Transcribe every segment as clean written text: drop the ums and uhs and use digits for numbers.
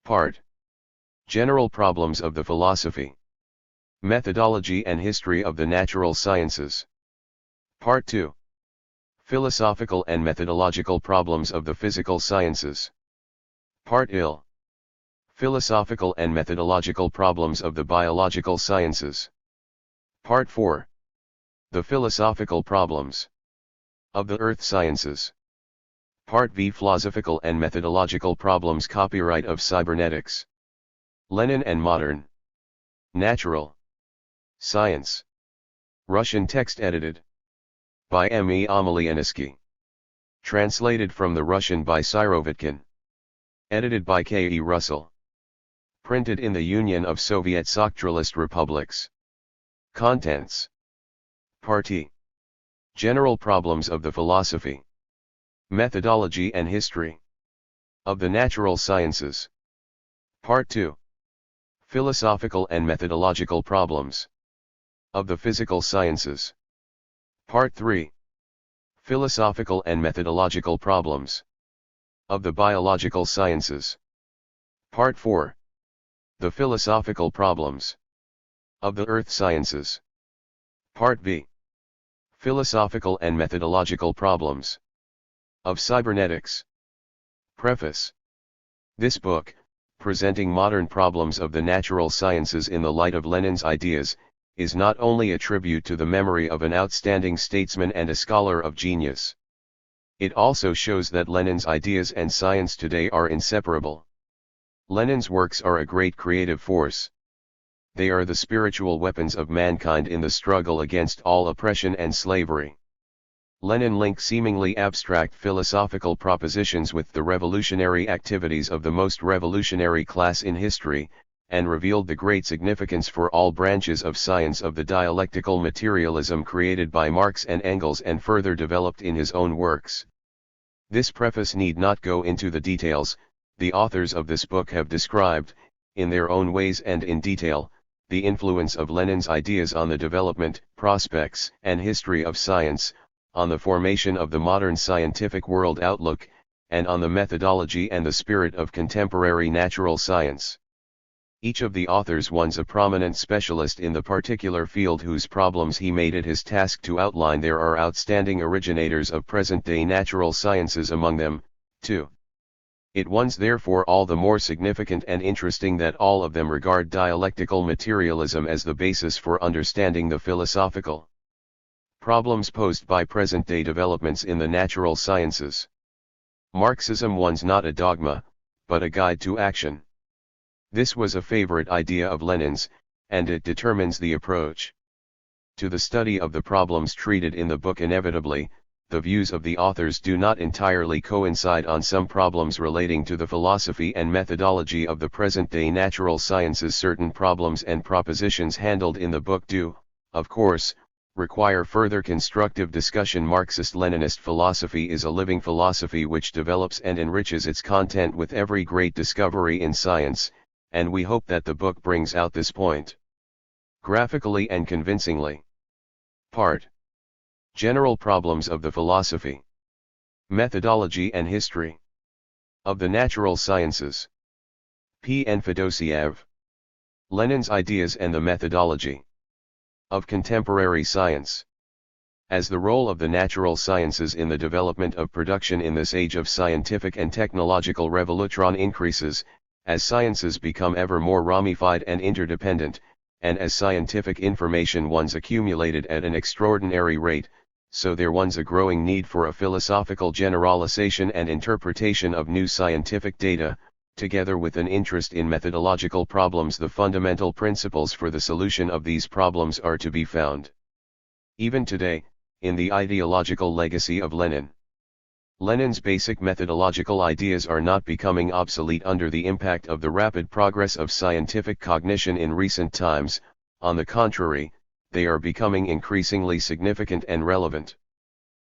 Part. General problems of the philosophy. Methodology and history of the natural sciences. Part 2. Philosophical and methodological problems of the physical sciences. Part Il. Philosophical and methodological problems of the biological sciences. Part 4. The philosophical problems of the earth sciences. Part V. Philosophical and methodological problems. Copyright of cybernetics. Lenin and modern natural science. Russian text edited by M.E. Amelyansky. Translated from the Russian by Sirovitkin. Edited by K.E. Russell. Printed in the Union of Soviet Socialist Republics. Contents. Part E. General problems of the philosophy, methodology and history of the natural sciences. Part 2. Philosophical and methodological problems of the physical sciences. Part 3. Philosophical and methodological problems of the biological sciences. Part 4. The philosophical problems of the earth sciences. Part B. Philosophical and methodological problems of cybernetics. Preface. This book, presenting modern problems of the natural sciences in the light of Lenin's ideas, is not only a tribute to the memory of an outstanding statesman and a scholar of genius. It also shows that Lenin's ideas and science today are inseparable. Lenin's works are a great creative force. They are the spiritual weapons of mankind in the struggle against all oppression and slavery. Lenin linked seemingly abstract philosophical propositions with the revolutionary activities of the most revolutionary class in history, and revealed the great significance for all branches of science of the dialectical materialism created by Marx and Engels and further developed in his own works. This preface need not go into the details. The authors of this book have described, in their own ways and in detail, the influence of Lenin's ideas on the development, prospects, and history of science, on the formation of the modern scientific world outlook, and on the methodology and the spirit of contemporary natural science. Each of the authors was a prominent specialist in the particular field whose problems he made it his task to outline. There are outstanding originators of present-day natural sciences among them, too. It was therefore all the more significant and interesting that all of them regard dialectical materialism as the basis for understanding the philosophical problems posed by present-day developments in the natural sciences. Marxism was not a dogma, but a guide to action. This was a favorite idea of Lenin's, and it determines the approach to the study of the problems treated in the book. Inevitably, the views of the authors do not entirely coincide on some problems relating to the philosophy and methodology of the present-day natural sciences. Certain problems and propositions handled in the book do, of course, require further constructive discussion. Marxist-Leninist philosophy is a living philosophy which develops and enriches its content with every great discovery in science, and we hope that the book brings out this point graphically and convincingly. Part. General problems of the philosophy, methodology and history of the natural sciences. P. N. Fedosiev. Lenin's ideas and the methodology of contemporary science. As the role of the natural sciences in the development of production in this age of scientific and technological revolution increases, as sciences become ever more ramified and interdependent, and as scientific information was accumulated at an extraordinary rate, so there was a growing need for a philosophical generalization and interpretation of new scientific data, together with an interest in methodological problems. The fundamental principles for the solution of these problems are to be found even today, in the ideological legacy of Lenin. Lenin's basic methodological ideas are not becoming obsolete under the impact of the rapid progress of scientific cognition in recent times. On the contrary, they are becoming increasingly significant and relevant.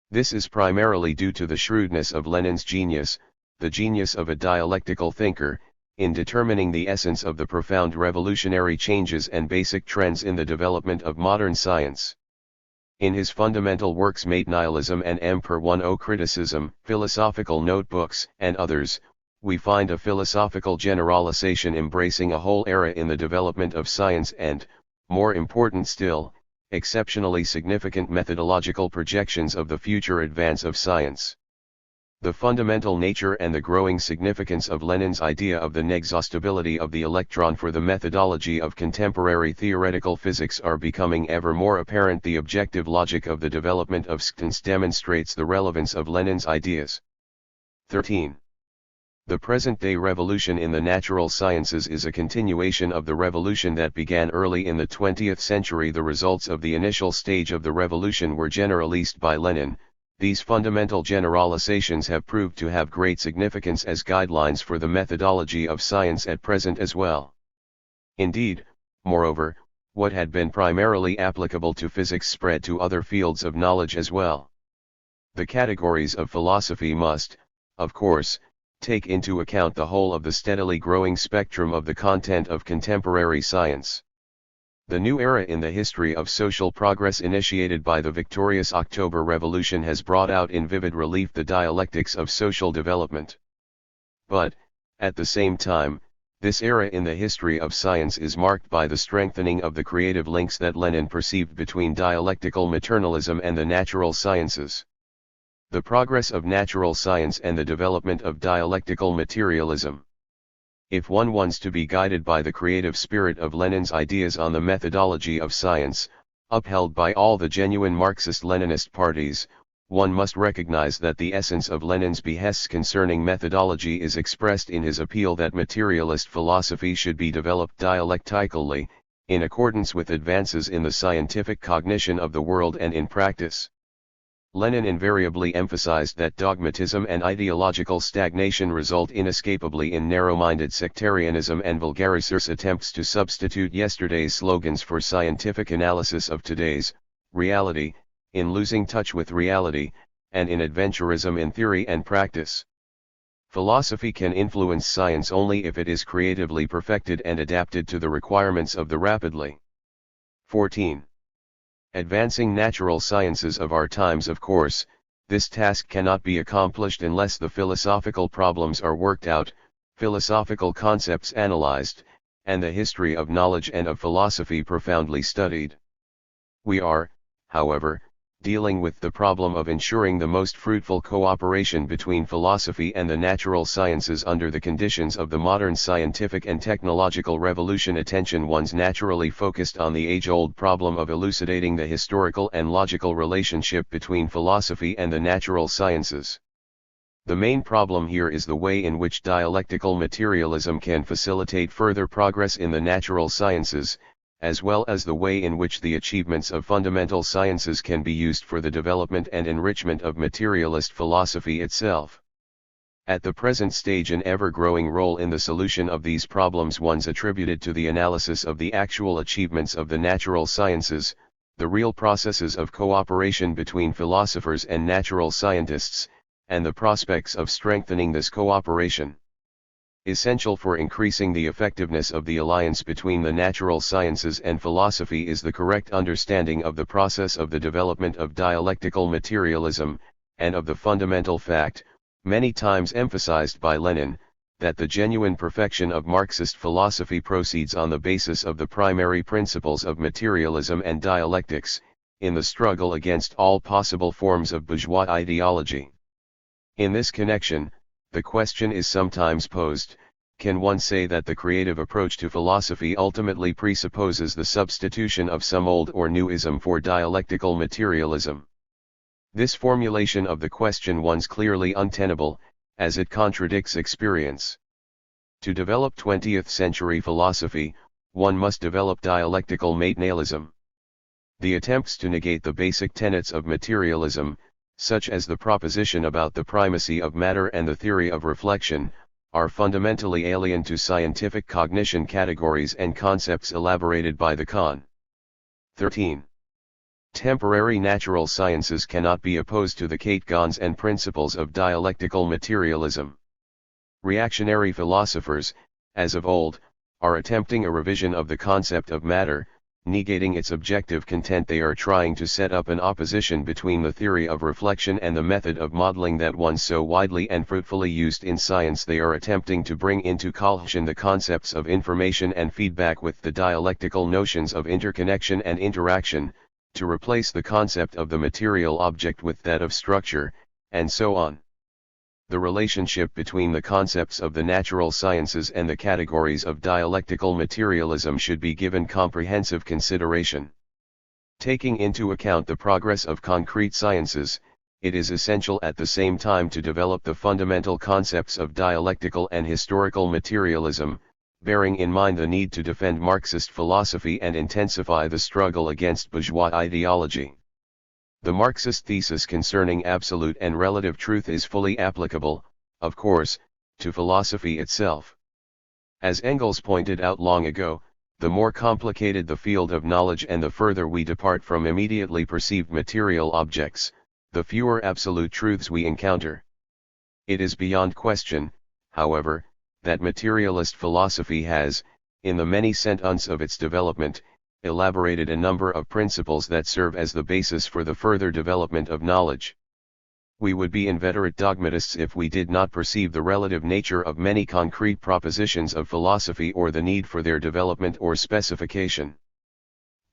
This is primarily due to the shrewdness of Lenin's genius, the genius of a dialectical thinker, in determining the essence of the profound revolutionary changes and basic trends in the development of modern science. In his fundamental works Nihilism and M. Per 10 Criticism, Philosophical Notebooks, and others, we find a philosophical generalization embracing a whole era in the development of science and, more important still, exceptionally significant methodological projections of the future advance of science. The fundamental nature and the growing significance of Lenin's idea of the inexhaustibility of the electron for the methodology of contemporary theoretical physics are becoming ever more apparent. The objective logic of the development of science demonstrates the relevance of Lenin's ideas. 13. The present-day revolution in the natural sciences is a continuation of the revolution that began early in the 20th century. The results of the initial stage of the revolution were generalized by Lenin. These fundamental generalizations have proved to have great significance as guidelines for the methodology of science at present as well. Indeed, moreover, what had been primarily applicable to physics spread to other fields of knowledge as well. The categories of philosophy must, of course, take into account the whole of the steadily growing spectrum of the content of contemporary science. The new era in the history of social progress initiated by the victorious October Revolution has brought out in vivid relief the dialectics of social development. But, at the same time, this era in the history of science is marked by the strengthening of the creative links that Lenin perceived between dialectical materialism and the natural sciences. The progress of natural science and the development of dialectical materialism. If one wants to be guided by the creative spirit of Lenin's ideas on the methodology of science, upheld by all the genuine Marxist-Leninist parties, one must recognize that the essence of Lenin's behests concerning methodology is expressed in his appeal that materialist philosophy should be developed dialectically, in accordance with advances in the scientific cognition of the world and in practice. Lenin invariably emphasized that dogmatism and ideological stagnation result inescapably in narrow-minded sectarianism and vulgarisers' attempts to substitute yesterday's slogans for scientific analysis of today's reality, in losing touch with reality, and in adventurism in theory and practice. Philosophy can influence science only if it is creatively perfected and adapted to the requirements of the rapidly 14. Advancing natural sciences of our times. Of course, this task cannot be accomplished unless the philosophical problems are worked out, philosophical concepts analyzed, and the history of knowledge and of philosophy profoundly studied. We are, however, dealing with the problem of ensuring the most fruitful cooperation between philosophy and the natural sciences under the conditions of the modern scientific and technological revolution. Attention one's naturally focused on the age-old problem of elucidating the historical and logical relationship between philosophy and the natural sciences. The main problem here is the way in which dialectical materialism can facilitate further progress in the natural sciences, as well as the way in which the achievements of fundamental sciences can be used for the development and enrichment of materialist philosophy itself. At the present stage, an ever-growing role in the solution of these problems one's attributed to the analysis of the actual achievements of the natural sciences, the real processes of cooperation between philosophers and natural scientists, and the prospects of strengthening this cooperation. Essential for increasing the effectiveness of the alliance between the natural sciences and philosophy is the correct understanding of the process of the development of dialectical materialism, and of the fundamental fact, many times emphasized by Lenin, that the genuine perfection of Marxist philosophy proceeds on the basis of the primary principles of materialism and dialectics, in the struggle against all possible forms of bourgeois ideology. In this connection, the question is sometimes posed, can one say that the creative approach to philosophy ultimately presupposes the substitution of some old or new ism for dialectical materialism? This formulation of the question one's clearly untenable, as it contradicts experience. To develop 20th century philosophy, one must develop dialectical materialism. The attempts to negate the basic tenets of materialism, such as the proposition about the primacy of matter and the theory of reflection, are fundamentally alien to scientific cognition categories and concepts elaborated by the Con. 13. Temporary natural sciences cannot be opposed to the categons and principles of dialectical materialism. Reactionary philosophers, as of old, are attempting a revision of the concept of matter, negating its objective content. They are trying to set up an opposition between the theory of reflection and the method of modeling that once so widely and fruitfully used in science. They are attempting to bring into collision the concepts of information and feedback with the dialectical notions of interconnection and interaction, to replace the concept of the material object with that of structure, and so on. The relationship between the concepts of the natural sciences and the categories of dialectical materialism should be given comprehensive consideration. Taking into account the progress of concrete sciences, it is essential at the same time to develop the fundamental concepts of dialectical and historical materialism, bearing in mind the need to defend Marxist philosophy and intensify the struggle against bourgeois ideology. The Marxist thesis concerning absolute and relative truth is fully applicable, of course, to philosophy itself. As Engels pointed out long ago, the more complicated the field of knowledge and the further we depart from immediately perceived material objects, the fewer absolute truths we encounter. It is beyond question, however, that materialist philosophy has, in the many centuries of its development, elaborated a number of principles that serve as the basis for the further development of knowledge. We would be inveterate dogmatists if we did not perceive the relative nature of many concrete propositions of philosophy or the need for their development or specification.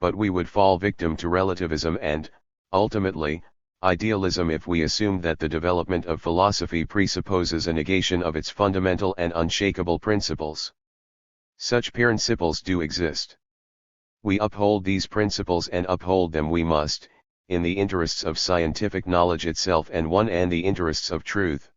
But we would fall victim to relativism and, ultimately, idealism if we assumed that the development of philosophy presupposes a negation of its fundamental and unshakable principles. Such principles do exist. We uphold these principles, and uphold them we must, in the interests of scientific knowledge itself and the interests of truth.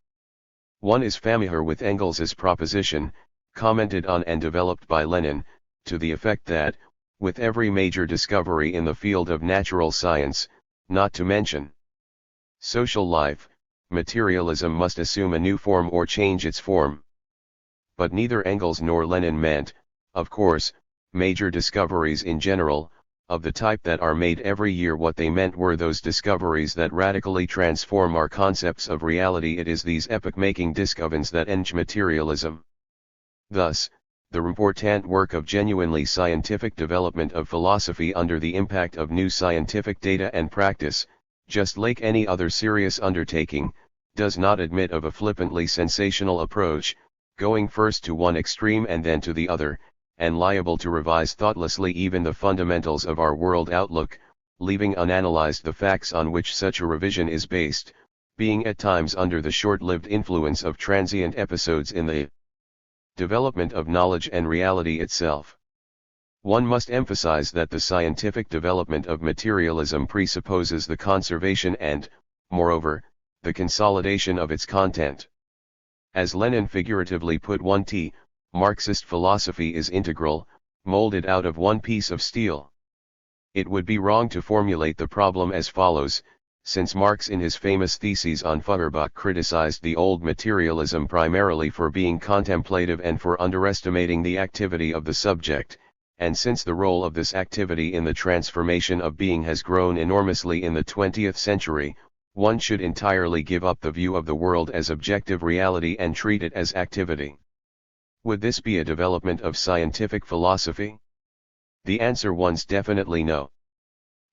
One is familiar with Engels's proposition, commented on and developed by Lenin, to the effect that, with every major discovery in the field of natural science, not to mention social life, materialism must assume a new form or change its form. But neither Engels nor Lenin meant, of course, major discoveries in general, of the type that are made every year. What they meant were those discoveries that radically transform our concepts of reality. It is these epoch-making discoveries that end materialism. Thus, the important work of genuinely scientific development of philosophy under the impact of new scientific data and practice, just like any other serious undertaking, does not admit of a flippantly sensational approach, going first to one extreme and then to the other, and liable to revise thoughtlessly even the fundamentals of our world outlook, leaving unanalyzed the facts on which such a revision is based, being at times under the short-lived influence of transient episodes in the development of knowledge and reality itself. One must emphasize that the scientific development of materialism presupposes the conservation and, moreover, the consolidation of its content. As Lenin figuratively put it, Marxist philosophy is integral, molded out of one piece of steel. It would be wrong to formulate the problem as follows, since Marx in his famous theses on Feuerbach criticized the old materialism primarily for being contemplative and for underestimating the activity of the subject, and since the role of this activity in the transformation of being has grown enormously in the 20th century, one should entirely give up the view of the world as objective reality and treat it as activity. Would this be a development of scientific philosophy? The answer was definitely no.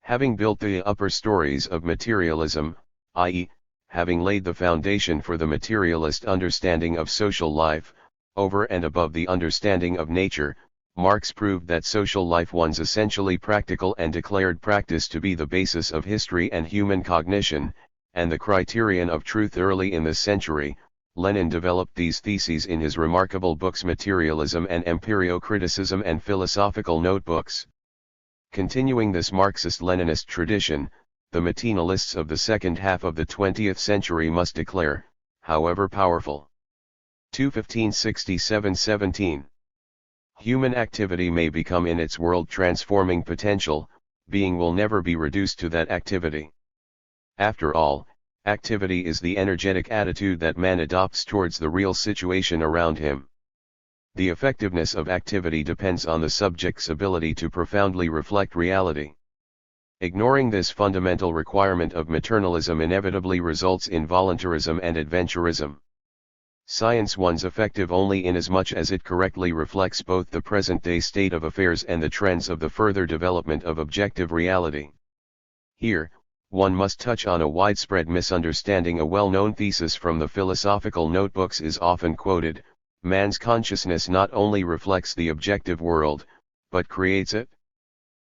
Having built the upper stories of materialism, i.e., having laid the foundation for the materialist understanding of social life, over and above the understanding of nature, Marx proved that social life was essentially practical and declared practice to be the basis of history and human cognition, and the criterion of truth. Early in this century, Lenin developed these theses in his remarkable books Materialism and Empirio-Criticism and Philosophical Notebooks. Continuing this Marxist-Leninist tradition, the materialists of the second half of the 20th century must declare, however powerful. 2:1567-17. Human activity may become in its world-transforming potential, being will never be reduced to that activity. After all, activity is the energetic attitude that man adopts towards the real situation around him. The effectiveness of activity depends on the subject's ability to profoundly reflect reality. Ignoring this fundamental requirement of materialism inevitably results in voluntarism and adventurism. Science one's effective only inasmuch as it correctly reflects both the present-day state of affairs and the trends of the further development of objective reality. Here, one must touch on a widespread misunderstanding. A well-known thesis from the philosophical notebooks is often quoted: man's consciousness not only reflects the objective world, but creates it.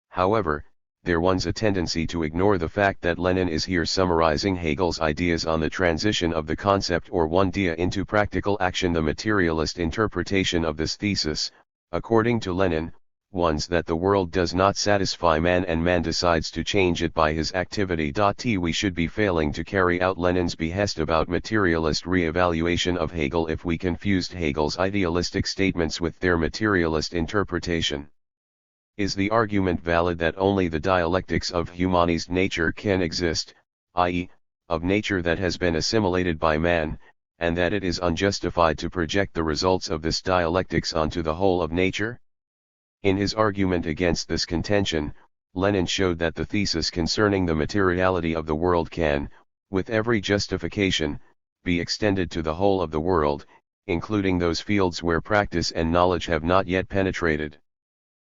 However, there one's a tendency to ignore the fact that Lenin is here summarizing Hegel's ideas on the transition of the concept or one idea into practical action. The materialist interpretation of this thesis, according to Lenin, one's that the world does not satisfy man and man decides to change it by his activity. We should be failing to carry out Lenin's behest about materialist re-evaluation of Hegel if we confused Hegel's idealistic statements with their materialist interpretation. Is the argument valid that only the dialectics of humanist nature can exist, i.e., of nature that has been assimilated by man, and that it is unjustified to project the results of this dialectics onto the whole of nature? In his argument against this contention, Lenin showed that the thesis concerning the materiality of the world can, with every justification, be extended to the whole of the world, including those fields where practice and knowledge have not yet penetrated.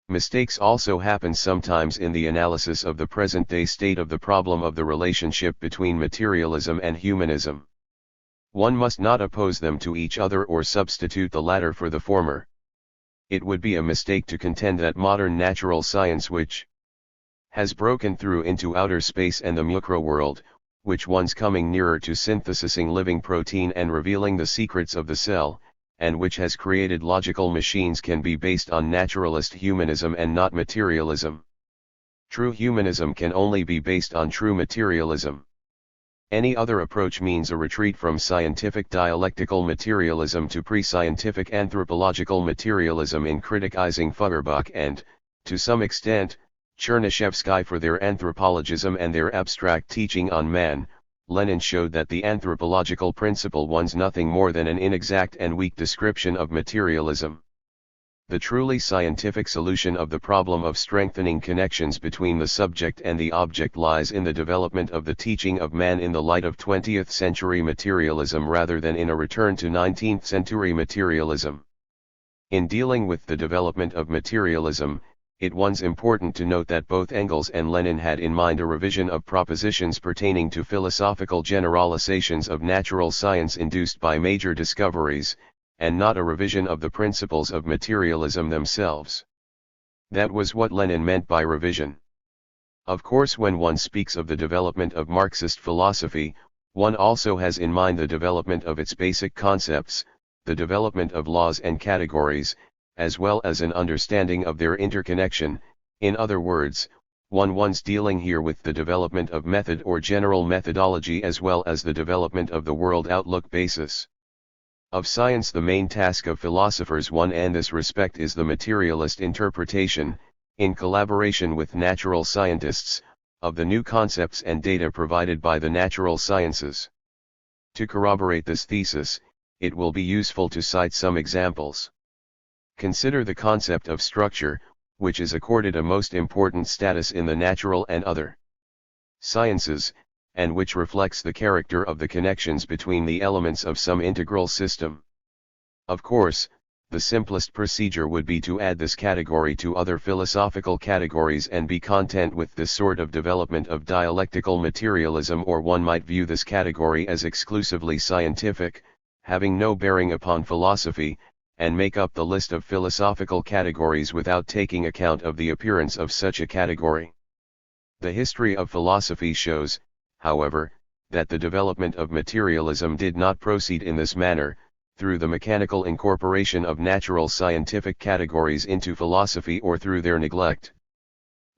Mistakes also happen sometimes in the analysis of the present-day state of the problem of the relationship between materialism and humanism. One must not oppose them to each other or substitute the latter for the former. It would be a mistake to contend that modern natural science, which has broken through into outer space and the micro world, which one's coming nearer to synthesizing living protein and revealing the secrets of the cell, and which has created logical machines, can be based on naturalist humanism and not materialism. True humanism can only be based on true materialism. Any other approach means a retreat from scientific dialectical materialism to pre-scientific anthropological materialism. In criticizing Feuerbach and, to some extent, Chernyshevsky for their anthropologism and their abstract teaching on man, Lenin showed that the anthropological principle was nothing more than an inexact and weak description of materialism. The truly scientific solution of the problem of strengthening connections between the subject and the object lies in the development of the teaching of man in the light of 20th century materialism rather than in a return to 19th century materialism. In dealing with the development of materialism, it was important to note that both Engels and Lenin had in mind a revision of propositions pertaining to philosophical generalizations of natural science induced by major discoveries, and not a revision of the principles of materialism themselves. That was what Lenin meant by revision. Of course, when one speaks of the development of Marxist philosophy, one also has in mind the development of its basic concepts, the development of laws and categories, as well as an understanding of their interconnection. In other words, one's dealing here with the development of method or general methodology as well as the development of the world outlook basis of science. The main task of philosophers in this respect is the materialist interpretation, in collaboration with natural scientists, of the new concepts and data provided by the natural sciences. To corroborate this thesis, it will be useful to cite some examples. Consider the concept of structure, which is accorded a most important status in the natural and other sciences, and which reflects the character of the connections between the elements of some integral system. Of course, the simplest procedure would be to add this category to other philosophical categories and be content with this sort of development of dialectical materialism, or one might view this category as exclusively scientific, having no bearing upon philosophy, and make up the list of philosophical categories without taking account of the appearance of such a category. The history of philosophy shows, however, that the development of materialism did not proceed in this manner, through the mechanical incorporation of natural scientific categories into philosophy or through their neglect.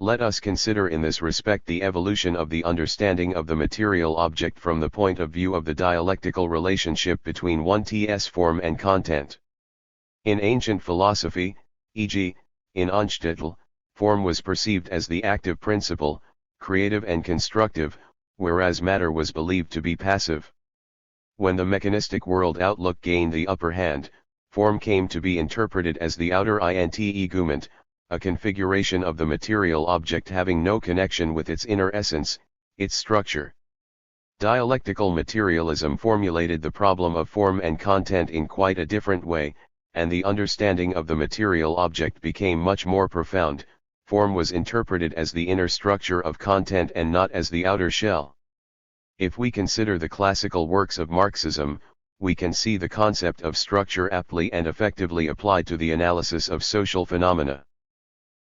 Let us consider in this respect the evolution of the understanding of the material object from the point of view of the dialectical relationship between one's form and content. In ancient philosophy, e.g., in Aristotle, form was perceived as the active principle, creative and constructive, whereas matter was believed to be passive. When the mechanistic world outlook gained the upper hand, form came to be interpreted as the outer integument, a configuration of the material object having no connection with its inner essence, its structure. Dialectical materialism formulated the problem of form and content in quite a different way, and the understanding of the material object became much more profound. Form was interpreted as the inner structure of content and not as the outer shell. If we consider the classical works of Marxism, we can see the concept of structure aptly and effectively applied to the analysis of social phenomena.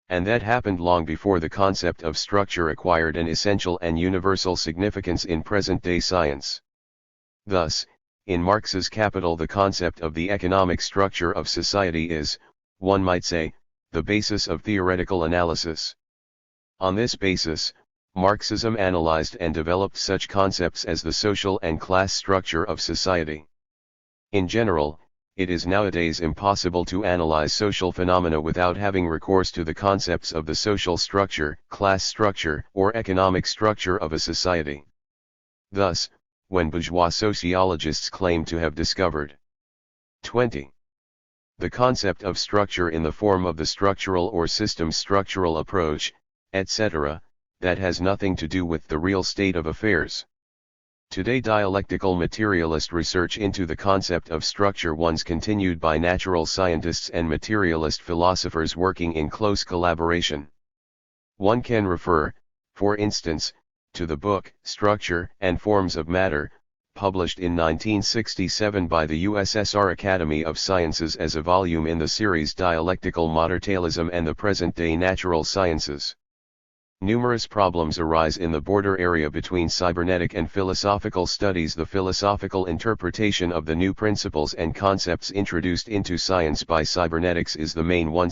And that happened long before the concept of structure acquired an essential and universal significance in present-day science. Thus, in Marx's Capital, the concept of the economic structure of society is, one might say, the basis of theoretical analysis. On this basis, Marxism analyzed and developed such concepts as the social and class structure of society. In general, it is nowadays impossible to analyze social phenomena without having recourse to the concepts of the social structure, class structure, or economic structure of a society. Thus, when bourgeois sociologists claim to have discovered 20. The concept of structure in the form of the structural or system structural approach, etc., that has nothing to do with the real state of affairs. Today dialectical materialist research into the concept of structure once continued by natural scientists and materialist philosophers working in close collaboration. One can refer, for instance, to the book Structure and Forms of Matter, published in 1967 by the USSR Academy of Sciences as a volume in the series Dialectical Materialism and the Present-Day Natural Sciences. Numerous problems arise in the border area between cybernetic and philosophical studies. The philosophical interpretation of the new principles and concepts introduced into science by cybernetics is the main one.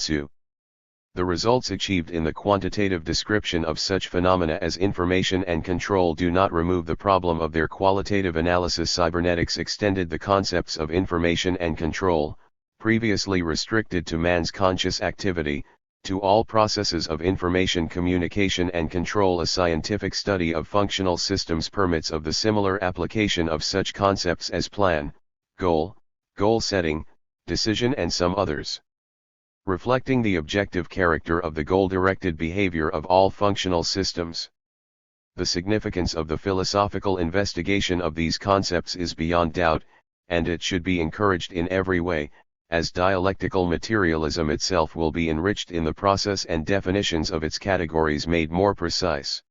The results achieved in the quantitative description of such phenomena as information and control do not remove the problem of their qualitative analysis. Cybernetics extended the concepts of information and control, previously restricted to man's conscious activity, to all processes of information communication and control. A scientific study of functional systems permits of the similar application of such concepts as plan, goal setting, decision and some others. Reflecting the objective character of the goal-directed behavior of all functional systems. The significance of the philosophical investigation of these concepts is beyond doubt, and it should be encouraged in every way, as dialectical materialism itself will be enriched in the process and definitions of its categories made more precise.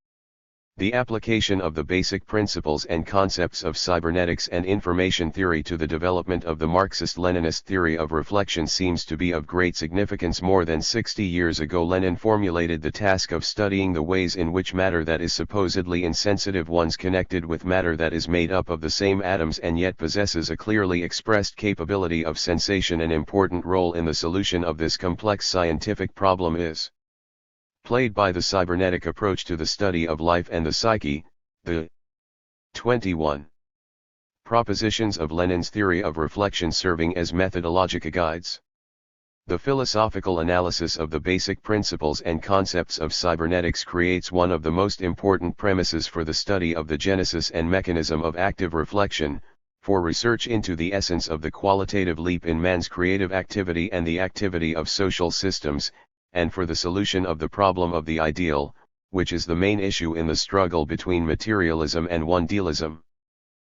The application of the basic principles and concepts of cybernetics and information theory to the development of the Marxist-Leninist theory of reflection seems to be of great significance. More than 60 years ago Lenin formulated the task of studying the ways in which matter that is supposedly insensitive once connected with matter that is made up of the same atoms and yet possesses a clearly expressed capability of sensation. An important role in the solution of this complex scientific problem is played by the cybernetic approach to the study of life and the psyche. The 21 propositions of Lenin's theory of reflection serving as methodological guides. The philosophical analysis of the basic principles and concepts of cybernetics creates one of the most important premises for the study of the genesis and mechanism of active reflection, for research into the essence of the qualitative leap in man's creative activity and the activity of social systems, and for the solution of the problem of the ideal, which is the main issue in the struggle between materialism and one-dealism.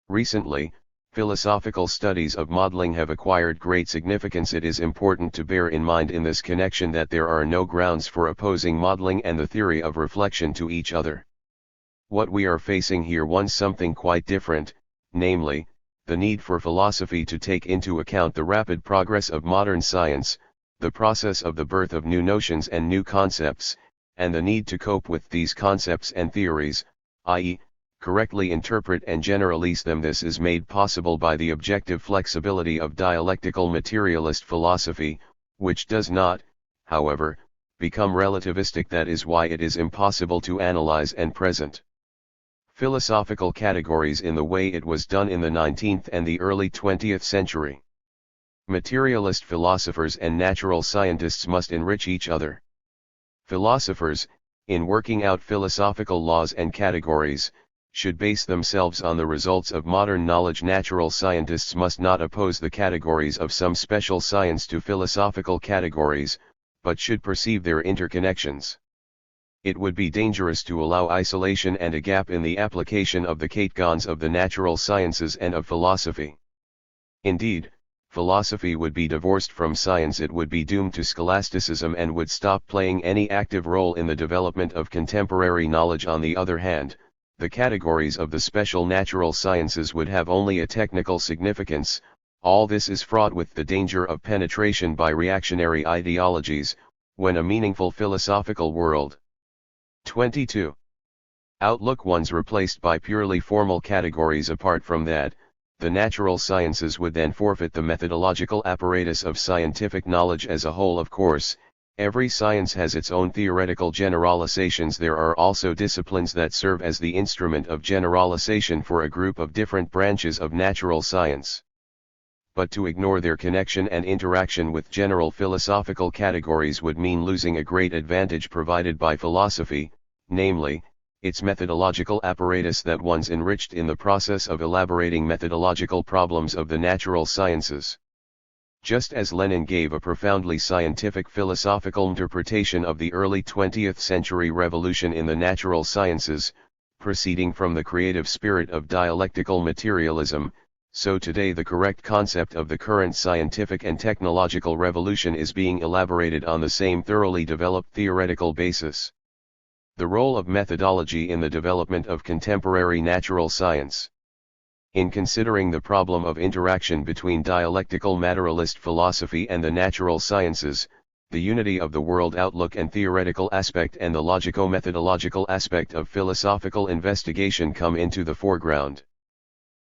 Recently, philosophical studies of modeling have acquired great significance. It is important to bear in mind in this connection that there are no grounds for opposing modeling and the theory of reflection to each other. What we are facing here wants something quite different, namely, the need for philosophy to take into account the rapid progress of modern science, the process of the birth of new notions and new concepts, and the need to cope with these concepts and theories, i.e., correctly interpret and generalize them. This is made possible by the objective flexibility of dialectical materialist philosophy, which does not, however, become relativistic. That is why it is impossible to analyze and present philosophical categories in the way it was done in the 19th and the early 20th century. Materialist philosophers and natural scientists must enrich each other. Philosophers, in working out philosophical laws and categories, should base themselves on the results of modern knowledge. Natural scientists must not oppose the categories of some special science to philosophical categories, but should perceive their interconnections. It would be dangerous to allow isolation and a gap in the application of the catechons of the natural sciences and of philosophy. Indeed, philosophy would be divorced from science, it would be doomed to scholasticism and would stop playing any active role in the development of contemporary knowledge. On the other hand, the categories of the special natural sciences would have only a technical significance. All this is fraught with the danger of penetration by reactionary ideologies, when a meaningful philosophical world 22. Outlook once replaced by purely formal categories. Apart from that, the natural sciences would then forfeit the methodological apparatus of scientific knowledge as a whole. Of course, every science has its own theoretical generalizations. There are also disciplines that serve as the instrument of generalization for a group of different branches of natural science. But to ignore their connection and interaction with general philosophical categories would mean losing a great advantage provided by philosophy, namely, its methodological apparatus that once enriched in the process of elaborating methodological problems of the natural sciences. Just as Lenin gave a profoundly scientific philosophical interpretation of the early 20th century revolution in the natural sciences, proceeding from the creative spirit of dialectical materialism, so today the correct concept of the current scientific and technological revolution is being elaborated on the same thoroughly developed theoretical basis. The role of methodology in the development of contemporary natural science. In considering the problem of interaction between dialectical materialist philosophy and the natural sciences, the unity of the world outlook and theoretical aspect and the logico-methodological aspect of philosophical investigation come into the foreground.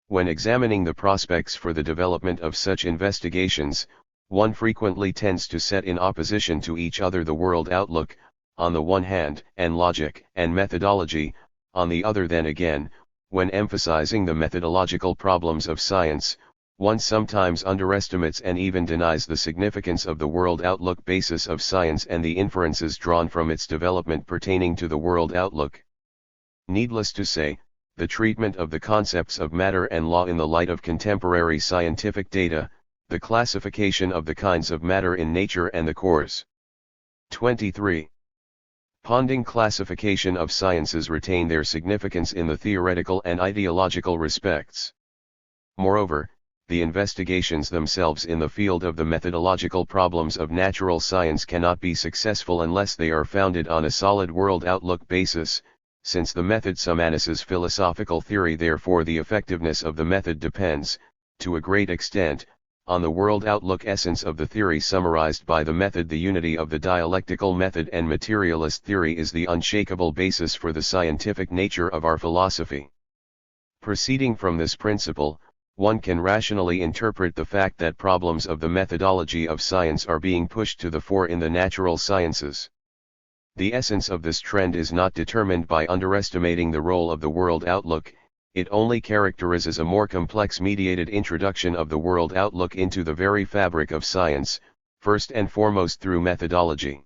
When examining the prospects for the development of such investigations, one frequently tends to set in opposition to each other the world outlook, on the one hand, and logic and methodology, on the other. Then again, when emphasizing the methodological problems of science, one sometimes underestimates and even denies the significance of the world outlook basis of science and the inferences drawn from its development pertaining to the world outlook. Needless to say, the treatment of the concepts of matter and law in the light of contemporary scientific data, the classification of the kinds of matter in nature and the cores. 23. Ponding classification of sciences retain their significance in the theoretical and ideological respects. Moreover, the investigations themselves in the field of the methodological problems of natural science cannot be successful unless they are founded on a solid world outlook basis. Since the method summanisses philosophical theory, therefore the effectiveness of the method depends, to a great extent, on the world outlook essence of the theory summarized by the method. The unity of the dialectical method and materialist theory is the unshakable basis for the scientific nature of our philosophy. Proceeding from this principle, one can rationally interpret the fact that problems of the methodology of science are being pushed to the fore in the natural sciences. The essence of this trend is not determined by underestimating the role of the world outlook, it only characterizes a more complex mediated introduction of the world outlook into the very fabric of science, first and foremost through methodology.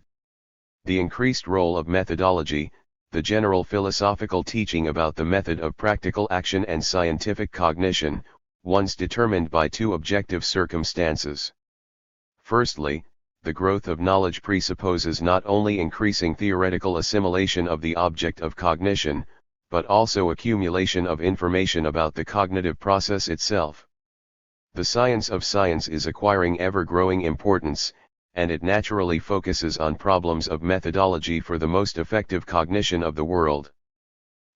The increased role of methodology, the general philosophical teaching about the method of practical action and scientific cognition, once determined by two objective circumstances. Firstly, the growth of knowledge presupposes not only increasing theoretical assimilation of the object of cognition, but also accumulation of information about the cognitive process itself. The science of science is acquiring ever-growing importance, and it naturally focuses on problems of methodology for the most effective cognition of the world.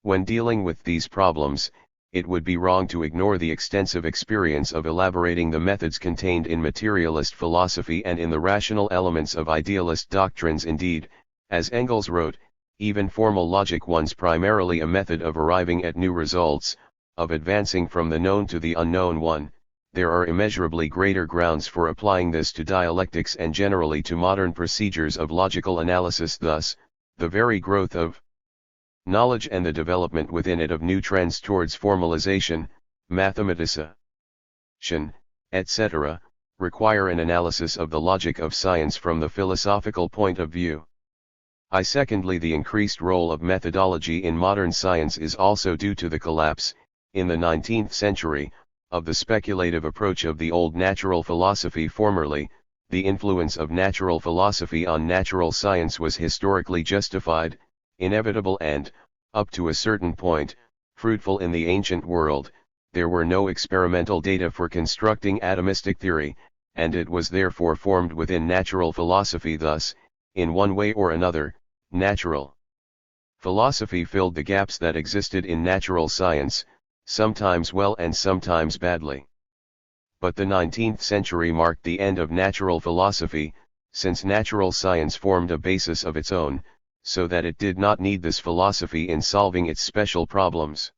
When dealing with these problems, it would be wrong to ignore the extensive experience of elaborating the methods contained in materialist philosophy and in the rational elements of idealist doctrines. Indeed, as Engels wrote, even formal logic was primarily a method of arriving at new results, of advancing from the known to the unknown one. There are immeasurably greater grounds for applying this to dialectics and generally to modern procedures of logical analysis. Thus, the very growth of knowledge and the development within it of new trends towards formalization, mathematization, etc., require an analysis of the logic of science from the philosophical point of view. Secondly, the increased role of methodology in modern science is also due to the collapse, in the 19th century, of the speculative approach of the old natural philosophy. Formerly, the influence of natural philosophy on natural science was historically justified, inevitable and, up to a certain point, fruitful in the ancient world. There were no experimental data for constructing atomistic theory, and it was therefore formed within natural philosophy. Thus, in one way or another, natural philosophy filled the gaps that existed in natural science, sometimes well and sometimes badly. But the 19th century marked the end of natural philosophy, since natural science formed a basis of its own, so that it did not need this philosophy in solving its special problems.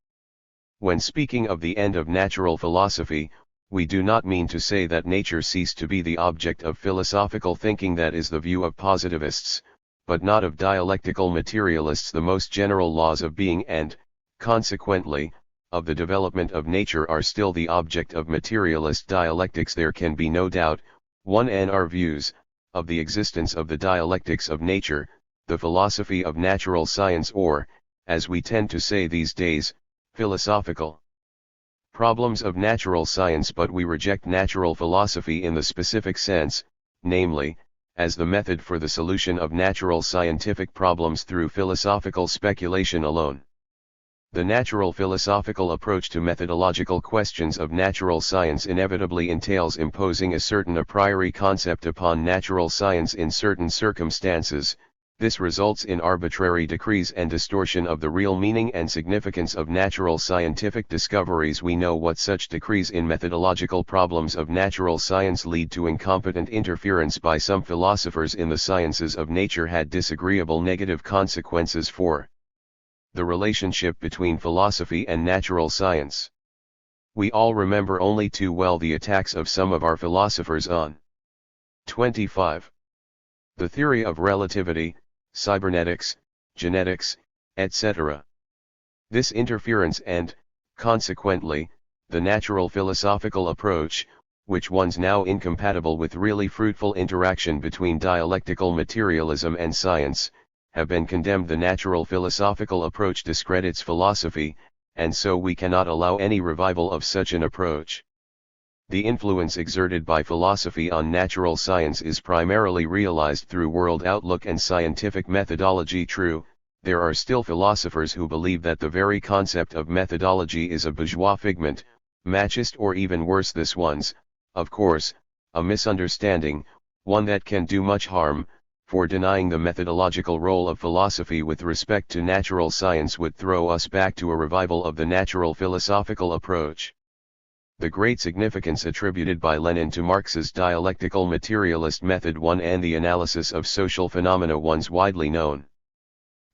When speaking of the end of natural philosophy, we do not mean to say that nature ceased to be the object of philosophical thinking. That is the view of positivists, but not of dialectical materialists. The most general laws of being and, consequently, of the development of nature are still the object of materialist dialectics. There can be no doubt, one and our views, of the existence of the dialectics of nature, the philosophy of natural science, or, as we tend to say these days, philosophical problems of natural science. But we reject natural philosophy in the specific sense, namely, as the method for the solution of natural scientific problems through philosophical speculation alone. The natural philosophical approach to methodological questions of natural science inevitably entails imposing a certain a priori concept upon natural science in certain circumstances. This results in arbitrary decrees and distortion of the real meaning and significance of natural scientific discoveries. We know what such decrees in methodological problems of natural science lead to: incompetent interference by some philosophers in the sciences of nature had disagreeable negative consequences for the relationship between philosophy and natural science. We all remember only too well the attacks of some of our philosophers on 25. The theory of relativity, cybernetics, genetics, etc. This interference and, consequently, the natural philosophical approach, which one's now incompatible with really fruitful interaction between dialectical materialism and science, have been condemned. The natural philosophical approach discredits philosophy, and so we cannot allow any revival of such an approach. The influence exerted by philosophy on natural science is primarily realized through world outlook and scientific methodology. True, there are still philosophers who believe that the very concept of methodology is a bourgeois figment, machist, or even worse. This one's, of course, a misunderstanding, one that can do much harm, for denying the methodological role of philosophy with respect to natural science would throw us back to a revival of the natural philosophical approach. The great significance attributed by Lenin to Marx's dialectical materialist method 1 and the analysis of social phenomena one's widely known.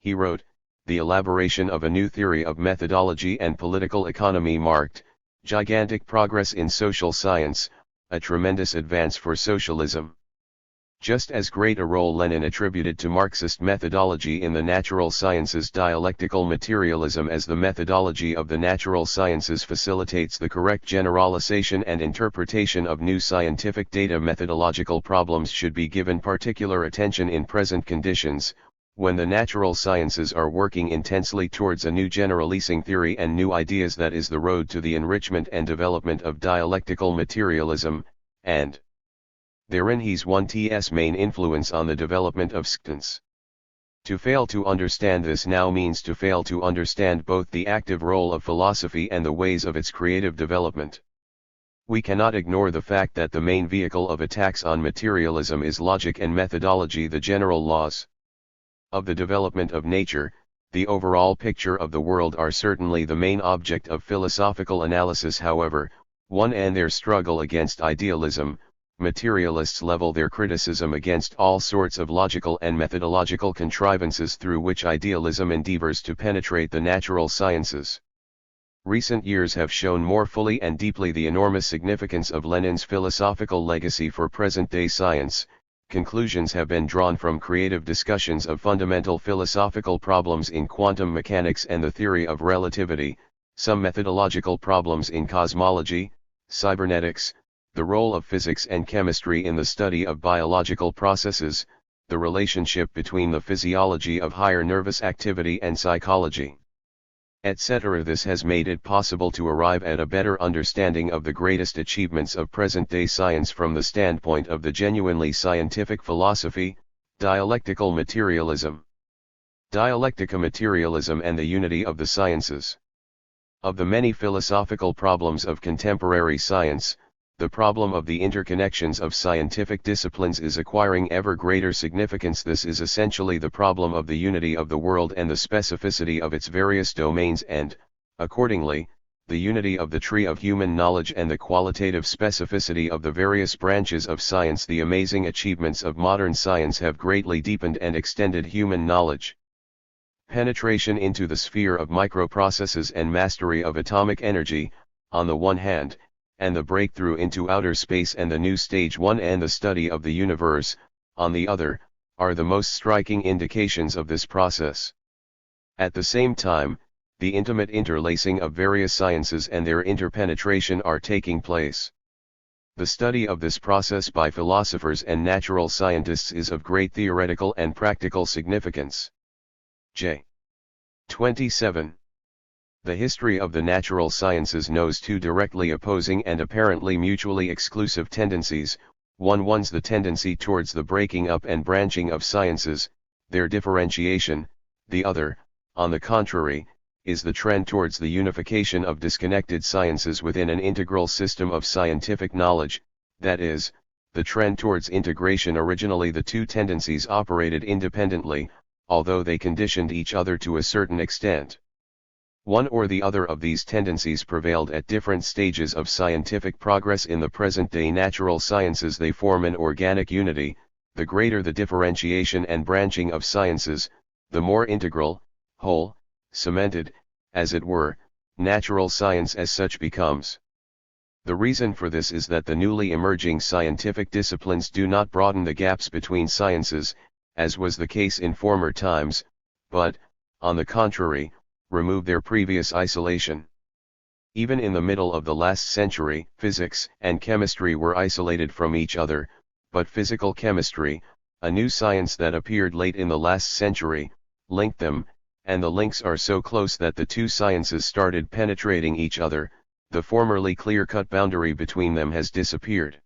He wrote, "The elaboration of a new theory of methodology and political economy marked gigantic progress in social science, a tremendous advance for socialism." Just as great a role Lenin attributed to Marxist methodology in the natural sciences dialectical materialism as the methodology of the natural sciences facilitates the correct generalization and interpretation of new scientific data. Methodological problems should be given particular attention in present conditions, when the natural sciences are working intensely towards a new generalizing theory and new ideas. That is the road to the enrichment and development of dialectical materialism, and therein he's one t's main influence on the development of science. To fail to understand this now means to fail to understand both the active role of philosophy and the ways of its creative development. We cannot ignore the fact that the main vehicle of attacks on materialism is logic and methodology. The general laws of the development of nature, the overall picture of the world, are certainly the main object of philosophical analysis. However, one and their struggle against idealism, materialists level their criticism against all sorts of logical and methodological contrivances through which idealism endeavors to penetrate the natural sciences. Recent years have shown more fully and deeply the enormous significance of Lenin's philosophical legacy for present-day science. Conclusions have been drawn from creative discussions of fundamental philosophical problems in quantum mechanics and the theory of relativity, some methodological problems in cosmology, cybernetics, the role of physics and chemistry in the study of biological processes, the relationship between the physiology of higher nervous activity and psychology, etc. This has made it possible to arrive at a better understanding of the greatest achievements of present-day science from the standpoint of the genuinely scientific philosophy, dialectical materialism. Dialectica materialism and the unity of the sciences. Of the many philosophical problems of contemporary science, the problem of the interconnections of scientific disciplines is acquiring ever greater significance. This is essentially the problem of the unity of the world and the specificity of its various domains and, accordingly, the unity of the tree of human knowledge and the qualitative specificity of the various branches of science. The amazing achievements of modern science have greatly deepened and extended human knowledge. Penetration into the sphere of microprocesses and mastery of atomic energy, on the one hand, and the breakthrough into outer space and the new stage one and the study of the universe, on the other, are the most striking indications of this process. At the same time, the intimate interlacing of various sciences and their interpenetration are taking place. The study of this process by philosophers and natural scientists is of great theoretical and practical significance. J. 27. The history of the natural sciences knows two directly opposing and apparently mutually exclusive tendencies. One's the tendency towards the breaking up and branching of sciences, their differentiation; the other, on the contrary, is the trend towards the unification of disconnected sciences within an integral system of scientific knowledge, that is, the trend towards integration. Originally the two tendencies operated independently, although they conditioned each other to a certain extent. One or the other of these tendencies prevailed at different stages of scientific progress. In the present-day natural sciences they form an organic unity. The greater the differentiation and branching of sciences, the more integral, whole, cemented, as it were, natural science as such becomes. The reason for this is that the newly emerging scientific disciplines do not broaden the gaps between sciences, as was the case in former times, but, on the contrary, remove their previous isolation. Even in the middle of the last century, physics and chemistry were isolated from each other, but physical chemistry, a new science that appeared late in the last century, linked them, and the links are so close that the two sciences started penetrating each other. The formerly clear-cut boundary between them has disappeared.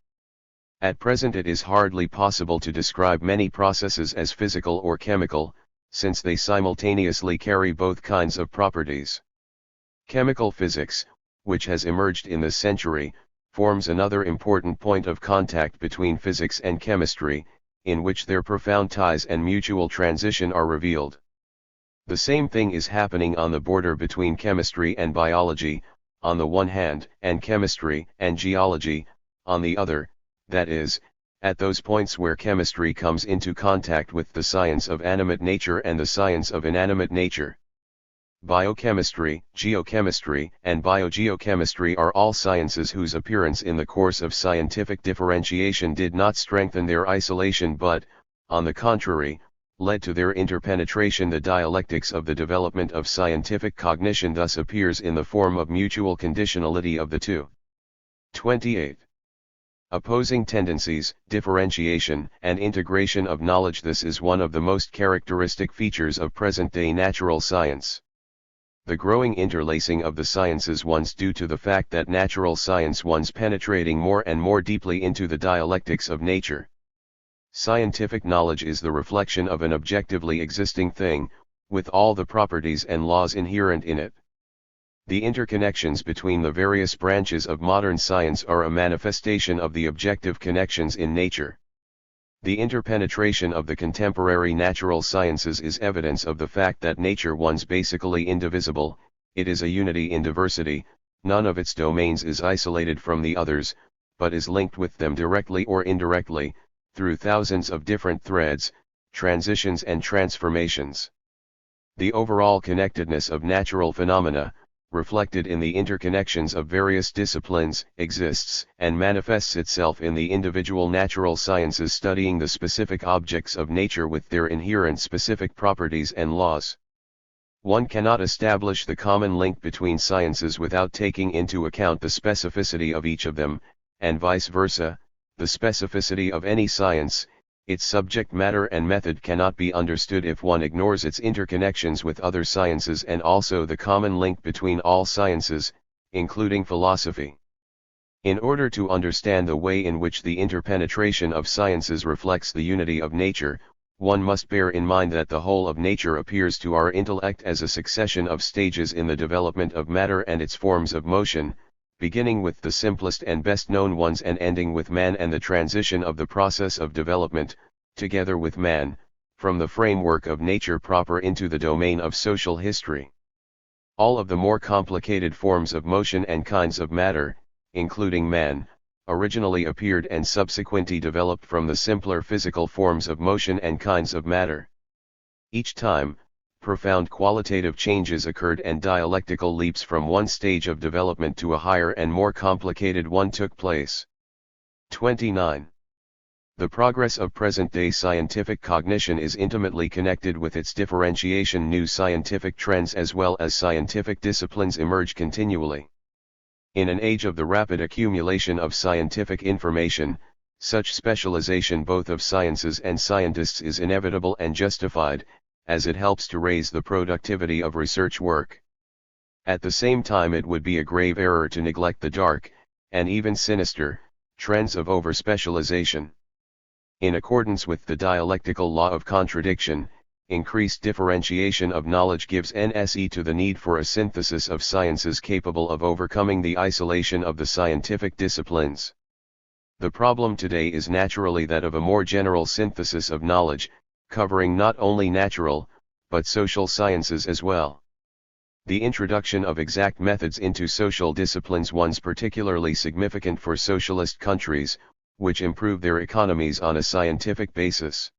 At present it is hardly possible to describe many processes as physical or chemical, since they simultaneously carry both kinds of properties. Chemical physics, which has emerged in this century, forms another important point of contact between physics and chemistry, in which their profound ties and mutual transition are revealed. The same thing is happening on the border between chemistry and biology, on the one hand, and chemistry and geology, on the other, that is, at those points where chemistry comes into contact with the science of animate nature and the science of inanimate nature. Biochemistry, geochemistry, and biogeochemistry are all sciences whose appearance in the course of scientific differentiation did not strengthen their isolation but, on the contrary, led to their interpenetration. The dialectics of the development of scientific cognition thus appears in the form of mutual conditionality of the two. 28. Opposing tendencies, differentiation, and integration of knowledge. This is one of the most characteristic features of present-day natural science. The growing interlacing of the sciences one's due to the fact that natural science one's penetrating more and more deeply into the dialectics of nature. Scientific knowledge is the reflection of an objectively existing thing, with all the properties and laws inherent in it. The interconnections between the various branches of modern science are a manifestation of the objective connections in nature. The interpenetration of the contemporary natural sciences is evidence of the fact that nature one's basically indivisible. It is a unity in diversity. None of its domains is isolated from the others, but is linked with them directly or indirectly, through thousands of different threads, transitions and transformations. The overall connectedness of natural phenomena, reflected in the interconnections of various disciplines, exists and manifests itself in the individual natural sciences studying the specific objects of nature with their inherent specific properties and laws. One cannot establish the common link between sciences without taking into account the specificity of each of them, and vice versa. The specificity of any science, its subject matter and method cannot be understood if one ignores its interconnections with other sciences and also the common link between all sciences, including philosophy. In order to understand the way in which the interpenetration of sciences reflects the unity of nature, one must bear in mind that the whole of nature appears to our intellect as a succession of stages in the development of matter and its forms of motion, beginning with the simplest and best known ones and ending with man and the transition of the process of development, together with man, from the framework of nature proper into the domain of social history. All of the more complicated forms of motion and kinds of matter, including man, originally appeared and subsequently developed from the simpler physical forms of motion and kinds of matter. Each time, profound qualitative changes occurred and dialectical leaps from one stage of development to a higher and more complicated one took place. 29. The progress of present-day scientific cognition is intimately connected with its differentiation. New scientific trends as well as scientific disciplines emerge continually. In an age of the rapid accumulation of scientific information, such specialization both of sciences and scientists is inevitable and justified, as it helps to raise the productivity of research work. At the same time, it would be a grave error to neglect the dark, and even sinister, trends of over-specialization. In accordance with the dialectical law of contradiction, increased differentiation of knowledge gives NSE to the need for a synthesis of sciences capable of overcoming the isolation of the scientific disciplines. The problem today is naturally that of a more general synthesis of knowledge, covering not only natural, but social sciences as well. The introduction of exact methods into social disciplines was particularly significant for socialist countries, which improve their economies on a scientific basis.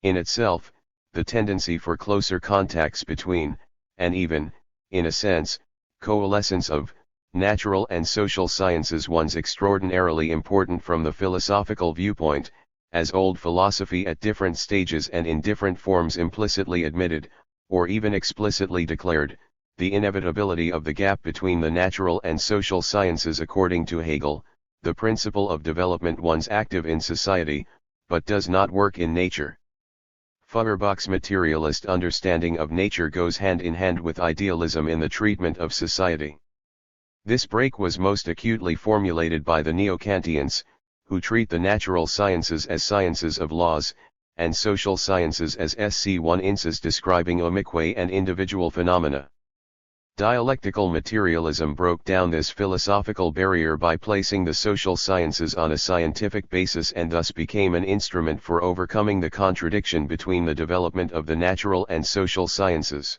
In itself, the tendency for closer contacts between, and even, in a sense, coalescence of, natural and social sciences was extraordinarily important from the philosophical viewpoint, as old philosophy at different stages and in different forms implicitly admitted, or even explicitly declared, the inevitability of the gap between the natural and social sciences. According to Hegel, the principle of development was active in society, but does not work in nature. Feuerbach's materialist understanding of nature goes hand in hand with idealism in the treatment of society. This break was most acutely formulated by the Neo-Kantians, who treat the natural sciences as sciences of laws, and social sciences as sciences describing omnique and individual phenomena. Dialectical materialism broke down this philosophical barrier by placing the social sciences on a scientific basis and thus became an instrument for overcoming the contradiction between the development of the natural and social sciences.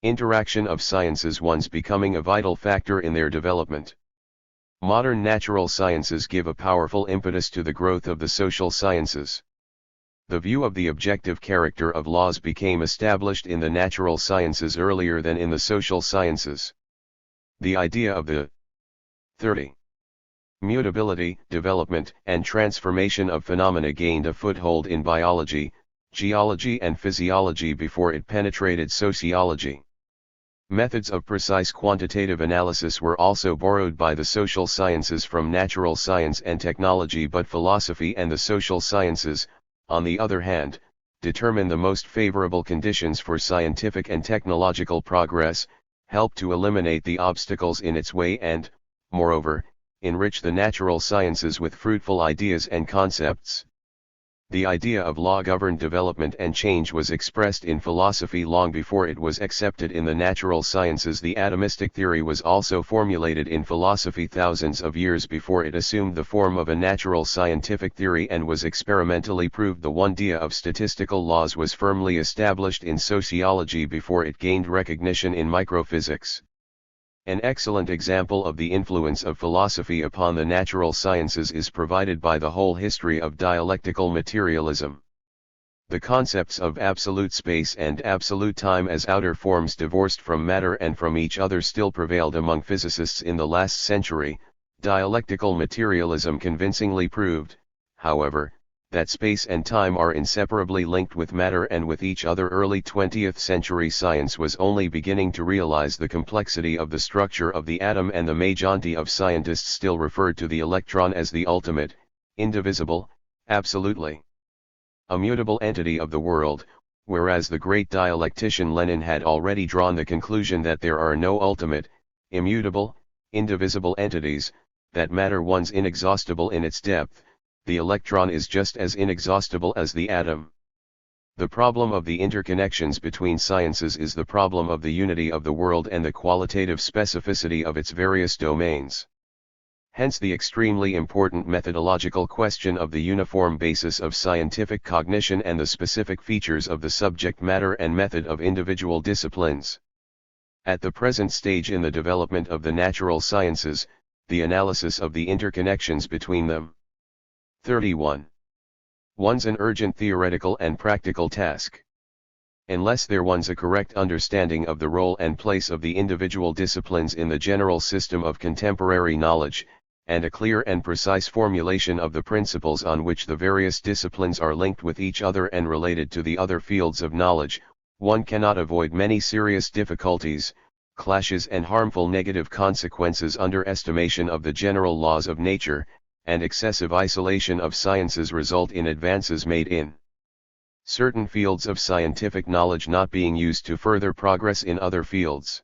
Interaction of sciences was becoming a vital factor in their development. Modern natural sciences give a powerful impetus to the growth of the social sciences. The view of the objective character of laws became established in the natural sciences earlier than in the social sciences. The idea of the 30. Mutability, development, and transformation of phenomena gained a foothold in biology, geology and physiology before it penetrated sociology. Methods of precise quantitative analysis were also borrowed by the social sciences from natural science and technology, but philosophy and the social sciences, on the other hand, determine the most favorable conditions for scientific and technological progress, help to eliminate the obstacles in its way and, moreover, enrich the natural sciences with fruitful ideas and concepts. The idea of law-governed development and change was expressed in philosophy long before it was accepted in the natural sciences. The atomistic theory was also formulated in philosophy thousands of years before it assumed the form of a natural scientific theory and was experimentally proved. The idea of statistical laws was firmly established in sociology before it gained recognition in microphysics. An excellent example of the influence of philosophy upon the natural sciences is provided by the whole history of dialectical materialism. The concepts of absolute space and absolute time as outer forms divorced from matter and from each other still prevailed among physicists in the last century. Dialectical materialism convincingly proved, however, that space and time are inseparably linked with matter and with each other. Early 20th century science was only beginning to realize the complexity of the structure of the atom, and the majority of scientists still referred to the electron as the ultimate, indivisible, absolutely immutable entity of the world, whereas the great dialectician Lenin had already drawn the conclusion that there are no ultimate, immutable, indivisible entities, that matter was inexhaustible in its depth. The electron is just as inexhaustible as the atom. The problem of the interconnections between sciences is the problem of the unity of the world and the qualitative specificity of its various domains. Hence the extremely important methodological question of the uniform basis of scientific cognition and the specific features of the subject matter and method of individual disciplines. At the present stage in the development of the natural sciences, the analysis of the interconnections between them. 31. One's an urgent theoretical and practical task. Unless there one's a correct understanding of the role and place of the individual disciplines in the general system of contemporary knowledge, and a clear and precise formulation of the principles on which the various disciplines are linked with each other and related to the other fields of knowledge, one cannot avoid many serious difficulties, clashes and harmful negative consequences. Underestimation of the general laws of nature, and excessive isolation of sciences result in advances made in certain fields of scientific knowledge not being used to further progress in other fields.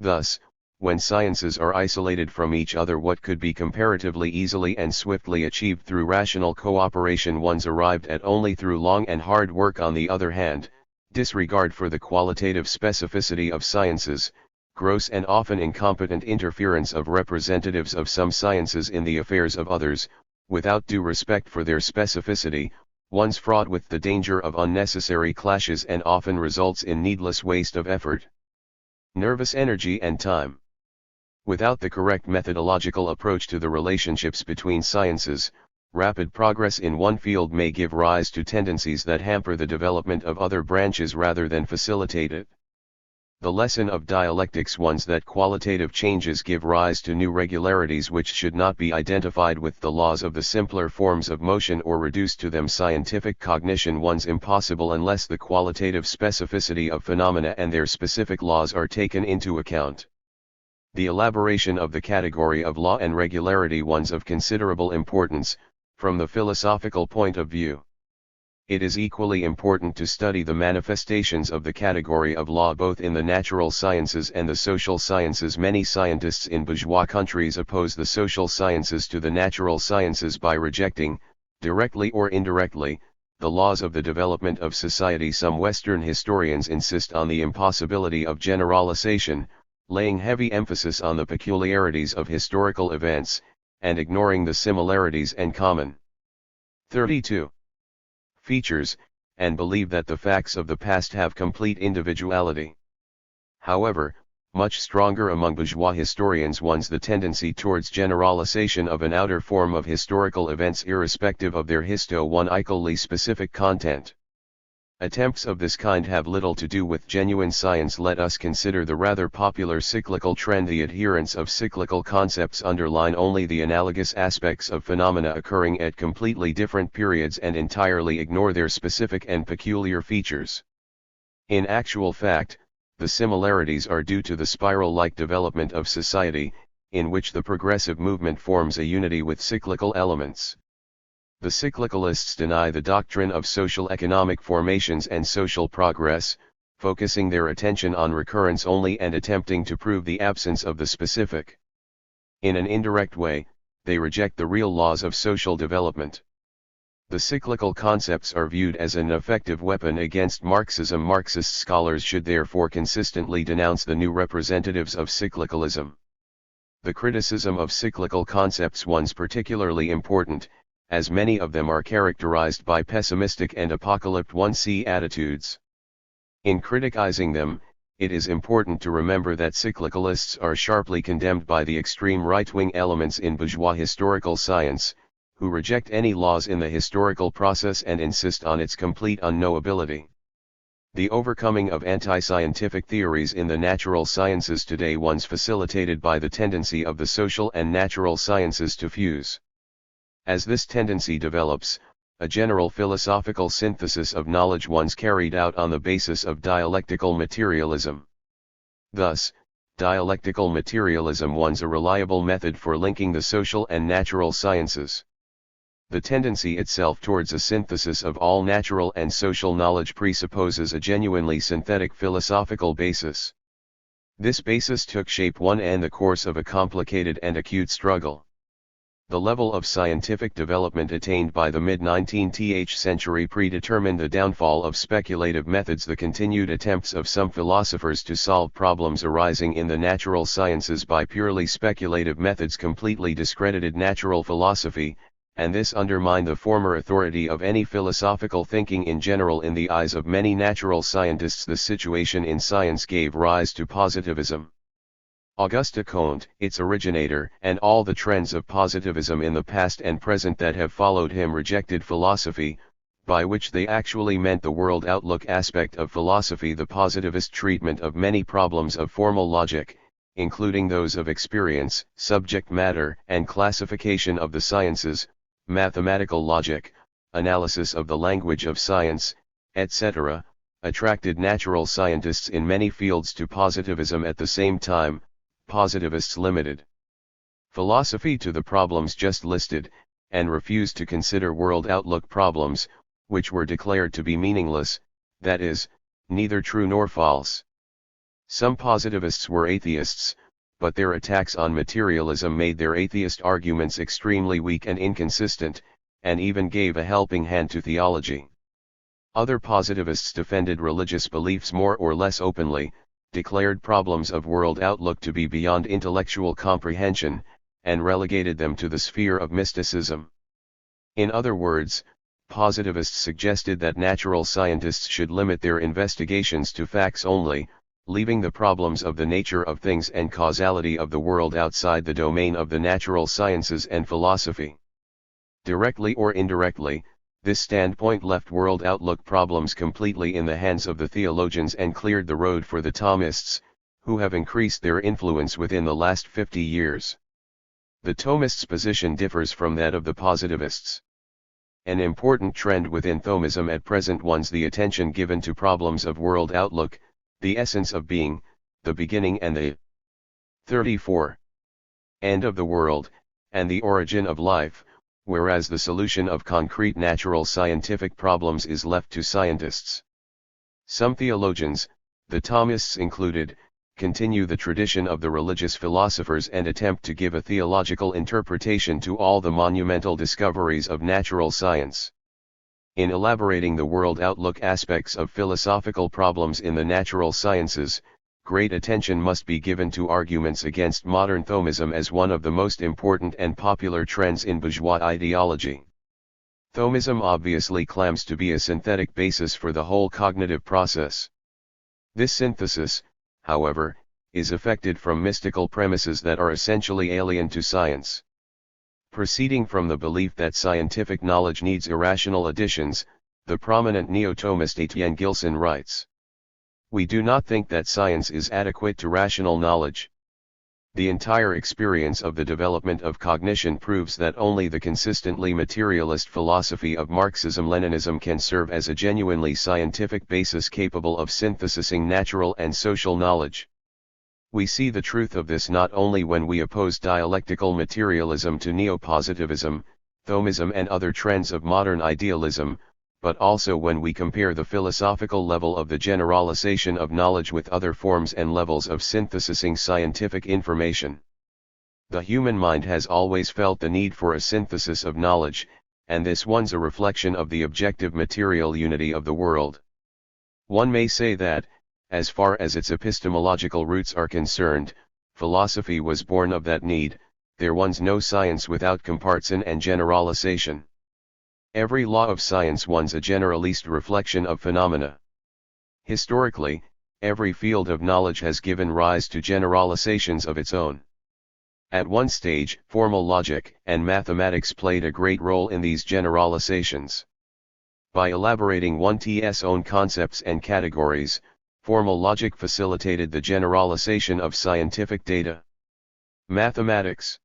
Thus, when sciences are isolated from each other, what could be comparatively easily and swiftly achieved through rational cooperation one's arrived at only through long and hard work. On the other hand, disregard for the qualitative specificity of sciences, gross and often incompetent interference of representatives of some sciences in the affairs of others, without due respect for their specificity, one's fraught with the danger of unnecessary clashes and often results in needless waste of effort, nervous energy and time. Without the correct methodological approach to the relationships between sciences, rapid progress in one field may give rise to tendencies that hamper the development of other branches rather than facilitate it. The lesson of dialectics warns that qualitative changes give rise to new regularities which should not be identified with the laws of the simpler forms of motion or reduced to them. Scientific cognition one's impossible unless the qualitative specificity of phenomena and their specific laws are taken into account. The elaboration of the category of law and regularity one's of considerable importance, from the philosophical point of view. It is equally important to study the manifestations of the category of law both in the natural sciences and the social sciences. Many scientists in bourgeois countries oppose the social sciences to the natural sciences by rejecting, directly or indirectly, the laws of the development of society. Some Western historians insist on the impossibility of generalization, laying heavy emphasis on the peculiarities of historical events, and ignoring the similarities and common 32 features, and believe that the facts of the past have complete individuality. However, much stronger among bourgeois historians one's the tendency towards generalization of an outer form of historical events irrespective of their histo-one-ically specific content. Attempts of this kind have little to do with genuine science. Let us consider the rather popular cyclical trend. The adherents of cyclical concepts underline only the analogous aspects of phenomena occurring at completely different periods and entirely ignore their specific and peculiar features. In actual fact, the similarities are due to the spiral-like development of society, in which the progressive movement forms a unity with cyclical elements. The cyclicalists deny the doctrine of social economic formations and social progress, focusing their attention on recurrence only and attempting to prove the absence of the specific. In an indirect way, they reject the real laws of social development. The cyclical concepts are viewed as an effective weapon against Marxism. Marxist scholars should therefore consistently denounce the new representatives of cyclicalism. The criticism of cyclical concepts one's particularly important, as many of them are characterized by pessimistic and apocalyptic 1C attitudes. In criticizing them, it is important to remember that cyclicalists are sharply condemned by the extreme right-wing elements in bourgeois historical science, who reject any laws in the historical process and insist on its complete unknowability. The overcoming of anti-scientific theories in the natural sciences today one's facilitated by the tendency of the social and natural sciences to fuse. As this tendency develops, a general philosophical synthesis of knowledge one's carried out on the basis of dialectical materialism. Thus, dialectical materialism one's a reliable method for linking the social and natural sciences. The tendency itself towards a synthesis of all natural and social knowledge presupposes a genuinely synthetic philosophical basis. This basis took shape in the course of a complicated and acute struggle. The level of scientific development attained by the mid-19th century predetermined the downfall of speculative methods. The continued attempts of some philosophers to solve problems arising in the natural sciences by purely speculative methods completely discredited natural philosophy, and this undermined the former authority of any philosophical thinking in general. In the eyes of many natural scientists, the situation in science gave rise to positivism. Auguste Comte, its originator, and all the trends of positivism in the past and present that have followed him rejected philosophy, by which they actually meant the world outlook aspect of philosophy, the positivist treatment of many problems of formal logic, including those of experience, subject matter, and classification of the sciences, mathematical logic, analysis of the language of science, etc., attracted natural scientists in many fields to positivism. At the same time, positivists limited philosophy to the problems just listed, and refused to consider world outlook problems, which were declared to be meaningless, that is, neither true nor false. Some positivists were atheists, but their attacks on materialism made their atheist arguments extremely weak and inconsistent, and even gave a helping hand to theology. Other positivists defended religious beliefs more or less openly, declared problems of world outlook to be beyond intellectual comprehension, and relegated them to the sphere of mysticism. In other words, positivists suggested that natural scientists should limit their investigations to facts only, leaving the problems of the nature of things and causality of the world outside the domain of the natural sciences and philosophy. Directly or indirectly, this standpoint left world outlook problems completely in the hands of the theologians and cleared the road for the Thomists, who have increased their influence within the last 50 years. The Thomists' position differs from that of the positivists. An important trend within Thomism at present one's the attention given to problems of world outlook, the essence of being, the beginning and the 34 end of the world, and the origin of life, whereas the solution of concrete natural scientific problems is left to scientists. Some theologians, the Thomists included, continue the tradition of the religious philosophers and attempt to give a theological interpretation to all the monumental discoveries of natural science. In elaborating the world outlook aspects of philosophical problems in the natural sciences, great attention must be given to arguments against modern Thomism as one of the most important and popular trends in bourgeois ideology. Thomism obviously claims to be a synthetic basis for the whole cognitive process. This synthesis, however, is effected from mystical premises that are essentially alien to science. Proceeding from the belief that scientific knowledge needs irrational additions, the prominent neo-Thomist Etienne Gilson writes, "We do not think that science is adequate to rational knowledge. The entire experience of the development of cognition proves that only the consistently materialist philosophy of Marxism-Leninism can serve as a genuinely scientific basis capable of synthesizing natural and social knowledge. We see the truth of this not only when we oppose dialectical materialism to neo-positivism, Thomism and other trends of modern idealism, but also when we compare the philosophical level of the generalization of knowledge with other forms and levels of synthesizing scientific information. The human mind has always felt the need for a synthesis of knowledge, and this one's a reflection of the objective material unity of the world. One may say that, as far as its epistemological roots are concerned, philosophy was born of that need. There was no science without comparison and generalization. Every law of science was a generalist reflection of phenomena. Historically, every field of knowledge has given rise to generalizations of its own. At one stage, formal logic and mathematics played a great role in these generalizations. By elaborating one's own concepts and categories, formal logic facilitated the generalization of scientific data. Mathematics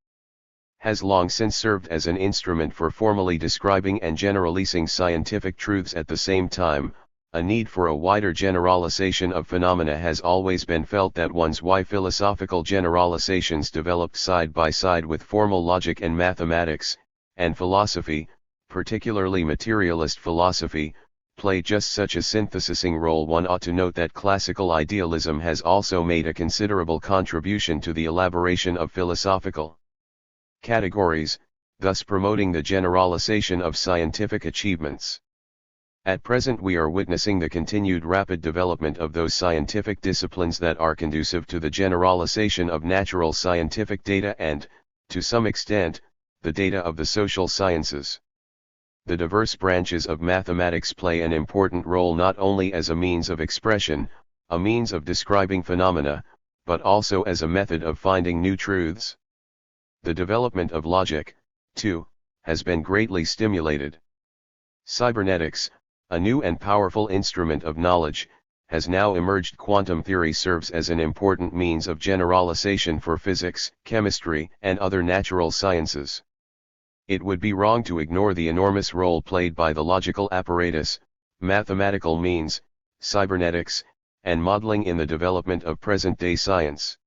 has long since served as an instrument for formally describing and generalizing scientific truths. At the same time, a need for a wider generalization of phenomena has always been felt. That was why philosophical generalizations developed side by side with formal logic and mathematics, and philosophy, particularly materialist philosophy, played just such a synthesizing role. One ought to note that classical idealism has also made a considerable contribution to the elaboration of philosophical categories, thus promoting the generalization of scientific achievements. At present we are witnessing the continued rapid development of those scientific disciplines that are conducive to the generalization of natural scientific data and, to some extent, the data of the social sciences. The diverse branches of mathematics play an important role not only as a means of expression, a means of describing phenomena, but also as a method of finding new truths. The development of logic, too, has been greatly stimulated. Cybernetics, a new and powerful instrument of knowledge, has now emerged. Quantum theory serves as an important means of generalization for physics, chemistry, and other natural sciences. It would be wrong to ignore the enormous role played by the logical apparatus, mathematical means, cybernetics, and modeling in the development of present-day science.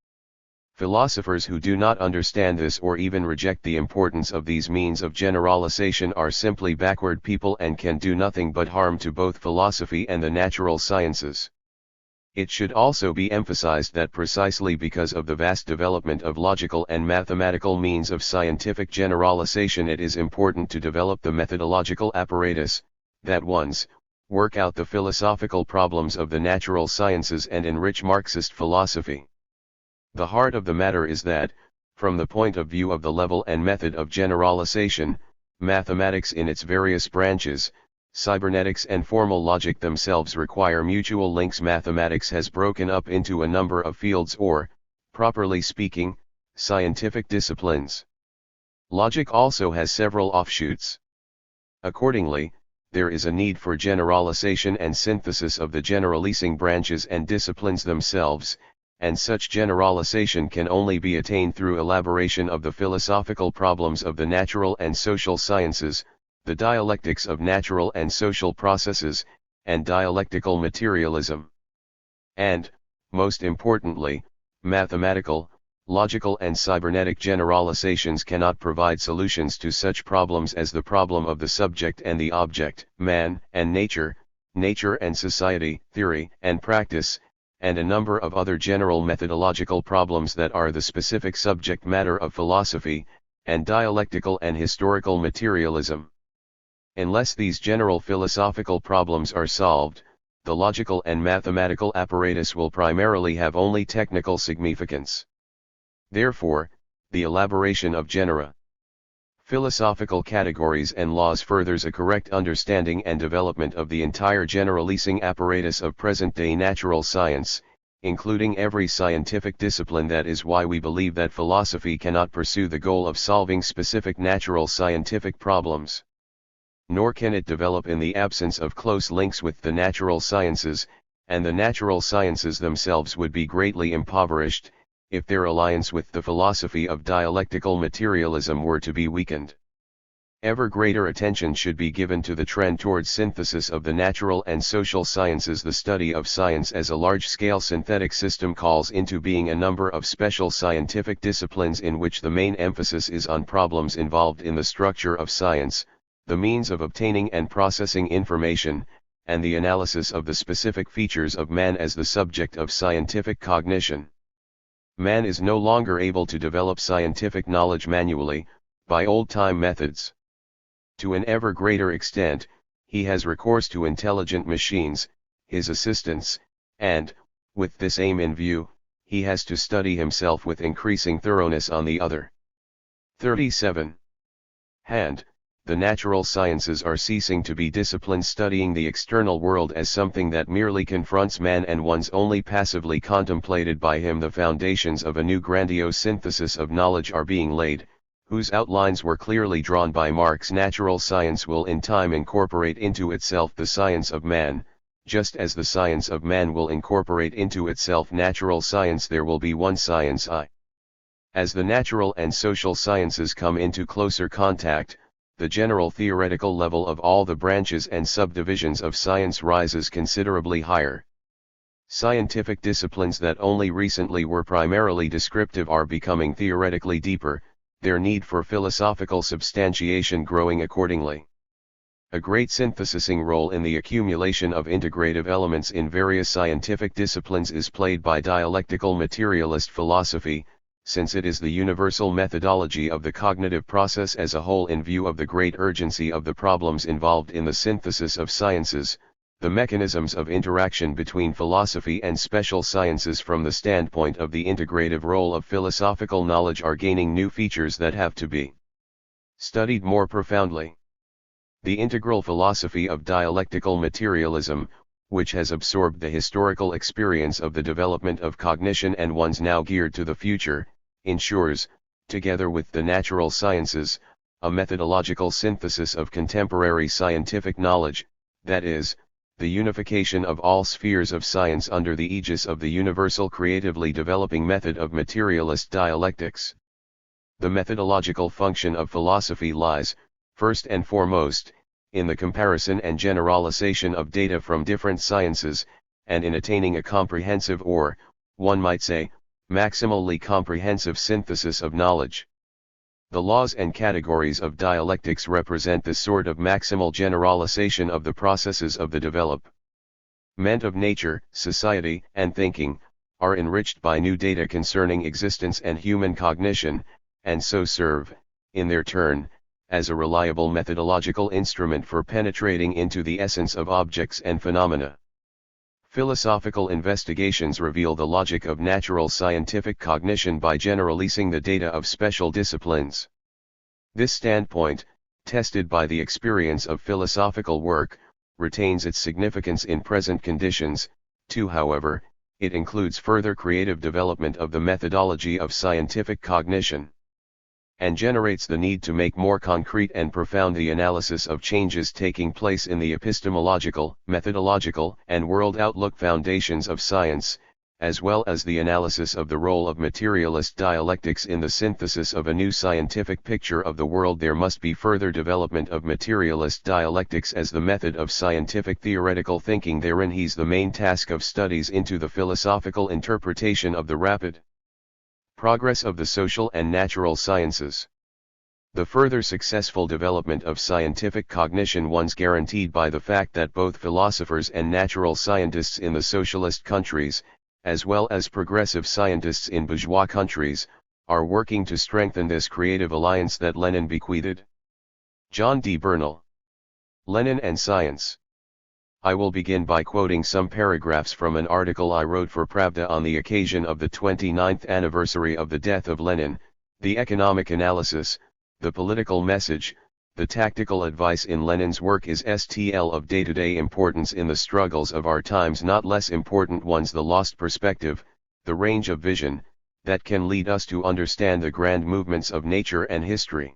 Philosophers who do not understand this or even reject the importance of these means of generalization are simply backward people and can do nothing but harm to both philosophy and the natural sciences. It should also be emphasized that precisely because of the vast development of logical and mathematical means of scientific generalization, it is important to develop the methodological apparatus, that ones, work out the philosophical problems of the natural sciences and enrich Marxist philosophy. The heart of the matter is that, from the point of view of the level and method of generalization, mathematics in its various branches, cybernetics and formal logic themselves require mutual links. Mathematics has broken up into a number of fields or, properly speaking, scientific disciplines. Logic also has several offshoots. Accordingly, there is a need for generalization and synthesis of the generalizing branches and disciplines themselves, and such generalization can only be attained through elaboration of the philosophical problems of the natural and social sciences, the dialectics of natural and social processes, and dialectical materialism. And, most importantly, mathematical, logical and cybernetic generalizations cannot provide solutions to such problems as the problem of the subject and the object, man and nature, nature and society, theory and practice, and a number of other general methodological problems that are the specific subject matter of philosophy, and dialectical and historical materialism. Unless these general philosophical problems are solved, the logical and mathematical apparatus will primarily have only technical significance. Therefore, the elaboration of genera, philosophical categories and laws furthers a correct understanding and development of the entire generalizing apparatus of present-day natural science, including every scientific discipline. That is why we believe that philosophy cannot pursue the goal of solving specific natural scientific problems. Nor can it develop in the absence of close links with the natural sciences, and the natural sciences themselves would be greatly impoverished, if their alliance with the philosophy of dialectical materialism were to be weakened. Ever greater attention should be given to the trend towards synthesis of the natural and social sciences. The study of science as a large-scale synthetic system calls into being a number of special scientific disciplines in which the main emphasis is on problems involved in the structure of science, the means of obtaining and processing information, and the analysis of the specific features of man as the subject of scientific cognition. Man is no longer able to develop scientific knowledge manually, by old-time methods. To an ever greater extent, he has recourse to intelligent machines, his assistants, and, with this aim in view, he has to study himself with increasing thoroughness on the other. 37. Hand. The natural sciences are ceasing to be disciplines studying the external world as something that merely confronts man and once only passively contemplated by him. The foundations of a new grandiose synthesis of knowledge are being laid, whose outlines were clearly drawn by Marx. Natural science will in time incorporate into itself the science of man, just as the science of man will incorporate into itself natural science. There will be one science I. As the natural and social sciences come into closer contact, the general theoretical level of all the branches and subdivisions of science rises considerably higher. Scientific disciplines that only recently were primarily descriptive are becoming theoretically deeper, their need for philosophical substantiation growing accordingly. A great synthesizing role in the accumulation of integrative elements in various scientific disciplines is played by dialectical materialist philosophy, since it is the universal methodology of the cognitive process as a whole in view of the great urgency of the problems involved in the synthesis of sciences, the mechanisms of interaction between philosophy and special sciences from the standpoint of the integrative role of philosophical knowledge are gaining new features that have to be studied more profoundly. The integral philosophy of dialectical materialism, which has absorbed the historical experience of the development of cognition and one's now geared to the future, ensures, together with the natural sciences, a methodological synthesis of contemporary scientific knowledge, that is, the unification of all spheres of science under the aegis of the universal creatively developing method of materialist dialectics. The methodological function of philosophy lies, first and foremost, in the comparison and generalization of data from different sciences, and in attaining a comprehensive or, one might say, maximally comprehensive synthesis of knowledge. The laws and categories of dialectics represent this sort of maximal generalization of the processes of the development of nature, society, and thinking, are enriched by new data concerning existence and human cognition, and so serve, in their turn, as a reliable methodological instrument for penetrating into the essence of objects and phenomena. Philosophical investigations reveal the logic of natural scientific cognition by generalizing the data of special disciplines. This standpoint, tested by the experience of philosophical work, retains its significance in present conditions, too. However, it includes further creative development of the methodology of scientific cognition, and generates the need to make more concrete and profound the analysis of changes taking place in the epistemological, methodological, and world outlook foundations of science, as well as the analysis of the role of materialist dialectics in the synthesis of a new scientific picture of the world. There must be further development of materialist dialectics as the method of scientific theoretical thinking. Therein he's the main task of studies into the philosophical interpretation of the rapid progress of the social and natural sciences. The further successful development of scientific cognition once guaranteed by the fact that both philosophers and natural scientists in the socialist countries, as well as progressive scientists in bourgeois countries, are working to strengthen this creative alliance that Lenin bequeathed. John D. Bernal. Lenin and Science. I will begin by quoting some paragraphs from an article I wrote for Pravda on the occasion of the 29th anniversary of the death of Lenin. The economic analysis, the political message, the tactical advice in Lenin's work is still of day-to-day importance in the struggles of our times, not less important ones. The lost perspective, the range of vision, that can lead us to understand the grand movements of nature and history.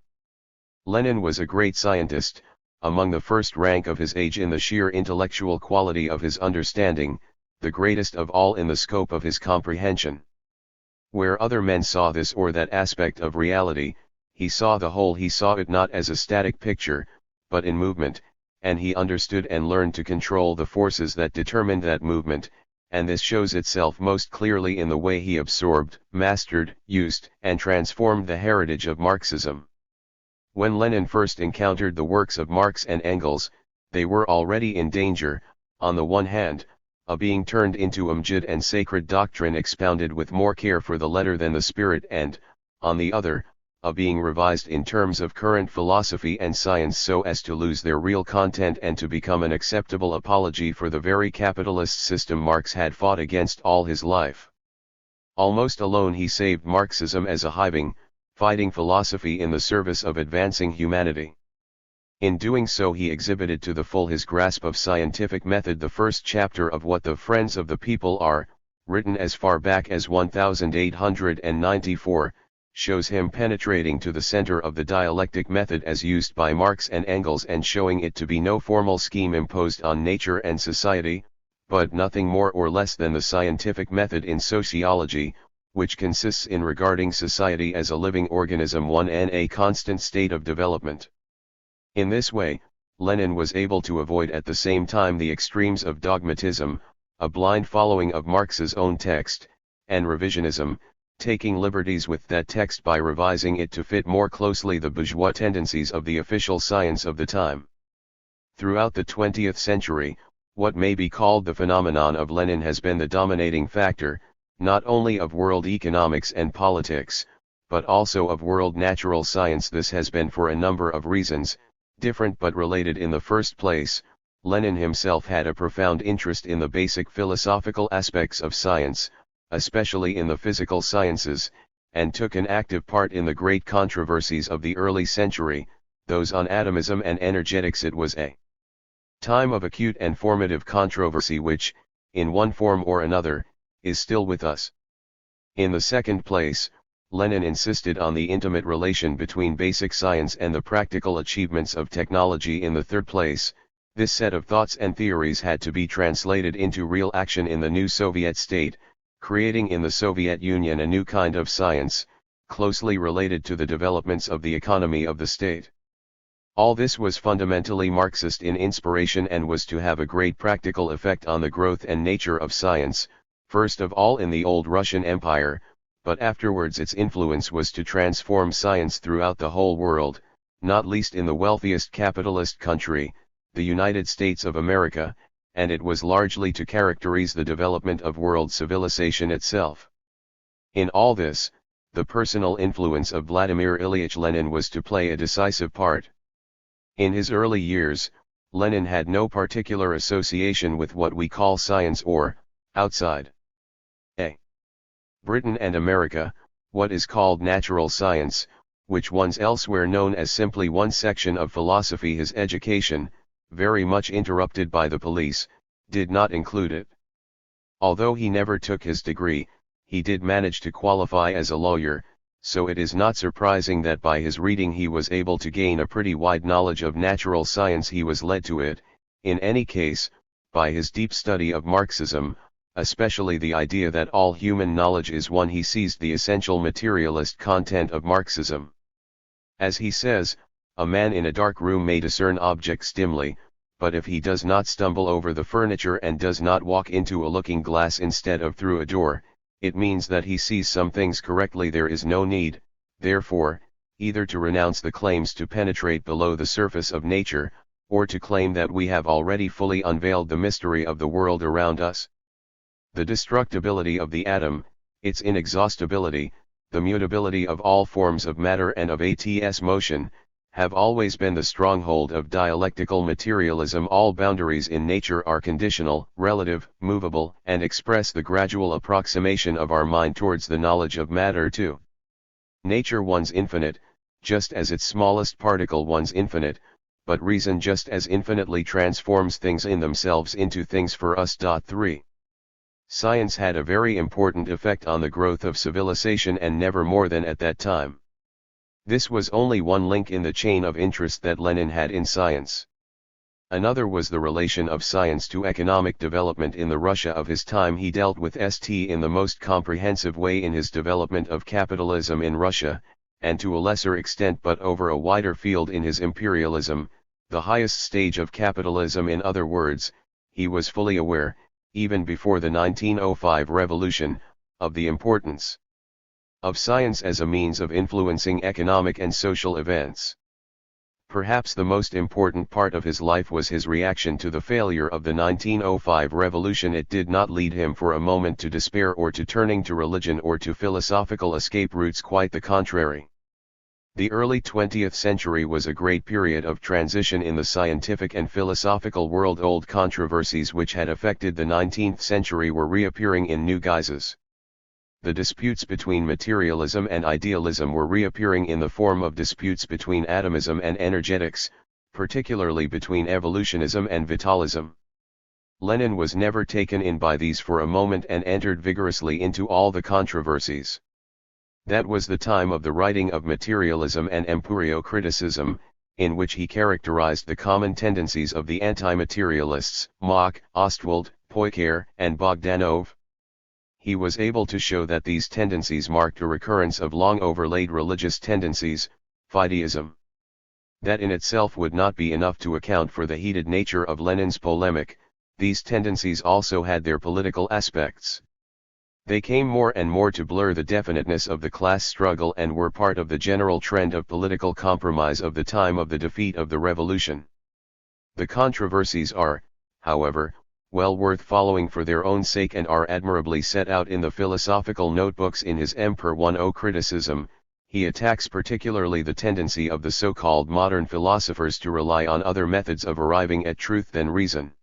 Lenin was a great scientist, among the first rank of his age in the sheer intellectual quality of his understanding, the greatest of all in the scope of his comprehension. Where other men saw this or that aspect of reality, he saw the whole. He saw it not as a static picture, but in movement, and he understood and learned to control the forces that determined that movement, and this shows itself most clearly in the way he absorbed, mastered, used, and transformed the heritage of Marxism. When Lenin first encountered the works of Marx and Engels, they were already in danger, on the one hand, of being turned into Umjid and sacred doctrine expounded with more care for the letter than the spirit, and, on the other, of being revised in terms of current philosophy and science so as to lose their real content and to become an acceptable apology for the very capitalist system Marx had fought against all his life. Almost alone he saved Marxism as a hiving, fighting philosophy in the service of advancing humanity. In doing so he exhibited to the full his grasp of scientific method. The first chapter of What the Friends of the People Are, written as far back as 1894, shows him penetrating to the center of the dialectic method as used by Marx and Engels and showing it to be no formal scheme imposed on nature and society, but nothing more or less than the scientific method in sociology, which consists in regarding society as a living organism, one in a constant state of development. In this way, Lenin was able to avoid at the same time the extremes of dogmatism, a blind following of Marx's own text, and revisionism, taking liberties with that text by revising it to fit more closely the bourgeois tendencies of the official science of the time. Throughout the 20th century, what may be called the phenomenon of Lenin has been the dominating factor, not only of world economics and politics, but also of world natural science. This has been for a number of reasons, different but related. In the first place, Lenin himself had a profound interest in the basic philosophical aspects of science, especially in the physical sciences, and took an active part in the great controversies of the early century, those on atomism and energetics. It was a time of acute and formative controversy which, in one form or another, is still with us. In the second place, Lenin insisted on the intimate relation between basic science and the practical achievements of technology. In the third place, this set of thoughts and theories had to be translated into real action in the new Soviet state, creating in the Soviet Union a new kind of science, closely related to the developments of the economy of the state. All this was fundamentally Marxist in inspiration and was to have a great practical effect on the growth and nature of science, first of all in the old Russian Empire, but afterwards its influence was to transform science throughout the whole world, not least in the wealthiest capitalist country, the United States of America, and it was largely to characterize the development of world civilization itself. In all this, the personal influence of Vladimir Ilyich Lenin was to play a decisive part. In his early years, Lenin had no particular association with what we call science or, outside A. Britain and America, what is called natural science, which was elsewhere known as simply one section of philosophy. His education, very much interrupted by the police, did not include it. Although he never took his degree, he did manage to qualify as a lawyer, so it is not surprising that by his reading he was able to gain a pretty wide knowledge of natural science. He was led to it, in any case, by his deep study of Marxism, especially the idea that all human knowledge is one. He seized the essential materialist content of Marxism. As he says, a man in a dark room may discern objects dimly, but if he does not stumble over the furniture and does not walk into a looking glass instead of through a door, it means that he sees some things correctly. There is no need, therefore, either to renounce the claims to penetrate below the surface of nature, or to claim that we have already fully unveiled the mystery of the world around us. The destructibility of the atom, its inexhaustibility, the mutability of all forms of matter and of its motion, have always been the stronghold of dialectical materialism. All boundaries in nature are conditional, relative, movable, and express the gradual approximation of our mind towards the knowledge of matter too. Nature one's infinite, just as its smallest particle one's infinite, but reason just as infinitely transforms things in themselves into things for us. 3. Science had a very important effect on the growth of civilization and never more than at that time. This was only one link in the chain of interest that Lenin had in science. Another was the relation of science to economic development in the Russia of his time. He dealt with ST in the most comprehensive way in his development of capitalism in Russia, and to a lesser extent but over a wider field in his imperialism, the highest stage of capitalism. In other words, he was fully aware, even before the 1905 revolution, of the importance of science as a means of influencing economic and social events. Perhaps the most important part of his life was his reaction to the failure of the 1905 revolution. It did not lead him for a moment to despair or to turning to religion or to philosophical escape routes, quite the contrary. The early 20th century was a great period of transition in the scientific and philosophical world. Old controversies which had affected the 19th century were reappearing in new guises. The disputes between materialism and idealism were reappearing in the form of disputes between atomism and energetics, particularly between evolutionism and vitalism. Lenin was never taken in by these for a moment and entered vigorously into all the controversies. That was the time of the writing of Materialism and Empirio-criticism, in which he characterized the common tendencies of the anti-materialists, Mach, Ostwald, Poincare, and Bogdanov. He was able to show that these tendencies marked a recurrence of long overlaid religious tendencies, fideism. That in itself would not be enough to account for the heated nature of Lenin's polemic. These tendencies also had their political aspects. They came more and more to blur the definiteness of the class struggle and were part of the general trend of political compromise of the time of the defeat of the revolution. The controversies are, however, well worth following for their own sake and are admirably set out in the philosophical notebooks in his Emperor 1.0 criticism. He attacks particularly the tendency of the so-called modern philosophers to rely on other methods of arriving at truth than reason.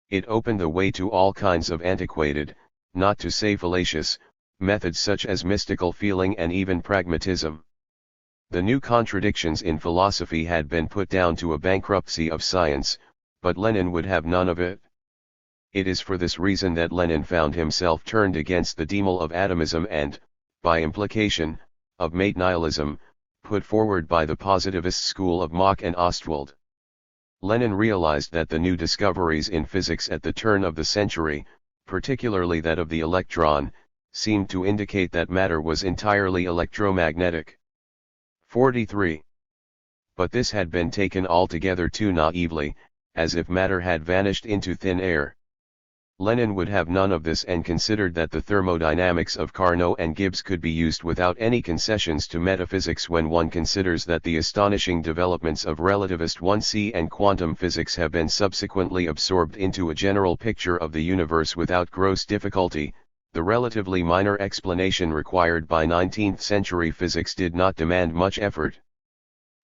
It opened the way to all kinds of antiquated, not to say fallacious, methods such as mystical feeling and even pragmatism. The new contradictions in philosophy had been put down to a bankruptcy of science, but Lenin would have none of it. It is for this reason that Lenin found himself turned against the demon of atomism and, by implication, of mate nihilism, put forward by the positivist school of Mach and Ostwald. Lenin realized that the new discoveries in physics at the turn of the century, particularly that of the electron, seemed to indicate that matter was entirely electromagnetic. 43. But this had been taken altogether too naively, as if matter had vanished into thin air. Lenin would have none of this and considered that the thermodynamics of Carnot and Gibbs could be used without any concessions to metaphysics when one considers that the astonishing developments of relativist 1C and quantum physics have been subsequently absorbed into a general picture of the universe without gross difficulty. The relatively minor explanation required by 19th-century physics did not demand much effort.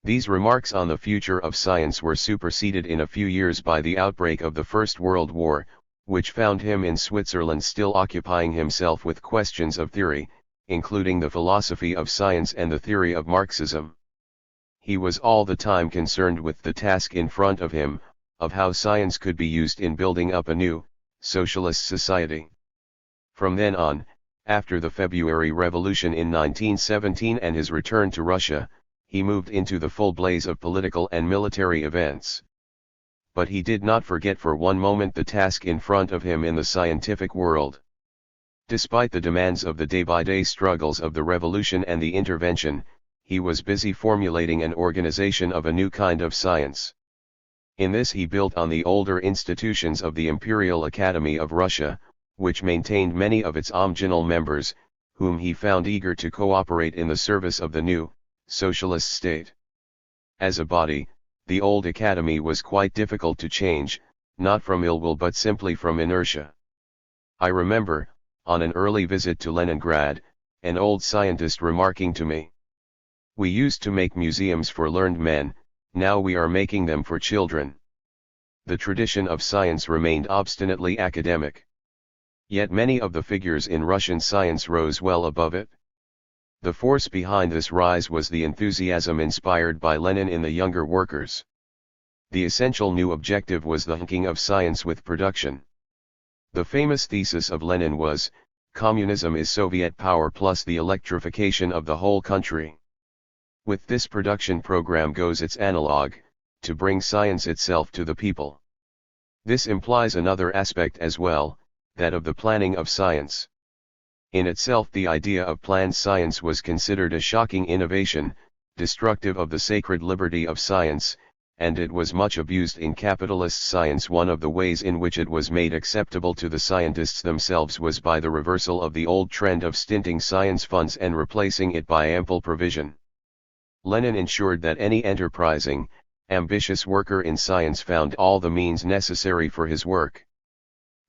These remarks on the future of science were superseded in a few years by the outbreak of the First World War, which found him in Switzerland still occupying himself with questions of theory, including the philosophy of science and the theory of Marxism. He was all the time concerned with the task in front of him, of how science could be used in building up a new, socialist society. From then on, after the February Revolution in 1917 and his return to Russia, he moved into the full blaze of political and military events. But he did not forget for one moment the task in front of him in the scientific world. Despite the demands of the day-by-day struggles of the revolution and the intervention, he was busy formulating an organization of a new kind of science. In this he built on the older institutions of the Imperial Academy of Russia, which maintained many of its original members, whom he found eager to cooperate in the service of the new, socialist state. As a body, the old academy was quite difficult to change, not from ill will but simply from inertia. I remember, on an early visit to Leningrad, an old scientist remarking to me, "We used to make museums for learned men, now we are making them for children." The tradition of science remained obstinately academic. Yet many of the figures in Russian science rose well above it. The force behind this rise was the enthusiasm inspired by Lenin in the younger workers. The essential new objective was the linking of science with production. The famous thesis of Lenin was, "Communism is Soviet power plus the electrification of the whole country." With this production program goes its analog, to bring science itself to the people. This implies another aspect as well, that of the planning of science. In itself the idea of planned science was considered a shocking innovation, destructive of the sacred liberty of science, and it was much abused in capitalist science. One of the ways in which it was made acceptable to the scientists themselves was by the reversal of the old trend of stinting science funds and replacing it by ample provision. Lenin ensured that any enterprising, ambitious worker in science found all the means necessary for his work.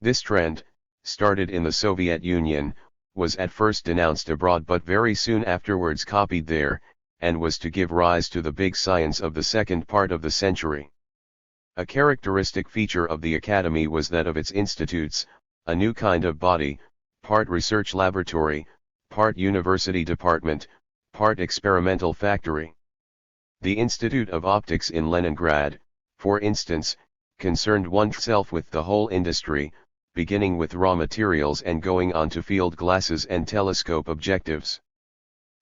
This trend, started in the Soviet Union, was at first denounced abroad but very soon afterwards copied there, and was to give rise to the big science of the second part of the century. A characteristic feature of the academy was that of its institutes, a new kind of body, part research laboratory, part university department, part experimental factory. The Institute of Optics in Leningrad, for instance, concerned oneself with the whole industry, beginning with raw materials and going on to field glasses and telescope objectives.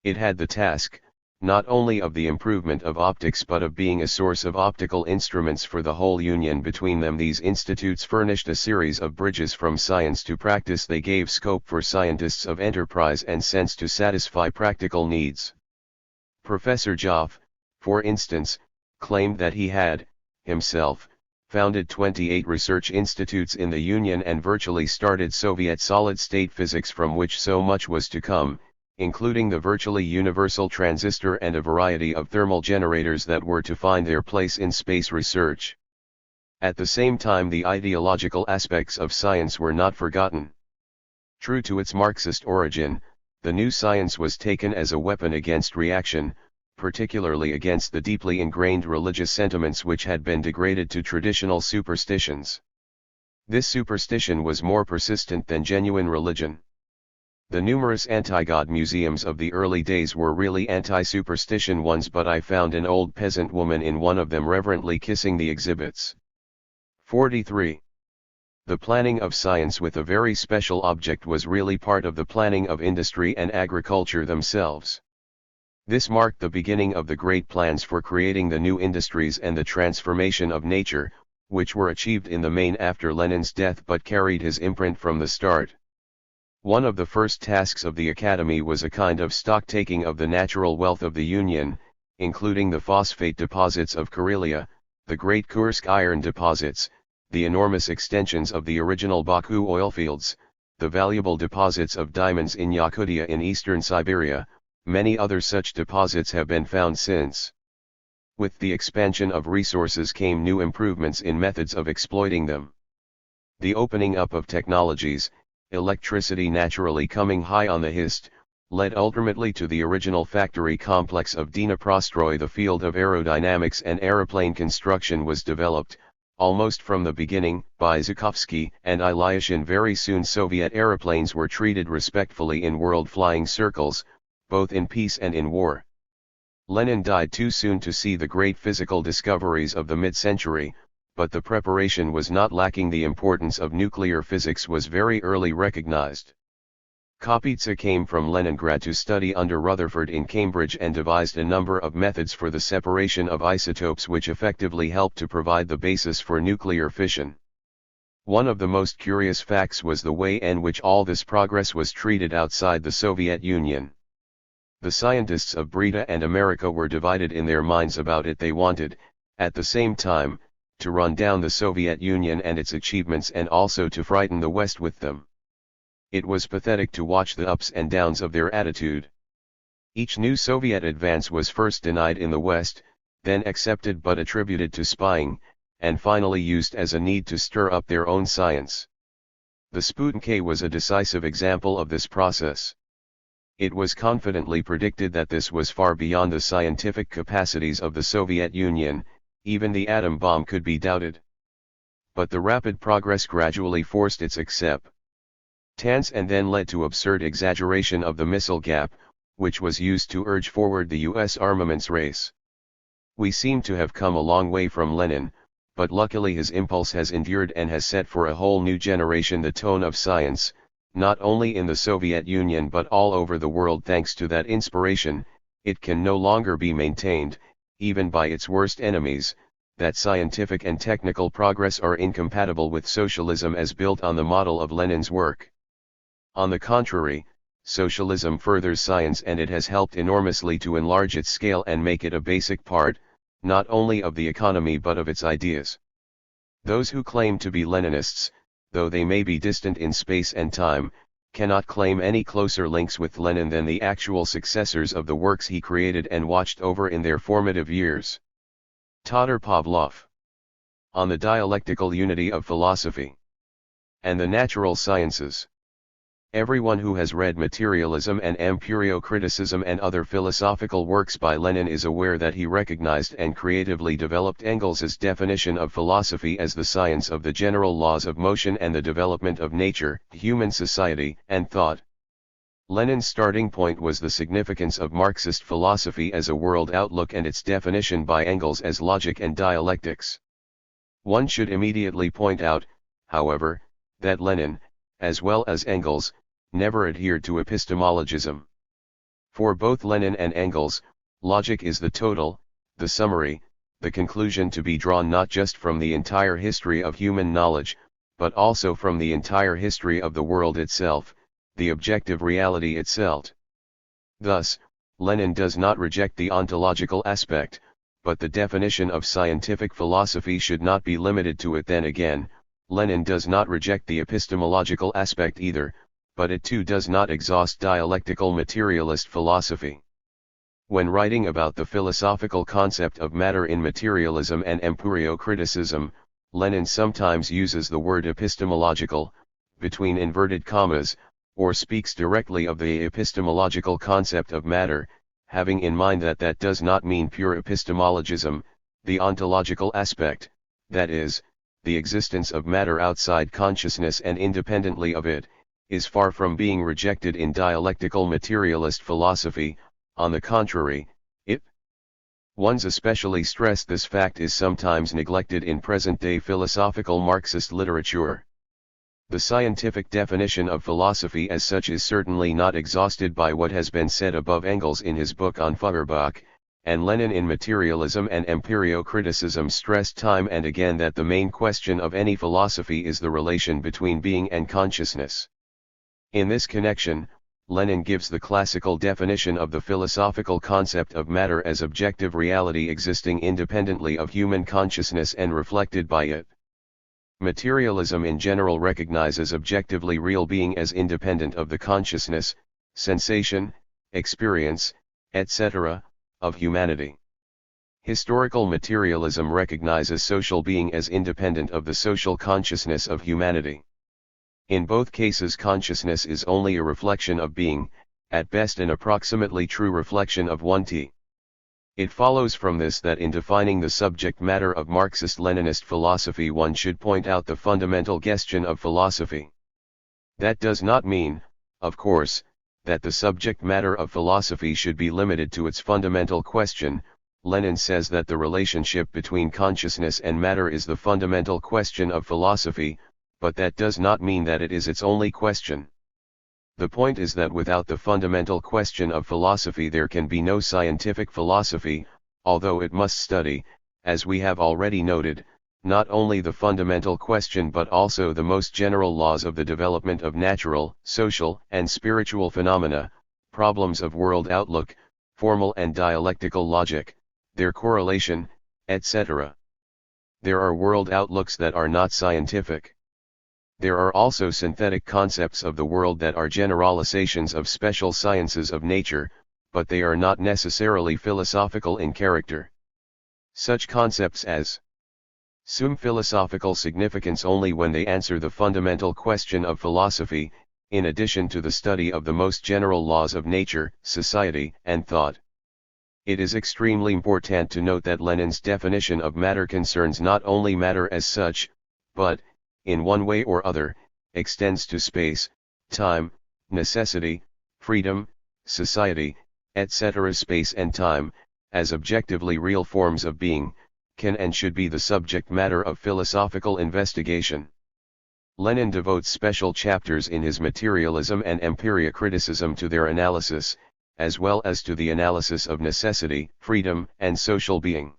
It had the task, not only of the improvement of optics but of being a source of optical instruments for the whole union between them. These institutes furnished a series of bridges from science to practice. They gave scope for scientists of enterprise and sense to satisfy practical needs. Professor Joff, for instance, claimed that he had, himself, founded 28 research institutes in the Union and virtually started Soviet solid-state physics from which so much was to come, including the virtually universal transistor and a variety of thermal generators that were to find their place in space research. At the same time, the ideological aspects of science were not forgotten. True to its Marxist origin, the new science was taken as a weapon against reaction, particularly against the deeply ingrained religious sentiments which had been degraded to traditional superstitions. This superstition was more persistent than genuine religion. The numerous anti-God museums of the early days were really anti-superstition ones, but I found an old peasant woman in one of them reverently kissing the exhibits. 43. The planning of science with a very special object was really part of the planning of industry and agriculture themselves. This marked the beginning of the great plans for creating the new industries and the transformation of nature, which were achieved in the main after Lenin's death but carried his imprint from the start. One of the first tasks of the Academy was a kind of stock-taking of the natural wealth of the Union, including the phosphate deposits of Karelia, the great Kursk iron deposits, the enormous extensions of the original Baku oilfields, the valuable deposits of diamonds in Yakutia in eastern Siberia. Many other such deposits have been found since. With the expansion of resources came new improvements in methods of exploiting them. The opening up of technologies, electricity naturally coming high on the list, led ultimately to the original factory complex of Dnipro. The field of aerodynamics and aeroplane construction was developed, almost from the beginning, by Zhukovsky and Ilyushin. Very soon Soviet aeroplanes were treated respectfully in world flying circles, both in peace and in war. Lenin died too soon to see the great physical discoveries of the mid-century, but the preparation was not lacking. The importance of nuclear physics was very early recognized. Kapitsa came from Leningrad to study under Rutherford in Cambridge and devised a number of methods for the separation of isotopes which effectively helped to provide the basis for nuclear fission. One of the most curious facts was the way in which all this progress was treated outside the Soviet Union. The scientists of Britain and America were divided in their minds about it. They wanted, at the same time, to run down the Soviet Union and its achievements and also to frighten the West with them. It was pathetic to watch the ups and downs of their attitude. Each new Soviet advance was first denied in the West, then accepted but attributed to spying, and finally used as a need to stir up their own science. The Sputnik A was a decisive example of this process. It was confidently predicted that this was far beyond the scientific capacities of the Soviet Union. Even the atom bomb could be doubted. But the rapid progress gradually forced its acceptance and then led to absurd exaggeration of the missile gap, which was used to urge forward the US armaments race. We seem to have come a long way from Lenin, but luckily his impulse has endured and has set for a whole new generation the tone of science, not only in the Soviet Union but all over the world. Thanks to that inspiration, it can no longer be maintained, even by its worst enemies, that scientific and technical progress are incompatible with socialism as built on the model of Lenin's work. On the contrary, socialism furthers science, and it has helped enormously to enlarge its scale and make it a basic part, not only of the economy but of its ideas. Those who claim to be Leninists, though they may be distant in space and time, cannot claim any closer links with Lenin than the actual successors of the works he created and watched over in their formative years. Todor Pavlov. On the dialectical unity of philosophy and the natural sciences. Everyone who has read materialism and empirio-criticism and other philosophical works by Lenin is aware that he recognized and creatively developed Engels's definition of philosophy as the science of the general laws of motion and the development of nature, human society, and thought. Lenin's starting point was the significance of Marxist philosophy as a world outlook and its definition by Engels as logic and dialectics. One should immediately point out, however, that Lenin, as well as Engels, never adhered to epistemologism. For both Lenin and Engels, logic is the total, the summary, the conclusion to be drawn not just from the entire history of human knowledge, but also from the entire history of the world itself, the objective reality itself. Thus, Lenin does not reject the ontological aspect, but the definition of scientific philosophy should not be limited to it. Then again, Lenin does not reject the epistemological aspect either, but it too does not exhaust dialectical materialist philosophy. When writing about the philosophical concept of matter in materialism and empirio-criticism, Lenin sometimes uses the word epistemological, between inverted commas, or speaks directly of the epistemological concept of matter, having in mind that that does not mean pure epistemologism, the ontological aspect, that is, the existence of matter outside consciousness and independently of it, is far from being rejected in dialectical materialist philosophy. On the contrary, it one's especially stressed this fact is sometimes neglected in present-day philosophical Marxist literature. The scientific definition of philosophy as such is certainly not exhausted by what has been said above. Engels in his book on Feuerbach, and Lenin in Materialism and Empirio-Criticism stressed time and again that the main question of any philosophy is the relation between being and consciousness. In this connection, Lenin gives the classical definition of the philosophical concept of matter as objective reality existing independently of human consciousness and reflected by it. Materialism in general recognizes objectively real being as independent of the consciousness, sensation, experience, etc., of humanity. Historical materialism recognizes social being as independent of the social consciousness of humanity. In both cases, consciousness is only a reflection of being, at best an approximately true reflection of one t. It follows from this that in defining the subject matter of Marxist-Leninist philosophy one should point out the fundamental question of philosophy. That does not mean, of course, that the subject matter of philosophy should be limited to its fundamental question. Lenin says that the relationship between consciousness and matter is the fundamental question of philosophy, but that does not mean that it is its only question. The point is that without the fundamental question of philosophy there can be no scientific philosophy, although it must study, as we have already noted, not only the fundamental question but also the most general laws of the development of natural, social, and spiritual phenomena, problems of world outlook, formal and dialectical logic, their correlation, etc. There are world outlooks that are not scientific. There are also synthetic concepts of the world that are generalizations of special sciences of nature, but they are not necessarily philosophical in character. Such concepts as assume philosophical significance only when they answer the fundamental question of philosophy, in addition to the study of the most general laws of nature, society, and thought. It is extremely important to note that Lenin's definition of matter concerns not only matter as such, but, in one way or other, extends to space, time, necessity, freedom, society, etc. Space and time, as objectively real forms of being, can and should be the subject matter of philosophical investigation. Lenin devotes special chapters in his Materialism and Empirio-Criticism to their analysis, as well as to the analysis of necessity, freedom, and social being.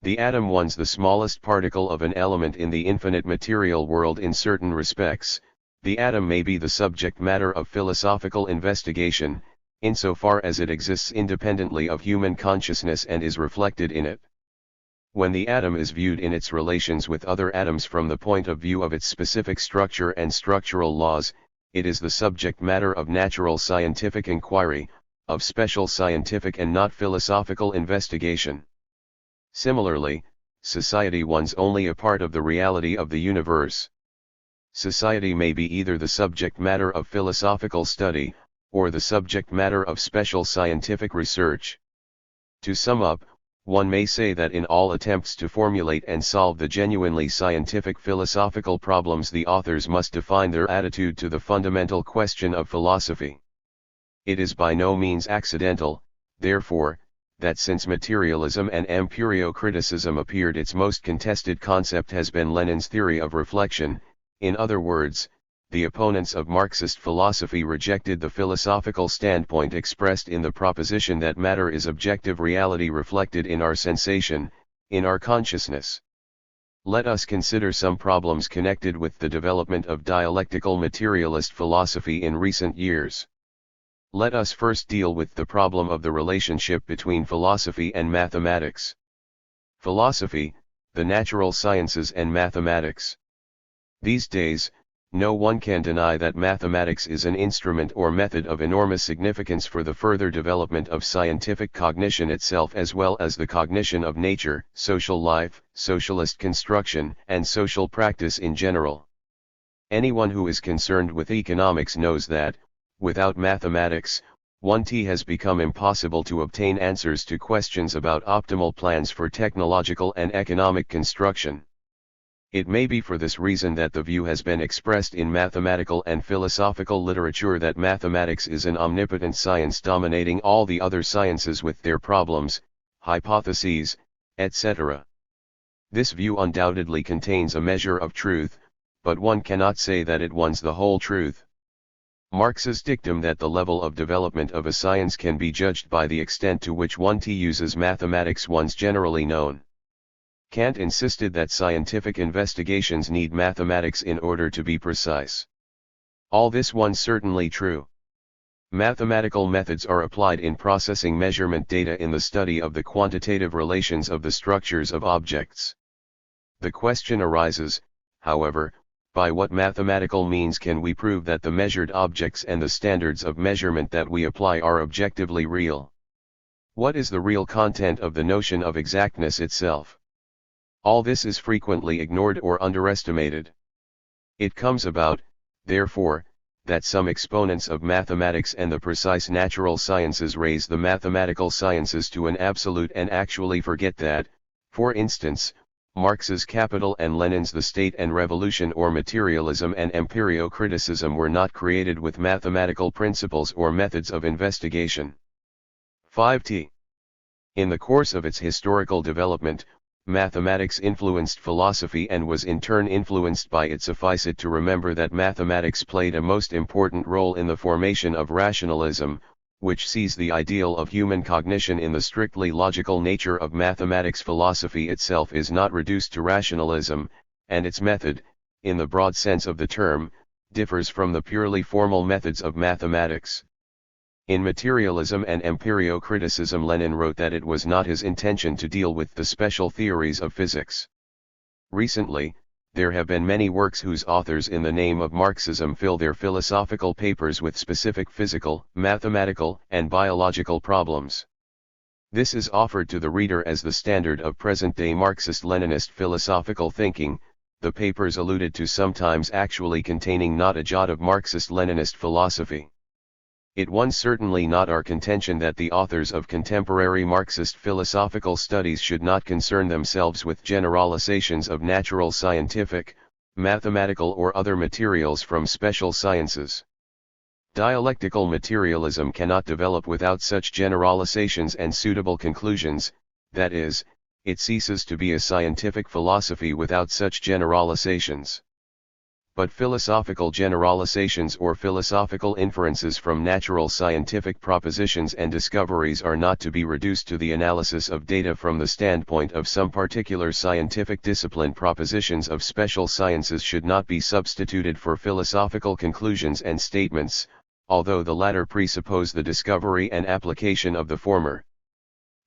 The atom one's the smallest particle of an element in the infinite material world. In certain respects, the atom may be the subject matter of philosophical investigation, insofar as it exists independently of human consciousness and is reflected in it. When the atom is viewed in its relations with other atoms from the point of view of its specific structure and structural laws, it is the subject matter of natural scientific inquiry, of special scientific and not philosophical investigation. Similarly, society one's only a part of the reality of the universe. Society may be either the subject matter of philosophical study, or the subject matter of special scientific research. To sum up, one may say that in all attempts to formulate and solve the genuinely scientific philosophical problems the authors must define their attitude to the fundamental question of philosophy. It is by no means accidental, therefore, that since materialism and empirio-criticism appeared its most contested concept has been Lenin's theory of reflection. In other words, the opponents of Marxist philosophy rejected the philosophical standpoint expressed in the proposition that matter is objective reality reflected in our sensation, in our consciousness. Let us consider some problems connected with the development of dialectical materialist philosophy in recent years. Let us first deal with the problem of the relationship between philosophy and mathematics. Philosophy, the natural sciences and mathematics. These days, No one can deny that mathematics is an instrument or method of enormous significance for the further development of scientific cognition itself as well as the cognition of nature, social life, socialist construction, and social practice in general. Anyone who is concerned with economics knows that, without mathematics, 1T has become impossible to obtain answers to questions about optimal plans for technological and economic construction. It may be for this reason that the view has been expressed in mathematical and philosophical literature that mathematics is an omnipotent science dominating all the other sciences with their problems, hypotheses, etc. This view undoubtedly contains a measure of truth, but one cannot say that it wants the whole truth. Marx's dictum that the level of development of a science can be judged by the extent to which 1T uses mathematics once generally known. Kant insisted that scientific investigations need mathematics in order to be precise. All this one's certainly true. Mathematical methods are applied in processing measurement data in the study of the quantitative relations of the structures of objects. The question arises, however, by what mathematical means can we prove that the measured objects and the standards of measurement that we apply are objectively real? What is the real content of the notion of exactness itself? All this is frequently ignored or underestimated. It comes about, therefore, that some exponents of mathematics and the precise natural sciences raise the mathematical sciences to an absolute and actually forget that, for instance, Marx's Capital and Lenin's The State and Revolution or materialism and empirio-criticism were not created with mathematical principles or methods of investigation. 5T. In the course of its historical development, mathematics influenced philosophy and was in turn influenced by it. Suffice it to remember that mathematics played a most important role in the formation of rationalism, which sees the ideal of human cognition in the strictly logical nature of mathematics. Philosophy itself is not reduced to rationalism, and its method, in the broad sense of the term, differs from the purely formal methods of mathematics. In Materialism and Empirio-Criticism, Lenin wrote that it was not his intention to deal with the special theories of physics. Recently, there have been many works whose authors in the name of Marxism fill their philosophical papers with specific physical, mathematical, and biological problems. This is offered to the reader as the standard of present-day Marxist-Leninist philosophical thinking, the papers alluded to sometimes actually containing not a jot of Marxist-Leninist philosophy. It was certainly not our contention that the authors of contemporary Marxist philosophical studies should not concern themselves with generalizations of natural, scientific, mathematical or other materials from special sciences. Dialectical materialism cannot develop without such generalizations and suitable conclusions, that is, it ceases to be a scientific philosophy without such generalizations. But philosophical generalizations or philosophical inferences from natural scientific propositions and discoveries are not to be reduced to the analysis of data from the standpoint of some particular scientific discipline. Propositions of special sciences should not be substituted for philosophical conclusions and statements, although the latter presuppose the discovery and application of the former.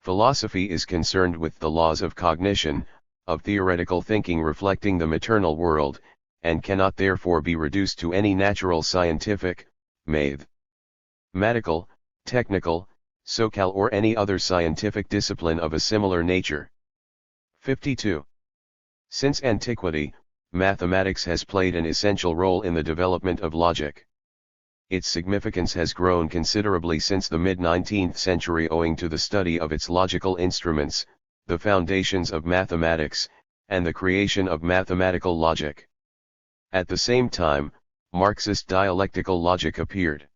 Philosophy is concerned with the laws of cognition, of theoretical thinking reflecting the material world, and cannot therefore be reduced to any natural scientific, mathematical, technical, social or any other scientific discipline of a similar nature. 52. Since antiquity, mathematics has played an essential role in the development of logic. Its significance has grown considerably since the mid-19th century owing to the study of its logical instruments, the foundations of mathematics, and the creation of mathematical logic. At the same time, Marxist dialectical logic appeared.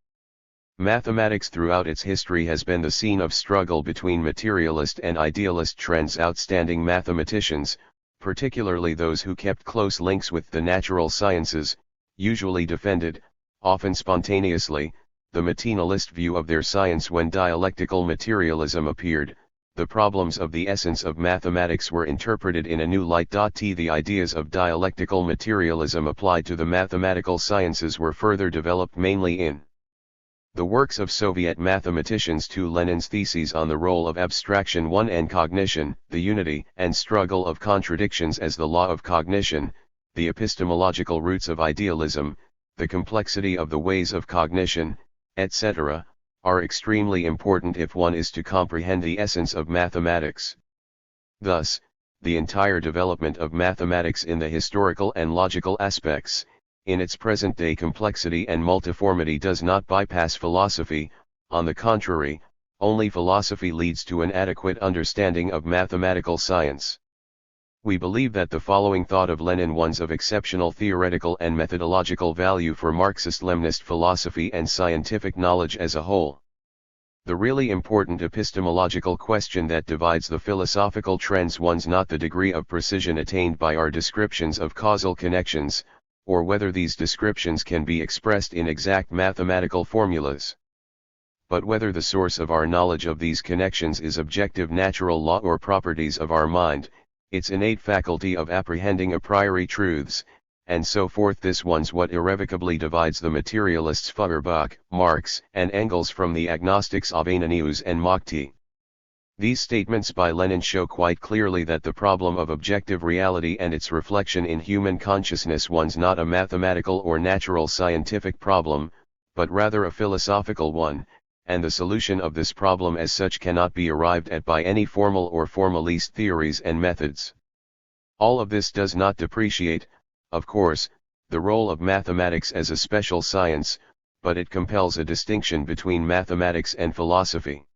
Mathematics throughout its history has been the scene of struggle between materialist and idealist trends. Outstanding mathematicians, particularly those who kept close links with the natural sciences, usually defended, often spontaneously, the materialist view of their science. When dialectical materialism appeared, the problems of the essence of mathematics were interpreted in a new light. The ideas of dialectical materialism applied to the mathematical sciences were further developed mainly in the works of Soviet mathematicians. Lenin's theses on the role of abstraction 1 and cognition, the unity and struggle of contradictions as the law of cognition, the epistemological roots of idealism, the complexity of the ways of cognition, etc., are extremely important if one is to comprehend the essence of mathematics. Thus, the entire development of mathematics in the historical and logical aspects, in its present-day complexity and multiformity, does not bypass philosophy. On the contrary, only philosophy leads to an adequate understanding of mathematical science. We believe that the following thought of Lenin was of exceptional theoretical and methodological value for Marxist-Leninist philosophy and scientific knowledge as a whole. The really important epistemological question that divides the philosophical trends was not the degree of precision attained by our descriptions of causal connections, or whether these descriptions can be expressed in exact mathematical formulas, but whether the source of our knowledge of these connections is objective natural law or properties of our mind, its innate faculty of apprehending a priori truths, and so forth. This was what irrevocably divides the materialists Feuerbach, Marx, and Engels from the agnostics Arrhenius and Machty. These statements by Lenin show quite clearly that the problem of objective reality and its reflection in human consciousness was not a mathematical or natural scientific problem, but rather a philosophical one, and the solution of this problem as such cannot be arrived at by any formal or formalist theories and methods. All of this does not depreciate, of course, the role of mathematics as a special science, but it compels a distinction between mathematics and philosophy,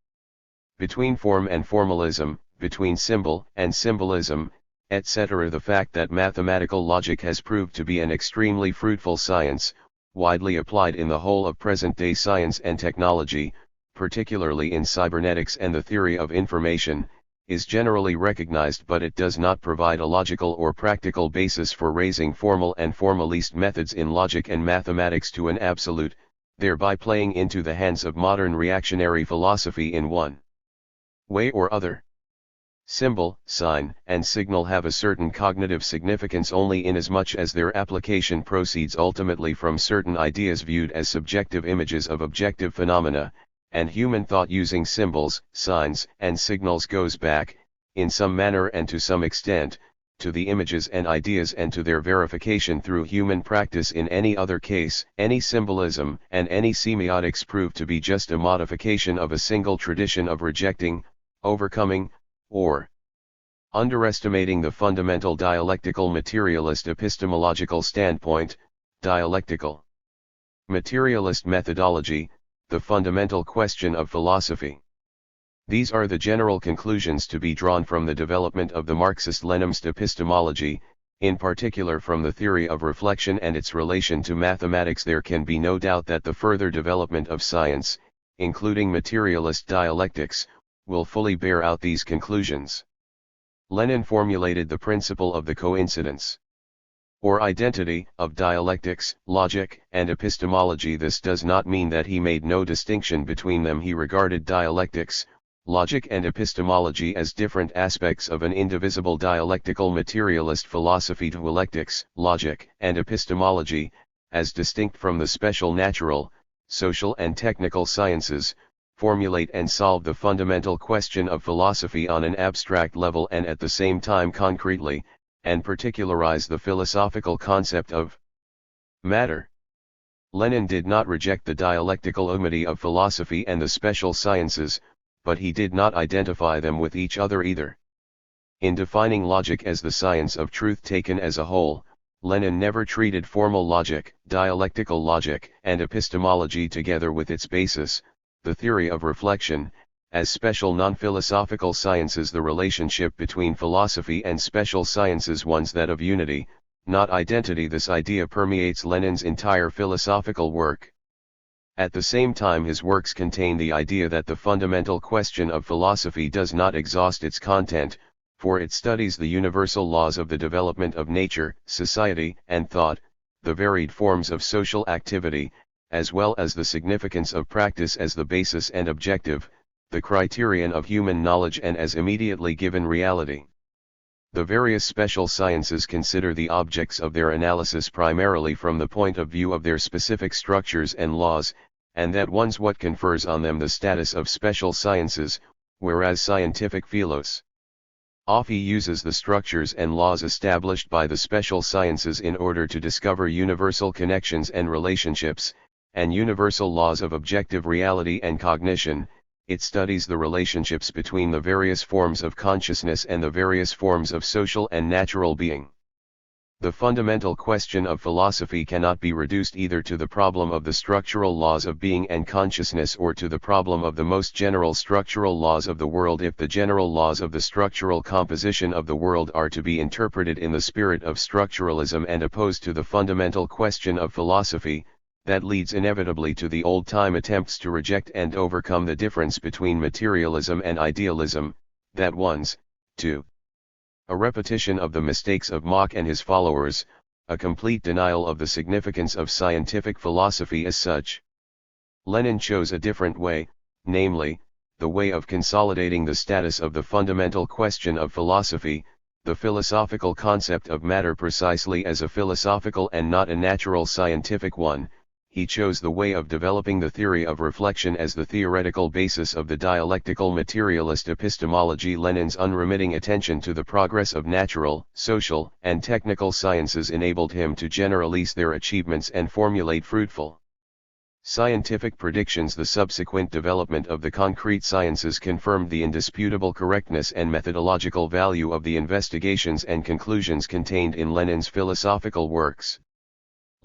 between form and formalism, between symbol and symbolism, etc. The fact that mathematical logic has proved to be an extremely fruitful science, widely applied in the whole of present-day science and technology, particularly in cybernetics and the theory of information, is generally recognized, but it does not provide a logical or practical basis for raising formal and formalist methods in logic and mathematics to an absolute, thereby playing into the hands of modern reactionary philosophy in one way or other. Symbol, sign, and signal have a certain cognitive significance only inasmuch as their application proceeds ultimately from certain ideas viewed as subjective images of objective phenomena, and human thought using symbols, signs, and signals goes back, in some manner and to some extent, to the images and ideas and to their verification through human practice. In any other case, any symbolism and any semiotics prove to be just a modification of a single tradition of rejecting, overcoming, or underestimating the fundamental dialectical materialist epistemological standpoint, dialectical materialist methodology, the fundamental question of philosophy. These are the general conclusions to be drawn from the development of the Marxist-Leninist epistemology, in particular from the theory of reflection and its relation to mathematics. There can be no doubt that the further development of science, including materialist dialectics, will fully bear out these conclusions. Lenin formulated the principle of the coincidence, or identity, of dialectics, logic, and epistemology. This does not mean that he made no distinction between them. He regarded dialectics, logic, and epistemology as different aspects of an indivisible dialectical materialist philosophy. Dialectics, logic, and epistemology, as distinct from the special natural, social, and technical sciences, formulate and solve the fundamental question of philosophy on an abstract level and at the same time concretely, and particularize the philosophical concept of matter. Lenin did not reject the dialectical unity of philosophy and the special sciences, but he did not identify them with each other either. In defining logic as the science of truth taken as a whole, Lenin never treated formal logic, dialectical logic, and epistemology together with its basis, the theory of reflection, as special non-philosophical sciences. The relationship between philosophy and special sciences was that of unity, not identity. This idea permeates Lenin's entire philosophical work. At the same time, his works contain the idea that the fundamental question of philosophy does not exhaust its content, for it studies the universal laws of the development of nature, society, and thought, the varied forms of social activity, as well as the significance of practice as the basis and objective, the criterion of human knowledge and as immediately given reality. The various special sciences consider the objects of their analysis primarily from the point of view of their specific structures and laws, and that one's what confers on them the status of special sciences, whereas scientific philos He uses the structures and laws established by the special sciences in order to discover universal connections and relationships, and universal laws of objective reality and cognition. It studies the relationships between the various forms of consciousness and the various forms of social and natural being. The fundamental question of philosophy cannot be reduced either to the problem of the structural laws of being and consciousness or to the problem of the most general structural laws of the world. If the general laws of the structural composition of the world are to be interpreted in the spirit of structuralism and opposed to the fundamental question of philosophy, that leads inevitably to the old-time attempts to reject and overcome the difference between materialism and idealism, that one's, to a repetition of the mistakes of Mach and his followers, a complete denial of the significance of scientific philosophy as such. Lenin chose a different way, namely, the way of consolidating the status of the fundamental question of philosophy, the philosophical concept of matter precisely as a philosophical and not a natural scientific one. He chose the way of developing the theory of reflection as the theoretical basis of the dialectical materialist epistemology. Lenin's unremitting attention to the progress of natural, social, and technical sciences enabled him to generalize their achievements and formulate fruitful scientific predictions. The subsequent development of the concrete sciences confirmed the indisputable correctness and methodological value of the investigations and conclusions contained in Lenin's philosophical works.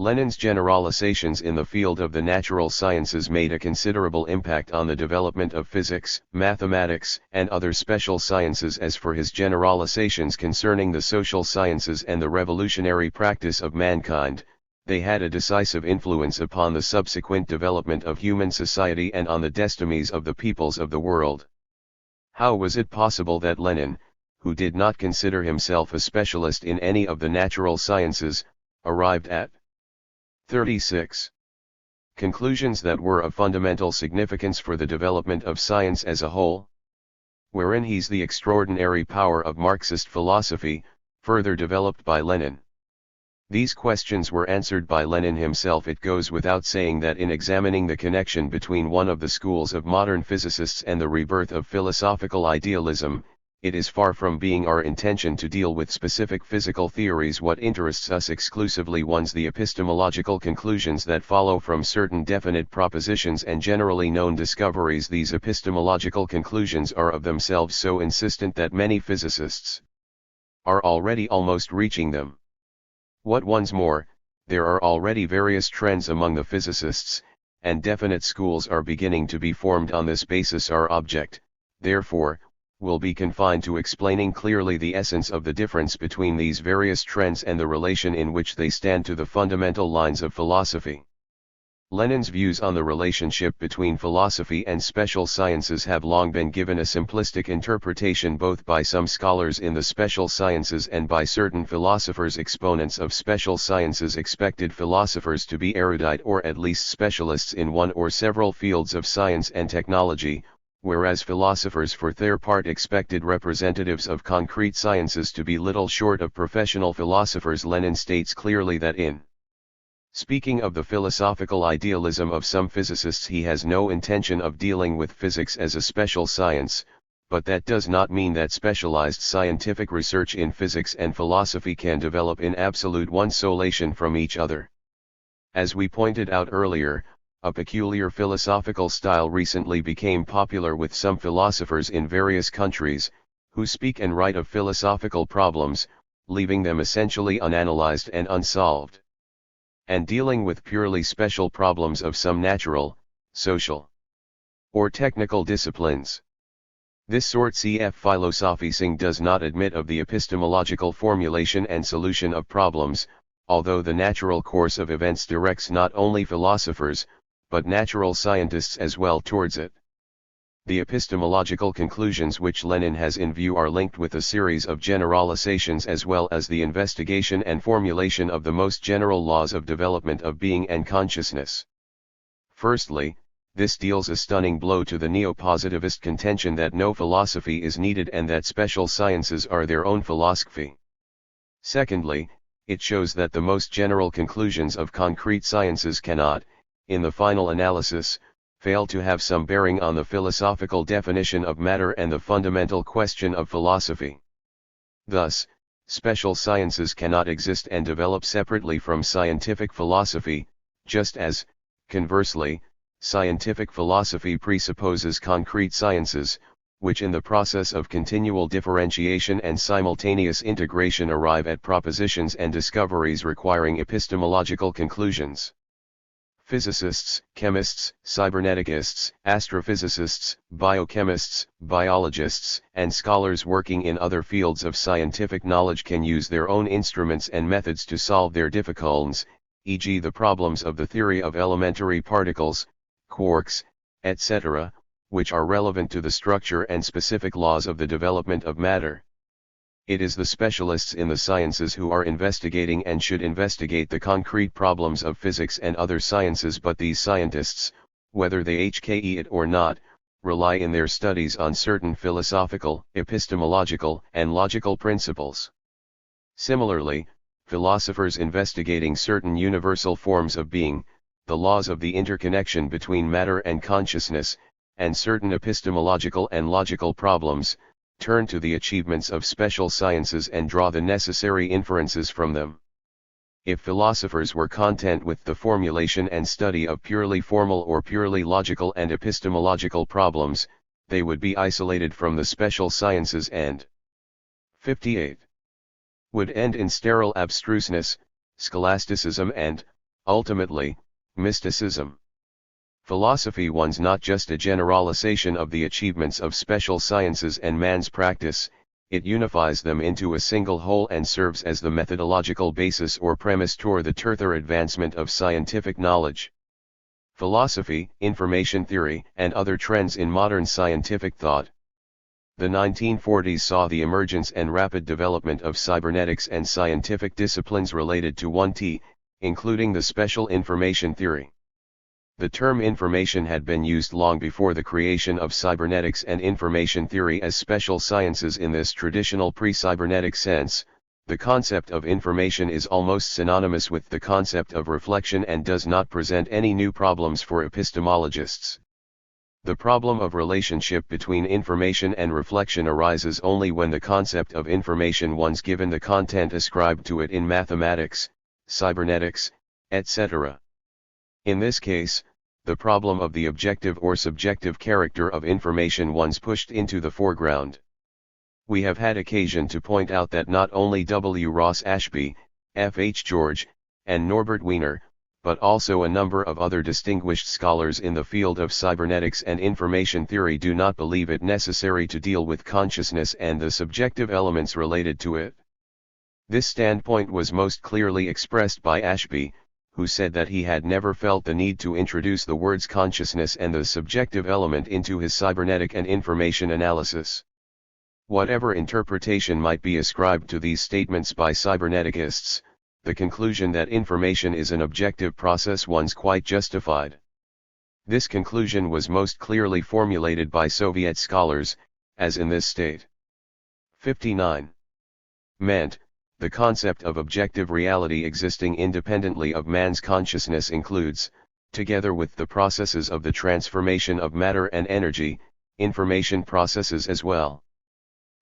Lenin's generalizations in the field of the natural sciences made a considerable impact on the development of physics, mathematics, and other special sciences. As for his generalizations concerning the social sciences and the revolutionary practice of mankind, they had a decisive influence upon the subsequent development of human society and on the destinies of the peoples of the world. How was it possible that Lenin, who did not consider himself a specialist in any of the natural sciences, arrived at 36 conclusions that were of fundamental significance for the development of science as a whole? Wherein he's the extraordinary power of Marxist philosophy, further developed by Lenin. These questions were answered by Lenin himself. It goes without saying that in examining the connection between one of the schools of modern physicists and the rebirth of philosophical idealism, it is far from being our intention to deal with specific physical theories. What interests us exclusively one's the epistemological conclusions that follow from certain definite propositions and generally known discoveries. These epistemological conclusions are of themselves so insistent that many physicists are already almost reaching them. What one's more, there are already various trends among the physicists, and definite schools are beginning to be formed on this basis. Our object, therefore, will be confined to explaining clearly the essence of the difference between these various trends and the relation in which they stand to the fundamental lines of philosophy. Lenin's views on the relationship between philosophy and special sciences have long been given a simplistic interpretation both by some scholars in the special sciences and by certain philosophers. Exponents of special sciences expected philosophers to be erudite or at least specialists in one or several fields of science and technology, whereas philosophers for their part expected representatives of concrete sciences to be little short of professional philosophers. Lenin states clearly that in speaking of the philosophical idealism of some physicists he has no intention of dealing with physics as a special science, but that does not mean that specialized scientific research in physics and philosophy can develop in absolute isolation from each other. As we pointed out earlier, a peculiar philosophical style recently became popular with some philosophers in various countries, who speak and write of philosophical problems, leaving them essentially unanalyzed and unsolved, and dealing with purely special problems of some natural, social, or technical disciplines. This sort cf. Philosophizing does not admit of the epistemological formulation and solution of problems, although the natural course of events directs not only philosophers, but natural scientists as well towards it. The epistemological conclusions which Lenin has in view are linked with a series of generalizations as well as the investigation and formulation of the most general laws of development of being and consciousness. Firstly, this deals a stunning blow to the neo-positivist contention that no philosophy is needed and that special sciences are their own philosophy. Secondly, it shows that the most general conclusions of concrete sciences cannot, in the final analysis, fail to have some bearing on the philosophical definition of matter and the fundamental question of philosophy. Thus, special sciences cannot exist and develop separately from scientific philosophy, just as, conversely, scientific philosophy presupposes concrete sciences, which in the process of continual differentiation and simultaneous integration arrive at propositions and discoveries requiring epistemological conclusions. Physicists, chemists, cyberneticists, astrophysicists, biochemists, biologists, and scholars working in other fields of scientific knowledge can use their own instruments and methods to solve their difficulties, e.g. the problems of the theory of elementary particles, quarks, etc., which are relevant to the structure and specific laws of the development of matter. It is the specialists in the sciences who are investigating and should investigate the concrete problems of physics and other sciences, but these scientists, whether they HKE it or not, rely in their studies on certain philosophical, epistemological, and logical principles. Similarly, philosophers investigating certain universal forms of being, the laws of the interconnection between matter and consciousness, and certain epistemological and logical problems, turn to the achievements of special sciences and draw the necessary inferences from them. If philosophers were content with the formulation and study of purely formal or purely logical and epistemological problems, they would be isolated from the special sciences and 58. Would end in sterile abstruseness, scholasticism and, ultimately, mysticism. Philosophy was not just a generalization of the achievements of special sciences and man's practice, it unifies them into a single whole and serves as the methodological basis or premise toward the further advancement of scientific knowledge. Philosophy, information theory, and other trends in modern scientific thought. The 1940s saw the emergence and rapid development of cybernetics and scientific disciplines related to 1T, including the special information theory. The term information had been used long before the creation of cybernetics and information theory as special sciences in this traditional pre-cybernetic sense. The concept of information is almost synonymous with the concept of reflection and does not present any new problems for epistemologists. The problem of relationship between information and reflection arises only when the concept of information was given the content ascribed to it in mathematics, cybernetics, etc. In this case, the problem of the objective or subjective character of information was pushed into the foreground. We have had occasion to point out that not only W. Ross Ashby, F. H. George, and Norbert Wiener, but also a number of other distinguished scholars in the field of cybernetics and information theory do not believe it necessary to deal with consciousness and the subjective elements related to it. This standpoint was most clearly expressed by Ashby, who said that he had never felt the need to introduce the words consciousness and the subjective element into his cybernetic and information analysis. Whatever interpretation might be ascribed to these statements by cyberneticists, the conclusion that information is an objective process was quite justified. This conclusion was most clearly formulated by Soviet scholars, as in this state. 59. Meant, the concept of objective reality existing independently of man's consciousness includes, together with the processes of the transformation of matter and energy, information processes as well.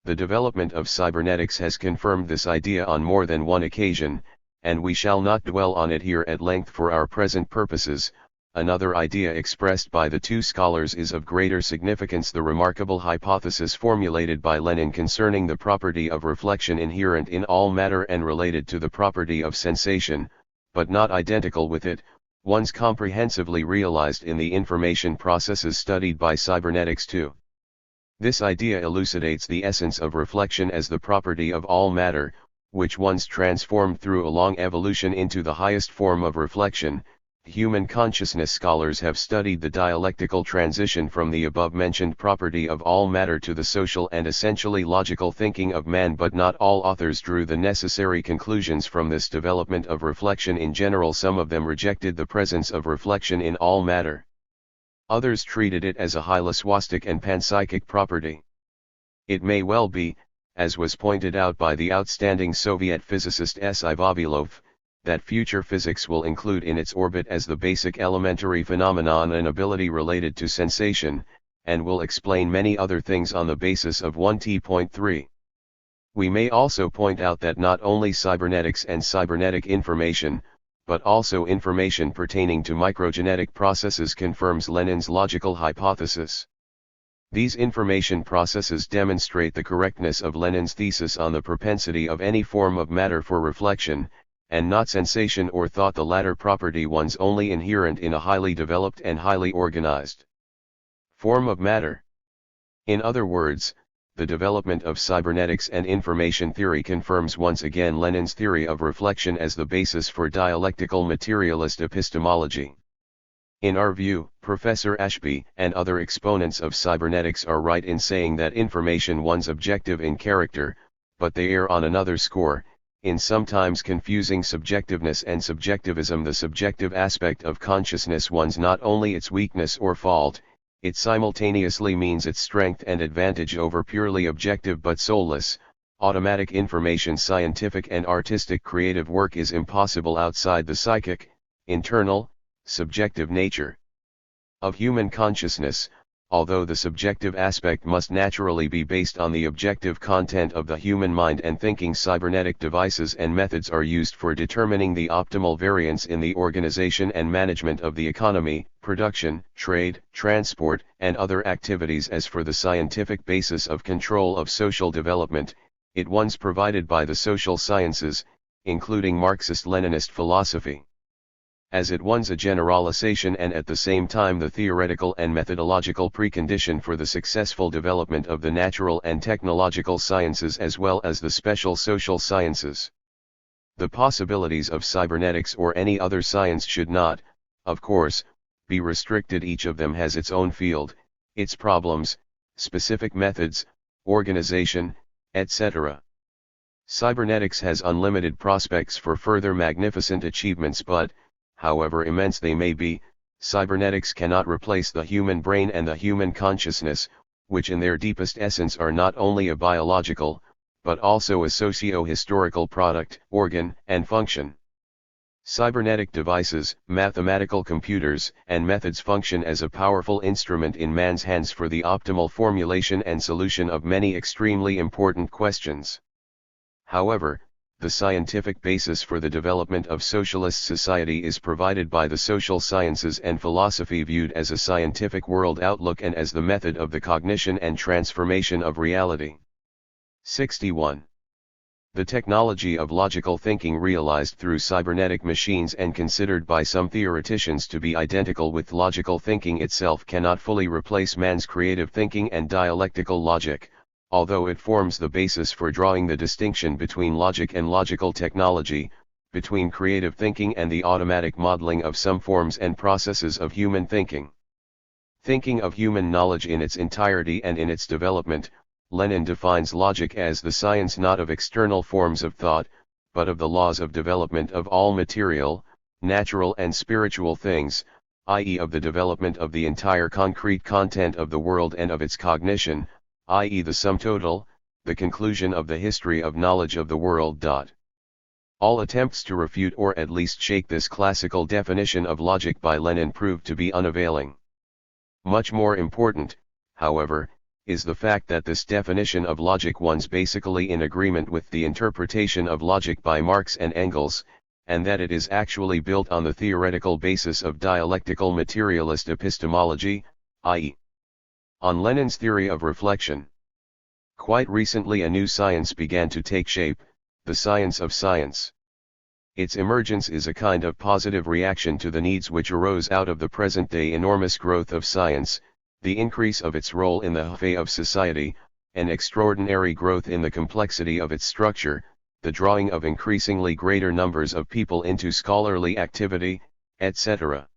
The development of cybernetics has confirmed this idea on more than one occasion, and we shall not dwell on it here at length for our present purposes. Another idea expressed by the two scholars is of greater significance: the remarkable hypothesis formulated by Lenin concerning the property of reflection inherent in all matter and related to the property of sensation, but not identical with it, once comprehensively realized in the information processes studied by cybernetics too. This idea elucidates the essence of reflection as the property of all matter, which once transformed through a long evolution into the highest form of reflection. Human consciousness scholars have studied the dialectical transition from the above-mentioned property of all matter to the social and essentially logical thinking of man, but not all authors drew the necessary conclusions from this development of reflection in general. Some of them rejected the presence of reflection in all matter. Others treated it as a hylaswastic and panpsychic property. It may well be, as was pointed out by the outstanding Soviet physicist S. I. Vavilov, that future physics will include in its orbit as the basic elementary phenomenon an ability related to sensation, and will explain many other things on the basis of 1T.3. We may also point out that not only cybernetics and cybernetic information, but also information pertaining to microgenetic processes confirms Lenin's logical hypothesis. These information processes demonstrate the correctness of Lenin's thesis on the propensity of any form of matter for reflection, and not sensation or thought, the latter property one's only inherent in a highly developed and highly organized form of matter. In other words, the development of cybernetics and information theory confirms once again Lenin's theory of reflection as the basis for dialectical materialist epistemology. In our view, Professor Ashby and other exponents of cybernetics are right in saying that information one's objective in character, but they err on another score, in sometimes confusing subjectiveness and subjectivism. The subjective aspect of consciousness one's not only its weakness or fault, it simultaneously means its strength and advantage over purely objective but soulless, automatic information. Scientific and artistic creative work is impossible outside the psychic, internal, subjective nature of human consciousness, although the subjective aspect must naturally be based on the objective content of the human mind and thinking. Cybernetic devices and methods are used for determining the optimal variance in the organization and management of the economy, production, trade, transport, and other activities. As for the scientific basis of control of social development, it was provided by the social sciences, including Marxist-Leninist philosophy. As it was a generalization and at the same time the theoretical and methodological precondition for the successful development of the natural and technological sciences as well as the special social sciences. The possibilities of cybernetics or any other science should not, of course, be restricted. Each of them has its own field, its problems, specific methods, organization, etc. Cybernetics has unlimited prospects for further magnificent achievements, but, however immense they may be, cybernetics cannot replace the human brain and the human consciousness, which in their deepest essence are not only a biological, but also a socio-historical product, organ, and function. Cybernetic devices, mathematical computers, and methods function as a powerful instrument in man's hands for the optimal formulation and solution of many extremely important questions. However, the scientific basis for the development of socialist society is provided by the social sciences and philosophy viewed as a scientific world outlook and as the method of the cognition and transformation of reality. 61. The technology of logical thinking realized through cybernetic machines and considered by some theoreticians to be identical with logical thinking itself cannot fully replace man's creative thinking and dialectical logic, although it forms the basis for drawing the distinction between logic and logical technology, between creative thinking and the automatic modeling of some forms and processes of human thinking. Thinking of human knowledge in its entirety and in its development, Lenin defines logic as the science not of external forms of thought, but of the laws of development of all material, natural and spiritual things, i.e. of the development of the entire concrete content of the world and of its cognition, i.e. the sum total, the conclusion of the history of knowledge of the world. All attempts to refute or at least shake this classical definition of logic by Lenin proved to be unavailing. Much more important, however, is the fact that this definition of logic was basically in agreement with the interpretation of logic by Marx and Engels, and that it is actually built on the theoretical basis of dialectical materialist epistemology, i.e. on Lenin's theory of reflection. Quite recently a new science began to take shape, the science of science. Its emergence is a kind of positive reaction to the needs which arose out of the present-day enormous growth of science, the increase of its role in the sphere of society, an extraordinary growth in the complexity of its structure, the drawing of increasingly greater numbers of people into scholarly activity, etc.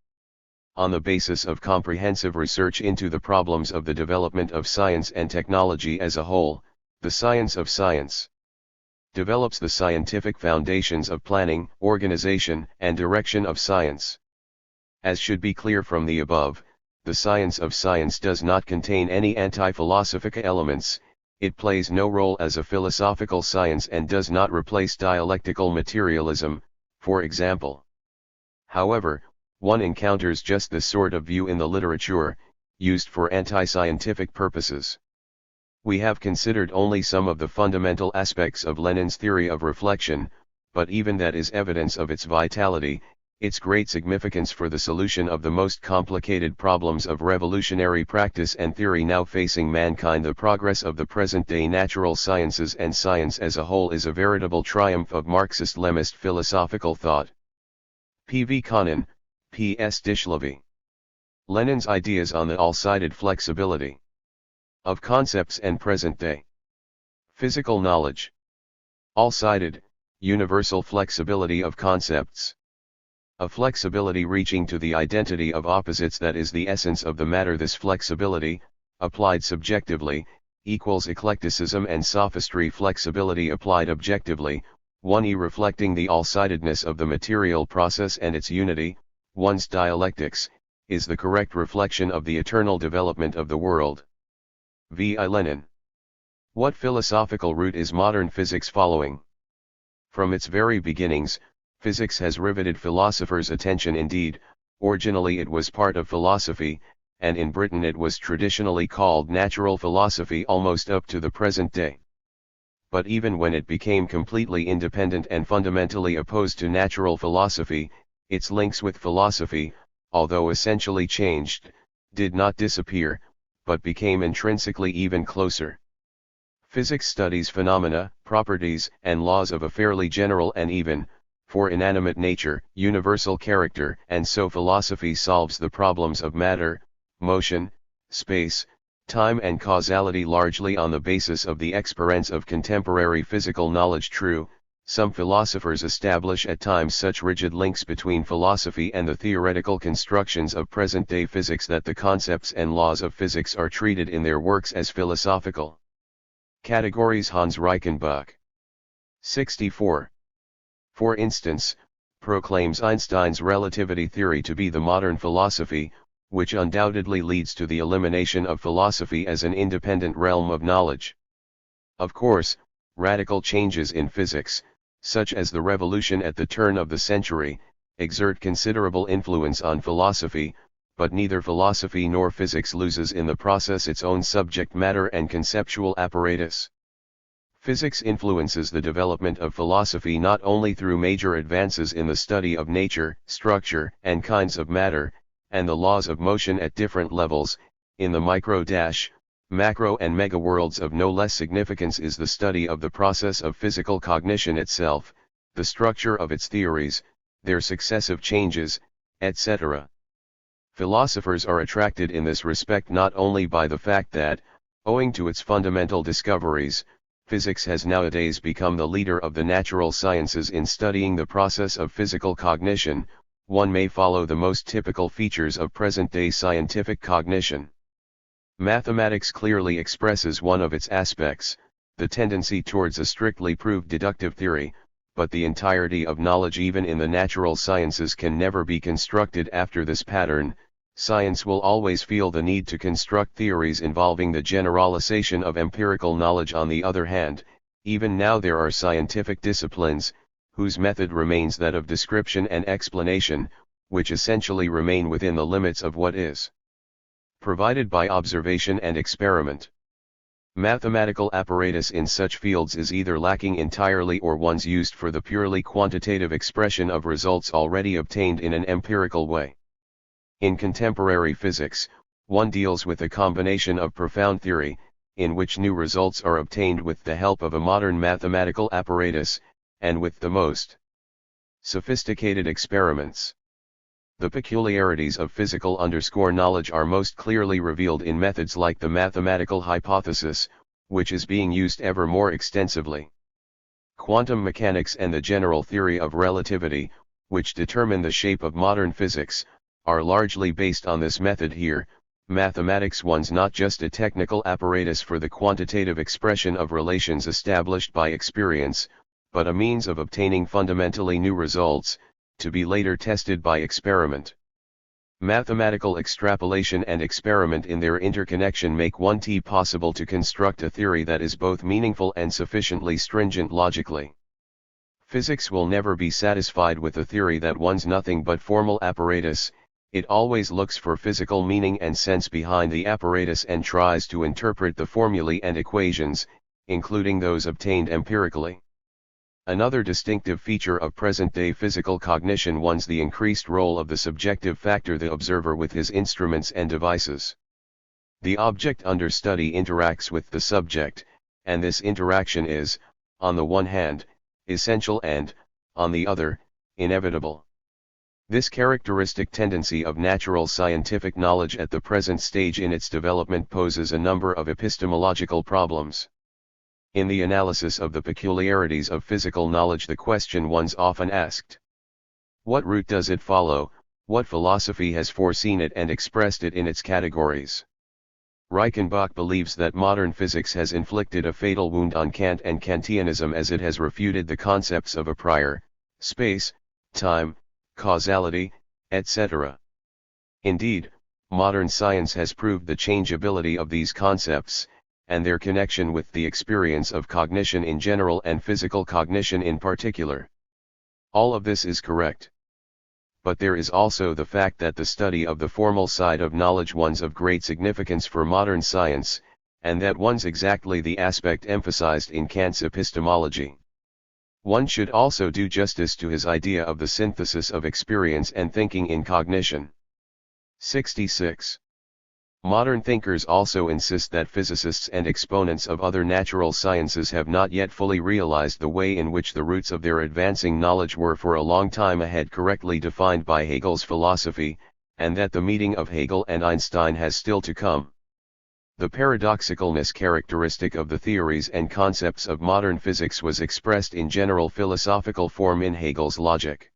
On the basis of comprehensive research into the problems of the development of science and technology as a whole, the science of science develops the scientific foundations of planning, organization, and direction of science. As should be clear from the above, the science of science does not contain any anti-philosophical elements, it plays no role as a philosophical science and does not replace dialectical materialism, for example. However, one encounters just this sort of view in the literature, used for anti-scientific purposes. We have considered only some of the fundamental aspects of Lenin's theory of reflection, but even that is evidence of its vitality, its great significance for the solution of the most complicated problems of revolutionary practice and theory now facing mankind. The progress of the present-day natural sciences and science as a whole is a veritable triumph of Marxist-Leninist philosophical thought. P. V. Konin, P. S. Dishlavy. Lenin's ideas on the all-sided flexibility of concepts and present-day physical knowledge. All-sided, universal flexibility of concepts. A flexibility reaching to the identity of opposites that is the essence of the matter. This flexibility, applied subjectively, equals eclecticism and sophistry. Flexibility applied objectively, 1e reflecting the all-sidedness of the material process and its unity, one's dialectics, is the correct reflection of the eternal development of the world. V. I. Lenin. What philosophical route is modern physics following? From its very beginnings, physics has riveted philosophers' attention. Indeed, originally it was part of philosophy, and in Britain it was traditionally called natural philosophy almost up to the present day. But even when it became completely independent and fundamentally opposed to natural philosophy, its links with philosophy, although essentially changed, did not disappear, but became intrinsically even closer. Physics studies phenomena, properties, and laws of a fairly general and even, for inanimate nature, universal character, and so philosophy solves the problems of matter, motion, space, time and causality largely on the basis of the experience of contemporary physical knowledge. True, some philosophers establish at times such rigid links between philosophy and the theoretical constructions of present-day physics that the concepts and laws of physics are treated in their works as philosophical categories. Hans Reichenbach. 64. For instance, proclaims Einstein's relativity theory to be the modern philosophy, which undoubtedly leads to the elimination of philosophy as an independent realm of knowledge. Of course, radical changes in physics, such as the revolution at the turn of the century, exert considerable influence on philosophy, but neither philosophy nor physics loses in the process its own subject matter and conceptual apparatus. Physics influences the development of philosophy not only through major advances in the study of nature, structure, and kinds of matter, and the laws of motion at different levels, in the micro-, macro and mega-worlds. Of no less significance is the study of the process of physical cognition itself, the structure of its theories, their successive changes, etc. Philosophers are attracted in this respect not only by the fact that, owing to its fundamental discoveries, physics has nowadays become the leader of the natural sciences in studying the process of physical cognition. One may follow the most typical features of present-day scientific cognition. Mathematics clearly expresses one of its aspects, the tendency towards a strictly proved deductive theory, but the entirety of knowledge even in the natural sciences can never be constructed after this pattern. Science will always feel the need to construct theories involving the generalization of empirical knowledge. On the other hand, even now there are scientific disciplines, whose method remains that of description and explanation, which essentially remain within the limits of what is provided by observation and experiment. Mathematical apparatus in such fields is either lacking entirely or one's used for the purely quantitative expression of results already obtained in an empirical way. In contemporary physics, one deals with a combination of profound theory, in which new results are obtained with the help of a modern mathematical apparatus, and with the most sophisticated experiments. The peculiarities of physical knowledge are most clearly revealed in methods like the mathematical hypothesis, which is being used ever more extensively. Quantum mechanics and the general theory of relativity, which determine the shape of modern physics, are largely based on this method. Here, mathematics was not just a technical apparatus for the quantitative expression of relations established by experience, but a means of obtaining fundamentally new results, to be later tested by experiment. Mathematical extrapolation and experiment in their interconnection make it possible to construct a theory that is both meaningful and sufficiently stringent logically. Physics will never be satisfied with a theory that was nothing but formal apparatus. It always looks for physical meaning and sense behind the apparatus and tries to interpret the formulae and equations, including those obtained empirically. Another distinctive feature of present-day physical cognition one's the increased role of the subjective factor, the observer with his instruments and devices. The object under study interacts with the subject, and this interaction is, on the one hand, essential and, on the other, inevitable. This characteristic tendency of natural scientific knowledge at the present stage in its development poses a number of epistemological problems. In the analysis of the peculiarities of physical knowledge, the question one's often asked: what route does it follow? What philosophy has foreseen it and expressed it in its categories? Reichenbach believes that modern physics has inflicted a fatal wound on Kant and Kantianism, as it has refuted the concepts of a prior, space, time, causality, etc. Indeed, modern science has proved the changeability of these concepts, and their connection with the experience of cognition in general and physical cognition in particular. All of this is correct. But there is also the fact that the study of the formal side of knowledge one's of great significance for modern science, and that one's exactly the aspect emphasized in Kant's epistemology. One should also do justice to his idea of the synthesis of experience and thinking in cognition. 66. Modern thinkers also insist that physicists and exponents of other natural sciences have not yet fully realized the way in which the roots of their advancing knowledge were for a long time ahead correctly defined by Hegel's philosophy, and that the meeting of Hegel and Einstein has still to come. The paradoxicalness characteristic of the theories and concepts of modern physics was expressed in general philosophical form in Hegel's logic.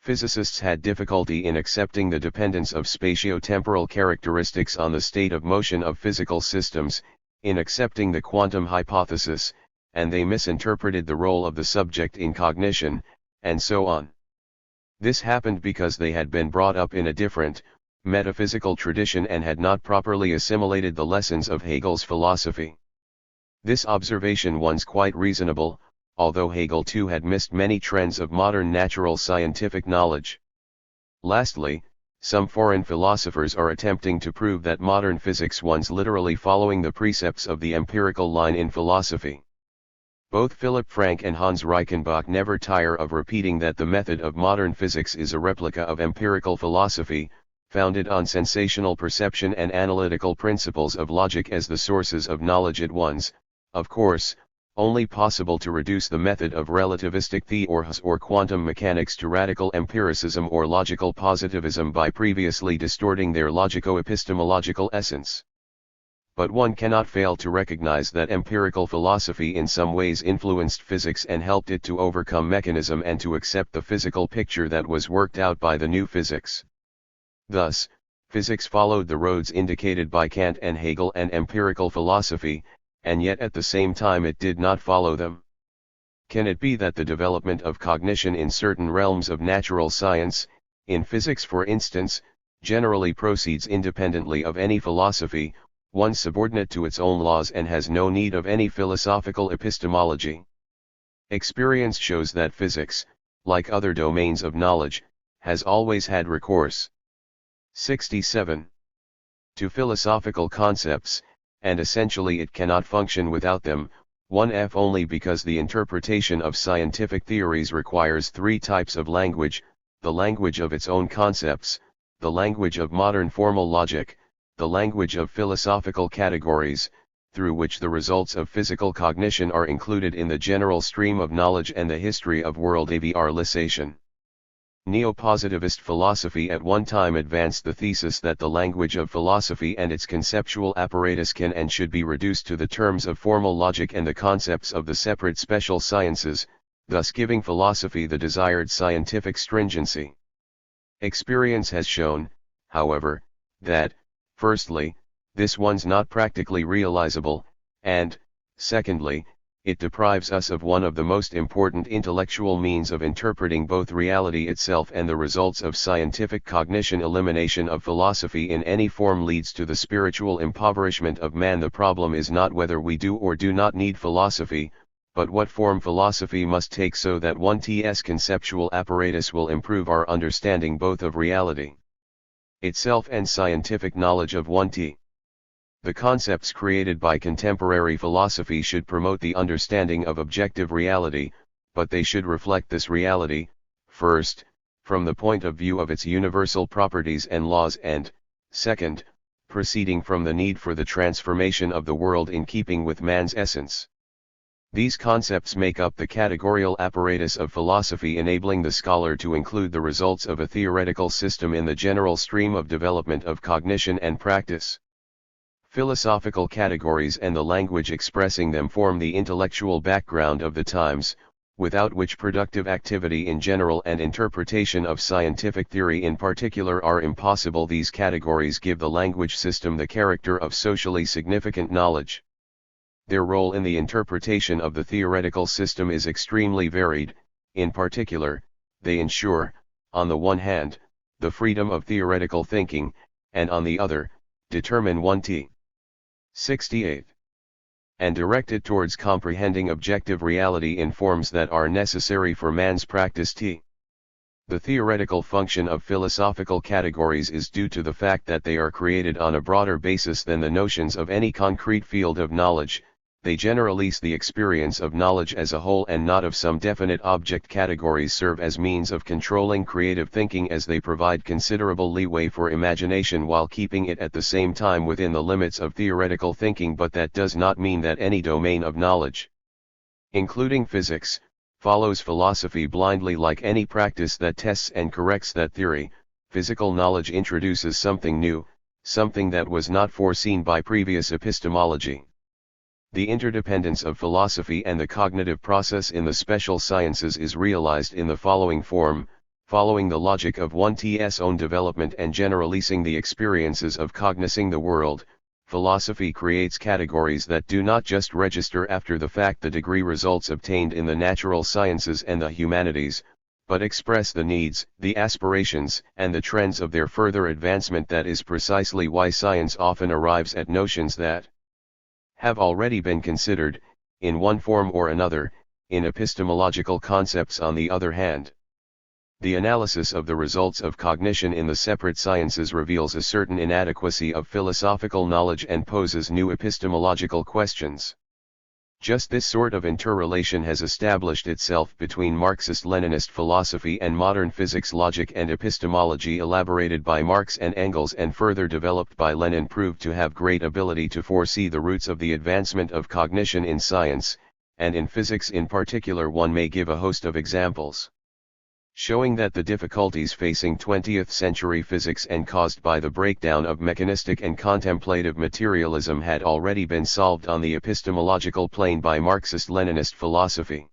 Physicists had difficulty in accepting the dependence of spatio-temporal characteristics on the state of motion of physical systems, in accepting the quantum hypothesis, and they misinterpreted the role of the subject in cognition, and so on. This happened because they had been brought up in a different, metaphysical tradition and had not properly assimilated the lessons of Hegel's philosophy. This observation was quite reasonable, although Hegel too had missed many trends of modern natural scientific knowledge. Lastly, some foreign philosophers are attempting to prove that modern physics was literally following the precepts of the empirical line in philosophy. Both Philipp Frank and Hans Reichenbach never tire of repeating that the method of modern physics is a replica of empirical philosophy, founded on sensational perception and analytical principles of logic as the sources of knowledge. It was, of course, only possible to reduce the method of relativistic theories or quantum mechanics to radical empiricism or logical positivism by previously distorting their logico-epistemological essence. But one cannot fail to recognize that empirical philosophy in some ways influenced physics and helped it to overcome mechanism and to accept the physical picture that was worked out by the new physics. Thus, physics followed the roads indicated by Kant and Hegel and empirical philosophy, and yet at the same time it did not follow them. Can it be that the development of cognition in certain realms of natural science, in physics for instance, generally proceeds independently of any philosophy, one subordinate to its own laws and has no need of any philosophical epistemology? Experience shows that physics, like other domains of knowledge, has always had recourse. 67. To philosophical concepts, and essentially it cannot function without them, 1f only because the interpretation of scientific theories requires three types of language: the language of its own concepts, the language of modern formal logic, the language of philosophical categories, through which the results of physical cognition are included in the general stream of knowledge and the history of world avrealization. Neo-positivist philosophy at one time advanced the thesis that the language of philosophy and its conceptual apparatus can and should be reduced to the terms of formal logic and the concepts of the separate special sciences, thus giving philosophy the desired scientific stringency. Experience has shown, however, that, firstly, this one's not practically realizable, and, secondly, it deprives us of one of the most important intellectual means of interpreting both reality itself and the results of scientific cognition. Elimination of philosophy in any form leads to the spiritual impoverishment of man. The problem is not whether we do or do not need philosophy, but what form philosophy must take so that one's conceptual apparatus will improve our understanding both of reality itself and scientific knowledge of 1t. The concepts created by contemporary philosophy should promote the understanding of objective reality, but they should reflect this reality, first, from the point of view of its universal properties and laws and, second, proceeding from the need for the transformation of the world in keeping with man's essence. These concepts make up the categorical apparatus of philosophy, enabling the scholar to include the results of a theoretical system in the general stream of development of cognition and practice. Philosophical categories and the language expressing them form the intellectual background of the times, without which productive activity in general and interpretation of scientific theory in particular are impossible. These categories give the language system the character of socially significant knowledge. Their role in the interpretation of the theoretical system is extremely varied. In particular, they ensure, on the one hand, the freedom of theoretical thinking, and on the other, determine 1t. 68. And direct it towards comprehending objective reality in forms that are necessary for man's practice. The theoretical function of philosophical categories is due to the fact that they are created on a broader basis than the notions of any concrete field of knowledge. They generalize the experience of knowledge as a whole and not of some definite object. Categories serve as means of controlling creative thinking, as they provide considerable leeway for imagination while keeping it at the same time within the limits of theoretical thinking. But that does not mean that any domain of knowledge, including physics, follows philosophy blindly. Like any practice that tests and corrects that theory, physical knowledge introduces something new, something that was not foreseen by previous epistemology. The interdependence of philosophy and the cognitive process in the special sciences is realized in the following form: following the logic of 1t's own development and generalizing the experiences of cognizing the world, philosophy creates categories that do not just register after the fact the degree results obtained in the natural sciences and the humanities, but express the needs, the aspirations, and the trends of their further advancement. That is precisely why science often arrives at notions that have already been considered, in one form or another, in epistemological concepts. On the other hand, the analysis of the results of cognition in the separate sciences reveals a certain inadequacy of philosophical knowledge and poses new epistemological questions. Just this sort of interrelation has established itself between Marxist-Leninist philosophy and modern physics. Logic and epistemology, elaborated by Marx and Engels and further developed by Lenin, proved to have great ability to foresee the roots of the advancement of cognition in science, and in physics in particular. One may give a host of examples showing that the difficulties facing 20th century physics and caused by the breakdown of mechanistic and contemplative materialism had already been solved on the epistemological plane by Marxist-Leninist philosophy.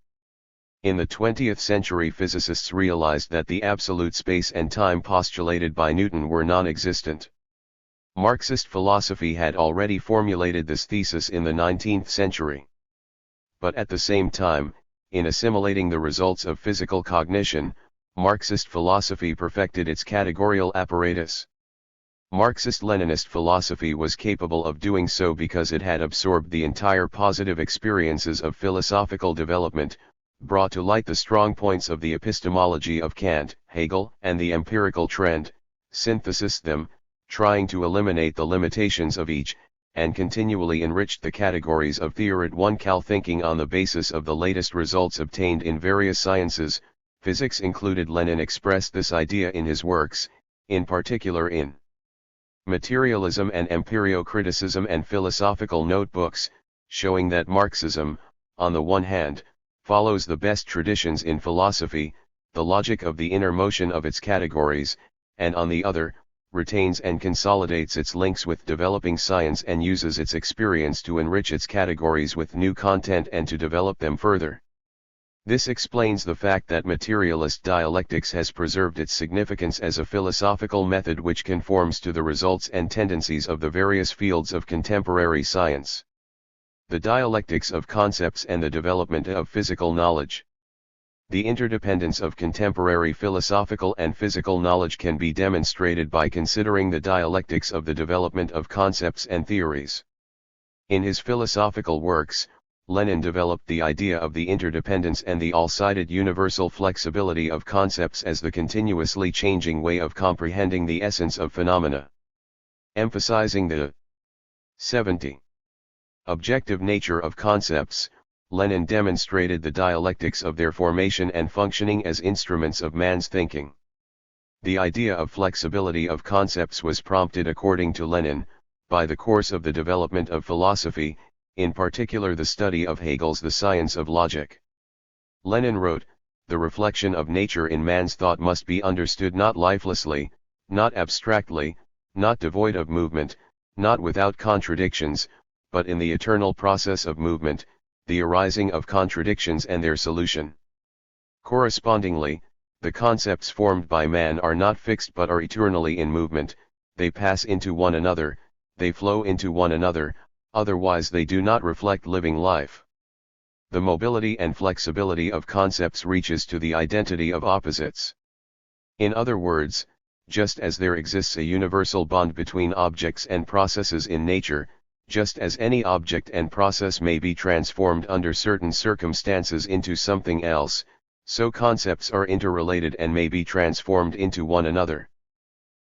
In the 20th century, physicists realized that the absolute space and time postulated by Newton were non-existent. Marxist philosophy had already formulated this thesis in the 19th century. But at the same time, in assimilating the results of physical cognition, Marxist philosophy perfected its categorical apparatus. Marxist-Leninist philosophy was capable of doing so because it had absorbed the entire positive experiences of philosophical development, brought to light the strong points of the epistemology of Kant, Hegel, and the empirical trend, synthesized them, trying to eliminate the limitations of each, and continually enriched the categories of THIRD-1 thinking on the basis of the latest results obtained in various sciences, physics included. Lenin expressed this idea in his works, in particular in Materialism and Empirio-Criticism and Philosophical Notebooks, showing that Marxism, on the one hand, follows the best traditions in philosophy, the logic of the inner motion of its categories, and on the other, retains and consolidates its links with developing science and uses its experience to enrich its categories with new content and to develop them further. This explains the fact that materialist dialectics has preserved its significance as a philosophical method which conforms to the results and tendencies of the various fields of contemporary science. The dialectics of concepts and the development of physical knowledge. The interdependence of contemporary philosophical and physical knowledge can be demonstrated by considering the dialectics of the development of concepts and theories. In his philosophical works, Lenin developed the idea of the interdependence and the all-sided universal flexibility of concepts as the continuously changing way of comprehending the essence of phenomena. Emphasizing the 70. Objective nature of concepts, Lenin demonstrated the dialectics of their formation and functioning as instruments of man's thinking. The idea of flexibility of concepts was prompted, according to Lenin, by the course of the development of philosophy, in particular the study of Hegel's The Science of Logic. Lenin wrote, "The reflection of nature in man's thought must be understood not lifelessly, not abstractly, not devoid of movement, not without contradictions, but in the eternal process of movement, the arising of contradictions and their solution. Correspondingly, the concepts formed by man are not fixed but are eternally in movement, they pass into one another, they flow into one another, otherwise they do not reflect living life. The mobility and flexibility of concepts reaches to the identity of opposites. In other words, just as there exists a universal bond between objects and processes in nature, just as any object and process may be transformed under certain circumstances into something else, so concepts are interrelated and may be transformed into one another.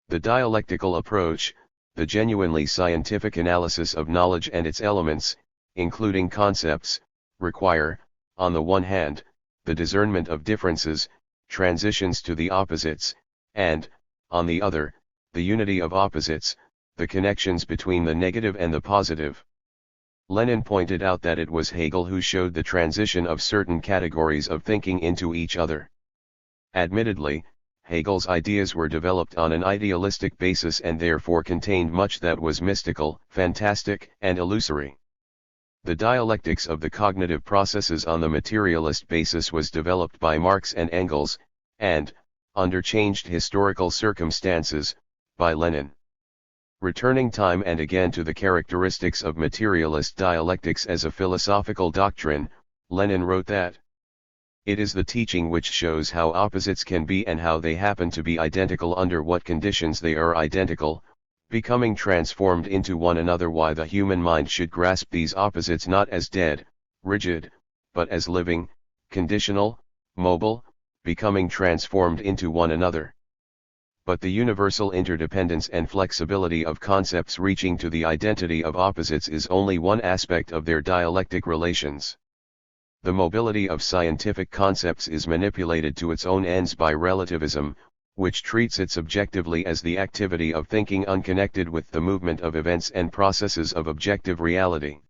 The dialectical approach, the genuinely scientific analysis of knowledge and its elements, including concepts, require, on the one hand, the discernment of differences, transitions to the opposites, and, on the other, the unity of opposites, the connections between the negative and the positive. Lenin pointed out that it was Hegel who showed the transition of certain categories of thinking into each other. Admittedly, Hegel's ideas were developed on an idealistic basis and therefore contained much that was mystical, fantastic, and illusory. The dialectics of the cognitive processes on the materialist basis was developed by Marx and Engels, and, under changed historical circumstances, by Lenin. Returning time and again to the characteristics of materialist dialectics as a philosophical doctrine, Lenin wrote that it is the teaching which shows how opposites can be and how they happen to be identical under what conditions they are identical, becoming transformed into one another. Why the human mind should grasp these opposites not as dead, rigid, but as living, conditional, mobile, becoming transformed into one another. But the universal interdependence and flexibility of concepts reaching to the identity of opposites is only one aspect of their dialectic relations. The mobility of scientific concepts is manipulated to its own ends by relativism, which treats it subjectively as the activity of thinking unconnected with the movement of events and processes of objective reality.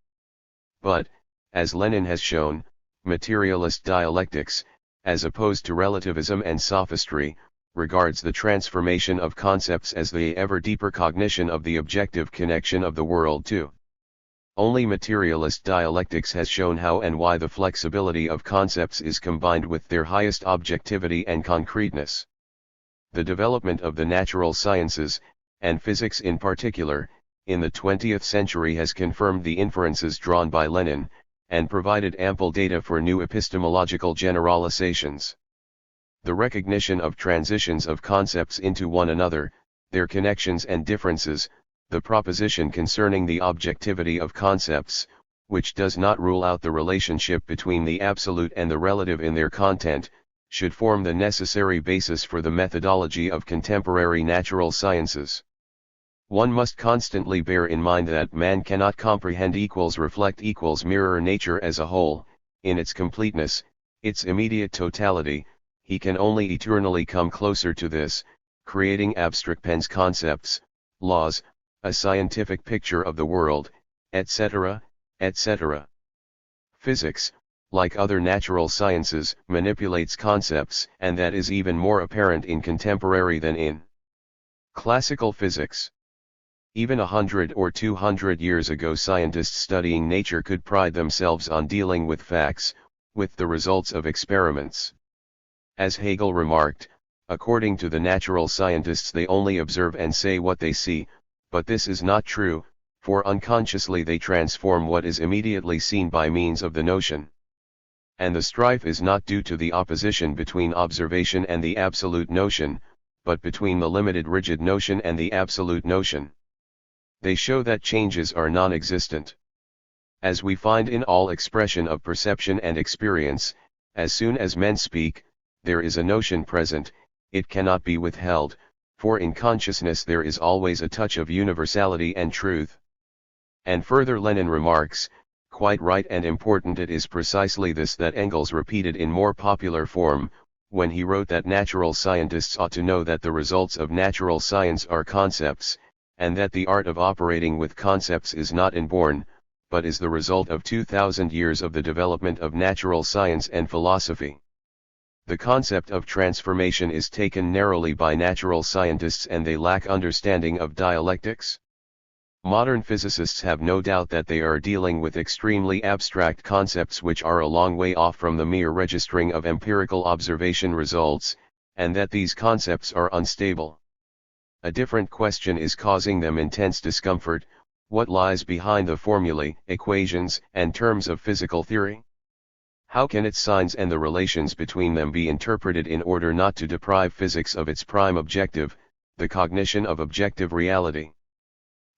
But, as Lenin has shown, materialist dialectics, as opposed to relativism and sophistry, regards the transformation of concepts as the ever deeper cognition of the objective connection of the world too. Only materialist dialectics has shown how and why the flexibility of concepts is combined with their highest objectivity and concreteness. The development of the natural sciences, and physics in particular, in the 20th century has confirmed the inferences drawn by Lenin, and provided ample data for new epistemological generalizations. The recognition of transitions of concepts into one another, their connections and differences, the proposition concerning the objectivity of concepts, which does not rule out the relationship between the absolute and the relative in their content, should form the necessary basis for the methodology of contemporary natural sciences. One must constantly bear in mind that man cannot comprehend equals reflect equals mirror nature as a whole, in its completeness, its immediate totality. He can only eternally come closer to this, creating abstract pens concepts, laws, a scientific picture of the world, etc., etc. Physics, like other natural sciences, manipulates concepts, and that is even more apparent in contemporary than in classical physics. Even 100 or 200 years ago, scientists studying nature could pride themselves on dealing with facts, with the results of experiments. As Hegel remarked, according to the natural scientists they only observe and say what they see, but this is not true, for unconsciously they transform what is immediately seen by means of the notion. And the strife is not due to the opposition between observation and the absolute notion, but between the limited rigid notion and the absolute notion. They show that changes are non-existent. As we find in all expression of perception and experience, as soon as men speak, there is a notion present, it cannot be withheld, for in consciousness there is always a touch of universality and truth. And further Lenin remarks, quite right and important, it is precisely this that Engels repeated in more popular form, when he wrote that natural scientists ought to know that the results of natural science are concepts, and that the art of operating with concepts is not inborn, but is the result of 2,000 years of the development of natural science and philosophy. The concept of transformation is taken narrowly by natural scientists and they lack understanding of dialectics. Modern physicists have no doubt that they are dealing with extremely abstract concepts which are a long way off from the mere registering of empirical observation results, and that these concepts are unstable. A different question is causing them intense discomfort: what lies behind the formulae, equations, and terms of physical theory? How can its signs and the relations between them be interpreted in order not to deprive physics of its prime objective, the cognition of objective reality?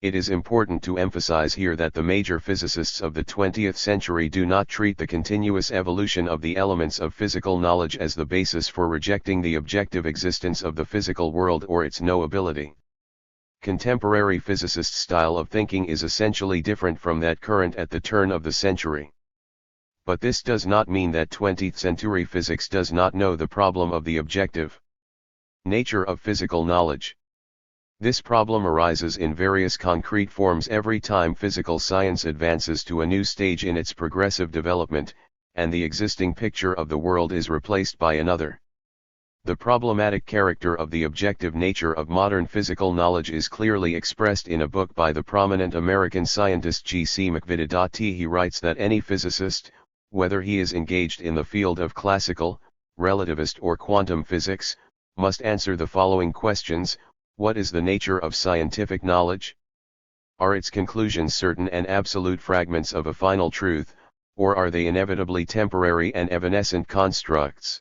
It is important to emphasize here that the major physicists of the 20th century do not treat the continuous evolution of the elements of physical knowledge as the basis for rejecting the objective existence of the physical world or its knowability. Contemporary physicists' style of thinking is essentially different from that current at the turn of the century. But this does not mean that 20th century physics does not know the problem of the objective nature of physical knowledge. This problem arises in various concrete forms every time physical science advances to a new stage in its progressive development, and the existing picture of the world is replaced by another. The problematic character of the objective nature of modern physical knowledge is clearly expressed in a book by the prominent American scientist G.C. McVitie. He writes that any physicist, whether he is engaged in the field of classical, relativist or quantum physics, must answer the following questions: what is the nature of scientific knowledge? Are its conclusions certain and absolute fragments of a final truth, or are they inevitably temporary and evanescent constructs?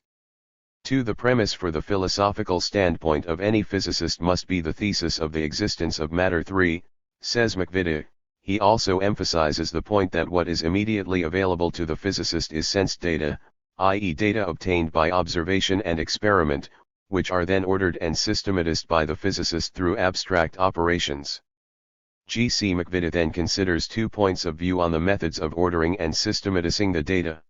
2. The premise for the philosophical standpoint of any physicist must be the thesis of the existence of matter. 3, says McVitie, he also emphasizes the point that what is immediately available to the physicist is sense data, i.e. data obtained by observation and experiment, which are then ordered and systematized by the physicist through abstract operations. G.C. McVitie then considers 2 points of view on the methods of ordering and systematizing the data.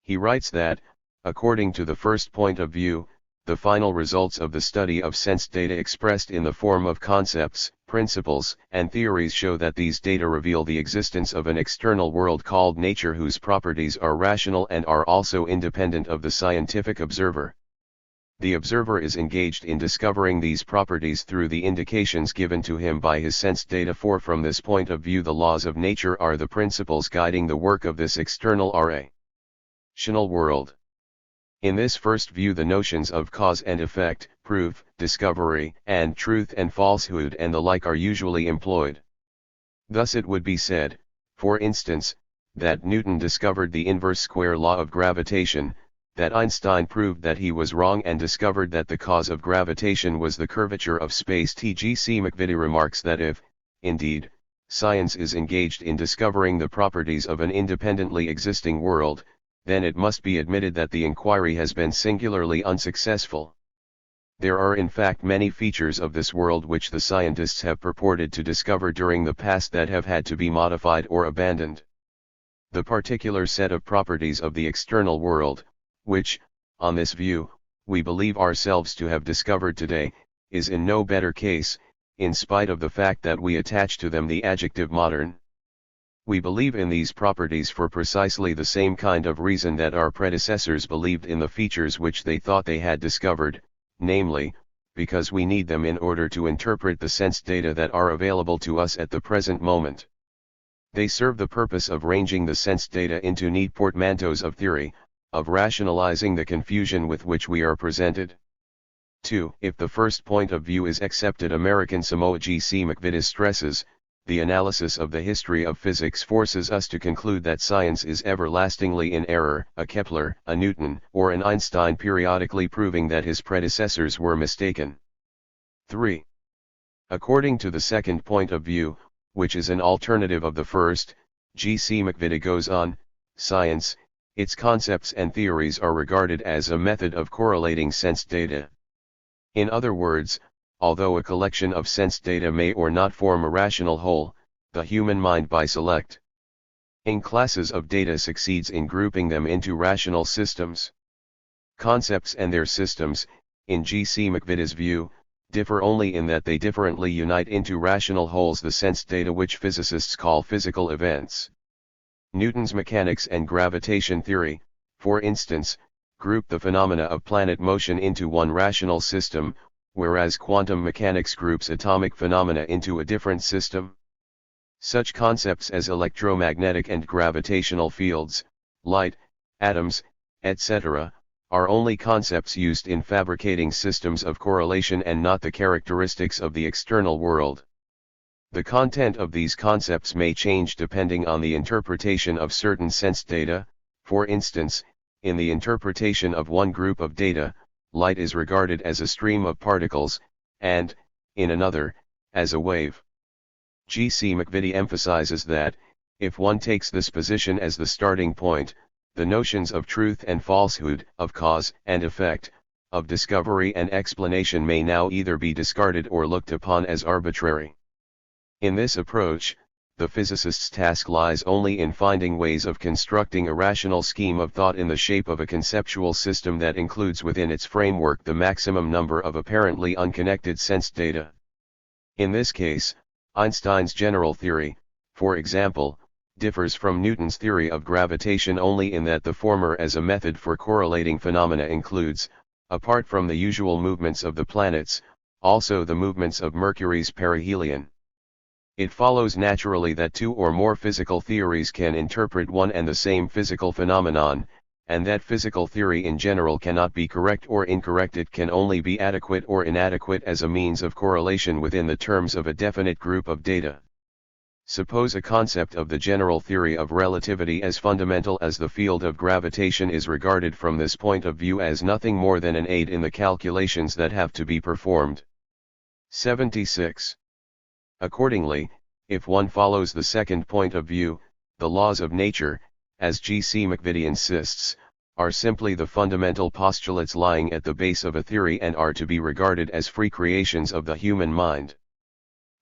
He writes that, according to the first point of view, the final results of the study of sense data expressed in the form of concepts, principles, and theories show that these data reveal the existence of an external world called nature whose properties are rational and are also independent of the scientific observer. The observer is engaged in discovering these properties through the indications given to him by his sense data, for from this point of view the laws of nature are the principles guiding the work of this external rational world. In this first view the notions of cause and effect, proof, discovery, and truth and falsehood and the like are usually employed. Thus it would be said, for instance, that Newton discovered the inverse square law of gravitation, that Einstein proved that he was wrong and discovered that the cause of gravitation was the curvature of space. G.C. McVitie remarks that if, indeed, science is engaged in discovering the properties of an independently existing world, then it must be admitted that the inquiry has been singularly unsuccessful. There are in fact many features of this world which the scientists have purported to discover during the past that have had to be modified or abandoned. The particular set of properties of the external world, which, on this view, we believe ourselves to have discovered today, is in no better case, in spite of the fact that we attach to them the adjective modern. We believe in these properties for precisely the same kind of reason that our predecessors believed in the features which they thought they had discovered, namely, because we need them in order to interpret the sense data that are available to us at the present moment. They serve the purpose of ranging the sense data into neat portmanteaus of theory, of rationalizing the confusion with which we are presented. 2. If the first point of view is accepted, American Samoa G.C. McVitie stresses, the analysis of the history of physics forces us to conclude that science is everlastingly in error, a Kepler, a Newton, or an Einstein periodically proving that his predecessors were mistaken. 3. According to the second point of view, which is an alternative of the first, G.C. McVitie goes on, science, its concepts and theories are regarded as a method of correlating sense data. In other words, although a collection of sense data may or not form a rational whole, the human mind by select in classes of data succeeds in grouping them into rational systems. Concepts and their systems, in G.C. McVitie's view, differ only in that they differently unite into rational wholes the sense data which physicists call physical events. Newton's mechanics and gravitation theory, for instance, group the phenomena of planet motion into one rational system, whereas quantum mechanics groups atomic phenomena into a different system. Such concepts as electromagnetic and gravitational fields, light, atoms, etc., are only concepts used in fabricating systems of correlation and not the characteristics of the external world. The content of these concepts may change depending on the interpretation of certain sense data. For instance, in the interpretation of one group of data, light is regarded as a stream of particles, and, in another, as a wave. G.C. McVitie emphasizes that, if one takes this position as the starting point, the notions of truth and falsehood, of cause and effect, of discovery and explanation may now either be discarded or looked upon as arbitrary. In this approach, the physicist's task lies only in finding ways of constructing a rational scheme of thought in the shape of a conceptual system that includes within its framework the maximum number of apparently unconnected sense data. In this case, Einstein's general theory, for example, differs from Newton's theory of gravitation only in that the former as a method for correlating phenomena includes, apart from the usual movements of the planets, also the movements of Mercury's perihelion. It follows naturally that two or more physical theories can interpret one and the same physical phenomenon, and that physical theory in general cannot be correct or incorrect. It can only be adequate or inadequate as a means of correlation within the terms of a definite group of data. Suppose a concept of the general theory of relativity as fundamental as the field of gravitation is regarded from this point of view as nothing more than an aid in the calculations that have to be performed. 76. Accordingly, if one follows the second point of view, the laws of nature, as G.C. McVitie insists, are simply the fundamental postulates lying at the base of a theory and are to be regarded as free creations of the human mind.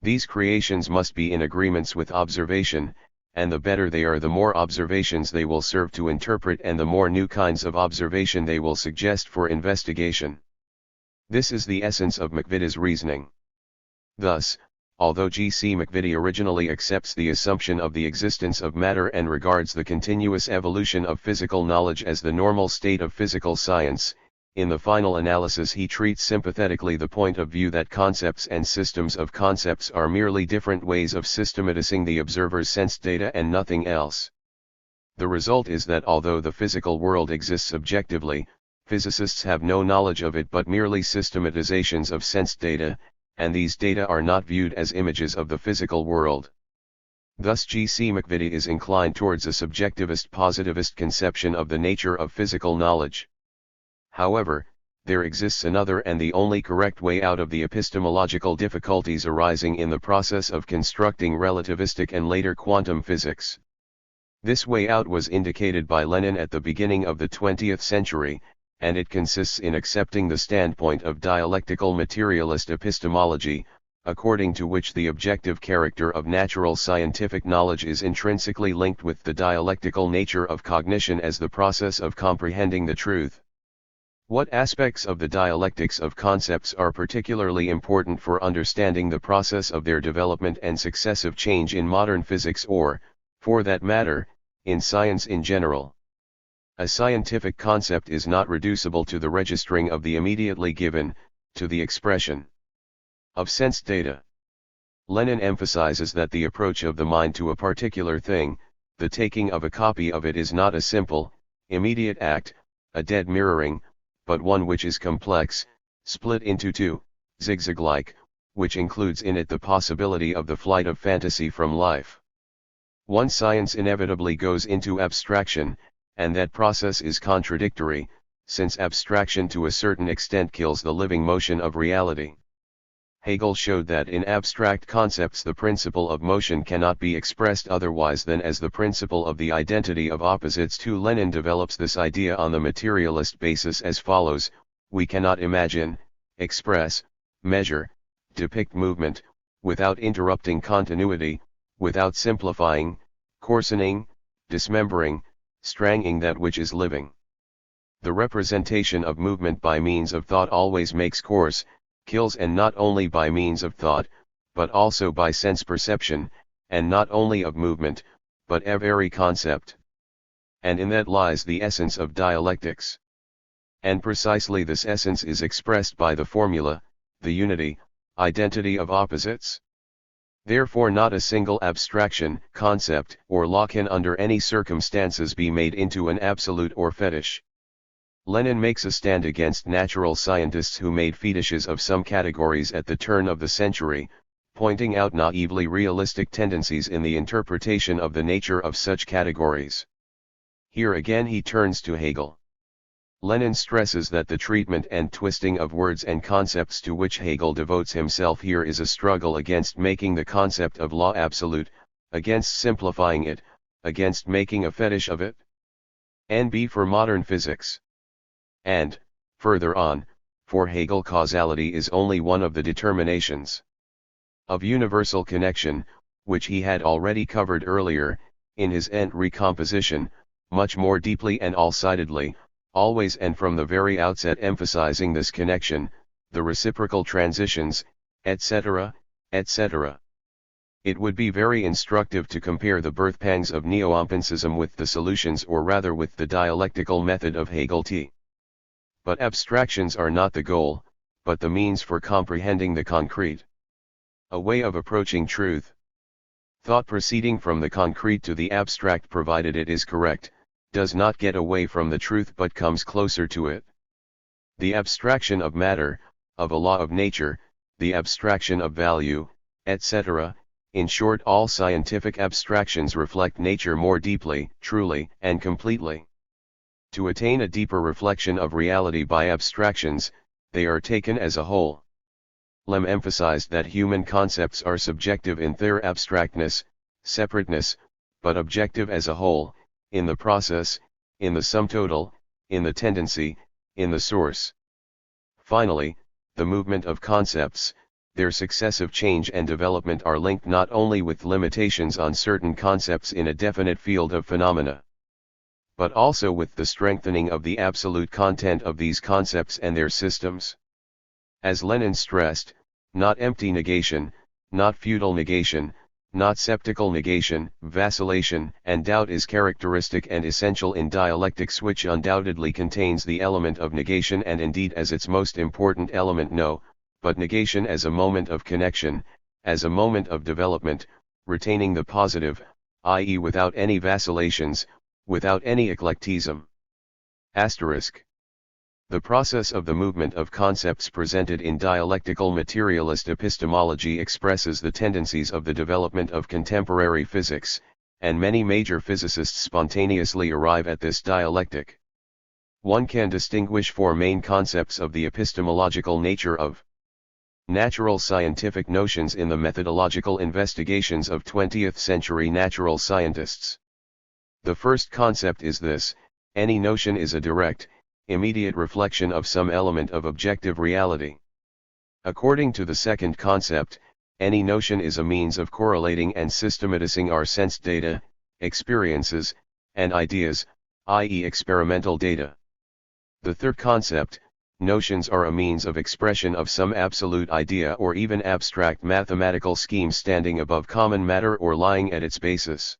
These creations must be in agreements with observation, and the better they are the more observations they will serve to interpret and the more new kinds of observation they will suggest for investigation. This is the essence of McVitie's reasoning. Thus, although G.C. McVitie originally accepts the assumption of the existence of matter and regards the continuous evolution of physical knowledge as the normal state of physical science, in the final analysis he treats sympathetically the point of view that concepts and systems of concepts are merely different ways of systematizing the observer's sense data and nothing else. The result is that although the physical world exists objectively, physicists have no knowledge of it but merely systematizations of sense data, and these data are not viewed as images of the physical world. Thus G.C. McVitie is inclined towards a subjectivist positivist conception of the nature of physical knowledge. However, there exists another and the only correct way out of the epistemological difficulties arising in the process of constructing relativistic and later quantum physics. This way out was indicated by Lenin at the beginning of the 20th century, and it consists in accepting the standpoint of dialectical materialist epistemology, according to which the objective character of natural scientific knowledge is intrinsically linked with the dialectical nature of cognition as the process of comprehending the truth. What aspects of the dialectics of concepts are particularly important for understanding the process of their development and successive change in modern physics or, for that matter, in science in general? A scientific concept is not reducible to the registering of the immediately given, to the expression of sense data. Lenin emphasizes that the approach of the mind to a particular thing, the taking of a copy of it, is not a simple, immediate act, a dead mirroring, but one which is complex, split into two, zigzag-like, which includes in it the possibility of the flight of fantasy from life. One science inevitably goes into abstraction, and that process is contradictory, since abstraction to a certain extent kills the living motion of reality. Hegel showed that in abstract concepts the principle of motion cannot be expressed otherwise than as the principle of the identity of opposites. 2. Lenin develops this idea on the materialist basis as follows: we cannot imagine, express, measure, depict movement, without interrupting continuity, without simplifying, coarsening, dismembering, strangling that which is living. The representation of movement by means of thought always makes coarse, kills, and not only by means of thought, but also by sense perception, and not only of movement, but every concept. And in that lies the essence of dialectics. And precisely this essence is expressed by the formula, the unity, identity of opposites. Therefore not a single abstraction, concept, or law can under any circumstances be made into an absolute or fetish. Lenin makes a stand against natural scientists who made fetishes of some categories at the turn of the century, pointing out naively realistic tendencies in the interpretation of the nature of such categories. Here again he turns to Hegel. Lenin stresses that the treatment and twisting of words and concepts to which Hegel devotes himself here is a struggle against making the concept of law absolute, against simplifying it, against making a fetish of it. NB for modern physics. And, further on, for Hegel causality is only one of the determinations of universal connection, which he had already covered earlier, in his End recomposition, much more deeply and all-sidedly, always and from the very outset emphasizing this connection, the reciprocal transitions, etc., etc. It would be very instructive to compare the birth pangs of neo-empiricism with the solutions, or rather with the dialectical method of Hegel. But abstractions are not the goal, but the means for comprehending the concrete. A way of approaching truth. Thought proceeding from the concrete to the abstract, provided it is correct, does not get away from the truth but comes closer to it. The abstraction of matter, of a law of nature, the abstraction of value, etc., in short all scientific abstractions reflect nature more deeply, truly, and completely. To attain a deeper reflection of reality by abstractions, they are taken as a whole. Lem emphasized that human concepts are subjective in their abstractness, separateness, but objective as a whole, in the process, in the sum total, in the tendency, in the source. Finally, the movement of concepts, their successive change and development are linked not only with limitations on certain concepts in a definite field of phenomena, but also with the strengthening of the absolute content of these concepts and their systems. As Lenin stressed, not empty negation, not futile negation, not sceptical negation, vacillation and doubt is characteristic and essential in dialectics, which undoubtedly contains the element of negation and indeed as its most important element. No, but negation as a moment of connection, as a moment of development, retaining the positive, i.e. without any vacillations, without any eclecticism. Asterisk. The process of the movement of concepts presented in dialectical materialist epistemology expresses the tendencies of the development of contemporary physics, and many major physicists spontaneously arrive at this dialectic. One can distinguish four main concepts of the epistemological nature of natural scientific notions in the methodological investigations of 20th-century natural scientists. The first concept is this: any notion is a direct, immediate reflection of some element of objective reality. According to the second concept, any notion is a means of correlating and systematizing our sense data, experiences, and ideas, i.e. experimental data. The third concept, notions are a means of expression of some absolute idea or even abstract mathematical scheme standing above common matter or lying at its basis.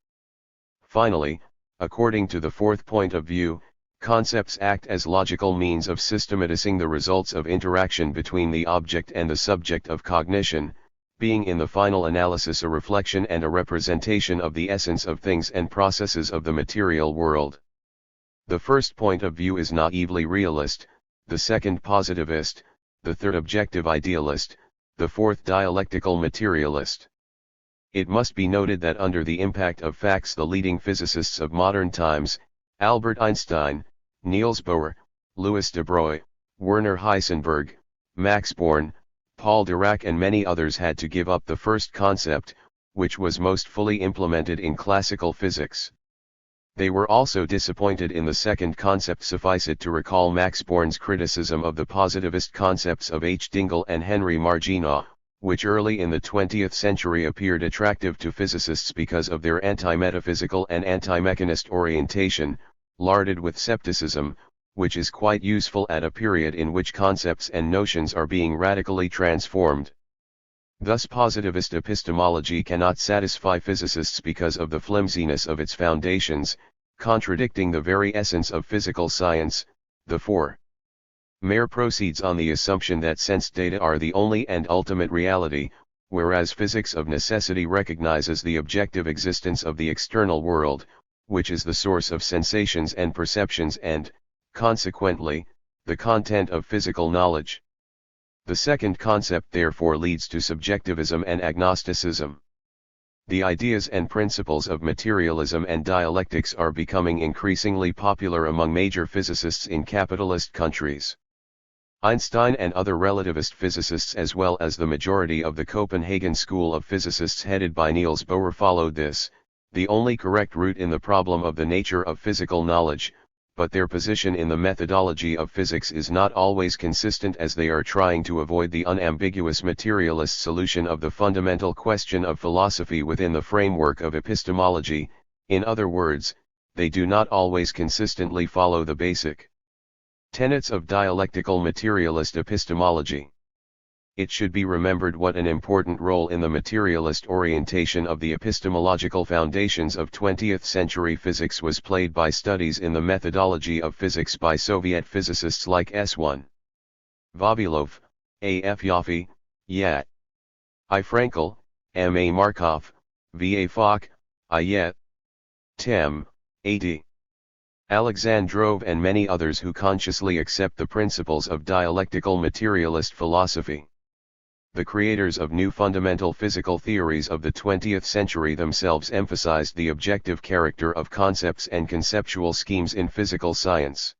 Finally, according to the fourth point of view, concepts act as logical means of systematizing the results of interaction between the object and the subject of cognition, being in the final analysis a reflection and a representation of the essence of things and processes of the material world. The first point of view is naively realist, the second positivist, the third objective idealist, the fourth dialectical materialist. It must be noted that under the impact of facts the leading physicists of modern times, Albert Einstein, Niels Bohr, Louis de Broglie, Werner Heisenberg, Max Born, Paul Dirac and many others had to give up the first concept, which was most fully implemented in classical physics. They were also disappointed in the second concept. Suffice it to recall Max Born's criticism of the positivist concepts of H. Dingle and Henry Marginot, which early in the 20th century appeared attractive to physicists because of their anti-metaphysical and anti-mechanist orientation, larded with scepticism, which is quite useful at a period in which concepts and notions are being radically transformed. Thus positivist epistemology cannot satisfy physicists because of the flimsiness of its foundations, contradicting the very essence of physical science. The former proceeds on the assumption that sense data are the only and ultimate reality, whereas physics of necessity recognizes the objective existence of the external world, which is the source of sensations and perceptions and, consequently, the content of physical knowledge. The second concept therefore leads to subjectivism and agnosticism. The ideas and principles of materialism and dialectics are becoming increasingly popular among major physicists in capitalist countries. Einstein and other relativist physicists, as well as the majority of the Copenhagen school of physicists headed by Niels Bohr, followed this, the only correct route in the problem of the nature of physical knowledge, but their position in the methodology of physics is not always consistent, as they are trying to avoid the unambiguous materialist solution of the fundamental question of philosophy within the framework of epistemology. In other words, they do not always consistently follow the basic tenets of dialectical materialist epistemology. It should be remembered what an important role in the materialist orientation of the epistemological foundations of 20th century physics was played by studies in the methodology of physics by Soviet physicists like S1 Vavilov, A.F. Yaffe, Yat I. Frankel, M.A. Markov, V.A. Fock, I. Tem, A.D. Alexandrov, and many others who consciously accept the principles of dialectical materialist philosophy. The creators of new fundamental physical theories of the 20th century themselves emphasized the objective character of concepts and conceptual schemes in physical science.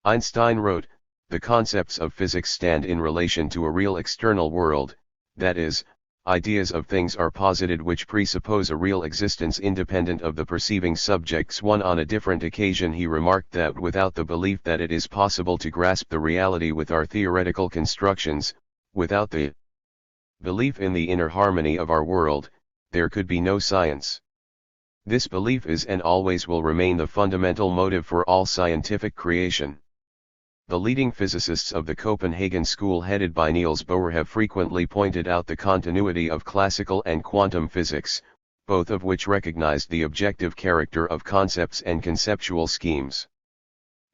Einstein wrote, "The concepts of physics stand in relation to a real external world, that is, ideas of things are posited which presuppose a real existence independent of the perceiving subjects." On a different occasion he remarked that without the belief that it is possible to grasp the reality with our theoretical constructions, without the belief in the inner harmony of our world, there could be no science. This belief is and always will remain the fundamental motive for all scientific creation. The leading physicists of the Copenhagen school headed by Niels Bohr have frequently pointed out the continuity of classical and quantum physics, both of which recognized the objective character of concepts and conceptual schemes.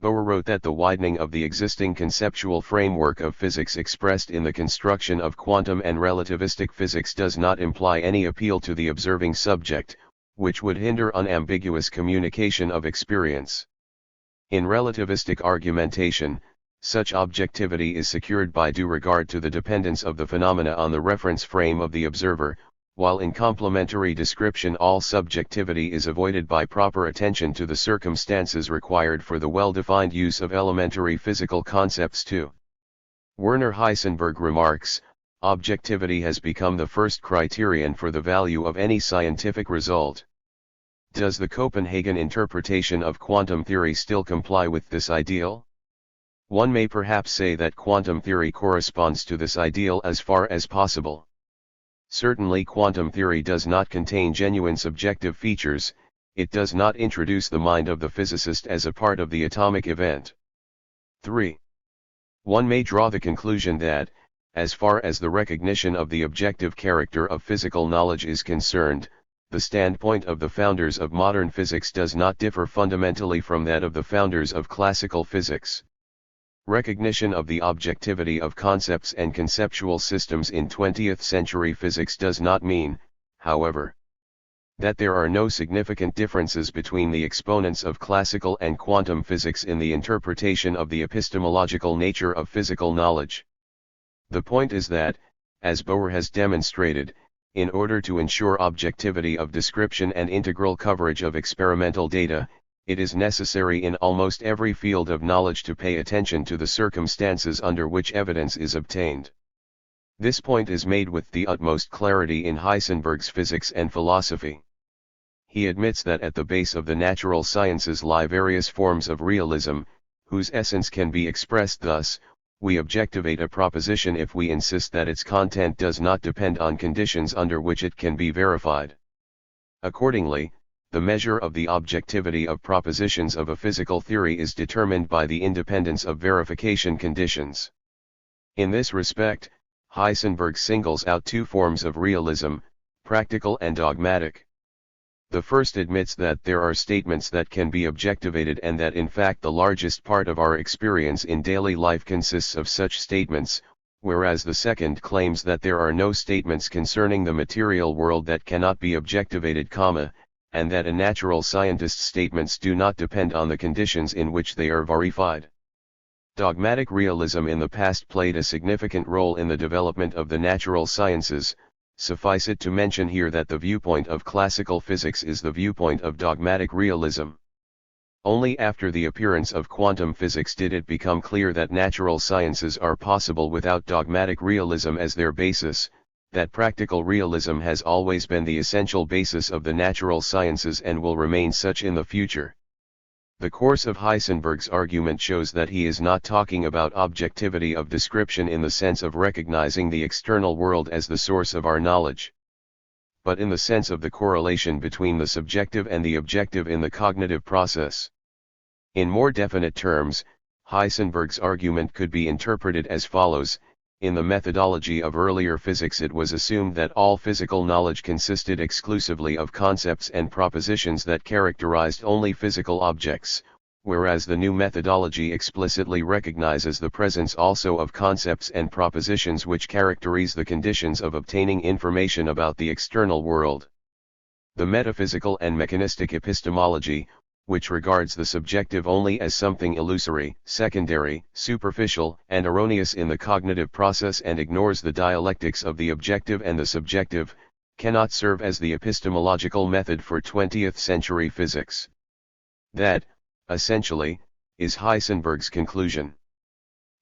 Bohr wrote that the widening of the existing conceptual framework of physics expressed in the construction of quantum and relativistic physics does not imply any appeal to the observing subject, which would hinder unambiguous communication of experience. In relativistic argumentation, such objectivity is secured by due regard to the dependence of the phenomena on the reference frame of the observer, while in complementary description all subjectivity is avoided by proper attention to the circumstances required for the well-defined use of elementary physical concepts too. Werner Heisenberg remarks, "Objectivity has become the first criterion for the value of any scientific result." Does the Copenhagen interpretation of quantum theory still comply with this ideal? One may perhaps say that quantum theory corresponds to this ideal as far as possible. Certainly quantum theory does not contain genuine subjective features, it does not introduce the mind of the physicist as a part of the atomic event. 3. One may draw the conclusion that, as far as the recognition of the objective character of physical knowledge is concerned, the standpoint of the founders of modern physics does not differ fundamentally from that of the founders of classical physics. Recognition of the objectivity of concepts and conceptual systems in 20th century physics does not mean, however, that there are no significant differences between the exponents of classical and quantum physics in the interpretation of the epistemological nature of physical knowledge. The point is that, as Bohr has demonstrated, in order to ensure objectivity of description and integral coverage of experimental data, it is necessary in almost every field of knowledge to pay attention to the circumstances under which evidence is obtained. This point is made with the utmost clarity in Heisenberg's Physics and Philosophy. He admits that at the base of the natural sciences lie various forms of realism, whose essence can be expressed thus: we objectivate a proposition if we insist that its content does not depend on conditions under which it can be verified. Accordingly, the measure of the objectivity of propositions of a physical theory is determined by the independence of verification conditions. In this respect, Heisenberg singles out two forms of realism, practical and dogmatic. The first admits that there are statements that can be objectivated and that in fact the largest part of our experience in daily life consists of such statements, whereas the second claims that there are no statements concerning the material world that cannot be objectivated, and that a natural scientist's statements do not depend on the conditions in which they are verified. Dogmatic realism in the past played a significant role in the development of the natural sciences. Suffice it to mention here that the viewpoint of classical physics is the viewpoint of dogmatic realism. Only after the appearance of quantum physics did it become clear that natural sciences are possible without dogmatic realism as their basis, that practical realism has always been the essential basis of the natural sciences and will remain such in the future. The course of Heisenberg's argument shows that he is not talking about objectivity of description in the sense of recognizing the external world as the source of our knowledge, but in the sense of the correlation between the subjective and the objective in the cognitive process. In more definite terms, Heisenberg's argument could be interpreted as follows: in the methodology of earlier physics it was assumed that all physical knowledge consisted exclusively of concepts and propositions that characterized only physical objects, whereas the new methodology explicitly recognizes the presence also of concepts and propositions which characterize the conditions of obtaining information about the external world. The metaphysical and mechanistic epistemology, which regards the subjective only as something illusory, secondary, superficial, and erroneous in the cognitive process and ignores the dialectics of the objective and the subjective, cannot serve as the epistemological method for 20th century physics. That, essentially, is Heisenberg's conclusion.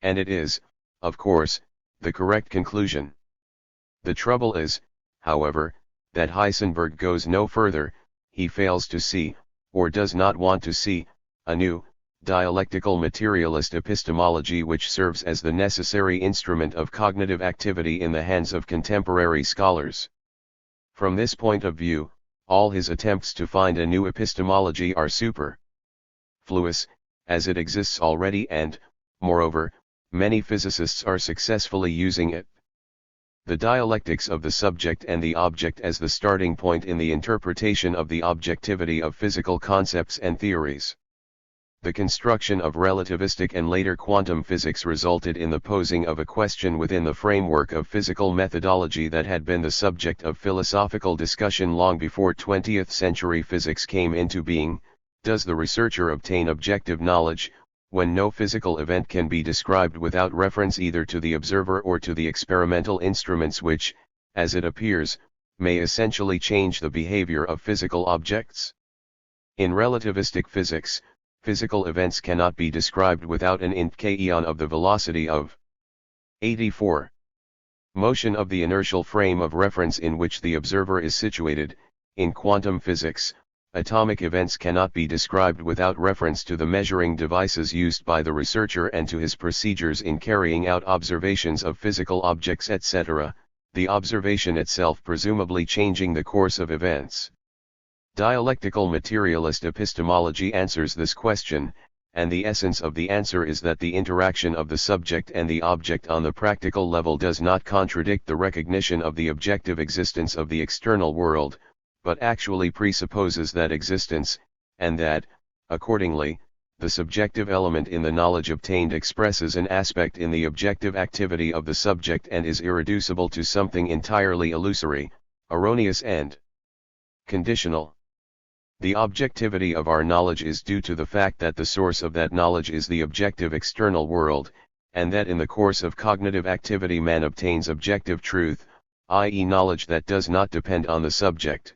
And it is, of course, the correct conclusion. The trouble is, however, that Heisenberg goes no further. He fails to see, or does not want to see, a new, dialectical materialist epistemology which serves as the necessary instrument of cognitive activity in the hands of contemporary scholars. From this point of view, all his attempts to find a new epistemology are superfluous, as it exists already and, moreover, many physicists are successfully using it. The dialectics of the subject and the object as the starting point in the interpretation of the objectivity of physical concepts and theories. The construction of relativistic and later quantum physics resulted in the posing of a question within the framework of physical methodology that had been the subject of philosophical discussion long before 20th century physics came into being: does the researcher obtain objective knowledge, when no physical event can be described without reference either to the observer or to the experimental instruments which, as it appears, may essentially change the behavior of physical objects? In relativistic physics, physical events cannot be described without an indication of the velocity of 84. Motion of the inertial frame of reference in which the observer is situated. In quantum physics, atomic events cannot be described without reference to the measuring devices used by the researcher and to his procedures in carrying out observations of physical objects, etc., the observation itself presumably changing the course of events. Dialectical materialist epistemology answers this question, and the essence of the answer is that the interaction of the subject and the object on the practical level does not contradict the recognition of the objective existence of the external world, but actually presupposes that existence, and that, accordingly, the subjective element in the knowledge obtained expresses an aspect in the objective activity of the subject and is irreducible to something entirely illusory, erroneous and conditional. The objectivity of our knowledge is due to the fact that the source of that knowledge is the objective external world, and that in the course of cognitive activity man obtains objective truth, i.e. knowledge that does not depend on the subject.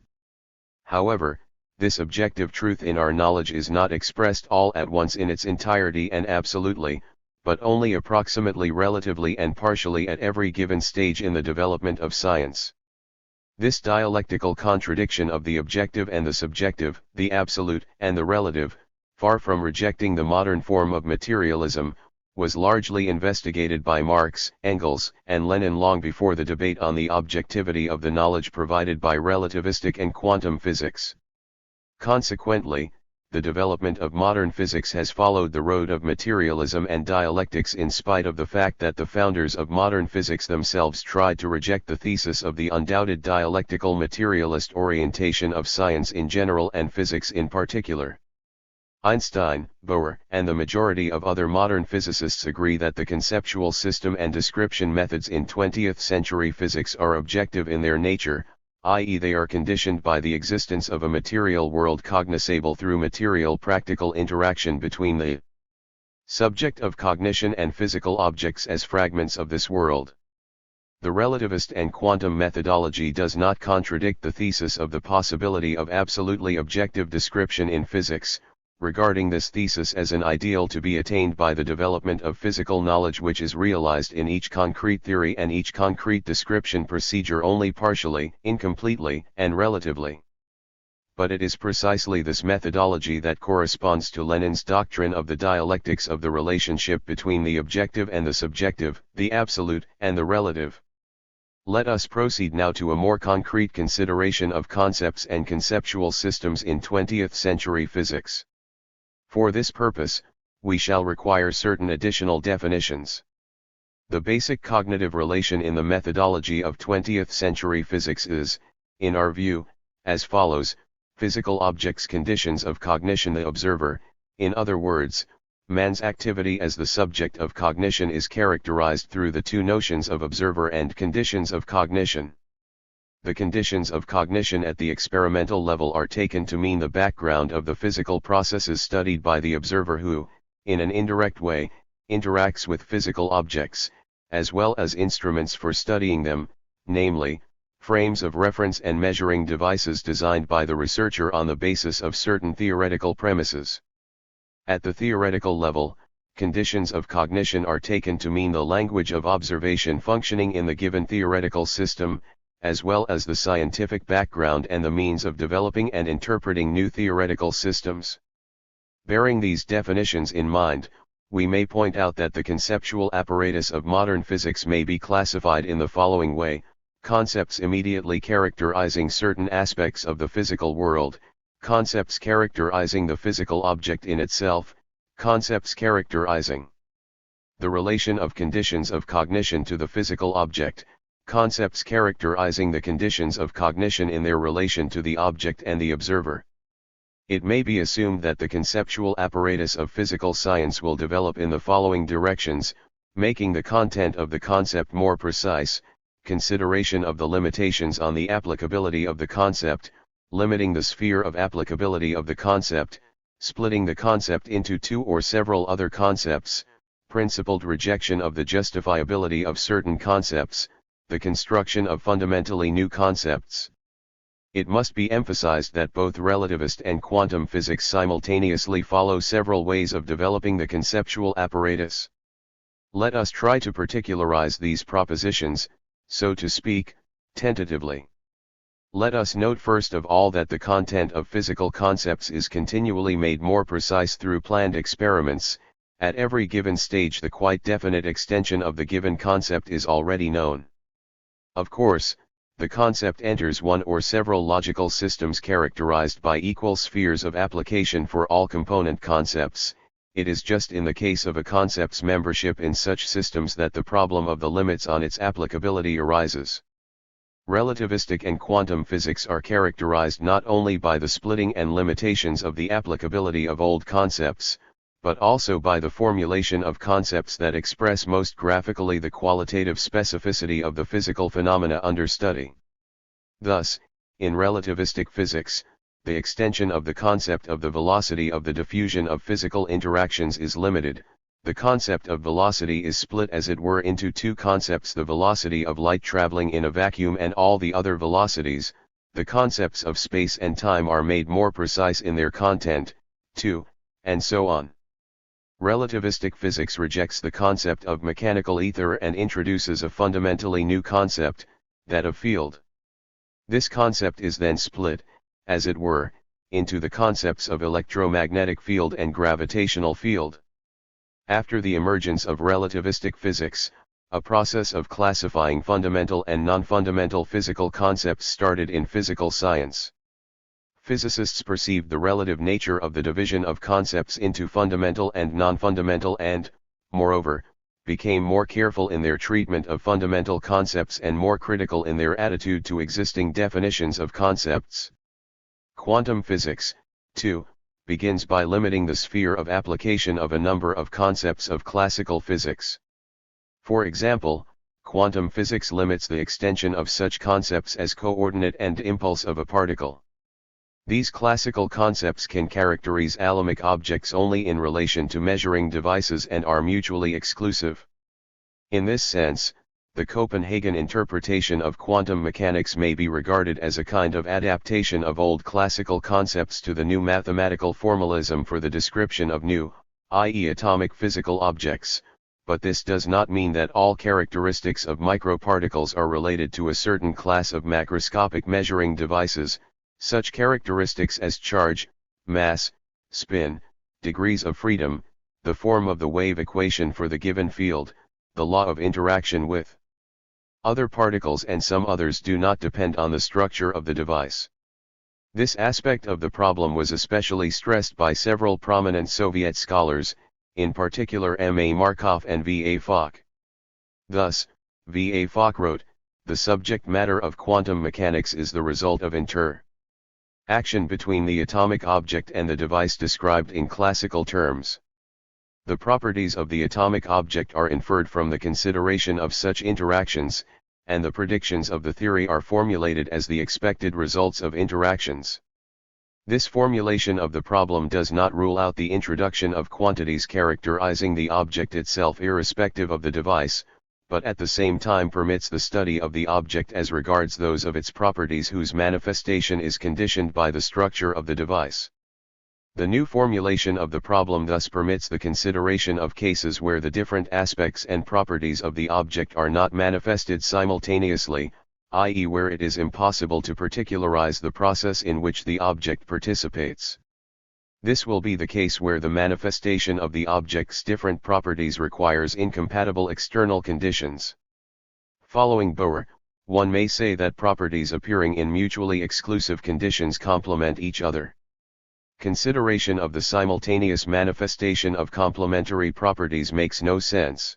However, this objective truth in our knowledge is not expressed all at once in its entirety and absolutely, but only approximately, relatively and partially at every given stage in the development of science. This dialectical contradiction of the objective and the subjective, the absolute and the relative, far from rejecting the modern form of materialism, was largely investigated by Marx, Engels, and Lenin long before the debate on the objectivity of the knowledge provided by relativistic and quantum physics. Consequently, the development of modern physics has followed the road of materialism and dialectics, in spite of the fact that the founders of modern physics themselves tried to reject the thesis of the undoubted dialectical materialist orientation of science in general and physics in particular. Einstein, Bohr, and the majority of other modern physicists agree that the conceptual system and description methods in 20th century physics are objective in their nature, i.e. they are conditioned by the existence of a material world cognoscible through material practical interaction between the subject of cognition and physical objects as fragments of this world. The relativist and quantum methodology does not contradict the thesis of the possibility of absolutely objective description in physics, regarding this thesis as an ideal to be attained by the development of physical knowledge which is realized in each concrete theory and each concrete description procedure only partially, incompletely, and relatively. But it is precisely this methodology that corresponds to Lenin's doctrine of the dialectics of the relationship between the objective and the subjective, the absolute and the relative. Let us proceed now to a more concrete consideration of concepts and conceptual systems in 20th century physics. For this purpose, we shall require certain additional definitions. The basic cognitive relation in the methodology of 20th century physics is, in our view, as follows: physical objects' conditions of cognition. The observer, in other words, man's activity as the subject of cognition, is characterized through the two notions of observer and conditions of cognition. The conditions of cognition at the experimental level are taken to mean the background of the physical processes studied by the observer who, in an indirect way, interacts with physical objects, as well as instruments for studying them, namely, frames of reference and measuring devices designed by the researcher on the basis of certain theoretical premises. At the theoretical level, conditions of cognition are taken to mean the language of observation functioning in the given theoretical system, as well as the scientific background and the means of developing and interpreting new theoretical systems. Bearing these definitions in mind, we may point out that the conceptual apparatus of modern physics may be classified in the following way: concepts immediately characterizing certain aspects of the physical world, concepts characterizing the physical object in itself, concepts characterizing the relation of conditions of cognition to the physical object, concepts characterizing the conditions of cognition in their relation to the object and the observer. It may be assumed that the conceptual apparatus of physical science will develop in the following directions: making the content of the concept more precise, consideration of the limitations on the applicability of the concept, limiting the sphere of applicability of the concept, splitting the concept into two or several other concepts, principled rejection of the justifiability of certain concepts, the construction of fundamentally new concepts. It must be emphasized that both relativist and quantum physics simultaneously follow several ways of developing the conceptual apparatus. Let us try to particularize these propositions, so to speak, tentatively. Let us note first of all that the content of physical concepts is continually made more precise through planned experiments. At every given stage the quite definite extension of the given concept is already known. Of course, the concept enters one or several logical systems characterized by equal spheres of application for all component concepts. It is just in the case of a concept's membership in such systems that the problem of the limits on its applicability arises. Relativistic and quantum physics are characterized not only by the splitting and limitations of the applicability of old concepts, but also by the formulation of concepts that express most graphically the qualitative specificity of the physical phenomena under study. Thus, in relativistic physics, the extension of the concept of the velocity of the diffusion of physical interactions is limited. The concept of velocity is split as it were into two concepts: the velocity of light traveling in a vacuum and all the other velocities. The concepts of space and time are made more precise in their content, too, and so on. Relativistic physics rejects the concept of mechanical ether and introduces a fundamentally new concept, that of field. This concept is then split, as it were, into the concepts of electromagnetic field and gravitational field. After the emergence of relativistic physics, a process of classifying fundamental and non-fundamental physical concepts started in physical science. Physicists perceived the relative nature of the division of concepts into fundamental and non-fundamental and, moreover, became more careful in their treatment of fundamental concepts and more critical in their attitude to existing definitions of concepts. Quantum physics, too, begins by limiting the sphere of application of a number of concepts of classical physics. For example, quantum physics limits the extension of such concepts as coordinate and impulse of a particle. These classical concepts can characterize alamic objects only in relation to measuring devices and are mutually exclusive. In this sense, the Copenhagen interpretation of quantum mechanics may be regarded as a kind of adaptation of old classical concepts to the new mathematical formalism for the description of new, i.e. atomic physical objects, but this does not mean that all characteristics of microparticles are related to a certain class of macroscopic measuring devices. Such characteristics as charge, mass, spin, degrees of freedom, the form of the wave equation for the given field, the law of interaction with other particles and some others do not depend on the structure of the device. This aspect of the problem was especially stressed by several prominent Soviet scholars, in particular M.A. Markov and V.A. Fock. Thus, V.A. Fock wrote, "The subject matter of quantum mechanics is the result of interaction between the atomic object and the device described in classical terms. The properties of the atomic object are inferred from the consideration of such interactions, and the predictions of the theory are formulated as the expected results of interactions. This formulation of the problem does not rule out the introduction of quantities characterizing the object itself irrespective of the device, but at the same time permits the study of the object as regards those of its properties whose manifestation is conditioned by the structure of the device. The new formulation of the problem thus permits the consideration of cases where the different aspects and properties of the object are not manifested simultaneously, i.e. where it is impossible to particularize the process in which the object participates. This will be the case where the manifestation of the object's different properties requires incompatible external conditions. Following Bohr, one may say that properties appearing in mutually exclusive conditions complement each other. Consideration of the simultaneous manifestation of complementary properties makes no sense.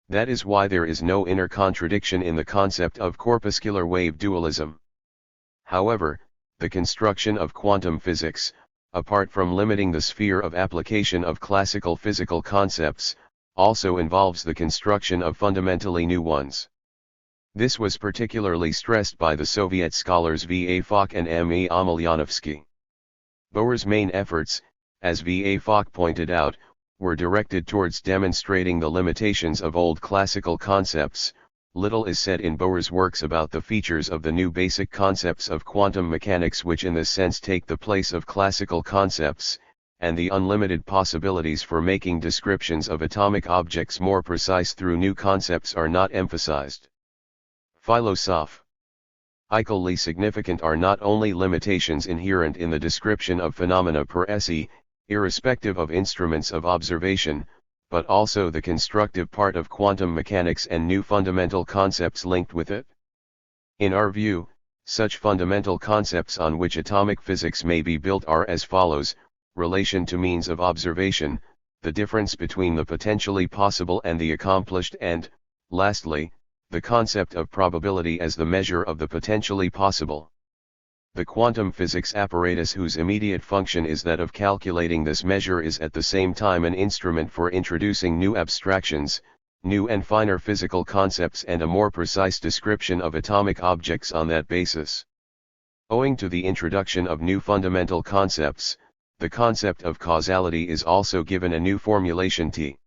That is why there is no inner contradiction in the concept of corpuscular wave dualism. However, the construction of quantum physics, apart from limiting the sphere of application of classical physical concepts, also involves the construction of fundamentally new ones. This was particularly stressed by the Soviet scholars V.A. Fock and M.E. Omelyanovsky. Bohr's main efforts, as V.A. Fock pointed out, were directed towards demonstrating the limitations of old classical concepts. Little is said in Bohr's works about the features of the new basic concepts of quantum mechanics which in this sense take the place of classical concepts, and the unlimited possibilities for making descriptions of atomic objects more precise through new concepts are not emphasized. Philosophically significant are not only limitations inherent in the description of phenomena per se, irrespective of instruments of observation, but also the constructive part of quantum mechanics and new fundamental concepts linked with it. In our view, such fundamental concepts on which atomic physics may be built are as follows: relation to means of observation, the difference between the potentially possible and the accomplished, and, lastly, the concept of probability as the measure of the potentially possible. The quantum physics apparatus whose immediate function is that of calculating this measure is at the same time an instrument for introducing new abstractions, new and finer physical concepts and a more precise description of atomic objects on that basis. Owing to the introduction of new fundamental concepts, the concept of causality is also given a new formulation T.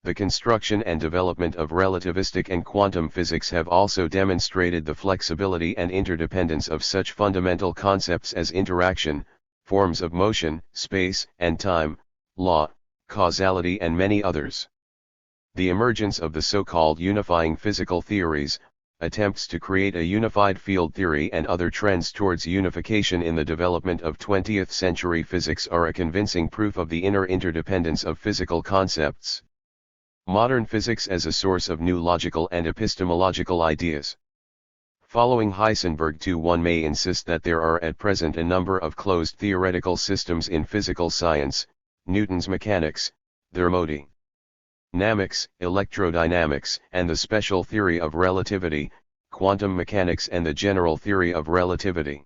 The construction and development of relativistic and quantum physics have also demonstrated the flexibility and interdependence of such fundamental concepts as interaction, forms of motion, space and time, law, causality and many others. The emergence of the so-called unifying physical theories, attempts to create a unified field theory and other trends towards unification in the development of 20th century physics are a convincing proof of the inner interdependence of physical concepts. Modern physics as a source of new logical and epistemological ideas. Following Heisenberg too, one may insist that there are at present a number of closed theoretical systems in physical science: Newton's mechanics, thermodynamics, electrodynamics, and the special theory of relativity, quantum mechanics, and the general theory of relativity.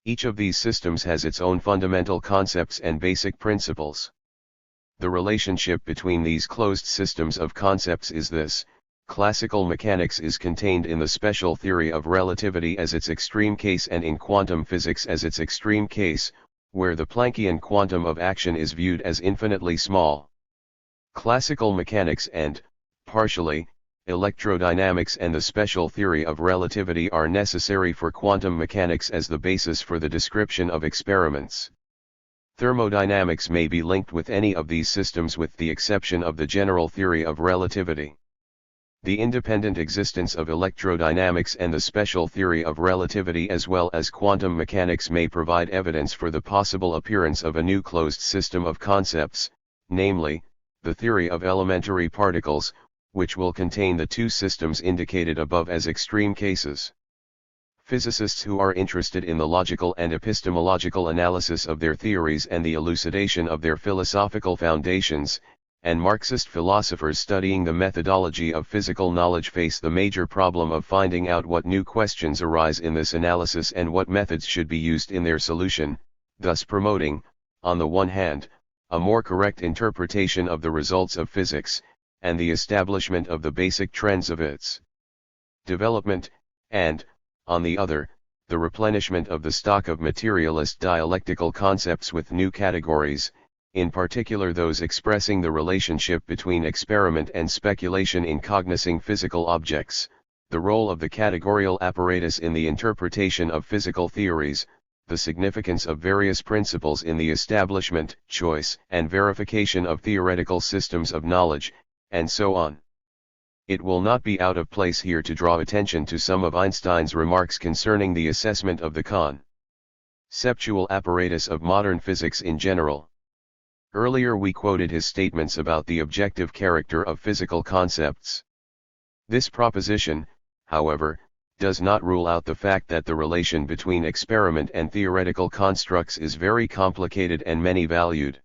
Each of these systems has its own fundamental concepts and basic principles. The relationship between these closed systems of concepts is this: classical mechanics is contained in the special theory of relativity as its extreme case and in quantum physics as its extreme case, where the Planckian quantum of action is viewed as infinitely small. Classical mechanics and, partially, electrodynamics and the special theory of relativity are necessary for quantum mechanics as the basis for the description of experiments. Thermodynamics may be linked with any of these systems with the exception of the general theory of relativity. The independent existence of electrodynamics and the special theory of relativity as well as quantum mechanics may provide evidence for the possible appearance of a new closed system of concepts, namely, the theory of elementary particles, which will contain the two systems indicated above as extreme cases. Physicists who are interested in the logical and epistemological analysis of their theories and the elucidation of their philosophical foundations, and Marxist philosophers studying the methodology of physical knowledge face the major problem of finding out what new questions arise in this analysis and what methods should be used in their solution, thus promoting, on the one hand, a more correct interpretation of the results of physics, and the establishment of the basic trends of its development, and, on the other, the replenishment of the stock of materialist dialectical concepts with new categories, in particular those expressing the relationship between experiment and speculation in cognizing physical objects, the role of the categorical apparatus in the interpretation of physical theories, the significance of various principles in the establishment, choice, and verification of theoretical systems of knowledge, and so on. It will not be out of place here to draw attention to some of Einstein's remarks concerning the assessment of the conceptual apparatus of modern physics in general. Earlier we quoted his statements about the objective character of physical concepts. This proposition, however, does not rule out the fact that the relation between experiment and theoretical constructs is very complicated and many-valued.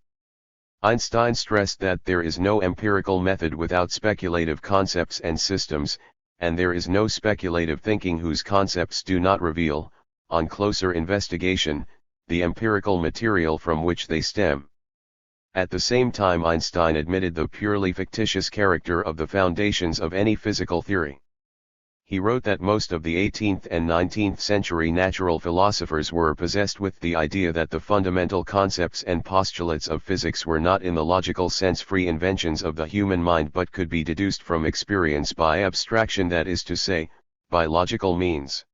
Einstein stressed that there is no empirical method without speculative concepts and systems, and there is no speculative thinking whose concepts do not reveal, on closer investigation, the empirical material from which they stem. At the same time, Einstein admitted the purely fictitious character of the foundations of any physical theory. He wrote that most of the 18th and 19th century natural philosophers were possessed with the idea that the fundamental concepts and postulates of physics were not in the logical sense free inventions of the human mind but could be deduced from experience by abstraction, that is to say, by logical means.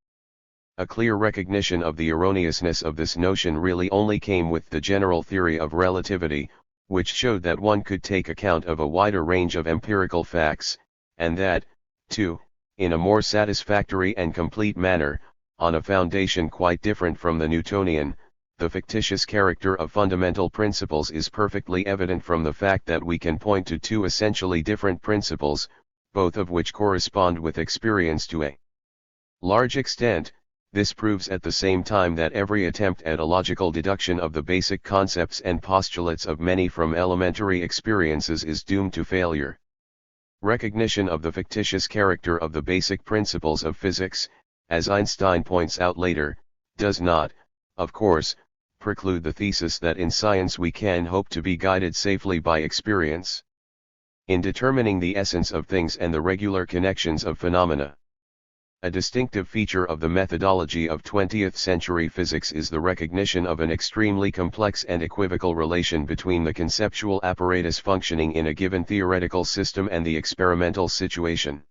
A clear recognition of the erroneousness of this notion really only came with the general theory of relativity, which showed that one could take account of a wider range of empirical facts, and that, too, in a more satisfactory and complete manner, on a foundation quite different from the Newtonian. The fictitious character of fundamental principles is perfectly evident from the fact that we can point to two essentially different principles, both of which correspond with experience to a large extent. This proves at the same time that every attempt at a logical deduction of the basic concepts and postulates of many from elementary experiences is doomed to failure. Recognition of the fictitious character of the basic principles of physics, as Einstein points out later, does not, of course, preclude the thesis that in science we can hope to be guided safely by experience in determining the essence of things and the regular connections of phenomena. A distinctive feature of the methodology of 20th century physics is the recognition of an extremely complex and equivocal relation between the conceptual apparatus functioning in a given theoretical system and the experimental situation.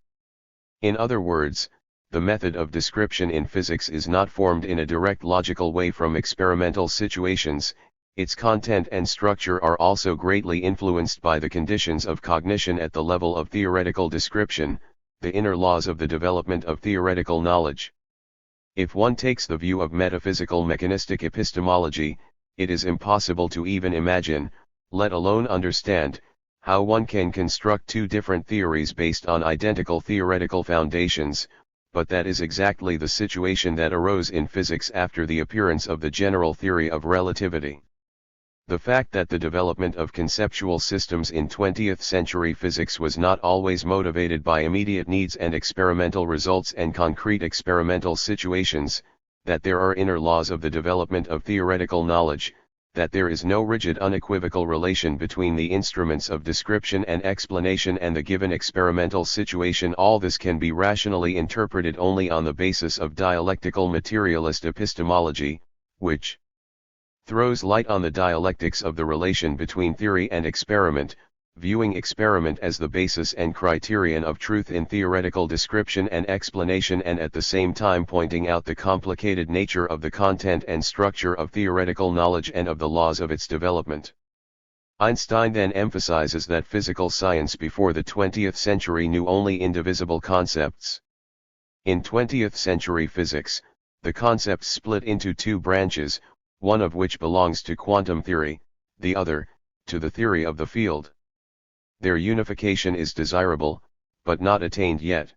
In other words, the method of description in physics is not formed in a direct logical way from experimental situations, Its content and structure are also greatly influenced by the conditions of cognition at the level of theoretical description, the inner laws of the development of theoretical knowledge. If one takes the view of metaphysical mechanistic epistemology, it is impossible to even imagine, let alone understand, how one can construct two different theories based on identical theoretical foundations, but that is exactly the situation that arose in physics after the appearance of the general theory of relativity. The fact that the development of conceptual systems in 20th century physics was not always motivated by immediate needs and experimental results and concrete experimental situations, that there are inner laws of the development of theoretical knowledge, that there is no rigid unequivocal relation between the instruments of description and explanation and the given experimental situation, all this can be rationally interpreted only on the basis of dialectical materialist epistemology, which throws light on the dialectics of the relation between theory and experiment, viewing experiment as the basis and criterion of truth in theoretical description and explanation, and at the same time pointing out the complicated nature of the content and structure of theoretical knowledge and of the laws of its development. Einstein then emphasizes that physical science before the 20th century knew only indivisible concepts. In 20th century physics, the concepts split into two branches, one of which belongs to quantum theory, the other, to the theory of the field. Their unification is desirable, but not attained yet.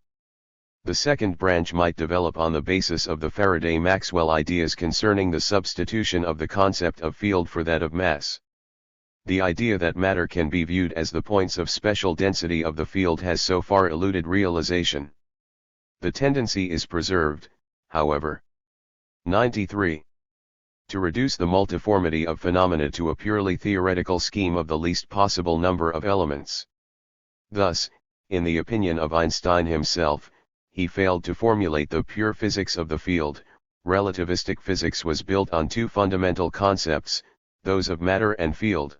The second branch might develop on the basis of the Faraday-Maxwell ideas concerning the substitution of the concept of field for that of mass. The idea that matter can be viewed as the points of special density of the field has so far eluded realization. The tendency is preserved, however. 93. To reduce the multiformity of phenomena to a purely theoretical scheme of the least possible number of elements. Thus, in the opinion of Einstein himself, he failed to formulate the pure physics of the field. Relativistic physics was built on two fundamental concepts, those of matter and field.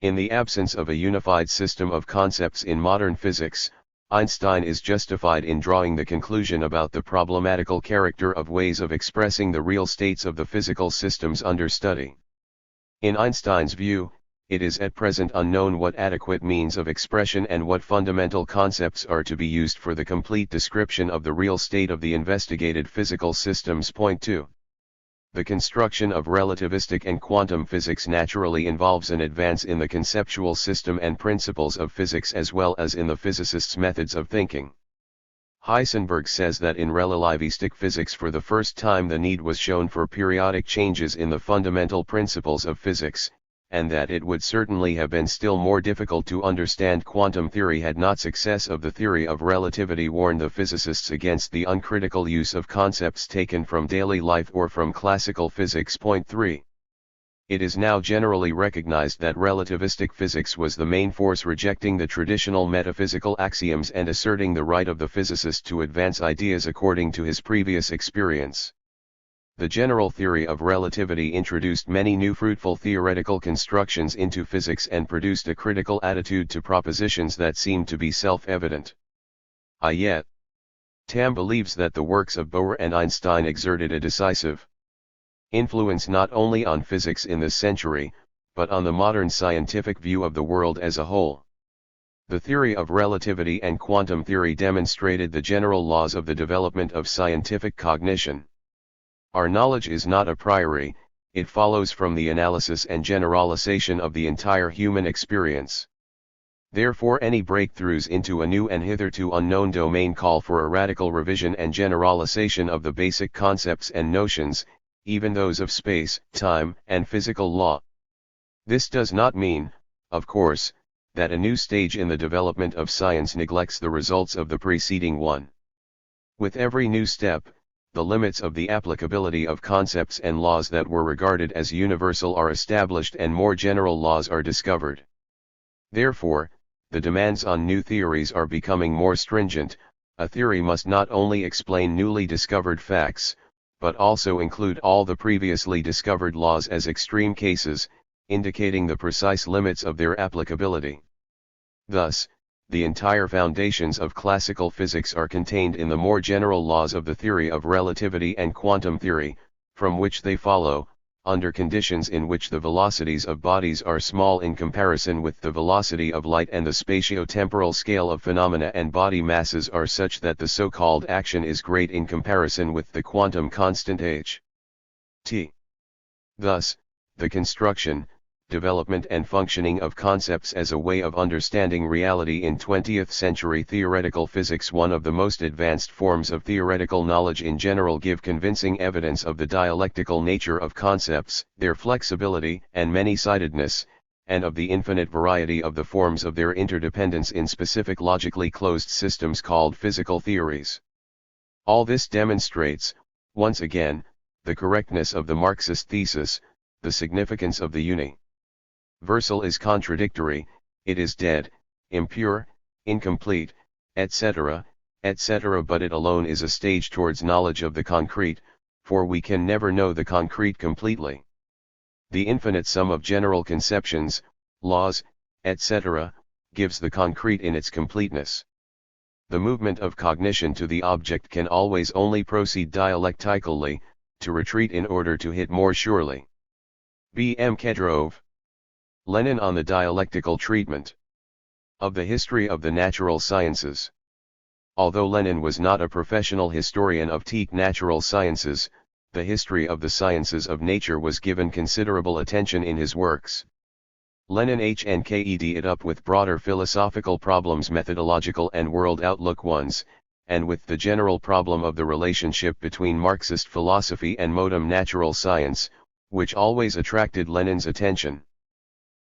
In the absence of a unified system of concepts in modern physics, Einstein is justified in drawing the conclusion about the problematical character of ways of expressing the real states of the physical systems under study. In Einstein's view, it is at present unknown what adequate means of expression and what fundamental concepts are to be used for the complete description of the real state of the investigated physical systems. Point 2. The construction of relativistic and quantum physics naturally involves an advance in the conceptual system and principles of physics as well as in the physicist's methods of thinking. Heisenberg says that in relativistic physics for the first time the need was shown for periodic changes in the fundamental principles of physics, and that it would certainly have been still more difficult to understand quantum theory had not success of the theory of relativity warned the physicists against the uncritical use of concepts taken from daily life or from classical physics. Point 3. It is now generally recognized that relativistic physics was the main force rejecting the traditional metaphysical axioms and asserting the right of the physicist to advance ideas according to his previous experience. The general theory of relativity introduced many new fruitful theoretical constructions into physics and produced a critical attitude to propositions that seemed to be self-evident. Yet, Tam believes that the works of Bohr and Einstein exerted a decisive influence not only on physics in this century, but on the modern scientific view of the world as a whole. The theory of relativity and quantum theory demonstrated the general laws of the development of scientific cognition. Our knowledge is not a priori, it follows from the analysis and generalization of the entire human experience. Therefore any breakthroughs into a new and hitherto unknown domain call for a radical revision and generalization of the basic concepts and notions, even those of space, time, and physical law. This does not mean, of course, that a new stage in the development of science neglects the results of the preceding one. With every new step, the limits of the applicability of concepts and laws that were regarded as universal are established and more general laws are discovered. Therefore, the demands on new theories are becoming more stringent. A theory must not only explain newly discovered facts, but also include all the previously discovered laws as extreme cases, indicating the precise limits of their applicability. Thus, the entire foundations of classical physics are contained in the more general laws of the theory of relativity and quantum theory, from which they follow, under conditions in which the velocities of bodies are small in comparison with the velocity of light and the spatio-temporal scale of phenomena and body masses are such that the so-called action is great in comparison with the quantum constant h. T. Thus, the construction, development and functioning of concepts as a way of understanding reality in 20th century theoretical physics, one of the most advanced forms of theoretical knowledge in general, give convincing evidence of the dialectical nature of concepts, their flexibility and many-sidedness, and of the infinite variety of the forms of their interdependence in specific logically closed systems called physical theories. All this demonstrates, once again, the correctness of the Marxist thesis, the significance of the universal is contradictory, it is dead, impure, incomplete, etc., etc., but it alone is a stage towards knowledge of the concrete, for we can never know the concrete completely. The infinite sum of general conceptions, laws, etc., gives the concrete in its completeness. The movement of cognition to the object can always only proceed dialectically, to retreat in order to hit more surely. B. M. Kedrov. Lenin on the dialectical treatment of the history of the natural sciences. Although Lenin was not a professional historian of natural sciences, the history of the sciences of nature was given considerable attention in his works. Lenin hnked it up with broader philosophical problems, methodological and world outlook ones, and with the general problem of the relationship between Marxist philosophy and modern natural science, which always attracted Lenin's attention.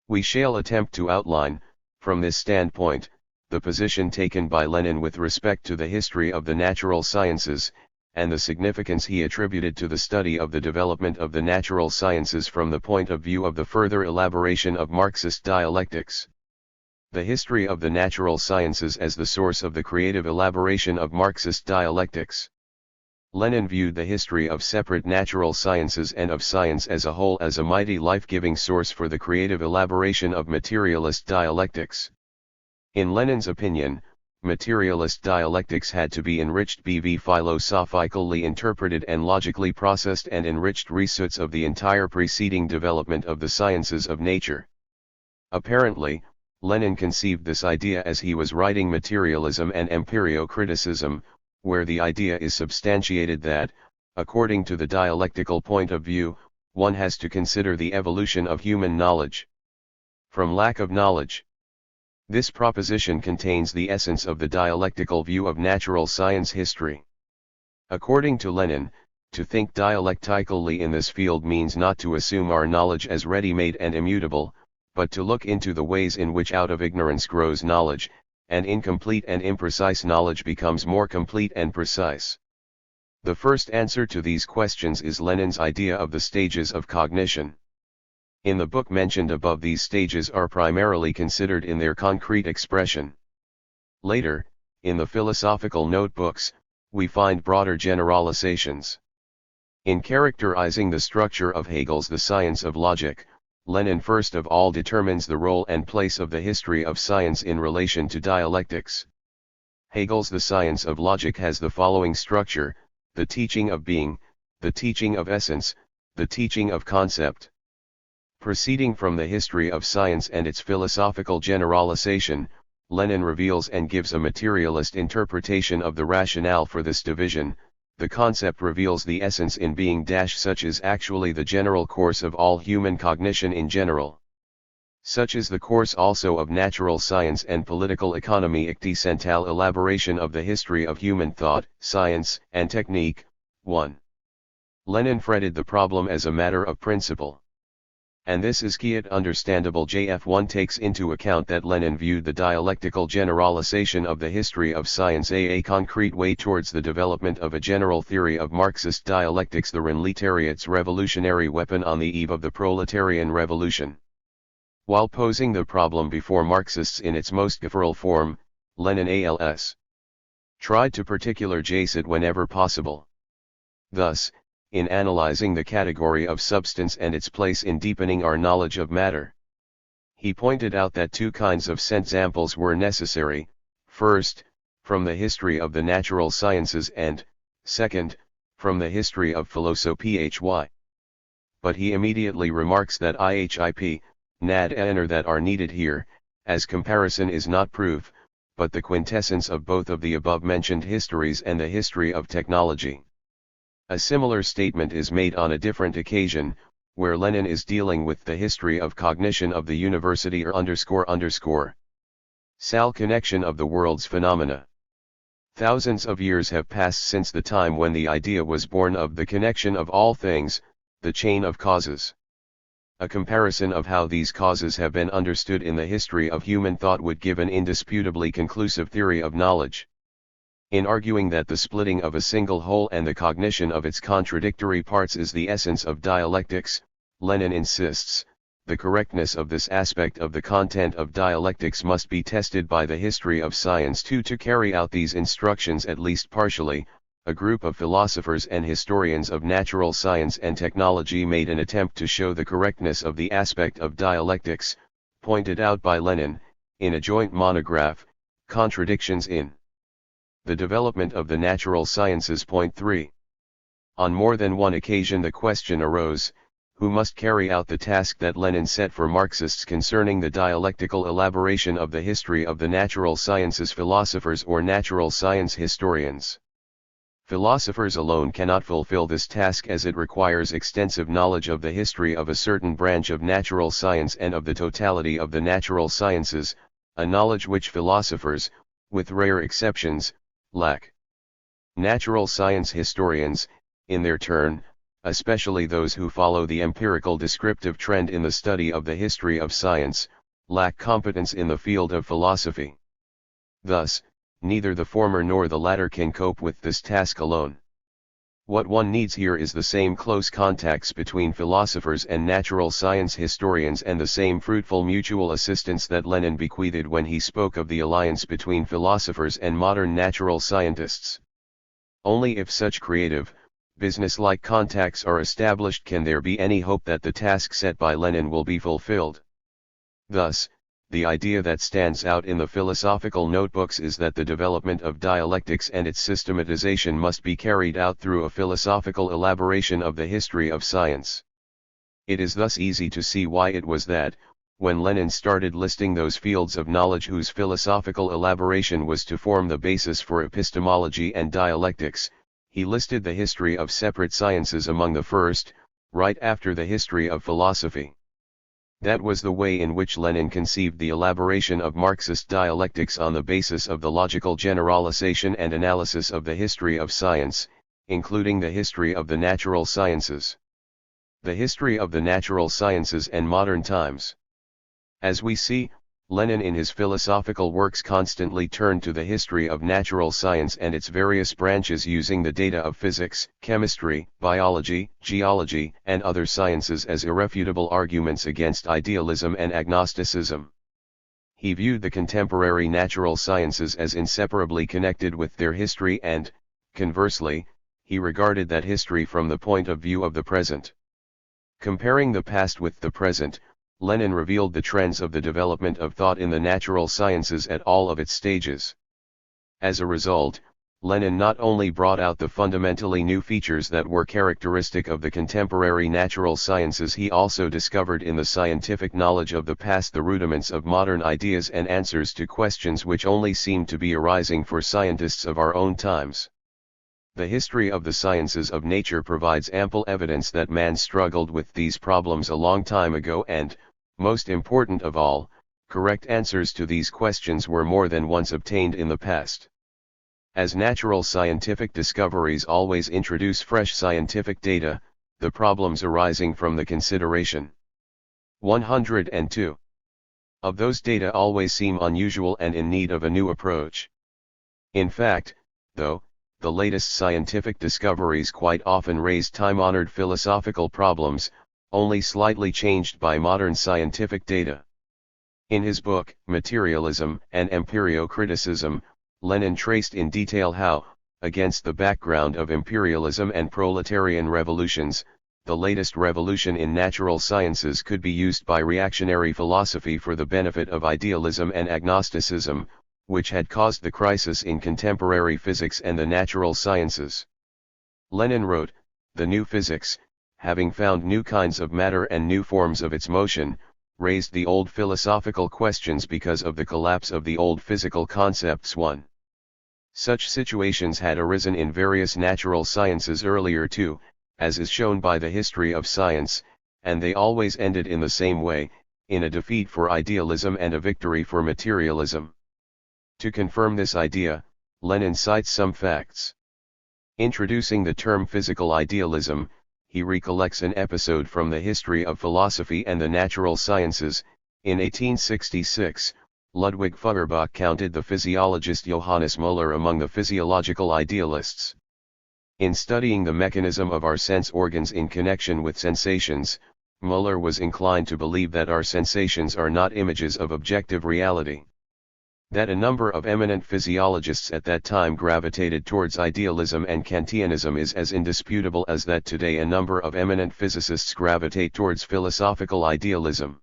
We shall attempt to outline, from this standpoint, the position taken by Lenin with respect to the history of the natural sciences, and the significance he attributed to the study of the development of the natural sciences from the point of view of the further elaboration of Marxist dialectics. The history of the natural sciences as the source of the creative elaboration of Marxist dialectics. Lenin viewed the history of separate natural sciences and of science as a whole as a mighty life-giving source for the creative elaboration of materialist dialectics. In Lenin's opinion, materialist dialectics had to be enriched bv philosophically interpreted and logically processed and enriched results of the entire preceding development of the sciences of nature. Apparently, Lenin conceived this idea as he was writing Materialism and Empirio-Criticism, where the idea is substantiated that, according to the dialectical point of view, one has to consider the evolution of human knowledge from lack of knowledge. This proposition contains the essence of the dialectical view of natural science history. According to Lenin, to think dialectically in this field means not to assume our knowledge as ready-made and immutable, but to look into the ways in which out of ignorance grows knowledge, and incomplete and imprecise knowledge becomes more complete and precise. The first answer to these questions is Lenin's idea of the stages of cognition. In the book mentioned above, these stages are primarily considered in their concrete expression. Later, in the philosophical notebooks, we find broader generalizations. In characterizing the structure of Hegel's The Science of Logic, Lenin first of all determines the role and place of the history of science in relation to dialectics. Hegel's The Science of Logic has the following structure: the teaching of being, the teaching of essence, the teaching of concept. Proceeding from the history of science and its philosophical generalization, Lenin reveals and gives a materialist interpretation of the rationale for this division. The concept reveals the essence in being such is actually the general course of all human cognition in general. Such is the course also of natural science and political economy. Icticental elaboration of the history of human thought, science, and technique. 1. Lenin fretted the problem as a matter of principle. And this is key. It understandable. JF1 takes into account that Lenin viewed the dialectical generalization of the history of science a concrete way towards the development of a general theory of Marxist dialectics, the proletariat's revolutionary weapon on the eve of the proletarian revolution. While posing the problem before Marxists in its most guttural form, Lenin als tried to particularize it whenever possible. Thus, in analyzing the category of substance and its place in deepening our knowledge of matter, he pointed out that two kinds of examples were necessary: first, from the history of the natural sciences, and, second, from the history of philosophy. but he immediately remarks that IHIP, NAD and that are needed here, as comparison is not proof, but the quintessence of both of the above-mentioned histories and the history of technology. A similar statement is made on a different occasion, where Lenin is dealing with the history of cognition of the university Sal connection of the world's phenomena. Thousands of years have passed since the time when the idea was born of the connection of all things, the chain of causes. A comparison of how these causes have been understood in the history of human thought would give an indisputably conclusive theory of knowledge. In arguing that the splitting of a single whole and the cognition of its contradictory parts is the essence of dialectics, Lenin insists, the correctness of this aspect of the content of dialectics must be tested by the history of science too. To carry out these instructions at least partially, a group of philosophers and historians of natural science and technology made an attempt to show the correctness of the aspect of dialectics, pointed out by Lenin, in a joint monograph, Contradictions in the Development of the Natural Sciences. Point 3. On more than one occasion the question arose, who must carry out the task that Lenin set for Marxists concerning the dialectical elaboration of the history of the natural sciences, philosophers or natural science historians. Philosophers alone cannot fulfill this task, as it requires extensive knowledge of the history of a certain branch of natural science and of the totality of the natural sciences, a knowledge which philosophers, with rare exceptions, lack. Natural science historians, in their turn, especially those who follow the empirical descriptive trend in the study of the history of science, lack competence in the field of philosophy. Thus, neither the former nor the latter can cope with this task alone. What one needs here is the same close contacts between philosophers and natural science historians and the same fruitful mutual assistance that Lenin bequeathed when he spoke of the alliance between philosophers and modern natural scientists. Only if such creative, business-like contacts are established can there be any hope that the task set by Lenin will be fulfilled. Thus, the idea that stands out in the philosophical notebooks is that the development of dialectics and its systematization must be carried out through a philosophical elaboration of the history of science. It is thus easy to see why it was that, when Lenin started listing those fields of knowledge whose philosophical elaboration was to form the basis for epistemology and dialectics, he listed the history of separate sciences among the first, right after the history of philosophy. That was the way in which Lenin conceived the elaboration of Marxist dialectics, on the basis of the logical generalization and analysis of the history of science, including the history of the natural sciences. The history of the natural sciences and modern times. As we see, Lenin in his philosophical works constantly turned to the history of natural science and its various branches, using the data of physics, chemistry, biology, geology, and other sciences as irrefutable arguments against idealism and agnosticism. He viewed the contemporary natural sciences as inseparably connected with their history and, conversely, he regarded that history from the point of view of the present. Comparing the past with the present, Lenin revealed the trends of the development of thought in the natural sciences at all of its stages. As a result, Lenin not only brought out the fundamentally new features that were characteristic of the contemporary natural sciences, he also discovered in the scientific knowledge of the past the rudiments of modern ideas and answers to questions which only seemed to be arising for scientists of our own times. The history of the sciences of nature provides ample evidence that man struggled with these problems a long time ago and, most important of all, correct answers to these questions were more than once obtained in the past. As natural scientific discoveries always introduce fresh scientific data, the problems arising from the consideration 102 of those data always seem unusual and in need of a new approach. In fact, though, the latest scientific discoveries quite often raise time-honored philosophical problems, only slightly changed by modern scientific data. In his book, Materialism and Empirio-Criticism, Lenin traced in detail how, against the background of imperialism and proletarian revolutions, the latest revolution in natural sciences could be used by reactionary philosophy for the benefit of idealism and agnosticism, which had caused the crisis in contemporary physics and the natural sciences. Lenin wrote, "The new physics, having found new kinds of matter and new forms of its motion, raised the old philosophical questions because of the collapse of the old physical concepts. 1. Such situations had arisen in various natural sciences earlier too, as is shown by the history of science, and they always ended in the same way, in a defeat for idealism and a victory for materialism. To confirm this idea, Lenin cites some facts. Introducing the term physical idealism, he recollects an episode from the history of philosophy and the natural sciences. In 1866, Ludwig Feuerbach counted the physiologist Johannes Müller among the physiological idealists. In studying the mechanism of our sense organs in connection with sensations, Müller was inclined to believe that our sensations are not images of objective reality. That a number of eminent physiologists at that time gravitated towards idealism and Kantianism is as indisputable as that today a number of eminent physicists gravitate towards philosophical idealism.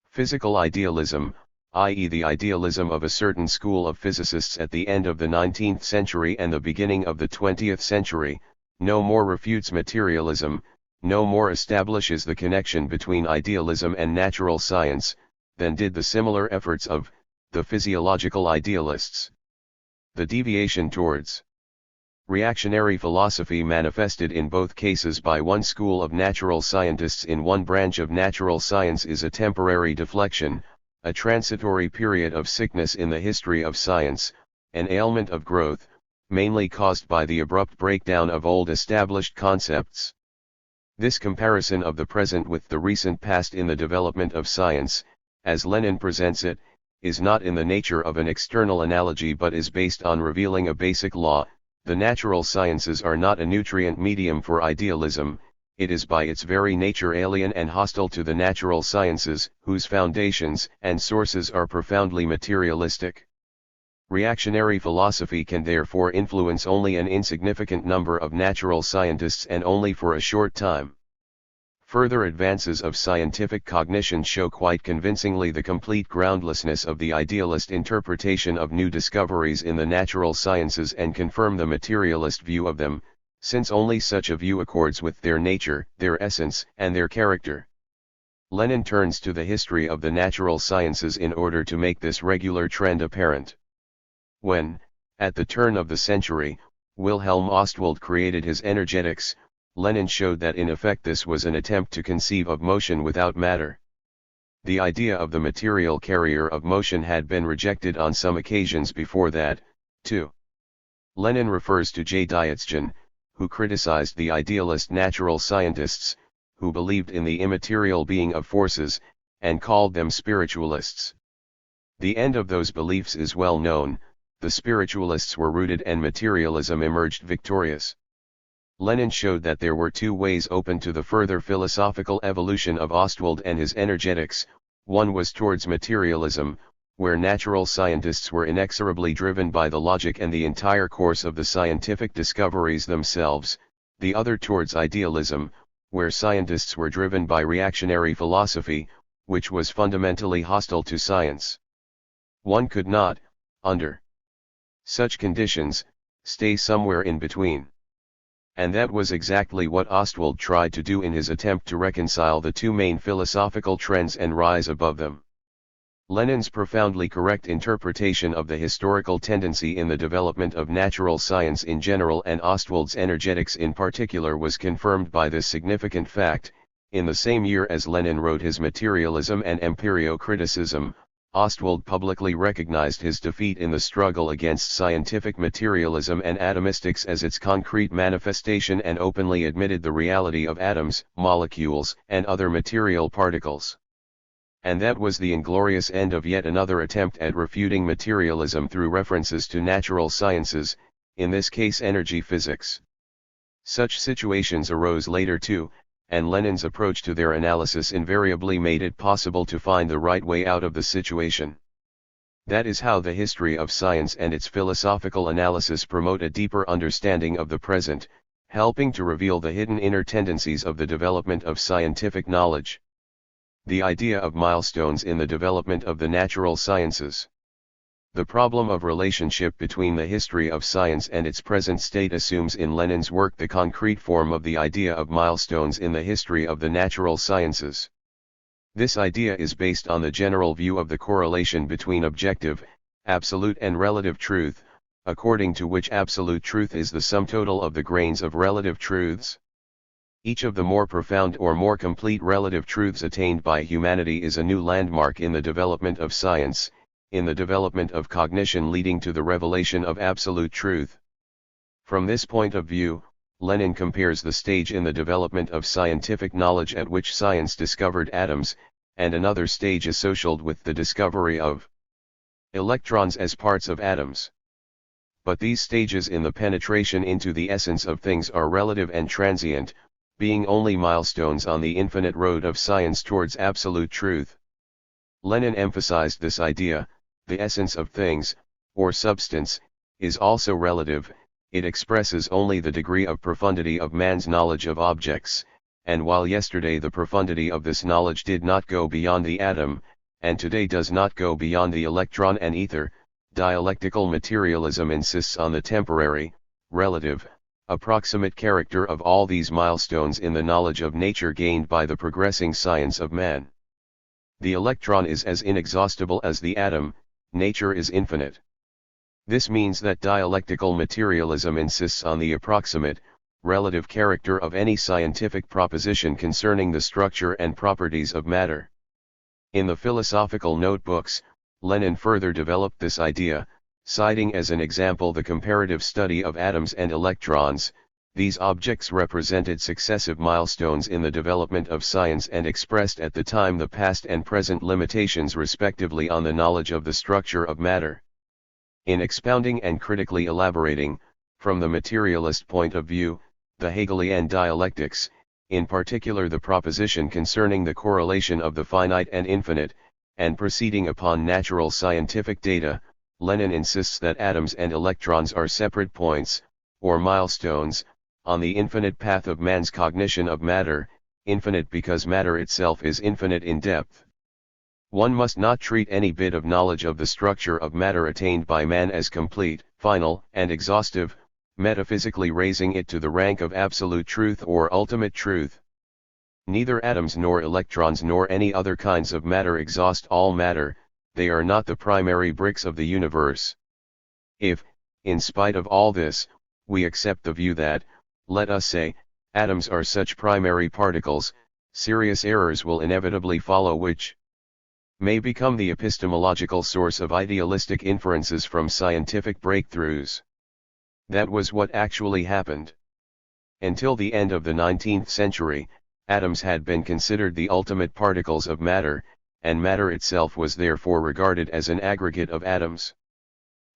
Physical idealism, i.e. the idealism of a certain school of physicists at the end of the 19th century and the beginning of the 20th century, no more refutes materialism, no more establishes the connection between idealism and natural science, than did the similar efforts of the physiological idealists. The deviation towards reactionary philosophy manifested in both cases by one school of natural scientists in one branch of natural science is a temporary deflection, a transitory period of sickness in the history of science, an ailment of growth, mainly caused by the abrupt breakdown of old established concepts. This comparison of the present with the recent past in the development of science, as Lenin presents it, is not in the nature of an external analogy but is based on revealing a basic law. The natural sciences are not a nutrient medium for idealism, it is by its very nature alien and hostile to the natural sciences, whose foundations and sources are profoundly materialistic. Reactionary philosophy can therefore influence only an insignificant number of natural scientists and only for a short time. Further advances of scientific cognition show quite convincingly the complete groundlessness of the idealist interpretation of new discoveries in the natural sciences and confirm the materialist view of them, since only such a view accords with their nature, their essence, and their character. Lenin turns to the history of the natural sciences in order to make this regular trend apparent. When, at the turn of the century, Wilhelm Ostwald created his energetics, Lenin showed that in effect this was an attempt to conceive of motion without matter. The idea of the material carrier of motion had been rejected on some occasions before that, too. Lenin refers to J. Dietzgen, who criticized the idealist natural scientists, who believed in the immaterial being of forces, and called them spiritualists. The end of those beliefs is well known, the spiritualists were routed and materialism emerged victorious. Lenin showed that there were two ways open to the further philosophical evolution of Ostwald and his energetics. One was towards materialism, where natural scientists were inexorably driven by the logic and the entire course of the scientific discoveries themselves, the other towards idealism, where scientists were driven by reactionary philosophy, which was fundamentally hostile to science. One could not, under such conditions, stay somewhere in between. And that was exactly what Ostwald tried to do in his attempt to reconcile the two main philosophical trends and rise above them. Lenin's profoundly correct interpretation of the historical tendency in the development of natural science in general and Ostwald's energetics in particular was confirmed by this significant fact. In the same year as Lenin wrote his Materialism and Empirio-Criticism, Ostwald publicly recognized his defeat in the struggle against scientific materialism and atomistics as its concrete manifestation and openly admitted the reality of atoms, molecules, and other material particles. And that was the inglorious end of yet another attempt at refuting materialism through references to natural sciences, in this case energy physics. Such situations arose later too, and Lenin's approach to their analysis invariably made it possible to find the right way out of the situation. That is how the history of science and its philosophical analysis promote a deeper understanding of the present, helping to reveal the hidden inner tendencies of the development of scientific knowledge. The idea of milestones in the development of the natural sciences. The problem of relationship between the history of science and its present state assumes in Lenin's work the concrete form of the idea of milestones in the history of the natural sciences. This idea is based on the general view of the correlation between objective, absolute and relative truth, according to which absolute truth is the sum total of the grains of relative truths. Each of the more profound or more complete relative truths attained by humanity is a new landmark in the development of science, in the development of cognition leading to the revelation of absolute truth. From this point of view, Lenin compares the stage in the development of scientific knowledge at which science discovered atoms, and another stage associated with the discovery of electrons as parts of atoms. But these stages in the penetration into the essence of things are relative and transient, being only milestones on the infinite road of science towards absolute truth. Lenin emphasized this idea: the essence of things, or substance, is also relative, it expresses only the degree of profundity of man's knowledge of objects, and while yesterday the profundity of this knowledge did not go beyond the atom, and today does not go beyond the electron and ether, dialectical materialism insists on the temporary, relative, approximate character of all these milestones in the knowledge of nature gained by the progressing science of man. The electron is as inexhaustible as the atom, nature is infinite. This means that dialectical materialism insists on the approximate, relative character of any scientific proposition concerning the structure and properties of matter. In the philosophical notebooks, Lenin further developed this idea, citing as an example the comparative study of atoms and electrons. These objects represented successive milestones in the development of science and expressed at the time the past and present limitations respectively on the knowledge of the structure of matter. In expounding and critically elaborating, from the materialist point of view, the Hegelian dialectics, in particular the proposition concerning the correlation of the finite and infinite, and proceeding upon natural scientific data, Lenin insists that atoms and electrons are separate points, or milestones, on the infinite path of man's cognition of matter, infinite because matter itself is infinite in depth. One must not treat any bit of knowledge of the structure of matter attained by man as complete, final, and exhaustive, metaphysically raising it to the rank of absolute truth or ultimate truth. Neither atoms nor electrons nor any other kinds of matter exhaust all matter, they are not the primary bricks of the universe. If, in spite of all this, we accept the view that, let us say, atoms are such primary particles, serious errors will inevitably follow which may become the epistemological source of idealistic inferences from scientific breakthroughs. That was what actually happened. Until the end of the 19th century, atoms had been considered the ultimate particles of matter, and matter itself was therefore regarded as an aggregate of atoms.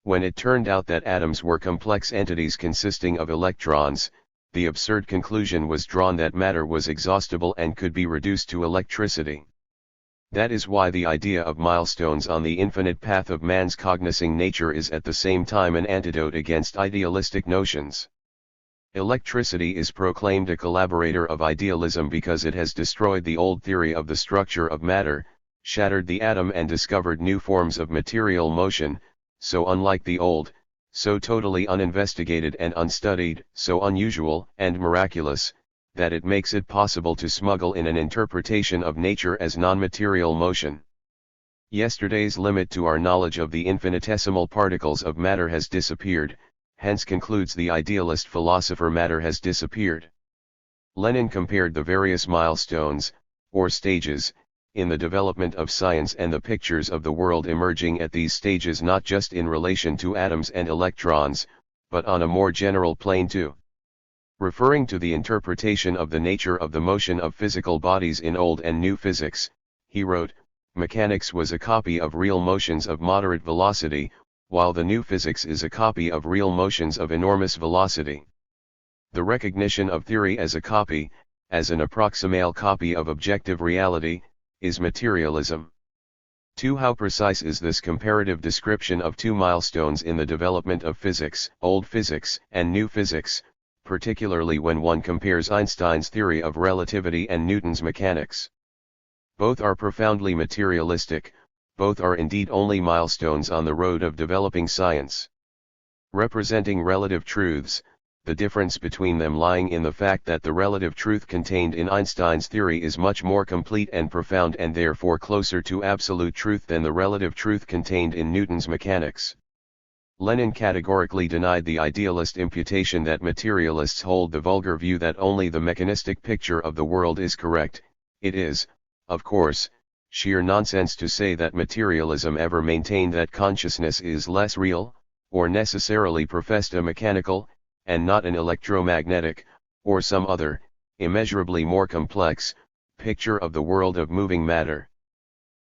When it turned out that atoms were complex entities consisting of electrons, the absurd conclusion was drawn that matter was exhaustible and could be reduced to electricity. That is why the idea of milestones on the infinite path of man's cognizing nature is at the same time an antidote against idealistic notions. Electricity is proclaimed a collaborator of idealism because it has destroyed the old theory of the structure of matter, shattered the atom and discovered new forms of material motion, so unlike the old, so totally uninvestigated and unstudied, so unusual and miraculous, that it makes it possible to smuggle in an interpretation of nature as non-material motion. Yesterday's limit to our knowledge of the infinitesimal particles of matter has disappeared, hence concludes the idealist philosopher, matter has disappeared. Lenin compared the various milestones, or stages, in the development of science and the pictures of the world emerging at these stages not just in relation to atoms and electrons, but on a more general plane too. Referring to the interpretation of the nature of the motion of physical bodies in old and new physics, he wrote, "Mechanics was a copy of real motions of moderate velocity, while the new physics is a copy of real motions of enormous velocity. The recognition of theory as a copy, as an approximate copy of objective reality, is materialism." 2. How precise is this comparative description of two milestones in the development of physics, old physics and new physics, particularly when one compares Einstein's theory of relativity and Newton's mechanics? Both are profoundly materialistic, both are indeed only milestones on the road of developing science. Representing relative truths, the difference between them lying in the fact that the relative truth contained in Einstein's theory is much more complete and profound and therefore closer to absolute truth than the relative truth contained in Newton's mechanics. Lenin categorically denied the idealist imputation that materialists hold the vulgar view that only the mechanistic picture of the world is correct. It is, of course, sheer nonsense to say that materialism ever maintained that consciousness is less real, or necessarily professed a mechanical, and not an electromagnetic, or some other, immeasurably more complex, picture of the world of moving matter.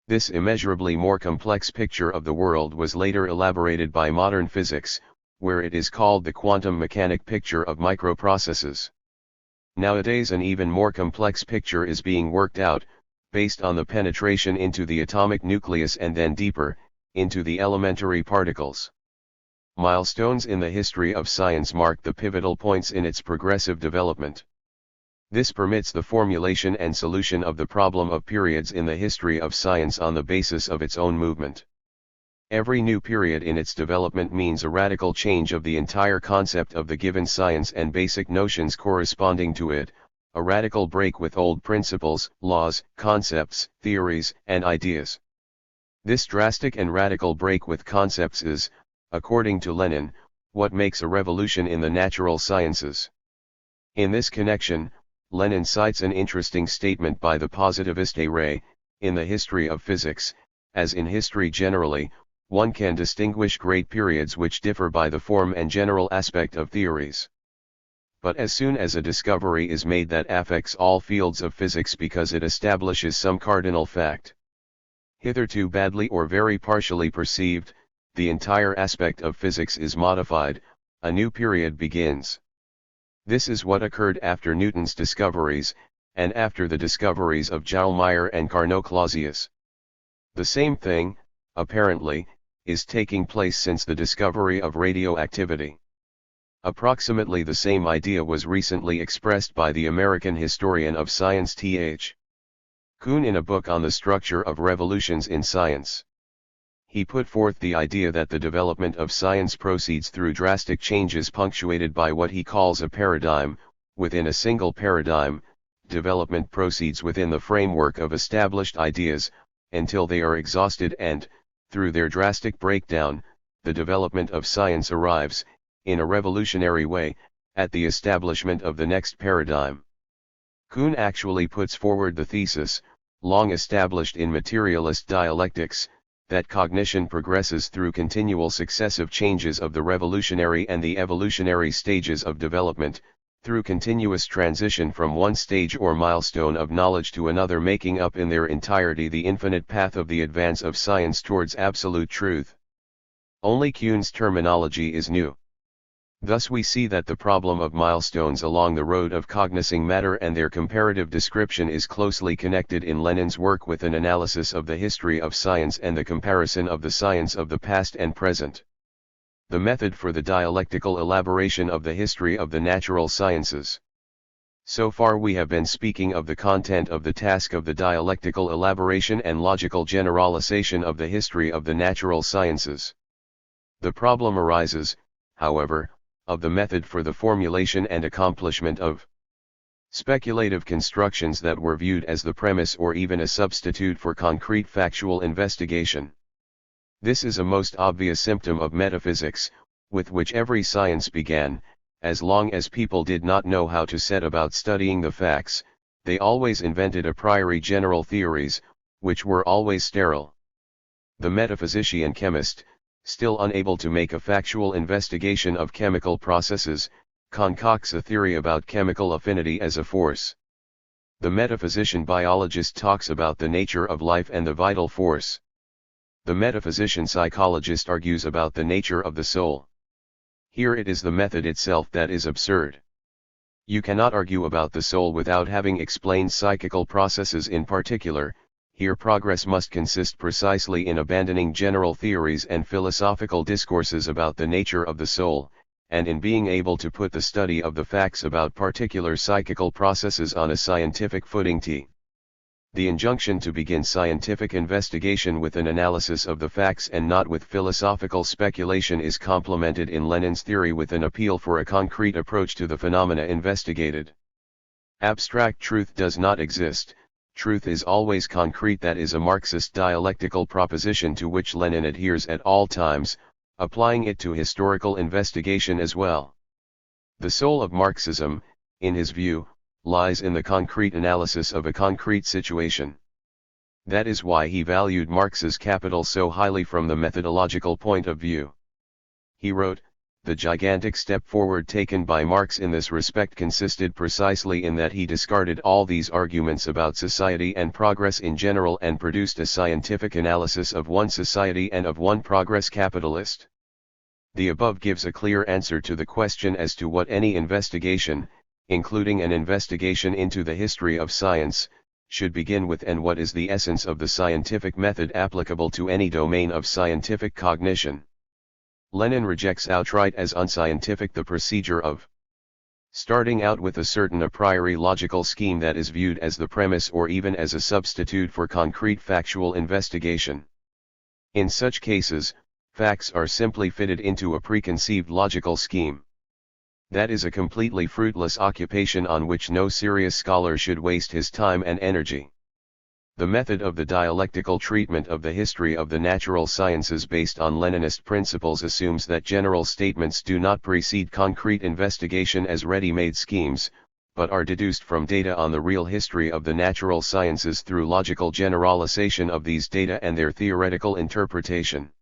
This immeasurably more complex picture of the world was later elaborated by modern physics, where it is called the quantum mechanic picture of microprocesses. Nowadays an even more complex picture is being worked out, based on the penetration into the atomic nucleus and then deeper, into the elementary particles. Milestones in the history of science mark the pivotal points in its progressive development. This permits the formulation and solution of the problem of periods in the history of science on the basis of its own movement. Every new period in its development means a radical change of the entire concept of the given science and basic notions corresponding to it, a radical break with old principles, laws, concepts, theories, and ideas. This drastic and radical break with concepts is, according to Lenin, what makes a revolution in the natural sciences. In this connection, Lenin cites an interesting statement by the positivist Ray, in the history of physics, as in history generally, one can distinguish great periods which differ by the form and general aspect of theories. But as soon as a discovery is made that affects all fields of physics because it establishes some cardinal fact, hitherto badly or very partially perceived, the entire aspect of physics is modified, a new period begins. This is what occurred after Newton's discoveries, and after the discoveries of Joule Meyer and Carnot-Clausius. The same thing, apparently, is taking place since the discovery of radioactivity. Approximately the same idea was recently expressed by the American historian of science Th. Kuhn in a book on the structure of revolutions in science. He put forth the idea that the development of science proceeds through drastic changes punctuated by what he calls a paradigm. Within a single paradigm, development proceeds within the framework of established ideas, until they are exhausted and, through their drastic breakdown, the development of science arrives, in a revolutionary way, at the establishment of the next paradigm. Kuhn actually puts forward the thesis, long established in materialist dialectics, that cognition progresses through continual successive changes of the revolutionary and the evolutionary stages of development, through continuous transition from one stage or milestone of knowledge to another, making up in their entirety the infinite path of the advance of science towards absolute truth. Only Kuhn's terminology is new. Thus we see that the problem of milestones along the road of cognizing matter and their comparative description is closely connected in Lenin's work with an analysis of the history of science and the comparison of the science of the past and present. The method for the dialectical elaboration of the history of the natural sciences. So far we have been speaking of the content of the task of the dialectical elaboration and logical generalization of the history of the natural sciences. The problem arises, however, of the method for the formulation and accomplishment of speculative constructions that were viewed as the premise or even a substitute for concrete factual investigation. This is a most obvious symptom of metaphysics, with which every science began. As long as people did not know how to set about studying the facts, they always invented a priori general theories, which were always sterile. The metaphysician chemist, still unable to make a factual investigation of chemical processes, concocts a theory about chemical affinity as a force. The metaphysician biologist talks about the nature of life and the vital force. The metaphysician psychologist argues about the nature of the soul. Here it is the method itself that is absurd. You cannot argue about the soul without having explained psychical processes in particular. Here progress must consist precisely in abandoning general theories and philosophical discourses about the nature of the soul, and in being able to put the study of the facts about particular psychical processes on a scientific footing. The injunction to begin scientific investigation with an analysis of the facts and not with philosophical speculation is complemented in Lenin's theory with an appeal for a concrete approach to the phenomena investigated. Abstract truth does not exist, truth is always concrete. That is a Marxist dialectical proposition to which Lenin adheres at all times, applying it to historical investigation as well. The soul of Marxism, in his view, lies in the concrete analysis of a concrete situation. That is why he valued Marx's Capital so highly from the methodological point of view. He wrote, "The gigantic step forward taken by Marx in this respect consisted precisely in that he discarded all these arguments about society and progress in general and produced a scientific analysis of one society and of one progress capitalist." The above gives a clear answer to the question as to what any investigation, including an investigation into the history of science, should begin with and what is the essence of the scientific method applicable to any domain of scientific cognition. Lenin rejects outright as unscientific the procedure of starting out with a certain a priori logical scheme that is viewed as the premise or even as a substitute for concrete factual investigation. In such cases, facts are simply fitted into a preconceived logical scheme. That is a completely fruitless occupation on which no serious scholar should waste his time and energy. The method of the dialectical treatment of the history of the natural sciences based on Leninist principles assumes that general statements do not precede concrete investigation as ready-made schemes, but are deduced from data on the real history of the natural sciences through logical generalization of these data and their theoretical interpretation.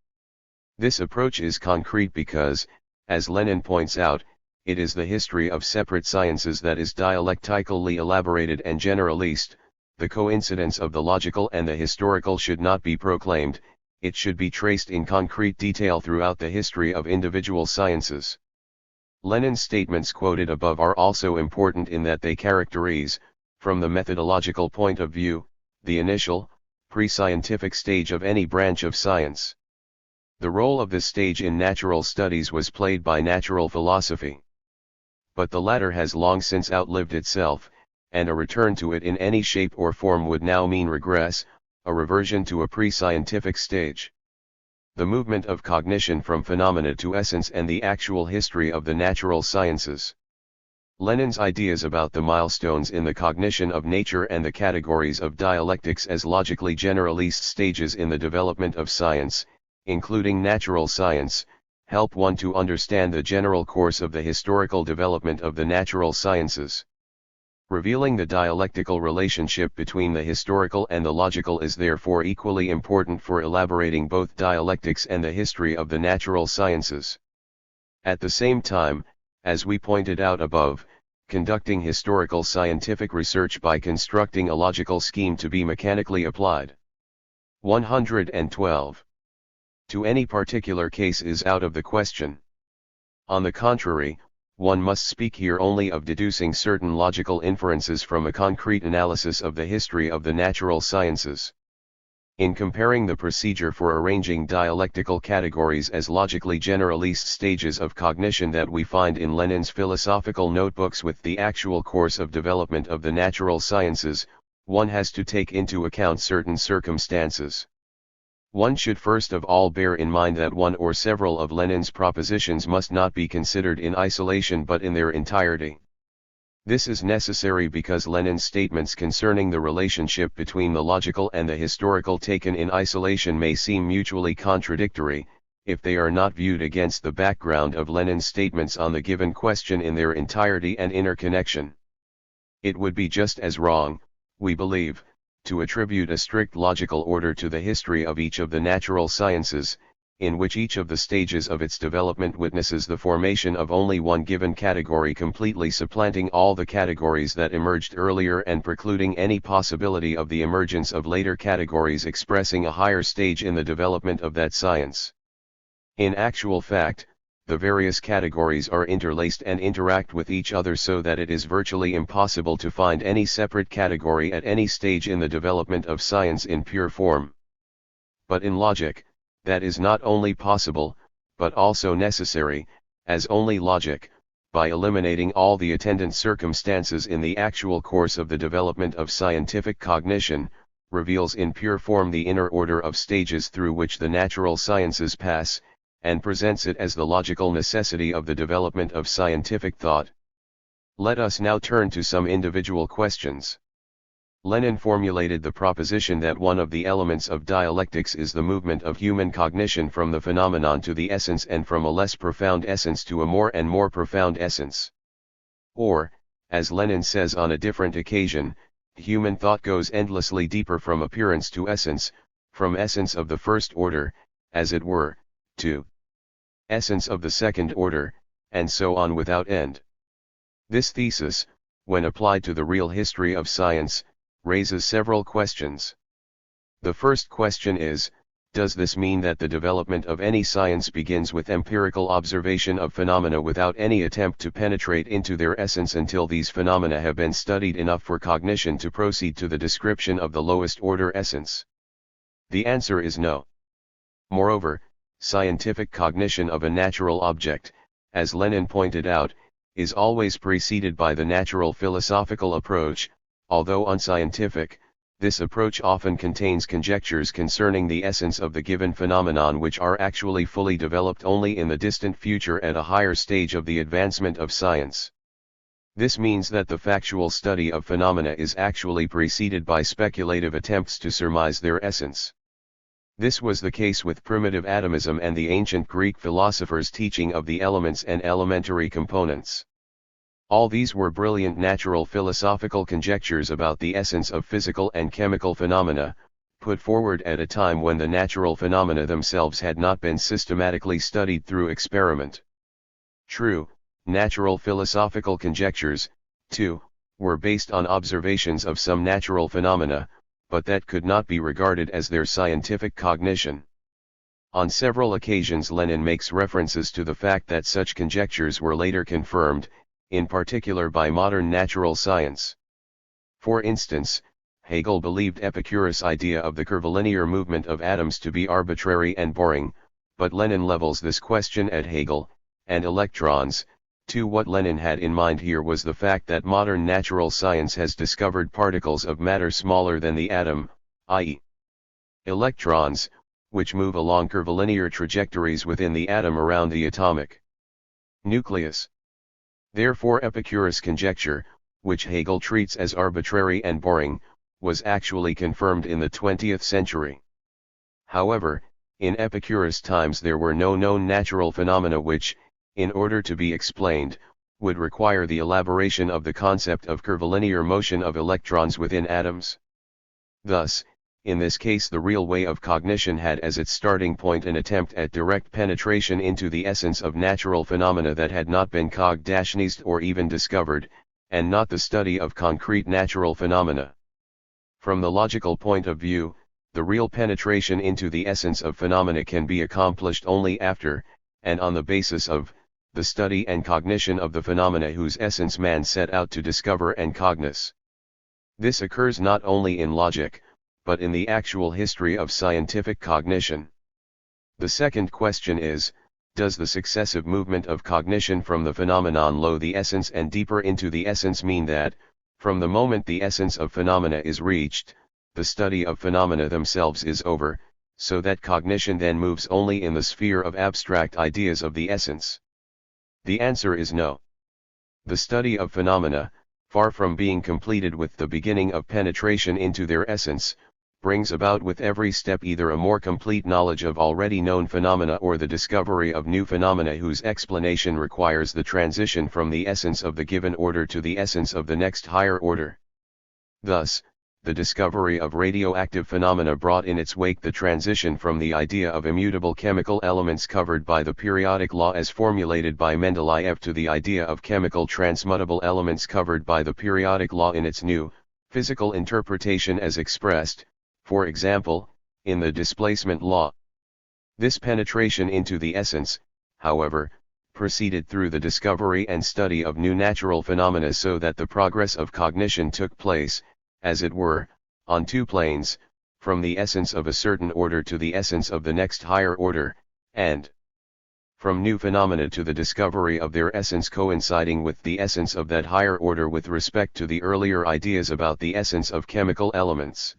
This approach is concrete because, as Lenin points out, it is the history of separate sciences that is dialectically elaborated and generalist. The coincidence of the logical and the historical should not be proclaimed, it should be traced in concrete detail throughout the history of individual sciences. Lenin's statements quoted above are also important in that they characterize, from the methodological point of view, the initial, pre-scientific stage of any branch of science. The role of this stage in natural studies was played by natural philosophy. But the latter has long since outlived itself, and a return to it in any shape or form would now mean regress, a reversion to a pre-scientific stage. The movement of cognition from phenomena to essence and the actual history of the natural sciences. Lenin's ideas about the milestones in the cognition of nature and the categories of dialectics as logically generalist stages in the development of science, including natural science, help one to understand the general course of the historical development of the natural sciences. Revealing the dialectical relationship between the historical and the logical is therefore equally important for elaborating both dialectics and the history of the natural sciences. At the same time, as we pointed out above, conducting historical scientific research by constructing a logical scheme to be mechanically applied. 112. To any particular case is out of the question. On the contrary, one must speak here only of deducing certain logical inferences from a concrete analysis of the history of the natural sciences. In comparing the procedure for arranging dialectical categories as logically generalist stages of cognition that we find in Lenin's philosophical notebooks with the actual course of development of the natural sciences, one has to take into account certain circumstances. One should first of all bear in mind that one or several of Lenin's propositions must not be considered in isolation but in their entirety. This is necessary because Lenin's statements concerning the relationship between the logical and the historical taken in isolation may seem mutually contradictory, if they are not viewed against the background of Lenin's statements on the given question in their entirety and interconnection. It would be just as wrong, we believe, to attribute a strict logical order to the history of each of the natural sciences, in which each of the stages of its development witnesses the formation of only one given category completely supplanting all the categories that emerged earlier and precluding any possibility of the emergence of later categories expressing a higher stage in the development of that science. In actual fact, the various categories are interlaced and interact with each other so that it is virtually impossible to find any separate category at any stage in the development of science in pure form. But in logic, that is not only possible, but also necessary, as only logic, by eliminating all the attendant circumstances in the actual course of the development of scientific cognition, reveals in pure form the inner order of stages through which the natural sciences pass, and presents it as the logical necessity of the development of scientific thought. Let us now turn to some individual questions. Lenin formulated the proposition that one of the elements of dialectics is the movement of human cognition from the phenomenon to the essence and from a less profound essence to a more and more profound essence. Or, as Lenin says on a different occasion, human thought goes endlessly deeper from appearance to essence, from essence of the first order, as it were, to essence of the second order, and so on without end. This thesis, when applied to the real history of science, raises several questions. The first question is, does this mean that the development of any science begins with empirical observation of phenomena without any attempt to penetrate into their essence until these phenomena have been studied enough for cognition to proceed to the description of the lowest order essence? The answer is no. Moreover, scientific cognition of a natural object, as Lenin pointed out, is always preceded by the natural philosophical approach. Although unscientific, this approach often contains conjectures concerning the essence of the given phenomenon which are actually fully developed only in the distant future at a higher stage of the advancement of science. This means that the factual study of phenomena is actually preceded by speculative attempts to surmise their essence. This was the case with primitive atomism and the ancient Greek philosophers' teaching of the elements and elementary components. All these were brilliant natural philosophical conjectures about the essence of physical and chemical phenomena, put forward at a time when the natural phenomena themselves had not been systematically studied through experiment. True, natural philosophical conjectures, too, were based on observations of some natural phenomena, but that could not be regarded as their scientific cognition. On several occasions Lenin makes references to the fact that such conjectures were later confirmed, in particular by modern natural science. For instance, Hegel believed Epicurus' idea of the curvilinear movement of atoms to be arbitrary and boring, but Lenin levels this question at Hegel, and electrons, too. What Lenin had in mind here was the fact that modern natural science has discovered particles of matter smaller than the atom, i.e. electrons, which move along curvilinear trajectories within the atom around the atomic nucleus. Therefore Epicurus' conjecture, which Hegel treats as arbitrary and boring, was actually confirmed in the 20th century. However, in Epicurus' times there were no known natural phenomena which, in order to be explained, would require the elaboration of the concept of curvilinear motion of electrons within atoms. Thus, in this case the real way of cognition had as its starting point an attempt at direct penetration into the essence of natural phenomena that had not been cognized or even discovered, and not the study of concrete natural phenomena. From the logical point of view, the real penetration into the essence of phenomena can be accomplished only after, and on the basis of, the study and cognition of the phenomena whose essence man set out to discover and cognize. This occurs not only in logic, but in the actual history of scientific cognition. The second question is, does the successive movement of cognition from the phenomenon low the essence and deeper into the essence mean that, from the moment the essence of phenomena is reached, the study of phenomena themselves is over, so that cognition then moves only in the sphere of abstract ideas of the essence? The answer is no. The study of phenomena, far from being completed with the beginning of penetration into their essence, brings about with every step either a more complete knowledge of already known phenomena or the discovery of new phenomena whose explanation requires the transition from the essence of the given order to the essence of the next higher order. Thus, the discovery of radioactive phenomena brought in its wake the transition from the idea of immutable chemical elements covered by the periodic law as formulated by Mendeleev to the idea of chemical transmutable elements covered by the periodic law in its new, physical interpretation as expressed, for example, in the displacement law. This penetration into the essence, however, proceeded through the discovery and study of new natural phenomena so that the progress of cognition took place, as it were, on two planes, from the essence of a certain order to the essence of the next higher order, and from new phenomena to the discovery of their essence coinciding with the essence of that higher order with respect to the earlier ideas about the essence of chemical elements.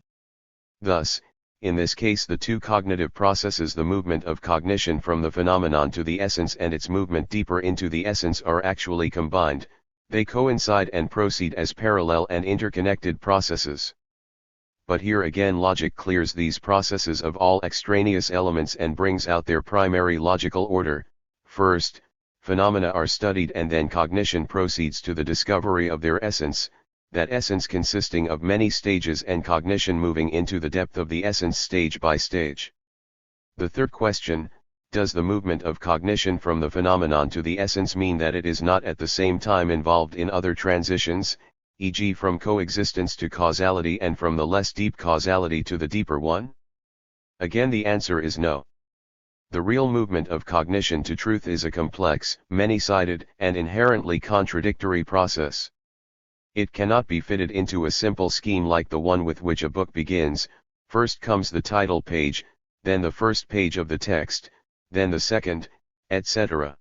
Thus, in this case the two cognitive processes, the movement of cognition from the phenomenon to the essence and its movement deeper into the essence, are actually combined. They coincide and proceed as parallel and interconnected processes. But here again logic clears these processes of all extraneous elements and brings out their primary logical order. First, phenomena are studied and then cognition proceeds to the discovery of their essence, that essence consisting of many stages and cognition moving into the depth of the essence stage by stage. The third question, does the movement of cognition from the phenomenon to the essence mean that it is not at the same time involved in other transitions, e.g. from coexistence to causality and from the less deep causality to the deeper one? Again the answer is no. The real movement of cognition to truth is a complex, many-sided, and inherently contradictory process. It cannot be fitted into a simple scheme like the one with which a book begins. First comes the title page, then the first page of the text, then the second, etc.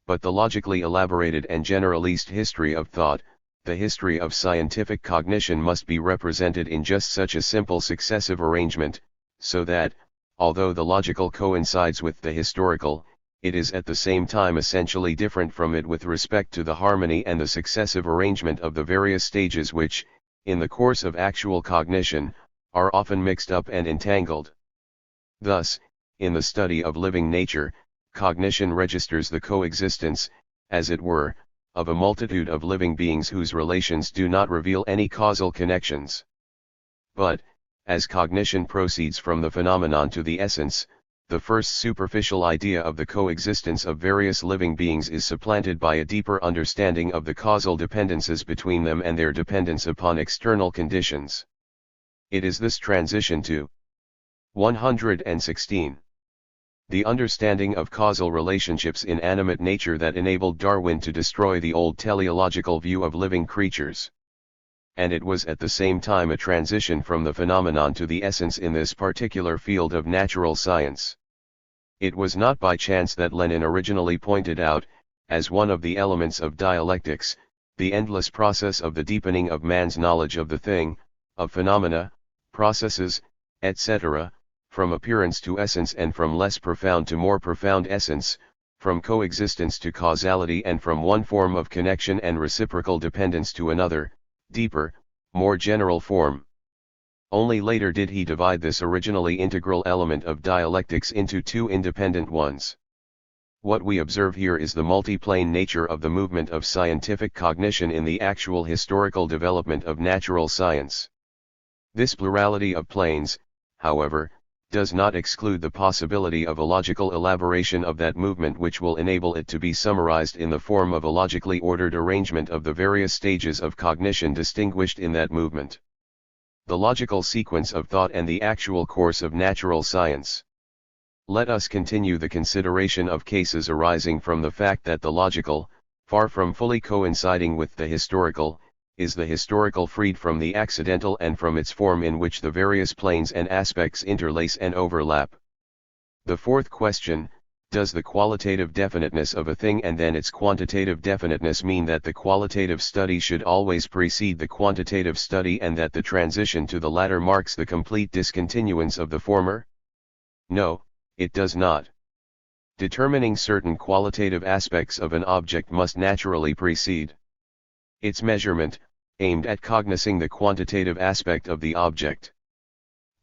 But the logically elaborated and generalist history of thought, the history of scientific cognition, must be represented in just such a simple successive arrangement, so that, although the logical coincides with the historical, it is at the same time essentially different from it with respect to the harmony and the successive arrangement of the various stages which, in the course of actual cognition, are often mixed up and entangled. Thus, in the study of living nature, cognition registers the coexistence, as it were, of a multitude of living beings whose relations do not reveal any causal connections. But, as cognition proceeds from the phenomenon to the essence, the first superficial idea of the coexistence of various living beings is supplanted by a deeper understanding of the causal dependences between them and their dependence upon external conditions. It is this transition to 116. The understanding of causal relationships in animate nature that enabled Darwin to destroy the old teleological view of living creatures. And it was at the same time a transition from the phenomenon to the essence in this particular field of natural science. It was not by chance that Lenin originally pointed out, as one of the elements of dialectics, the endless process of the deepening of man's knowledge of the thing, of phenomena, processes, etc., from appearance to essence and from less profound to more profound essence, from coexistence to causality and from one form of connection and reciprocal dependence to another, deeper, more general form. Only later did he divide this originally integral element of dialectics into two independent ones. What we observe here is the multiplane nature of the movement of scientific cognition in the actual historical development of natural science. This plurality of planes, however, does not exclude the possibility of a logical elaboration of that movement which will enable it to be summarized in the form of a logically ordered arrangement of the various stages of cognition distinguished in that movement. The logical sequence of thought and the actual course of natural science. Let us continue the consideration of cases arising from the fact that the logical, far from fully coinciding with the historical, is the historical freed from the accidental and from its form in which the various planes and aspects interlace and overlap. The fourth question, does the qualitative definiteness of a thing and then its quantitative definiteness mean that the qualitative study should always precede the quantitative study and that the transition to the latter marks the complete discontinuance of the former? No, it does not. Determining certain qualitative aspects of an object must naturally precede its measurement, aimed at cognizing the quantitative aspect of the object.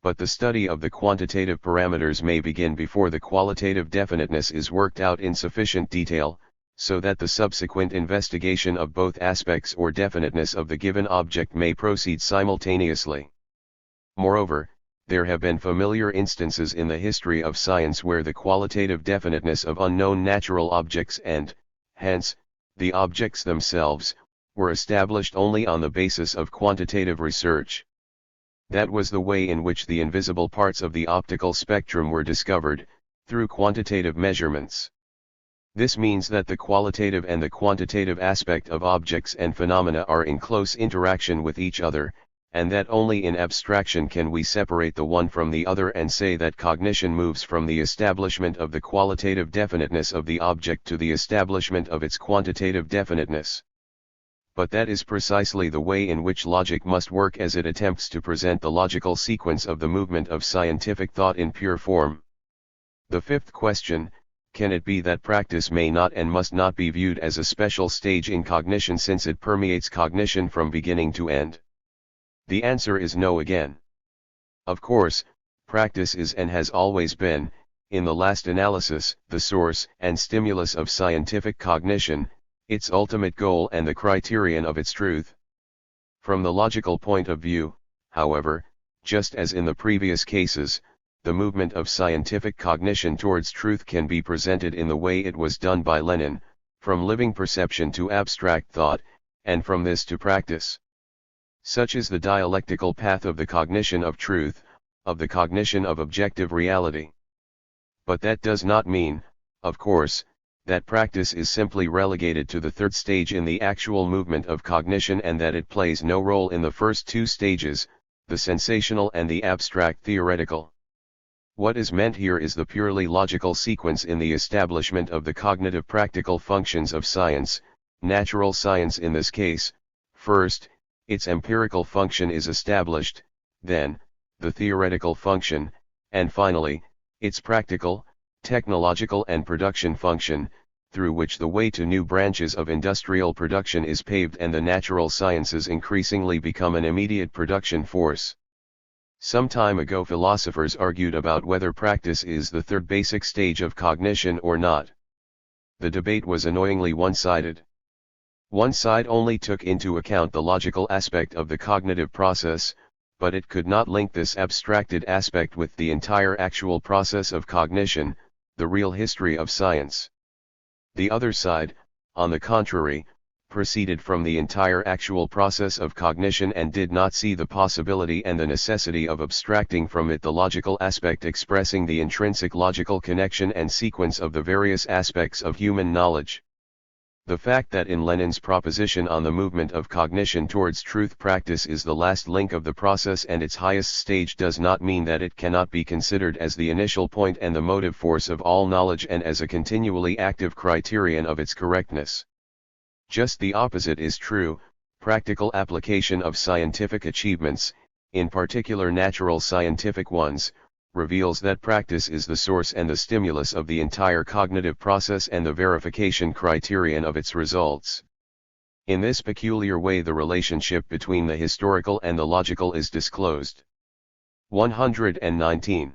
But the study of the quantitative parameters may begin before the qualitative definiteness is worked out in sufficient detail, so that the subsequent investigation of both aspects or definiteness of the given object may proceed simultaneously. Moreover, there have been familiar instances in the history of science where the qualitative definiteness of unknown natural objects and, hence, the objects themselves, were established only on the basis of quantitative research. That was the way in which the invisible parts of the optical spectrum were discovered, through quantitative measurements. This means that the qualitative and the quantitative aspect of objects and phenomena are in close interaction with each other, and that only in abstraction can we separate the one from the other and say that cognition moves from the establishment of the qualitative definiteness of the object to the establishment of its quantitative definiteness. But that is precisely the way in which logic must work as it attempts to present the logical sequence of the movement of scientific thought in pure form. The fifth question: can it be that practice may not and must not be viewed as a special stage in cognition since it permeates cognition from beginning to end? The answer is no again. Of course, practice is and has always been, in the last analysis, the source and stimulus of scientific cognition, its ultimate goal and the criterion of its truth. From the logical point of view, however, just as in the previous cases, the movement of scientific cognition towards truth can be presented in the way it was done by Lenin, from living perception to abstract thought, and from this to practice. Such is the dialectical path of the cognition of truth, of the cognition of objective reality. But that does not mean, of course, that practice is simply relegated to the third stage in the actual movement of cognition and that it plays no role in the first two stages, the sensational and the abstract theoretical. What is meant here is the purely logical sequence in the establishment of the cognitive practical functions of science, natural science in this case. First, its empirical function is established, then, the theoretical function, and finally, its practical, technological and production function, through which the way to new branches of industrial production is paved and the natural sciences increasingly become an immediate production force. Some time ago philosophers argued about whether practice is the third basic stage of cognition or not. The debate was annoyingly one-sided. One side only took into account the logical aspect of the cognitive process, but it could not link this abstracted aspect with the entire actual process of cognition, the real history of science. The other side, on the contrary, proceeded from the entire actual process of cognition and did not see the possibility and the necessity of abstracting from it the logical aspect expressing the intrinsic logical connection and sequence of the various aspects of human knowledge. The fact that in Lenin's proposition on the movement of cognition towards truth practice is the last link of the process and its highest stage does not mean that it cannot be considered as the initial point and the motive force of all knowledge and as a continually active criterion of its correctness. Just the opposite is true. Practical application of scientific achievements, in particular natural scientific ones, reveals that practice is the source and the stimulus of the entire cognitive process and the verification criterion of its results. In this peculiar way the relationship between the historical and the logical is disclosed. 119.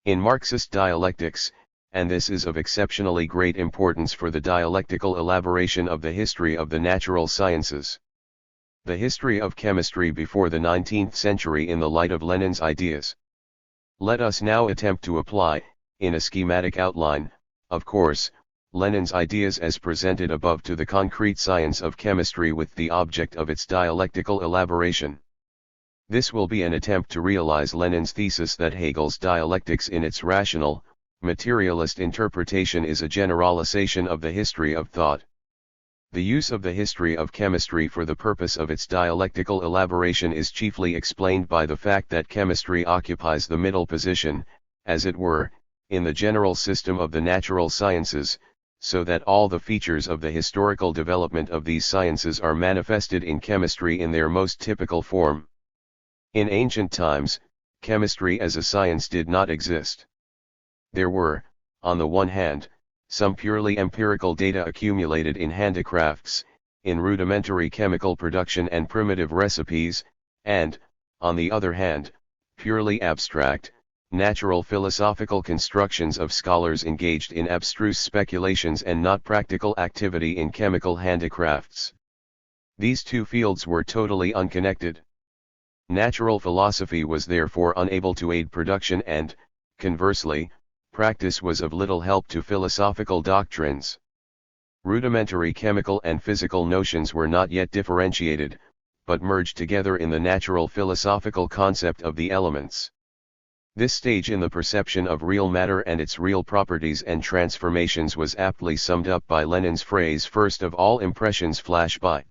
In Marxist dialectics, and this is of exceptionally great importance for the dialectical elaboration of the history of the natural sciences. The history of chemistry before the 19th century in the light of Lenin's ideas. Let us now attempt to apply, in a schematic outline, of course, Lenin's ideas as presented above to the concrete science of chemistry with the object of its dialectical elaboration. This will be an attempt to realize Lenin's thesis that Hegel's dialectics in its rational, materialist interpretation is a generalization of the history of thought. The use of the history of chemistry for the purpose of its dialectical elaboration is chiefly explained by the fact that chemistry occupies the middle position, as it were, in the general system of the natural sciences, so that all the features of the historical development of these sciences are manifested in chemistry in their most typical form. In ancient times, chemistry as a science did not exist. There were, on the one hand, some purely empirical data accumulated in handicrafts, in rudimentary chemical production and primitive recipes, and, on the other hand, purely abstract, natural philosophical constructions of scholars engaged in abstruse speculations and not practical activity in chemical handicrafts. These two fields were totally unconnected. Natural philosophy was therefore unable to aid production and, conversely, practice was of little help to philosophical doctrines. Rudimentary chemical and physical notions were not yet differentiated, but merged together in the natural philosophical concept of the elements. This stage in the perception of real matter and its real properties and transformations was aptly summed up by Lenin's phrase "first of all impressions flash by."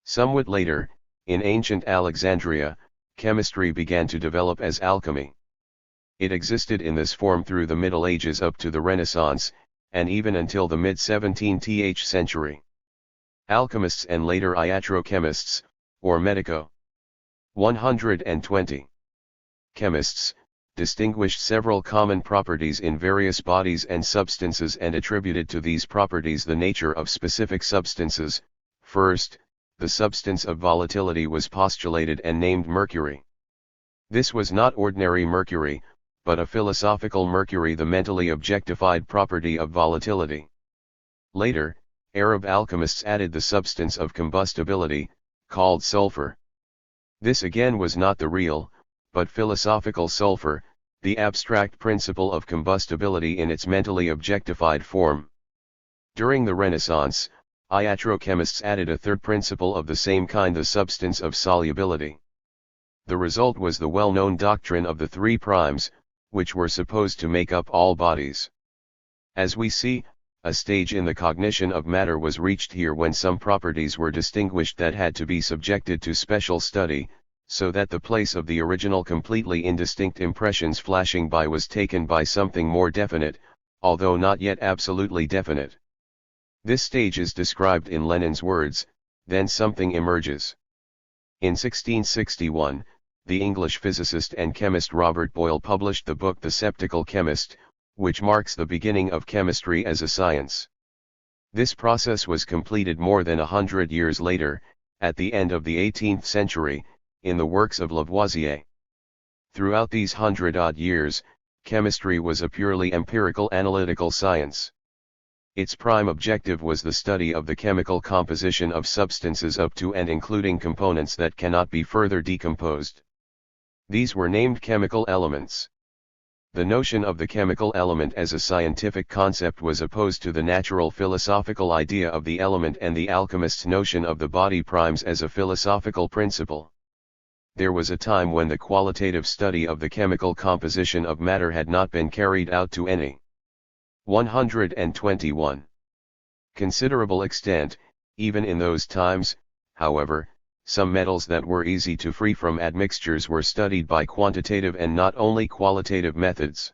Somewhat later, in ancient Alexandria, chemistry began to develop as alchemy. It existed in this form through the Middle Ages up to the Renaissance, and even until the mid-17th century. Alchemists and later iatrochemists, or medico. 120. Chemists, distinguished several common properties in various bodies and substances and attributed to these properties the nature of specific substances. First, the substance of volatility was postulated and named mercury. This was not ordinary mercury, but a philosophical mercury, the mentally objectified property of volatility. Later, Arab alchemists added the substance of combustibility, called sulfur. This again was not the real, but philosophical sulfur, the abstract principle of combustibility in its mentally objectified form. During the Renaissance, iatrochemists added a third principle of the same kind, the substance of solubility. The result was the well-known doctrine of the three primes, which were supposed to make up all bodies. As we see, a stage in the cognition of matter was reached here when some properties were distinguished that had to be subjected to special study, so that the place of the original completely indistinct impressions flashing by was taken by something more definite, although not yet absolutely definite. This stage is described in Lenin's words, "Then something emerges." In 1661, the English physicist and chemist Robert Boyle published the book The Sceptical Chemist, which marks the beginning of chemistry as a science. This process was completed more than 100 years later, at the end of the 18th century, in the works of Lavoisier. Throughout these 100-odd years, chemistry was a purely empirical analytical science. Its prime objective was the study of the chemical composition of substances up to and including components that cannot be further decomposed. These were named chemical elements. The notion of the chemical element as a scientific concept was opposed to the natural philosophical idea of the element and the alchemist's notion of the body primes as a philosophical principle. There was a time when the qualitative study of the chemical composition of matter had not been carried out to any 121 considerable extent. Even in those times, however, some metals that were easy to free from admixtures were studied by quantitative and not only qualitative methods.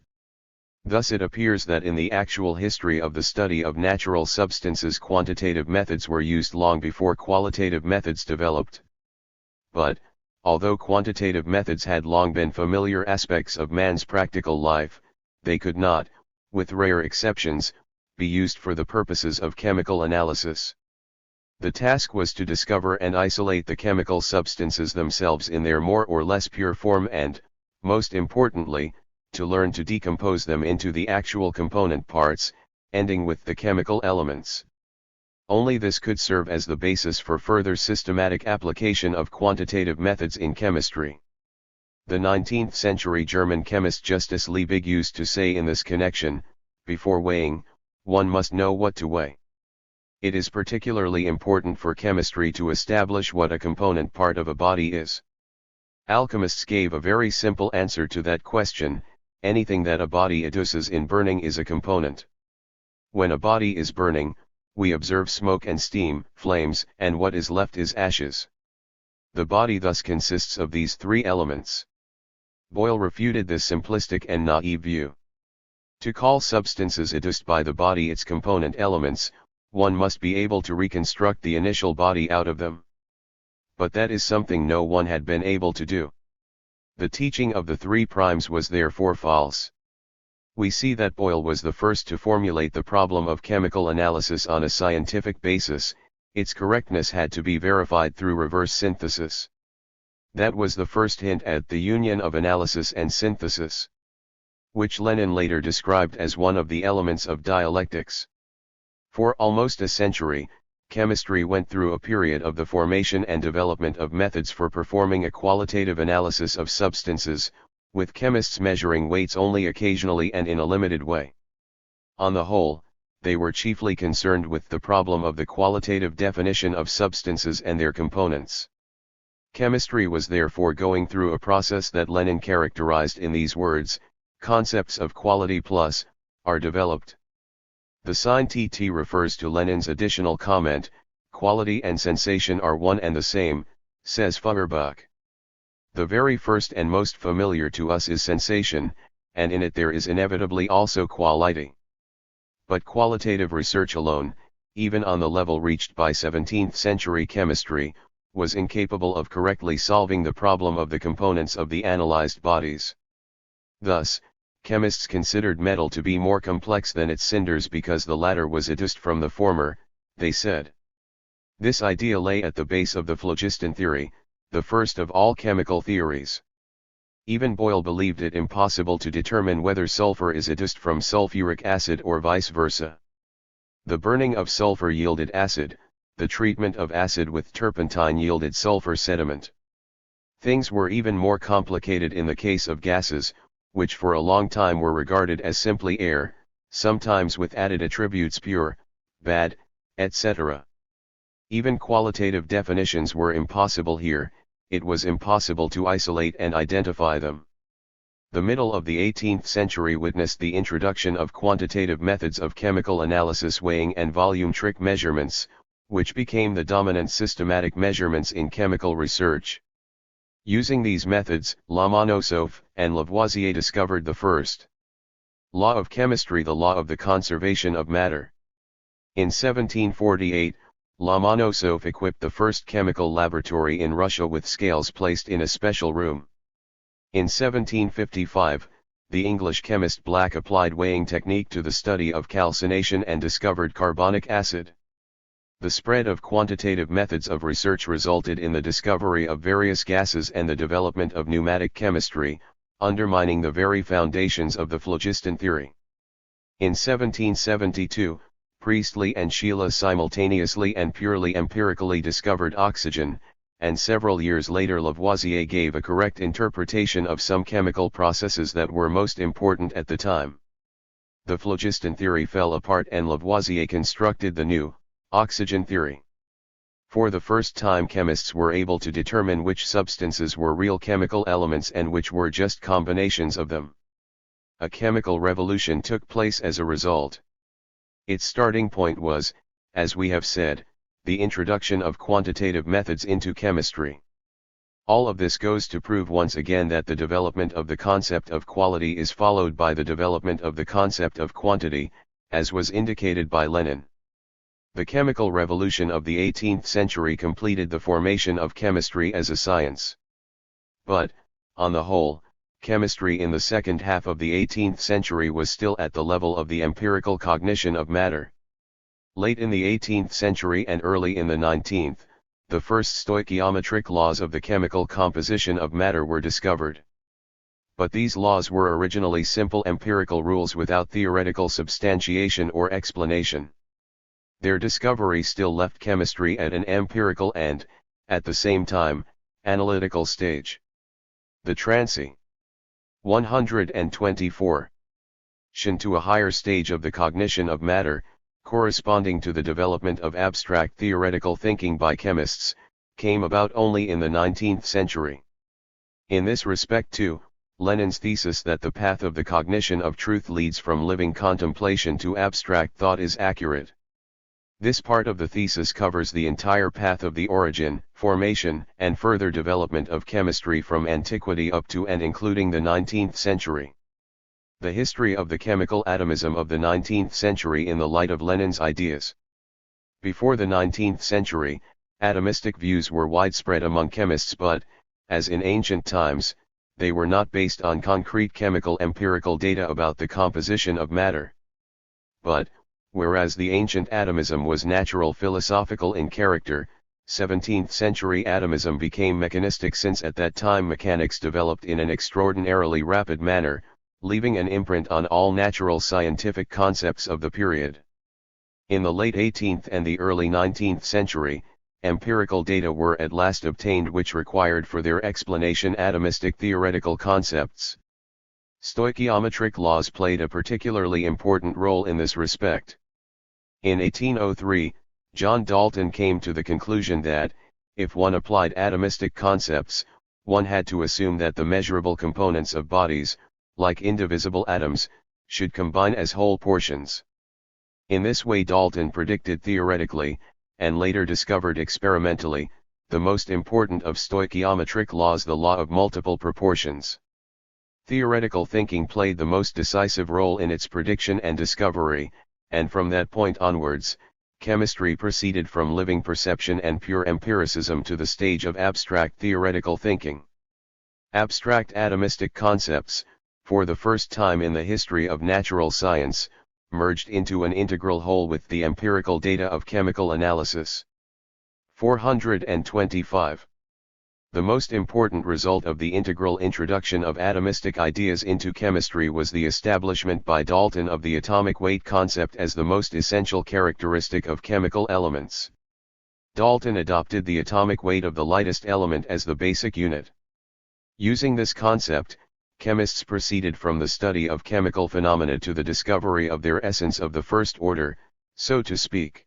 Thus it appears that in the actual history of the study of natural substances, quantitative methods were used long before qualitative methods developed. But, although quantitative methods had long been familiar aspects of man's practical life, they could not, with rare exceptions, be used for the purposes of chemical analysis. The task was to discover and isolate the chemical substances themselves in their more or less pure form and, most importantly, to learn to decompose them into the actual component parts, ending with the chemical elements. Only this could serve as the basis for further systematic application of quantitative methods in chemistry. The 19th century German chemist Justus Liebig used to say in this connection, "Before weighing, one must know what to weigh." It is particularly important for chemistry to establish what a component part of a body is. Alchemists gave a very simple answer to that question: anything that a body educes in burning is a component. When a body is burning, we observe smoke and steam, flames, and what is left is ashes. The body thus consists of these three elements. Boyle refuted this simplistic and naive view. To call substances educed by the body its component elements, one must be able to reconstruct the initial body out of them. But that is something no one had been able to do. The teaching of the three primes was therefore false. We see that Boyle was the first to formulate the problem of chemical analysis on a scientific basis. Its correctness had to be verified through reverse synthesis. That was the first hint at the union of analysis and synthesis, which Lenin later described as one of the elements of dialectics. For almost a century, chemistry went through a period of the formation and development of methods for performing a qualitative analysis of substances, with chemists measuring weights only occasionally and in a limited way. On the whole, they were chiefly concerned with the problem of the qualitative definition of substances and their components. Chemistry was therefore going through a process that Lenin characterized in these words: concepts of quality plus are developed. The sign TT refers to Lenin's additional comment: quality and sensation are one and the same, says Feuerbach. The very first and most familiar to us is sensation, and in it there is inevitably also quality. But qualitative research alone, even on the level reached by 17th century chemistry, was incapable of correctly solving the problem of the components of the analyzed bodies. Thus, chemists considered metal to be more complex than its cinders because the latter was adduced from the former, they said. This idea lay at the base of the phlogiston theory, the first of all chemical theories. Even Boyle believed it impossible to determine whether sulfur is adduced from sulfuric acid or vice versa. The burning of sulfur yielded acid, the treatment of acid with turpentine yielded sulfur sediment. Things were even more complicated in the case of gases, which for a long time were regarded as simply air, sometimes with added attributes pure, bad, etc. Even qualitative definitions were impossible here, it was impossible to isolate and identify them. The middle of the 18th century witnessed the introduction of quantitative methods of chemical analysis, weighing and volumetric measurements, which became the dominant systematic measurements in chemical research. Using these methods, Lomonosov and Lavoisier discovered the first law of chemistry, the law of the conservation of matter. In 1748, Lomonosov equipped the first chemical laboratory in Russia with scales placed in a special room. In 1755, the English chemist Black applied weighing technique to the study of calcination and discovered carbonic acid. The spread of quantitative methods of research resulted in the discovery of various gases and the development of pneumatic chemistry, undermining the very foundations of the phlogiston theory. In 1772, Priestley and Scheele simultaneously and purely empirically discovered oxygen, and several years later Lavoisier gave a correct interpretation of some chemical processes that were most important at the time. The phlogiston theory fell apart and Lavoisier constructed the new oxygen theory. For the first time, chemists were able to determine which substances were real chemical elements and which were just combinations of them. A chemical revolution took place as a result. Its starting point was, as we have said, the introduction of quantitative methods into chemistry. All of this goes to prove once again that the development of the concept of quality is followed by the development of the concept of quantity, as was indicated by Lenin. The chemical revolution of the 18th century completed the formation of chemistry as a science. But, on the whole, chemistry in the second half of the 18th century was still at the level of the empirical cognition of matter. Late in the 18th century and early in the 19th, the first stoichiometric laws of the chemical composition of matter were discovered. But these laws were originally simple empirical rules without theoretical substantiation or explanation. Their discovery still left chemistry at an empirical and, at the same time, analytical stage. The transi 124 to a higher stage of the cognition of matter, corresponding to the development of abstract theoretical thinking by chemists, came about only in the 19th century. In this respect too, Lenin's thesis that the path of the cognition of truth leads from living contemplation to abstract thought is accurate. This part of the thesis covers the entire path of the origin, formation, and further development of chemistry from antiquity up to and including the 19th century. The history of the chemical atomism of the 19th century in the light of Lenin's ideas. Before the 19th century, atomistic views were widespread among chemists, but, as in ancient times, they were not based on concrete chemical empirical data about the composition of matter. But, whereas the ancient atomism was natural philosophical in character, 17th century atomism became mechanistic, since at that time mechanics developed in an extraordinarily rapid manner, leaving an imprint on all natural scientific concepts of the period. In the late 18th and the early 19th century, empirical data were at last obtained which required for their explanation atomistic theoretical concepts. Stoichiometric laws played a particularly important role in this respect. In 1803, John Dalton came to the conclusion that, if one applied atomistic concepts, one had to assume that the measurable components of bodies, like indivisible atoms, should combine as whole portions. In this way Dalton predicted theoretically, and later discovered experimentally, the most important of stoichiometric laws, the law of multiple proportions. Theoretical thinking played the most decisive role in its prediction and discovery, and from that point onwards, chemistry proceeded from living perception and pure empiricism to the stage of abstract theoretical thinking. Abstract atomistic concepts, for the first time in the history of natural science, merged into an integral whole with the empirical data of chemical analysis. 425. The most important result of the integral introduction of atomistic ideas into chemistry was the establishment by Dalton of the atomic weight concept as the most essential characteristic of chemical elements. Dalton adopted the atomic weight of the lightest element as the basic unit. Using this concept, chemists proceeded from the study of chemical phenomena to the discovery of their essence of the first order, so to speak.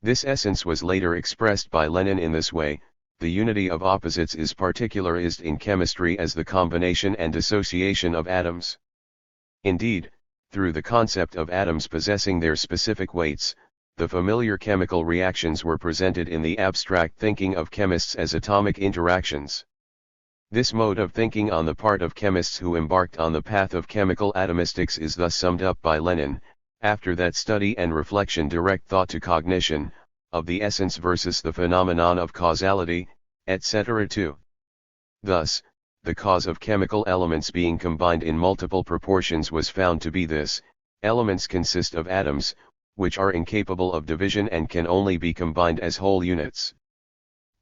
This essence was later expressed by Lenin in this way: the unity of opposites is particularized in chemistry as the combination and dissociation of atoms. Indeed, through the concept of atoms possessing their specific weights, the familiar chemical reactions were presented in the abstract thinking of chemists as atomic interactions. This mode of thinking on the part of chemists who embarked on the path of chemical atomistics is thus summed up by Lenin: after that study and reflection, direct thought to cognition, of the essence versus the phenomenon of causality, etc. 2. Thus, the cause of chemical elements being combined in multiple proportions was found to be this: elements consist of atoms, which are incapable of division and can only be combined as whole units.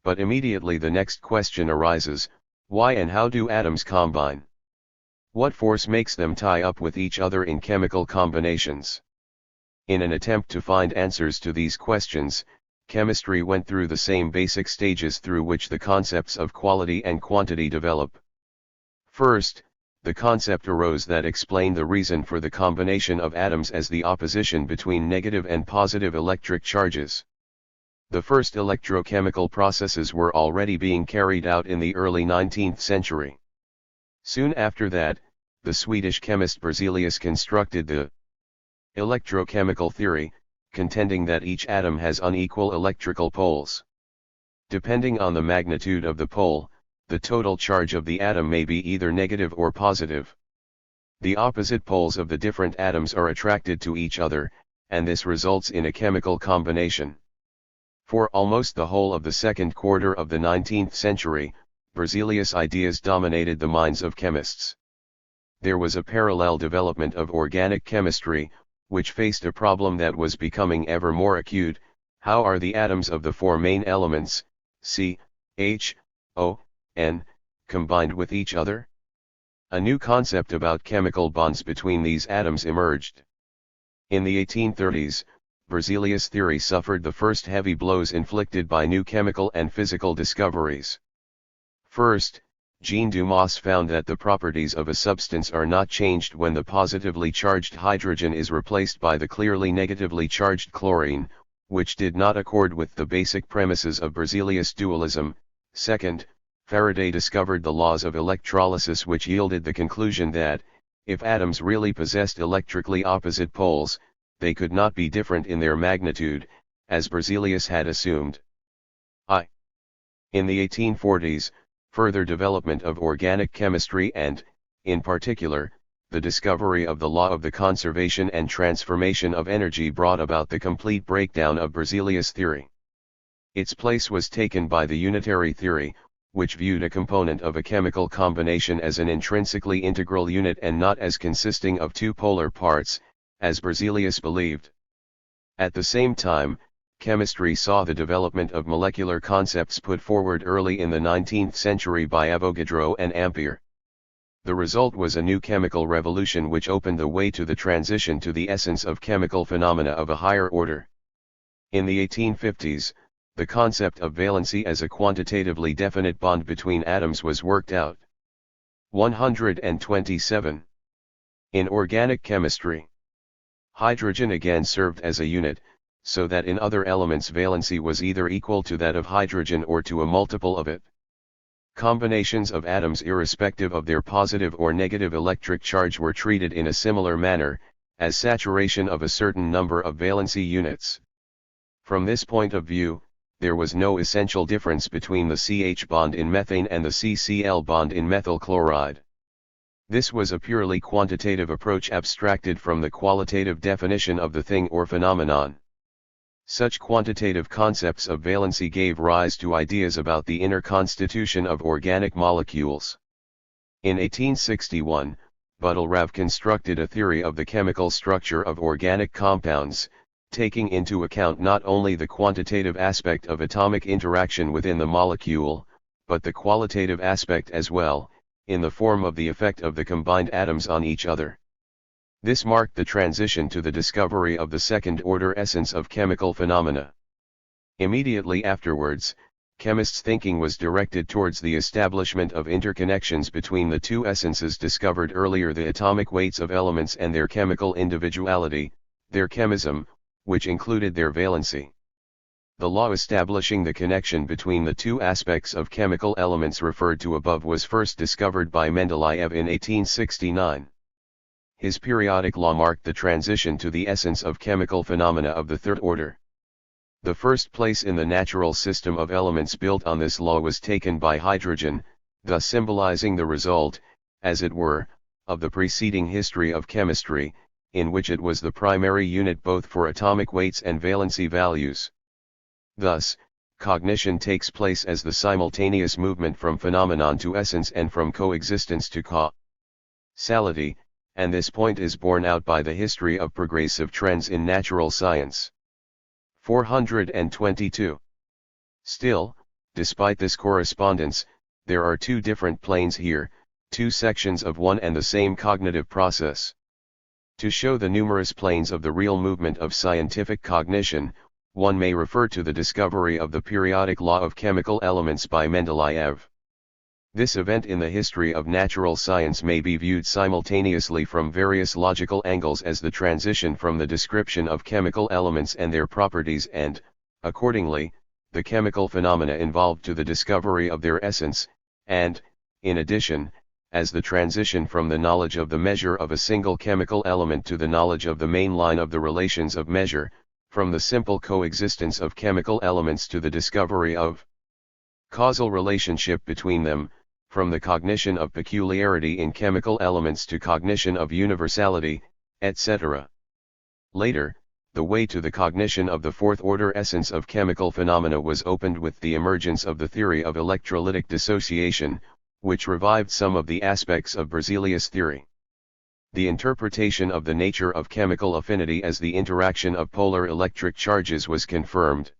But immediately the next question arises: why and how do atoms combine? What force makes them tie up with each other in chemical combinations? In an attempt to find answers to these questions, chemistry went through the same basic stages through which the concepts of quality and quantity develop. First, the concept arose that explained the reason for the combination of atoms as the opposition between negative and positive electric charges. The first electrochemical processes were already being carried out in the early 19th century. Soon after that, the Swedish chemist Berzelius constructed the electrochemical theory, contending that each atom has unequal electrical poles. Depending on the magnitude of the pole, the total charge of the atom may be either negative or positive. The opposite poles of the different atoms are attracted to each other, and this results in a chemical combination. For almost the whole of the second quarter of the 19th century, Berzelius' ideas dominated the minds of chemists. There was a parallel development of organic chemistry, which faced a problem that was becoming ever more acute: how are the atoms of the four main elements, C, H, O, N, combined with each other? A new concept about chemical bonds between these atoms emerged. In the 1830s, Berzelius' theory suffered the first heavy blows inflicted by new chemical and physical discoveries. First, Jean Dumas found that the properties of a substance are not changed when the positively charged hydrogen is replaced by the clearly negatively charged chlorine, which did not accord with the basic premises of Berzelius' dualism. Second, Faraday discovered the laws of electrolysis, which yielded the conclusion that, if atoms really possessed electrically opposite poles, they could not be different in their magnitude, as Berzelius had assumed. In the 1840s, further development of organic chemistry and, in particular, the discovery of the law of the conservation and transformation of energy brought about the complete breakdown of Berzelius' theory. Its place was taken by the unitary theory, which viewed a component of a chemical combination as an intrinsically integral unit and not as consisting of two polar parts, as Berzelius believed. At the same time, chemistry saw the development of molecular concepts put forward early in the 19th century by Avogadro and Ampere. The result was a new chemical revolution which opened the way to the transition to the essence of chemical phenomena of a higher order. In the 1850s, the concept of valency as a quantitatively definite bond between atoms was worked out. 127. In organic chemistry, hydrogen again served as a unit, so that in other elements valency was either equal to that of hydrogen or to a multiple of it. Combinations of atoms irrespective of their positive or negative electric charge were treated in a similar manner, as saturation of a certain number of valency units. From this point of view, there was no essential difference between the CH bond in methane and the CCl bond in methyl chloride. This was a purely quantitative approach abstracted from the qualitative definition of the thing or phenomenon. Such quantitative concepts of valency gave rise to ideas about the inner constitution of organic molecules. In 1861, Budelrav constructed a theory of the chemical structure of organic compounds, taking into account not only the quantitative aspect of atomic interaction within the molecule, but the qualitative aspect as well, in the form of the effect of the combined atoms on each other. This marked the transition to the discovery of the second-order essence of chemical phenomena. Immediately afterwards, chemists' thinking was directed towards the establishment of interconnections between the two essences discovered earlier: the atomic weights of elements and their chemical individuality, their chemism, which included their valency. The law establishing the connection between the two aspects of chemical elements referred to above was first discovered by Mendeleev in 1869. His periodic law marked the transition to the essence of chemical phenomena of the third order. The first place in the natural system of elements built on this law was taken by hydrogen, thus symbolizing the result, as it were, of the preceding history of chemistry, in which it was the primary unit both for atomic weights and valency values. Thus, cognition takes place as the simultaneous movement from phenomenon to essence and from coexistence to causality, and this point is borne out by the history of progressive trends in natural science. 422. Still, despite this correspondence, there are two different planes here, two sections of one and the same cognitive process. To show the numerous planes of the real movement of scientific cognition, one may refer to the discovery of the periodic law of chemical elements by Mendeleev. This event in the history of natural science may be viewed simultaneously from various logical angles as the transition from the description of chemical elements and their properties and, accordingly, the chemical phenomena involved to the discovery of their essence, and, in addition, as the transition from the knowledge of the measure of a single chemical element to the knowledge of the main line of the relations of measure, from the simple coexistence of chemical elements to the discovery of causal relationship between them, from the cognition of peculiarity in chemical elements to cognition of universality, etc. Later, the way to the cognition of the fourth-order essence of chemical phenomena was opened with the emergence of the theory of electrolytic dissociation, which revived some of the aspects of Berzelius' theory. The interpretation of the nature of chemical affinity as the interaction of polar electric charges was confirmed.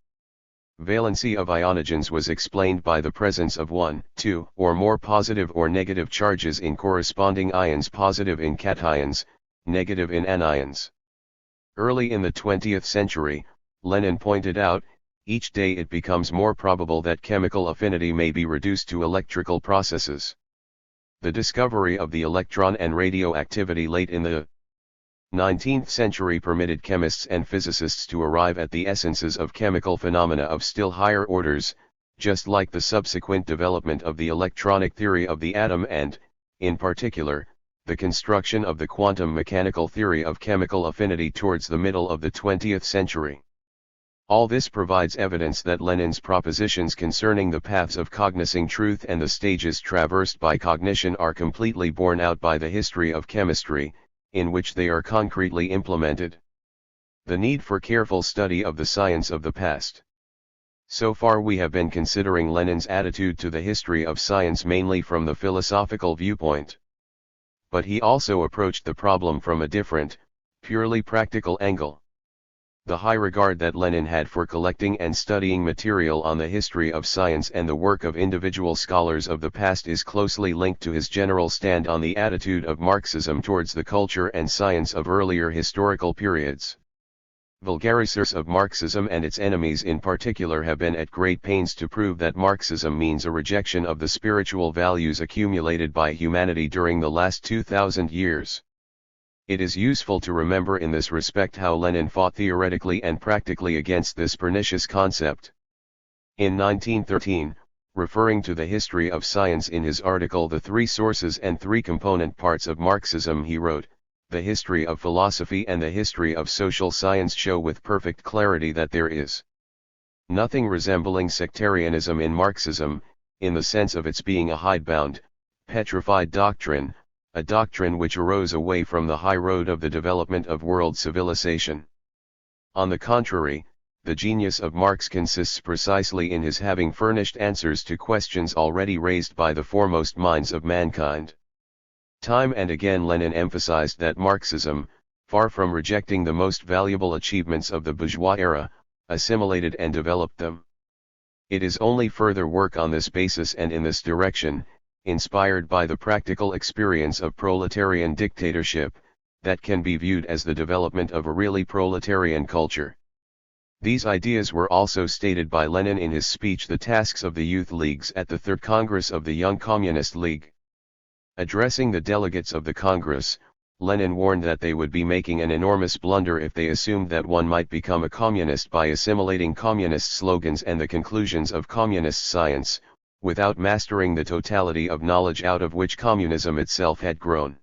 Valency of ionogens was explained by the presence of one, two, or more positive or negative charges in corresponding ions: positive in cations, negative in anions. Early in the 20th century, Lenin pointed out, each day it becomes more probable that chemical affinity may be reduced to electrical processes. The discovery of the electron and radioactivity late in the 19th century permitted chemists and physicists to arrive at the essences of chemical phenomena of still higher orders, just like the subsequent development of the electronic theory of the atom and, in particular, the construction of the quantum mechanical theory of chemical affinity towards the middle of the 20th century. All this provides evidence that Lenin's propositions concerning the paths of cognizing truth and the stages traversed by cognition are completely borne out by the history of chemistry, in which they are concretely implemented. The need for careful study of the science of the past. So far we have been considering Lenin's attitude to the history of science mainly from the philosophical viewpoint. But he also approached the problem from a different, purely practical angle. The high regard that Lenin had for collecting and studying material on the history of science and the work of individual scholars of the past is closely linked to his general stand on the attitude of Marxism towards the culture and science of earlier historical periods. Vulgarisers of Marxism and its enemies in particular have been at great pains to prove that Marxism means a rejection of the spiritual values accumulated by humanity during the last 2000 years. It is useful to remember in this respect how Lenin fought theoretically and practically against this pernicious concept. In 1913, referring to the history of science in his article The Three Sources and Three Component Parts of Marxism, he wrote, "The history of philosophy and the history of social science show with perfect clarity that there is nothing resembling sectarianism in Marxism, in the sense of its being a hidebound, petrified doctrine, a doctrine which arose away from the high road of the development of world civilization. On the contrary, the genius of Marx consists precisely in his having furnished answers to questions already raised by the foremost minds of mankind. Time and again Lenin emphasized that Marxism, far from rejecting the most valuable achievements of the bourgeois era, assimilated and developed them. It is only further work on this basis and in this direction, inspired by the practical experience of proletarian dictatorship, that can be viewed as the development of a really proletarian culture. These ideas were also stated by Lenin in his speech The Tasks of the Youth Leagues at the Third Congress of the Young Communist League. Addressing the delegates of the Congress, Lenin warned that they would be making an enormous blunder if they assumed that one might become a communist by assimilating communist slogans and the conclusions of communist science, without mastering the totality of knowledge out of which communism itself had grown.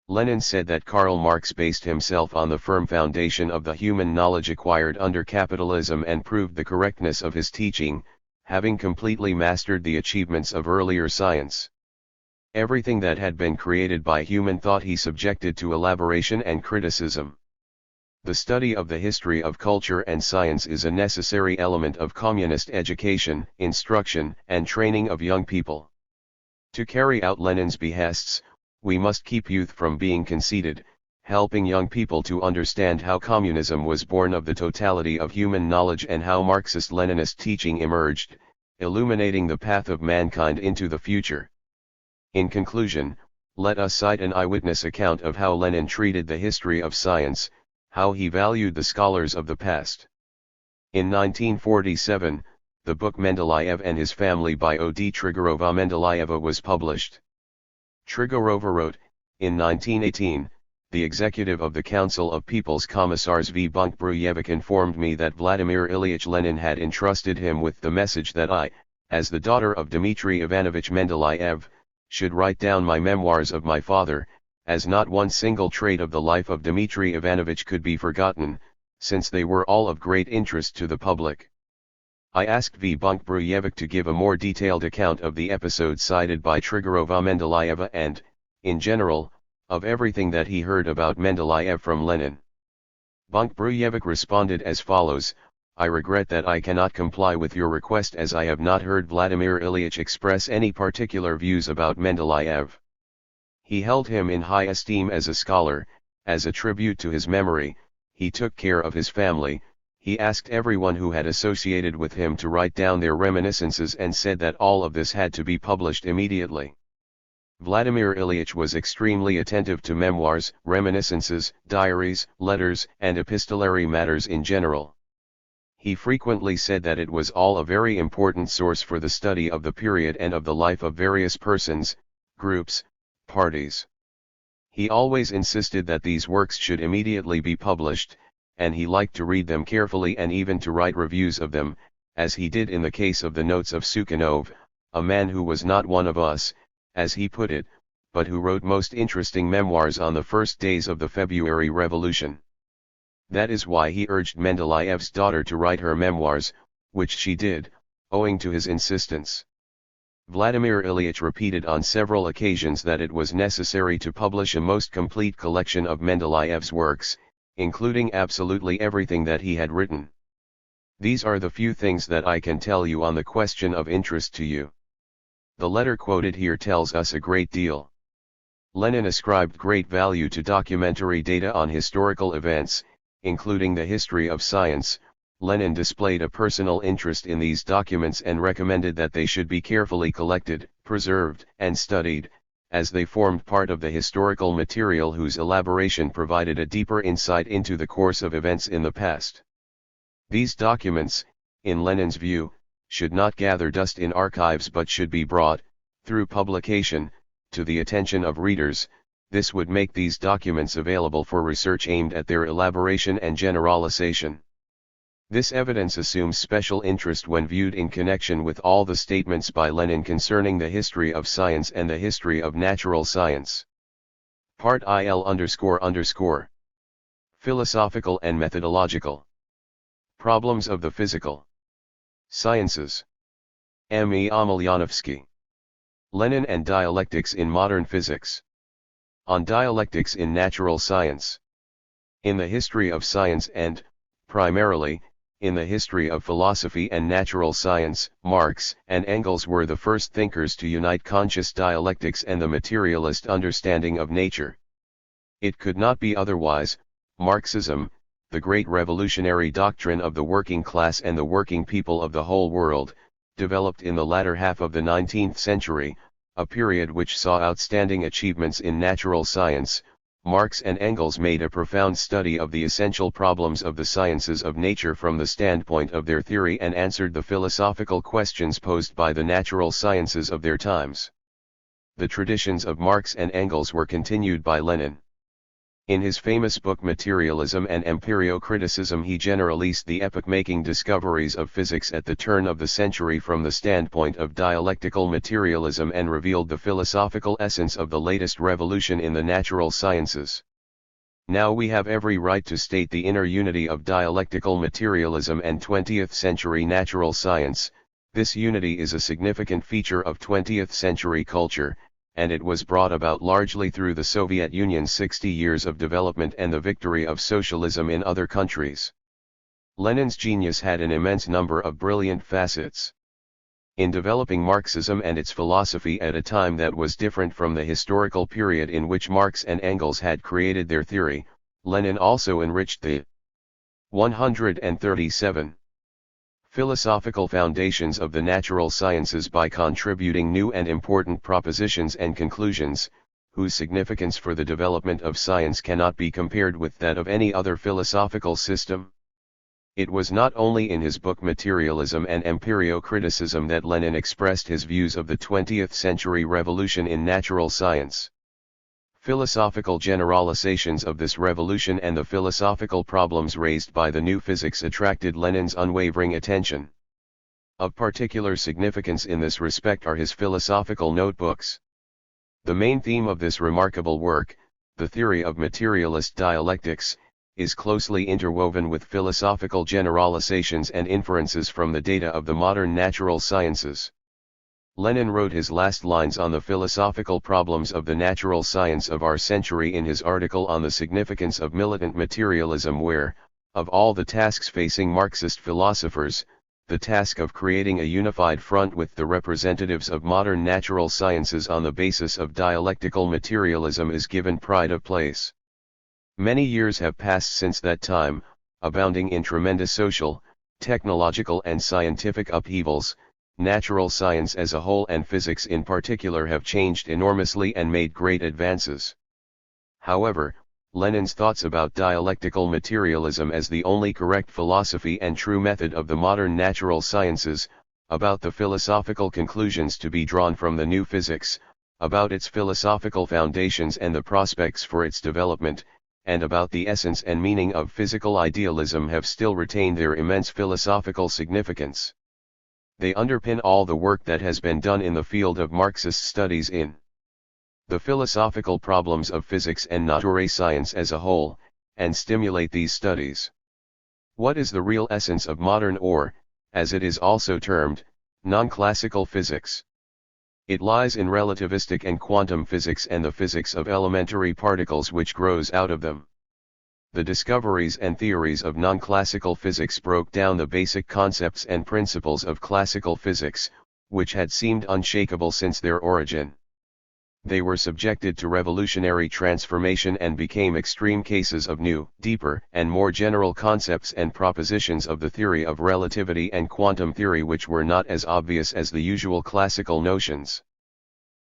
Lenin said that Karl Marx based himself on the firm foundation of the human knowledge acquired under capitalism and proved the correctness of his teaching, having completely mastered the achievements of earlier science. Everything that had been created by human thought he subjected to elaboration and criticism. The study of the history of culture and science is a necessary element of communist education, instruction, and training of young people. To carry out Lenin's behests, we must keep youth from being conceited, helping young people to understand how communism was born of the totality of human knowledge and how Marxist-Leninist teaching emerged, illuminating the path of mankind into the future. In conclusion, let us cite an eyewitness account of how Lenin treated the history of science, how he valued the scholars of the past. In 1947, the book Mendeleev and His Family by O.D. Trigorova Mendeleeva was published. Trigorova wrote, in 1918, the executive of the Council of People's Commissars V. Bunkbruyevich informed me that Vladimir Ilyich Lenin had entrusted him with the message that I, as the daughter of Dmitry Ivanovich Mendeleev, should write down my memoirs of my father, as not one single trait of the life of Dmitry Ivanovich could be forgotten, since they were all of great interest to the public. I asked V. Bunkbruyevich to give a more detailed account of the episodes cited by Trigorova Mendeleeva and, in general, of everything that he heard about Mendeleev from Lenin. Bunkbruyevich responded as follows: I regret that I cannot comply with your request as I have not heard Vladimir Ilyich express any particular views about Mendeleev. He held him in high esteem as a scholar. As a tribute to his memory, he took care of his family. He asked everyone who had associated with him to write down their reminiscences and said that all of this had to be published immediately. Vladimir Ilyich was extremely attentive to memoirs, reminiscences, diaries, letters, and epistolary matters in general. He frequently said that it was all a very important source for the study of the period and of the life of various persons, groups, parties. He always insisted that these works should immediately be published, and he liked to read them carefully and even to write reviews of them, as he did in the case of the notes of Sukhanov, a man who was not one of us, as he put it, but who wrote most interesting memoirs on the first days of the February Revolution. That is why he urged Mendeleev's daughter to write her memoirs, which she did, owing to his insistence. Vladimir Ilyich repeated on several occasions that it was necessary to publish a most complete collection of Mendeleev's works, including absolutely everything that he had written. These are the few things that I can tell you on the question of interest to you. The letter quoted here tells us a great deal. Lenin ascribed great value to documentary data on historical events, including the history of science. Lenin displayed a personal interest in these documents and recommended that they should be carefully collected, preserved, and studied, as they formed part of the historical material whose elaboration provided a deeper insight into the course of events in the past. These documents, in Lenin's view, should not gather dust in archives but should be brought, through publication, to the attention of readers. This would make these documents available for research aimed at their elaboration and generalization. This evidence assumes special interest when viewed in connection with all the statements by Lenin concerning the history of science and the history of natural science. Part IL__. Philosophical and methodological problems of the physical sciences. M. E. Omelyanovsky. Lenin and dialectics in modern physics. On dialectics in natural science. In the history of science and, primarily, In the history of philosophy and natural science, Marx and Engels were the first thinkers to unite conscious dialectics and the materialist understanding of nature. It could not be otherwise. Marxism, the great revolutionary doctrine of the working class and the working people of the whole world, developed in the latter half of the 19th century, a period which saw outstanding achievements in natural science. Marx and Engels made a profound study of the essential problems of the sciences of nature from the standpoint of their theory and answered the philosophical questions posed by the natural sciences of their times. The traditions of Marx and Engels were continued by Lenin. In his famous book Materialism and Empirio-Criticism he generalized the epoch-making discoveries of physics at the turn of the century from the standpoint of dialectical materialism and revealed the philosophical essence of the latest revolution in the natural sciences. Now we have every right to state the inner unity of dialectical materialism and 20th century natural science. This unity is a significant feature of 20th century culture, and it was brought about largely through the Soviet Union's 60 years of development and the victory of socialism in other countries. Lenin's genius had an immense number of brilliant facets. In developing Marxism and its philosophy at a time that was different from the historical period in which Marx and Engels had created their theory, Lenin also enriched the 137 philosophical foundations of the natural sciences by contributing new and important propositions and conclusions, whose significance for the development of science cannot be compared with that of any other philosophical system. It was not only in his book Materialism and Empirio-Criticism that Lenin expressed his views of the 20th century revolution in natural science. Philosophical generalizations of this revolution and the philosophical problems raised by the new physics attracted Lenin's unwavering attention. Of particular significance in this respect are his philosophical notebooks. The main theme of this remarkable work, the theory of materialist dialectics, is closely interwoven with philosophical generalizations and inferences from the data of the modern natural sciences. Lenin wrote his last lines on the philosophical problems of the natural science of our century in his article on the significance of militant materialism where, of all the tasks facing Marxist philosophers, the task of creating a unified front with the representatives of modern natural sciences on the basis of dialectical materialism is given pride of place. Many years have passed since that time, abounding in tremendous social, technological and scientific upheavals. Natural science as a whole and physics in particular have changed enormously and made great advances. However, Lenin's thoughts about dialectical materialism as the only correct philosophy and true method of the modern natural sciences, about the philosophical conclusions to be drawn from the new physics, about its philosophical foundations and the prospects for its development, and about the essence and meaning of physical idealism have still retained their immense philosophical significance. They underpin all the work that has been done in the field of Marxist studies in the philosophical problems of physics and naturscience as a whole, and stimulate these studies. What is the real essence of modern or, as it is also termed, non-classical physics? It lies in relativistic and quantum physics and the physics of elementary particles which grows out of them. The discoveries and theories of non-classical physics broke down the basic concepts and principles of classical physics, which had seemed unshakable since their origin. They were subjected to revolutionary transformation and became extreme cases of new, deeper, and more general concepts and propositions of the theory of relativity and quantum theory which were not as obvious as the usual classical notions.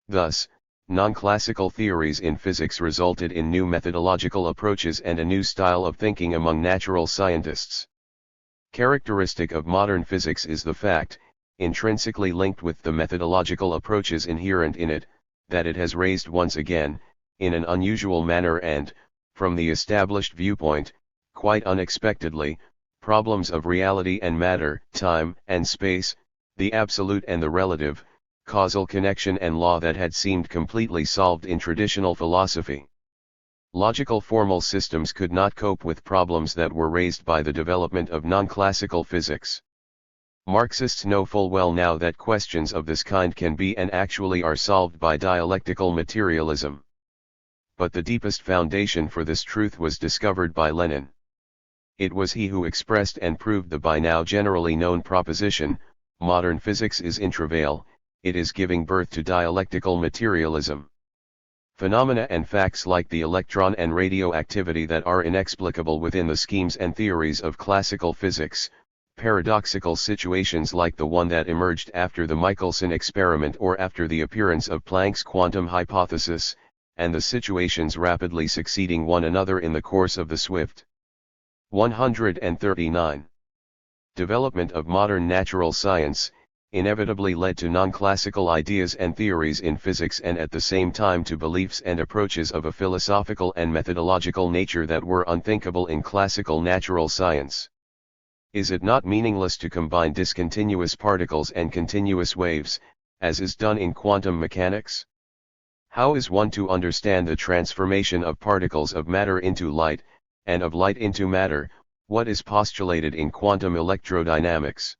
Thus, non-classical theories in physics resulted in new methodological approaches and a new style of thinking among natural scientists. Characteristic of modern physics is the fact, intrinsically linked with the methodological approaches inherent in it, that it has raised once again, in an unusual manner and, from the established viewpoint, quite unexpectedly, problems of reality and matter, time and space, the absolute and the relative, causal connection and law that had seemed completely solved in traditional philosophy. Logical formal systems could not cope with problems that were raised by the development of non-classical physics. Marxists know full well now that questions of this kind can be and actually are solved by dialectical materialism. But the deepest foundation for this truth was discovered by Lenin. It was he who expressed and proved the by now generally known proposition, modern physics is in travail, it is giving birth to dialectical materialism. Phenomena and facts like the electron and radioactivity that are inexplicable within the schemes and theories of classical physics, paradoxical situations like the one that emerged after the Michelson experiment or after the appearance of Planck's quantum hypothesis, and the situations rapidly succeeding one another in the course of the swift 139 development of modern natural science, inevitably led to non-classical ideas and theories in physics and at the same time to beliefs and approaches of a philosophical and methodological nature that were unthinkable in classical natural science. Is it not meaningless to combine discontinuous particles and continuous waves, as is done in quantum mechanics? How is one to understand the transformation of particles of matter into light, and of light into matter, what is postulated in quantum electrodynamics?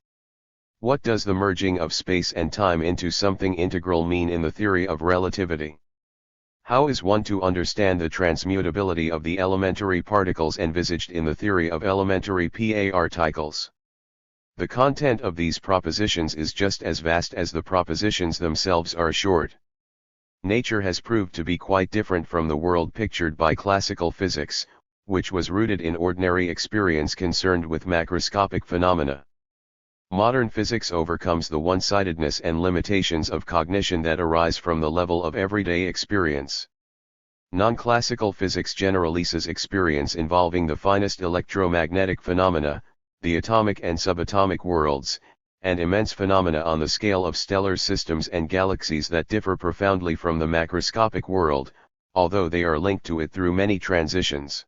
What does the merging of space and time into something integral mean in the theory of relativity? How is one to understand the transmutability of the elementary particles envisaged in the theory of elementary particles? The content of these propositions is just as vast as the propositions themselves are short. Nature has proved to be quite different from the world pictured by classical physics, which was rooted in ordinary experience concerned with macroscopic phenomena. Modern physics overcomes the one-sidedness and limitations of cognition that arise from the level of everyday experience. Non-classical physics generalizes experience involving the finest electromagnetic phenomena, the atomic and subatomic worlds, and immense phenomena on the scale of stellar systems and galaxies that differ profoundly from the macroscopic world, although they are linked to it through many transitions.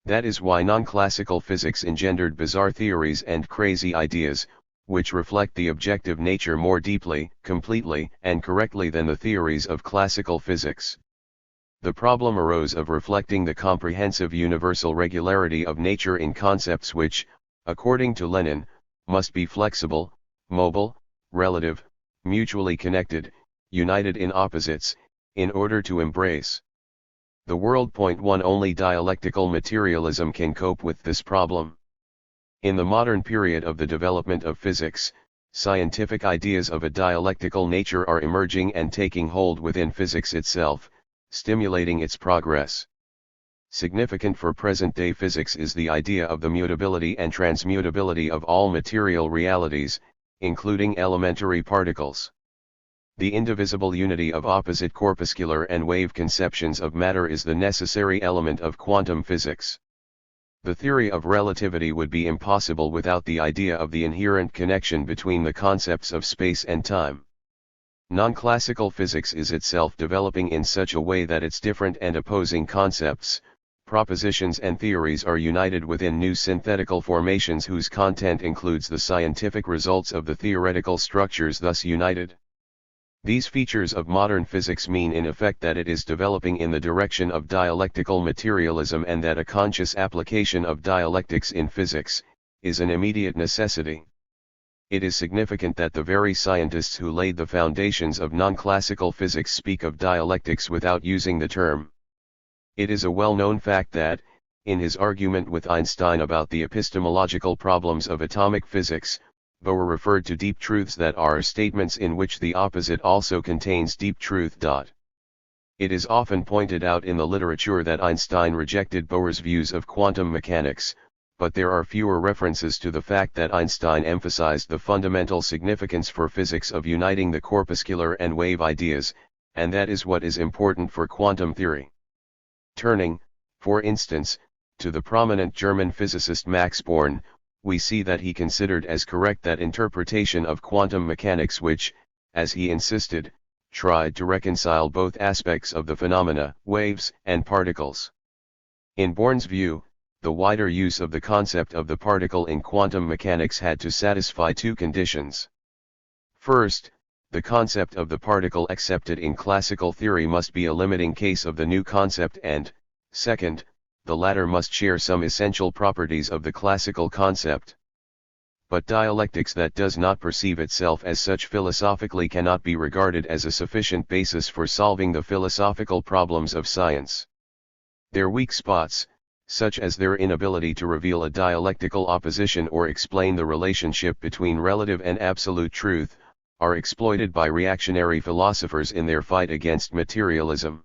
That is why non-classical physics engendered bizarre theories and crazy ideas, which reflect the objective nature more deeply, completely, and correctly than the theories of classical physics. The problem arose of reflecting the comprehensive universal regularity of nature in concepts which, according to Lenin, must be flexible, mobile, relative, mutually connected, united in opposites, in order to embrace the world. Only dialectical materialism can cope with this problem. In the modern period of the development of physics, scientific ideas of a dialectical nature are emerging and taking hold within physics itself, stimulating its progress. Significant for present-day physics is the idea of the mutability and transmutability of all material realities, including elementary particles. The indivisible unity of opposite corpuscular and wave conceptions of matter is the necessary element of quantum physics. The theory of relativity would be impossible without the idea of the inherent connection between the concepts of space and time. Non-classical physics is itself developing in such a way that its different and opposing concepts, propositions and theories are united within new synthetical formations whose content includes the scientific results of the theoretical structures thus united. These features of modern physics mean in effect that it is developing in the direction of dialectical materialism and that a conscious application of dialectics in physics is an immediate necessity. It is significant that the very scientists who laid the foundations of non-classical physics speak of dialectics without using the term. It is a well-known fact that, in his argument with Einstein about the epistemological problems of atomic physics, Bohr referred to deep truths that are statements in which the opposite also contains deep truth. It is often pointed out in the literature that Einstein rejected Bohr's views of quantum mechanics, but there are fewer references to the fact that Einstein emphasized the fundamental significance for physics of uniting the corpuscular and wave ideas, and that is what is important for quantum theory. Turning, for instance, to the prominent German physicist Max Born, we see that he considered as correct that interpretation of quantum mechanics which, as he insisted, tried to reconcile both aspects of the phenomena, waves and particles. In Born's view, the wider use of the concept of the particle in quantum mechanics had to satisfy two conditions. First, the concept of the particle accepted in classical theory must be a limiting case of the new concept and, second, the latter must share some essential properties of the classical concept. But dialectics that does not perceive itself as such philosophically cannot be regarded as a sufficient basis for solving the philosophical problems of science. Their weak spots, such as their inability to reveal a dialectical opposition or explain the relationship between relative and absolute truth, are exploited by reactionary philosophers in their fight against materialism.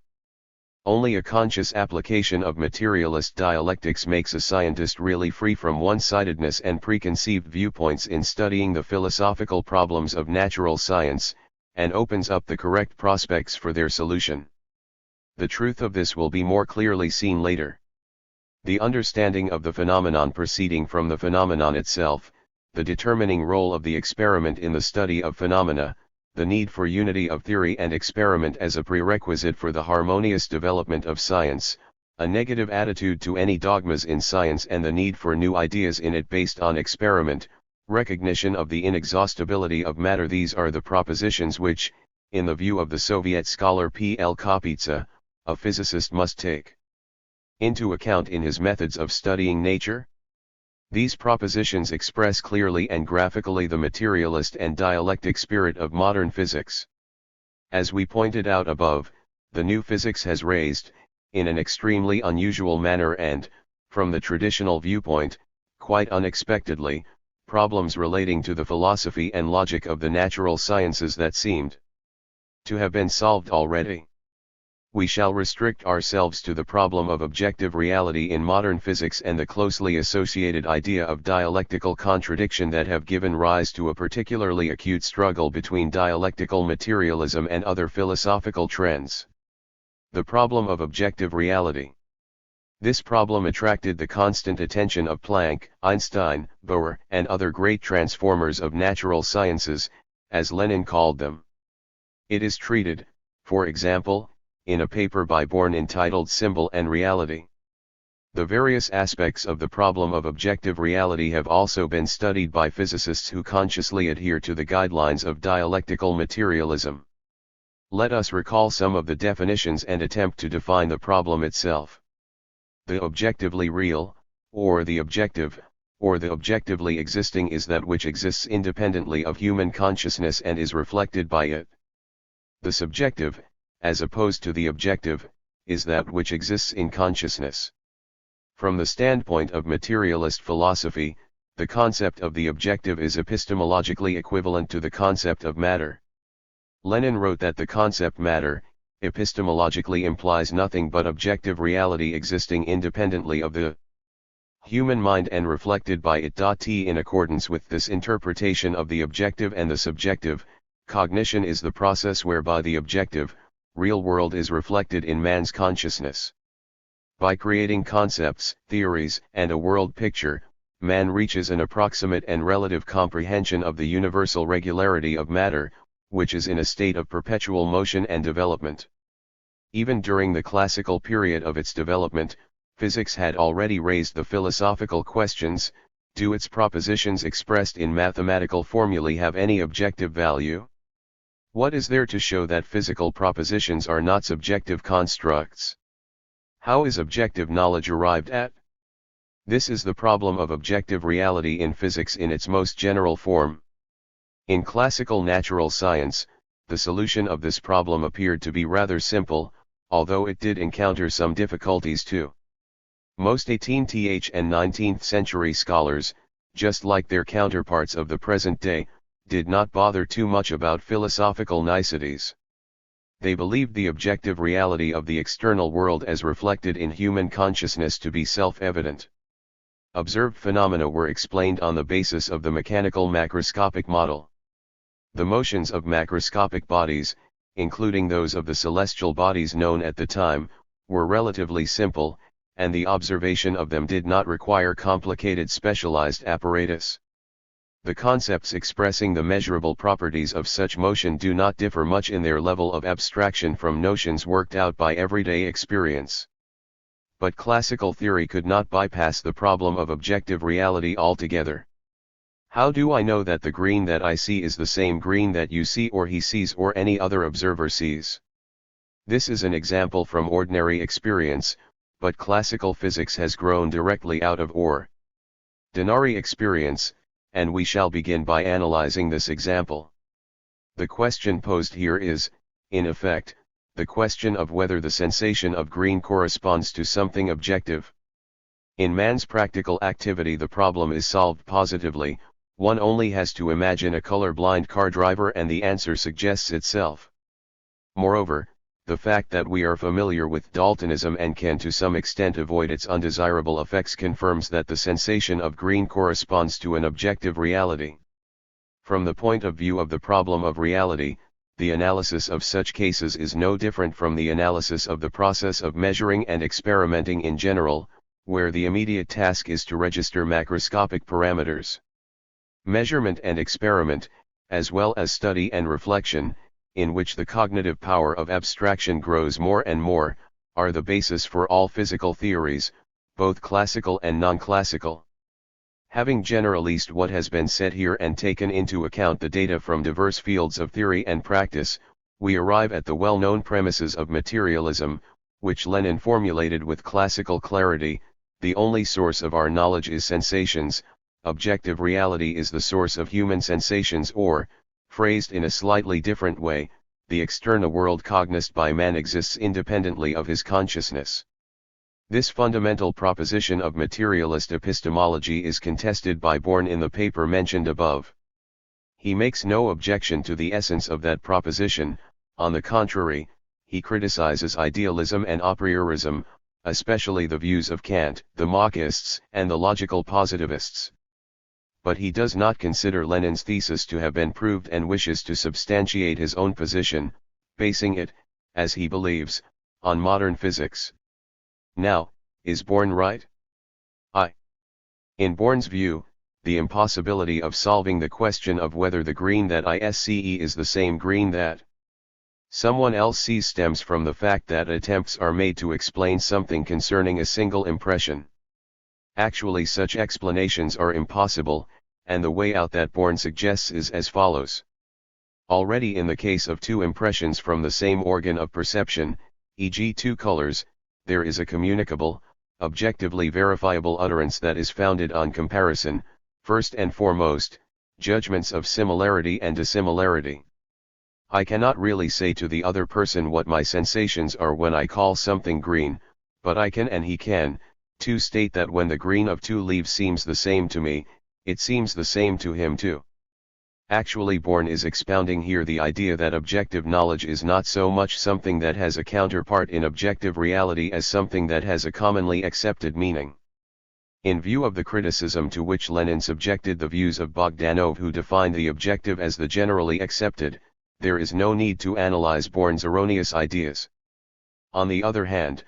Only a conscious application of materialist dialectics makes a scientist really free from one-sidedness and preconceived viewpoints in studying the philosophical problems of natural science, and opens up the correct prospects for their solution. The truth of this will be more clearly seen later. The understanding of the phenomenon proceeding from the phenomenon itself, the determining role of the experiment in the study of phenomena, the need for unity of theory and experiment as a prerequisite for the harmonious development of science, a negative attitude to any dogmas in science and the need for new ideas in it based on experiment, recognition of the inexhaustibility of matter. These are the propositions which, in the view of the Soviet scholar P.L. Kapitsa, a physicist must take into account in his methods of studying nature. These propositions express clearly and graphically the materialist and dialectic spirit of modern physics. As we pointed out above, the new physics has raised, in an extremely unusual manner and, from the traditional viewpoint, quite unexpectedly, problems relating to the philosophy and logic of the natural sciences that seemed to have been solved already. We shall restrict ourselves to the problem of objective reality in modern physics and the closely associated idea of dialectical contradiction that have given rise to a particularly acute struggle between dialectical materialism and other philosophical trends. The problem of objective reality. This problem attracted the constant attention of Planck, Einstein, Bohr, and other great transformers of natural sciences, as Lenin called them. It is treated, for example, in a paper by Born entitled Symbol and Reality. The various aspects of the problem of objective reality have also been studied by physicists who consciously adhere to the guidelines of dialectical materialism. Let us recall some of the definitions and attempt to define the problem itself. The objectively real, or the objective, or the objectively existing is that which exists independently of human consciousness and is reflected by it. The subjective, as opposed to the objective, is that which exists in consciousness. From the standpoint of materialist philosophy, the concept of the objective is epistemologically equivalent to the concept of matter. Lenin wrote that the concept matter, epistemologically implies nothing but objective reality existing independently of the human mind and reflected by it. In accordance with this interpretation of the objective and the subjective, cognition is the process whereby the objective, real world is reflected in man's consciousness. By creating concepts, theories, and a world picture, man reaches an approximate and relative comprehension of the universal regularity of matter, which is in a state of perpetual motion and development. Even during the classical period of its development, physics had already raised the philosophical questions: do its propositions expressed in mathematical formulae have any objective value? What is there to show that physical propositions are not subjective constructs? How is objective knowledge arrived at? This is the problem of objective reality in physics in its most general form. In classical natural science, the solution of this problem appeared to be rather simple, although it did encounter some difficulties too. Most 18th and 19th century scholars, just like their counterparts of the present day, did not bother too much about philosophical niceties. They believed the objective reality of the external world as reflected in human consciousness to be self-evident. Observed phenomena were explained on the basis of the mechanical macroscopic model. The motions of macroscopic bodies, including those of the celestial bodies known at the time, were relatively simple, and the observation of them did not require complicated specialized apparatus. The concepts expressing the measurable properties of such motion do not differ much in their level of abstraction from notions worked out by everyday experience. But classical theory could not bypass the problem of objective reality altogether. How do I know that the green that I see is the same green that you see or he sees or any other observer sees? This is an example from ordinary experience, but classical physics has grown directly out of ordinary experience, and we shall begin by analyzing this example. The question posed here is, in effect, the question of whether the sensation of green corresponds to something objective. In man's practical activity the problem is solved positively, one only has to imagine a color-blind car driver and the answer suggests itself. Moreover, the fact that we are familiar with Daltonism and can to some extent avoid its undesirable effects confirms that the sensation of green corresponds to an objective reality. From the point of view of the problem of reality, the analysis of such cases is no different from the analysis of the process of measuring and experimenting in general, where the immediate task is to register macroscopic parameters. Measurement and experiment, as well as study and reflection, in which the cognitive power of abstraction grows more and more, are the basis for all physical theories, both classical and non-classical. Having generalized what has been said here and taken into account the data from diverse fields of theory and practice, we arrive at the well-known premises of materialism, which Lenin formulated with classical clarity: the only source of our knowledge is sensations, objective reality is the source of human sensations, or, phrased in a slightly different way, the external world cognized by man exists independently of his consciousness. This fundamental proposition of materialist epistemology is contested by Born in the paper mentioned above. He makes no objection to the essence of that proposition; on the contrary, he criticizes idealism and a priorism, especially the views of Kant, the Machists, and the logical positivists. But he does not consider Lenin's thesis to have been proved and wishes to substantiate his own position, basing it, as he believes, on modern physics. Now, is Born right? In Born's view, the impossibility of solving the question of whether the green that ISCE is the same green that someone else sees stems from the fact that attempts are made to explain something concerning a single impression. Actually, such explanations are impossible, and the way out that Born suggests is as follows. Already in the case of two impressions from the same organ of perception, e.g. two colors, there is a communicable, objectively verifiable utterance that is founded on comparison, first and foremost, judgments of similarity and dissimilarity. I cannot really say to the other person what my sensations are when I call something green, but I can and he can, to state that when the green of two leaves seems the same to me, it seems the same to him too. Actually, Born is expounding here the idea that objective knowledge is not so much something that has a counterpart in objective reality as something that has a commonly accepted meaning. In view of the criticism to which Lenin subjected the views of Bogdanov, who defined the objective as the generally accepted, there is no need to analyze Born's erroneous ideas. On the other hand,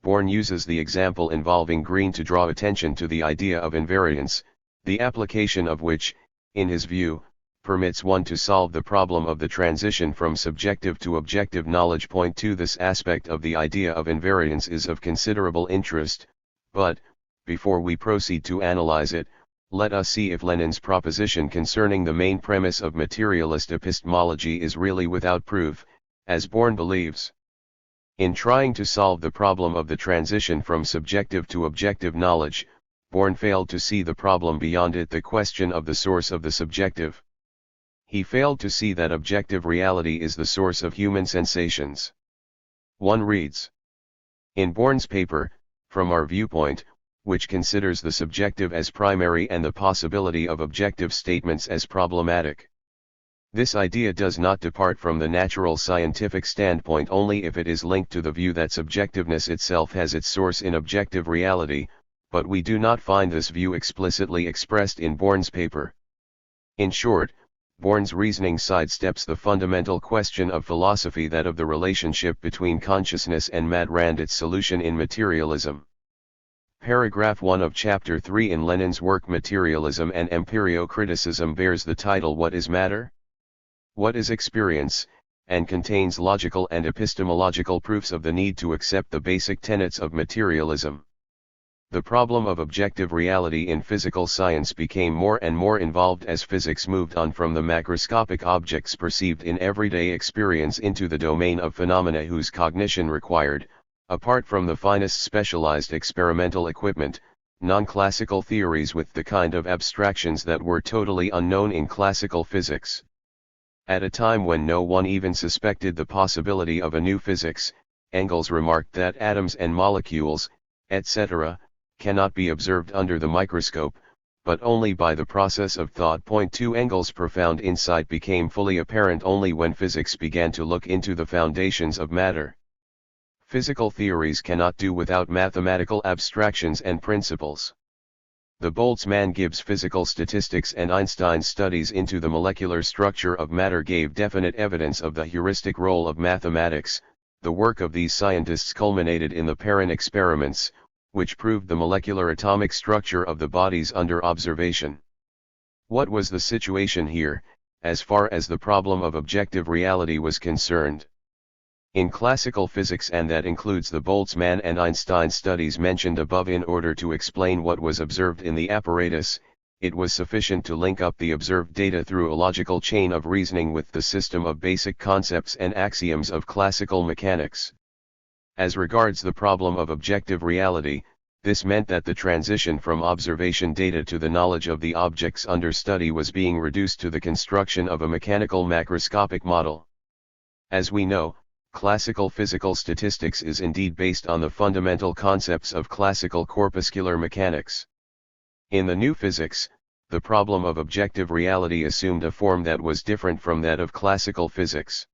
Born uses the example involving green to draw attention to the idea of invariance, the application of which, in his view, permits one to solve the problem of the transition from subjective to objective knowledge. Point 2. This aspect of the idea of invariance is of considerable interest, but, before we proceed to analyze it, let us see if Lenin's proposition concerning the main premise of materialist epistemology is really without proof, as Born believes. In trying to solve the problem of the transition from subjective to objective knowledge, Born failed to see the problem beyond it, the question of the source of the subjective. He failed to see that objective reality is the source of human sensations. One reads in Born's paper, from our viewpoint, which considers the subjective as primary and the possibility of objective statements as problematic. This idea does not depart from the natural scientific standpoint only if it is linked to the view that subjectiveness itself has its source in objective reality, but we do not find this view explicitly expressed in Born's paper. In short, Born's reasoning sidesteps the fundamental question of philosophy, that of the relationship between consciousness and matter, and its solution in materialism. Paragraph 1 of Chapter 3 in Lenin's work Materialism and Empirio-Criticism bears the title What is Matter? What is Experience? And contains logical and epistemological proofs of the need to accept the basic tenets of materialism. The problem of objective reality in physical science became more and more involved as physics moved on from the macroscopic objects perceived in everyday experience into the domain of phenomena whose cognition required, apart from the finest specialized experimental equipment, non-classical theories with the kind of abstractions that were totally unknown in classical physics. At a time when no one even suspected the possibility of a new physics, Engels remarked that atoms and molecules, etc., cannot be observed under the microscope, but only by the process of thought. 2 Engel's profound insight became fully apparent only when physics began to look into the foundations of matter. Physical theories cannot do without mathematical abstractions and principles. The Boltzmann Gibbs physical statistics and Einstein's studies into the molecular structure of matter gave definite evidence of the heuristic role of mathematics. The work of these scientists culminated in the Perrin experiments, which proved the molecular atomic structure of the bodies under observation. What was the situation here, as far as the problem of objective reality was concerned? In classical physics, and that includes the Boltzmann and Einstein studies mentioned above, in order to explain what was observed in the apparatus, it was sufficient to link up the observed data through a logical chain of reasoning with the system of basic concepts and axioms of classical mechanics. As regards the problem of objective reality, this meant that the transition from observation data to the knowledge of the objects under study was being reduced to the construction of a mechanical macroscopic model. As we know, classical physical statistics is indeed based on the fundamental concepts of classical corpuscular mechanics. In the new physics, the problem of objective reality assumed a form that was different from that of classical physics.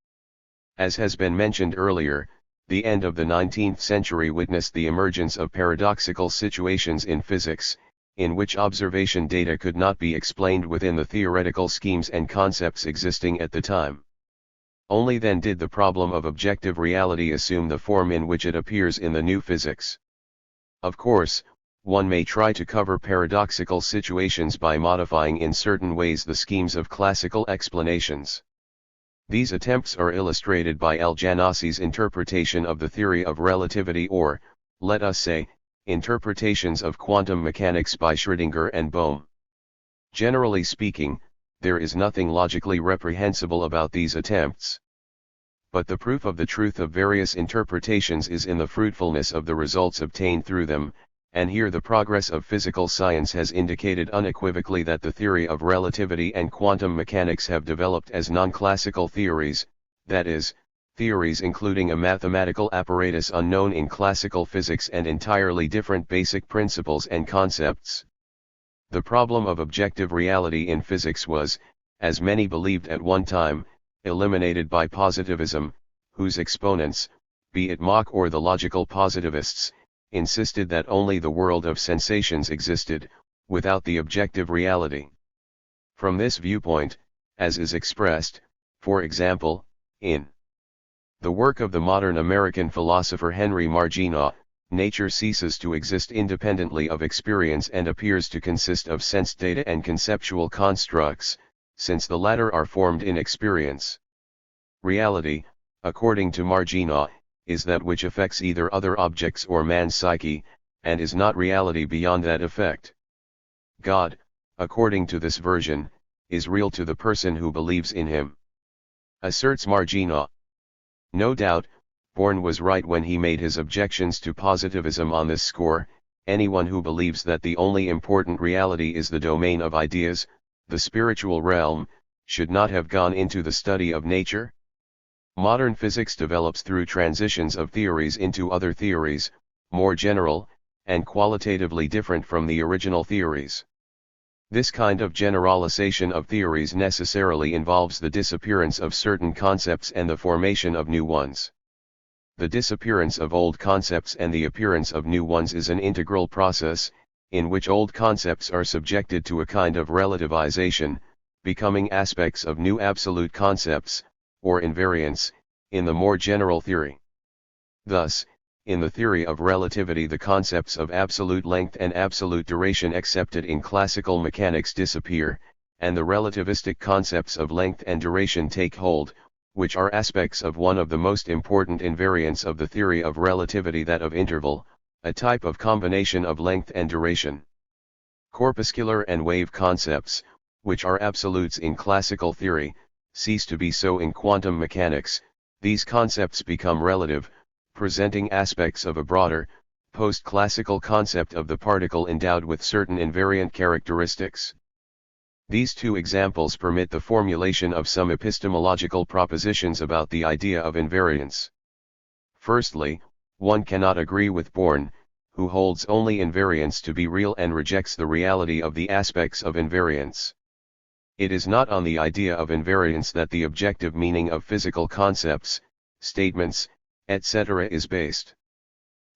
As has been mentioned earlier, the end of the 19th century witnessed the emergence of paradoxical situations in physics, in which observation data could not be explained within the theoretical schemes and concepts existing at the time. Only then did the problem of objective reality assume the form in which it appears in the new physics. Of course, one may try to cover paradoxical situations by modifying in certain ways the schemes of classical explanations. These attempts are illustrated by Al-Janassi's interpretation of the theory of relativity, or, let us say, interpretations of quantum mechanics by Schrödinger and Bohm. Generally speaking, there is nothing logically reprehensible about these attempts. But the proof of the truth of various interpretations is in the fruitfulness of the results obtained through them, and here the progress of physical science has indicated unequivocally that the theory of relativity and quantum mechanics have developed as non-classical theories, that is, theories including a mathematical apparatus unknown in classical physics and entirely different basic principles and concepts. The problem of objective reality in physics was, as many believed at one time, eliminated by positivism, whose exponents, be it Mach or the logical positivists, insisted that only the world of sensations existed, without the objective reality. From this viewpoint, as is expressed, for example, in the work of the modern American philosopher Henry Margina, nature ceases to exist independently of experience and appears to consist of sense data and conceptual constructs, since the latter are formed in experience. Reality, according to Margina, is that which affects either other objects or man's psyche, and is not reality beyond that effect. God, according to this version, is real to the person who believes in him, asserts Margina. No doubt, Born was right when he made his objections to positivism on this score. Anyone who believes that the only important reality is the domain of ideas, the spiritual realm, should not have gone into the study of nature. Modern physics develops through transitions of theories into other theories, more general, and qualitatively different from the original theories. This kind of generalization of theories necessarily involves the disappearance of certain concepts and the formation of new ones. The disappearance of old concepts and the appearance of new ones is an integral process, in which old concepts are subjected to a kind of relativization, becoming aspects of new absolute concepts, or invariants, in the more general theory. Thus, in the theory of relativity, the concepts of absolute length and absolute duration accepted in classical mechanics disappear, and the relativistic concepts of length and duration take hold, which are aspects of one of the most important invariants of the theory of relativity, that of interval, a type of combination of length and duration. Corpuscular and wave concepts, which are absolutes in classical theory, cease to be so in quantum mechanics. These concepts become relative, presenting aspects of a broader, post-classical concept of the particle endowed with certain invariant characteristics. These two examples permit the formulation of some epistemological propositions about the idea of invariance. Firstly, one cannot agree with Born, who holds only invariance to be real and rejects the reality of the aspects of invariance. It is not on the idea of invariance that the objective meaning of physical concepts, statements, etc. is based.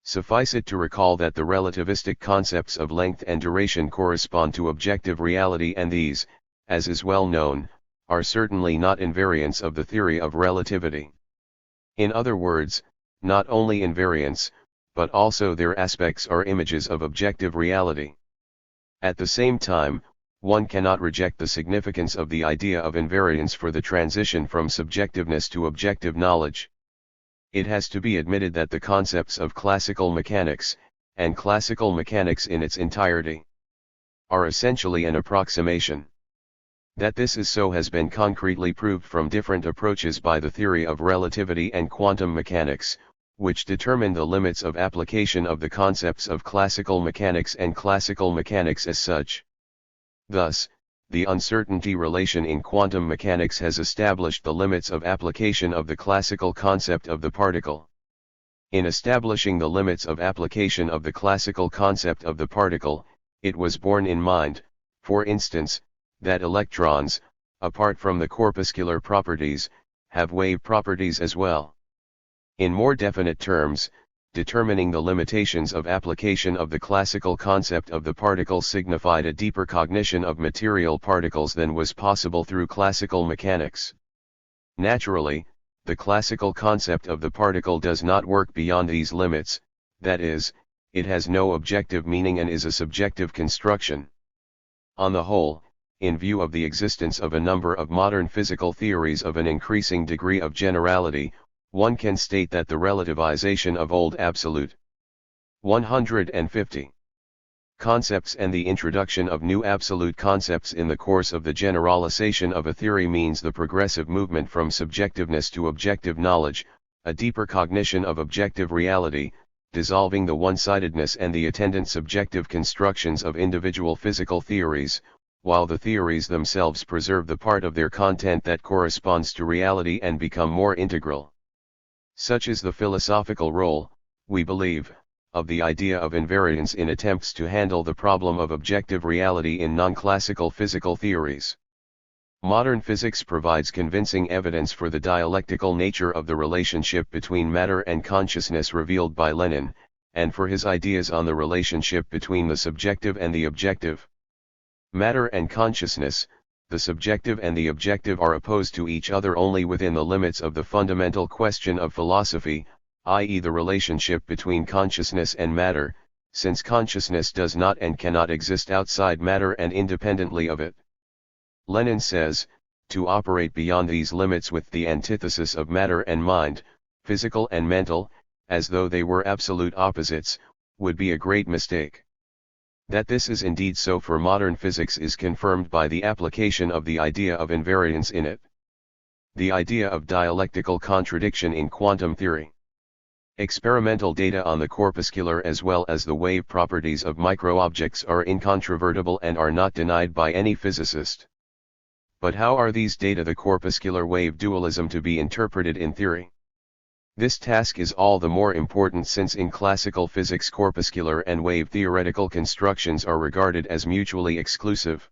Suffice it to recall that the relativistic concepts of length and duration correspond to objective reality, and these, as is well known, are certainly not invariants of the theory of relativity. In other words, not only invariants, but also their aspects are images of objective reality. At the same time, one cannot reject the significance of the idea of invariance for the transition from subjectiveness to objective knowledge. It has to be admitted that the concepts of classical mechanics, and classical mechanics in its entirety, are essentially an approximation. That this is so has been concretely proved from different approaches by the theory of relativity and quantum mechanics, which determine the limits of application of the concepts of classical mechanics and classical mechanics as such. Thus, the uncertainty relation in quantum mechanics has established the limits of application of the classical concept of the particle. In establishing the limits of application of the classical concept of the particle, it was borne in mind, for instance, that electrons, apart from the corpuscular properties, have wave properties as well. In more definite terms, determining the limitations of application of the classical concept of the particle signified a deeper cognition of material particles than was possible through classical mechanics. Naturally, the classical concept of the particle does not work beyond these limits, that is, it has no objective meaning and is a subjective construction. On the whole, in view of the existence of a number of modern physical theories of an increasing degree of generality, one can state that the relativization of old absolute 150 concepts and the introduction of new absolute concepts in the course of the generalization of a theory means the progressive movement from subjectiveness to objective knowledge, a deeper cognition of objective reality, dissolving the one-sidedness and the attendant subjective constructions of individual physical theories, while the theories themselves preserve the part of their content that corresponds to reality and become more integral. Such is the philosophical role, we believe, of the idea of invariance in attempts to handle the problem of objective reality in non-classical physical theories. Modern physics provides convincing evidence for the dialectical nature of the relationship between matter and consciousness revealed by Lenin, and for his ideas on the relationship between the subjective and the objective. Matter and consciousness, the subjective and the objective, are opposed to each other only within the limits of the fundamental question of philosophy, i.e. the relationship between consciousness and matter, since consciousness does not and cannot exist outside matter and independently of it. Lenin says, to operate beyond these limits with the antithesis of matter and mind, physical and mental, as though they were absolute opposites, would be a great mistake. That this is indeed so for modern physics is confirmed by the application of the idea of invariance in it. The idea of dialectical contradiction in quantum theory. Experimental data on the corpuscular as well as the wave properties of microobjects are incontrovertible and are not denied by any physicist. But how are these data, the corpuscular wave dualism, to be interpreted in theory? This task is all the more important since in classical physics corpuscular and wave theoretical constructions are regarded as mutually exclusive.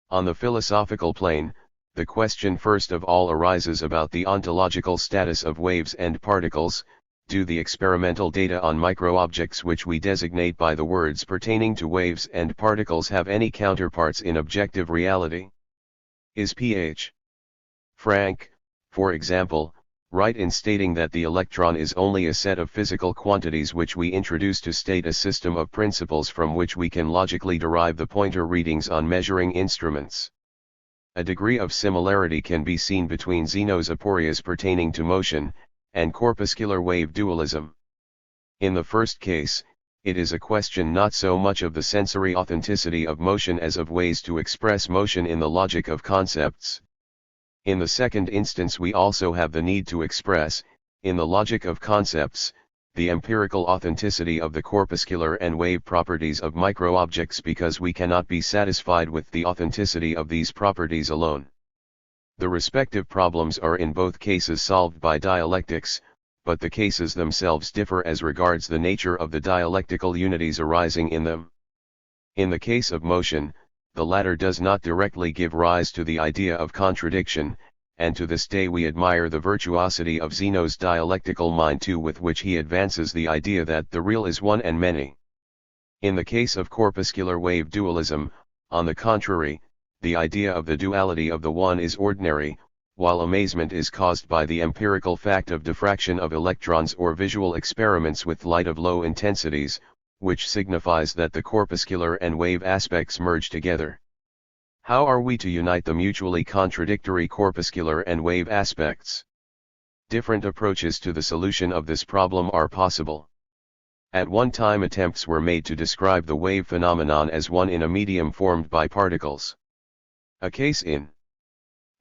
On the philosophical plane, the question first of all arises about the ontological status of waves and particles. Do the experimental data on microobjects, which we designate by the words pertaining to waves and particles, have any counterparts in objective reality? Is P.H. Frank, for example, right in stating that the electron is only a set of physical quantities which we introduce to state a system of principles from which we can logically derive the pointer readings on measuring instruments? A degree of similarity can be seen between Zeno's aporias pertaining to motion, and corpuscular wave dualism. In the first case, it is a question not so much of the sensory authenticity of motion as of ways to express motion in the logic of concepts. In the second instance we also have the need to express, in the logic of concepts, the empirical authenticity of the corpuscular and wave properties of microobjects, because we cannot be satisfied with the authenticity of these properties alone. The respective problems are in both cases solved by dialectics, but the cases themselves differ as regards the nature of the dialectical unities arising in them. In the case of motion, the latter does not directly give rise to the idea of contradiction, and to this day we admire the virtuosity of Zeno's dialectical mind too, with which he advances the idea that the real is one and many. In the case of corpuscular wave dualism, on the contrary, the idea of the duality of the one is ordinary, while amazement is caused by the empirical fact of diffraction of electrons or visual experiments with light of low intensities, which signifies that the corpuscular and wave aspects merge together. How are we to unite the mutually contradictory corpuscular and wave aspects? Different approaches to the solution of this problem are possible. At one time attempts were made to describe the wave phenomenon as one in a medium formed by particles. A case in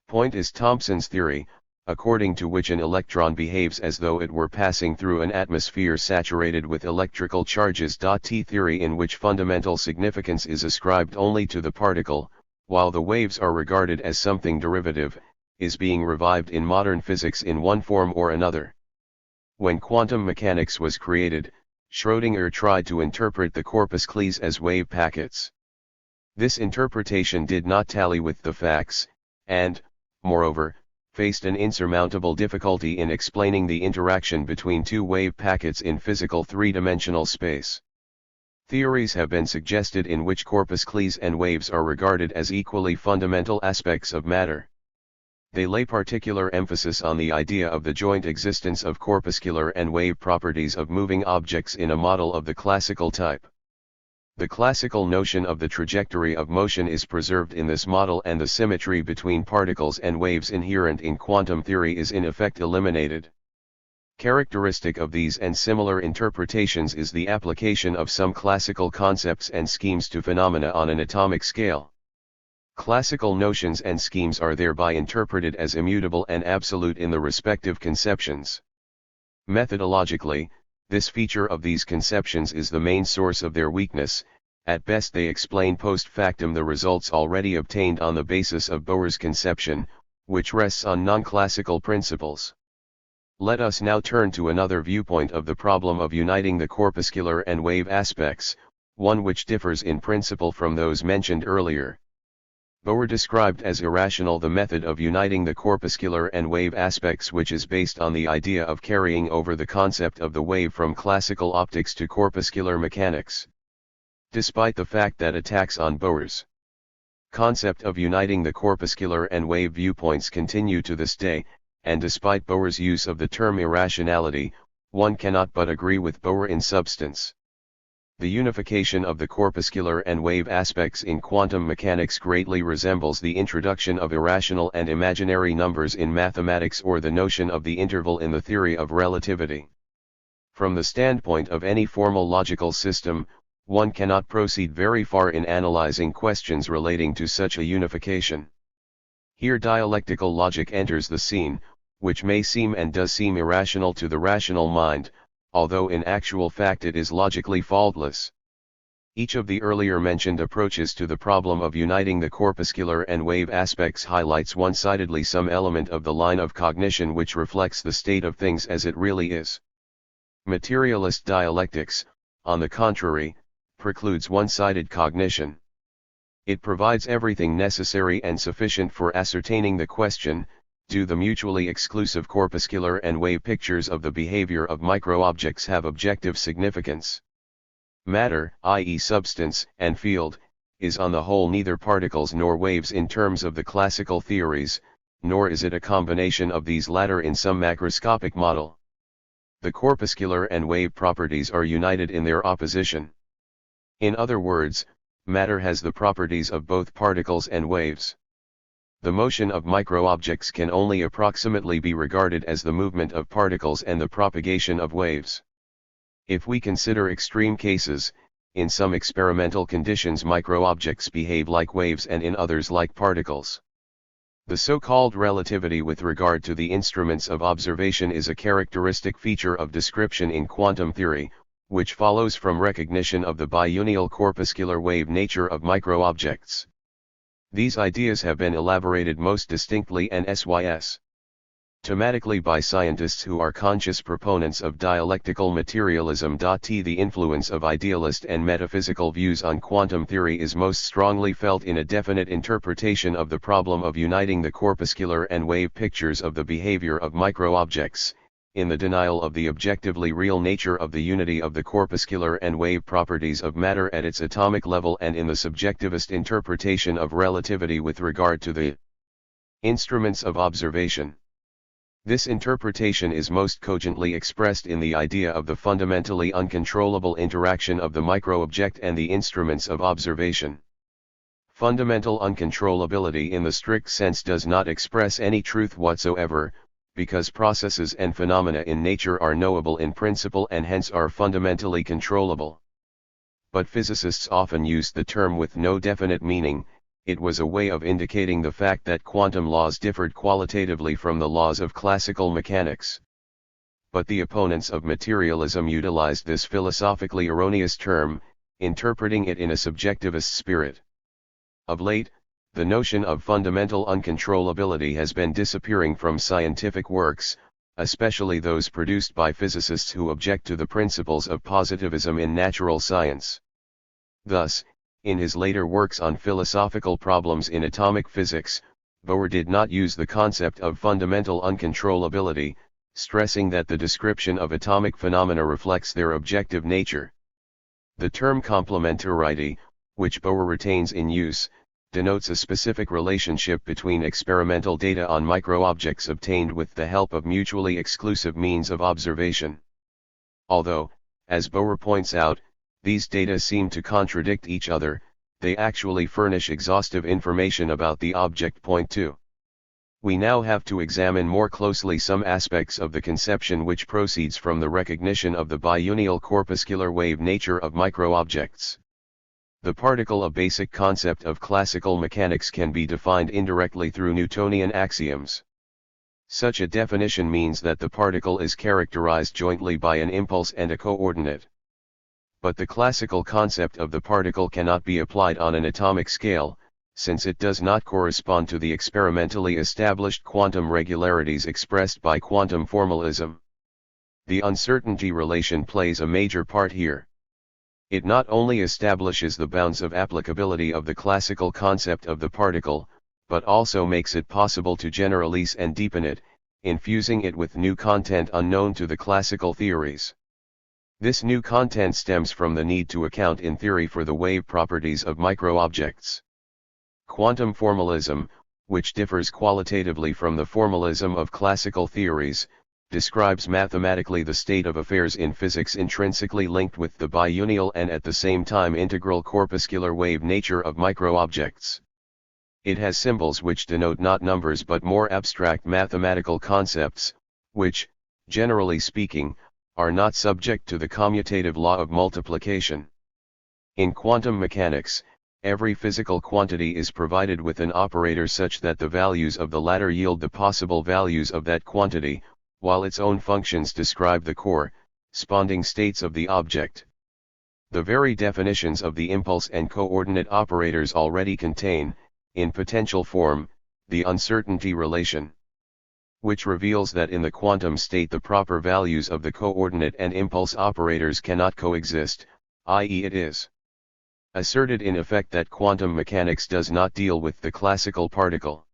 point is Thomson's theory, according to which an electron behaves as though it were passing through an atmosphere saturated with electrical charges. T theory, in which fundamental significance is ascribed only to the particle, while the waves are regarded as something derivative, is being revived in modern physics in one form or another. When quantum mechanics was created, Schrödinger tried to interpret the corpuscles as wave packets. This interpretation did not tally with the facts, and, moreover, faced an insurmountable difficulty in explaining the interaction between two wave packets in physical three-dimensional space. Theories have been suggested in which corpuscles and waves are regarded as equally fundamental aspects of matter. They lay particular emphasis on the idea of the joint existence of corpuscular and wave properties of moving objects in a model of the classical type. The classical notion of the trajectory of motion is preserved in this model, and the symmetry between particles and waves inherent in quantum theory is in effect eliminated. Characteristic of these and similar interpretations is the application of some classical concepts and schemes to phenomena on an atomic scale. Classical notions and schemes are thereby interpreted as immutable and absolute in the respective conceptions. Methodologically, this feature of these conceptions is the main source of their weakness. At best they explain post factum the results already obtained on the basis of Bohr's conception, which rests on non-classical principles. Let us now turn to another viewpoint of the problem of uniting the corpuscular and wave aspects, one which differs in principle from those mentioned earlier. Bohr described as irrational the method of uniting the corpuscular and wave aspects, which is based on the idea of carrying over the concept of the wave from classical optics to corpuscular mechanics. Despite the fact that attacks on Bohr's concept of uniting the corpuscular and wave viewpoints continue to this day, and despite Bohr's use of the term irrationality, one cannot but agree with Bohr in substance. The unification of the corpuscular and wave aspects in quantum mechanics greatly resembles the introduction of irrational and imaginary numbers in mathematics, or the notion of the interval in the theory of relativity. From the standpoint of any formal logical system, one cannot proceed very far in analyzing questions relating to such a unification. Here dialectical logic enters the scene, which may seem and does seem irrational to the rational mind, although in actual fact it is logically faultless. Each of the earlier mentioned approaches to the problem of uniting the corpuscular and wave aspects highlights one-sidedly some element of the line of cognition which reflects the state of things as it really is. Materialist dialectics, on the contrary, precludes one-sided cognition. It provides everything necessary and sufficient for ascertaining the question: do the mutually exclusive corpuscular and wave pictures of the behavior of microobjects have objective significance? Matter, i.e. substance and field, is on the whole neither particles nor waves in terms of the classical theories, nor is it a combination of these latter in some macroscopic model. The corpuscular and wave properties are united in their opposition. In other words, matter has the properties of both particles and waves. The motion of microobjects can only approximately be regarded as the movement of particles and the propagation of waves. If we consider extreme cases, in some experimental conditions microobjects behave like waves and in others like particles. The so-called relativity with regard to the instruments of observation is a characteristic feature of description in quantum theory, which follows from recognition of the biunial corpuscular wave nature of microobjects. These ideas have been elaborated most distinctly in Sys. thematically by scientists who are conscious proponents of dialectical materialism. The influence of idealist and metaphysical views on quantum theory is most strongly felt in a definite interpretation of the problem of uniting the corpuscular and wave pictures of the behavior of microobjects, in the denial of the objectively real nature of the unity of the corpuscular and wave properties of matter at its atomic level, and in the subjectivist interpretation of relativity with regard to the instruments of observation. This interpretation is most cogently expressed in the idea of the fundamentally uncontrollable interaction of the microobject and the instruments of observation. Fundamental uncontrollability in the strict sense does not express any truth whatsoever, because processes and phenomena in nature are knowable in principle and hence are fundamentally controllable. But physicists often used the term with no definite meaning. It was a way of indicating the fact that quantum laws differed qualitatively from the laws of classical mechanics. But the opponents of materialism utilized this philosophically erroneous term, interpreting it in a subjectivist spirit. Of late, the notion of fundamental uncontrollability has been disappearing from scientific works, especially those produced by physicists who object to the principles of positivism in natural science. Thus, in his later works on philosophical problems in atomic physics, Bohr did not use the concept of fundamental uncontrollability, stressing that the description of atomic phenomena reflects their objective nature. The term complementarity, which Bohr retains in use, denotes a specific relationship between experimental data on microobjects obtained with the help of mutually exclusive means of observation. Although, as Bohr points out, these data seem to contradict each other, they actually furnish exhaustive information about the object. Point 2. We now have to examine more closely some aspects of the conception which proceeds from the recognition of the biunial corpuscular wave nature of microobjects. The particle, a basic concept of classical mechanics, can be defined indirectly through Newtonian axioms. Such a definition means that the particle is characterized jointly by an impulse and a coordinate. But the classical concept of the particle cannot be applied on an atomic scale, since it does not correspond to the experimentally established quantum regularities expressed by quantum formalism. The uncertainty relation plays a major part here. It not only establishes the bounds of applicability of the classical concept of the particle, but also makes it possible to generalize and deepen it, infusing it with new content unknown to the classical theories. This new content stems from the need to account in theory for the wave properties of microobjects. Quantum formalism, which differs qualitatively from the formalism of classical theories, describes mathematically the state of affairs in physics intrinsically linked with the biunial and at the same time integral corpuscular wave nature of microobjects. It has symbols which denote not numbers but more abstract mathematical concepts, which, generally speaking, are not subject to the commutative law of multiplication. In quantum mechanics, every physical quantity is provided with an operator such that the values of the latter yield the possible values of that quantity, while its own functions describe the corresponding states of the object. The very definitions of the impulse and coordinate operators already contain, in potential form, the uncertainty relation, which reveals that in the quantum state the proper values of the coordinate and impulse operators cannot coexist, i.e. it is asserted in effect that quantum mechanics does not deal with the classical particle.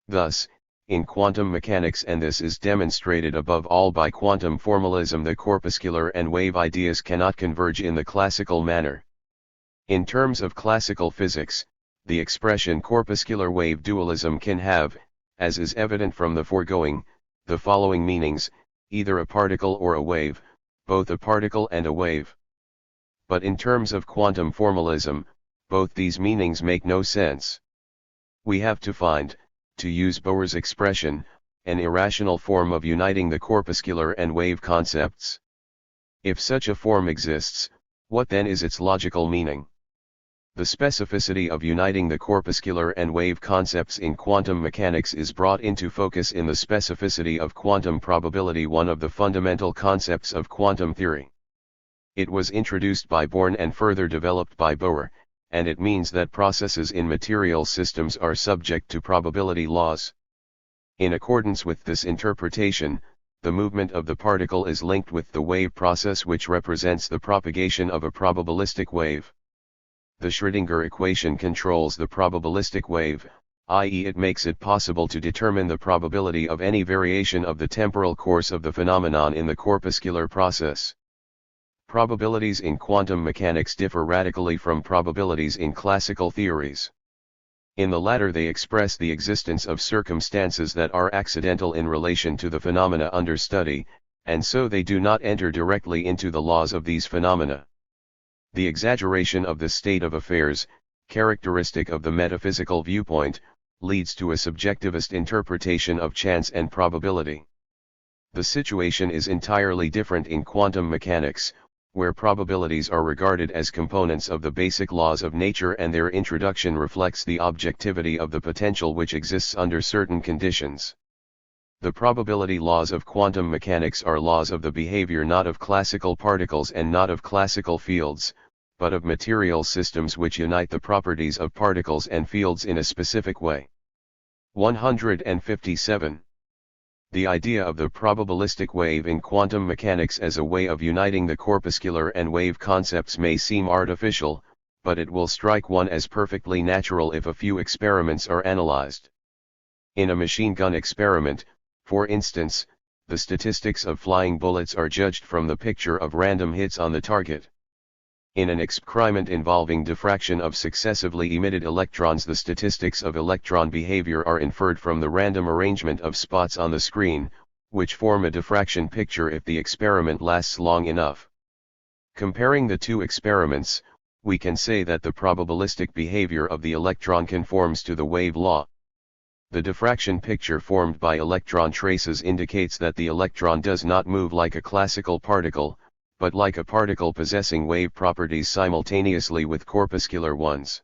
Thus, in quantum mechanics, and this is demonstrated above all by quantum formalism, the corpuscular and wave ideas cannot converge in the classical manner. In terms of classical physics, the expression corpuscular wave dualism can have, as is evident from the foregoing, the following meanings: either a particle or a wave, both a particle and a wave. But in terms of quantum formalism, both these meanings make no sense. We have to find, to use Bohr's expression, an irrational form of uniting the corpuscular and wave concepts. If such a form exists, what then is its logical meaning? The specificity of uniting the corpuscular and wave concepts in quantum mechanics is brought into focus in the specificity of quantum probability, one of the fundamental concepts of quantum theory. It was introduced by Born and further developed by Bohr, and it means that processes in material systems are subject to probability laws. In accordance with this interpretation, the movement of the particle is linked with the wave process, which represents the propagation of a probabilistic wave. The Schrödinger equation controls the probabilistic wave, i.e., it makes it possible to determine the probability of any variation of the temporal course of the phenomenon in the corpuscular process. Probabilities in quantum mechanics differ radically from probabilities in classical theories. In the latter, they express the existence of circumstances that are accidental in relation to the phenomena under study, and so they do not enter directly into the laws of these phenomena. The exaggeration of the state of affairs, characteristic of the metaphysical viewpoint, leads to a subjectivist interpretation of chance and probability. The situation is entirely different in quantum mechanics, where probabilities are regarded as components of the basic laws of nature, and their introduction reflects the objectivity of the potential which exists under certain conditions. The probability laws of quantum mechanics are laws of the behavior not of classical particles and not of classical fields, but of material systems which unite the properties of particles and fields in a specific way. 157. The idea of the probabilistic wave in quantum mechanics as a way of uniting the corpuscular and wave concepts may seem artificial, but it will strike one as perfectly natural if a few experiments are analyzed. In a machine gun experiment, for instance, the statistics of flying bullets are judged from the picture of random hits on the target. In an experiment involving diffraction of successively emitted electrons, the statistics of electron behavior are inferred from the random arrangement of spots on the screen, which form a diffraction picture if the experiment lasts long enough. Comparing the two experiments, we can say that the probabilistic behavior of the electron conforms to the wave law. The diffraction picture formed by electron traces indicates that the electron does not move like a classical particle, but like a particle possessing wave properties simultaneously with corpuscular ones.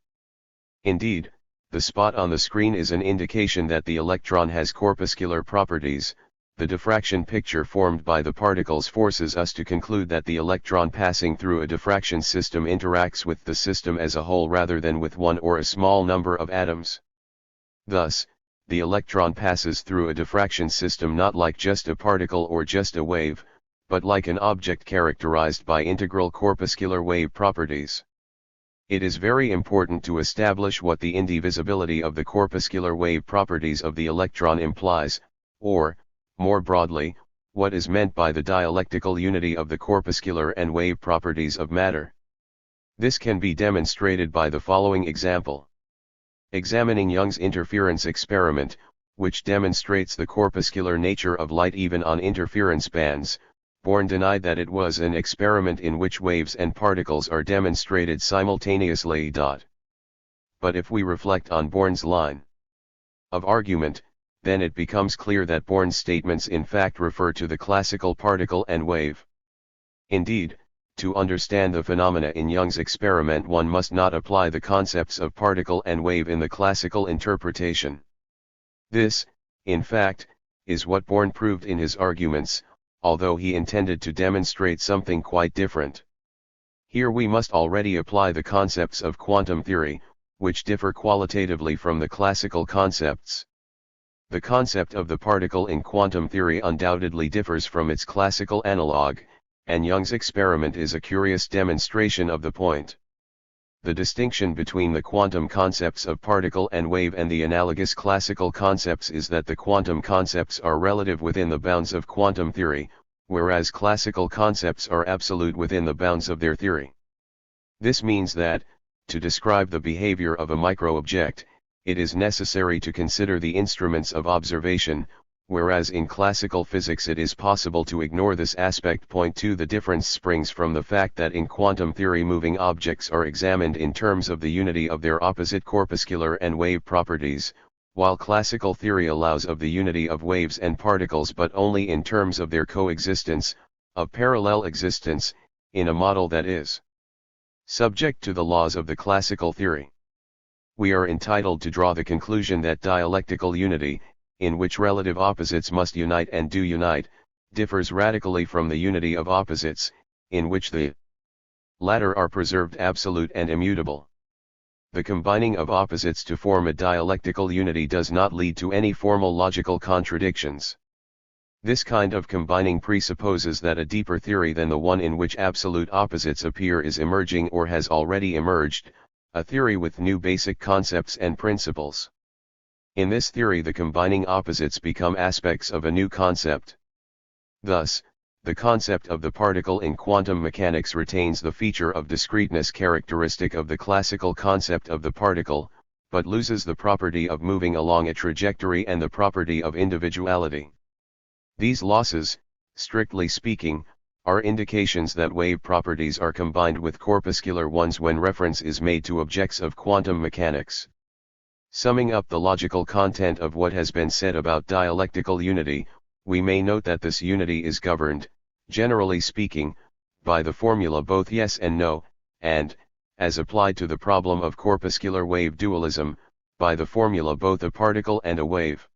Indeed, the spot on the screen is an indication that the electron has corpuscular properties. The diffraction picture formed by the particles forces us to conclude that the electron passing through a diffraction system interacts with the system as a whole rather than with one or a small number of atoms. Thus, the electron passes through a diffraction system not like just a particle or just a wave, but like an object characterized by integral corpuscular wave properties. It is very important to establish what the indivisibility of the corpuscular wave properties of the electron implies, or, more broadly, what is meant by the dialectical unity of the corpuscular and wave properties of matter. This can be demonstrated by the following example. Examining Young's interference experiment, which demonstrates the corpuscular nature of light even on interference bands, Born denied that it was an experiment in which waves and particles are demonstrated simultaneously. But if we reflect on Born's line of argument, then it becomes clear that Born's statements in fact refer to the classical particle and wave. Indeed, to understand the phenomena in Young's experiment, one must not apply the concepts of particle and wave in the classical interpretation. This, in fact, is what Born proved in his arguments, although he intended to demonstrate something quite different. Here we must already apply the concepts of quantum theory, which differ qualitatively from the classical concepts. The concept of the particle in quantum theory undoubtedly differs from its classical analog, and Young's experiment is a curious demonstration of the point. The distinction between the quantum concepts of particle and wave and the analogous classical concepts is that the quantum concepts are relative within the bounds of quantum theory, whereas classical concepts are absolute within the bounds of their theory. This means that, to describe the behavior of a micro-object, it is necessary to consider the instruments of observation, whereas in classical physics it is possible to ignore this aspect. Point 2. The difference springs from the fact that in quantum theory moving objects are examined in terms of the unity of their opposite corpuscular and wave properties, while classical theory allows of the unity of waves and particles but only in terms of their coexistence, of parallel existence, in a model that is subject to the laws of the classical theory. We are entitled to draw the conclusion that dialectical unity, in which relative opposites must unite and do unite, differs radically from the unity of opposites, in which the latter are preserved absolute and immutable. The combining of opposites to form a dialectical unity does not lead to any formal logical contradictions. This kind of combining presupposes that a deeper theory than the one in which absolute opposites appear is emerging or has already emerged, a theory with new basic concepts and principles. In this theory, the combining opposites become aspects of a new concept. Thus, the concept of the particle in quantum mechanics retains the feature of discreteness characteristic of the classical concept of the particle, but loses the property of moving along a trajectory and the property of individuality. These losses, strictly speaking, are indications that wave properties are combined with corpuscular ones when reference is made to objects of quantum mechanics. Summing up the logical content of what has been said about dialectical unity, we may note that this unity is governed, generally speaking, by the formula both yes and no, and, as applied to the problem of corpuscular wave dualism, by the formula both a particle and a wave.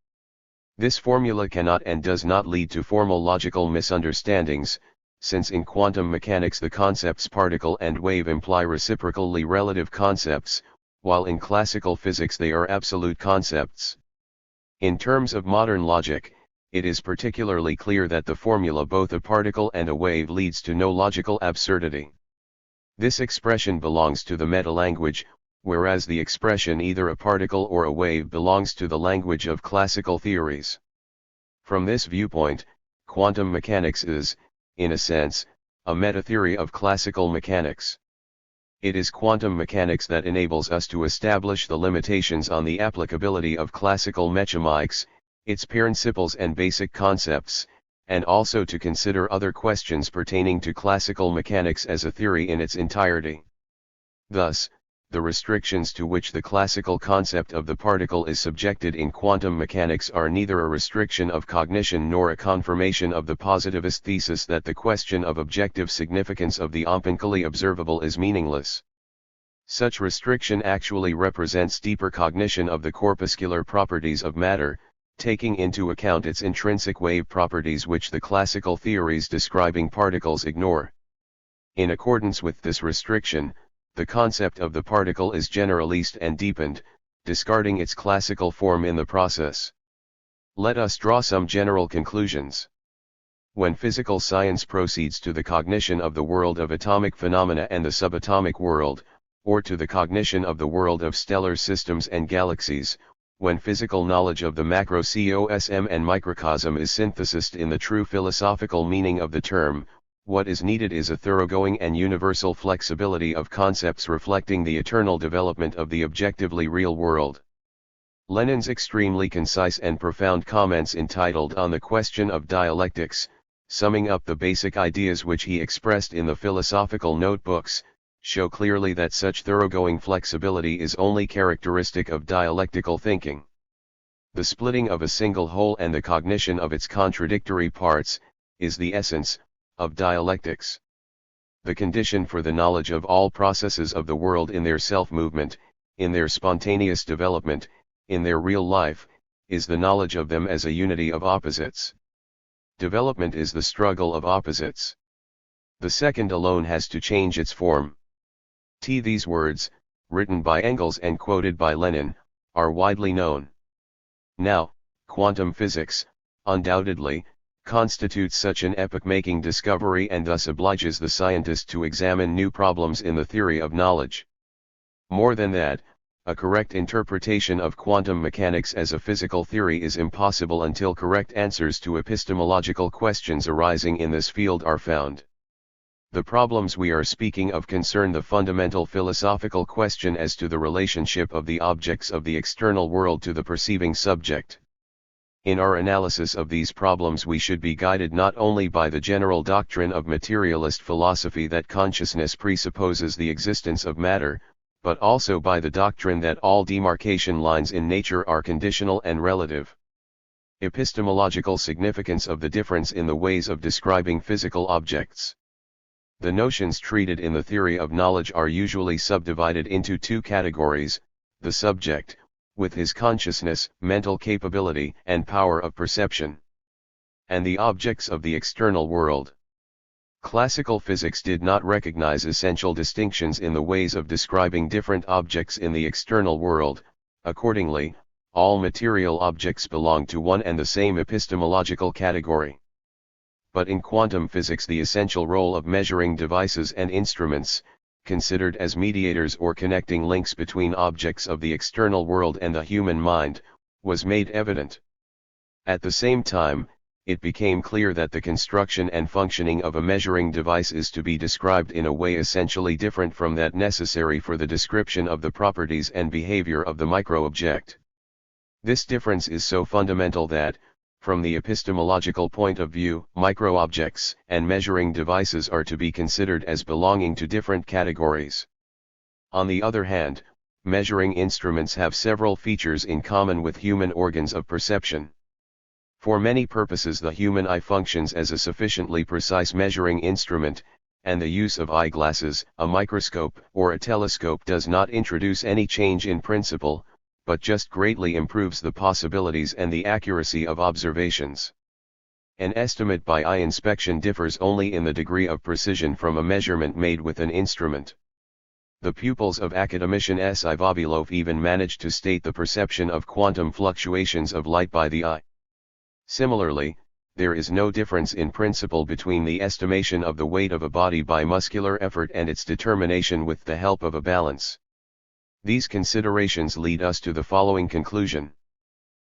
This formula cannot and does not lead to formal logical misunderstandings, since in quantum mechanics the concepts particle and wave imply reciprocally relative concepts, while in classical physics they are absolute concepts. In terms of modern logic, it is particularly clear that the formula both a particle and a wave leads to no logical absurdity. This expression belongs to the meta-language, whereas the expression either a particle or a wave belongs to the language of classical theories. From this viewpoint, quantum mechanics is, in a sense, a meta-theory of classical mechanics. It is quantum mechanics that enables us to establish the limitations on the applicability of classical mechanics, its principles and basic concepts, and also to consider other questions pertaining to classical mechanics as a theory in its entirety. Thus, the restrictions to which the classical concept of the particle is subjected in quantum mechanics are neither a restriction of cognition nor a confirmation of the positivist thesis that the question of objective significance of the empirically observable is meaningless. Such restriction actually represents deeper cognition of the corpuscular properties of matter, taking into account its intrinsic wave properties which the classical theories describing particles ignore. In accordance with this restriction, the concept of the particle is generalized and deepened, discarding its classical form in the process. Let us draw some general conclusions. When physical science proceeds to the cognition of the world of atomic phenomena and the subatomic world, or to the cognition of the world of stellar systems and galaxies, when physical knowledge of the macrocosm and microcosm is synthesized in the true philosophical meaning of the term, what is needed is a thoroughgoing and universal flexibility of concepts reflecting the eternal development of the objectively real world. Lenin's extremely concise and profound comments entitled On the Question of Dialectics, summing up the basic ideas which he expressed in the philosophical notebooks, show clearly that such thoroughgoing flexibility is only characteristic of dialectical thinking. The splitting of a single whole and the cognition of its contradictory parts, is the essence of dialectics. The condition for the knowledge of all processes of the world in their self-movement, in their spontaneous development, in their real life, is the knowledge of them as a unity of opposites. Development is the struggle of opposites. The second alone has to change its form. These words, written by Engels and quoted by Lenin, are widely known. Now, quantum physics, undoubtedly, constitutes such an epoch-making discovery and thus obliges the scientist to examine new problems in the theory of knowledge. More than that, a correct interpretation of quantum mechanics as a physical theory is impossible until correct answers to epistemological questions arising in this field are found. The problems we are speaking of concern the fundamental philosophical question as to the relationship of the objects of the external world to the perceiving subject. In our analysis of these problems we should be guided not only by the general doctrine of materialist philosophy that consciousness presupposes the existence of matter, but also by the doctrine that all demarcation lines in nature are conditional and relative. Epistemological significance of the difference in the ways of describing physical objects. The notions treated in the theory of knowledge are usually subdivided into two categories: the subject, with his consciousness, mental capability and power of perception, and the objects of the external world. Classical physics did not recognize essential distinctions in the ways of describing different objects in the external world. Accordingly, all material objects belong to one and the same epistemological category. But in quantum physics, the essential role of measuring devices and instruments, considered as mediators or connecting links between objects of the external world and the human mind, was made evident. At the same time, it became clear that the construction and functioning of a measuring device is to be described in a way essentially different from that necessary for the description of the properties and behavior of the micro-object. This difference is so fundamental that, from the epistemological point of view, micro-objects and measuring devices are to be considered as belonging to different categories. On the other hand, measuring instruments have several features in common with human organs of perception. For many purposes, the human eye functions as a sufficiently precise measuring instrument, and the use of eyeglasses, a microscope, or a telescope does not introduce any change in principle, but just greatly improves the possibilities and the accuracy of observations. An estimate by eye inspection differs only in the degree of precision from a measurement made with an instrument. The pupils of academician S. I. Vavilov even managed to state the perception of quantum fluctuations of light by the eye. Similarly, there is no difference in principle between the estimation of the weight of a body by muscular effort and its determination with the help of a balance. These considerations lead us to the following conclusion.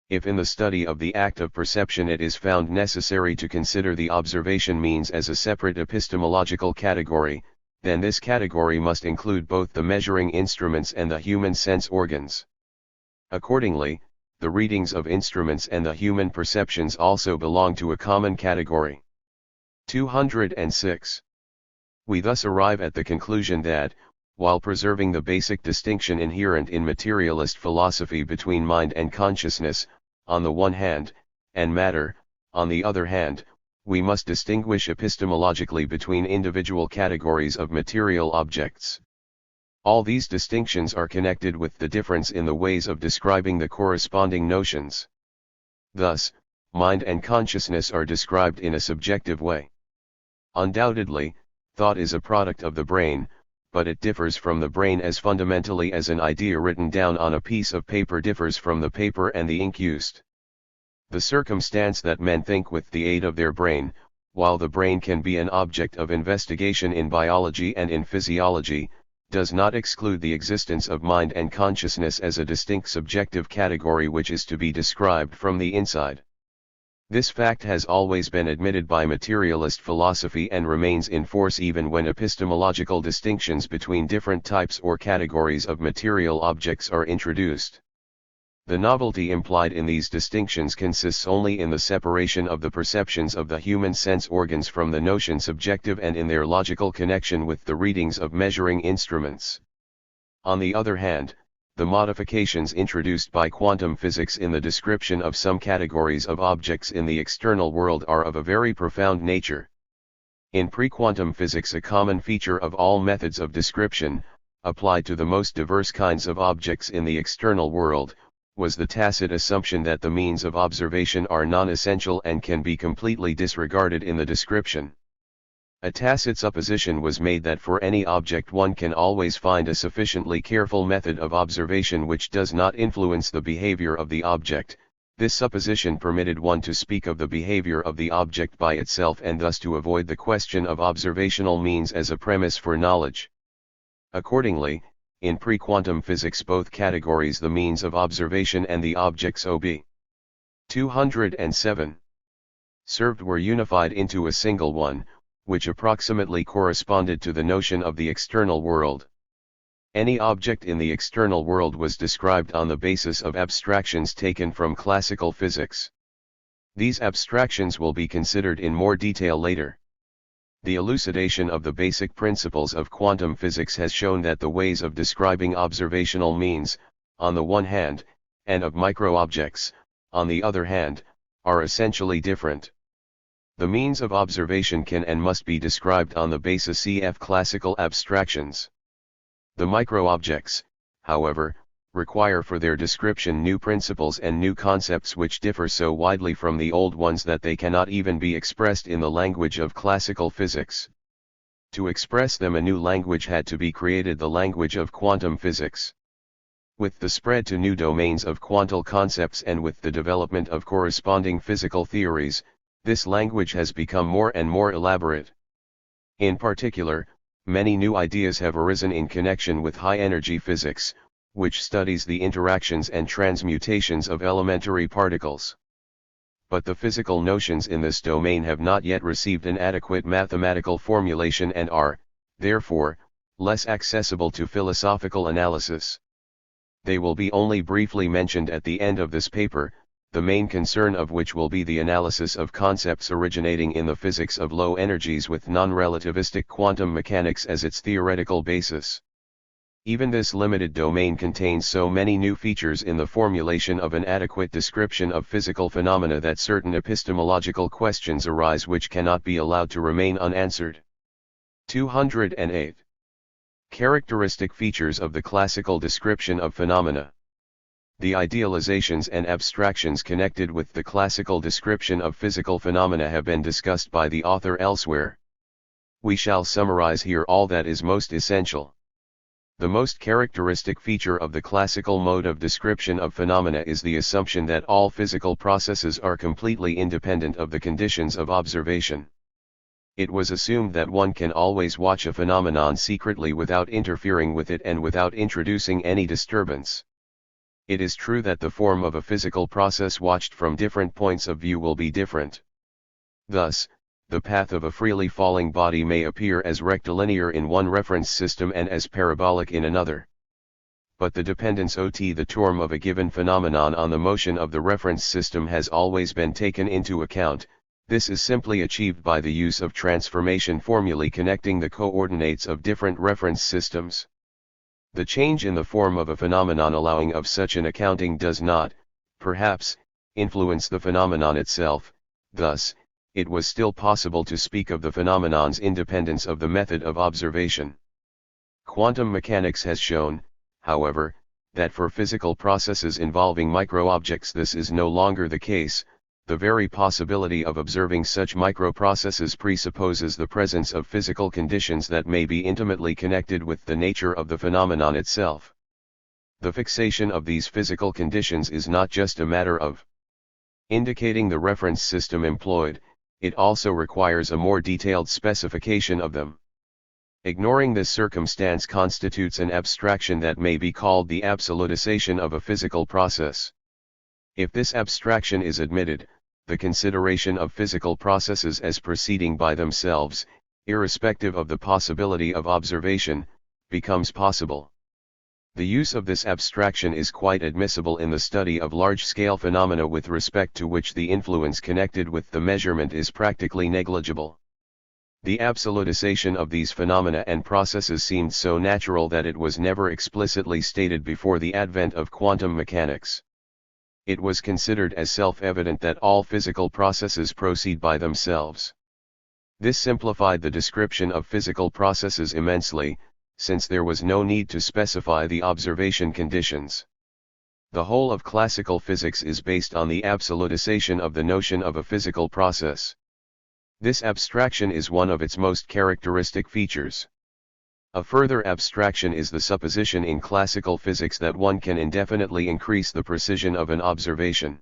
If in the study of the act of perception it is found necessary to consider the observation means as a separate epistemological category, then this category must include both the measuring instruments and the human sense organs. Accordingly, the readings of instruments and the human perceptions also belong to a common category. 206. We thus arrive at the conclusion that, while preserving the basic distinction inherent in materialist philosophy between mind and consciousness, on the one hand, and matter, on the other hand, we must distinguish epistemologically between individual categories of material objects. All these distinctions are connected with the difference in the ways of describing the corresponding notions. Thus, mind and consciousness are described in a subjective way. Undoubtedly, thought is a product of the brain, but it differs from the brain as fundamentally as an idea written down on a piece of paper differs from the paper and the ink used. The circumstance that men think with the aid of their brain, while the brain can be an object of investigation in biology and in physiology, does not exclude the existence of mind and consciousness as a distinct subjective category which is to be described from the inside. This fact has always been admitted by materialist philosophy and remains in force even when epistemological distinctions between different types or categories of material objects are introduced. The novelty implied in these distinctions consists only in the separation of the perceptions of the human sense organs from the notion subjective and in their logical connection with the readings of measuring instruments. On the other hand, the modifications introduced by quantum physics in the description of some categories of objects in the external world are of a very profound nature. In pre-quantum physics, a common feature of all methods of description, applied to the most diverse kinds of objects in the external world, was the tacit assumption that the means of observation are non-essential and can be completely disregarded in the description. A tacit supposition was made that for any object one can always find a sufficiently careful method of observation which does not influence the behavior of the object. This supposition permitted one to speak of the behavior of the object by itself and thus to avoid the question of observational means as a premise for knowledge. Accordingly, in pre-quantum physics both categories, the means of observation and the objects ob. 207. Served were unified into a single one, which approximately corresponded to the notion of the external world. Any object in the external world was described on the basis of abstractions taken from classical physics. These abstractions will be considered in more detail later. The elucidation of the basic principles of quantum physics has shown that the ways of describing observational means, on the one hand, and of micro-objects, on the other hand, are essentially different. The means of observation can and must be described on the basis of classical abstractions. The micro-objects, however, require for their description new principles and new concepts which differ so widely from the old ones that they cannot even be expressed in the language of classical physics. To express them a new language had to be created, the language of quantum physics. With the spread to new domains of quantal concepts and with the development of corresponding physical theories, this language has become more and more elaborate. In particular, many new ideas have arisen in connection with high-energy physics, which studies the interactions and transmutations of elementary particles. But the physical notions in this domain have not yet received an adequate mathematical formulation and are, therefore, less accessible to philosophical analysis. They will be only briefly mentioned at the end of this paper, the main concern of which will be the analysis of concepts originating in the physics of low energies with non-relativistic quantum mechanics as its theoretical basis. Even this limited domain contains so many new features in the formulation of an adequate description of physical phenomena that certain epistemological questions arise which cannot be allowed to remain unanswered. 208. Characteristic features of the classical description of phenomena. The idealizations and abstractions connected with the classical description of physical phenomena have been discussed by the author elsewhere. We shall summarize here all that is most essential. The most characteristic feature of the classical mode of description of phenomena is the assumption that all physical processes are completely independent of the conditions of observation. It was assumed that one can always watch a phenomenon secretly without interfering with it and without introducing any disturbance. It is true that the form of a physical process watched from different points of view will be different. Thus, the path of a freely falling body may appear as rectilinear in one reference system and as parabolic in another. But the dependence the term of a given phenomenon on the motion of the reference system has always been taken into account. This is simply achieved by the use of transformation formulae connecting the coordinates of different reference systems. The change in the form of a phenomenon allowing of such an accounting does not, perhaps, influence the phenomenon itself. Thus, it was still possible to speak of the phenomenon's independence of the method of observation. Quantum mechanics has shown, however, that for physical processes involving microobjects this is no longer the case. The very possibility of observing such microprocesses presupposes the presence of physical conditions that may be intimately connected with the nature of the phenomenon itself. The fixation of these physical conditions is not just a matter of indicating the reference system employed, it also requires a more detailed specification of them. Ignoring this circumstance constitutes an abstraction that may be called the absolutization of a physical process. If this abstraction is admitted, the consideration of physical processes as proceeding by themselves, irrespective of the possibility of observation, becomes possible. The use of this abstraction is quite admissible in the study of large-scale phenomena with respect to which the influence connected with the measurement is practically negligible. The absolutization of these phenomena and processes seemed so natural that it was never explicitly stated before the advent of quantum mechanics. It was considered as self-evident that all physical processes proceed by themselves. This simplified the description of physical processes immensely, since there was no need to specify the observation conditions. The whole of classical physics is based on the absolutization of the notion of a physical process. This abstraction is one of its most characteristic features. A further abstraction is the supposition in classical physics that one can indefinitely increase the precision of an observation.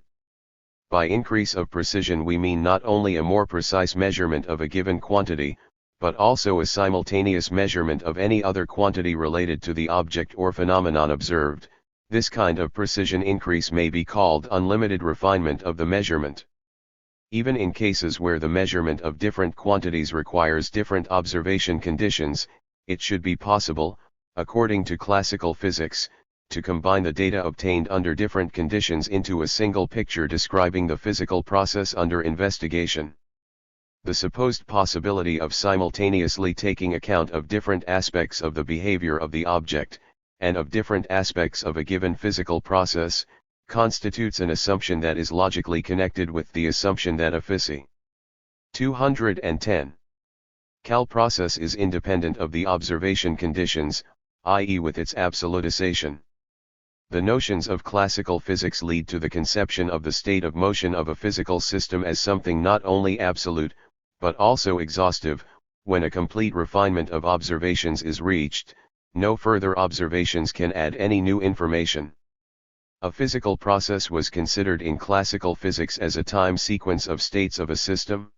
By increase of precision we mean not only a more precise measurement of a given quantity, but also a simultaneous measurement of any other quantity related to the object or phenomenon observed. This kind of precision increase may be called unlimited refinement of the measurement. Even in cases where the measurement of different quantities requires different observation conditions, it should be possible, according to classical physics, to combine the data obtained under different conditions into a single picture describing the physical process under investigation. The supposed possibility of simultaneously taking account of different aspects of the behavior of the object, and of different aspects of a given physical process, constitutes an assumption that is logically connected with the assumption that a physi. 210. Cal process is independent of the observation conditions, i.e. with its absolutization. The notions of classical physics lead to the conception of the state of motion of a physical system as something not only absolute, but also exhaustive, When a complete refinement of observations is reached, no further observations can add any new information. A physical process was considered in classical physics as a time sequence of states of a system.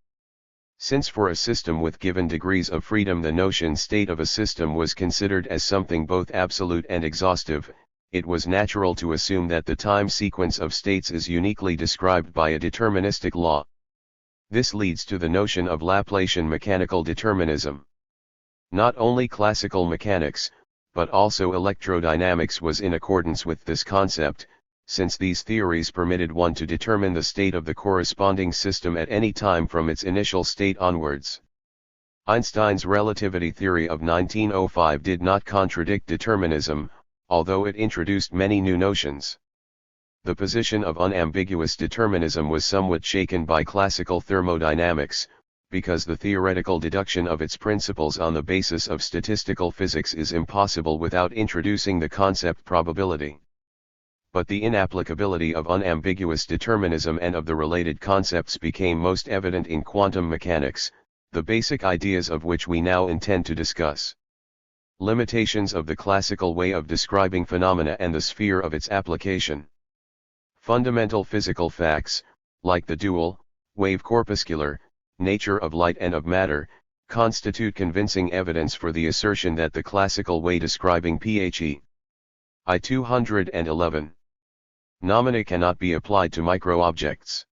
Since for a system with given degrees of freedom the notion state of a system was considered as something both absolute and exhaustive, it was natural to assume that the time sequence of states is uniquely described by a deterministic law. This leads to the notion of Laplacian mechanical determinism. Not only classical mechanics, but also electrodynamics was in accordance with this concept, since these theories permitted one to determine the state of the corresponding system at any time from its initial state onwards. Einstein's relativity theory of 1905 did not contradict determinism, although it introduced many new notions. The position of unambiguous determinism was somewhat shaken by classical thermodynamics, because the theoretical deduction of its principles on the basis of statistical physics is impossible without introducing the concept probability. But the inapplicability of unambiguous determinism and of the related concepts became most evident in quantum mechanics, the basic ideas of which we now intend to discuss. Limitations of the classical way of describing phenomena and the sphere of its application. Fundamental physical facts, like the dual, wave-corpuscular, nature of light and of matter, constitute convincing evidence for the assertion that the classical way describing PHE. I 211. Nomina cannot be applied to micro-objects.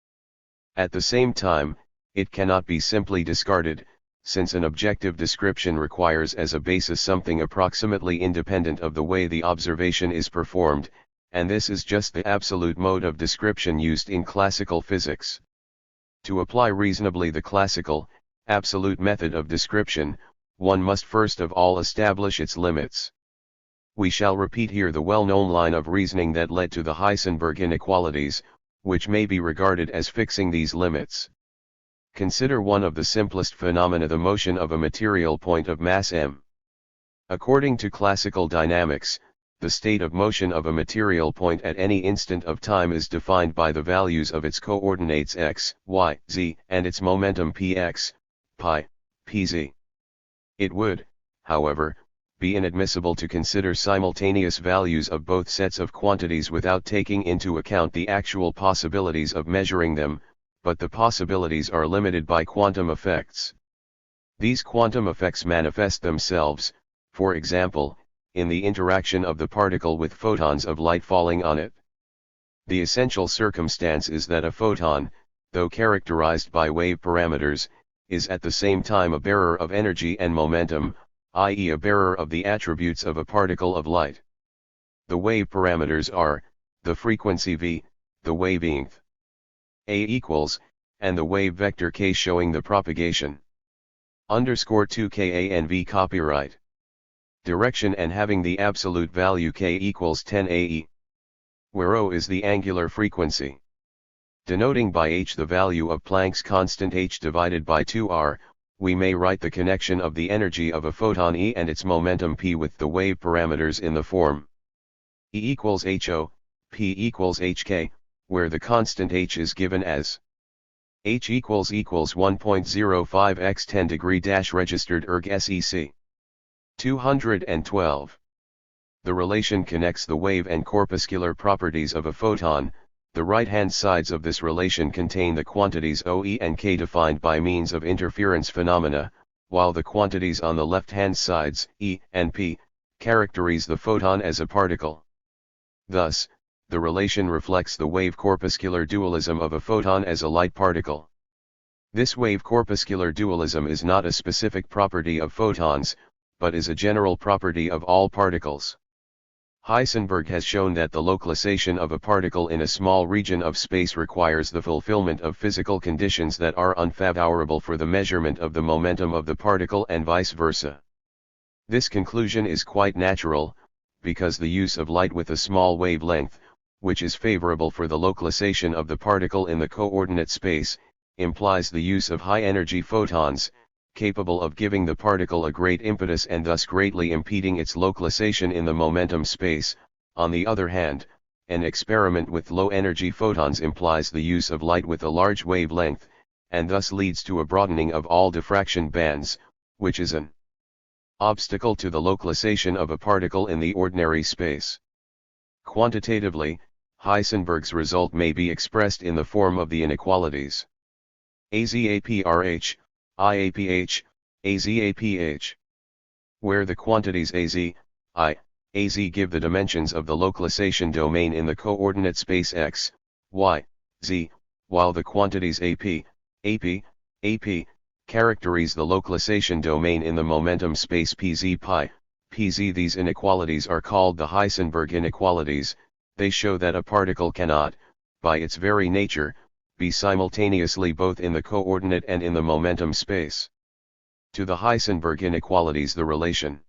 At the same time, it cannot be simply discarded, since an objective description requires as a basis something approximately independent of the way the observation is performed, and this is just the absolute mode of description used in classical physics. To apply reasonably the classical, absolute method of description, one must first of all establish its limits. We shall repeat here the well-known line of reasoning that led to the Heisenberg inequalities, which may be regarded as fixing these limits. Consider one of the simplest phenomena, the motion of a material point of mass m. According to classical dynamics, the state of motion of a material point at any instant of time is defined by the values of its coordinates x, y, z, and its momentum px, pi, pz. It would, however, be inadmissible to consider simultaneous values of both sets of quantities without taking into account the actual possibilities of measuring them, but the possibilities are limited by quantum effects. These quantum effects manifest themselves, for example, in the interaction of the particle with photons of light falling on it. The essential circumstance is that a photon, though characterized by wave parameters, is at the same time a bearer of energy and momentum, i.e. a bearer of the attributes of a particle of light. The wave parameters are, the frequency v, the wavelength a equals, and the wave vector k showing the propagation. _2 Ka and v copyright. Direction and having the absolute value k equals 10 ae. Where O is the angular frequency. Denoting by h the value of Planck's constant h divided by 2r, we may write the connection of the energy of a photon E and its momentum p with the wave parameters in the form E equals ho, p equals hk, where the constant h is given as h equals 1.05 x 10 degree dash registered erg sec. 212. The relation connects the wave and corpuscular properties of a photon. The right-hand sides of this relation contain the quantities OE and K defined by means of interference phenomena, while the quantities on the left-hand sides, E and P, characterize the photon as a particle. Thus, the relation reflects the wave-corpuscular dualism of a photon as a light particle. This wave-corpuscular dualism is not a specific property of photons, but is a general property of all particles. Heisenberg has shown that the localization of a particle in a small region of space requires the fulfillment of physical conditions that are unfavorable for the measurement of the momentum of the particle and vice versa. This conclusion is quite natural, because the use of light with a small wavelength, which is favorable for the localization of the particle in the coordinate space, implies the use of high-energy photons, capable of giving the particle a great impetus and thus greatly impeding its localization in the momentum space. On the other hand, an experiment with low-energy photons implies the use of light with a large wavelength, and thus leads to a broadening of all diffraction bands, which is an obstacle to the localization of a particle in the ordinary space. Quantitatively, Heisenberg's result may be expressed in the form of the inequalities AZAPRH, IAPH, AZAPH, where the quantities AZ, I, AZ give the dimensions of the localization domain in the coordinate space x, y, z, while the quantities AP, AP, AP, characterize the localization domain in the momentum space pz pi, pz. These inequalities are called the Heisenberg inequalities. They show that a particle cannot, by its very nature, be simultaneously both in the coordinate and in the momentum space. To the Heisenberg inequalities the relation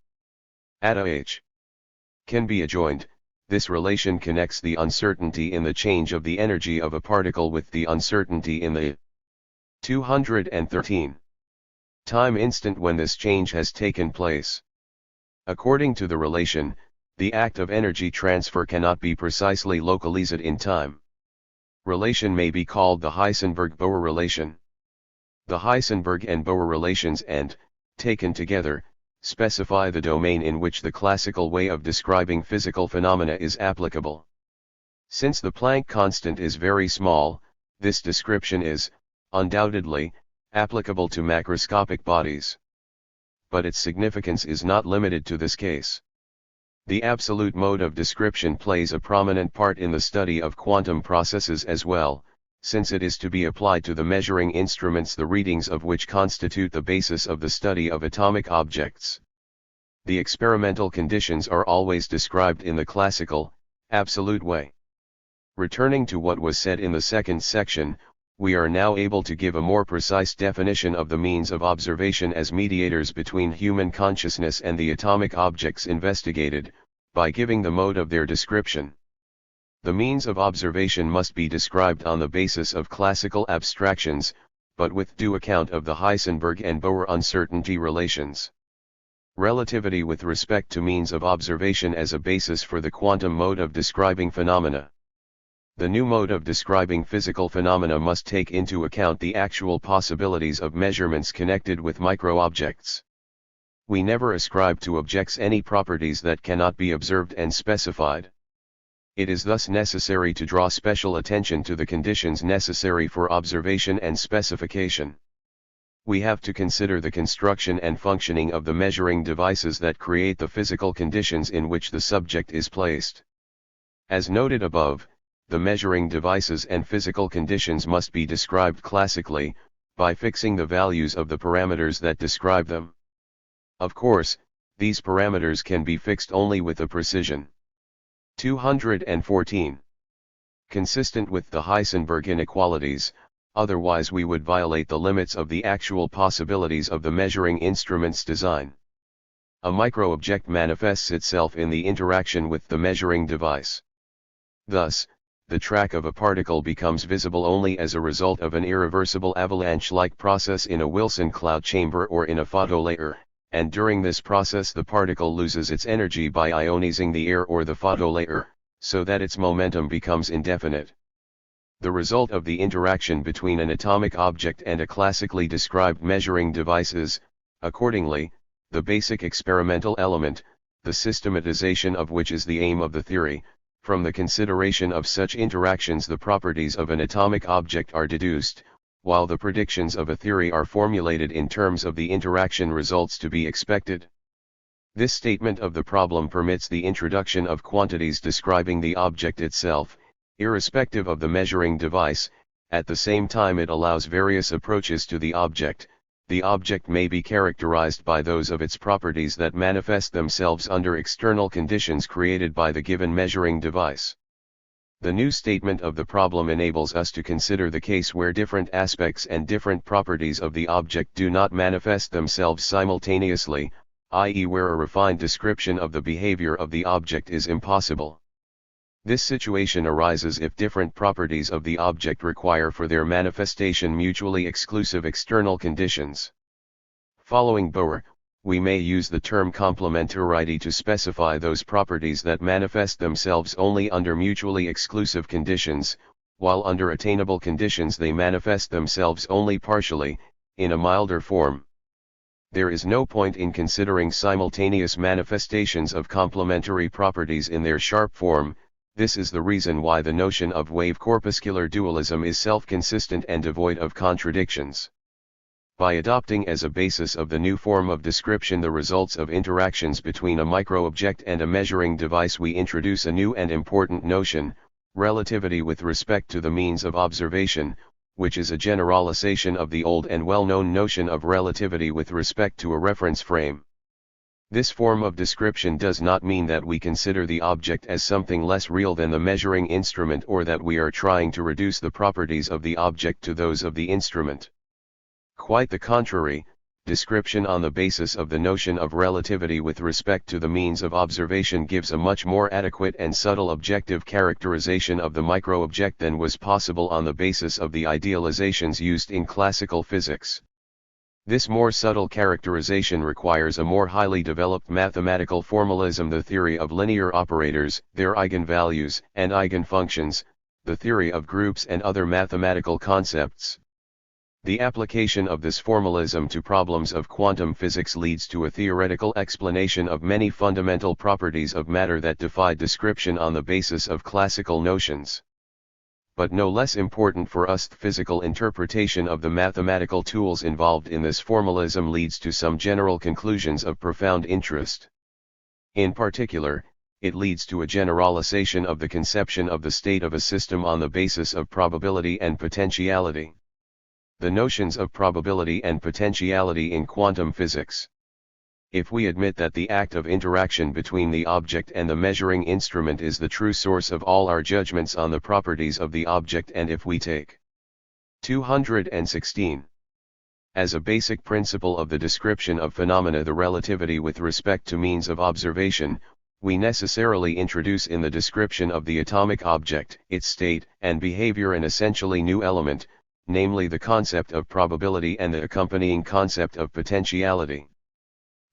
eta h can be adjoined. This relation connects the uncertainty in the change of the energy of a particle with the uncertainty in the 213 time instant when this change has taken place. According to the relation, the act of energy transfer cannot be precisely localized in time. Relation may be called the Heisenberg-Bohr relation. The Heisenberg and Bohr relations and, taken together, specify the domain in which the classical way of describing physical phenomena is applicable. Since the Planck constant is very small, this description is, undoubtedly, applicable to macroscopic bodies. But its significance is not limited to this case. The absolute mode of description plays a prominent part in the study of quantum processes as well, since it is to be applied to the measuring instruments the readings of which constitute the basis of the study of atomic objects. The experimental conditions are always described in the classical, absolute way. Returning to what was said in the second section, we are now able to give a more precise definition of the means of observation as mediators between human consciousness and the atomic objects investigated, by giving the mode of their description. The means of observation must be described on the basis of classical abstractions, but with due account of the Heisenberg and Bohr uncertainty relations. Relativity with respect to means of observation as a basis for the quantum mode of describing phenomena. The new mode of describing physical phenomena must take into account the actual possibilities of measurements connected with micro-objects. We never ascribe to objects any properties that cannot be observed and specified. It is thus necessary to draw special attention to the conditions necessary for observation and specification. We have to consider the construction and functioning of the measuring devices that create the physical conditions in which the subject is placed. As noted above, the measuring devices and physical conditions must be described classically, by fixing the values of the parameters that describe them. Of course, these parameters can be fixed only with a precision 214 consistent with the Heisenberg inequalities, otherwise we would violate the limits of the actual possibilities of the measuring instrument's design. A micro-object manifests itself in the interaction with the measuring device. Thus, the track of a particle becomes visible only as a result of an irreversible avalanche-like process in a Wilson cloud chamber or in a photolayer, and during this process the particle loses its energy by ionizing the air or the photolayer, so that its momentum becomes indefinite. The result of the interaction between an atomic object and a classically described measuring device is, accordingly, the basic experimental element, the systematization of which is the aim of the theory. From the consideration of such interactions the properties of an atomic object are deduced, while the predictions of a theory are formulated in terms of the interaction results to be expected. This statement of the problem permits the introduction of quantities describing the object itself, irrespective of the measuring device. At the same time it allows various approaches to the object. The object may be characterized by those of its properties that manifest themselves under external conditions created by the given measuring device. The new statement of the problem enables us to consider the case where different aspects and different properties of the object do not manifest themselves simultaneously, i.e. where a refined description of the behavior of the object is impossible. This situation arises if different properties of the object require for their manifestation mutually exclusive external conditions. Following Bohr, we may use the term complementarity to specify those properties that manifest themselves only under mutually exclusive conditions, while under attainable conditions they manifest themselves only partially, in a milder form. There is no point in considering simultaneous manifestations of complementary properties in their sharp form. This is the reason why the notion of wave-corpuscular dualism is self-consistent and devoid of contradictions. By adopting as a basis of the new form of description the results of interactions between a micro-object and a measuring device, we introduce a new and important notion, relativity with respect to the means of observation, which is a generalization of the old and well-known notion of relativity with respect to a reference frame. This form of description does not mean that we consider the object as something less real than the measuring instrument, or that we are trying to reduce the properties of the object to those of the instrument. Quite the contrary, description on the basis of the notion of relativity with respect to the means of observation gives a much more adequate and subtle objective characterization of the micro-object than was possible on the basis of the idealizations used in classical physics. This more subtle characterization requires a more highly developed mathematical formalism, the theory of linear operators, their eigenvalues and eigenfunctions, the theory of groups and other mathematical concepts. The application of this formalism to problems of quantum physics leads to a theoretical explanation of many fundamental properties of matter that defy description on the basis of classical notions. But no less important for us, the physical interpretation of the mathematical tools involved in this formalism leads to some general conclusions of profound interest. In particular, it leads to a generalization of the conception of the state of a system on the basis of probability and potentiality. The notions of probability and potentiality in quantum physics. If we admit that the act of interaction between the object and the measuring instrument is the true source of all our judgments on the properties of the object, and if we take 216 as a basic principle of the description of phenomena the relativity with respect to means of observation, we necessarily introduce in the description of the atomic object, its state and behavior, an essentially new element, namely the concept of probability and the accompanying concept of potentiality.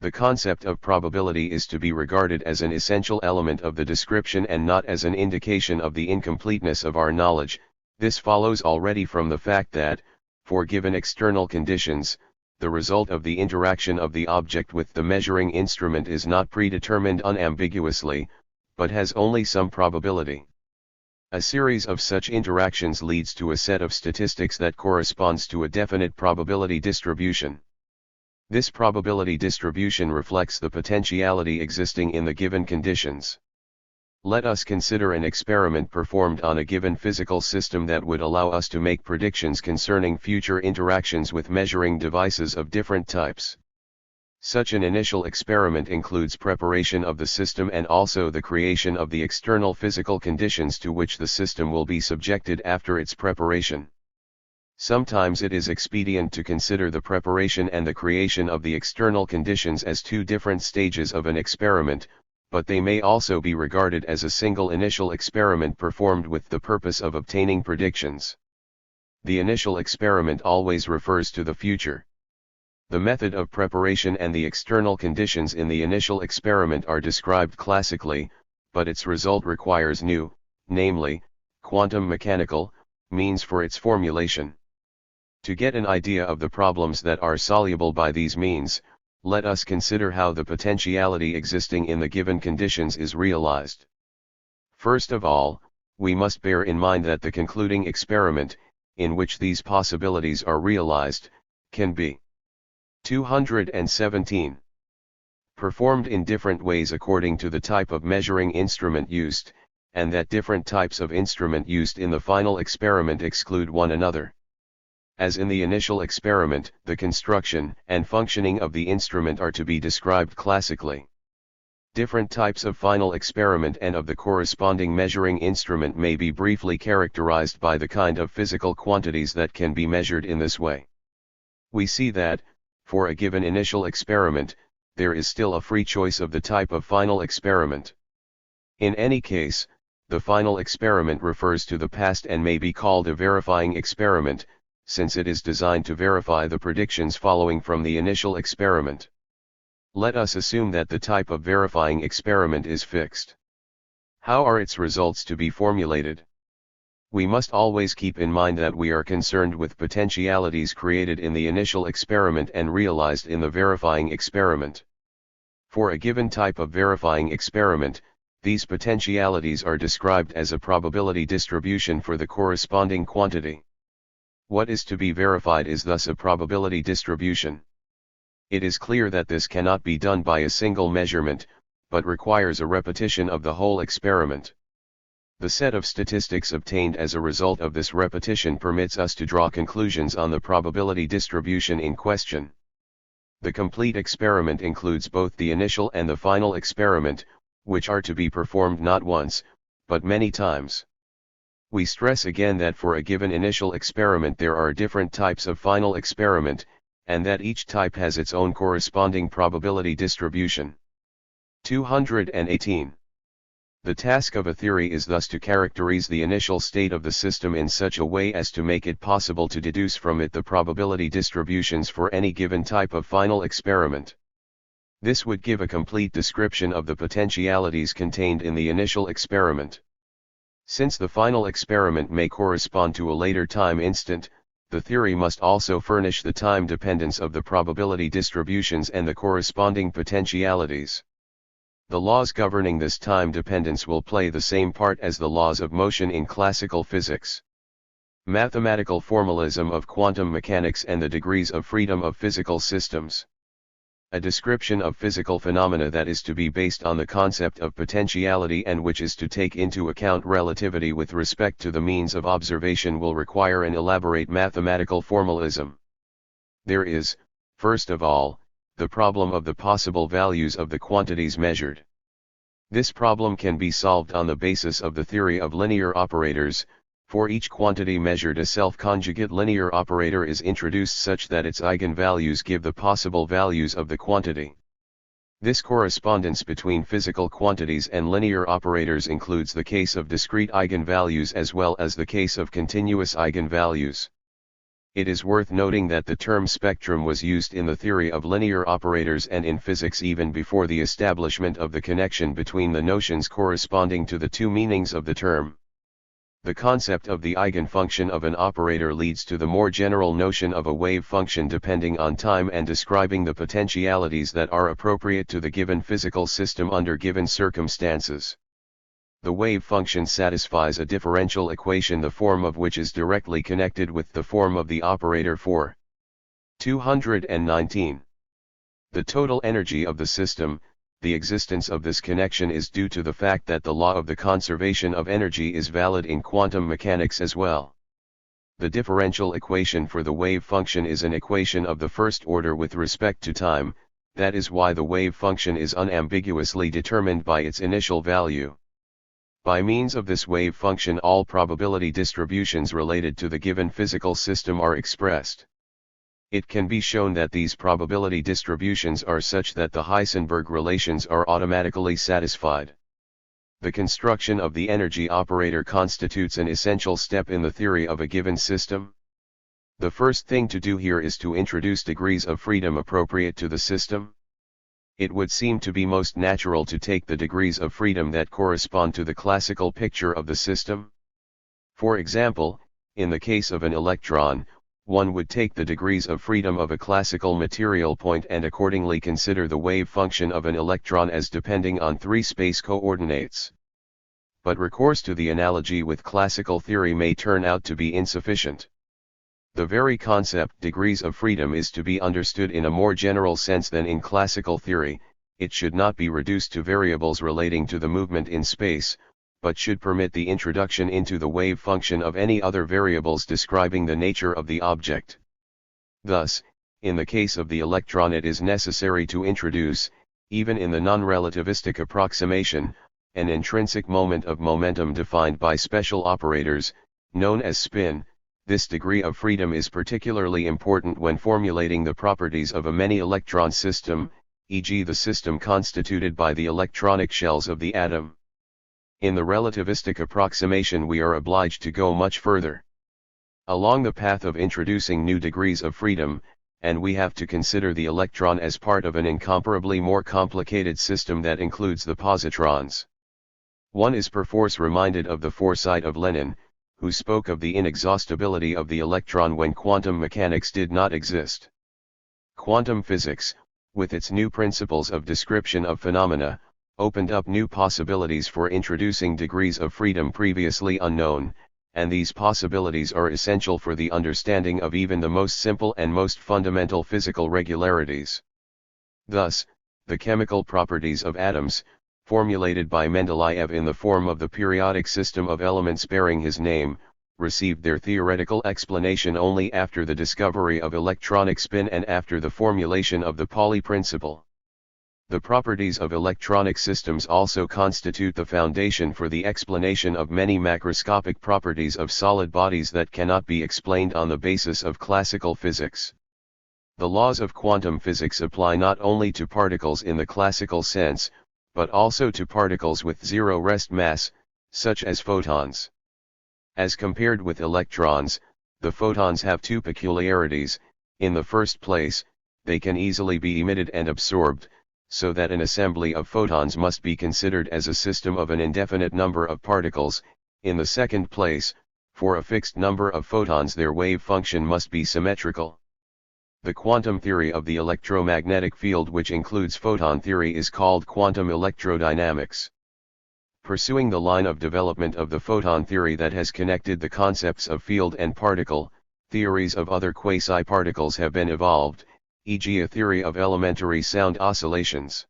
The concept of probability is to be regarded as an essential element of the description and not as an indication of the incompleteness of our knowledge. This follows already from the fact that, for given external conditions, the result of the interaction of the object with the measuring instrument is not predetermined unambiguously, but has only some probability. A series of such interactions leads to a set of statistics that corresponds to a definite probability distribution. This probability distribution reflects the potentiality existing in the given conditions. Let us consider an experiment performed on a given physical system that would allow us to make predictions concerning future interactions with measuring devices of different types. Such an initial experiment includes preparation of the system and also the creation of the external physical conditions to which the system will be subjected after its preparation. Sometimes it is expedient to consider the preparation and the creation of the external conditions as two different stages of an experiment, but they may also be regarded as a single initial experiment performed with the purpose of obtaining predictions. The initial experiment always refers to the future. The method of preparation and the external conditions in the initial experiment are described classically, but its result requires new, namely, quantum mechanical, means for its formulation. To get an idea of the problems that are soluble by these means, let us consider how the potentiality existing in the given conditions is realized. First of all, we must bear in mind that the concluding experiment, in which these possibilities are realized, can be 217. Performed in different ways according to the type of measuring instrument used, and that different types of instrument used in the final experiment exclude one another. As in the initial experiment, the construction and functioning of the instrument are to be described classically. Different types of final experiment and of the corresponding measuring instrument may be briefly characterized by the kind of physical quantities that can be measured in this way. We see that, for a given initial experiment, there is still a free choice of the type of final experiment. In any case, the final experiment refers to the past and may be called a verifying experiment, since it is designed to verify the predictions following from the initial experiment. Let us assume that the type of verifying experiment is fixed. How are its results to be formulated? We must always keep in mind that we are concerned with potentialities created in the initial experiment and realized in the verifying experiment. For a given type of verifying experiment, these potentialities are described as a probability distribution for the corresponding quantity. What is to be verified is thus a probability distribution. It is clear that this cannot be done by a single measurement, but requires a repetition of the whole experiment. The set of statistics obtained as a result of this repetition permits us to draw conclusions on the probability distribution in question. The complete experiment includes both the initial and the final experiment, which are to be performed not once, but many times. We stress again that for a given initial experiment there are different types of final experiment, and that each type has its own corresponding probability distribution. 218. The task of a theory is thus to characterize the initial state of the system in such a way as to make it possible to deduce from it the probability distributions for any given type of final experiment. This would give a complete description of the potentialities contained in the initial experiment. Since the final experiment may correspond to a later time instant, the theory must also furnish the time dependence of the probability distributions and the corresponding potentialities. The laws governing this time dependence will play the same part as the laws of motion in classical physics. Mathematical formalism of quantum mechanics and the degrees of freedom of physical systems. A description of physical phenomena that is to be based on the concept of potentiality and which is to take into account relativity with respect to the means of observation will require an elaborate mathematical formalism. There is, first of all, the problem of the possible values of the quantities measured. This problem can be solved on the basis of the theory of linear operators. For each quantity measured, a self-conjugate linear operator is introduced such that its eigenvalues give the possible values of the quantity. This correspondence between physical quantities and linear operators includes the case of discrete eigenvalues as well as the case of continuous eigenvalues. It is worth noting that the term spectrum was used in the theory of linear operators and in physics even before the establishment of the connection between the notions corresponding to the two meanings of the term. The concept of the eigenfunction of an operator leads to the more general notion of a wave function depending on time and describing the potentialities that are appropriate to the given physical system under given circumstances. The wave function satisfies a differential equation the form of which is directly connected with the form of the operator for 219. The total energy of the system. The existence of this connection is due to the fact that the law of the conservation of energy is valid in quantum mechanics as well. The differential equation for the wave function is an equation of the first order with respect to time, that is why the wave function is unambiguously determined by its initial value. By means of this wave function all probability distributions related to the given physical system are expressed. It can be shown that these probability distributions are such that the Heisenberg relations are automatically satisfied. The construction of the energy operator constitutes an essential step in the theory of a given system. The first thing to do here is to introduce degrees of freedom appropriate to the system. It would seem to be most natural to take the degrees of freedom that correspond to the classical picture of the system. For example, in the case of an electron, one would take the degrees of freedom of a classical material point and accordingly consider the wave function of an electron as depending on three space coordinates. But recourse to the analogy with classical theory may turn out to be insufficient. The very concept degrees of freedom is to be understood in a more general sense than in classical theory. It should not be reduced to variables relating to the movement in space, but should permit the introduction into the wave function of any other variables describing the nature of the object. Thus, in the case of the electron it is necessary to introduce, even in the non-relativistic approximation, an intrinsic moment of momentum defined by special operators, known as spin. This degree of freedom is particularly important when formulating the properties of a many-electron system, e.g. the system constituted by the electronic shells of the atom. In the relativistic approximation we are obliged to go much further along the path of introducing new degrees of freedom, and we have to consider the electron as part of an incomparably more complicated system that includes the positrons. One is perforce reminded of the foresight of Lenin, who spoke of the inexhaustibility of the electron when quantum mechanics did not exist. Quantum physics, with its new principles of description of phenomena, opened up new possibilities for introducing degrees of freedom previously unknown, and these possibilities are essential for the understanding of even the most simple and most fundamental physical regularities. Thus, the chemical properties of atoms, formulated by Mendeleev in the form of the periodic system of elements bearing his name, received their theoretical explanation only after the discovery of electronic spin and after the formulation of the Pauli principle. The properties of electronic systems also constitute the foundation for the explanation of many macroscopic properties of solid bodies that cannot be explained on the basis of classical physics. The laws of quantum physics apply not only to particles in the classical sense, but also to particles with zero rest mass, such as photons. As compared with electrons, the photons have two peculiarities. In the first place, they can easily be emitted and absorbed, so that an assembly of photons must be considered as a system of an indefinite number of particles. In the second place, for a fixed number of photons their wave function must be symmetrical. The quantum theory of the electromagnetic field, which includes photon theory, is called quantum electrodynamics. Pursuing the line of development of the photon theory that has connected the concepts of field and particle, theories of other quasi-particles have been evolved, e.g. a theory of elementary sound oscillations.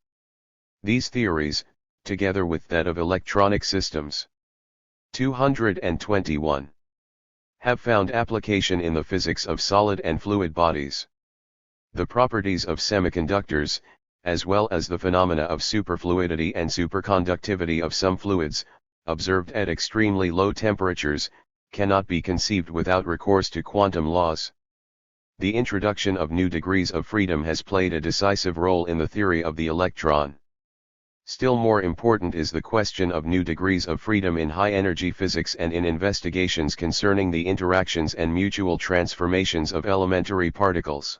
These theories, together with that of electronic systems, 221, have found application in the physics of solid and fluid bodies. The properties of semiconductors, as well as the phenomena of superfluidity and superconductivity of some fluids, observed at extremely low temperatures, cannot be conceived without recourse to quantum laws. The introduction of new degrees of freedom has played a decisive role in the theory of the electron. Still more important is the question of new degrees of freedom in high-energy physics and in investigations concerning the interactions and mutual transformations of elementary particles.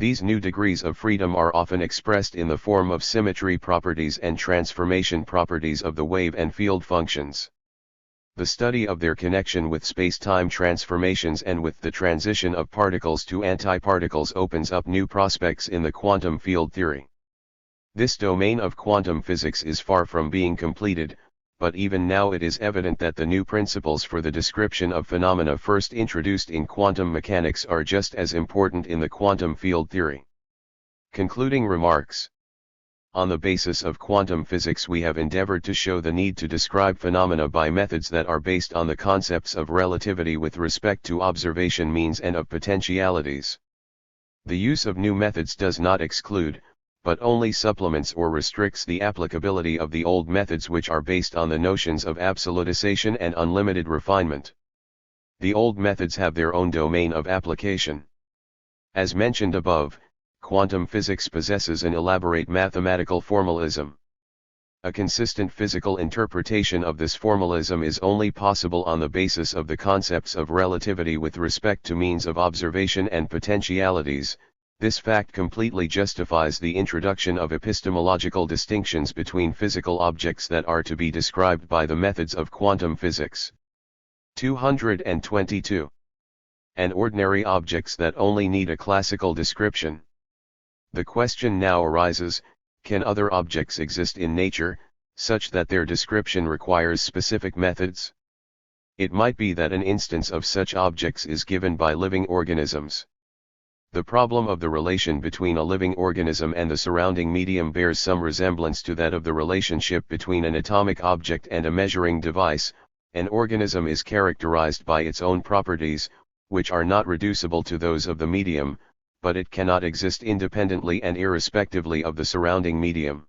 These new degrees of freedom are often expressed in the form of symmetry properties and transformation properties of the wave and field functions. The study of their connection with space-time transformations and with the transition of particles to antiparticles opens up new prospects in the quantum field theory. This domain of quantum physics is far from being completed, but even now it is evident that the new principles for the description of phenomena first introduced in quantum mechanics are just as important in the quantum field theory. Concluding remarks. On the basis of quantum physics, we have endeavored to show the need to describe phenomena by methods that are based on the concepts of relativity with respect to observation means and of potentialities. The use of new methods does not exclude, but only supplements or restricts the applicability of the old methods, which are based on the notions of absolutization and unlimited refinement. The old methods have their own domain of application. As mentioned above, quantum physics possesses an elaborate mathematical formalism. A consistent physical interpretation of this formalism is only possible on the basis of the concepts of relativity with respect to means of observation and potentialities. This fact completely justifies the introduction of epistemological distinctions between physical objects that are to be described by the methods of quantum physics. 222. And ordinary objects that only need a classical description. The question now arises, can other objects exist in nature, such that their description requires specific methods? It might be that an instance of such objects is given by living organisms. The problem of the relation between a living organism and the surrounding medium bears some resemblance to that of the relationship between an atomic object and a measuring device. An organism is characterized by its own properties, which are not reducible to those of the medium, but it cannot exist independently and irrespectively of the surrounding medium.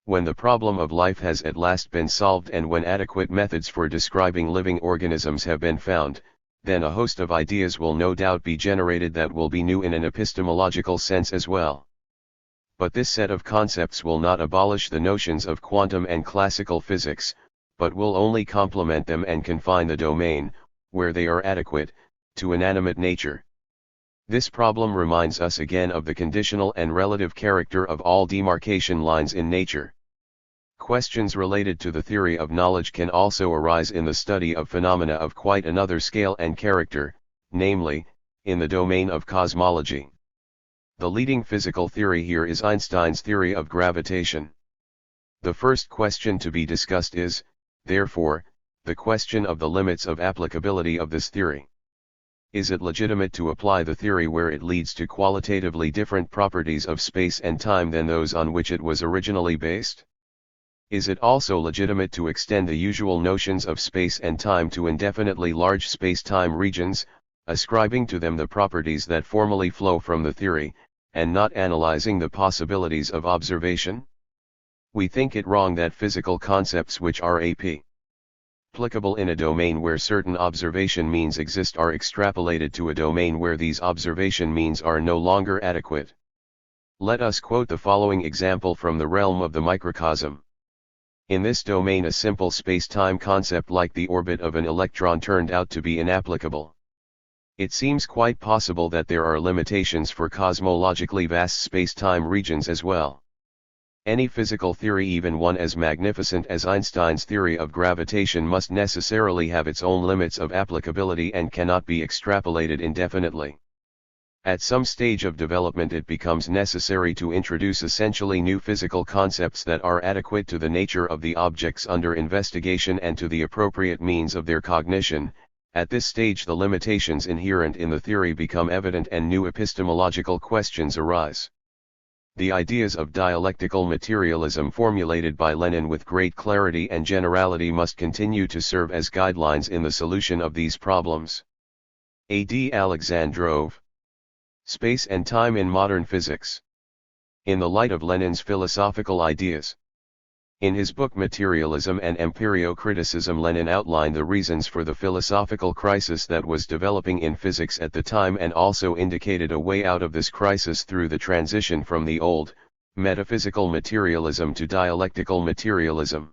When the problem of life has at last been solved and when adequate methods for describing living organisms have been found, then a host of ideas will no doubt be generated that will be new in an epistemological sense as well. But this set of concepts will not abolish the notions of quantum and classical physics, but will only complement them and confine the domain, where they are adequate, to inanimate nature. This problem reminds us again of the conditional and relative character of all demarcation lines in nature. Questions related to the theory of knowledge can also arise in the study of phenomena of quite another scale and character, namely, in the domain of cosmology. The leading physical theory here is Einstein's theory of gravitation. The first question to be discussed is, therefore, the question of the limits of applicability of this theory. Is it legitimate to apply the theory where it leads to qualitatively different properties of space and time than those on which it was originally based? Is it also legitimate to extend the usual notions of space and time to indefinitely large space-time regions, ascribing to them the properties that formally flow from the theory, and not analyzing the possibilities of observation? We think it wrong that physical concepts which are applicable in a domain where certain observation means exist are extrapolated to a domain where these observation means are no longer adequate. Let us quote the following example from the realm of the microcosm. In this domain, a simple space-time concept like the orbit of an electron turned out to be inapplicable. It seems quite possible that there are limitations for cosmologically vast space-time regions as well. Any physical theory, even one as magnificent as Einstein's theory of gravitation, must necessarily have its own limits of applicability and cannot be extrapolated indefinitely. At some stage of development it becomes necessary to introduce essentially new physical concepts that are adequate to the nature of the objects under investigation and to the appropriate means of their cognition. At this stage the limitations inherent in the theory become evident and new epistemological questions arise. The ideas of dialectical materialism formulated by Lenin with great clarity and generality must continue to serve as guidelines in the solution of these problems. A.D. Alexandrov. Space and Time in Modern Physics. In the light of Lenin's philosophical ideas. In his book Materialism and Empirio-Criticism, Lenin outlined the reasons for the philosophical crisis that was developing in physics at the time and also indicated a way out of this crisis through the transition from the old, metaphysical materialism to dialectical materialism.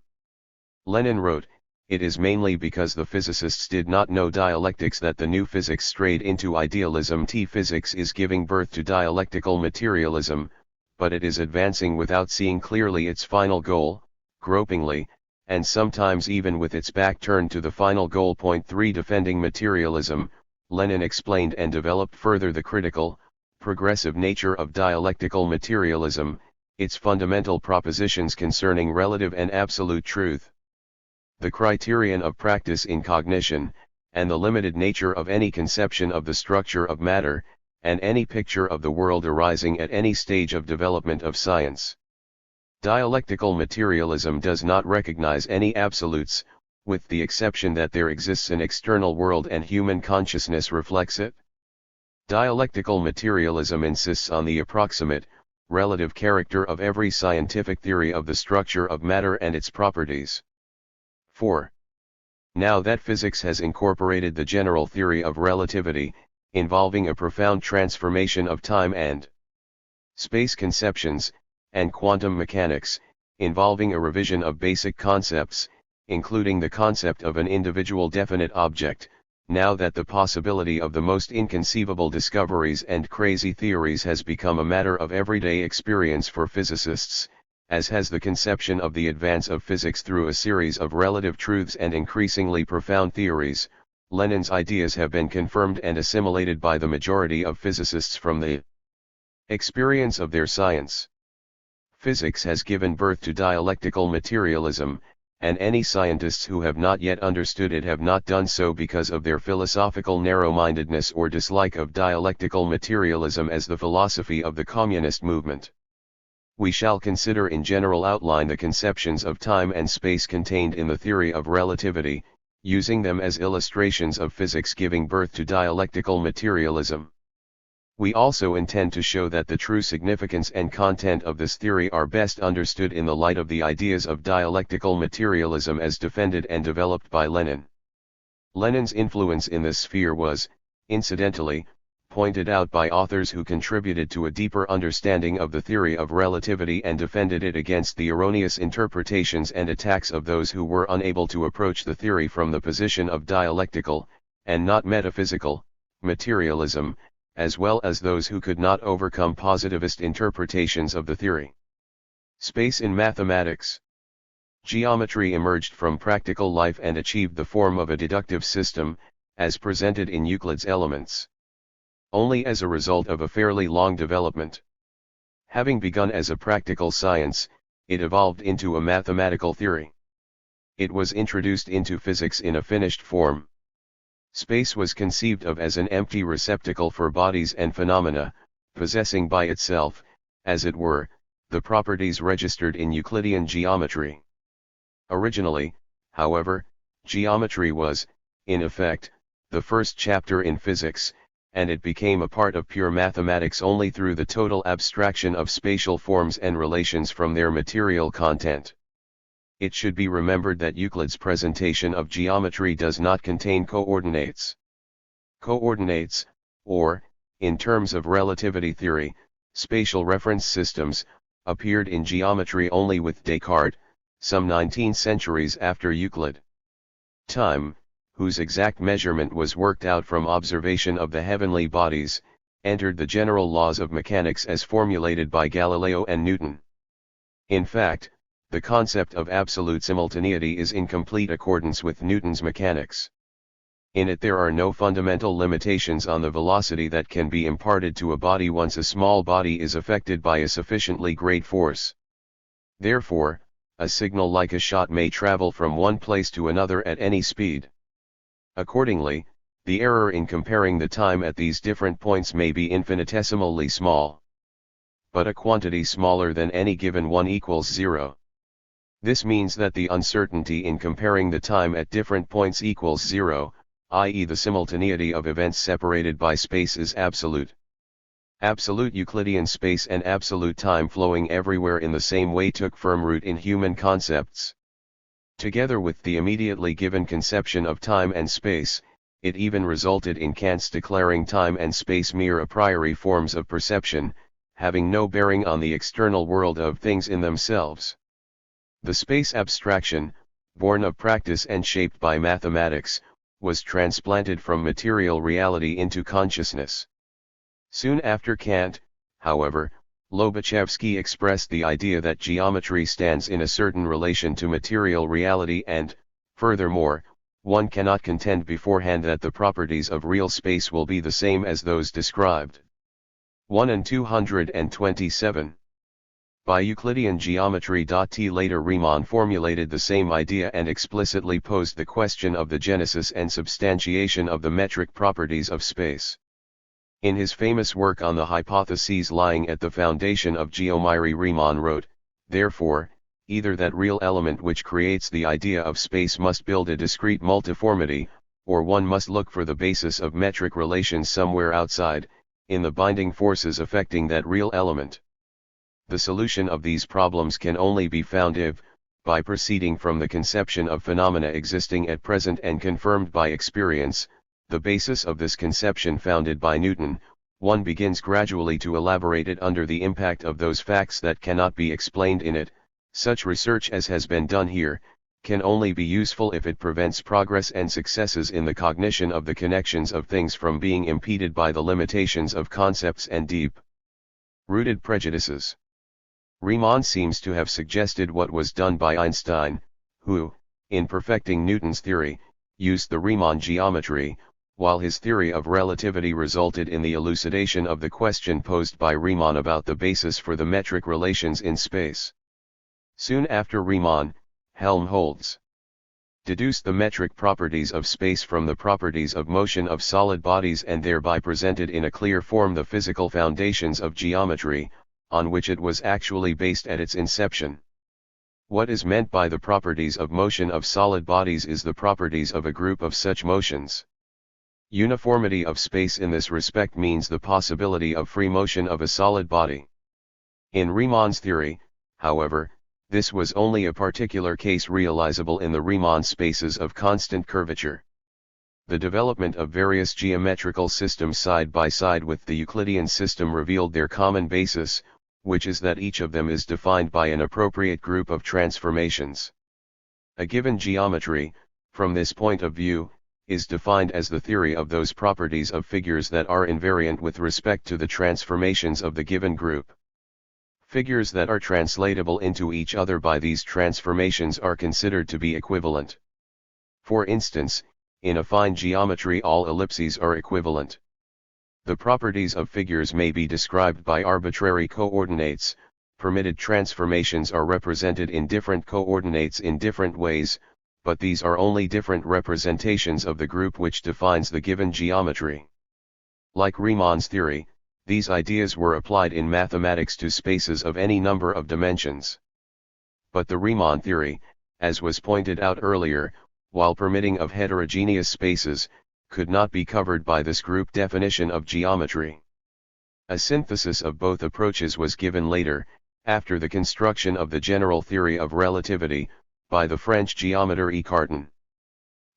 Lenin wrote, "It is mainly because the physicists did not know dialectics that the new physics strayed into idealism. Physics is giving birth to dialectical materialism, but it is advancing without seeing clearly its final goal, gropingly, and sometimes even with its back turned to the final goal." Point 3. Defending materialism, Lenin explained and developed further the critical, progressive nature of dialectical materialism, its fundamental propositions concerning relative and absolute truth, the criterion of practice in cognition, and the limited nature of any conception of the structure of matter, and any picture of the world arising at any stage of development of science. Dialectical materialism does not recognize any absolutes, with the exception that there exists an external world and human consciousness reflects it. Dialectical materialism insists on the approximate, relative character of every scientific theory of the structure of matter and its properties. 4. Now that physics has incorporated the general theory of relativity, involving a profound transformation of time and space conceptions, and quantum mechanics, involving a revision of basic concepts, including the concept of an individual definite object, now that the possibility of the most inconceivable discoveries and crazy theories has become a matter of everyday experience for physicists, as has the conception of the advance of physics through a series of relative truths and increasingly profound theories, Lenin's ideas have been confirmed and assimilated by the majority of physicists from the experience of their science. Physics has given birth to dialectical materialism, and any scientists who have not yet understood it have not done so because of their philosophical narrow-mindedness or dislike of dialectical materialism as the philosophy of the communist movement. We shall consider in general outline the conceptions of time and space contained in the theory of relativity, using them as illustrations of physics giving birth to dialectical materialism. We also intend to show that the true significance and content of this theory are best understood in the light of the ideas of dialectical materialism as defended and developed by Lenin. Lenin's influence in this sphere was, incidentally, pointed out by authors who contributed to a deeper understanding of the theory of relativity and defended it against the erroneous interpretations and attacks of those who were unable to approach the theory from the position of dialectical, and not metaphysical, materialism, as well as those who could not overcome positivist interpretations of the theory. Space in mathematics. geometry emerged from practical life and achieved the form of a deductive system, as presented in Euclid's Elements. Only as a result of a fairly long development. Having begun as a practical science, it evolved into a mathematical theory. It was introduced into physics in a finished form. Space was conceived of as an empty receptacle for bodies and phenomena, possessing by itself, as it were, the properties registered in Euclidean geometry. Originally, however, geometry was, in effect, the first chapter in physics, and it became a part of pure mathematics only through the total abstraction of spatial forms and relations from their material content. It should be remembered that Euclid's presentation of geometry does not contain coordinates. Coordinates, or, in terms of relativity theory, spatial reference systems, appeared in geometry only with Descartes, some 19 centuries after Euclid. Time, whose exact measurement was worked out from observation of the heavenly bodies, entered the general laws of mechanics as formulated by Galileo and Newton. In fact, the concept of absolute simultaneity is in complete accordance with Newton's mechanics. In it there are no fundamental limitations on the velocity that can be imparted to a body once a small body is affected by a sufficiently great force. Therefore, a signal like a shot may travel from one place to another at any speed. Accordingly, the error in comparing the time at these different points may be infinitesimally small. But a quantity smaller than any given one equals zero. This means that the uncertainty in comparing the time at different points equals zero, i.e. the simultaneity of events separated by space is absolute. Absolute Euclidean space and absolute time flowing everywhere in the same way took firm root in human concepts. Together with the immediately given conception of time and space, it even resulted in Kant's declaring time and space mere a priori forms of perception, having no bearing on the external world of things in themselves. The space abstraction, born of practice and shaped by mathematics, was transplanted from material reality into consciousness. Soon after Kant, however, Lobachevsky expressed the idea that geometry stands in a certain relation to material reality and, furthermore, one cannot contend beforehand that the properties of real space will be the same as those described. 1 and 227. By Euclidean geometry. Later Riemann formulated the same idea and explicitly posed the question of the genesis and substantiation of the metric properties of space. In his famous work on the hypotheses lying at the foundation of geometry, Riemann wrote, therefore, either that real element which creates the idea of space must build a discrete multiformity, or one must look for the basis of metric relations somewhere outside, in the binding forces affecting that real element. The solution of these problems can only be found if, by proceeding from the conception of phenomena existing at present and confirmed by experience, the basis of this conception founded by Newton, one begins gradually to elaborate it under the impact of those facts that cannot be explained in it. Such research as has been done here, can only be useful if it prevents progress and successes in the cognition of the connections of things from being impeded by the limitations of concepts and deep-rooted prejudices. Riemann seems to have suggested what was done by Einstein, who, in perfecting Newton's theory, used the Riemann geometry, while his theory of relativity resulted in the elucidation of the question posed by Riemann about the basis for the metric relations in space. Soon after Riemann, Helmholtz deduced the metric properties of space from the properties of motion of solid bodies and thereby presented in a clear form the physical foundations of geometry, on which it was actually based at its inception. What is meant by the properties of motion of solid bodies is the properties of a group of such motions. Uniformity of space in this respect means the possibility of free motion of a solid body. In Riemann's theory, however, this was only a particular case realizable in the Riemann spaces of constant curvature. The development of various geometrical systems side by side with the Euclidean system revealed their common basis, which is that each of them is defined by an appropriate group of transformations. A given geometry, from this point of view, is defined as the theory of those properties of figures that are invariant with respect to the transformations of the given group. Figures that are translatable into each other by these transformations are considered to be equivalent. For instance, in affine geometry all ellipses are equivalent. The properties of figures may be described by arbitrary coordinates. Permitted transformations are represented in different coordinates in different ways, but these are only different representations of the group which defines the given geometry. Like Riemann's theory, these ideas were applied in mathematics to spaces of any number of dimensions. But the Riemann theory, as was pointed out earlier, while permitting of heterogeneous spaces, could not be covered by this group definition of geometry. A synthesis of both approaches was given later, after the construction of the general theory of relativity, by the French geometer E. Cartan.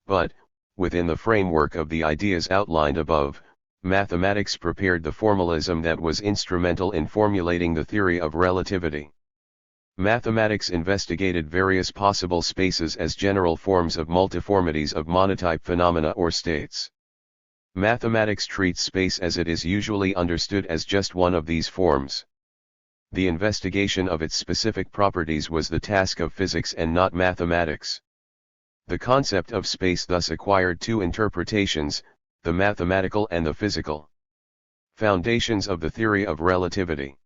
But, within the framework of the ideas outlined above, mathematics prepared the formalism that was instrumental in formulating the theory of relativity. Mathematics investigated various possible spaces as general forms of multiformities of monotype phenomena or states. Mathematics treats space as it is usually understood as just one of these forms. The investigation of its specific properties was the task of physics and not mathematics. The concept of space thus acquired two interpretations, the mathematical and the physical. Foundations of the theory of relativity.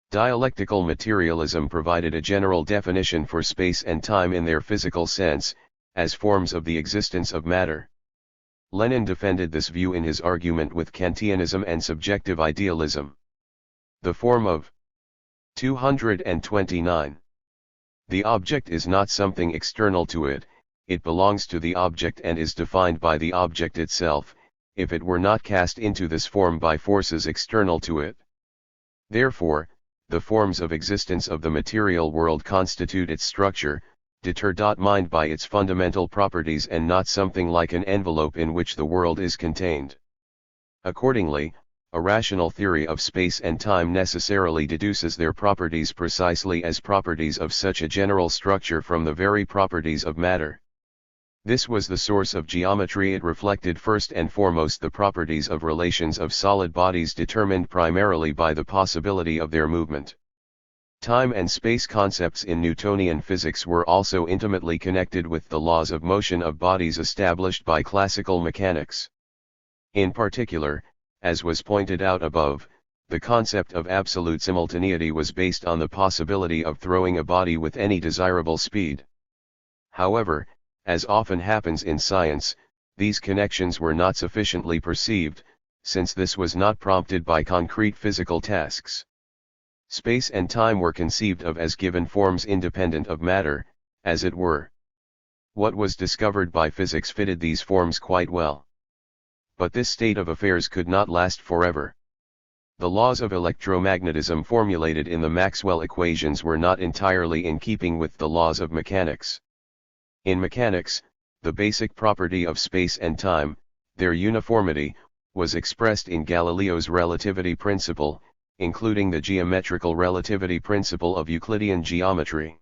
Dialectical materialism provided a general definition for space and time in their physical sense, as forms of the existence of matter. Lenin defended this view in his argument with Kantianism and subjective idealism. The form of 229. The object is not something external to it, it belongs to the object and is defined by the object itself, if it were not cast into this form by forces external to it. Therefore, the forms of existence of the material world constitute its structure, determined by its fundamental properties and not something like an envelope in which the world is contained. Accordingly, a rational theory of space and time necessarily deduces their properties precisely as properties of such a general structure from the very properties of matter. This was the source of geometry. It reflected first and foremost the properties of relations of solid bodies determined primarily by the possibility of their movement. Time and space concepts in Newtonian physics were also intimately connected with the laws of motion of bodies established by classical mechanics. In particular, as was pointed out above, the concept of absolute simultaneity was based on the possibility of throwing a body with any desirable speed. However, as often happens in science, these connections were not sufficiently perceived, since this was not prompted by concrete physical tasks. Space and time were conceived of as given forms independent of matter, as it were. What was discovered by physics fitted these forms quite well. But this state of affairs could not last forever. The laws of electromagnetism formulated in the Maxwell equations were not entirely in keeping with the laws of mechanics. In mechanics, the basic property of space and time, their uniformity, was expressed in Galileo's relativity principle, including the geometrical relativity principle of Euclidean geometry.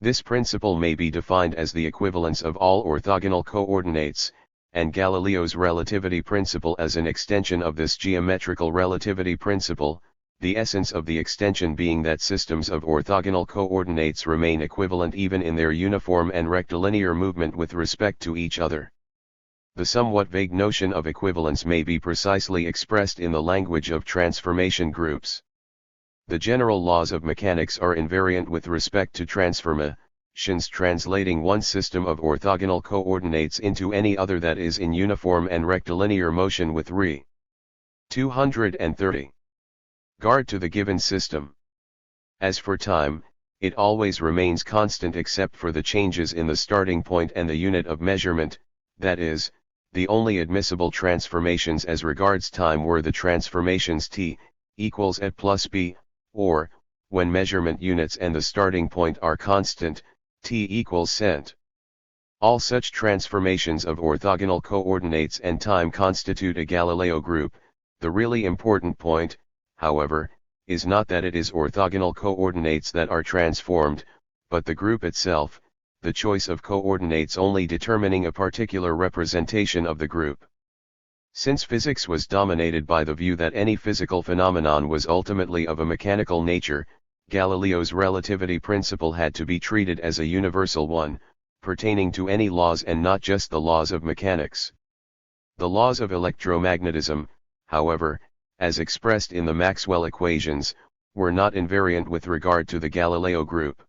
This principle may be defined as the equivalence of all orthogonal coordinates, and Galileo's relativity principle as an extension of this geometrical relativity principle, the essence of the extension being that systems of orthogonal coordinates remain equivalent even in their uniform and rectilinear movement with respect to each other. The somewhat vague notion of equivalence may be precisely expressed in the language of transformation groups. The general laws of mechanics are invariant with respect to transformations, translating one system of orthogonal coordinates into any other that is in uniform and rectilinear motion with re. 230. Regard to the given system. As for time, it always remains constant except for the changes in the starting point and the unit of measurement, that is, the only admissible transformations as regards time were the transformations t equals at plus b, or, when measurement units and the starting point are constant, t equals cent. All such transformations of orthogonal coordinates and time constitute a Galileo group. The really important point, however, is not that it is orthogonal coordinates that are transformed, but the group itself, the choice of coordinates only determining a particular representation of the group. Since physics was dominated by the view that any physical phenomenon was ultimately of a mechanical nature, Galileo's relativity principle had to be treated as a universal one, pertaining to any laws and not just the laws of mechanics. The laws of electromagnetism, however, as expressed in the Maxwell equations, were not invariant with regard to the Galileo group.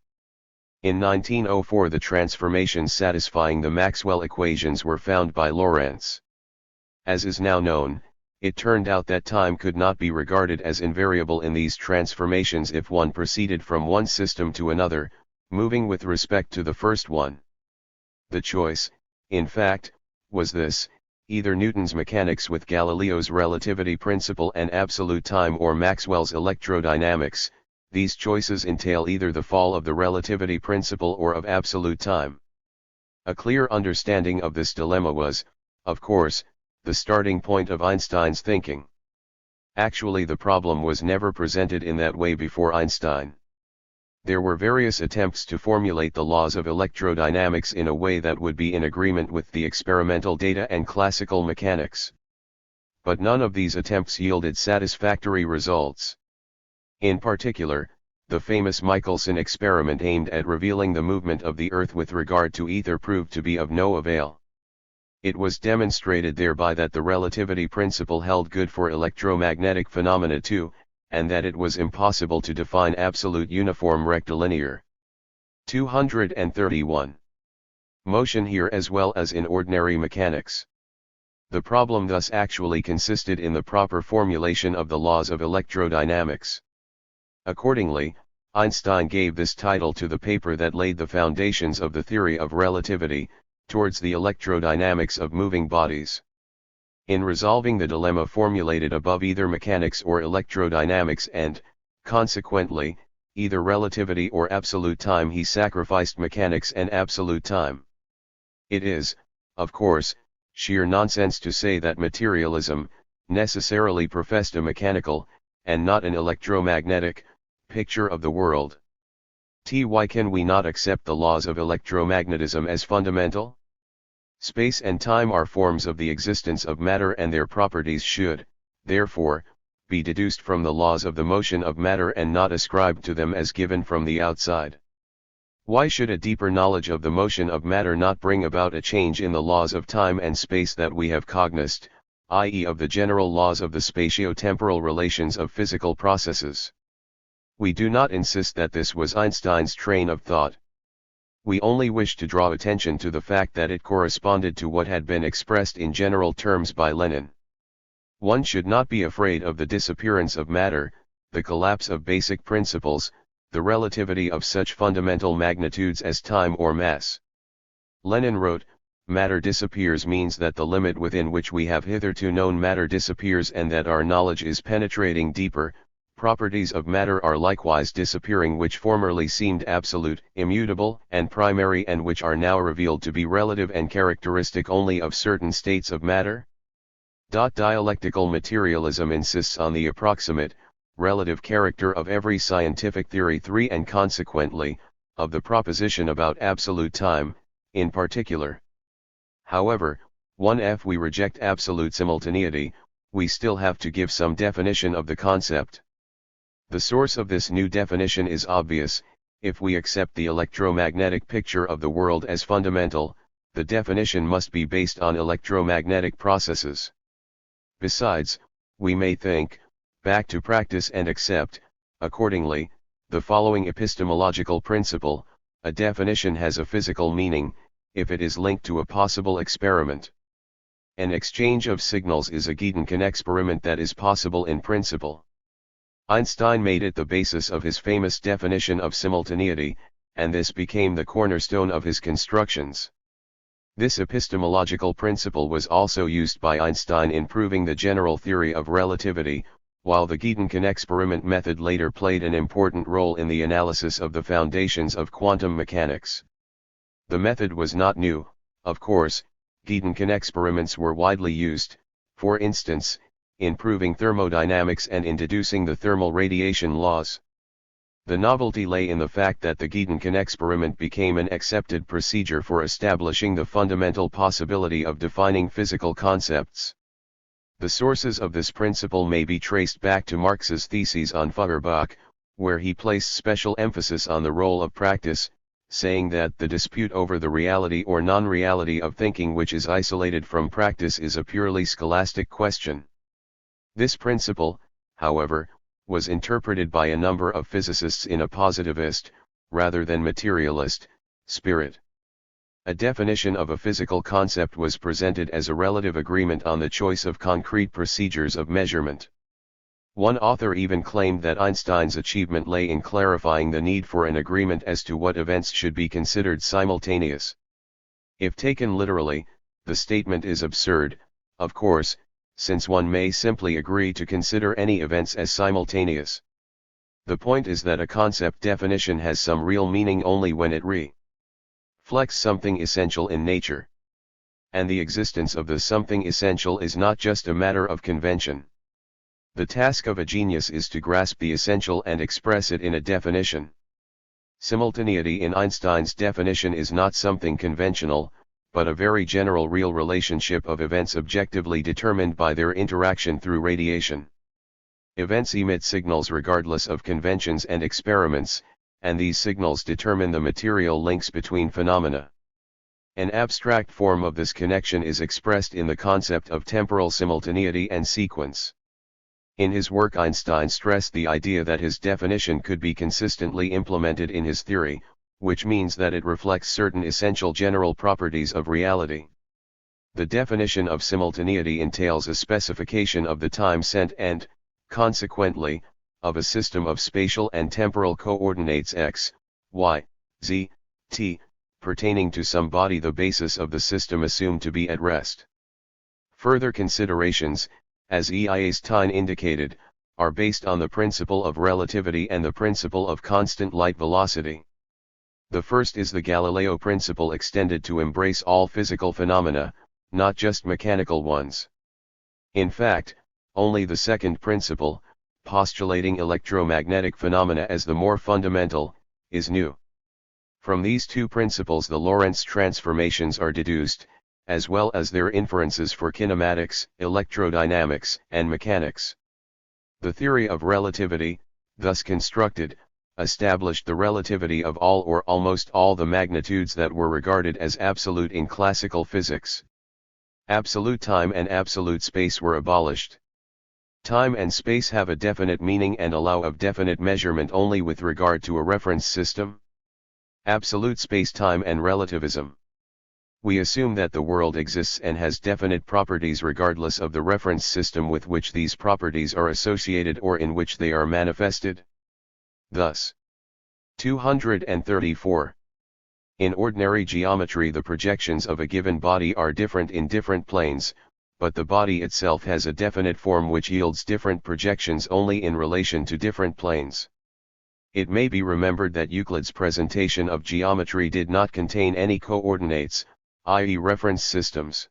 In 1904 the transformations satisfying the Maxwell equations were found by Lorentz. As is now known, it turned out that time could not be regarded as invariable in these transformations if one proceeded from one system to another, moving with respect to the first one. The choice, in fact, was this: either Newton's mechanics with Galileo's relativity principle and absolute time or Maxwell's electrodynamics. These choices entail either the fall of the relativity principle or of absolute time. A clear understanding of this dilemma was, of course, the starting point of Einstein's thinking. Actually, the problem was never presented in that way before Einstein. There were various attempts to formulate the laws of electrodynamics in a way that would be in agreement with the experimental data and classical mechanics. But none of these attempts yielded satisfactory results. In particular, the famous Michelson experiment aimed at revealing the movement of the Earth with regard to ether proved to be of no avail. It was demonstrated thereby that the relativity principle held good for electromagnetic phenomena too, and that it was impossible to define absolute uniform rectilinear. 231. Motion here as well as in ordinary mechanics. The problem thus actually consisted in the proper formulation of the laws of electrodynamics. Accordingly, Einstein gave this title to the paper that laid the foundations of the theory of relativity, towards the electrodynamics of moving bodies. In resolving the dilemma formulated above, either mechanics or electrodynamics and, consequently, either relativity or absolute time, he sacrificed mechanics and absolute time. It is, of course, sheer nonsense to say that materialism necessarily professed a mechanical, and not an electromagnetic, picture of the world. Why can we not accept the laws of electromagnetism as fundamental? Space and time are forms of the existence of matter, and their properties should, therefore, be deduced from the laws of the motion of matter and not ascribed to them as given from the outside. Why should a deeper knowledge of the motion of matter not bring about a change in the laws of time and space that we have cognized, i.e. of the general laws of the spatio-temporal relations of physical processes? We do not insist that this was Einstein's train of thought. We only wish to draw attention to the fact that it corresponded to what had been expressed in general terms by Lenin. One should not be afraid of the disappearance of matter, the collapse of basic principles, the relativity of such fundamental magnitudes as time or mass. Lenin wrote, "Matter disappears means that the limit within which we have hitherto known matter disappears, and that our knowledge is penetrating deeper. Properties of matter are likewise disappearing which formerly seemed absolute, immutable, and primary, and which are now revealed to be relative and characteristic only of certain states of matter." Dialectical materialism insists on the approximate, relative character of every scientific theory 3 and consequently, of the proposition about absolute time, in particular. However, if we reject absolute simultaneity, we still have to give some definition of the concept. The source of this new definition is obvious. If we accept the electromagnetic picture of the world as fundamental, the definition must be based on electromagnetic processes. Besides, we may think back to practice and accept, accordingly, the following epistemological principle: a definition has a physical meaning, if it is linked to a possible experiment. An exchange of signals is a Gedanken experiment that is possible in principle. Einstein made it the basis of his famous definition of simultaneity, and this became the cornerstone of his constructions. This epistemological principle was also used by Einstein in proving the general theory of relativity, while the Gedanken experiment method later played an important role in the analysis of the foundations of quantum mechanics. The method was not new, of course. Gedanken experiments were widely used, for instance, in proving thermodynamics and in deducing the thermal radiation laws. The novelty lay in the fact that the Gedanken experiment became an accepted procedure for establishing the fundamental possibility of defining physical concepts. The sources of this principle may be traced back to Marx's theses on Feuerbach, where he placed special emphasis on the role of practice, saying that the dispute over the reality or non-reality of thinking which is isolated from practice is a purely scholastic question. This principle, however, was interpreted by a number of physicists in a positivist, rather than materialist, spirit. A definition of a physical concept was presented as a relative agreement on the choice of concrete procedures of measurement. One author even claimed that Einstein's achievement lay in clarifying the need for an agreement as to what events should be considered simultaneous. If taken literally, the statement is absurd, of course, since one may simply agree to consider any events as simultaneous. The point is that a concept definition has some real meaning only when it reflects something essential in nature. And the existence of the something essential is not just a matter of convention. The task of a genius is to grasp the essential and express it in a definition. Simultaneity in Einstein's definition is not something conventional, but a very general real relationship of events objectively determined by their interaction through radiation. Events emit signals regardless of conventions and experiments, and these signals determine the material links between phenomena. An abstract form of this connection is expressed in the concept of temporal simultaneity and sequence. In his work, Einstein stressed the idea that his definition could be consistently implemented in his theory, which means that it reflects certain essential general properties of reality. The definition of simultaneity entails a specification of the time sent and, consequently, of a system of spatial and temporal coordinates x, y, z, t, pertaining to some body, the basis of the system assumed to be at rest. Further considerations, as Einstein indicated, are based on the principle of relativity and the principle of constant light velocity. The first is the Galileo principle extended to embrace all physical phenomena, not just mechanical ones. In fact, only the second principle, postulating electromagnetic phenomena as the more fundamental, is new. From these two principles the Lorentz transformations are deduced, as well as their inferences for kinematics, electrodynamics, and mechanics. The theory of relativity, thus constructed, established the relativity of all or almost all the magnitudes that were regarded as absolute in classical physics. Absolute time and absolute space were abolished. Time and space have a definite meaning and allow of definite measurement only with regard to a reference system. Absolute space-time and relativism. We assume that the world exists and has definite properties regardless of the reference system with which these properties are associated or in which they are manifested. Thus, 234. In ordinary geometry the projections of a given body are different in different planes, but the body itself has a definite form which yields different projections only in relation to different planes. It may be remembered that Euclid's presentation of geometry did not contain any coordinates, i.e. reference systems.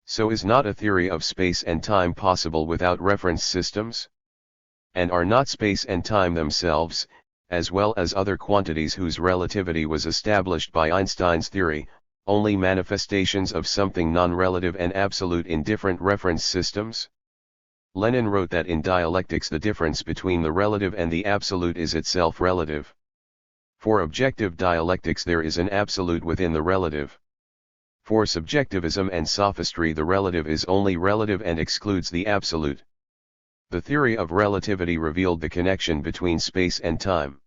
So is not a theory of space and time possible without reference systems? And are not space and time themselves, as well as other quantities whose relativity was established by Einstein's theory, only manifestations of something non-relative and absolute in different reference systems? Lenin wrote that in dialectics the difference between the relative and the absolute is itself relative. For objective dialectics there is an absolute within the relative. For subjectivism and sophistry the relative is only relative and excludes the absolute. The theory of relativity revealed the connection between space and time.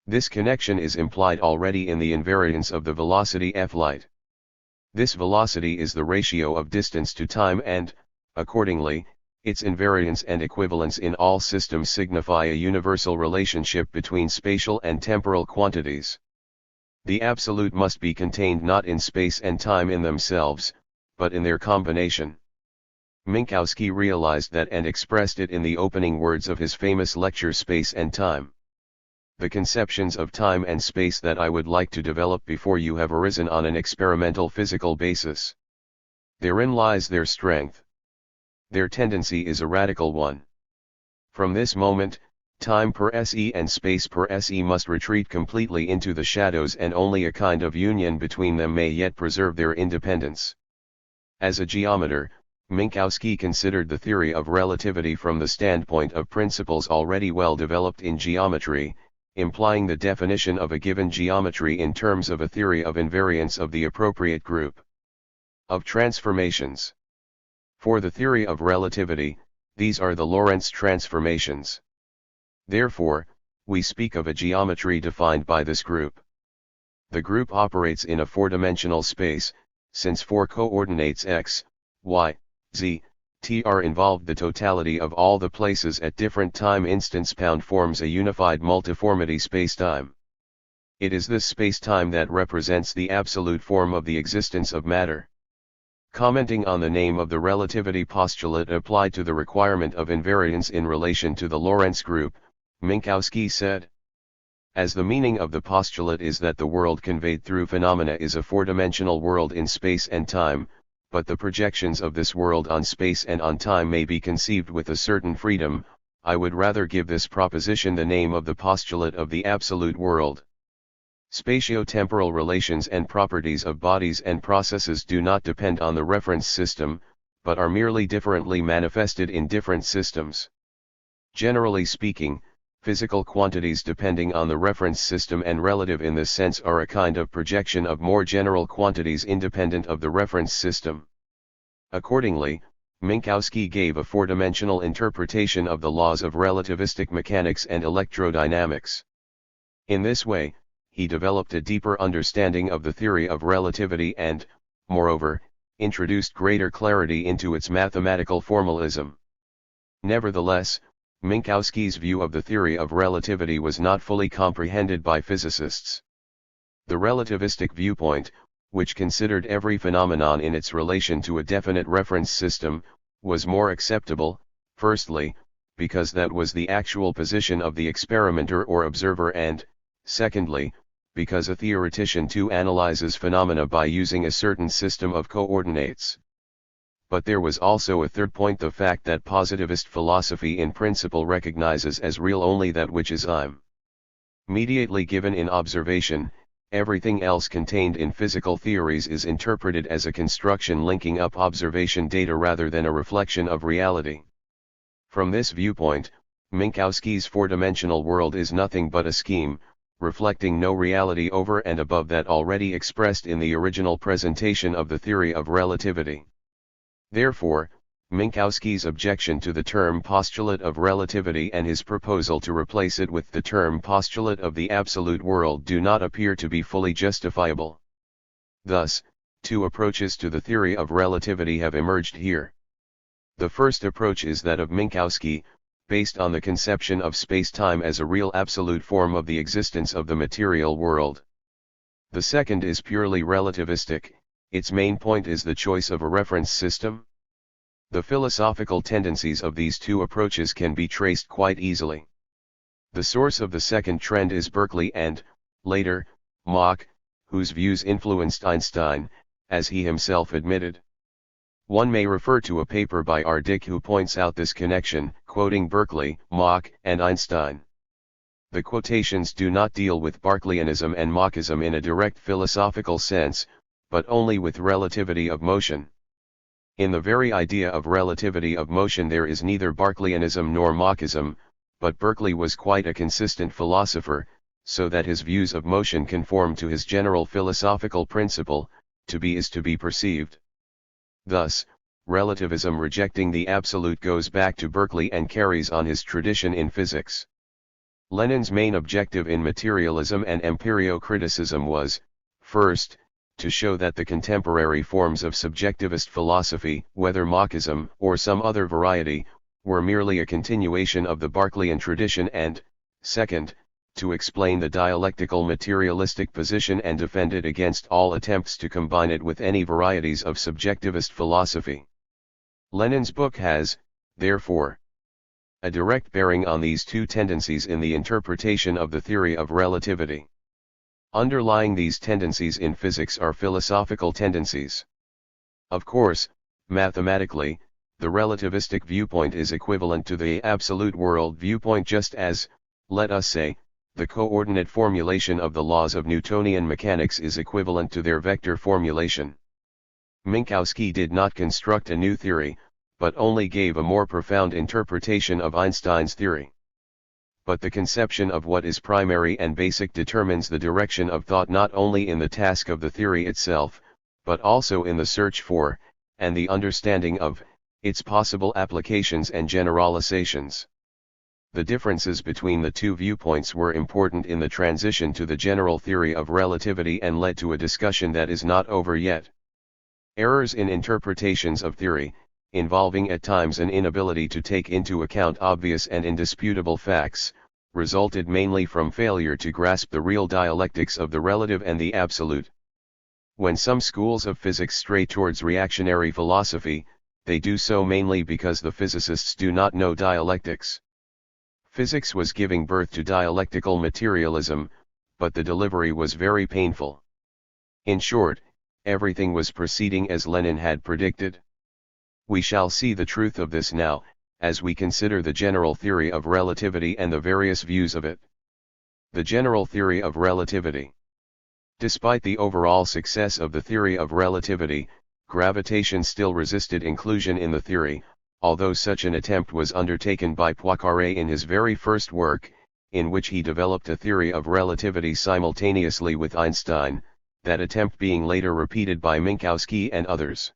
This connection is implied already in the invariance of the velocity f-light. This velocity is the ratio of distance to time and, accordingly, its invariance and equivalence in all systems signify a universal relationship between spatial and temporal quantities. The absolute must be contained not in space and time in themselves, but in their combination. Minkowski realized that and expressed it in the opening words of his famous lecture Space and Time. The conceptions of time and space that I would like to develop before you have arisen on an experimental physical basis. Therein lies their strength. Their tendency is a radical one. From this moment, time per se and space per se must retreat completely into the shadows and only a kind of union between them may yet preserve their independence. As a geometer, Minkowski considered the theory of relativity from the standpoint of principles already well developed in geometry, implying the definition of a given geometry in terms of a theory of invariance of the appropriate group of transformations. For the theory of relativity, these are the Lorentz transformations. Therefore, we speak of a geometry defined by this group. The group operates in a four-dimensional space, since four coordinates x, y, z, t are involved. The totality of all the places at different time instants forms a unified multiformity spacetime. It is this spacetime that represents the absolute form of the existence of matter. Commenting on the name of the relativity postulate applied to the requirement of invariance in relation to the Lorentz group, Minkowski said, as the meaning of the postulate is that the world conveyed through phenomena is a four-dimensional world in space and time, but the projections of this world on space and on time may be conceived with a certain freedom, I would rather give this proposition the name of the postulate of the absolute world. Spatio-temporal relations and properties of bodies and processes do not depend on the reference system, but are merely differently manifested in different systems. Generally speaking, physical quantities depending on the reference system and relative in this sense are a kind of projection of more general quantities independent of the reference system. Accordingly, Minkowski gave a four-dimensional interpretation of the laws of relativistic mechanics and electrodynamics. In this way, he developed a deeper understanding of the theory of relativity and, moreover, introduced greater clarity into its mathematical formalism. Nevertheless, Minkowski's view of the theory of relativity was not fully comprehended by physicists. The relativistic viewpoint, which considered every phenomenon in its relation to a definite reference system, was more acceptable, firstly, because that was the actual position of the experimenter or observer, and, secondly, because a theoretician too analyzes phenomena by using a certain system of coordinates. But there was also a third point: the fact that positivist philosophy in principle recognizes as real only that which is immediately given in observation. Everything else contained in physical theories is interpreted as a construction linking up observation data rather than a reflection of reality. From this viewpoint, Minkowski's four-dimensional world is nothing but a scheme, reflecting no reality over and above that already expressed in the original presentation of the theory of relativity. Therefore, Minkowski's objection to the term postulate of relativity and his proposal to replace it with the term postulate of the absolute world do not appear to be fully justifiable. Thus, two approaches to the theory of relativity have emerged here. The first approach is that of Minkowski, based on the conception of space-time as a real absolute form of the existence of the material world. The second is purely relativistic. Its main point is the choice of a reference system. The philosophical tendencies of these two approaches can be traced quite easily. The source of the second trend is Berkeley and, later, Mach, whose views influenced Einstein, as he himself admitted. One may refer to a paper by R. Dick who points out this connection, quoting Berkeley, Mach, and Einstein. The quotations do not deal with Berkeleyanism and Machism in a direct philosophical sense, but only with relativity of motion. In the very idea of relativity of motion there is neither Berkeleyanism nor Machism, but Berkeley was quite a consistent philosopher, so that his views of motion conform to his general philosophical principle: to be is to be perceived. Thus, relativism rejecting the absolute goes back to Berkeley and carries on his tradition in physics. Lenin's main objective in materialism and empirio-criticism was, first, to show that the contemporary forms of subjectivist philosophy, whether Machism or some other variety, were merely a continuation of the Berkeleyan tradition, and, second, to explain the dialectical materialistic position and defend it against all attempts to combine it with any varieties of subjectivist philosophy. Lenin's book has, therefore, a direct bearing on these two tendencies in the interpretation of the theory of relativity. Underlying these tendencies in physics are philosophical tendencies. Of course, mathematically, the relativistic viewpoint is equivalent to the absolute world viewpoint, just as, let us say, the coordinate formulation of the laws of Newtonian mechanics is equivalent to their vector formulation. Minkowski did not construct a new theory, but only gave a more profound interpretation of Einstein's theory. But the conception of what is primary and basic determines the direction of thought not only in the task of the theory itself, but also in the search for, and the understanding of, its possible applications and generalizations. The differences between the two viewpoints were important in the transition to the general theory of relativity and led to a discussion that is not over yet. Errors in interpretations of theory, involving at times an inability to take into account obvious and indisputable facts, resulted mainly from failure to grasp the real dialectics of the relative and the absolute. When some schools of physics stray towards reactionary philosophy, they do so mainly because the physicists do not know dialectics. Physics was giving birth to dialectical materialism, but the delivery was very painful. In short, everything was proceeding as Lenin had predicted. We shall see the truth of this now, as we consider the general theory of relativity and the various views of it. The general theory of relativity. Despite the overall success of the theory of relativity, gravitation still resisted inclusion in the theory, although such an attempt was undertaken by Poincaré in his very first work, in which he developed a theory of relativity simultaneously with Einstein, that attempt being later repeated by Minkowski and others.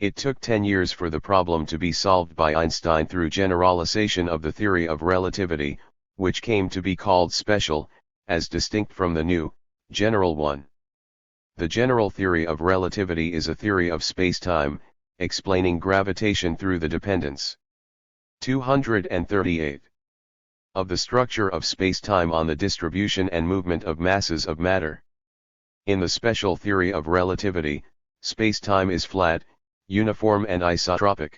It took 10 years for the problem to be solved by Einstein through generalization of the theory of relativity, which came to be called special, as distinct from the new, general one. The general theory of relativity is a theory of space-time, explaining gravitation through the dependence. 238. Of the structure of space-time on the distribution and movement of masses of matter. In the special theory of relativity, space-time is flat, uniform and isotropic.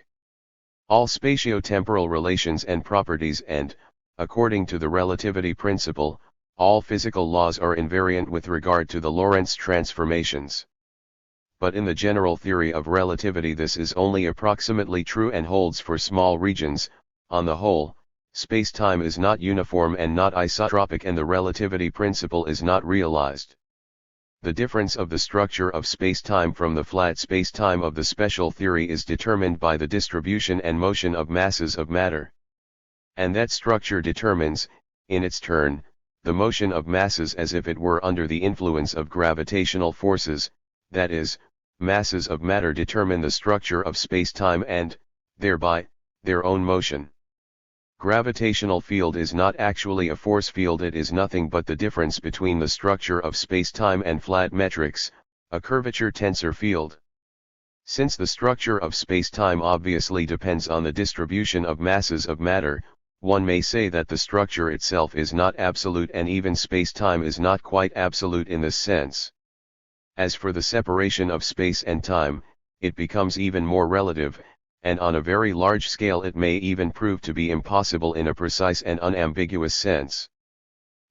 All spatio-temporal relations and properties and, according to the relativity principle, all physical laws are invariant with regard to the Lorentz transformations. But in the general theory of relativity this is only approximately true and holds for small regions. On the whole, space-time is not uniform and not isotropic and the relativity principle is not realized. The difference of the structure of space-time from the flat space-time of the special theory is determined by the distribution and motion of masses of matter. And that structure determines, in its turn, the motion of masses as if it were under the influence of gravitational forces, that is, masses of matter determine the structure of space-time and, thereby, their own motion. Gravitational field is not actually a force field, it is nothing but the difference between the structure of space-time and flat metrics, a curvature tensor field. Since the structure of space-time obviously depends on the distribution of masses of matter, one may say that the structure itself is not absolute and even space-time is not quite absolute in this sense. As for the separation of space and time, it becomes even more relative, and on a very large scale it may even prove to be impossible in a precise and unambiguous sense.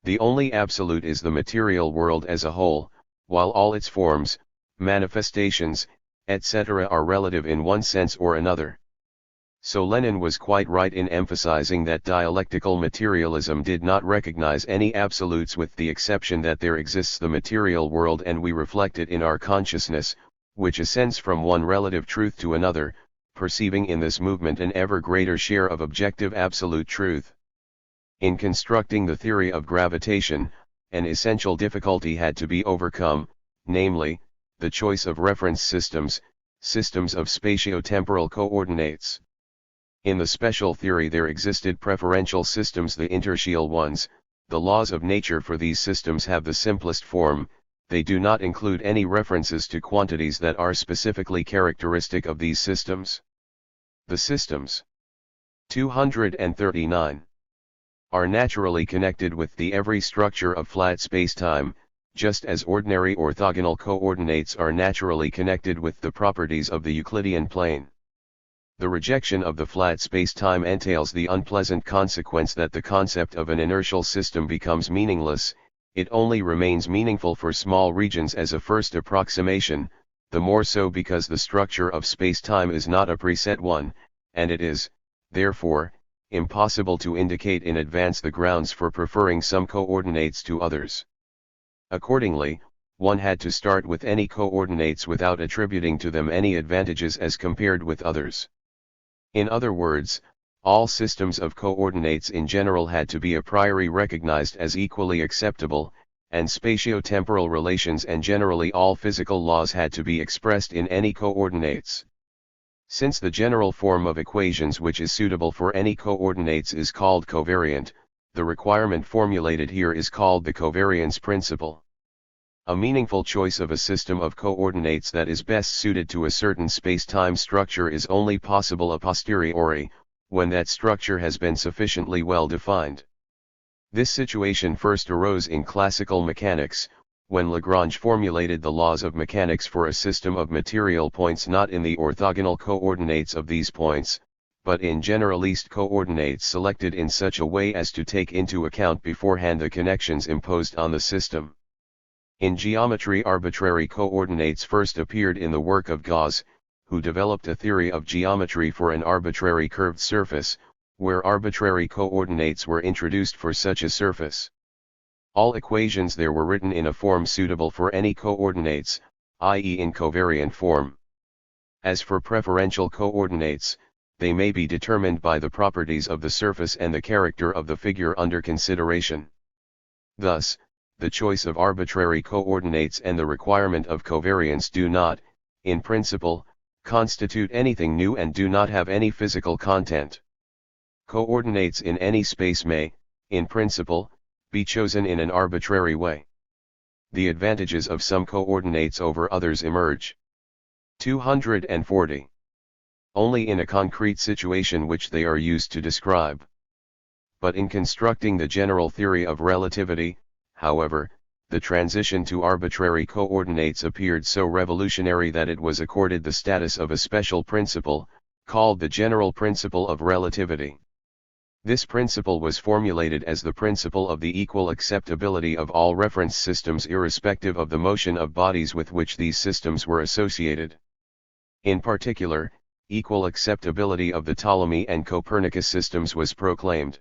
The only absolute is the material world as a whole, while all its forms, manifestations, etc. are relative in one sense or another. So Lenin was quite right in emphasizing that dialectical materialism did not recognize any absolutes with the exception that there exists the material world and we reflect it in our consciousness, which ascends from one relative truth to another, perceiving in this movement an ever greater share of objective absolute truth. In constructing the theory of gravitation, an essential difficulty had to be overcome, namely, the choice of reference systems, systems of spatio-temporal coordinates. In the special theory there existed preferential systems, the inertial ones. The laws of nature for these systems have the simplest form, they do not include any references to quantities that are specifically characteristic of these systems. The systems 239 are naturally connected with the every structure of flat spacetime, just as ordinary orthogonal coordinates are naturally connected with the properties of the Euclidean plane. The rejection of the flat spacetime entails the unpleasant consequence that the concept of an inertial system becomes meaningless. It only remains meaningful for small regions as a first approximation, the more so because the structure of spacetime is not a preset one, and it is, therefore, impossible to indicate in advance the grounds for preferring some coordinates to others. Accordingly, one had to start with any coordinates without attributing to them any advantages as compared with others. In other words, all systems of coordinates in general had to be a priori recognized as equally acceptable, and spatio-temporal relations and generally all physical laws had to be expressed in any coordinates. Since the general form of equations which is suitable for any coordinates is called covariant, the requirement formulated here is called the covariance principle. A meaningful choice of a system of coordinates that is best suited to a certain space-time structure is only possible a posteriori, when that structure has been sufficiently well defined. This situation first arose in classical mechanics, when Lagrange formulated the laws of mechanics for a system of material points not in the orthogonal coordinates of these points, but in generalist coordinates selected in such a way as to take into account beforehand the connections imposed on the system. In geometry, arbitrary coordinates first appeared in the work of Gauss, who developed a theory of geometry for an arbitrary curved surface, where arbitrary coordinates were introduced for such a surface. All equations there were written in a form suitable for any coordinates, i.e. in covariant form. As for preferential coordinates, they may be determined by the properties of the surface and the character of the figure under consideration. Thus, the choice of arbitrary coordinates and the requirement of covariance do not, in principle, constitute anything new and do not have any physical content. Coordinates in any space may, in principle, be chosen in an arbitrary way. The advantages of some coordinates over others emerge. 240. Only in a concrete situation which they are used to describe. But in constructing the general theory of relativity, however, the transition to arbitrary coordinates appeared so revolutionary that it was accorded the status of a special principle, called the general principle of relativity. This principle was formulated as the principle of the equal acceptability of all reference systems irrespective of the motion of bodies with which these systems were associated. In particular, equal acceptability of the Ptolemy and Copernicus systems was proclaimed.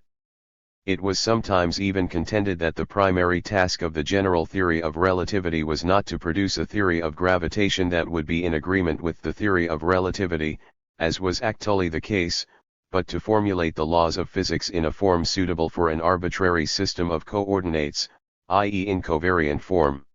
It was sometimes even contended that the primary task of the general theory of relativity was not to produce a theory of gravitation that would be in agreement with the theory of relativity, as was actually the case, but to formulate the laws of physics in a form suitable for an arbitrary system of coordinates, i.e. in covariant form.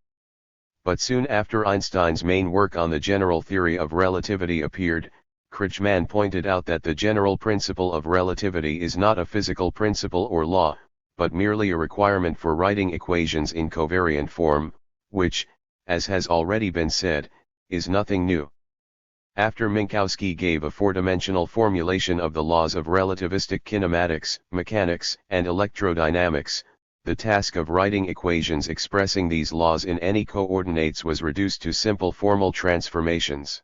But soon after Einstein's main work on the general theory of relativity appeared, Kretschmann pointed out that the general principle of relativity is not a physical principle or law, but merely a requirement for writing equations in covariant form, which, as has already been said, is nothing new. After Minkowski gave a four-dimensional formulation of the laws of relativistic kinematics, mechanics, and electrodynamics, the task of writing equations expressing these laws in any coordinates was reduced to simple formal transformations.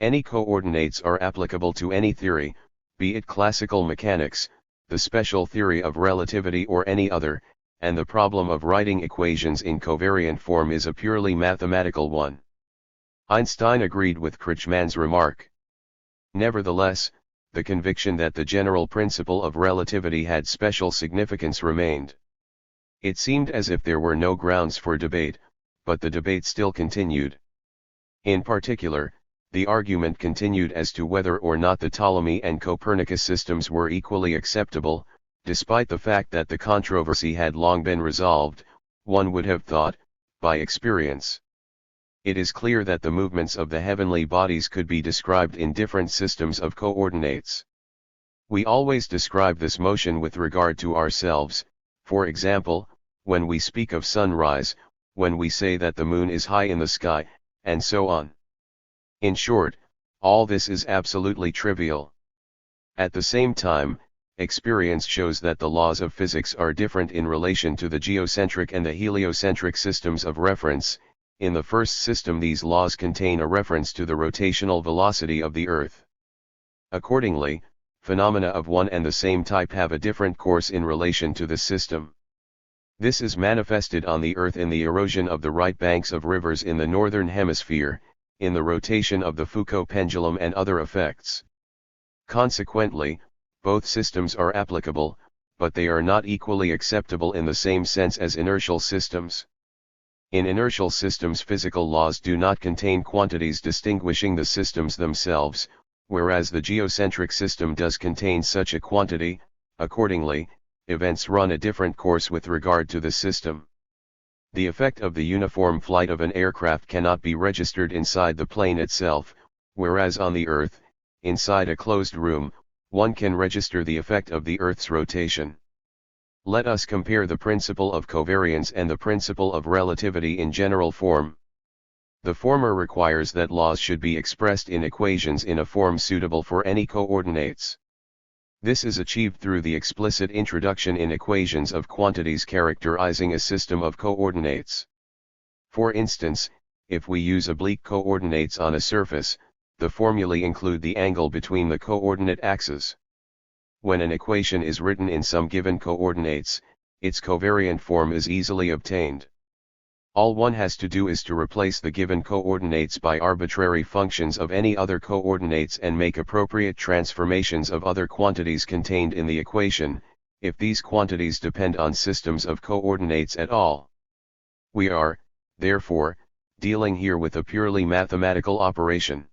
Any coordinates are applicable to any theory, be it classical mechanics, the special theory of relativity or any other, and the problem of writing equations in covariant form is a purely mathematical one. Einstein agreed with Kretschmann's remark. Nevertheless, the conviction that the general principle of relativity had special significance remained. It seemed as if there were no grounds for debate, but the debate still continued. In particular, the argument continued as to whether or not the Ptolemy and Copernicus systems were equally acceptable, despite the fact that the controversy had long been resolved, one would have thought, by experience. It is clear that the movements of the heavenly bodies could be described in different systems of coordinates. We always describe this motion with regard to ourselves, for example, when we speak of sunrise, when we say that the moon is high in the sky, and so on. In short, all this is absolutely trivial. At the same time, experience shows that the laws of physics are different in relation to the geocentric and the heliocentric systems of reference. In the first system, these laws contain a reference to the rotational velocity of the Earth. Accordingly, phenomena of one and the same type have a different course in relation to the system. This is manifested on the Earth in the erosion of the right banks of rivers in the northern hemisphere, in the rotation of the Foucault pendulum and other effects. Consequently, both systems are applicable, but they are not equally acceptable in the same sense as inertial systems. In inertial systems, physical laws do not contain quantities distinguishing the systems themselves, whereas the geocentric system does contain such a quantity. Accordingly, events run a different course with regard to the system. The effect of the uniform flight of an aircraft cannot be registered inside the plane itself, whereas on the Earth, inside a closed room, one can register the effect of the Earth's rotation. Let us compare the principle of covariance and the principle of relativity in general form. The former requires that laws should be expressed in equations in a form suitable for any coordinates. This is achieved through the explicit introduction in equations of quantities characterizing a system of coordinates. For instance, if we use oblique coordinates on a surface, the formulae include the angle between the coordinate axes. When an equation is written in some given coordinates, its covariant form is easily obtained. All one has to do is to replace the given coordinates by arbitrary functions of any other coordinates and make appropriate transformations of other quantities contained in the equation, if these quantities depend on systems of coordinates at all. We are, therefore, dealing here with a purely mathematical operation.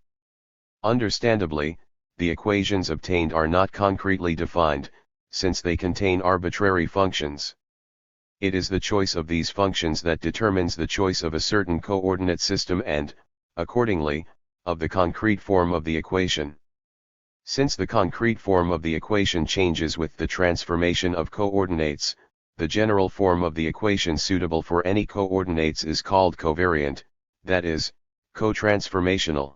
Understandably, the equations obtained are not concretely defined, since they contain arbitrary functions. It is the choice of these functions that determines the choice of a certain coordinate system and, accordingly, of the concrete form of the equation. Since the concrete form of the equation changes with the transformation of coordinates, the general form of the equation suitable for any coordinates is called covariant, that is, co-transformational.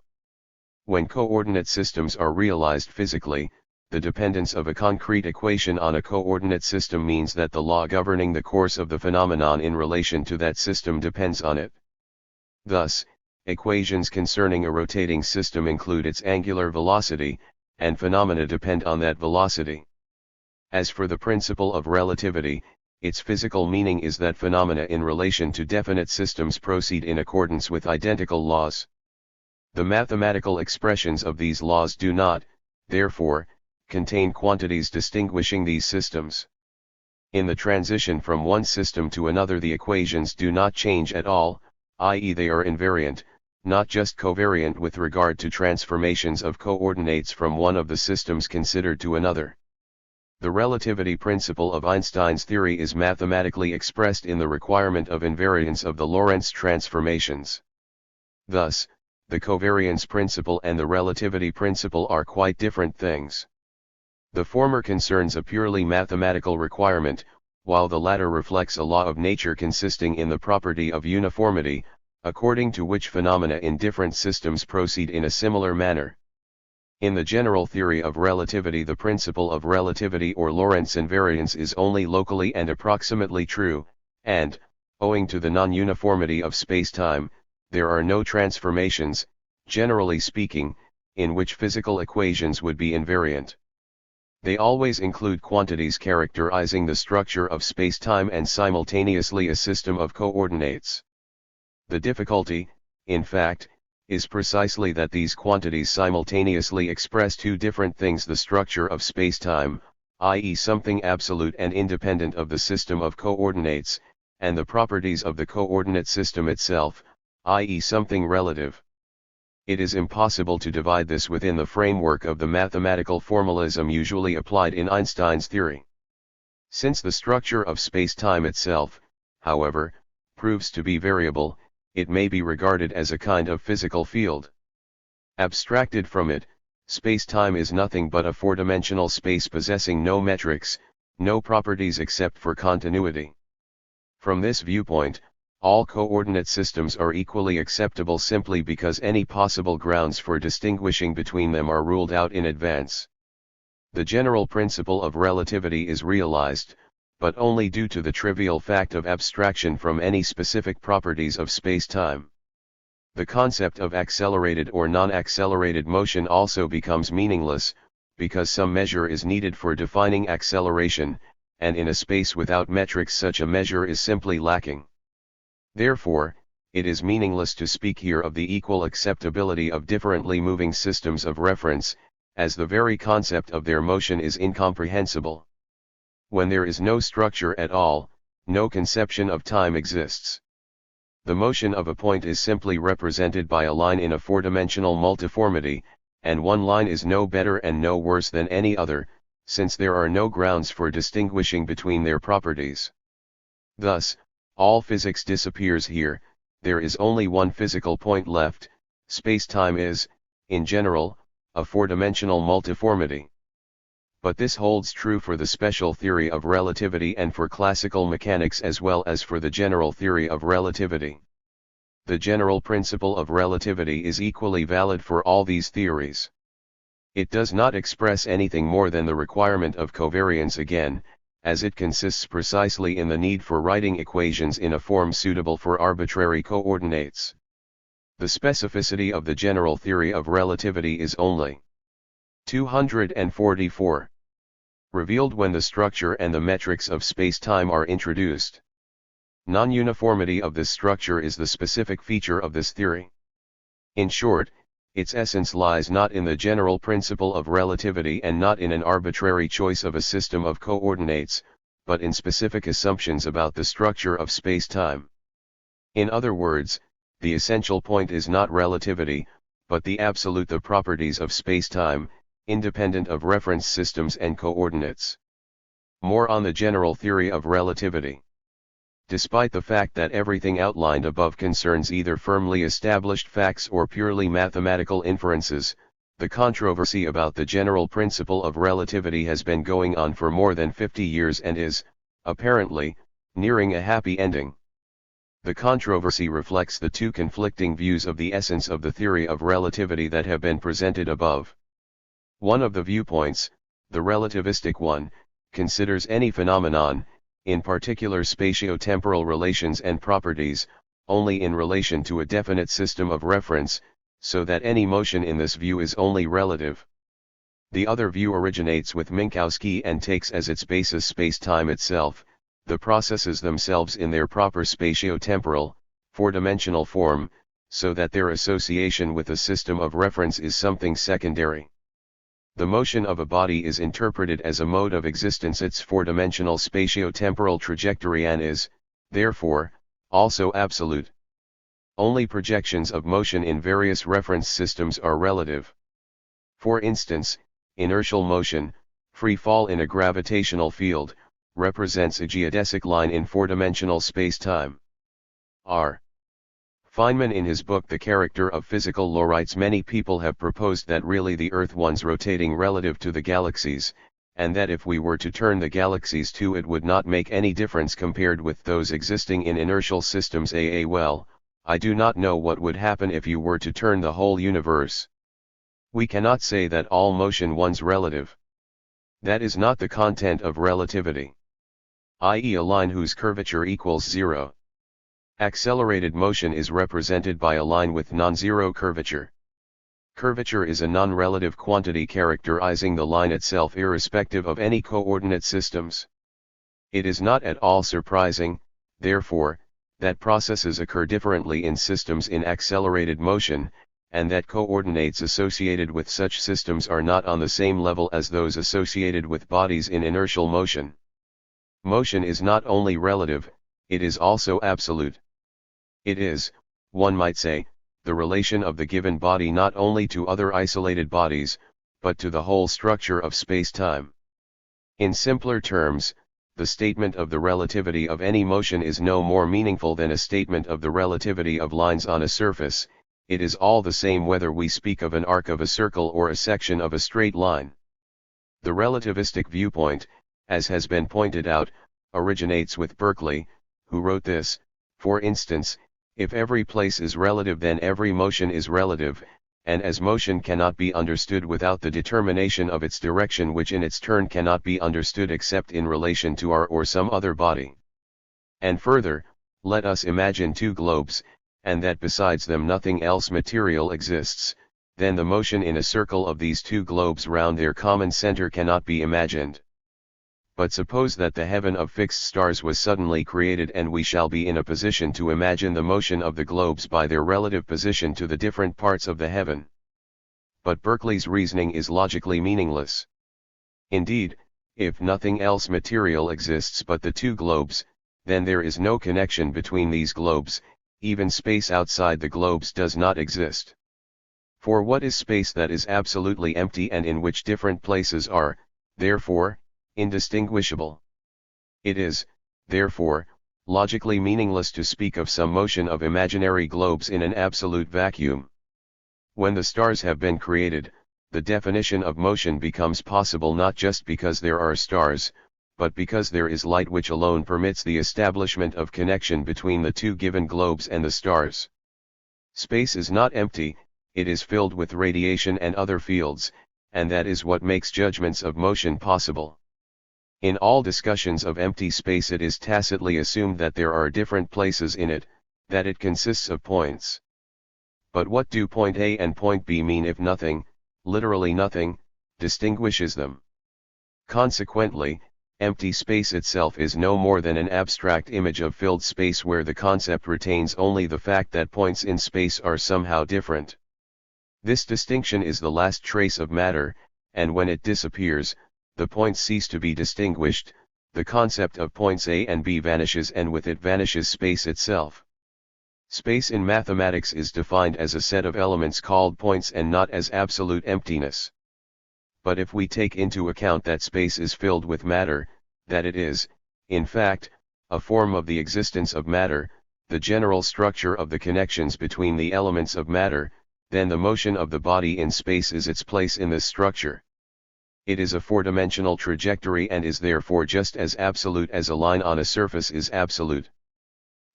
When coordinate systems are realized physically, the dependence of a concrete equation on a coordinate system means that the law governing the course of the phenomenon in relation to that system depends on it. Thus, equations concerning a rotating system include its angular velocity, and phenomena depend on that velocity. As for the principle of relativity, its physical meaning is that phenomena in relation to definite systems proceed in accordance with identical laws. The mathematical expressions of these laws do not, therefore, contain quantities distinguishing these systems. In the transition from one system to another, the equations do not change at all, i.e. they are invariant, not just covariant with regard to transformations of coordinates from one of the systems considered to another. The relativity principle of Einstein's theory is mathematically expressed in the requirement of invariance of the Lorentz transformations. Thus, the covariance principle and the relativity principle are quite different things. The former concerns a purely mathematical requirement, while the latter reflects a law of nature consisting in the property of uniformity, according to which phenomena in different systems proceed in a similar manner. In the general theory of relativity, the principle of relativity or Lorentz invariance is only locally and approximately true, and, owing to the non-uniformity of space-time, there are no transformations, generally speaking, in which physical equations would be invariant. They always include quantities characterizing the structure of space-time and simultaneously a system of coordinates. The difficulty, in fact, is precisely that these quantities simultaneously express two different things: the structure of space-time, i.e. something absolute and independent of the system of coordinates, and the properties of the coordinate system itself, i.e. something relative. It is impossible to divide this within the framework of the mathematical formalism usually applied in Einstein's theory. Since the structure of space-time itself, however, proves to be variable, it may be regarded as a kind of physical field. Abstracted from it, space-time is nothing but a four-dimensional space possessing no metrics, no properties except for continuity. From this viewpoint, all coordinate systems are equally acceptable simply because any possible grounds for distinguishing between them are ruled out in advance. The general principle of relativity is realized, but only due to the trivial fact of abstraction from any specific properties of space-time. The concept of accelerated or non-accelerated motion also becomes meaningless, because some measure is needed for defining acceleration, and in a space without metrics such a measure is simply lacking. Therefore, it is meaningless to speak here of the equal acceptability of differently moving systems of reference, as the very concept of their motion is incomprehensible. When there is no structure at all, no conception of time exists. The motion of a point is simply represented by a line in a four-dimensional multiformity, and one line is no better and no worse than any other, since there are no grounds for distinguishing between their properties. Thus, all physics disappears here. There is only one physical point left. Space-time is, in general, a four-dimensional multiformity. But this holds true for the special theory of relativity and for classical mechanics as well as for the general theory of relativity. The general principle of relativity is equally valid for all these theories. It does not express anything more than the requirement of covariance again, as it consists precisely in the need for writing equations in a form suitable for arbitrary coordinates. The specificity of the general theory of relativity is only 244. Revealed when the structure and the metrics of space-time are introduced. Non-uniformity of this structure is the specific feature of this theory. In short, its essence lies not in the general principle of relativity and not in an arbitrary choice of a system of coordinates, but in specific assumptions about the structure of space-time. In other words, the essential point is not relativity, but the absolute the properties of space-time, independent of reference systems and coordinates. More on the general theory of relativity. Despite the fact that everything outlined above concerns either firmly established facts or purely mathematical inferences, the controversy about the general principle of relativity has been going on for more than 50 years and is, apparently, nearing a happy ending. The controversy reflects the two conflicting views of the essence of the theory of relativity that have been presented above. One of the viewpoints, the relativistic one, considers any phenomenon, in particular spatio-temporal relations and properties, only in relation to a definite system of reference, so that any motion in this view is only relative. The other view originates with Minkowski and takes as its basis space-time itself, the processes themselves in their proper spatio-temporal, four-dimensional form, so that their association with a system of reference is something secondary. The motion of a body is interpreted as a mode of existence its four-dimensional spatio-temporal trajectory and is, therefore, also absolute. Only projections of motion in various reference systems are relative. For instance, inertial motion, free fall in a gravitational field, represents a geodesic line in four-dimensional space-time. R. Feynman in his book The Character of Physical Law writes many people have proposed that really the Earth one's rotating relative to the galaxies, and that if we were to turn the galaxies too it would not make any difference compared with those existing in inertial systems. Well, I do not know what would happen if you were to turn the whole universe. We cannot say that all motion one's relative. That is not the content of relativity. I.e. a line whose curvature equals 0. Accelerated motion is represented by a line with non-zero curvature. Curvature is a non-relative quantity characterizing the line itself irrespective of any coordinate systems. It is not at all surprising, therefore, that processes occur differently in systems in accelerated motion, and that coordinates associated with such systems are not on the same level as those associated with bodies in inertial motion. Motion is not only relative, it is also absolute. It is, one might say, the relation of the given body not only to other isolated bodies, but to the whole structure of space-time. In simpler terms, the statement of the relativity of any motion is no more meaningful than a statement of the relativity of lines on a surface. It is all the same whether we speak of an arc of a circle or a section of a straight line. The relativistic viewpoint, as has been pointed out, originates with Berkeley, who wrote this: for instance, if every place is relative then every motion is relative, and as motion cannot be understood without the determination of its direction which in its turn cannot be understood except in relation to our or some other body. And further, let us imagine two globes, and that besides them nothing else material exists, then the motion in a circle of these two globes round their common center cannot be imagined. But suppose that the heaven of fixed stars was suddenly created and we shall be in a position to imagine the motion of the globes by their relative position to the different parts of the heaven. But Berkeley's reasoning is logically meaningless. Indeed, if nothing else material exists but the two globes, then there is no connection between these globes, even space outside the globes does not exist. For what is space that is absolutely empty and in which different places are, therefore, indistinguishable? It is, therefore, logically meaningless to speak of some motion of imaginary globes in an absolute vacuum. When the stars have been created, the definition of motion becomes possible not just because there are stars, but because there is light which alone permits the establishment of connection between the two given globes and the stars. Space is not empty, it is filled with radiation and other fields, and that is what makes judgments of motion possible. In all discussions of empty space it is tacitly assumed that there are different places in it, that it consists of points. But what do point A and point B mean if nothing, literally nothing, distinguishes them? Consequently, empty space itself is no more than an abstract image of filled space where the concept retains only the fact that points in space are somehow different. This distinction is the last trace of matter, and when it disappears, the points cease to be distinguished, the concept of points A and B vanishes and with it vanishes space itself. Space in mathematics is defined as a set of elements called points and not as absolute emptiness. But if we take into account that space is filled with matter, that it is, in fact, a form of the existence of matter, the general structure of the connections between the elements of matter, then the motion of the body in space is its place in this structure. It is a four-dimensional trajectory and is therefore just as absolute as a line on a surface is absolute.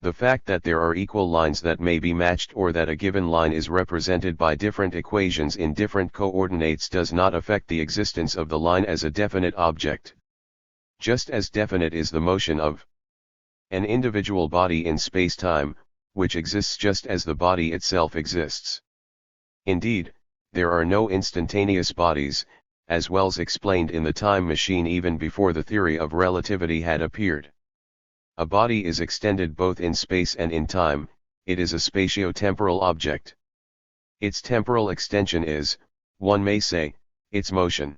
The fact that there are equal lines that may be matched or that a given line is represented by different equations in different coordinates does not affect the existence of the line as a definite object. Just as definite is the motion of an individual body in space-time, which exists just as the body itself exists. Indeed, there are no instantaneous bodies, as Wells explained in The Time Machine even before the theory of relativity had appeared. A body is extended both in space and in time, it is a spatio-temporal object. Its temporal extension is, one may say, its motion.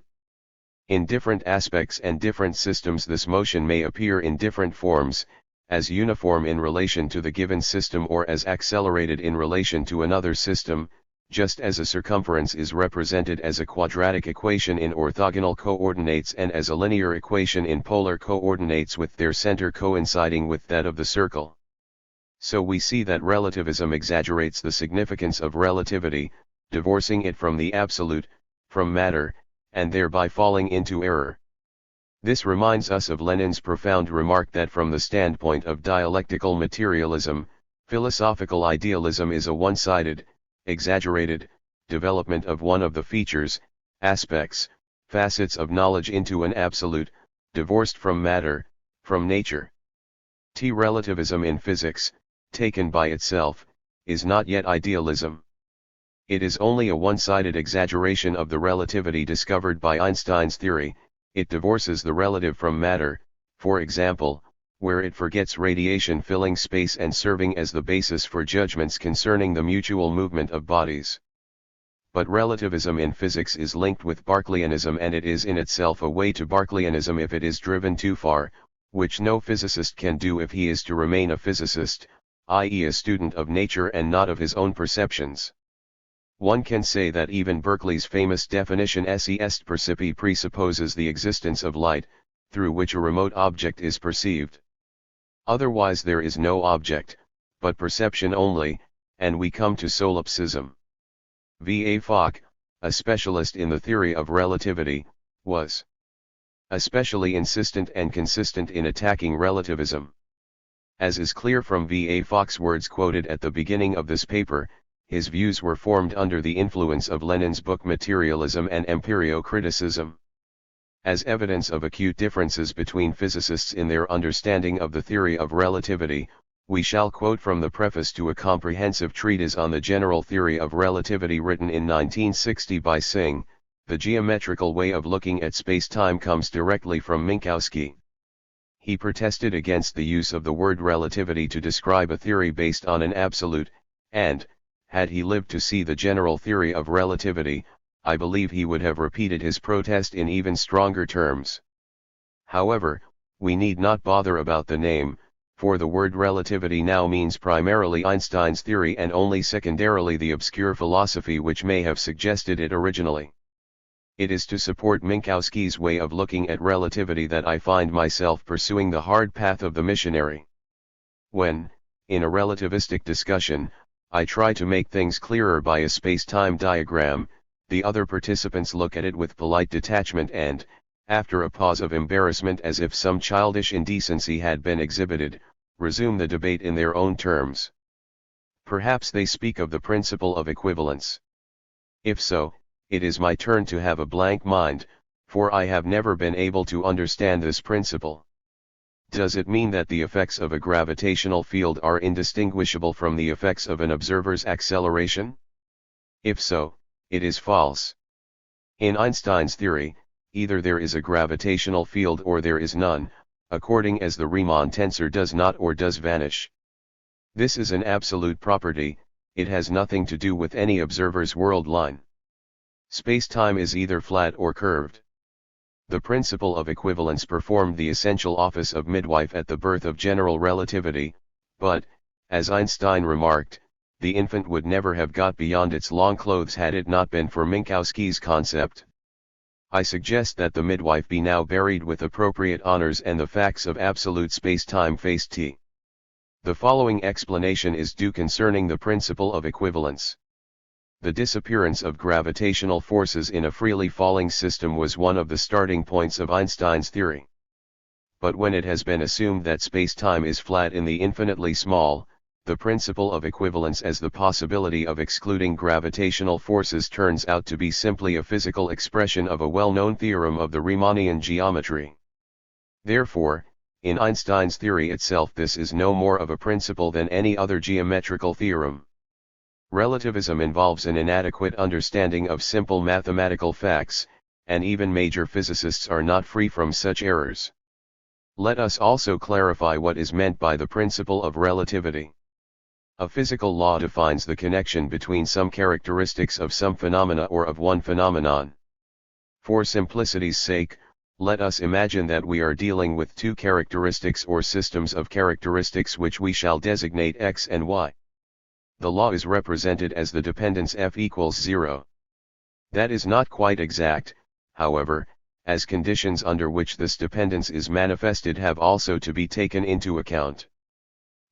In different aspects and different systems this motion may appear in different forms, as uniform in relation to the given system or as accelerated in relation to another system, just as a circumference is represented as a quadratic equation in orthogonal coordinates and as a linear equation in polar coordinates with their center coinciding with that of the circle. So we see that relativism exaggerates the significance of relativity, divorcing it from the absolute, from matter, and thereby falling into error. This reminds us of Lenin's profound remark that from the standpoint of dialectical materialism, philosophical idealism is a one-sided, exaggerated, development of one of the features, aspects, facets of knowledge into an absolute, divorced from matter, from nature. Relativism in physics, taken by itself, is not yet idealism. It is only a one-sided exaggeration of the relativity discovered by Einstein's theory. It divorces the relative from matter, for example, where it forgets radiation filling space and serving as the basis for judgments concerning the mutual movement of bodies. But relativism in physics is linked with Berkeleyanism and it is in itself a way to Berkeleyanism if it is driven too far, which no physicist can do if he is to remain a physicist, i.e. a student of nature and not of his own perceptions. One can say that even Berkeley's famous definition esse est percipi presupposes the existence of light, through which a remote object is perceived. Otherwise there is no object, but perception only, and we come to solipsism. V. A. Fock, a specialist in the theory of relativity, was especially insistent and consistent in attacking relativism. As is clear from V. A. Fock's words quoted at the beginning of this paper, his views were formed under the influence of Lenin's book Materialism and Empirio-Criticism. As evidence of acute differences between physicists in their understanding of the theory of relativity, we shall quote from the preface to a comprehensive treatise on the general theory of relativity written in 1960 by Singh. The geometrical way of looking at space-time comes directly from Minkowski. He protested against the use of the word relativity to describe a theory based on an absolute, and, had he lived to see the general theory of relativity, I believe he would have repeated his protest in even stronger terms. However, we need not bother about the name, for the word relativity now means primarily Einstein's theory and only secondarily the obscure philosophy which may have suggested it originally. It is to support Minkowski's way of looking at relativity that I find myself pursuing the hard path of the missionary. When, in a relativistic discussion, I try to make things clearer by a space-time diagram, the other participants look at it with polite detachment and, after a pause of embarrassment as if some childish indecency had been exhibited, resume the debate in their own terms. Perhaps they speak of the principle of equivalence. If so, it is my turn to have a blank mind, for I have never been able to understand this principle. Does it mean that the effects of a gravitational field are indistinguishable from the effects of an observer's acceleration? If so, it is false. In Einstein's theory, either there is a gravitational field or there is none, according as the Riemann tensor does not or does vanish. This is an absolute property, it has nothing to do with any observer's world line. Space-time is either flat or curved. The principle of equivalence performed the essential office of midwife at the birth of general relativity, but, as Einstein remarked, the infant would never have got beyond its long clothes had it not been for Minkowski's concept. I suggest that the midwife be now buried with appropriate honors and the facts of absolute space-time faced t. The following explanation is due concerning the principle of equivalence. The disappearance of gravitational forces in a freely falling system was one of the starting points of Einstein's theory. But when it has been assumed that space-time is flat in the infinitely small, the principle of equivalence as the possibility of excluding gravitational forces turns out to be simply a physical expression of a well-known theorem of the Riemannian geometry. Therefore, in Einstein's theory itself this is no more of a principle than any other geometrical theorem. Relativism involves an inadequate understanding of simple mathematical facts, and even major physicists are not free from such errors. Let us also clarify what is meant by the principle of relativity. A physical law defines the connection between some characteristics of some phenomena or of one phenomenon. For simplicity's sake, let us imagine that we are dealing with two characteristics or systems of characteristics which we shall designate x and y. The law is represented as the dependence f equals 0. That is not quite exact, however, as conditions under which this dependence is manifested have also to be taken into account.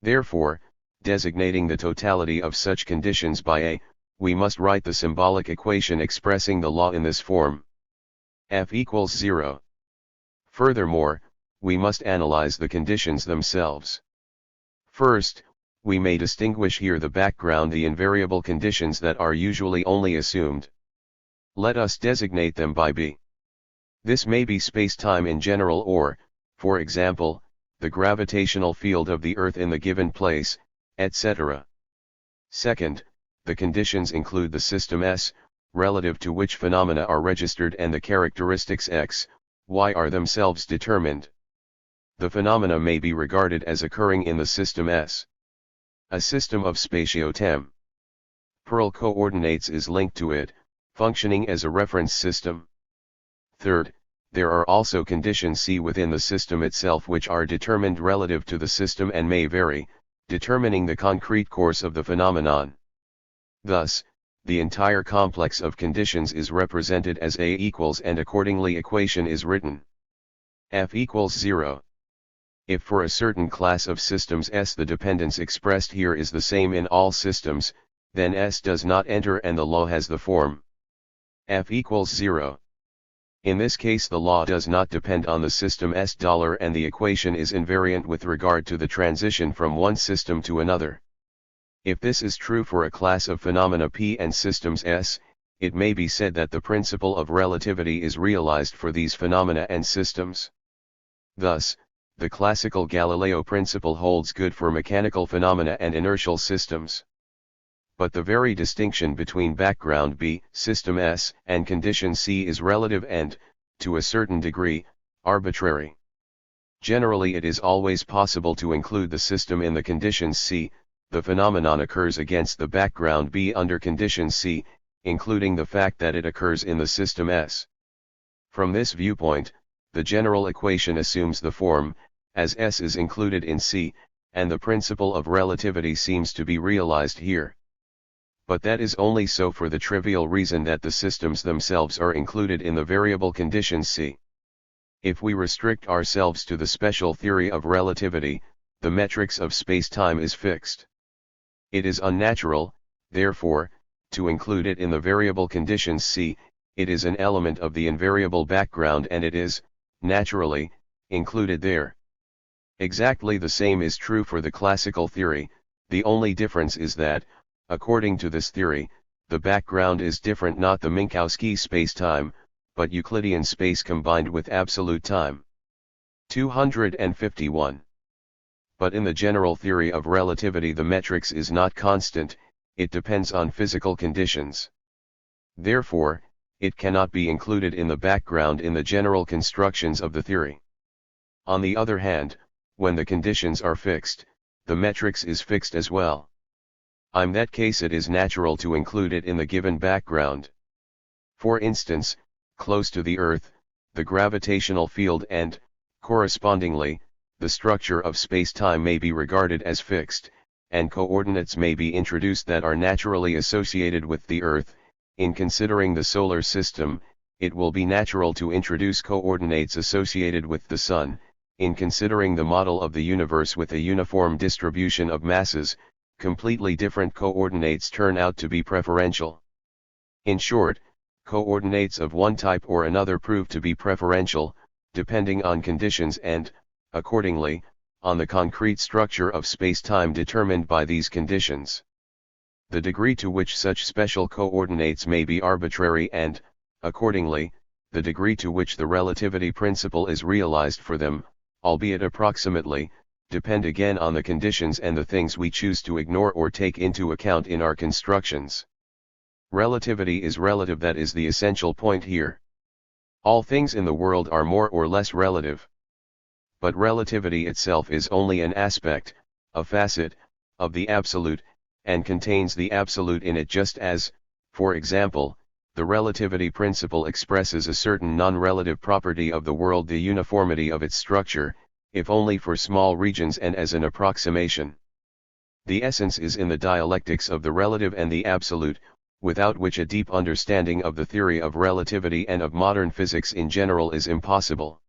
Therefore, designating the totality of such conditions by a, we must write the symbolic equation expressing the law in this form. F equals 0. Furthermore, we must analyze the conditions themselves. First, we may distinguish here the background, the invariable conditions that are usually only assumed. Let us designate them by B. This may be space-time in general or, for example, the gravitational field of the Earth in the given place, etc. Second, the conditions include the system S, relative to which phenomena are registered, and the characteristics X, Y are themselves determined. The phenomena may be regarded as occurring in the system S. A system of spatio-temporal coordinates is linked to it, functioning as a reference system. Third, there are also conditions C within the system itself which are determined relative to the system and may vary, determining the concrete course of the phenomenon. Thus, the entire complex of conditions is represented as A equals, and accordingly equation is written. F equals 0. If for a certain class of systems S the dependence expressed here is the same in all systems, then S does not enter and the law has the form F equals 0. In this case the law does not depend on the system S and the equation is invariant with regard to the transition from one system to another. If this is true for a class of phenomena P and systems S, it may be said that the principle of relativity is realized for these phenomena and systems. Thus, the classical Galileo principle holds good for mechanical phenomena and inertial systems. But the very distinction between background B, system S, and condition C is relative and, to a certain degree, arbitrary. Generally it is always possible to include the system in the conditions C. The phenomenon occurs against the background B under condition C, including the fact that it occurs in the system S. From this viewpoint, the general equation assumes the form, as S is included in C, and the principle of relativity seems to be realized here. But that is only so for the trivial reason that the systems themselves are included in the variable conditions C. If we restrict ourselves to the special theory of relativity, the metrics of space-time is fixed. It is unnatural, therefore, to include it in the variable conditions C. It is an element of the invariable background and it is, naturally, included there. Exactly the same is true for the classical theory. The only difference is that, according to this theory, the background is different, not the Minkowski spacetime, but Euclidean space combined with absolute time. 251. But in the general theory of relativity the metrics is not constant, it depends on physical conditions. Therefore, it cannot be included in the background in the general constructions of the theory. On the other hand, when the conditions are fixed, the metrics is fixed as well. In that case it is natural to include it in the given background. For instance, close to the Earth, the gravitational field and, correspondingly, the structure of space-time may be regarded as fixed, and coordinates may be introduced that are naturally associated with the Earth. In considering the solar system, it will be natural to introduce coordinates associated with the Sun. In considering the model of the universe with a uniform distribution of masses, completely different coordinates turn out to be preferential. In short, coordinates of one type or another prove to be preferential, depending on conditions and, accordingly, on the concrete structure of space-time determined by these conditions. The degree to which such special coordinates may be arbitrary and, accordingly, the degree to which the relativity principle is realized for them, albeit approximately, depend again on the conditions and the things we choose to ignore or take into account in our constructions. Relativity is relative, that is the essential point here. All things in the world are more or less relative. But relativity itself is only an aspect, a facet, of the absolute, and contains the absolute in it, just as, for example, the relativity principle expresses a certain non-relative property of the world, the uniformity of its structure, if only for small regions and as an approximation. The essence is in the dialectics of the relative and the absolute, without which a deep understanding of the theory of relativity and of modern physics in general is impossible.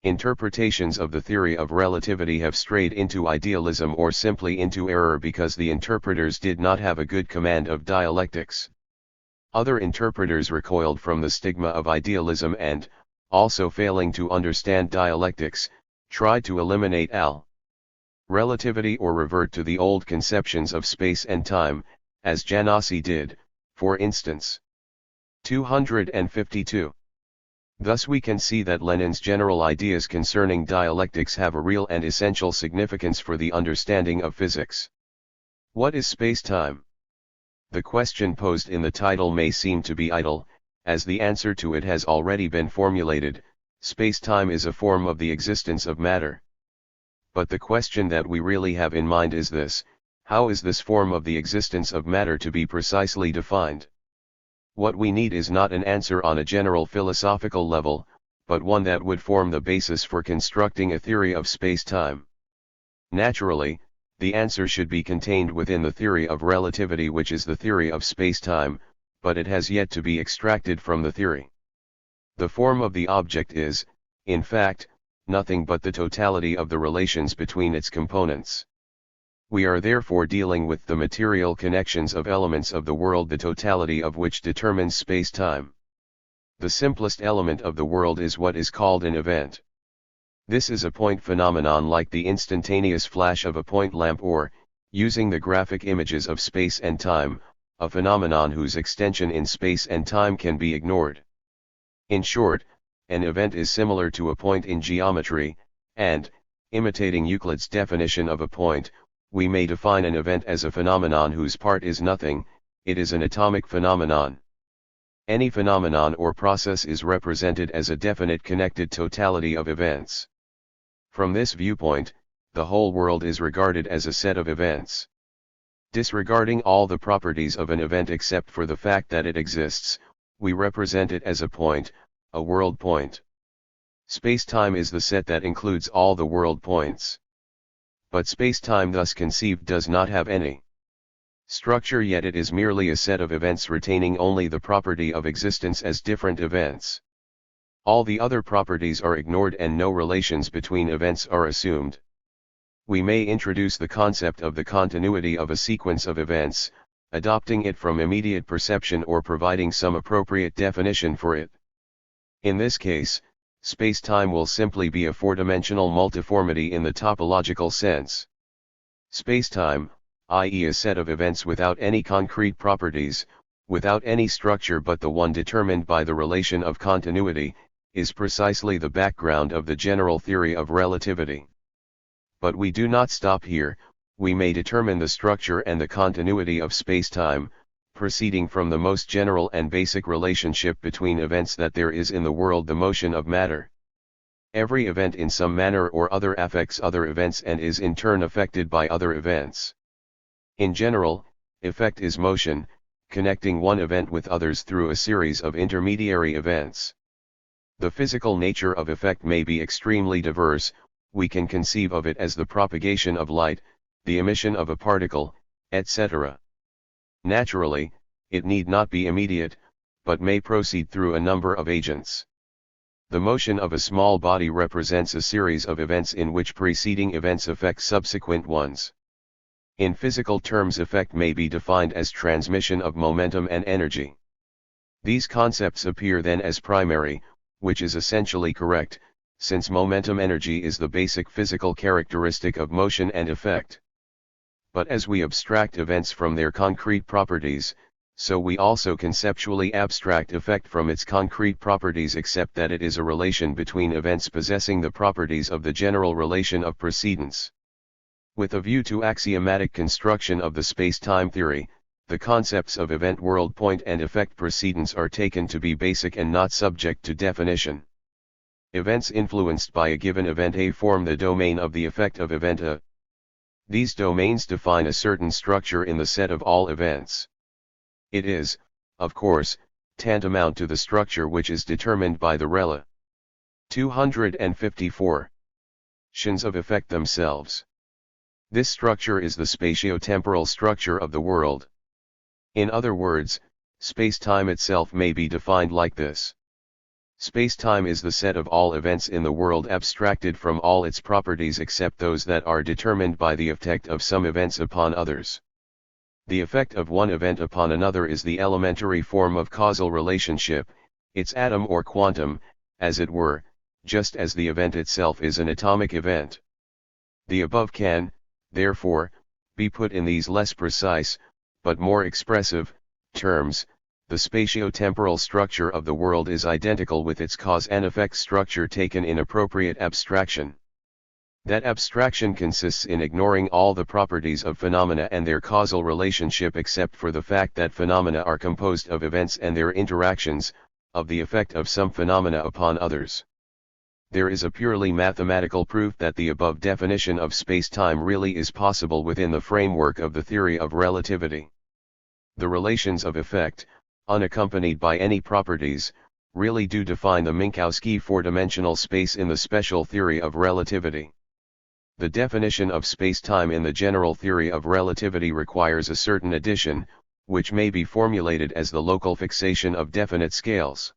Interpretations of the theory of relativity have strayed into idealism or simply into error because the interpreters did not have a good command of dialectics. Other interpreters recoiled from the stigma of idealism and, also failing to understand dialectics, tried to eliminate relativity or revert to the old conceptions of space and time, as Janasi did, for instance. 252. Thus we can see that Lenin's general ideas concerning dialectics have a real and essential significance for the understanding of physics. What is space-time? The question posed in the title may seem to be idle, as the answer to it has already been formulated. Space-time is a form of the existence of matter. But the question that we really have in mind is this: how is this form of the existence of matter to be precisely defined? What we need is not an answer on a general philosophical level, but one that would form the basis for constructing a theory of space-time. Naturally, the answer should be contained within the theory of relativity, which is the theory of space-time, but it has yet to be extracted from the theory. The form of the object is, in fact, nothing but the totality of the relations between its components. We are therefore dealing with the material connections of elements of the world, the totality of which determines space-time. The simplest element of the world is what is called an event. This is a point phenomenon like the instantaneous flash of a point lamp, or, using the graphic images of space and time, a phenomenon whose extension in space and time can be ignored. In short, an event is similar to a point in geometry, and, imitating Euclid's definition of a point, we may define an event as a phenomenon whose part is nothing. It is an atomic phenomenon. Any phenomenon or process is represented as a definite connected totality of events. From this viewpoint, the whole world is regarded as a set of events. Disregarding all the properties of an event except for the fact that it exists, we represent it as a point, a world point. Space-time is the set that includes all the world points. But space-time thus conceived does not have any structure, yet it is merely a set of events retaining only the property of existence as different events. All the other properties are ignored and no relations between events are assumed. We may introduce the concept of the continuity of a sequence of events, adopting it from immediate perception or providing some appropriate definition for it. In this case, space-time will simply be a four-dimensional multiformity in the topological sense. Space-time, i.e. a set of events without any concrete properties, without any structure but the one determined by the relation of continuity, is precisely the background of the general theory of relativity. But we do not stop here. We may determine the structure and the continuity of space-time, proceeding from the most general and basic relationship between events that there is in the world, the motion of matter. Every event in some manner or other affects other events and is in turn affected by other events. In general, effect is motion, connecting one event with others through a series of intermediary events. The physical nature of effect may be extremely diverse. We can conceive of it as the propagation of light, the emission of a particle, etc. Naturally, it need not be immediate, but may proceed through a number of agents. The motion of a small body represents a series of events in which preceding events affect subsequent ones. In physical terms, effect may be defined as transmission of momentum and energy. These concepts appear then as primary, which is essentially correct, since momentum energy is the basic physical characteristic of motion and effect. But as we abstract events from their concrete properties, so we also conceptually abstract effect from its concrete properties, except that it is a relation between events possessing the properties of the general relation of precedence. With a view to axiomatic construction of the space-time theory, the concepts of event world point and effect precedence are taken to be basic and not subject to definition. Events influenced by a given event A form the domain of the effect of event A. These domains define a certain structure in the set of all events. It is, of course, tantamount to the structure which is determined by the rela. 254. Tions of effect themselves. This structure is the spatio-temporal structure of the world. In other words, space-time itself may be defined like this. Space-time is the set of all events in the world abstracted from all its properties except those that are determined by the effect of some events upon others. The effect of one event upon another is the elementary form of causal relationship, its atom or quantum, as it were, just as the event itself is an atomic event. The above can, therefore, be put in these less precise, but more expressive, terms. The spatio-temporal structure of the world is identical with its cause and effect structure taken in appropriate abstraction. That abstraction consists in ignoring all the properties of phenomena and their causal relationship except for the fact that phenomena are composed of events and their interactions, of the effect of some phenomena upon others. There is a purely mathematical proof that the above definition of space-time really is possible within the framework of the theory of relativity. The relations of effect, unaccompanied by any properties, really do define the Minkowski four-dimensional space in the special theory of relativity. The definition of space-time in the general theory of relativity requires a certain addition, which may be formulated as the local fixation of definite scales.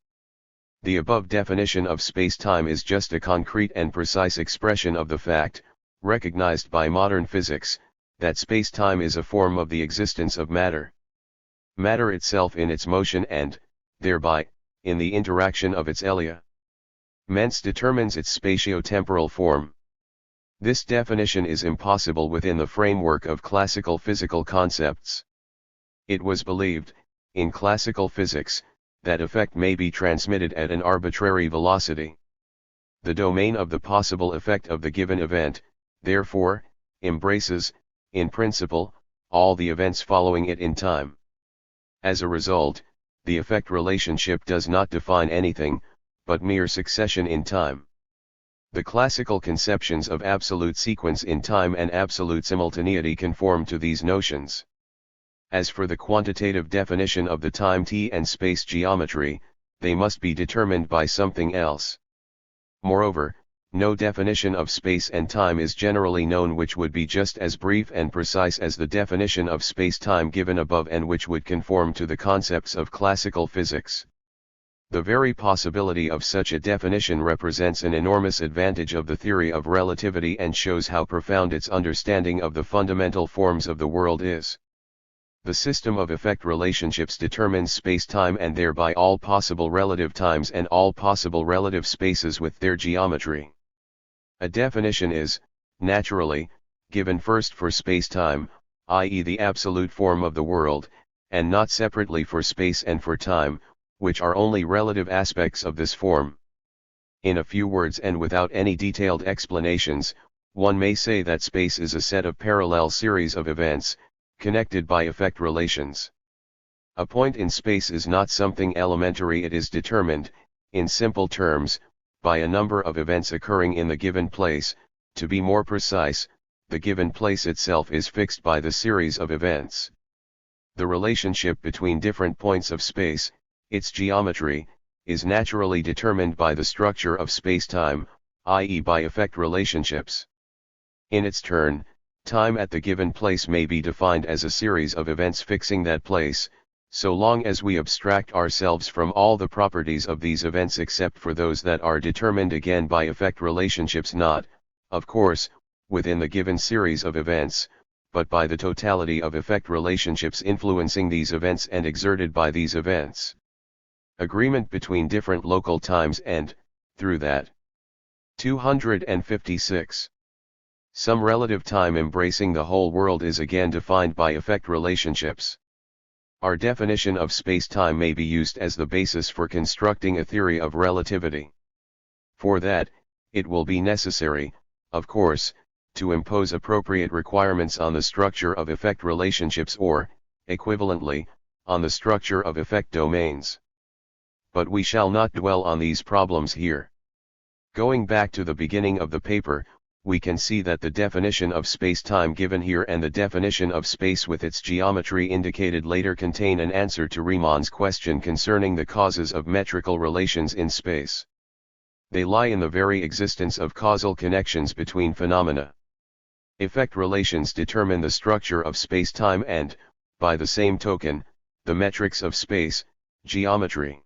The above definition of space-time is just a concrete and precise expression of the fact, recognized by modern physics, that space-time is a form of the existence of matter. Matter itself in its motion and, thereby, in the interaction of its elements determines its spatio-temporal form. This definition is impossible within the framework of classical physical concepts. It was believed, in classical physics, that effect may be transmitted at an arbitrary velocity. The domain of the possible effect of the given event, therefore, embraces, in principle, all the events following it in time. As a result, the effect relationship does not define anything, but mere succession in time. The classical conceptions of absolute sequence in time and absolute simultaneity conform to these notions. As for the quantitative definition of the time t and space geometry, they must be determined by something else. Moreover, No definition of space and time is generally known which would be just as brief and precise as the definition of space-time given above and which would conform to the concepts of classical physics. The very possibility of such a definition represents an enormous advantage of the theory of relativity and shows how profound its understanding of the fundamental forms of the world is. The system of effect relationships determines space-time and thereby all possible relative times and all possible relative spaces with their geometry. A definition is, naturally, given first for space-time, i.e. the absolute form of the world, and not separately for space and for time, which are only relative aspects of this form. In a few words and without any detailed explanations, one may say that space is a set of parallel series of events, connected by effect relations. A point in space is not something elementary, it is determined, in simple terms, by a number of events occurring in the given place. To be more precise, the given place itself is fixed by the series of events. The relationship between different points of space, its geometry, is naturally determined by the structure of space-time, i.e. by effect relationships. In its turn, time at the given place may be defined as a series of events fixing that place, so long as we abstract ourselves from all the properties of these events except for those that are determined again by effect relationships, not, of course, within the given series of events, but by the totality of effect relationships influencing these events and exerted by these events. Agreement between different local times and, through that. 256. Some relative time embracing the whole world is again defined by effect relationships. Our definition of space-time may be used as the basis for constructing a theory of relativity. For that, it will be necessary, of course, to impose appropriate requirements on the structure of effect relationships or, equivalently, on the structure of effect domains. But we shall not dwell on these problems here. Going back to the beginning of the paper, we can see that the definition of space-time given here and the definition of space with its geometry indicated later contain an answer to Riemann's question concerning the causes of metrical relations in space. They lie in the very existence of causal connections between phenomena. Effect relations determine the structure of space-time and, by the same token, the metrics of space, geometry.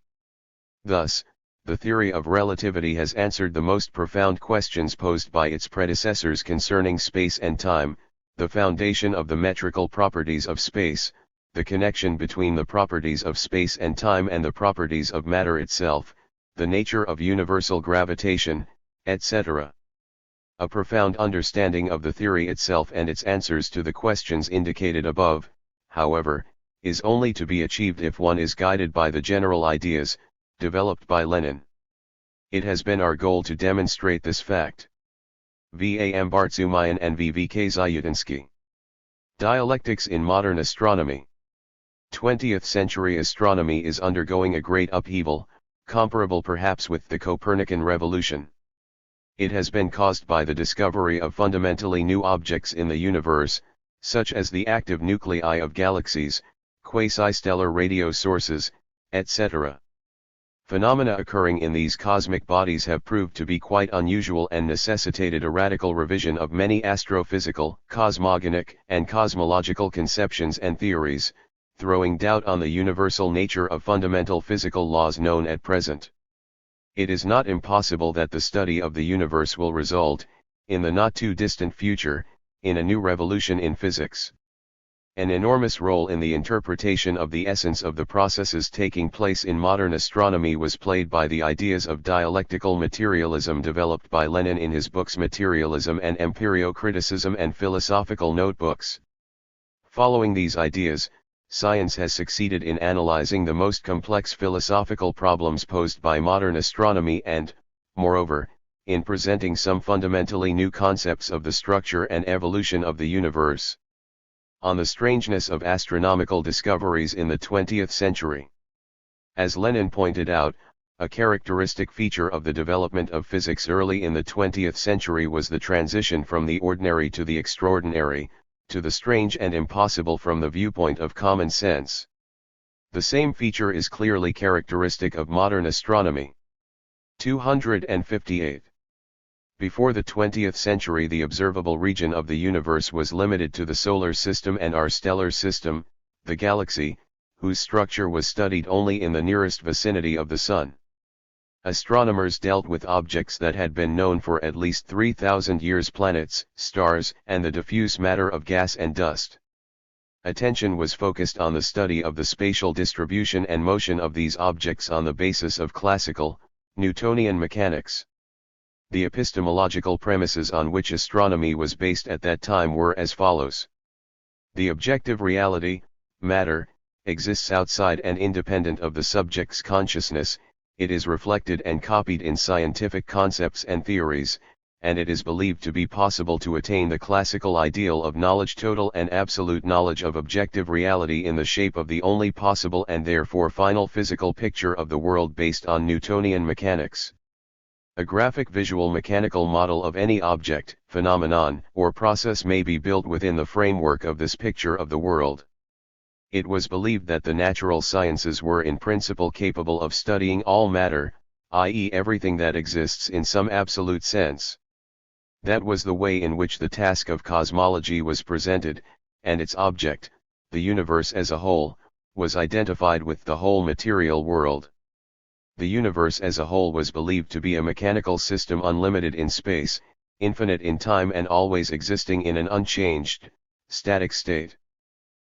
Thus, the theory of relativity has answered the most profound questions posed by its predecessors concerning space and time, the foundation of the metrical properties of space, the connection between the properties of space and time and the properties of matter itself, the nature of universal gravitation, etc. A profound understanding of the theory itself and its answers to the questions indicated above, however, is only to be achieved if one is guided by the general ideas, developed by Lenin. It has been our goal to demonstrate this fact. V.A.M. Bartsumayan and V.V.K. Zayutinsky. Dialectics in Modern Astronomy. 20th century astronomy is undergoing a great upheaval, comparable perhaps with the Copernican revolution. It has been caused by the discovery of fundamentally new objects in the universe, such as the active nuclei of galaxies, quasi-stellar radio sources, etc. Phenomena occurring in these cosmic bodies have proved to be quite unusual and necessitated a radical revision of many astrophysical, cosmogonic, and cosmological conceptions and theories, throwing doubt on the universal nature of fundamental physical laws known at present. It is not impossible that the study of the universe will result, in the not-too-distant future, in a new revolution in physics. An enormous role in the interpretation of the essence of the processes taking place in modern astronomy was played by the ideas of dialectical materialism developed by Lenin in his books Materialism and Empirio-Criticism and Philosophical Notebooks. Following these ideas, science has succeeded in analyzing the most complex philosophical problems posed by modern astronomy and, moreover, in presenting some fundamentally new concepts of the structure and evolution of the universe. On the strangeness of astronomical discoveries in the 20th century. As Lenin pointed out, a characteristic feature of the development of physics early in the 20th century was the transition from the ordinary to the extraordinary, to the strange and impossible from the viewpoint of common sense. The same feature is clearly characteristic of modern astronomy. 258. Before the 20th century, the observable region of the universe was limited to the solar system and our stellar system, the galaxy, whose structure was studied only in the nearest vicinity of the Sun. Astronomers dealt with objects that had been known for at least 3,000 years: planets, stars, and the diffuse matter of gas and dust. Attention was focused on the study of the spatial distribution and motion of these objects on the basis of classical, Newtonian mechanics. The epistemological premises on which astronomy was based at that time were as follows. The objective reality, matter, exists outside and independent of the subject's consciousness. It is reflected and copied in scientific concepts and theories, and it is believed to be possible to attain the classical ideal of knowledge, total and absolute knowledge of objective reality in the shape of the only possible and therefore final physical picture of the world based on Newtonian mechanics. A graphic visual mechanical model of any object, phenomenon, or process may be built within the framework of this picture of the world. It was believed that the natural sciences were in principle capable of studying all matter, i.e., everything that exists in some absolute sense. That was the way in which the task of cosmology was presented, and its object, the universe as a whole, was identified with the whole material world. The universe as a whole was believed to be a mechanical system, unlimited in space, infinite in time, and always existing in an unchanged, static state.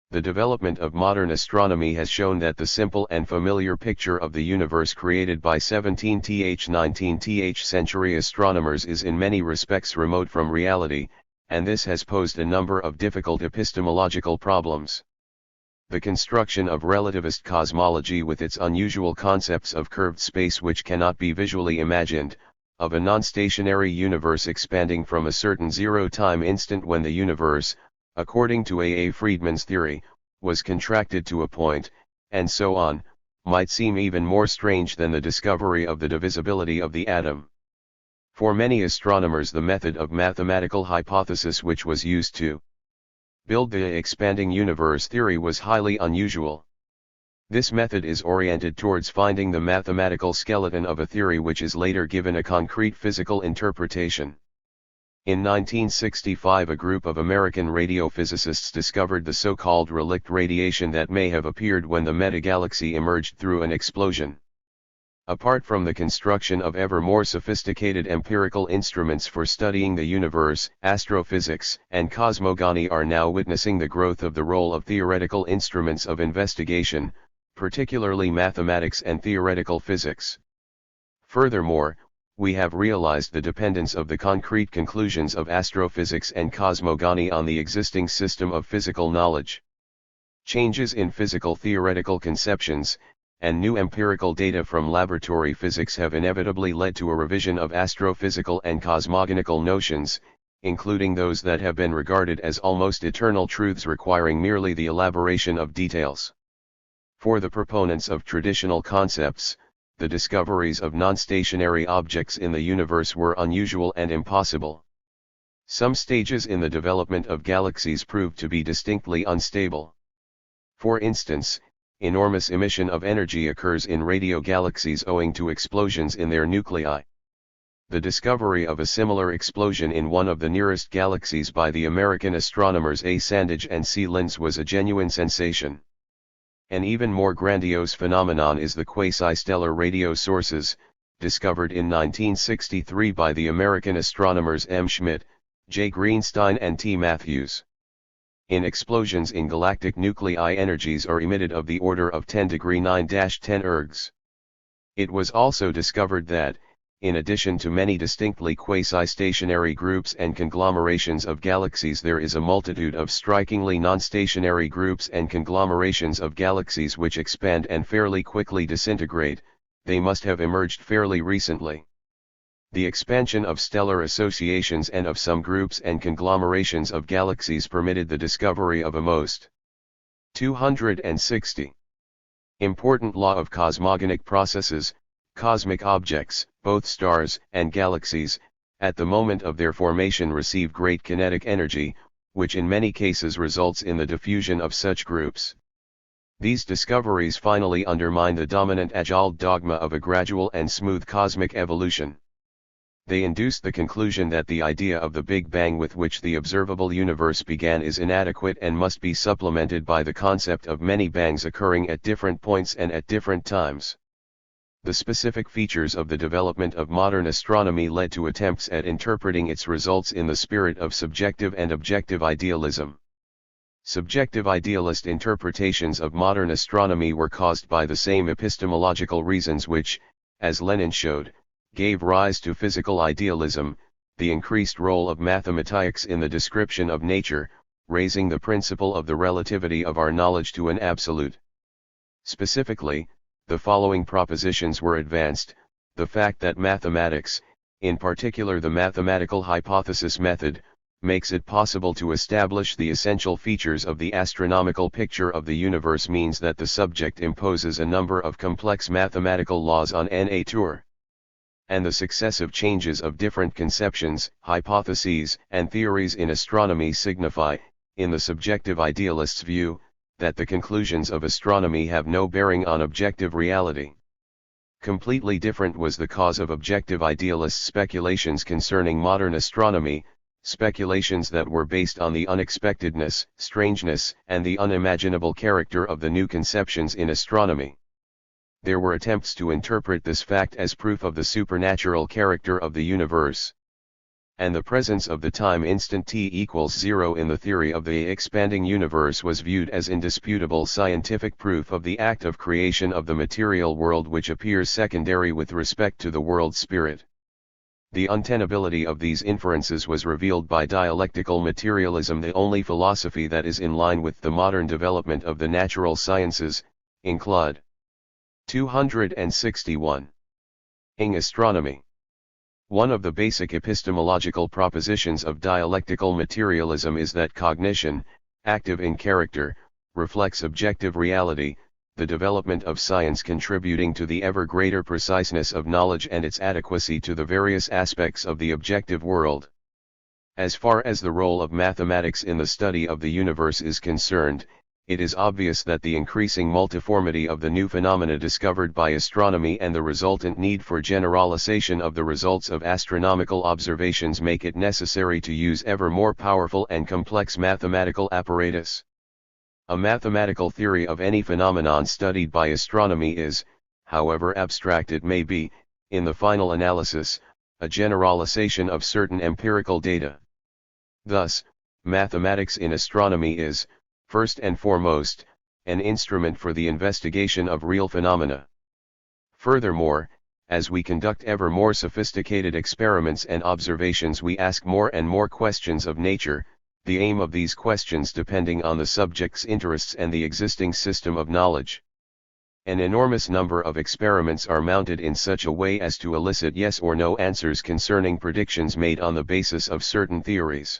The development of modern astronomy has shown that the simple and familiar picture of the universe created by 17th–19th century astronomers is in many respects remote from reality, and this has posed a number of difficult epistemological problems. The construction of relativist cosmology, with its unusual concepts of curved space which cannot be visually imagined, of a non-stationary universe expanding from a certain zero-time instant when the universe, according to A. Friedman's theory, was contracted to a point, and so on, might seem even more strange than the discovery of the divisibility of the atom. For many astronomers, the method of mathematical hypothesis which was used to build the expanding universe theory was highly unusual. This method is oriented towards finding the mathematical skeleton of a theory which is later given a concrete physical interpretation. In 1965, a group of American radiophysicists discovered the so-called relict radiation that may have appeared when the metagalaxy emerged through an explosion. Apart from the construction of ever more sophisticated empirical instruments for studying the universe, astrophysics and cosmogony are now witnessing the growth of the role of theoretical instruments of investigation, particularly mathematics and theoretical physics. Furthermore, we have realized the dependence of the concrete conclusions of astrophysics and cosmogony on the existing system of physical knowledge. Changes in physical theoretical conceptions, and new empirical data from laboratory physics have inevitably led to a revision of astrophysical and cosmogonical notions, including those that have been regarded as almost eternal truths requiring merely the elaboration of details. For the proponents of traditional concepts, the discoveries of non-stationary objects in the universe were unusual and impossible. Some stages in the development of galaxies proved to be distinctly unstable. For instance, enormous emission of energy occurs in radio galaxies owing to explosions in their nuclei. The discovery of a similar explosion in one of the nearest galaxies by the American astronomers A. Sandage and C. Linz was a genuine sensation. An even more grandiose phenomenon is the quasi-stellar radio sources, discovered in 1963 by the American astronomers M. Schmidt, J. Greenstein and T. Matthews. In explosions in galactic nuclei, energies are emitted of the order of 10⁹ 10 ergs. It was also discovered that, in addition to many distinctly quasi-stationary groups and conglomerations of galaxies, there is a multitude of strikingly non-stationary groups and conglomerations of galaxies which expand and fairly quickly disintegrate. They must have emerged fairly recently. The expansion of stellar associations and of some groups and conglomerations of galaxies permitted the discovery of a most 260 important law of cosmogonic processes. Cosmic objects, both stars and galaxies, at the moment of their formation receive great kinetic energy, which in many cases results in the diffusion of such groups. These discoveries finally undermine the dominant age-old dogma of a gradual and smooth cosmic evolution. They induced the conclusion that the idea of the Big Bang with which the observable universe began is inadequate and must be supplemented by the concept of many bangs occurring at different points and at different times. The specific features of the development of modern astronomy led to attempts at interpreting its results in the spirit of subjective and objective idealism. Subjective idealist interpretations of modern astronomy were caused by the same epistemological reasons which, as Lenin showed, gave rise to physical idealism, the increased role of mathematics in the description of nature, raising the principle of the relativity of our knowledge to an absolute. Specifically, the following propositions were advanced: the fact that mathematics, in particular the mathematical hypothesis method, makes it possible to establish the essential features of the astronomical picture of the universe means that the subject imposes a number of complex mathematical laws on nature. And the successive changes of different conceptions, hypotheses, and theories in astronomy signify, in the subjective idealist's view, that the conclusions of astronomy have no bearing on objective reality. Completely different was the cause of objective idealist speculations concerning modern astronomy, speculations that were based on the unexpectedness, strangeness, and the unimaginable character of the new conceptions in astronomy. There were attempts to interpret this fact as proof of the supernatural character of the universe. And the presence of the time instant t=0 in the theory of the expanding universe was viewed as indisputable scientific proof of the act of creation of the material world, which appears secondary with respect to the world spirit. The untenability of these inferences was revealed by dialectical materialism, the only philosophy that is in line with the modern development of the natural sciences, includ. 261. In astronomy. One of the basic epistemological propositions of dialectical materialism is that cognition, active in character, reflects objective reality, the development of science contributing to the ever greater preciseness of knowledge and its adequacy to the various aspects of the objective world. As far as the role of mathematics in the study of the universe is concerned, it is obvious that the increasing multiformity of the new phenomena discovered by astronomy and the resultant need for generalization of the results of astronomical observations make it necessary to use ever more powerful and complex mathematical apparatus. A mathematical theory of any phenomenon studied by astronomy is, however abstract it may be, in the final analysis, a generalization of certain empirical data. Thus, mathematics in astronomy is, first and foremost, an instrument for the investigation of real phenomena. Furthermore, as we conduct ever more sophisticated experiments and observations, we ask more and more questions of nature, the aim of these questions depending on the subject's interests and the existing system of knowledge. An enormous number of experiments are mounted in such a way as to elicit yes or no answers concerning predictions made on the basis of certain theories.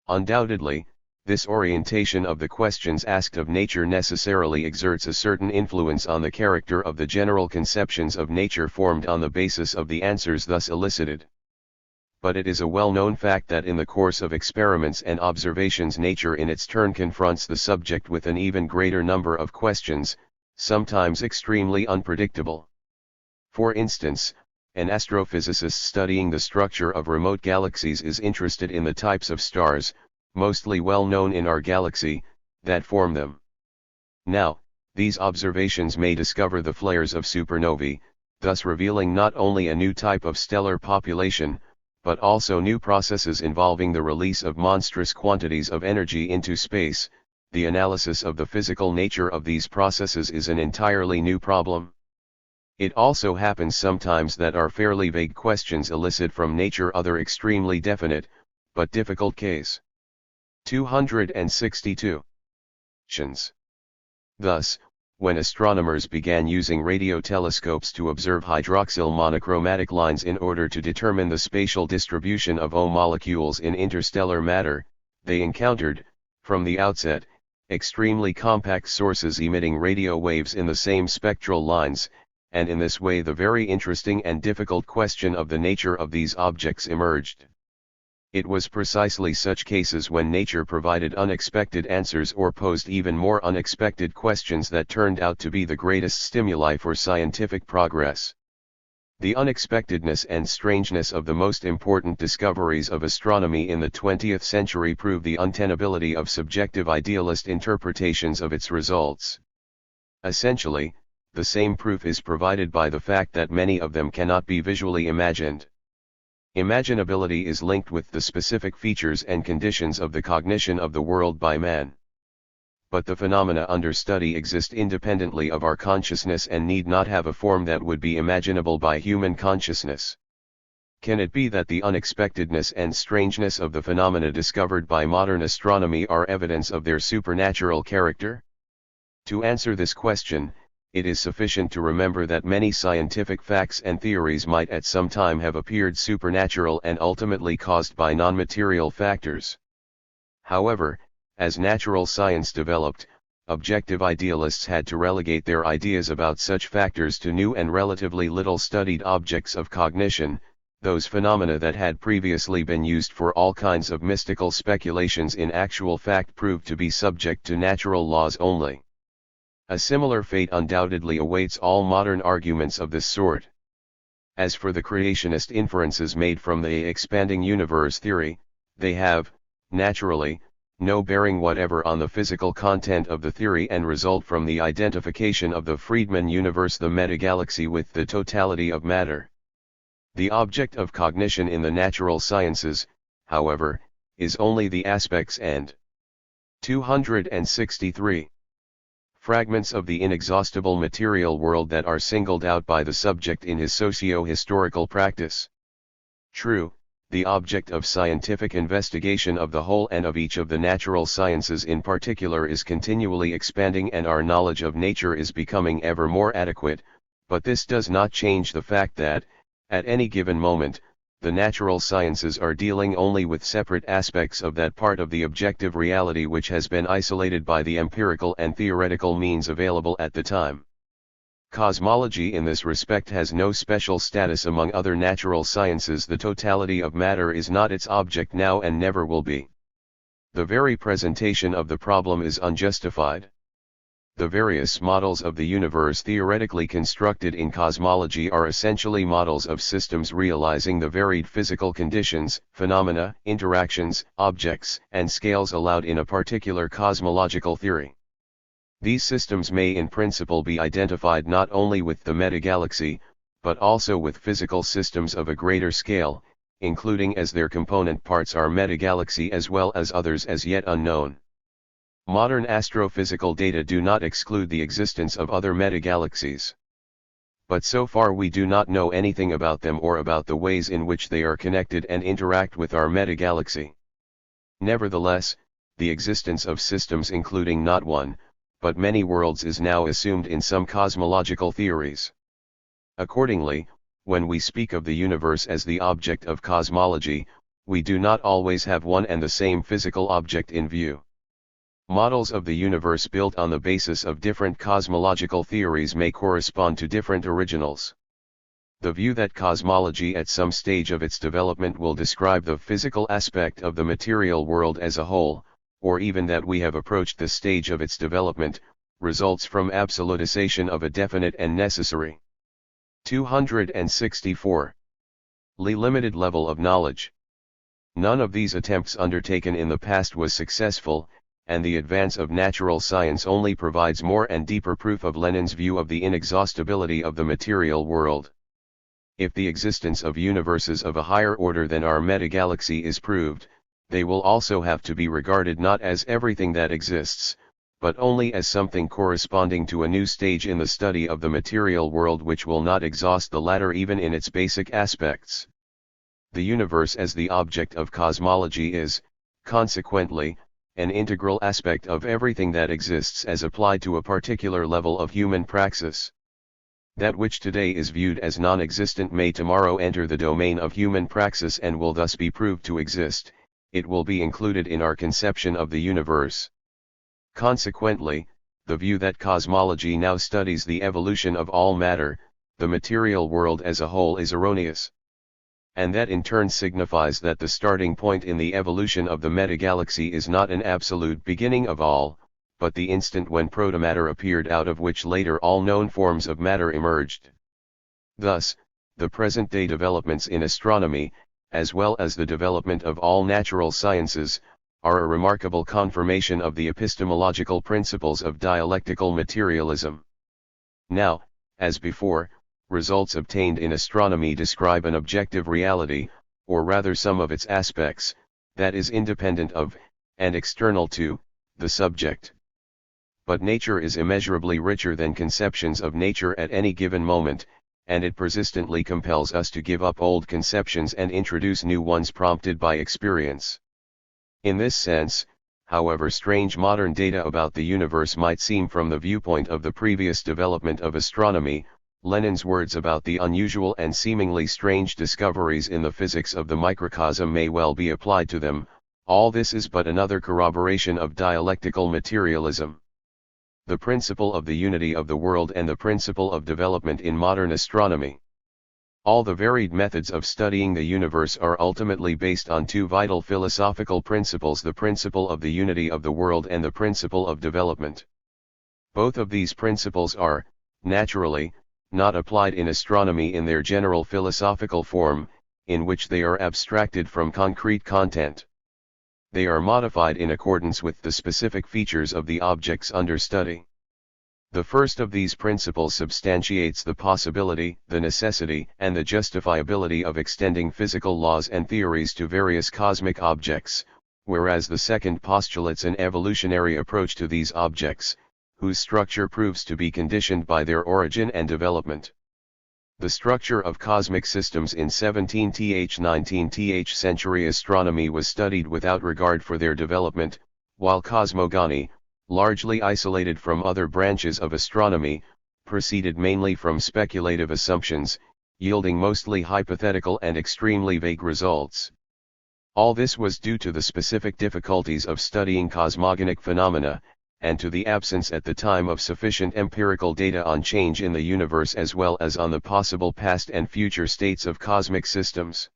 Undoubtedly, this orientation of the questions asked of nature necessarily exerts a certain influence on the character of the general conceptions of nature formed on the basis of the answers thus elicited. But it is a well-known fact that in the course of experiments and observations nature in its turn confronts the subject with an even greater number of questions, sometimes extremely unpredictable. For instance, an astrophysicist studying the structure of remote galaxies is interested in the types of stars, mostly well known in our galaxy, that form them. Now, these observations may discover the flares of supernovae, thus revealing not only a new type of stellar population, but also new processes involving the release of monstrous quantities of energy into space. The analysis of the physical nature of these processes is an entirely new problem. It also happens sometimes that our fairly vague questions elicit from nature other extremely definite, but difficult case. 262. Thus, when astronomers began using radio telescopes to observe hydroxyl monochromatic lines in order to determine the spatial distribution of O molecules in interstellar matter, they encountered, from the outset, extremely compact sources emitting radio waves in the same spectral lines, and in this way the very interesting and difficult question of the nature of these objects emerged. It was precisely such cases when nature provided unexpected answers or posed even more unexpected questions that turned out to be the greatest stimuli for scientific progress. The unexpectedness and strangeness of the most important discoveries of astronomy in the 20th century prove the untenability of subjective idealist interpretations of its results. Essentially, the same proof is provided by the fact that many of them cannot be visually imagined. Imaginability is linked with the specific features and conditions of the cognition of the world by man. But the phenomena under study exist independently of our consciousness and need not have a form that would be imaginable by human consciousness. Can it be that the unexpectedness and strangeness of the phenomena discovered by modern astronomy are evidence of their supernatural character? To answer this question, it is sufficient to remember that many scientific facts and theories might at some time have appeared supernatural and ultimately caused by non-material factors. However, as natural science developed, objective idealists had to relegate their ideas about such factors to new and relatively little studied objects of cognition, those phenomena that had previously been used for all kinds of mystical speculations in actual fact proved to be subject to natural laws only. A similar fate undoubtedly awaits all modern arguments of this sort. As for the creationist inferences made from the expanding universe theory, they have, naturally, no bearing whatever on the physical content of the theory and result from the identification of the Friedman universe, the metagalaxy, with the totality of matter. The object of cognition in the natural sciences, however, is only the aspects and 263 fragments of the inexhaustible material world that are singled out by the subject in his socio-historical practice. True, the object of scientific investigation of the whole and of each of the natural sciences in particular is continually expanding and our knowledge of nature is becoming ever more adequate, but this does not change the fact that, at any given moment, the natural sciences are dealing only with separate aspects of that part of the objective reality which has been isolated by the empirical and theoretical means available at the time. Cosmology in this respect has no special status among other natural sciences. The totality of matter is not its object now and never will be. The very presentation of the problem is unjustified. The various models of the universe theoretically constructed in cosmology are essentially models of systems realizing the varied physical conditions, phenomena, interactions, objects, and scales allowed in a particular cosmological theory. These systems may in principle be identified not only with the metagalaxy, but also with physical systems of a greater scale, including as their component parts our metagalaxy as well as others as yet unknown. Modern astrophysical data do not exclude the existence of other metagalaxies. But so far we do not know anything about them or about the ways in which they are connected and interact with our metagalaxy. Nevertheless, the existence of systems including not one, but many worlds is now assumed in some cosmological theories. Accordingly, when we speak of the universe as the object of cosmology, we do not always have one and the same physical object in view. Models of the universe built on the basis of different cosmological theories may correspond to different originals. The view that cosmology at some stage of its development will describe the physical aspect of the material world as a whole, or even that we have approached the stage of its development, results from absolutization of a definite and necessary 264 limited level of knowledge. None of these attempts undertaken in the past was successful, and the advance of natural science only provides more and deeper proof of Lenin's view of the inexhaustibility of the material world. If the existence of universes of a higher order than our metagalaxy is proved, they will also have to be regarded not as everything that exists, but only as something corresponding to a new stage in the study of the material world which will not exhaust the latter even in its basic aspects. The universe as the object of cosmology is, consequently, an integral aspect of everything that exists as applied to a particular level of human praxis. That which today is viewed as non-existent may tomorrow enter the domain of human praxis and will thus be proved to exist. It will be included in our conception of the universe. Consequently, the view that cosmology now studies the evolution of all matter, the material world as a whole, is erroneous. And that in turn signifies that the starting point in the evolution of the metagalaxy is not an absolute beginning of all, but the instant when protomatter appeared out of which later all known forms of matter emerged. Thus, the present-day developments in astronomy, as well as the development of all natural sciences, are a remarkable confirmation of the epistemological principles of dialectical materialism. Now, as before, results obtained in astronomy describe an objective reality, or rather some of its aspects, that is independent of, and external to, the subject. But nature is immeasurably richer than conceptions of nature at any given moment, and it persistently compels us to give up old conceptions and introduce new ones prompted by experience. In this sense, however strange modern data about the universe might seem from the viewpoint of the previous development of astronomy, Lenin's words about the unusual and seemingly strange discoveries in the physics of the microcosm may well be applied to them. All this is but another corroboration of dialectical materialism. The principle of the unity of the world and the principle of development in modern astronomy. All the varied methods of studying the universe are ultimately based on two vital philosophical principles: the principle of the unity of the world and the principle of development. Both of these principles are, naturally, not applied in astronomy in their general philosophical form, in which they are abstracted from concrete content. They are modified in accordance with the specific features of the objects under study. The first of these principles substantiates the possibility, the necessity, and the justifiability of extending physical laws and theories to various cosmic objects, whereas the second postulates an evolutionary approach to these objects, whose structure proves to be conditioned by their origin and development. The structure of cosmic systems in 17th–19th century astronomy was studied without regard for their development, while cosmogony, largely isolated from other branches of astronomy, proceeded mainly from speculative assumptions, yielding mostly hypothetical and extremely vague results. All this was due to the specific difficulties of studying cosmogonic phenomena, and to the absence at the time of sufficient empirical data on change in the universe as well as on the possible past and future states of cosmic systems.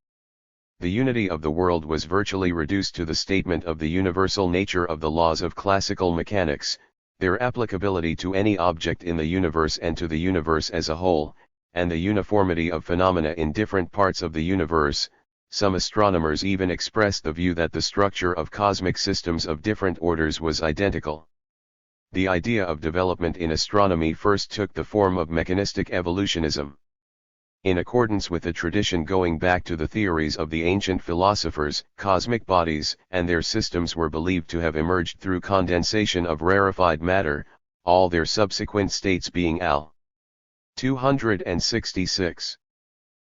The unity of the world was virtually reduced to the statement of the universal nature of the laws of classical mechanics, their applicability to any object in the universe and to the universe as a whole, and the uniformity of phenomena in different parts of the universe. Some astronomers even expressed the view that the structure of cosmic systems of different orders was identical. The idea of development in astronomy first took the form of mechanistic evolutionism. In accordance with a tradition going back to the theories of the ancient philosophers, cosmic bodies and their systems were believed to have emerged through condensation of rarefied matter, all their subsequent states being Al. 266.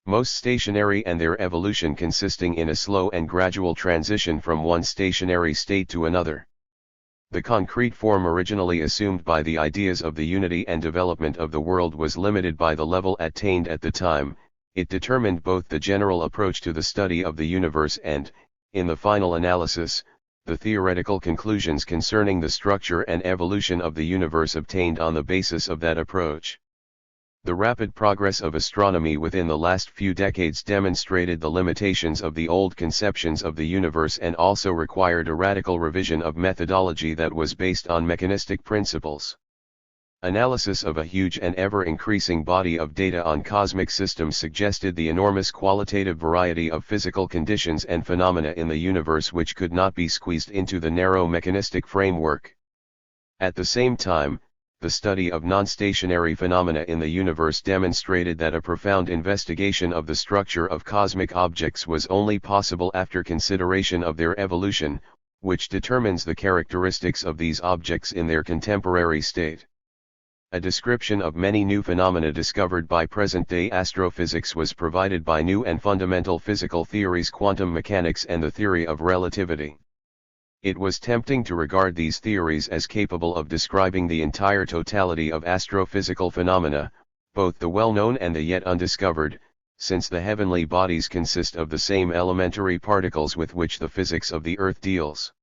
Most stationary and their evolution consisting in a slow and gradual transition from one stationary state to another. The concrete form originally assumed by the ideas of the unity and development of the world was limited by the level attained at the time. It determined both the general approach to the study of the universe and, in the final analysis, the theoretical conclusions concerning the structure and evolution of the universe obtained on the basis of that approach. The rapid progress of astronomy within the last few decades demonstrated the limitations of the old conceptions of the universe and also required a radical revision of methodology that was based on mechanistic principles. Analysis of a huge and ever-increasing body of data on cosmic systems suggested the enormous qualitative variety of physical conditions and phenomena in the universe which could not be squeezed into the narrow mechanistic framework. At the same time, the study of non-stationary phenomena in the universe demonstrated that a profound investigation of the structure of cosmic objects was only possible after consideration of their evolution, which determines the characteristics of these objects in their contemporary state. A description of many new phenomena discovered by present-day astrophysics was provided by new and fundamental physical theories, quantum mechanics and the theory of relativity. It was tempting to regard these theories as capable of describing the entire totality of astrophysical phenomena, both the well-known and the yet undiscovered, since the heavenly bodies consist of the same elementary particles with which the physics of the Earth deals.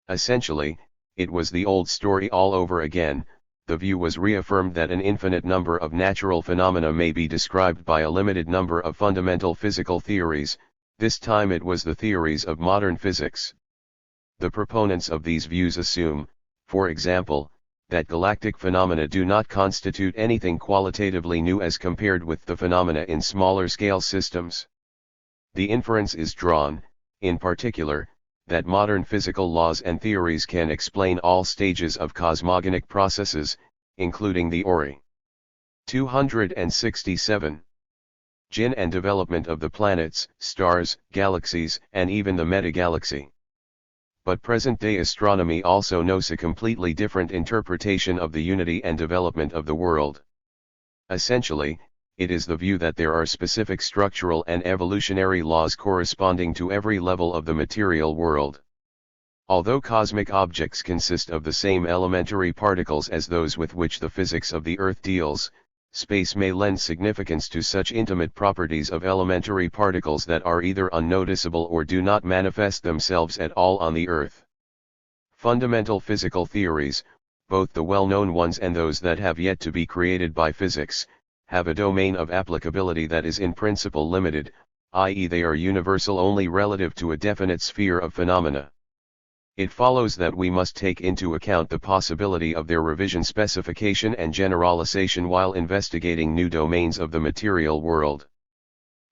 Essentially, it was the old story all over again. The view was reaffirmed that an infinite number of natural phenomena may be described by a limited number of fundamental physical theories. This time it was the theories of modern physics. The proponents of these views assume, for example, that galactic phenomena do not constitute anything qualitatively new as compared with the phenomena in smaller scale systems. The inference is drawn, in particular, that modern physical laws and theories can explain all stages of cosmogonic processes, including the Ori. 267. Origin and development of the planets, stars, galaxies, and even the metagalaxy. But present-day astronomy also knows a completely different interpretation of the unity and development of the world. Essentially, it is the view that there are specific structural and evolutionary laws corresponding to every level of the material world. Although cosmic objects consist of the same elementary particles as those with which the physics of the Earth deals, space may lend significance to such intimate properties of elementary particles that are either unnoticeable or do not manifest themselves at all on the Earth. Fundamental physical theories, both the well-known ones and those that have yet to be created by physics, have a domain of applicability that is in principle limited, i.e. they are universal only relative to a definite sphere of phenomena. It follows that we must take into account the possibility of their revision, specification and generalization while investigating new domains of the material world.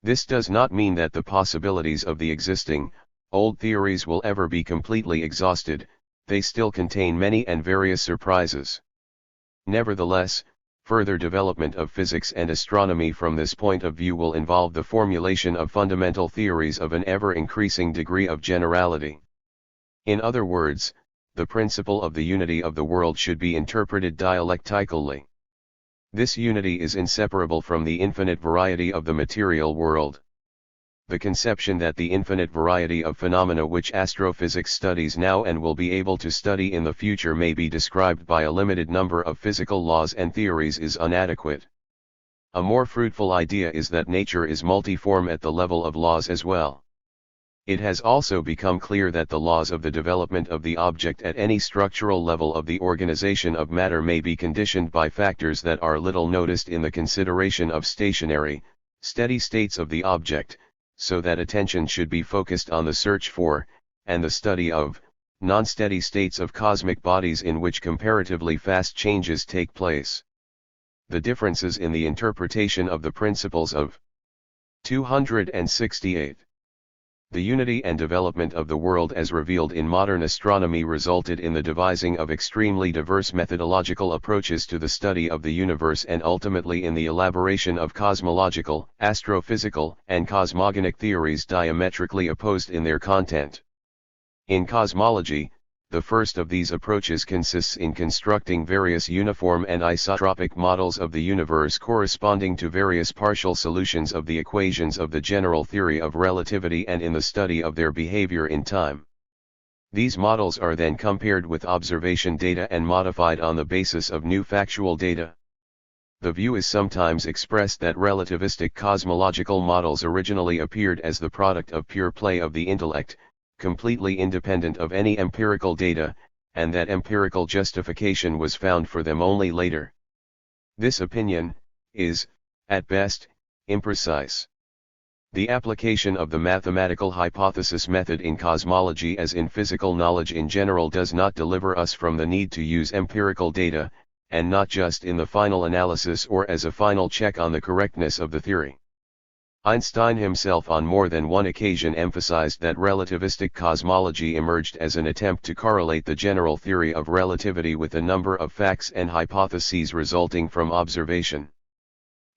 This does not mean that the possibilities of the existing, old theories will ever be completely exhausted. They still contain many and various surprises. Nevertheless, further development of physics and astronomy from this point of view will involve the formulation of fundamental theories of an ever-increasing degree of generality. In other words, the principle of the unity of the world should be interpreted dialectically. This unity is inseparable from the infinite variety of the material world. The conception that the infinite variety of phenomena which astrophysics studies now and will be able to study in the future may be described by a limited number of physical laws and theories is inadequate. A more fruitful idea is that nature is multiform at the level of laws as well. It has also become clear that the laws of the development of the object at any structural level of the organization of matter may be conditioned by factors that are little noticed in the consideration of stationary, steady states of the object, so that attention should be focused on the search for, and the study of, non-steady states of cosmic bodies in which comparatively fast changes take place. The differences in the interpretation of the principles of 268. The unity and development of the world as revealed in modern astronomy resulted in the devising of extremely diverse methodological approaches to the study of the universe and ultimately in the elaboration of cosmological, astrophysical, and cosmogonic theories diametrically opposed in their content. In cosmology, the first of these approaches consists in constructing various uniform and isotropic models of the universe corresponding to various partial solutions of the equations of the general theory of relativity and in the study of their behavior in time. These models are then compared with observation data and modified on the basis of new factual data. The view is sometimes expressed that relativistic cosmological models originally appeared as the product of pure play of the intellect, completely independent of any empirical data, and that empirical justification was found for them only later. This opinion is, at best, imprecise. The application of the mathematical hypothesis method in cosmology as in physical knowledge in general does not deliver us from the need to use empirical data, and not just in the final analysis or as a final check on the correctness of the theory. Einstein himself on more than one occasion emphasized that relativistic cosmology emerged as an attempt to correlate the general theory of relativity with a number of facts and hypotheses resulting from observation.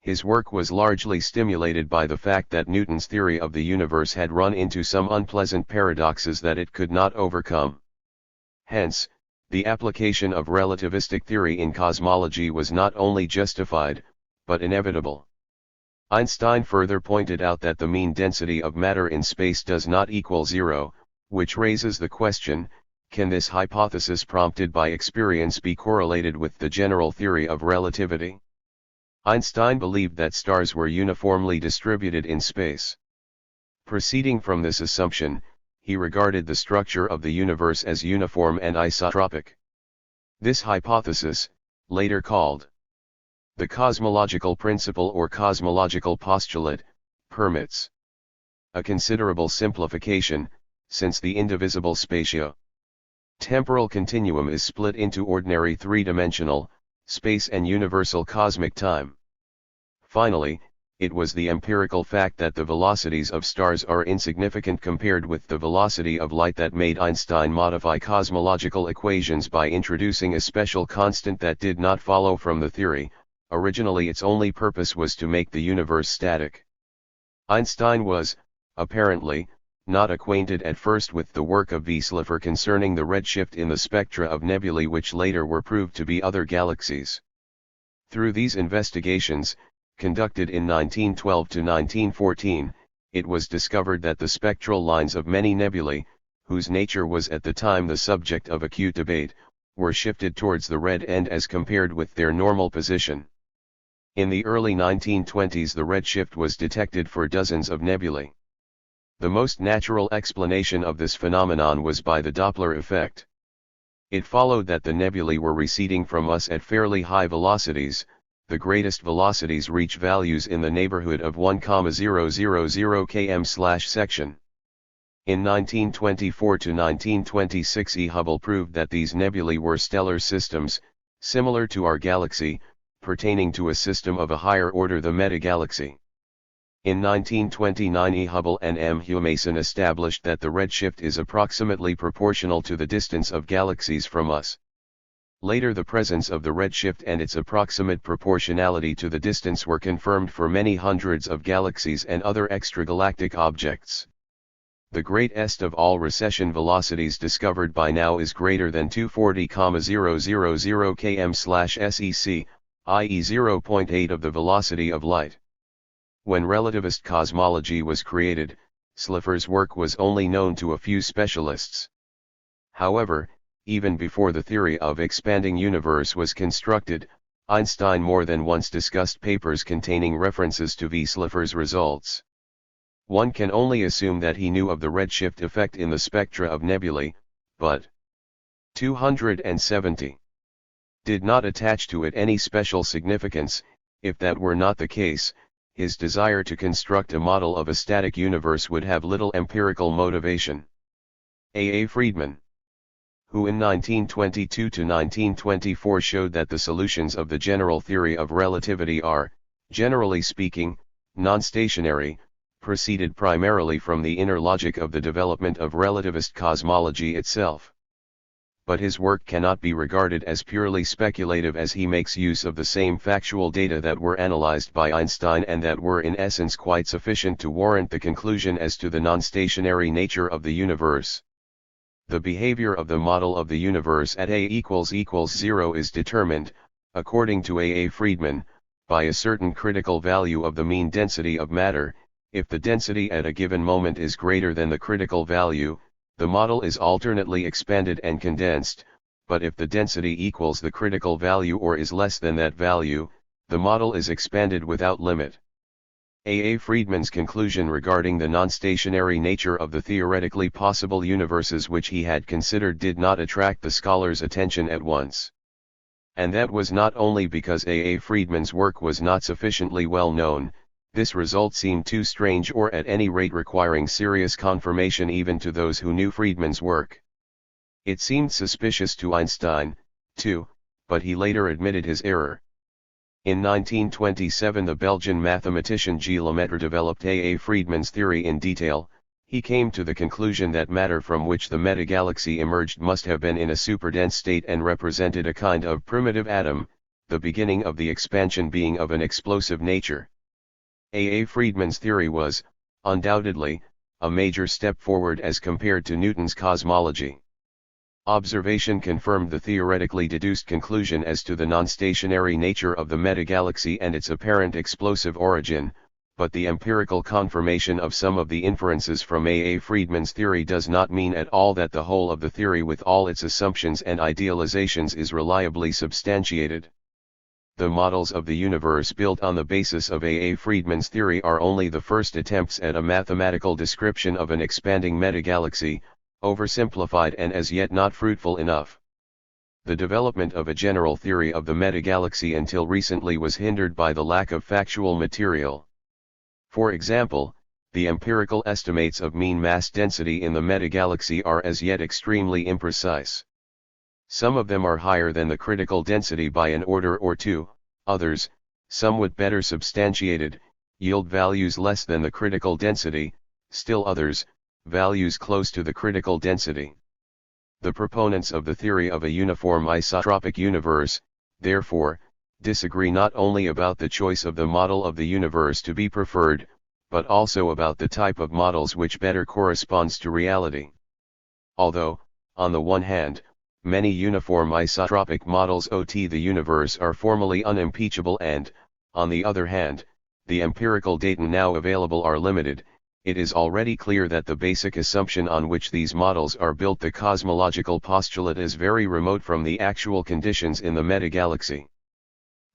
His work was largely stimulated by the fact that Newton's theory of the universe had run into some unpleasant paradoxes that it could not overcome. Hence, the application of relativistic theory in cosmology was not only justified, but inevitable. Einstein further pointed out that the mean density of matter in space does not equal zero, which raises the question, can this hypothesis prompted by experience be correlated with the general theory of relativity? Einstein believed that stars were uniformly distributed in space. Proceeding from this assumption, he regarded the structure of the universe as uniform and isotropic. This hypothesis, later called the cosmological principle or cosmological postulate, permits a considerable simplification, since the indivisible spatio Temporal continuum is split into ordinary three-dimensional, space and universal cosmic time. Finally, it was the empirical fact that the velocities of stars are insignificant compared with the velocity of light that made Einstein modify cosmological equations by introducing a special constant that did not follow from the theory. Originally its only purpose was to make the universe static. Einstein was, apparently, not acquainted at first with the work of V. Slipher concerning the redshift in the spectra of nebulae which later were proved to be other galaxies. Through these investigations, conducted in 1912 to 1914, it was discovered that the spectral lines of many nebulae, whose nature was at the time the subject of acute debate, were shifted towards the red end as compared with their normal position. In the early 1920s the redshift was detected for dozens of nebulae. The most natural explanation of this phenomenon was by the Doppler effect. It followed that the nebulae were receding from us at fairly high velocities. The greatest velocities reach values in the neighborhood of 1,000 km/section. In 1924 to 1926 E. Hubble proved that these nebulae were stellar systems, similar to our galaxy, pertaining to a system of a higher order, the metagalaxy. In 1929 E. Hubble and M. Humason established that the redshift is approximately proportional to the distance of galaxies from us. Later the presence of the redshift and its approximate proportionality to the distance were confirmed for many hundreds of galaxies and other extragalactic objects. The greatest of all recession velocities discovered by now is greater than 240,000 km/sec, i.e. 0.8 of the velocity of light. When relativist cosmology was created, Slipher's work was only known to a few specialists. However, even before the theory of expanding universe was constructed, Einstein more than once discussed papers containing references to V. Slipher's results. One can only assume that he knew of the redshift effect in the spectra of nebulae, but 270 did not attach to it any special significance. If that were not the case, his desire to construct a model of a static universe would have little empirical motivation. A. Friedman, who in 1922 to 1924 showed that the solutions of the general theory of relativity are, generally speaking, non-stationary, proceeded primarily from the inner logic of the development of relativist cosmology itself. But his work cannot be regarded as purely speculative, as he makes use of the same factual data that were analyzed by Einstein and that were in essence quite sufficient to warrant the conclusion as to the non-stationary nature of the universe. The behavior of the model of the universe at A = 0 is determined, according to A. Friedman, by a certain critical value of the mean density of matter. If the density at a given moment is greater than the critical value, the model is alternately expanded and condensed, but if the density equals the critical value or is less than that value, the model is expanded without limit. A. Friedman's conclusion regarding the non-stationary nature of the theoretically possible universes which he had considered did not attract the scholar's attention at once. And that was not only because A. Friedman's work was not sufficiently well known. This result seemed too strange, or at any rate requiring serious confirmation even to those who knew Friedman's work. It seemed suspicious to Einstein, too, but he later admitted his error. In 1927 the Belgian mathematician G. Lemaitre developed A. Friedman's theory in detail. He came to the conclusion that matter from which the metagalaxy emerged must have been in a superdense state and represented a kind of primitive atom, the beginning of the expansion being of an explosive nature. A. Friedman's theory was, undoubtedly, a major step forward as compared to Newton's cosmology. Observation confirmed the theoretically deduced conclusion as to the non-stationary nature of the metagalaxy and its apparent explosive origin, but the empirical confirmation of some of the inferences from A. Friedman's theory does not mean at all that the whole of the theory with all its assumptions and idealizations is reliably substantiated. The models of the universe built on the basis of A. Friedman's theory are only the first attempts at a mathematical description of an expanding metagalaxy, oversimplified and as yet not fruitful enough. The development of a general theory of the metagalaxy until recently was hindered by the lack of factual material. For example, the empirical estimates of mean mass density in the metagalaxy are as yet extremely imprecise. Some of them are higher than the critical density by an order or two, others, somewhat better substantiated, yield values less than the critical density, still others, values close to the critical density. The proponents of the theory of a uniform isotropic universe, therefore, disagree not only about the choice of the model of the universe to be preferred, but also about the type of models which better corresponds to reality. Although, on the one hand, many uniform isotropic models of the universe are formally unimpeachable and, on the other hand, the empirical data now available are limited, it is already clear that the basic assumption on which these models are built, the cosmological postulate, is very remote from the actual conditions in the metagalaxy.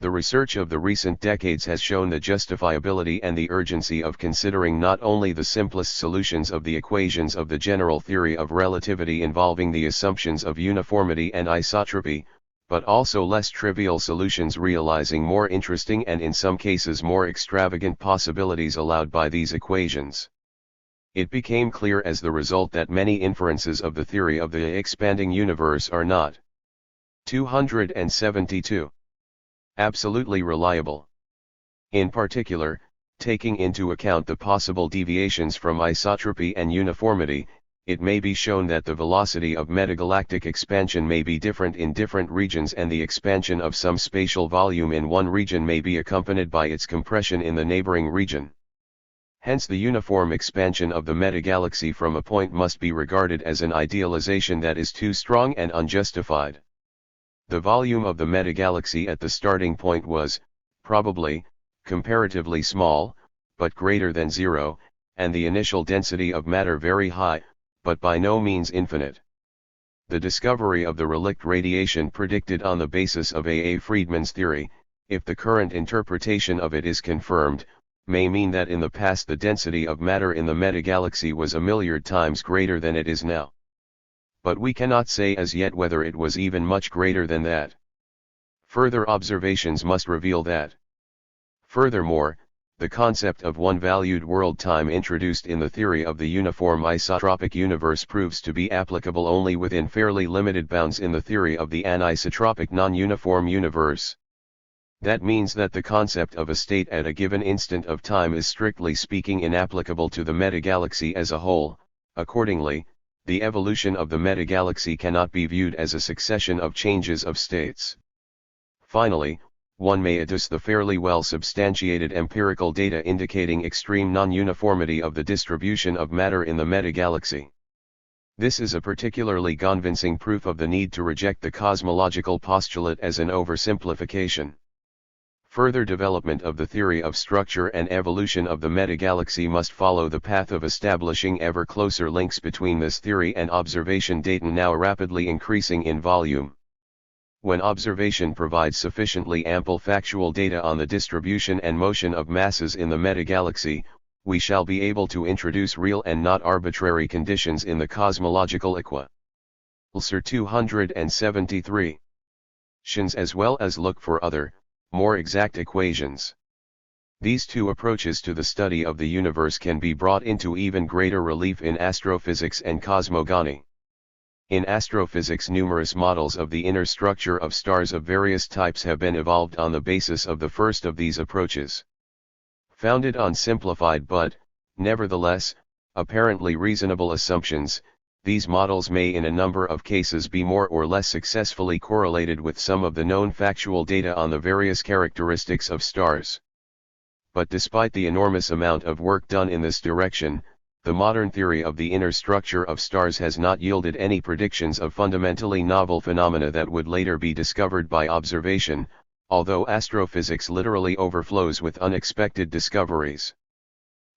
The research of the recent decades has shown the justifiability and the urgency of considering not only the simplest solutions of the equations of the general theory of relativity involving the assumptions of uniformity and isotropy, but also less trivial solutions realizing more interesting and in some cases more extravagant possibilities allowed by these equations. It became clear as the result that many inferences of the theory of the expanding universe are not 272 absolutely reliable. In particular, taking into account the possible deviations from isotropy and uniformity, it may be shown that the velocity of metagalactic expansion may be different in different regions, and the expansion of some spatial volume in one region may be accompanied by its compression in the neighboring region. Hence the uniform expansion of the metagalaxy from a point must be regarded as an idealization that is too strong and unjustified. The volume of the metagalaxy at the starting point was, probably, comparatively small, but greater than zero, and the initial density of matter very high, but by no means infinite. The discovery of the relict radiation predicted on the basis of A. Friedman's theory, if the current interpretation of it is confirmed, may mean that in the past the density of matter in the metagalaxy was a milliard times greater than it is now. But we cannot say as yet whether it was even much greater than that. Further observations must reveal that. Furthermore, the concept of one-valued world time introduced in the theory of the uniform isotropic universe proves to be applicable only within fairly limited bounds in the theory of the anisotropic non-uniform universe. That means that the concept of a state at a given instant of time is strictly speaking inapplicable to the metagalaxy as a whole. Accordingly, the evolution of the metagalaxy cannot be viewed as a succession of changes of states. Finally, one may adduce the fairly well substantiated empirical data indicating extreme non-uniformity of the distribution of matter in the metagalaxy. This is a particularly convincing proof of the need to reject the cosmological postulate as an oversimplification. Further development of the theory of structure and evolution of the metagalaxy must follow the path of establishing ever closer links between this theory and observation data now rapidly increasing in volume. When observation provides sufficiently ample factual data on the distribution and motion of masses in the metagalaxy, we shall be able to introduce real and not arbitrary conditions in the cosmological equations 273 as well as look for other, more exact equations. These two approaches to the study of the universe can be brought into even greater relief in astrophysics and cosmogony. In astrophysics, numerous models of the inner structure of stars of various types have been evolved on the basis of the first of these approaches. Founded on simplified but, nevertheless, apparently reasonable assumptions, these models may in a number of cases be more or less successfully correlated with some of the known factual data on the various characteristics of stars. But despite the enormous amount of work done in this direction, the modern theory of the inner structure of stars has not yielded any predictions of fundamentally novel phenomena that would later be discovered by observation, although astrophysics literally overflows with unexpected discoveries.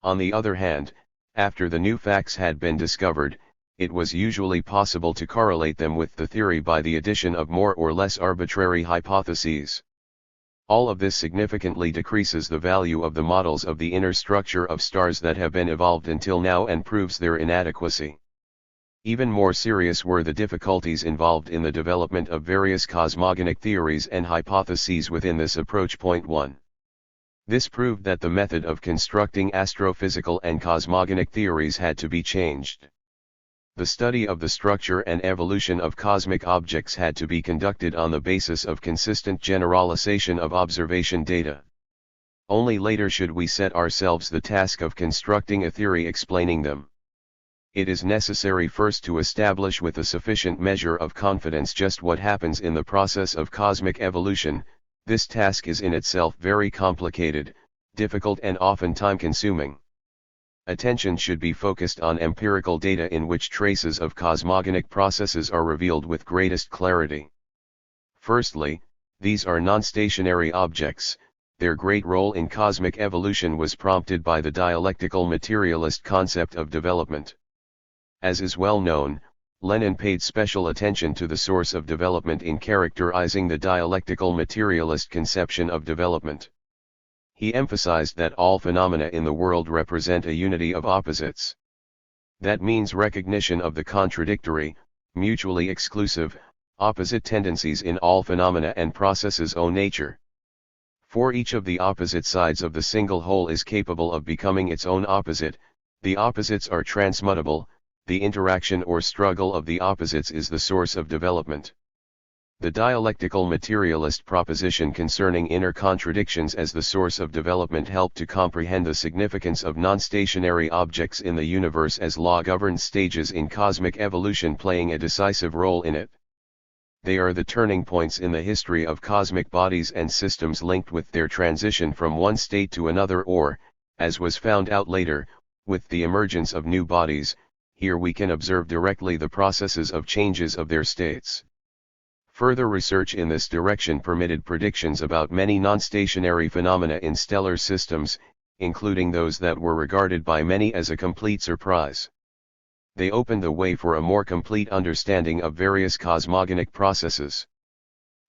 On the other hand, after the new facts had been discovered, it was usually possible to correlate them with the theory by the addition of more or less arbitrary hypotheses. All of this significantly decreases the value of the models of the inner structure of stars that have been evolved until now and proves their inadequacy. Even more serious were the difficulties involved in the development of various cosmogonic theories and hypotheses within this approach. 1. This proved that the method of constructing astrophysical and cosmogonic theories had to be changed. The study of the structure and evolution of cosmic objects had to be conducted on the basis of consistent generalization of observation data. Only later should we set ourselves the task of constructing a theory explaining them. It is necessary first to establish with a sufficient measure of confidence just what happens in the process of cosmic evolution. This task is in itself very complicated, difficult and often time-consuming. Attention should be focused on empirical data in which traces of cosmogonic processes are revealed with greatest clarity. Firstly, these are non-stationary objects. Their great role in cosmic evolution was prompted by the dialectical materialist concept of development. As is well known, Lenin paid special attention to the source of development in characterizing the dialectical materialist conception of development. He emphasized that all phenomena in the world represent a unity of opposites. That means recognition of the contradictory, mutually exclusive, opposite tendencies in all phenomena and processes own nature. For each of the opposite sides of the single whole is capable of becoming its own opposite, the opposites are transmutable, the interaction or struggle of the opposites is the source of development. The dialectical materialist proposition concerning inner contradictions as the source of development helped to comprehend the significance of non-stationary objects in the universe as law-governed stages in cosmic evolution playing a decisive role in it. They are the turning points in the history of cosmic bodies and systems linked with their transition from one state to another or, as was found out later, with the emergence of new bodies. Here we can observe directly the processes of changes of their states. Further research in this direction permitted predictions about many non-stationary phenomena in stellar systems, including those that were regarded by many as a complete surprise. They opened the way for a more complete understanding of various cosmogonic processes.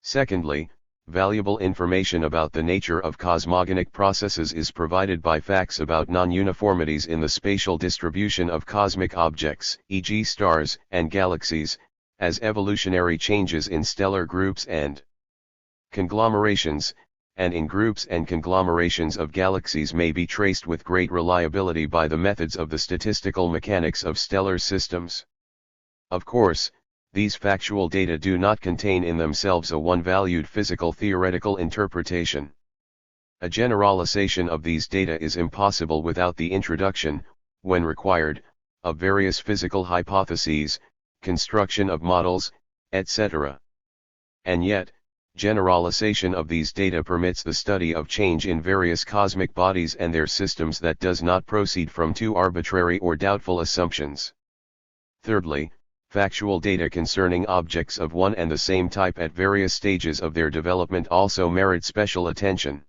Secondly, valuable information about the nature of cosmogonic processes is provided by facts about non-uniformities in the spatial distribution of cosmic objects, e.g. stars and galaxies, as evolutionary changes in stellar groups and conglomerations, and in groups and conglomerations of galaxies may be traced with great reliability by the methods of the statistical mechanics of stellar systems. Of course, these factual data do not contain in themselves a one-valued physical theoretical interpretation. A generalization of these data is impossible without the introduction, when required, of various physical hypotheses, construction of models, etc. And yet, generalization of these data permits the study of change in various cosmic bodies and their systems that does not proceed from too arbitrary or doubtful assumptions. Thirdly, factual data concerning objects of one and the same type at various stages of their development also merit special attention.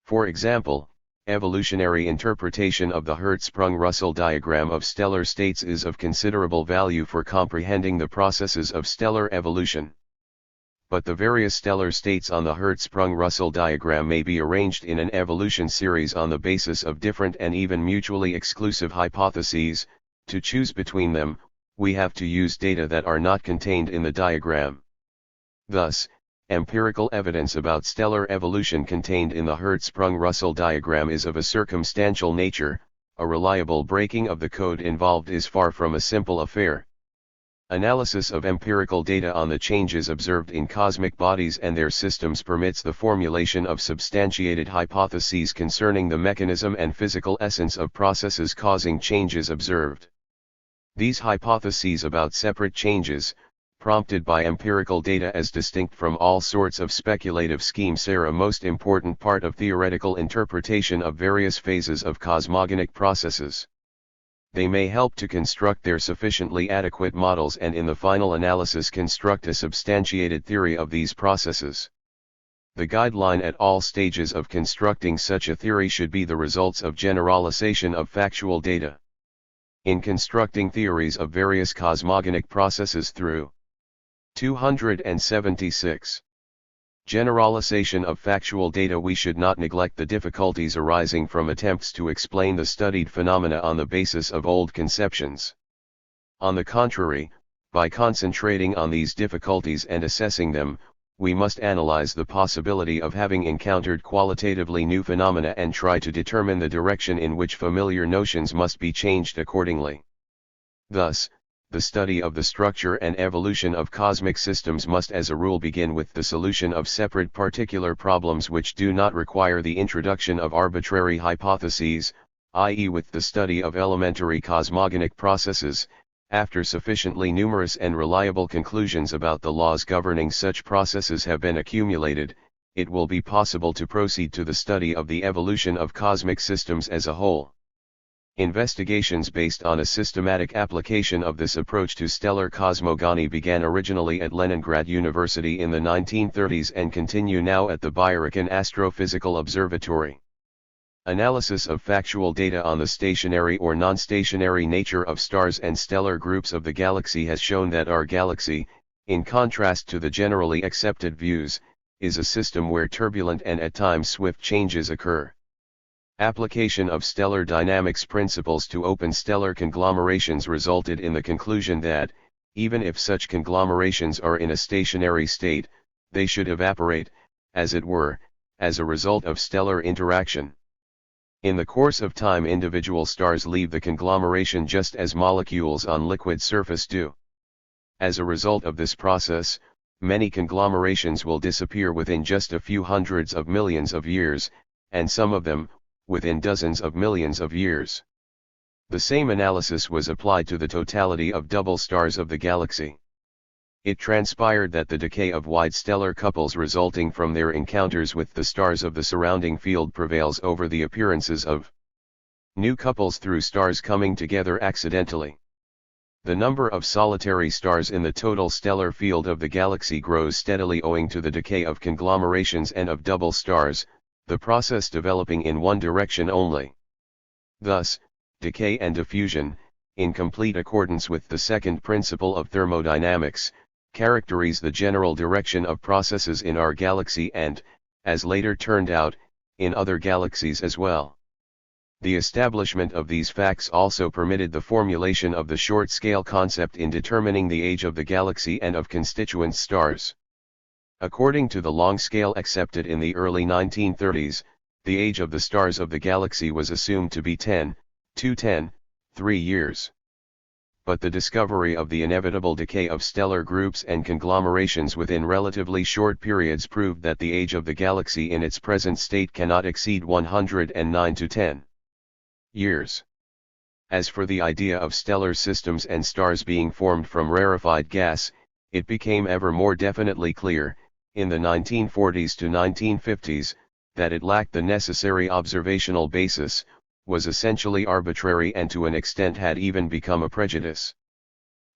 For example, evolutionary interpretation of the Hertzsprung-Russell diagram of stellar states is of considerable value for comprehending the processes of stellar evolution. But the various stellar states on the Hertzsprung-Russell diagram may be arranged in an evolution series on the basis of different and even mutually exclusive hypotheses. To choose between them, we have to use data that are not contained in the diagram. Thus, empirical evidence about stellar evolution contained in the Hertzsprung-Russell diagram is of a circumstantial nature. A reliable breaking of the code involved is far from a simple affair. Analysis of empirical data on the changes observed in cosmic bodies and their systems permits the formulation of substantiated hypotheses concerning the mechanism and physical essence of processes causing changes observed. These hypotheses about separate changes, prompted by empirical data as distinct from all sorts of speculative schemes, are a most important part of theoretical interpretation of various phases of cosmogonic processes. They may help to construct their sufficiently adequate models and in the final analysis construct a substantiated theory of these processes. The guideline at all stages of constructing such a theory should be the results of generalization of factual data. In constructing theories of various cosmogonic processes through 276. Generalization of factual data, we should not neglect the difficulties arising from attempts to explain the studied phenomena on the basis of old conceptions. On the contrary, by concentrating on these difficulties and assessing them, we must analyze the possibility of having encountered qualitatively new phenomena and try to determine the direction in which familiar notions must be changed accordingly. Thus, the study of the structure and evolution of cosmic systems must as a rule begin with the solution of separate particular problems which do not require the introduction of arbitrary hypotheses, i.e. with the study of elementary cosmogonic processes. After sufficiently numerous and reliable conclusions about the laws governing such processes have been accumulated, it will be possible to proceed to the study of the evolution of cosmic systems as a whole. Investigations based on a systematic application of this approach to stellar cosmogony began originally at Leningrad University in the 1930s and continue now at the Byerukin Astrophysical Observatory. Analysis of factual data on the stationary or non-stationary nature of stars and stellar groups of the galaxy has shown that our galaxy, in contrast to the generally accepted views, is a system where turbulent and at times swift changes occur. Application of stellar dynamics principles to open stellar conglomerations resulted in the conclusion that, even if such conglomerations are in a stationary state, they should evaporate, as it were, as a result of stellar interaction. In the course of time, individual stars leave the conglomeration just as molecules on liquid surface do. As a result of this process, many conglomerations will disappear within just a few hundreds of millions of years, and some of them, within dozens of millions of years. The same analysis was applied to the totality of double stars of the galaxy. It transpired that the decay of wide stellar couples resulting from their encounters with the stars of the surrounding field prevails over the appearances of new couples through stars coming together accidentally. The number of solitary stars in the total stellar field of the galaxy grows steadily owing to the decay of conglomerations and of double stars, the process developing in one direction only. Thus, decay and diffusion, in complete accordance with the second principle of thermodynamics, characterize the general direction of processes in our galaxy and, as later turned out, in other galaxies as well. The establishment of these facts also permitted the formulation of the short-scale concept in determining the age of the galaxy and of constituent stars. According to the long scale accepted in the early 1930s, the age of the stars of the galaxy was assumed to be 10, 3 years. But the discovery of the inevitable decay of stellar groups and conglomerations within relatively short periods proved that the age of the galaxy in its present state cannot exceed 109 to 10 years. As for the idea of stellar systems and stars being formed from rarefied gas, it became ever more definitely clear, in the 1940s to 1950s, that it lacked the necessary observational basis, was essentially arbitrary and to an extent had even become a prejudice.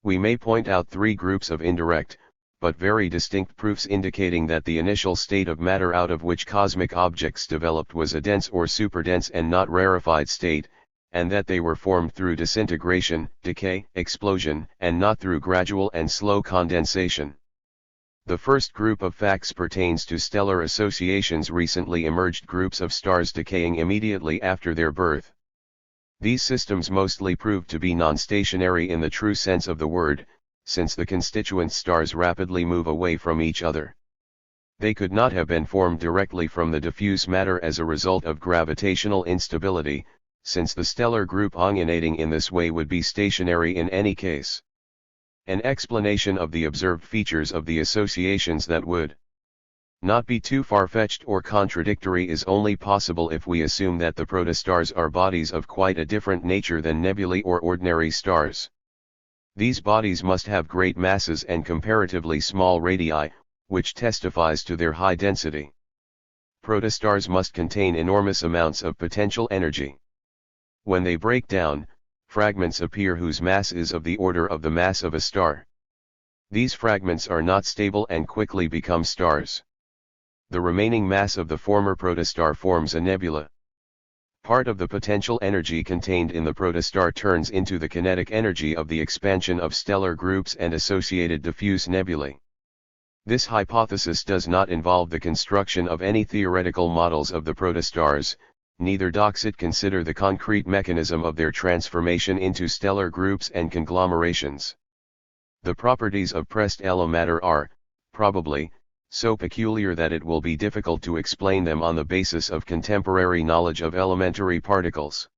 We may point out three groups of indirect, but very distinct proofs indicating that the initial state of matter out of which cosmic objects developed was a dense or superdense and not rarefied state, and that they were formed through disintegration, decay, explosion, and not through gradual and slow condensation. The first group of facts pertains to stellar associations, recently emerged groups of stars decaying immediately after their birth. These systems mostly proved to be non-stationary in the true sense of the word, since the constituent stars rapidly move away from each other. They could not have been formed directly from the diffuse matter as a result of gravitational instability, since the stellar group ongulating in this way would be stationary in any case. An explanation of the observed features of the associations that would not be too far-fetched or contradictory is only possible if we assume that the protostars are bodies of quite a different nature than nebulae or ordinary stars. These bodies must have great masses and comparatively small radii, which testifies to their high density. Protostars must contain enormous amounts of potential energy. When they break down, fragments appear whose mass is of the order of the mass of a star. These fragments are not stable and quickly become stars. The remaining mass of the former protostar forms a nebula. Part of the potential energy contained in the protostar turns into the kinetic energy of the expansion of stellar groups and associated diffuse nebulae. This hypothesis does not involve the construction of any theoretical models of the protostars, neither does it consider the concrete mechanism of their transformation into stellar groups and conglomerations. The properties of pressed matter are, probably, so peculiar that it will be difficult to explain them on the basis of contemporary knowledge of elementary particles.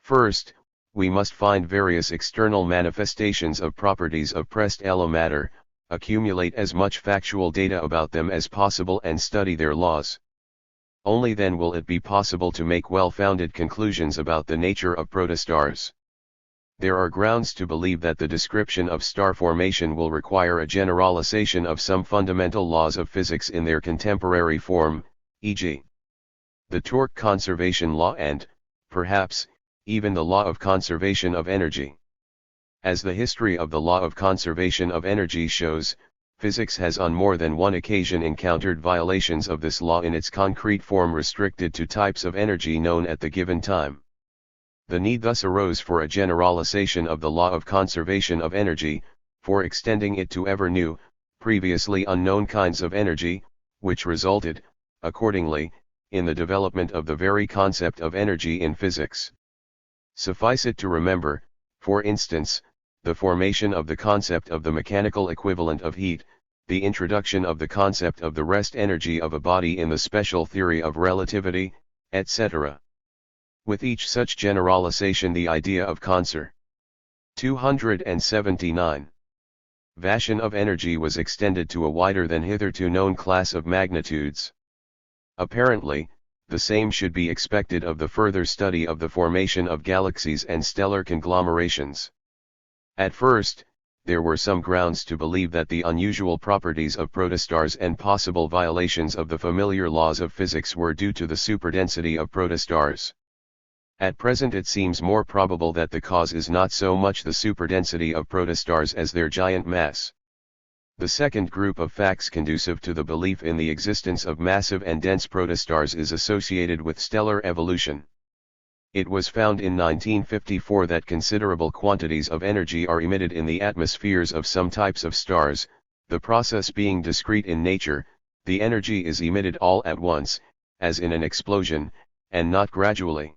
First, we must find various external manifestations of properties of pressed matter, accumulate as much factual data about them as possible and study their laws. Only then will it be possible to make well-founded conclusions about the nature of protostars. There are grounds to believe that the description of star formation will require a generalization of some fundamental laws of physics in their contemporary form, e.g., the torque conservation law and, perhaps, even the law of conservation of energy. As the history of the law of conservation of energy shows, physics has on more than one occasion encountered violations of this law in its concrete form restricted to types of energy known at the given time. The need thus arose for a generalization of the law of conservation of energy, for extending it to ever new, previously unknown kinds of energy, which resulted, accordingly, in the development of the very concept of energy in physics. Suffice it to remember, for instance, the formation of the concept of the mechanical equivalent of heat, the introduction of the concept of the rest energy of a body in the special theory of relativity, etc. With each such generalization the idea of conser. 279. Vation of energy was extended to a wider than hitherto known class of magnitudes. Apparently, the same should be expected of the further study of the formation of galaxies and stellar conglomerations. At first, there were some grounds to believe that the unusual properties of protostars and possible violations of the familiar laws of physics were due to the superdensity of protostars. At present it seems more probable that the cause is not so much the superdensity of protostars as their giant mass. The second group of facts conducive to the belief in the existence of massive and dense protostars is associated with stellar evolution. It was found in 1954 that considerable quantities of energy are emitted in the atmospheres of some types of stars, the process being discrete in nature. The energy is emitted all at once, as in an explosion, and not gradually.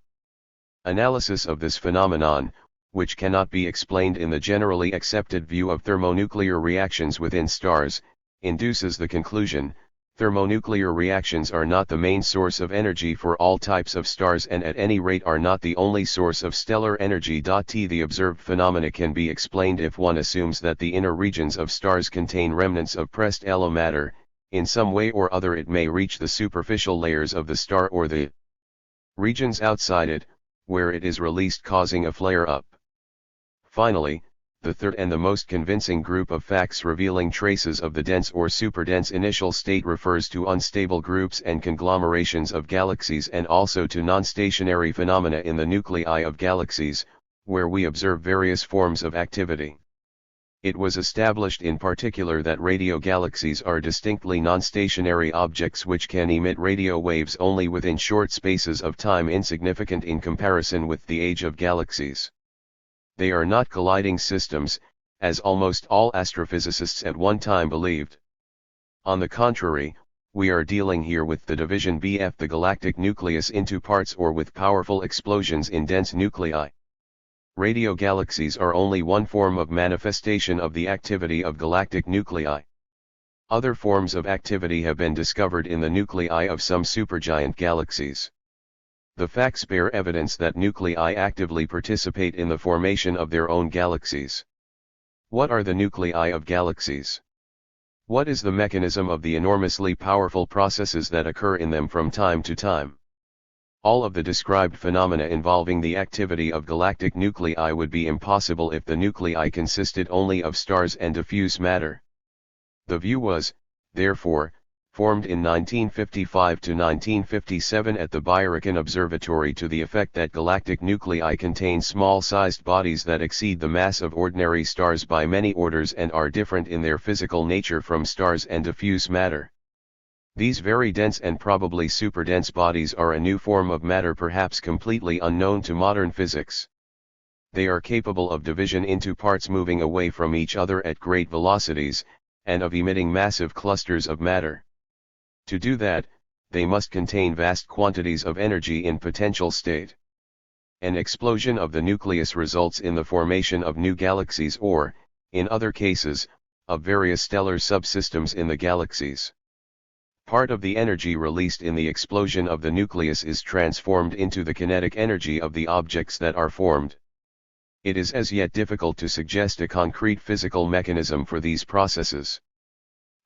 Analysis of this phenomenon, which cannot be explained in the generally accepted view of thermonuclear reactions within stars, induces the conclusion: thermonuclear reactions are not the main source of energy for all types of stars and at any rate are not the only source of stellar energy. The observed phenomena can be explained if one assumes that the inner regions of stars contain remnants of pressed matter. In some way or other it may reach the superficial layers of the star or the regions outside it, where it is released, causing a flare-up. Finally, the third and the most convincing group of facts revealing traces of the dense or superdense initial state refers to unstable groups and conglomerations of galaxies and also to non-stationary phenomena in the nuclei of galaxies, where we observe various forms of activity. It was established in particular that radio galaxies are distinctly non-stationary objects which can emit radio waves only within short spaces of time, insignificant in comparison with the age of galaxies. They are not colliding systems, as almost all astrophysicists at one time believed. On the contrary, we are dealing here with the division of the galactic nucleus into parts or with powerful explosions in dense nuclei. Radio galaxies are only one form of manifestation of the activity of galactic nuclei. Other forms of activity have been discovered in the nuclei of some supergiant galaxies. The facts bear evidence that nuclei actively participate in the formation of their own galaxies. What are the nuclei of galaxies? What is the mechanism of the enormously powerful processes that occur in them from time to time? All of the described phenomena involving the activity of galactic nuclei would be impossible if the nuclei consisted only of stars and diffuse matter. The view was, therefore, formed in 1955 to 1957 at the Byorken Observatory to the effect that galactic nuclei contain small-sized bodies that exceed the mass of ordinary stars by many orders and are different in their physical nature from stars and diffuse matter. These very dense and probably superdense bodies are a new form of matter perhaps completely unknown to modern physics. They are capable of division into parts moving away from each other at great velocities, and of emitting massive clusters of matter. To do that, they must contain vast quantities of energy in potential state. An explosion of the nucleus results in the formation of new galaxies or, in other cases, of various stellar subsystems in the galaxies. Part of the energy released in the explosion of the nucleus is transformed into the kinetic energy of the objects that are formed. It is as yet difficult to suggest a concrete physical mechanism for these processes.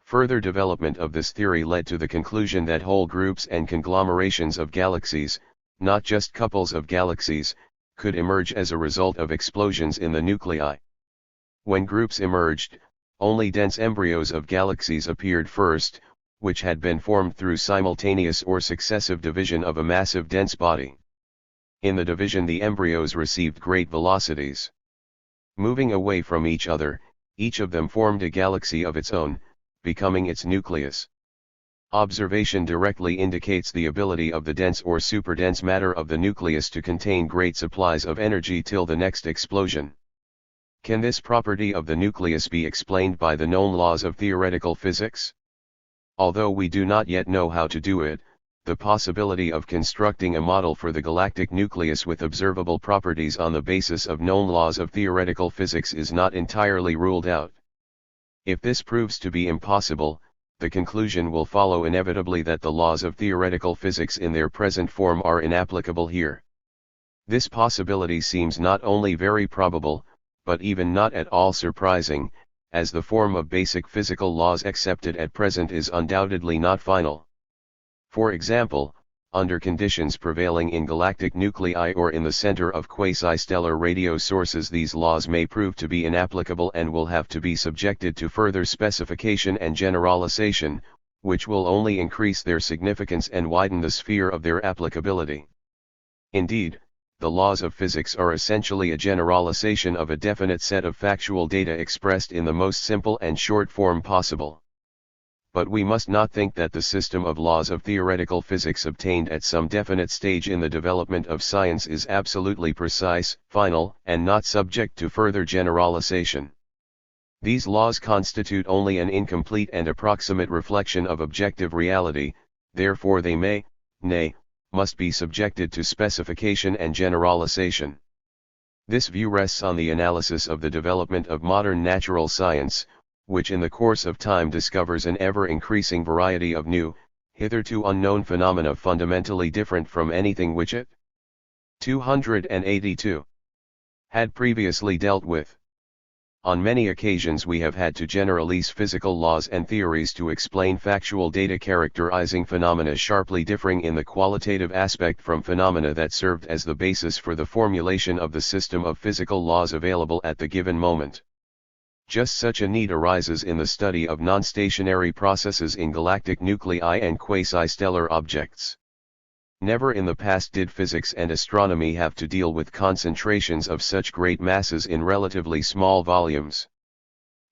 Further development of this theory led to the conclusion that whole groups and conglomerations of galaxies, not just couples of galaxies, could emerge as a result of explosions in the nuclei. When groups emerged, only dense embryos of galaxies appeared first, which had been formed through simultaneous or successive division of a massive dense body. In the division the embryos received great velocities. Moving away from each other, each of them formed a galaxy of its own, becoming its nucleus. Observation directly indicates the ability of the dense or superdense matter of the nucleus to contain great supplies of energy till the next explosion. Can this property of the nucleus be explained by the known laws of theoretical physics? Although we do not yet know how to do it, the possibility of constructing a model for the galactic nucleus with observable properties on the basis of known laws of theoretical physics is not entirely ruled out. If this proves to be impossible, the conclusion will follow inevitably that the laws of theoretical physics in their present form are inapplicable here. This possibility seems not only very probable, but even not at all surprising, as the form of basic physical laws accepted at present is undoubtedly not final. For example, under conditions prevailing in galactic nuclei or in the center of quasi-stellar radio sources, these laws may prove to be inapplicable and will have to be subjected to further specification and generalization, which will only increase their significance and widen the sphere of their applicability. Indeed, the laws of physics are essentially a generalization of a definite set of factual data expressed in the most simple and short form possible. But we must not think that the system of laws of theoretical physics obtained at some definite stage in the development of science is absolutely precise, final, and not subject to further generalization. These laws constitute only an incomplete and approximate reflection of objective reality, therefore they may, nay, must be subjected to specification and generalization. This view rests on the analysis of the development of modern natural science, which in the course of time discovers an ever-increasing variety of new, hitherto unknown phenomena fundamentally different from anything which it 282 had previously dealt with. On many occasions we have had to generalize physical laws and theories to explain factual data characterizing phenomena sharply differing in the qualitative aspect from phenomena that served as the basis for the formulation of the system of physical laws available at the given moment. Just such a need arises in the study of non-stationary processes in galactic nuclei and quasi-stellar objects. Never in the past did physics and astronomy have to deal with concentrations of such great masses in relatively small volumes.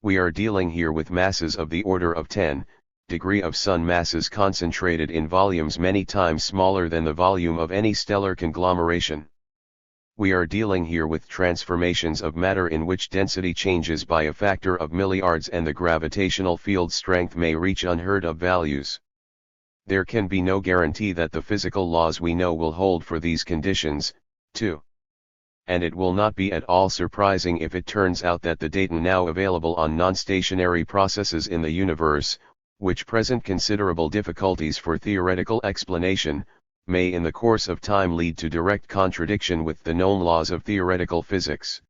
We are dealing here with masses of the order of 10 degree of Sun masses concentrated in volumes many times smaller than the volume of any stellar conglomeration. We are dealing here with transformations of matter in which density changes by a factor of milliards and the gravitational field strength may reach unheard of values. There can be no guarantee that the physical laws we know will hold for these conditions, too. And it will not be at all surprising if it turns out that the data now available on non-stationary processes in the universe, which present considerable difficulties for theoretical explanation, may in the course of time lead to direct contradiction with the known laws of theoretical physics.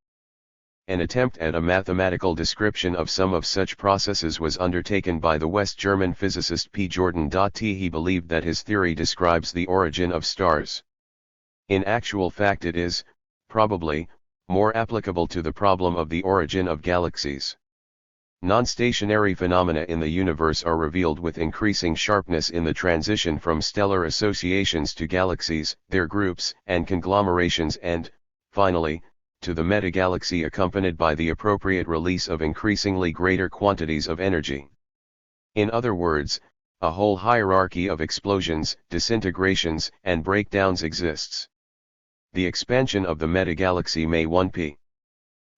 An attempt at a mathematical description of some of such processes was undertaken by the West German physicist P. Jordan. He believed that his theory describes the origin of stars. In actual fact it is, probably, more applicable to the problem of the origin of galaxies. Non-stationary phenomena in the universe are revealed with increasing sharpness in the transition from stellar associations to galaxies, their groups and conglomerations and, finally, to the metagalaxy accompanied by the appropriate release of increasingly greater quantities of energy. In other words, a whole hierarchy of explosions, disintegrations, and breakdowns exists. The expansion of the metagalaxy may 1 p.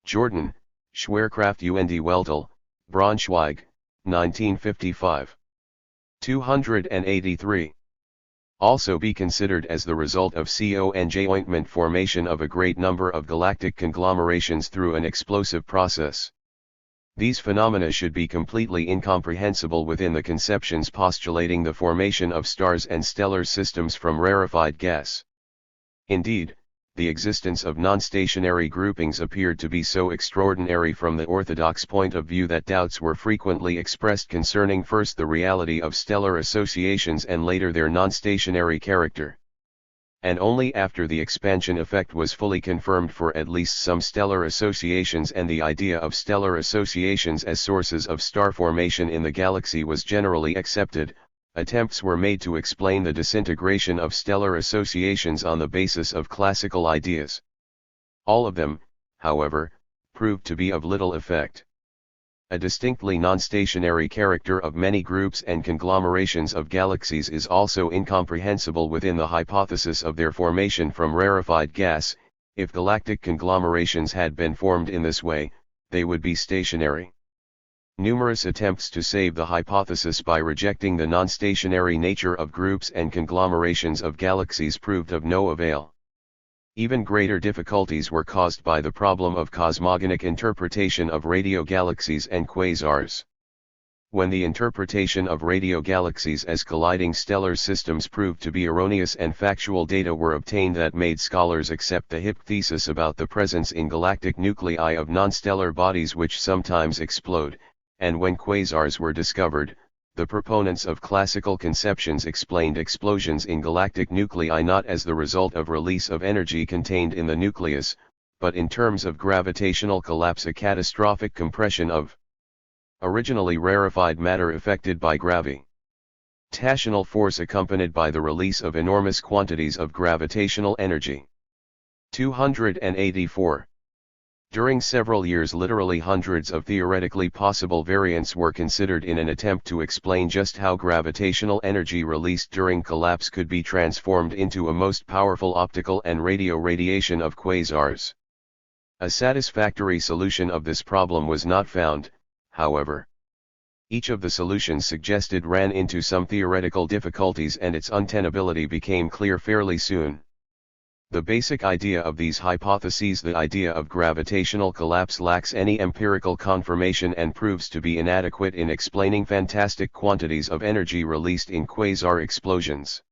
Jordan, Schwerkraft und Weltall, Braunschweig, 1955. 283. Also be considered as the result of conjointment formation of a great number of galactic conglomerations through an explosive process. These phenomena should be completely incomprehensible within the conceptions postulating the formation of stars and stellar systems from rarefied gas. Indeed, the existence of non-stationary groupings appeared to be so extraordinary from the orthodox point of view that doubts were frequently expressed concerning first the reality of stellar associations and later their non-stationary character. And only after the expansion effect was fully confirmed for at least some stellar associations and the idea of stellar associations as sources of star formation in the galaxy was generally accepted, attempts were made to explain the disintegration of stellar associations on the basis of classical ideas. All of them, however, proved to be of little effect. A distinctly non-stationary character of many groups and conglomerations of galaxies is also incomprehensible within the hypothesis of their formation from rarefied gas. If galactic conglomerations had been formed in this way, they would be stationary. Numerous attempts to save the hypothesis by rejecting the non-stationary nature of groups and conglomerations of galaxies proved of no avail. Even greater difficulties were caused by the problem of cosmogonic interpretation of radio galaxies and quasars. When the interpretation of radio galaxies as colliding stellar systems proved to be erroneous and factual data were obtained that made scholars accept the Hipp thesis about the presence in galactic nuclei of non-stellar bodies which sometimes explode, and when quasars were discovered, the proponents of classical conceptions explained explosions in galactic nuclei not as the result of release of energy contained in the nucleus, but in terms of gravitational collapse, a catastrophic compression of originally rarefied matter affected by gravitational force accompanied by the release of enormous quantities of gravitational energy. 284. During several years literally hundreds of theoretically possible variants were considered in an attempt to explain just how gravitational energy released during collapse could be transformed into a most powerful optical and radio radiation of quasars. A satisfactory solution of this problem was not found, however. Each of the solutions suggested ran into some theoretical difficulties and its untenability became clear fairly soon. The basic idea of these hypotheses, the idea of gravitational collapse, lacks any empirical confirmation and proves to be inadequate in explaining fantastic quantities of energy released in quasar explosions.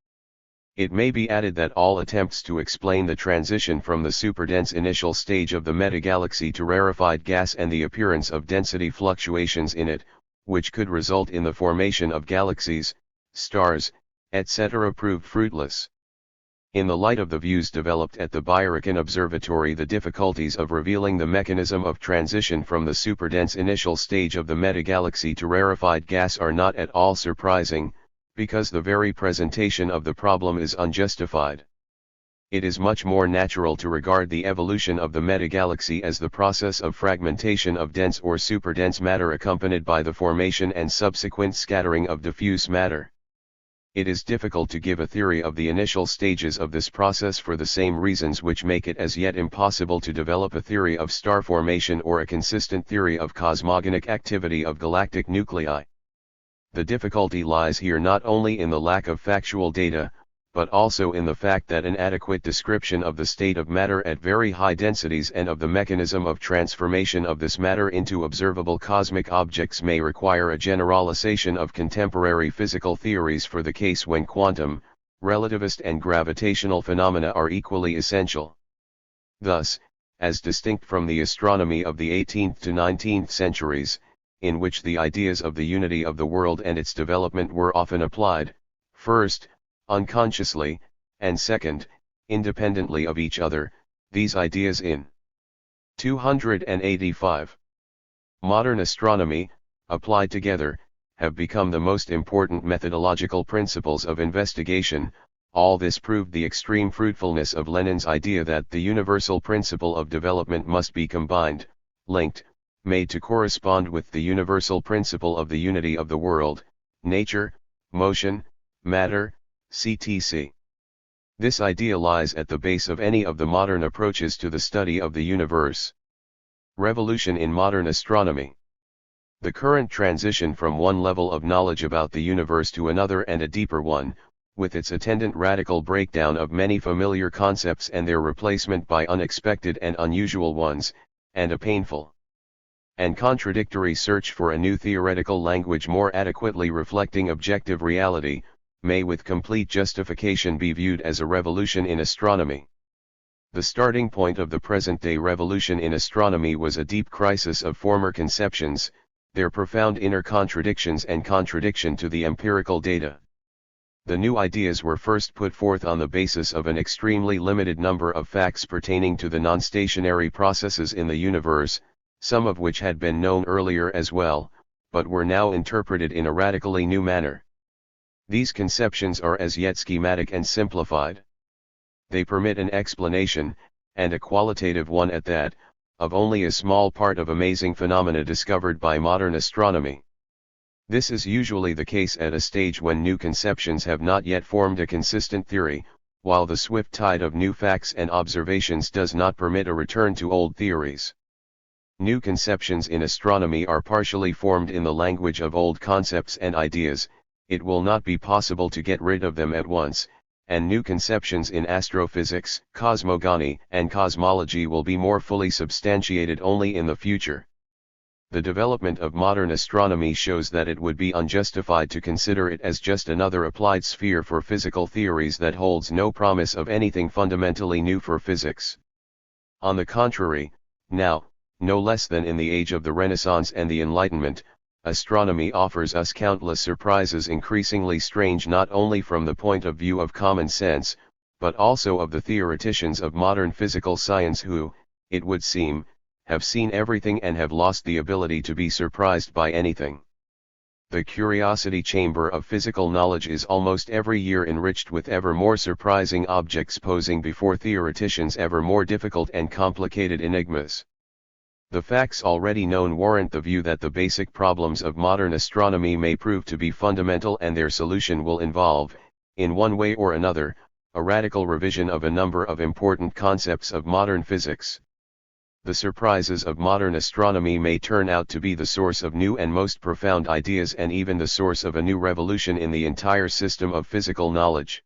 It may be added that all attempts to explain the transition from the superdense initial stage of the metagalaxy to rarefied gas and the appearance of density fluctuations in it, which could result in the formation of galaxies, stars, etc., proved fruitless. In the light of the views developed at the Byrichan Observatory, the difficulties of revealing the mechanism of transition from the superdense initial stage of the metagalaxy to rarefied gas are not at all surprising, because the very presentation of the problem is unjustified. It is much more natural to regard the evolution of the metagalaxy as the process of fragmentation of dense or superdense matter accompanied by the formation and subsequent scattering of diffuse matter. It is difficult to give a theory of the initial stages of this process for the same reasons which make it as yet impossible to develop a theory of star formation or a consistent theory of cosmogonic activity of galactic nuclei. The difficulty lies here not only in the lack of factual data, but also in the fact that an adequate description of the state of matter at very high densities and of the mechanism of transformation of this matter into observable cosmic objects may require a generalization of contemporary physical theories for the case when quantum, relativist and gravitational phenomena are equally essential. Thus, as distinct from the astronomy of the 18th to 19th centuries, in which the ideas of the unity of the world and its development were often applied, first, unconsciously, and second, independently of each other, these ideas in 285. Modern astronomy, applied together, have become the most important methodological principles of investigation. All this proved the extreme fruitfulness of Lenin's idea that the universal principle of development must be combined, linked, made to correspond with the universal principle of the unity of the world, nature, motion, matter, etc. This idea lies at the base of any of the modern approaches to the study of the universe. Revolution in modern astronomy. The current transition from one level of knowledge about the universe to another and a deeper one, with its attendant radical breakdown of many familiar concepts and their replacement by unexpected and unusual ones, and a painful and contradictory search for a new theoretical language more adequately reflecting objective reality, may with complete justification be viewed as a revolution in astronomy. The starting point of the present-day revolution in astronomy was a deep crisis of former conceptions, their profound inner contradictions and contradiction to the empirical data. The new ideas were first put forth on the basis of an extremely limited number of facts pertaining to the non-stationary processes in the universe, some of which had been known earlier as well, but were now interpreted in a radically new manner. These conceptions are as yet schematic and simplified. They permit an explanation, and a qualitative one at that, of only a small part of amazing phenomena discovered by modern astronomy. This is usually the case at a stage when new conceptions have not yet formed a consistent theory, while the swift tide of new facts and observations does not permit a return to old theories. New conceptions in astronomy are partially formed in the language of old concepts and ideas. It will not be possible to get rid of them at once, and new conceptions in astrophysics, cosmogony, and cosmology will be more fully substantiated only in the future. The development of modern astronomy shows that it would be unjustified to consider it as just another applied sphere for physical theories that holds no promise of anything fundamentally new for physics. On the contrary, now, no less than in the age of the Renaissance and the Enlightenment, astronomy offers us countless surprises increasingly strange not only from the point of view of common sense, but also of the theoreticians of modern physical science who, it would seem, have seen everything and have lost the ability to be surprised by anything. The curiosity chamber of physical knowledge is almost every year enriched with ever more surprising objects posing before theoreticians ever more difficult and complicated enigmas. The facts already known warrant the view that the basic problems of modern astronomy may prove to be fundamental and their solution will involve, in one way or another, a radical revision of a number of important concepts of modern physics. The surprises of modern astronomy may turn out to be the source of new and most profound ideas and even the source of a new revolution in the entire system of physical knowledge.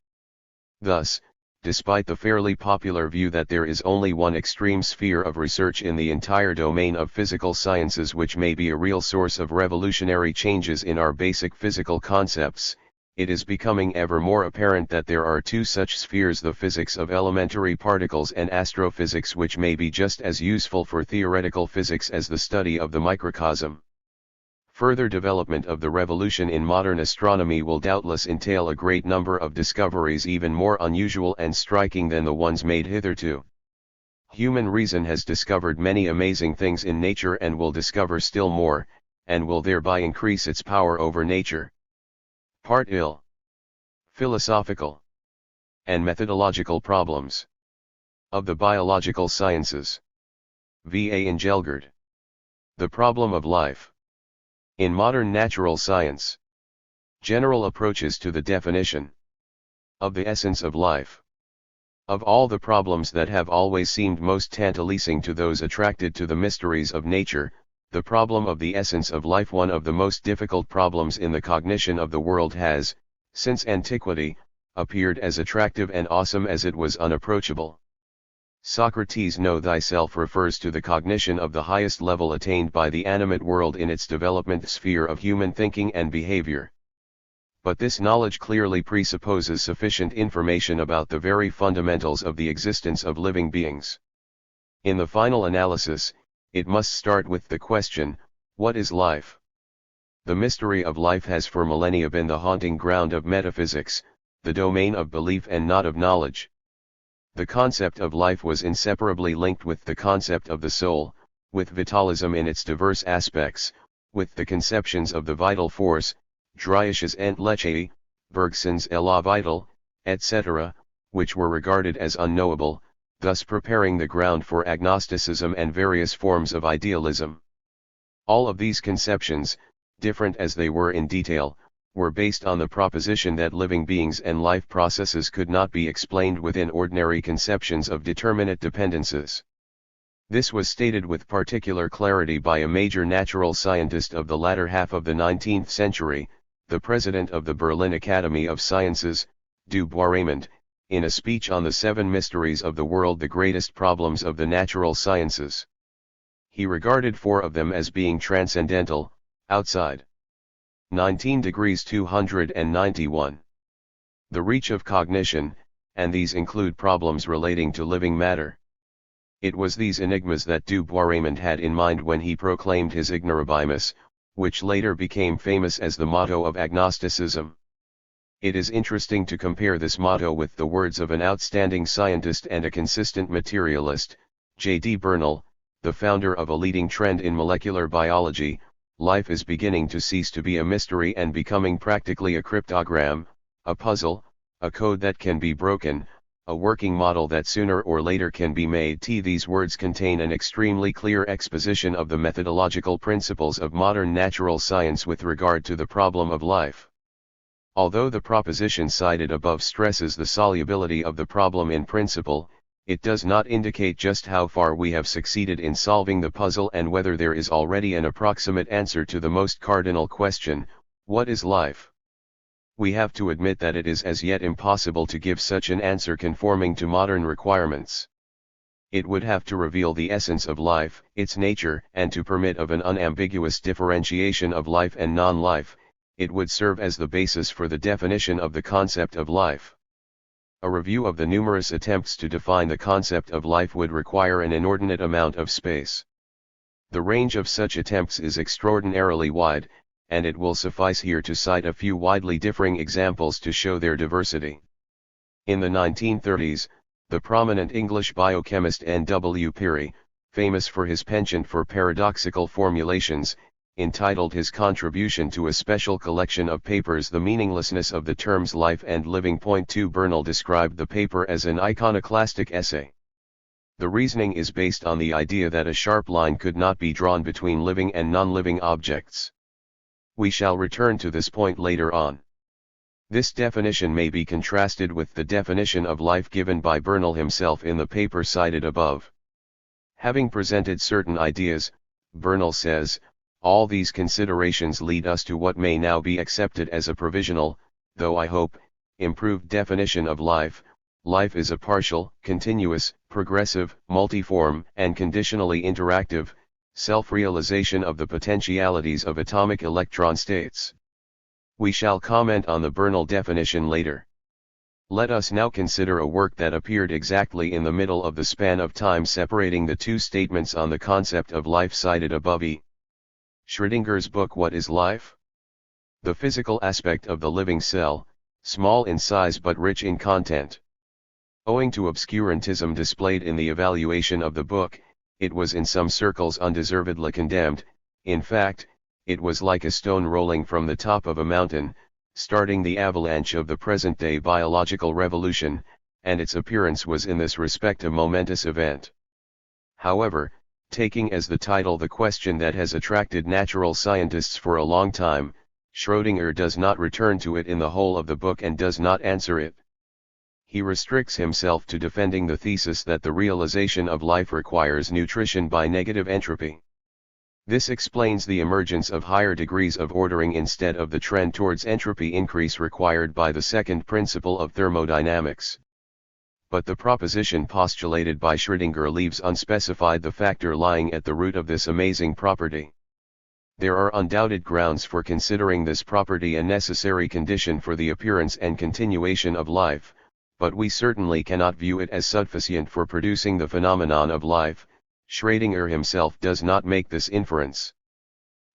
Thus, despite the fairly popular view that there is only one extreme sphere of research in the entire domain of physical sciences which may be a real source of revolutionary changes in our basic physical concepts, it is becoming ever more apparent that there are two such spheres: the physics of elementary particles and astrophysics, which may be just as useful for theoretical physics as the study of the microcosm. Further development of the revolution in modern astronomy will doubtless entail a great number of discoveries even more unusual and striking than the ones made hitherto. Human reason has discovered many amazing things in nature and will discover still more, and will thereby increase its power over nature. Part I. Philosophical and methodological problems of the biological sciences. V.A. Engelgard. The problem of life. In modern natural science, general approaches to the definition of the essence of life. Of all the problems that have always seemed most tantalizing to those attracted to the mysteries of nature, the problem of the essence of life, one of the most difficult problems in the cognition of the world, has, since antiquity, appeared as attractive and awesome as it was unapproachable. Socrates' know thyself refers to the cognition of the highest level attained by the animate world in its development sphere of human thinking and behavior. But this knowledge clearly presupposes sufficient information about the very fundamentals of the existence of living beings. In the final analysis, it must start with the question, what is life? The mystery of life has for millennia been the haunting ground of metaphysics, the domain of belief and not of knowledge. The concept of life was inseparably linked with the concept of the soul, with vitalism in its diverse aspects, with the conceptions of the vital force, Dryas's Entlechae, Bergson's Elah vital, etc., which were regarded as unknowable, thus preparing the ground for agnosticism and various forms of idealism. All of these conceptions, different as they were in detail, were based on the proposition that living beings and life processes could not be explained within ordinary conceptions of determinate dependences. This was stated with particular clarity by a major natural scientist of the latter half of the 19th century, the president of the Berlin Academy of Sciences, Du Bois-Reymond, in a speech on the 7 mysteries of the world, the greatest problems of the natural sciences. He regarded 4 of them as being transcendental, outside. 19 degrees 291. The reach of cognition, and these include problems relating to living matter. It was these enigmas that du Bois-Reymond had in mind when he proclaimed his ignorabimus, which later became famous as the motto of agnosticism. It is interesting to compare this motto with the words of an outstanding scientist and a consistent materialist, J.D. Bernal, the founder of a leading trend in molecular biology. Life is beginning to cease to be a mystery and becoming practically a cryptogram, a puzzle, a code that can be broken, a working model that sooner or later can be made. These words contain an extremely clear exposition of the methodological principles of modern natural science with regard to the problem of life. Although the proposition cited above stresses the solubility of the problem in principle, it does not indicate just how far we have succeeded in solving the puzzle and whether there is already an approximate answer to the most cardinal question: what is life? We have to admit that it is as yet impossible to give such an answer conforming to modern requirements. It would have to reveal the essence of life, its nature, and to permit of an unambiguous differentiation of life and non-life. It would serve as the basis for the definition of the concept of life. A review of the numerous attempts to define the concept of life would require an inordinate amount of space. The range of such attempts is extraordinarily wide, and it will suffice here to cite a few widely differing examples to show their diversity. In the 1930s, the prominent English biochemist N.W. Peary, famous for his penchant for paradoxical formulations, entitled his contribution to a special collection of papers The Meaninglessness of the Terms Life and Living. 2 Bernal described the paper as an iconoclastic essay. The reasoning is based on the idea that a sharp line could not be drawn between living and non-living objects. We shall return to this point later on. This definition may be contrasted with the definition of life given by Bernal himself in the paper cited above. Having presented certain ideas, Bernal says, all these considerations lead us to what may now be accepted as a provisional, though I hope, improved definition of life. Life is a partial, continuous, progressive, multiform, and conditionally interactive self-realization of the potentialities of atomic electron states. We shall comment on the Bernal definition later. Let us now consider a work that appeared exactly in the middle of the span of time separating the two statements on the concept of life cited above. Schrödinger's book What is Life? The physical aspect of the living cell, small in size but rich in content. Owing to obscurantism displayed in the evaluation of the book, it was in some circles undeservedly condemned. In fact, it was like a stone rolling from the top of a mountain, starting the avalanche of the present-day biological revolution, and its appearance was in this respect a momentous event. However, taking as the title the question that has attracted natural scientists for a long time, Schrödinger does not return to it in the whole of the book and does not answer it. He restricts himself to defending the thesis that the realization of life requires nutrition by negative entropy. This explains the emergence of higher degrees of ordering instead of the trend towards entropy increase required by the second principle of thermodynamics. But the proposition postulated by Schrödinger leaves unspecified the factor lying at the root of this amazing property. There are undoubted grounds for considering this property a necessary condition for the appearance and continuation of life, but we certainly cannot view it as sufficient for producing the phenomenon of life. Schrödinger himself does not make this inference.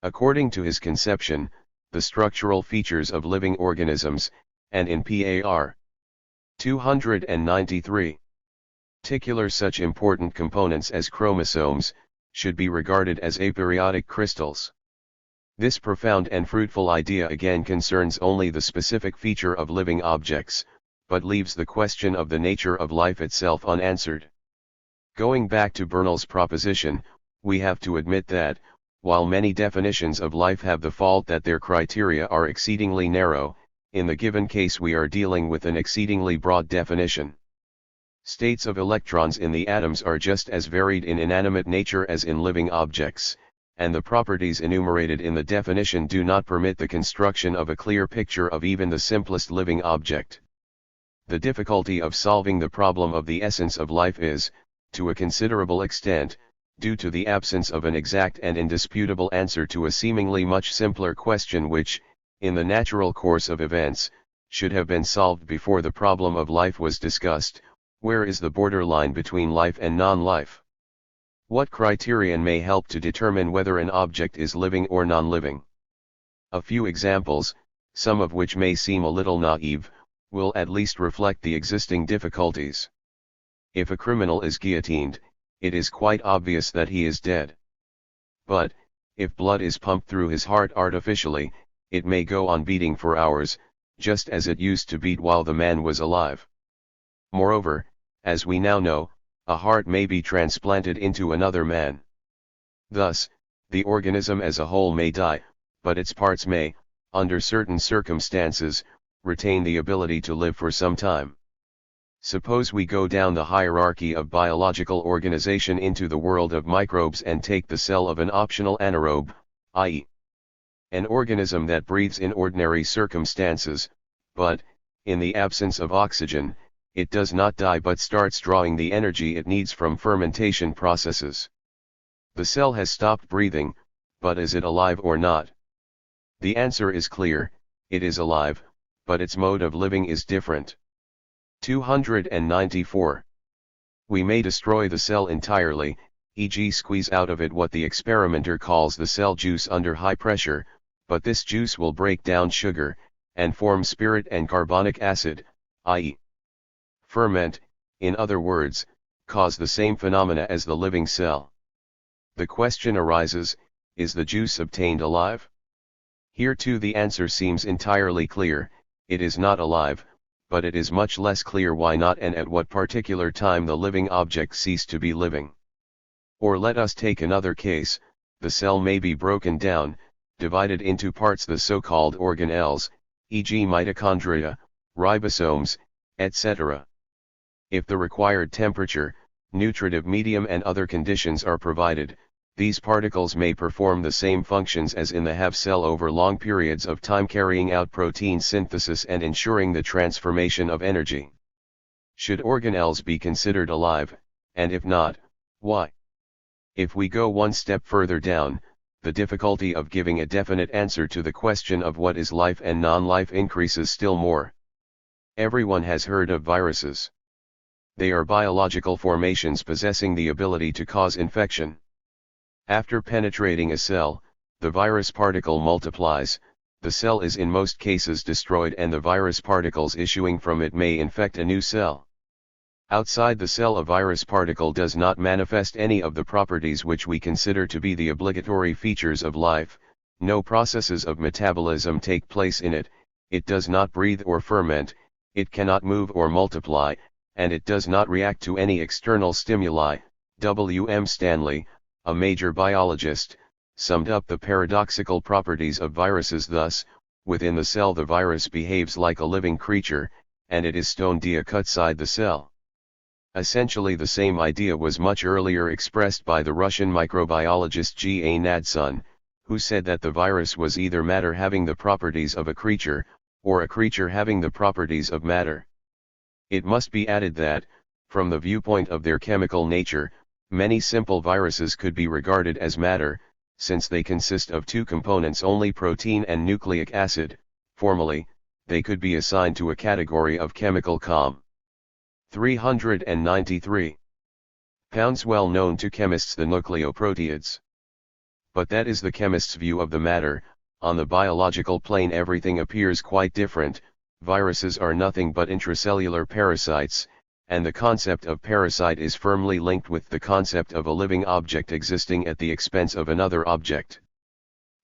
According to his conception, the structural features of living organisms, and in par. 293. Particular such important components as chromosomes, should be regarded as aperiodic crystals. This profound and fruitful idea again concerns only the specific feature of living objects, but leaves the question of the nature of life itself unanswered. Going back to Bernal's proposition, we have to admit that, while many definitions of life have the fault that their criteria are exceedingly narrow, in the given case we are dealing with an exceedingly broad definition. States of electrons in the atoms are just as varied in inanimate nature as in living objects, and the properties enumerated in the definition do not permit the construction of a clear picture of even the simplest living object. The difficulty of solving the problem of the essence of life is, to a considerable extent, due to the absence of an exact and indisputable answer to a seemingly much simpler question which, in the natural course of events, should have been solved before the problem of life was discussed. Where is the borderline between life and non-life? What criterion may help to determine whether an object is living or non-living? A few examples, some of which may seem a little naive, will at least reflect the existing difficulties. If a criminal is guillotined, it is quite obvious that he is dead. But, if blood is pumped through his heart artificially, it may go on beating for hours, just as it used to beat while the man was alive. Moreover, as we now know, a heart may be transplanted into another man. Thus, the organism as a whole may die, but its parts may, under certain circumstances, retain the ability to live for some time. Suppose we go down the hierarchy of biological organization into the world of microbes and take the cell of an optional anaerobe, i.e., an organism that breathes in ordinary circumstances, but, in the absence of oxygen, it does not die but starts drawing the energy it needs from fermentation processes. The cell has stopped breathing, but is it alive or not? The answer is clear, it is alive, but its mode of living is different. 294. We may destroy the cell entirely, e.g. squeeze out of it what the experimenter calls the cell juice under high pressure, but this juice will break down sugar, and form spirit and carbonic acid, i.e. ferment, in other words, cause the same phenomena as the living cell. The question arises, is the juice obtained alive? Here too the answer seems entirely clear, it is not alive, but it is much less clear why not and at what particular time the living object ceased to be living. Or let us take another case, the cell may be broken down, divided into parts, the so-called organelles, e.g. mitochondria, ribosomes, etc. If the required temperature, nutritive medium and other conditions are provided, these particles may perform the same functions as in the have cell over long periods of time, carrying out protein synthesis and ensuring the transformation of energy. Should organelles be considered alive, and if not, why? If we go one step further down, the difficulty of giving a definite answer to the question of what is life and non-life increases still more. Everyone has heard of viruses. They are biological formations possessing the ability to cause infection. After penetrating a cell, the virus particle multiplies, the cell is in most cases destroyed and the virus particles issuing from it may infect a new cell. Outside the cell, a virus particle does not manifest any of the properties which we consider to be the obligatory features of life, no processes of metabolism take place in it does not breathe or ferment, it cannot move or multiply, and it does not react to any external stimuli. W. M. Stanley, a major biologist, summed up the paradoxical properties of viruses thus: within the cell the virus behaves like a living creature, and it is stone dead outside the cell. Essentially the same idea was much earlier expressed by the Russian microbiologist G. A. Nadson, who said that the virus was either matter having the properties of a creature, or a creature having the properties of matter. It must be added that, from the viewpoint of their chemical nature, many simple viruses could be regarded as matter, since they consist of two components only, protein and nucleic acid. Formally, they could be assigned to a category of chemical com. 393. Pounds well known to chemists, the nucleoproteids. But that is the chemist's view of the matter. On the biological plane everything appears quite different. Viruses are nothing but intracellular parasites, and the concept of parasite is firmly linked with the concept of a living object existing at the expense of another object.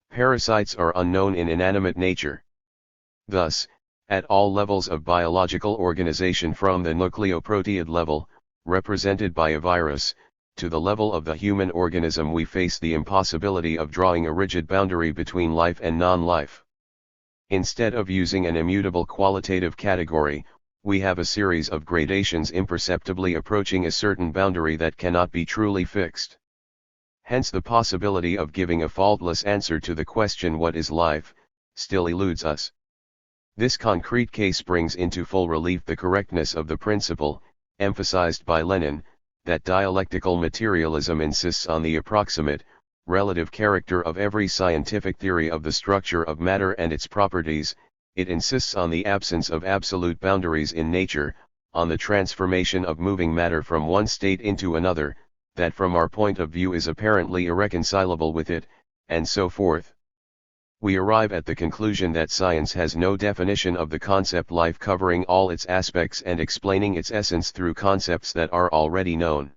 Parasites are unknown in inanimate nature. Thus, at all levels of biological organization, from the nucleoproteid level, represented by a virus, to the level of the human organism, we face the impossibility of drawing a rigid boundary between life and non-life. Instead of using an immutable qualitative category, we have a series of gradations imperceptibly approaching a certain boundary that cannot be truly fixed. Hence the possibility of giving a faultless answer to the question what is life, still eludes us. This concrete case brings into full relief the correctness of the principle, emphasized by Lenin, that dialectical materialism insists on the approximate, relative character of every scientific theory of the structure of matter and its properties. It insists on the absence of absolute boundaries in nature, on the transformation of moving matter from one state into another, that from our point of view is apparently irreconcilable with it, and so forth. We arrive at the conclusion that science has no definition of the concept life, covering all its aspects and explaining its essence through concepts that are already known.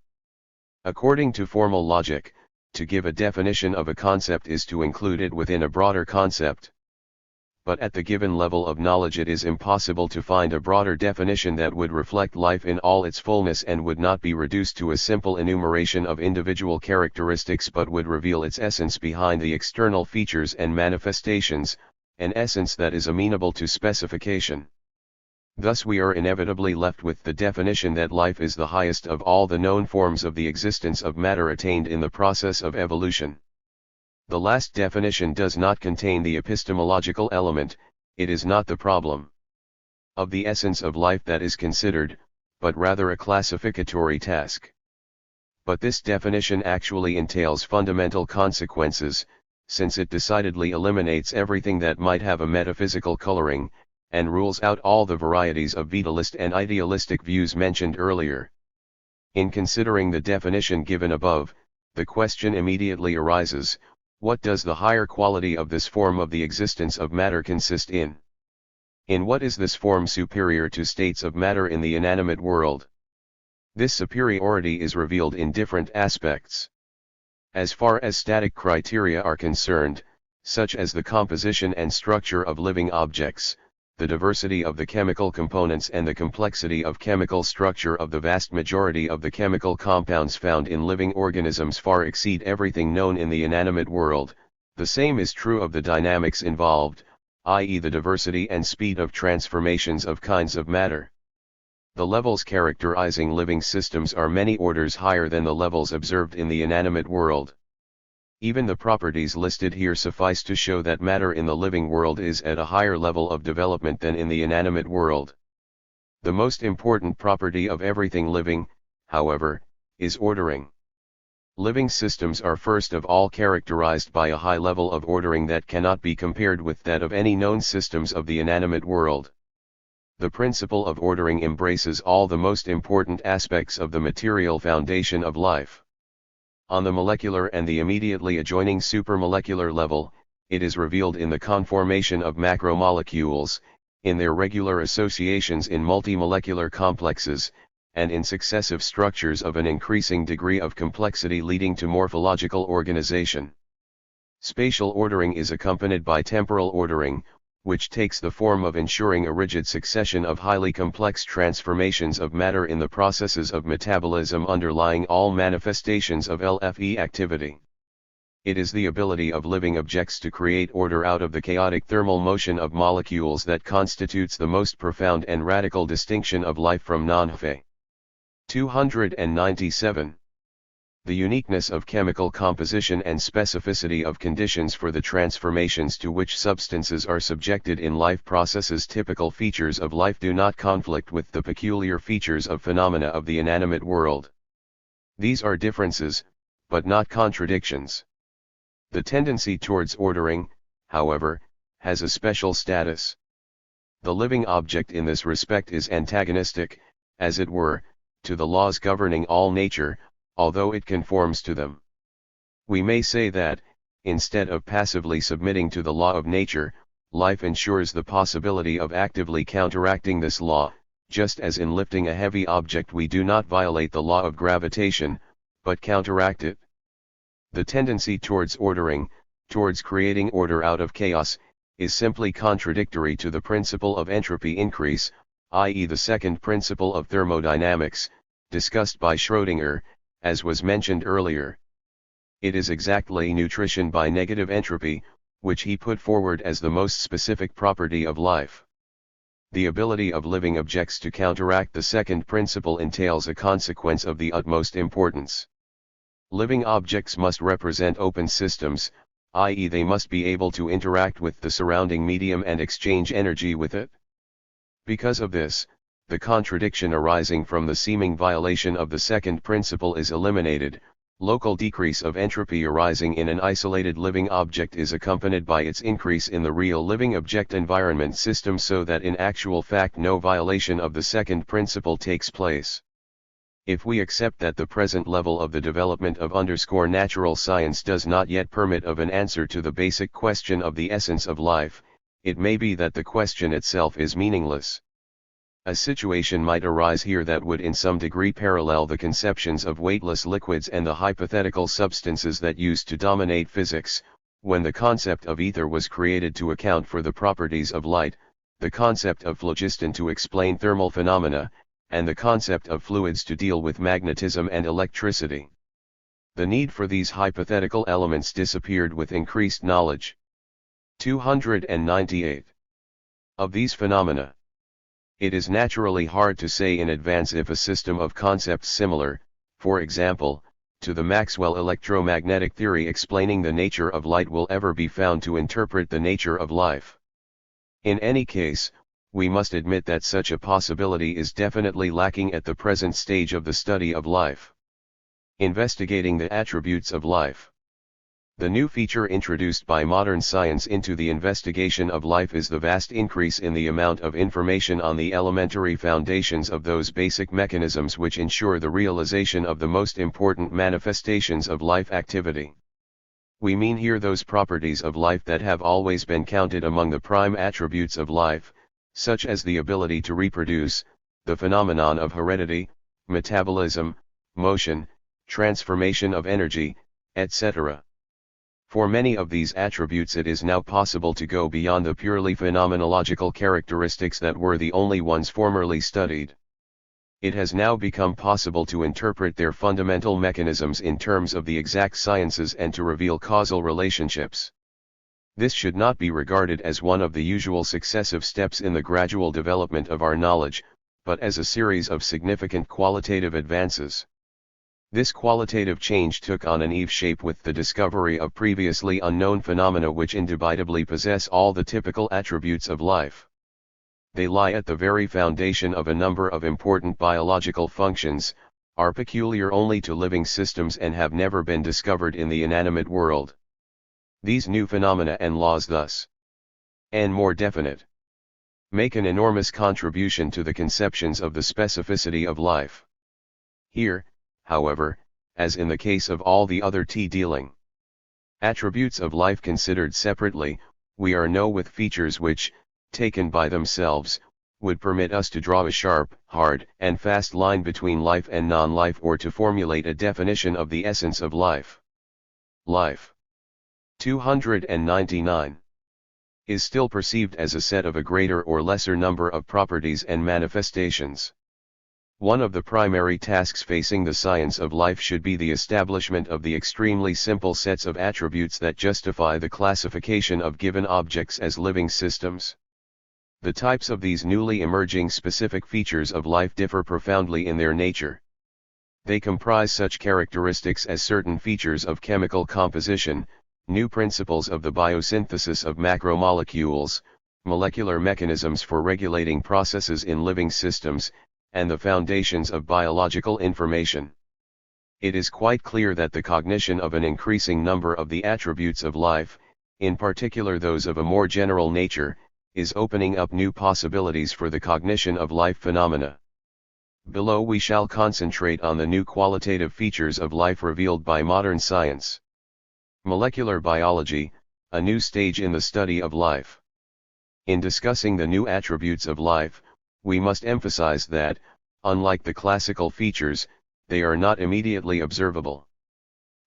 According to formal logic, to give a definition of a concept is to include it within a broader concept. But at the given level of knowledge it is impossible to find a broader definition that would reflect life in all its fullness and would not be reduced to a simple enumeration of individual characteristics, but would reveal its essence behind the external features and manifestations, an essence that is amenable to specification. Thus we are inevitably left with the definition that life is the highest of all the known forms of the existence of matter attained in the process of evolution. The last definition does not contain the epistemological element. It is not the problem of the essence of life that is considered, but rather a classificatory task. But this definition actually entails fundamental consequences, since it decidedly eliminates everything that might have a metaphysical coloring, and rules out all the varieties of vitalist and idealistic views mentioned earlier. In considering the definition given above, the question immediately arises: what does the higher quality of this form of the existence of matter consist in? In what is this form superior to states of matter in the inanimate world? This superiority is revealed in different aspects. As far as static criteria are concerned, such as the composition and structure of living objects, the diversity of the chemical components and the complexity of chemical structure of the vast majority of the chemical compounds found in living organisms far exceed everything known in the inanimate world. The same is true of the dynamics involved, i.e. the diversity and speed of transformations of kinds of matter. The levels characterizing living systems are many orders higher than the levels observed in the inanimate world. Even the properties listed here suffice to show that matter in the living world is at a higher level of development than in the inanimate world. The most important property of everything living, however, is ordering. Living systems are first of all characterized by a high level of ordering that cannot be compared with that of any known systems of the inanimate world. The principle of ordering embraces all the most important aspects of the material foundation of life. On the molecular and the immediately adjoining supramolecular level, it is revealed in the conformation of macromolecules, in their regular associations in multimolecular complexes, and in successive structures of an increasing degree of complexity leading to morphological organization. Spatial ordering is accompanied by temporal ordering, which takes the form of ensuring a rigid succession of highly complex transformations of matter in the processes of metabolism underlying all manifestations of LFE activity. It is the ability of living objects to create order out of the chaotic thermal motion of molecules that constitutes the most profound and radical distinction of life from non-life. 297. The uniqueness of chemical composition and specificity of conditions for the transformations to which substances are subjected in life processes. Typical features of life do not conflict with the peculiar features of phenomena of the inanimate world. These are differences, but not contradictions. The tendency towards ordering, however, has a special status. The living object in this respect is antagonistic, as it were, to the laws governing all nature, although it conforms to them. We may say that, instead of passively submitting to the law of nature, life ensures the possibility of actively counteracting this law, just as in lifting a heavy object we do not violate the law of gravitation, but counteract it. The tendency towards ordering, towards creating order out of chaos, is simply contradictory to the principle of entropy increase, i.e. the second principle of thermodynamics, discussed by Schrödinger, as was mentioned earlier. It is exactly nutrition by negative entropy, which he put forward as the most specific property of life. The ability of living objects to counteract the second principle entails a consequence of the utmost importance. Living objects must represent open systems, i.e. they must be able to interact with the surrounding medium and exchange energy with it. Because of this, the contradiction arising from the seeming violation of the second principle is eliminated. Local decrease of entropy arising in an isolated living object is accompanied by its increase in the real living object environment system, so that in actual fact no violation of the second principle takes place. If we accept that the present level of the development of natural science does not yet permit of an answer to the basic question of the essence of life, it may be that the question itself is meaningless. A situation might arise here that would in some degree parallel the conceptions of weightless liquids and the hypothetical substances that used to dominate physics. When the concept of ether was created to account for the properties of light, the concept of phlogiston to explain thermal phenomena, and the concept of fluids to deal with magnetism and electricity. The need for these hypothetical elements disappeared with increased knowledge. 298. Of these phenomena, it is naturally hard to say in advance if a system of concepts similar, for example, to the Maxwell electromagnetic theory explaining the nature of light will ever be found to interpret the nature of life. In any case, we must admit that such a possibility is definitely lacking at the present stage of the study of life. Investigating the attributes of life. The new feature introduced by modern science into the investigation of life is the vast increase in the amount of information on the elementary foundations of those basic mechanisms which ensure the realization of the most important manifestations of life activity. We mean here those properties of life that have always been counted among the prime attributes of life, such as the ability to reproduce, the phenomenon of heredity, metabolism, motion, transformation of energy, etc. For many of these attributes it is now possible to go beyond the purely phenomenological characteristics that were the only ones formerly studied. It has now become possible to interpret their fundamental mechanisms in terms of the exact sciences and to reveal causal relationships. This should not be regarded as one of the usual successive steps in the gradual development of our knowledge, but as a series of significant qualitative advances. This qualitative change took on an Eve shape with the discovery of previously unknown phenomena which indubitably possess all the typical attributes of life. They lie at the very foundation of a number of important biological functions, are peculiar only to living systems and have never been discovered in the inanimate world. These new phenomena and laws thus, and more definite, make an enormous contribution to the conceptions of the specificity of life. Here, however, as in the case of all the other dealing attributes of life considered separately, we are with features which, taken by themselves, would permit us to draw a sharp, hard, and fast line between life and non-life, or to formulate a definition of the essence of life. Life. 299. Is still perceived as a set of a greater or lesser number of properties and manifestations. One of the primary tasks facing the science of life should be the establishment of the extremely simple sets of attributes that justify the classification of given objects as living systems. The types of these newly emerging specific features of life differ profoundly in their nature. They comprise such characteristics as certain features of chemical composition, new principles of the biosynthesis of macromolecules, molecular mechanisms for regulating processes in living systems, and the foundations of biological information. It is quite clear that the cognition of an increasing number of the attributes of life, in particular those of a more general nature, is opening up new possibilities for the cognition of life phenomena. Below we shall concentrate on the new qualitative features of life revealed by modern science. Molecular biology, a new stage in the study of life. In discussing the new attributes of life, we must emphasize that, unlike the classical features, they are not immediately observable.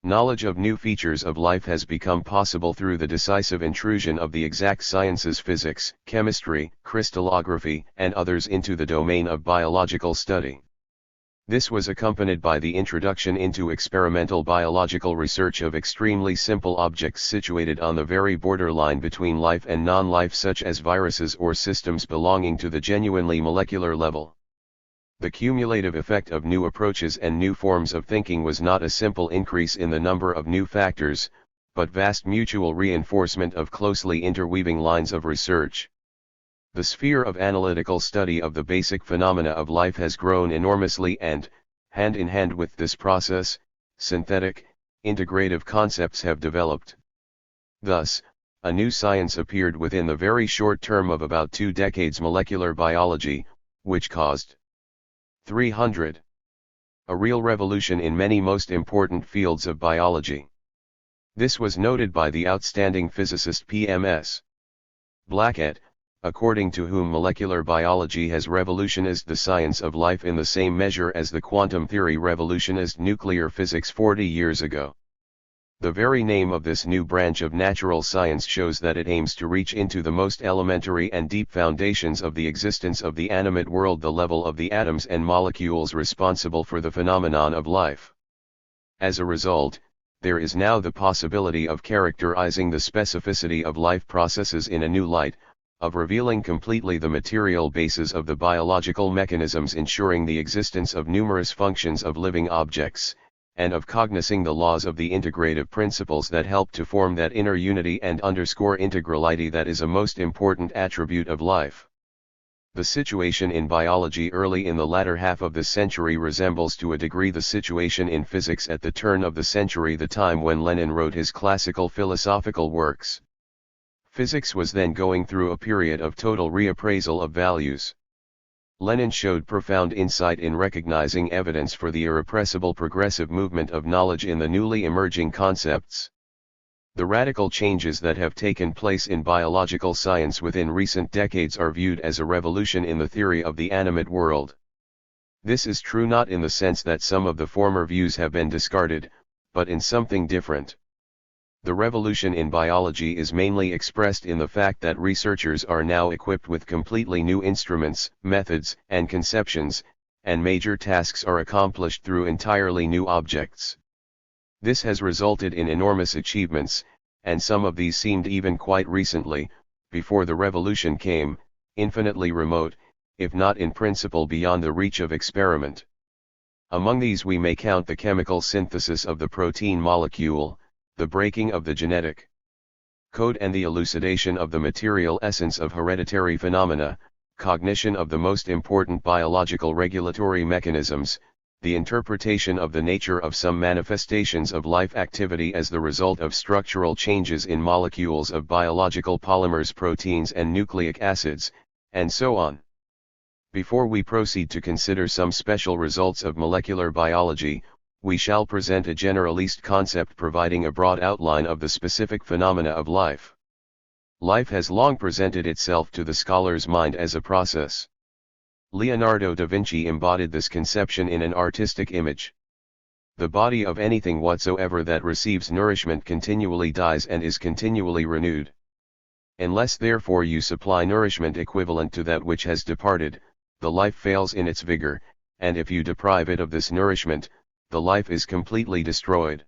Knowledge of new features of life has become possible through the decisive intrusion of the exact sciences physics, chemistry, crystallography, and others into the domain of biological study. This was accompanied by the introduction into experimental biological research of extremely simple objects situated on the very borderline between life and non-life, such as viruses or systems belonging to the genuinely molecular level. The cumulative effect of new approaches and new forms of thinking was not a simple increase in the number of new factors, but vast mutual reinforcement of closely interweaving lines of research. The sphere of analytical study of the basic phenomena of life has grown enormously and, hand in hand with this process, synthetic, integrative concepts have developed. Thus, a new science appeared within the very short term of about 2 decades: molecular biology, which caused 300. A real revolution in many most important fields of biology. This was noted by the outstanding physicist P.M.S. Blackett, according to whom molecular biology has revolutionized the science of life in the same measure as the quantum theory revolutionized nuclear physics 40 years ago. The very name of this new branch of natural science shows that it aims to reach into the most elementary and deep foundations of the existence of the animate world, the level of the atoms and molecules responsible for the phenomenon of life. As a result, there is now the possibility of characterizing the specificity of life processes in a new light, of revealing completely the material basis of the biological mechanisms ensuring the existence of numerous functions of living objects, and of cognizing the laws of the integrative principles that help to form that inner unity and underscore integrality that is a most important attribute of life. The situation in biology early in the latter half of the century resembles to a degree the situation in physics at the turn of the century, the time when Lenin wrote his classical philosophical works. Physics was then going through a period of total reappraisal of values. Lenin showed profound insight in recognizing evidence for the irrepressible progressive movement of knowledge in the newly emerging concepts. The radical changes that have taken place in biological science within recent decades are viewed as a revolution in the theory of the animate world. This is true not in the sense that some of the former views have been discarded, but in something different. The revolution in biology is mainly expressed in the fact that researchers are now equipped with completely new instruments, methods, and conceptions, and major tasks are accomplished through entirely new objects. This has resulted in enormous achievements, and some of these seemed even quite recently, before the revolution came, infinitely remote, if not in principle beyond the reach of experiment. Among these we may count the chemical synthesis of the protein molecule, the breaking of the genetic code and the elucidation of the material essence of hereditary phenomena, cognition of the most important biological regulatory mechanisms, the interpretation of the nature of some manifestations of life activity as the result of structural changes in molecules of biological polymers, proteins and nucleic acids, and so on. Before we proceed to consider some special results of molecular biology, we shall present a generalist concept providing a broad outline of the specific phenomena of life. Life has long presented itself to the scholar's mind as a process. Leonardo da Vinci embodied this conception in an artistic image. The body of anything whatsoever that receives nourishment continually dies and is continually renewed. Unless therefore you supply nourishment equivalent to that which has departed, the life fails in its vigor, and if you deprive it of this nourishment, the life is completely destroyed.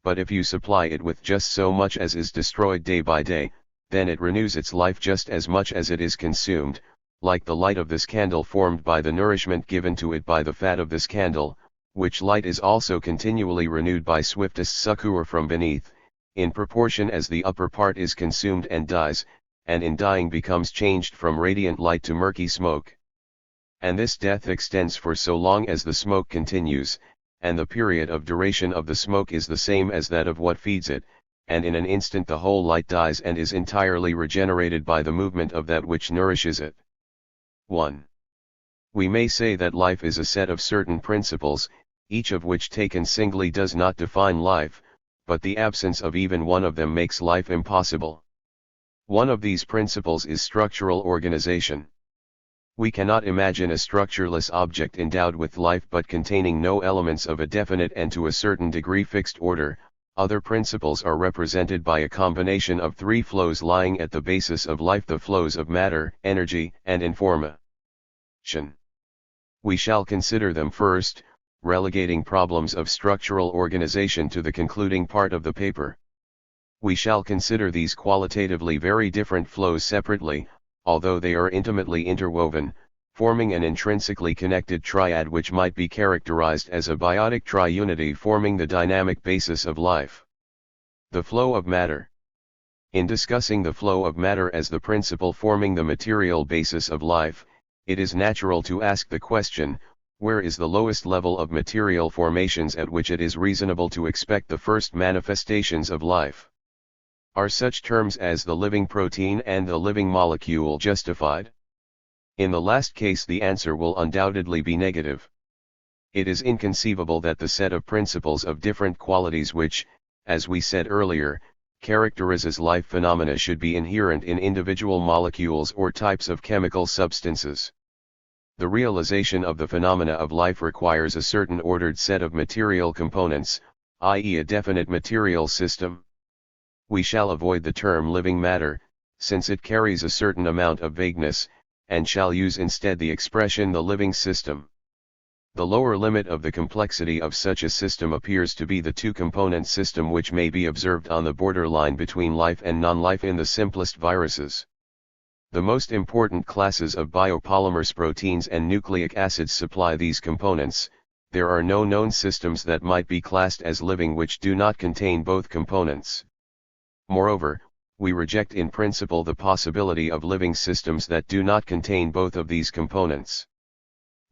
But if you supply it with just so much as is destroyed day by day, then it renews its life just as much as it is consumed, like the light of this candle formed by the nourishment given to it by the fat of this candle, which light is also continually renewed by swiftest succour from beneath, in proportion as the upper part is consumed and dies, and in dying becomes changed from radiant light to murky smoke. And this death extends for so long as the smoke continues, and the period of duration of the smoke is the same as that of what feeds it, and in an instant the whole light dies and is entirely regenerated by the movement of that which nourishes it. 1. We may say that life is a set of certain principles, each of which taken singly does not define life, but the absence of even one of them makes life impossible. One of these principles is structural organization. We cannot imagine a structureless object endowed with life but containing no elements of a definite and to a certain degree fixed order. Other principles are represented by a combination of 3 flows lying at the basis of life: the flows of matter, energy, and information. We shall consider them first, relegating problems of structural organization to the concluding part of the paper. We shall consider these qualitatively very different flows separately, although they are intimately interwoven, forming an intrinsically connected triad which might be characterized as a biotic triunity forming the dynamic basis of life. The flow of matter. In discussing the flow of matter as the principle forming the material basis of life, it is natural to ask the question, where is the lowest level of material formations at which it is reasonable to expect the first manifestations of life? Are such terms as the living protein and the living molecule justified? In the last case, the answer will undoubtedly be negative. It is inconceivable that the set of principles of different qualities which, as we said earlier, characterizes life phenomena should be inherent in individual molecules or types of chemical substances. The realization of the phenomena of life requires a certain ordered set of material components, i.e., a definite material system. We shall avoid the term living matter, since it carries a certain amount of vagueness, and shall use instead the expression the living system. The lower limit of the complexity of such a system appears to be the two-component system which may be observed on the borderline between life and non-life in the simplest viruses. The most important classes of biopolymers, proteins and nucleic acids supply these components. There are no known systems that might be classed as living which do not contain both components. Moreover, we reject in principle the possibility of living systems that do not contain both of these components.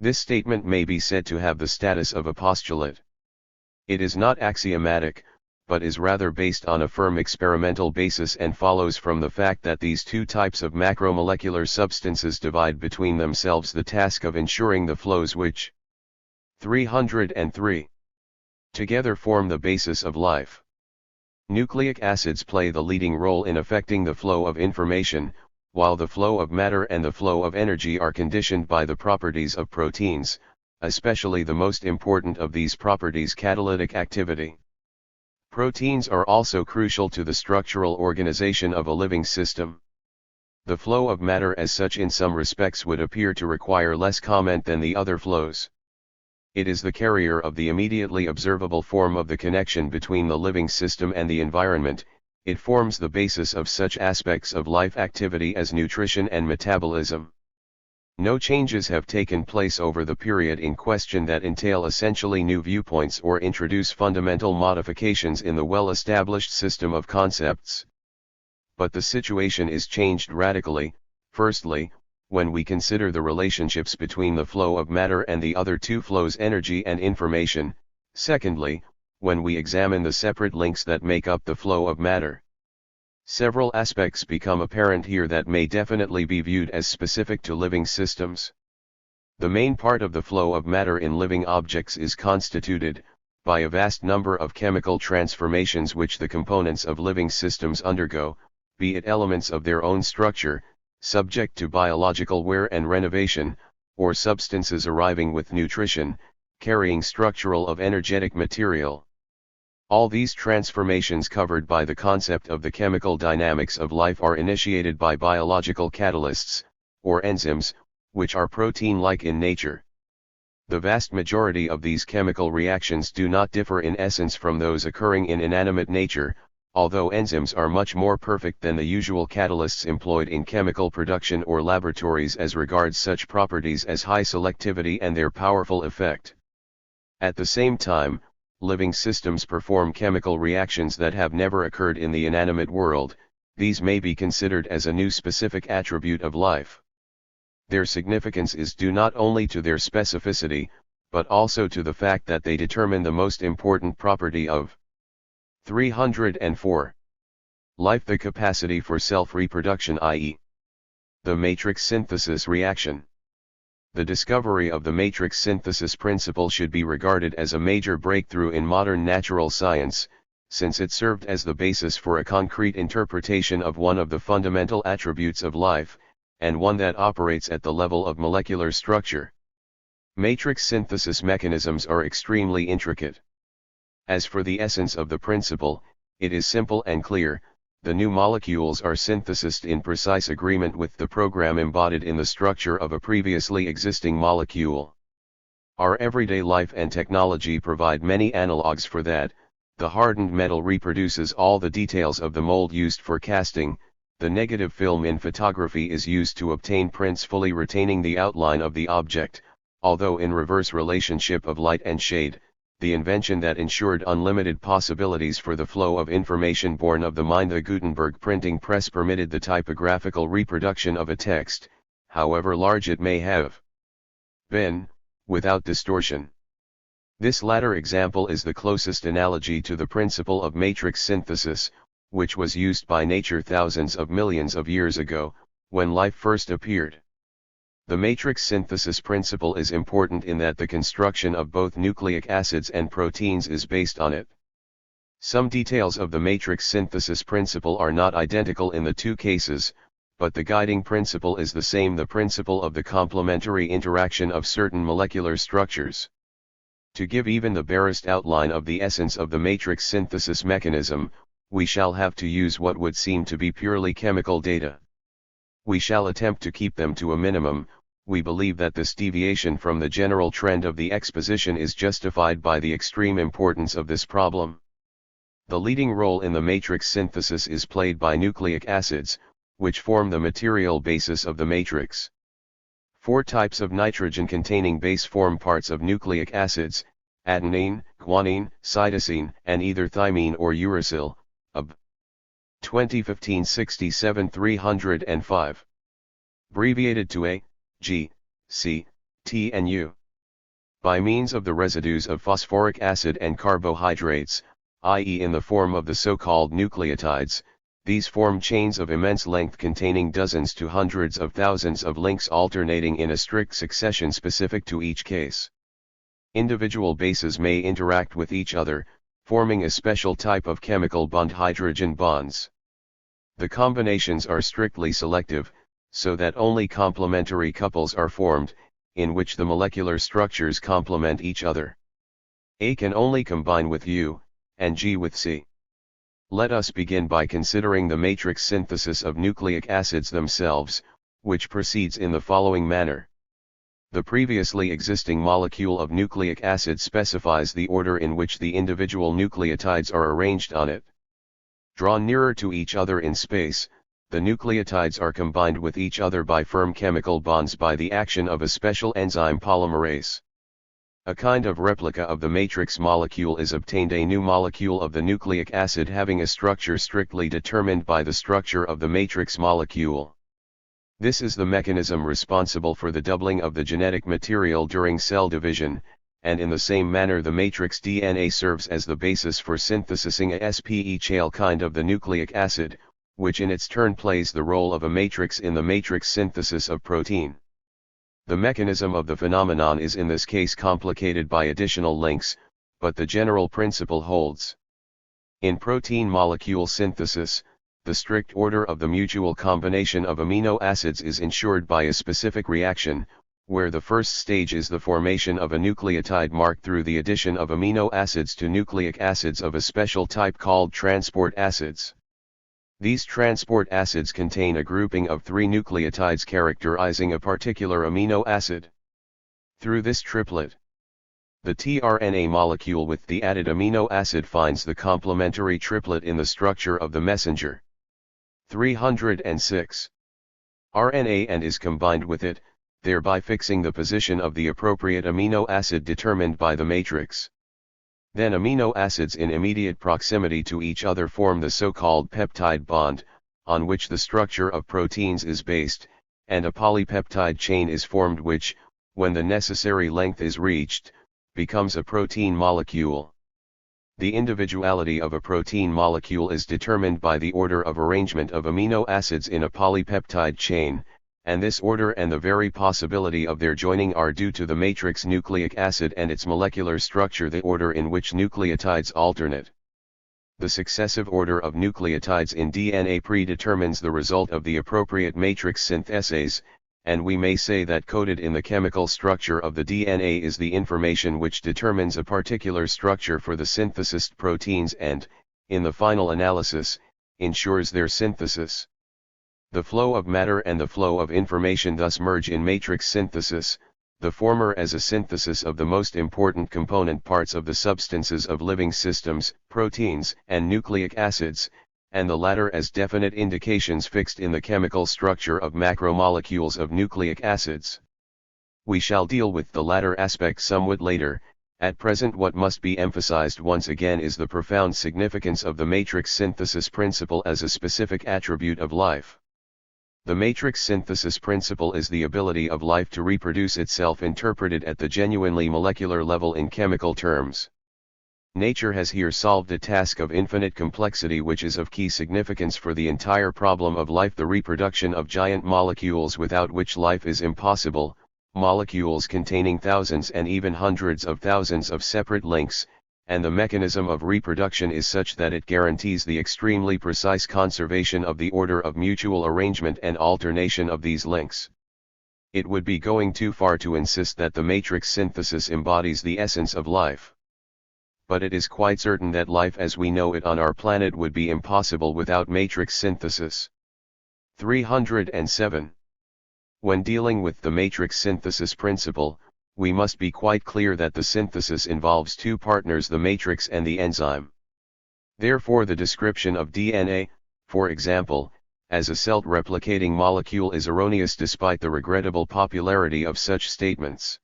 This statement may be said to have the status of a postulate. It is not axiomatic, but is rather based on a firm experimental basis and follows from the fact that these two types of macromolecular substances divide between themselves the task of ensuring the flows which 303 together form the basis of life. Nucleic acids play the leading role in affecting the flow of information, while the flow of matter and the flow of energy are conditioned by the properties of proteins, especially the most important of these properties, catalytic activity. Proteins are also crucial to the structural organization of a living system. The flow of matter as such in some respects would appear to require less comment than the other flows. It is the carrier of the immediately observable form of the connection between the living system and the environment. It forms the basis of such aspects of life activity as nutrition and metabolism. No changes have taken place over the period in question that entail essentially new viewpoints or introduce fundamental modifications in the well-established system of concepts. But the situation is changed radically, firstly, when we consider the relationships between the flow of matter and the other two flows, energy and information, secondly, when we examine the separate links that make up the flow of matter. Several aspects become apparent here that may definitely be viewed as specific to living systems. The main part of the flow of matter in living objects is constituted by a vast number of chemical transformations which the components of living systems undergo, be it elements of their own structure, subject to biological wear and renovation, or substances arriving with nutrition, carrying structural of energetic material. All these transformations covered by the concept of the chemical dynamics of life are initiated by biological catalysts, or enzymes, which are protein-like in nature. The vast majority of these chemical reactions do not differ in essence from those occurring in inanimate nature, although enzymes are much more perfect than the usual catalysts employed in chemical production or laboratories as regards such properties as high selectivity and their powerful effect. At the same time, living systems perform chemical reactions that have never occurred in the inanimate world. These may be considered as a new specific attribute of life. Their significance is due not only to their specificity, but also to the fact that they determine the most important property of 304 life, the capacity for self-reproduction, i.e., the matrix synthesis reaction. The discovery of the matrix synthesis principle should be regarded as a major breakthrough in modern natural science, since it served as the basis for a concrete interpretation of one of the fundamental attributes of life, and one that operates at the level of molecular structure. Matrix synthesis mechanisms are extremely intricate. As for the essence of the principle, it is simple and clear. The new molecules are synthesized in precise agreement with the program embodied in the structure of a previously existing molecule. Our everyday life and technology provide many analogs for that. The hardened metal reproduces all the details of the mold used for casting. The negative film in photography is used to obtain prints fully retaining the outline of the object, although in reverse relationship of light and shade. the invention that ensured unlimited possibilities for the flow of information born of the mind. The Gutenberg printing press permitted the typographical reproduction of a text, however large it may have been, without distortion. This latter example is the closest analogy to the principle of matrix synthesis, which was used by nature thousands of millions of years ago, when life first appeared. The matrix synthesis principle is important in that the construction of both nucleic acids and proteins is based on it. Some details of the matrix synthesis principle are not identical in the two cases, but the guiding principle is the same: the principle of the complementary interaction of certain molecular structures. To give even the barest outline of the essence of the matrix synthesis mechanism, we shall have to use what would seem to be purely chemical data. We shall attempt to keep them to a minimum. We believe that this deviation from the general trend of the exposition is justified by the extreme importance of this problem. The leading role in the matrix synthesis is played by nucleic acids, which form the material basis of the matrix. 4 types of nitrogen-containing base form parts of nucleic acids: adenine, guanine, cytosine, and either thymine or uracil. Ab. 2015 67 305. Abbreviated to A, G, C, T and U. By means of the residues of phosphoric acid and carbohydrates, i.e. in the form of the so-called nucleotides, these form chains of immense length containing dozens to hundreds of thousands of links alternating in a strict succession specific to each case. Individual bases may interact with each other, forming a special type of chemical bond, hydrogen bonds. The combinations are strictly selective, so that only complementary couples are formed, in which the molecular structures complement each other. A can only combine with U, and G with C. Let us begin by considering the matrix synthesis of nucleic acids themselves, which proceeds in the following manner. The previously existing molecule of nucleic acid specifies the order in which the individual nucleotides are arranged on it. Drawn nearer to each other in space, the nucleotides are combined with each other by firm chemical bonds by the action of a special enzyme polymerase. A kind of replica of the matrix molecule is obtained, a new molecule of the nucleic acid having a structure strictly determined by the structure of the matrix molecule. This is the mechanism responsible for the doubling of the genetic material during cell division, and in the same manner the matrix DNA serves as the basis for synthesizing a SPE kind of the nucleic acid, which in its turn plays the role of a matrix in the matrix synthesis of protein. The mechanism of the phenomenon is in this case complicated by additional links, but the general principle holds. In protein molecule synthesis, the strict order of the mutual combination of amino acids is ensured by a specific reaction, where the first stage is the formation of a nucleotide marked through the addition of amino acids to nucleic acids of a special type called transport acids. These transport acids contain a grouping of 3 nucleotides characterizing a particular amino acid. Through this triplet, the tRNA molecule with the added amino acid finds the complementary triplet in the structure of the messenger 306 RNA and is combined with it, thereby fixing the position of the appropriate amino acid determined by the matrix. Then amino acids in immediate proximity to each other form the so-called peptide bond, on which the structure of proteins is based, and a polypeptide chain is formed which, when the necessary length is reached, becomes a protein molecule. The individuality of a protein molecule is determined by the order of arrangement of amino acids in a polypeptide chain, and this order and the very possibility of their joining are due to the matrix nucleic acid and its molecular structure, the order in which nucleotides alternate. The successive order of nucleotides in DNA predetermines the result of the appropriate matrix synthesis, and we may say that coded in the chemical structure of the DNA is the information which determines a particular structure for the synthesized proteins and, in the final analysis, ensures their synthesis. The flow of matter and the flow of information thus merge in matrix synthesis, the former as a synthesis of the most important component parts of the substances of living systems, proteins and nucleic acids, and the latter as definite indications fixed in the chemical structure of macromolecules of nucleic acids. We shall deal with the latter aspect somewhat later, At present, what must be emphasized once again is the profound significance of the matrix synthesis principle as a specific attribute of life. The matrix synthesis principle is the ability of life to reproduce itself interpreted at the genuinely molecular level in chemical terms. Nature has here solved a task of infinite complexity which is of key significance for the entire problem of life, the reproduction of giant molecules without which life is impossible, molecules containing thousands and even hundreds of thousands of separate links, and the mechanism of reproduction is such that it guarantees the extremely precise conservation of the order of mutual arrangement and alternation of these links. It would be going too far to insist that the matrix synthesis embodies the essence of life. But it is quite certain that life as we know it on our planet would be impossible without matrix synthesis. 307. When dealing with the matrix synthesis principle, we must be quite clear that the synthesis involves two partners, the matrix and the enzyme. Therefore, the description of DNA, for example, as a self-replicating molecule is erroneous despite the regrettable popularity of such statements.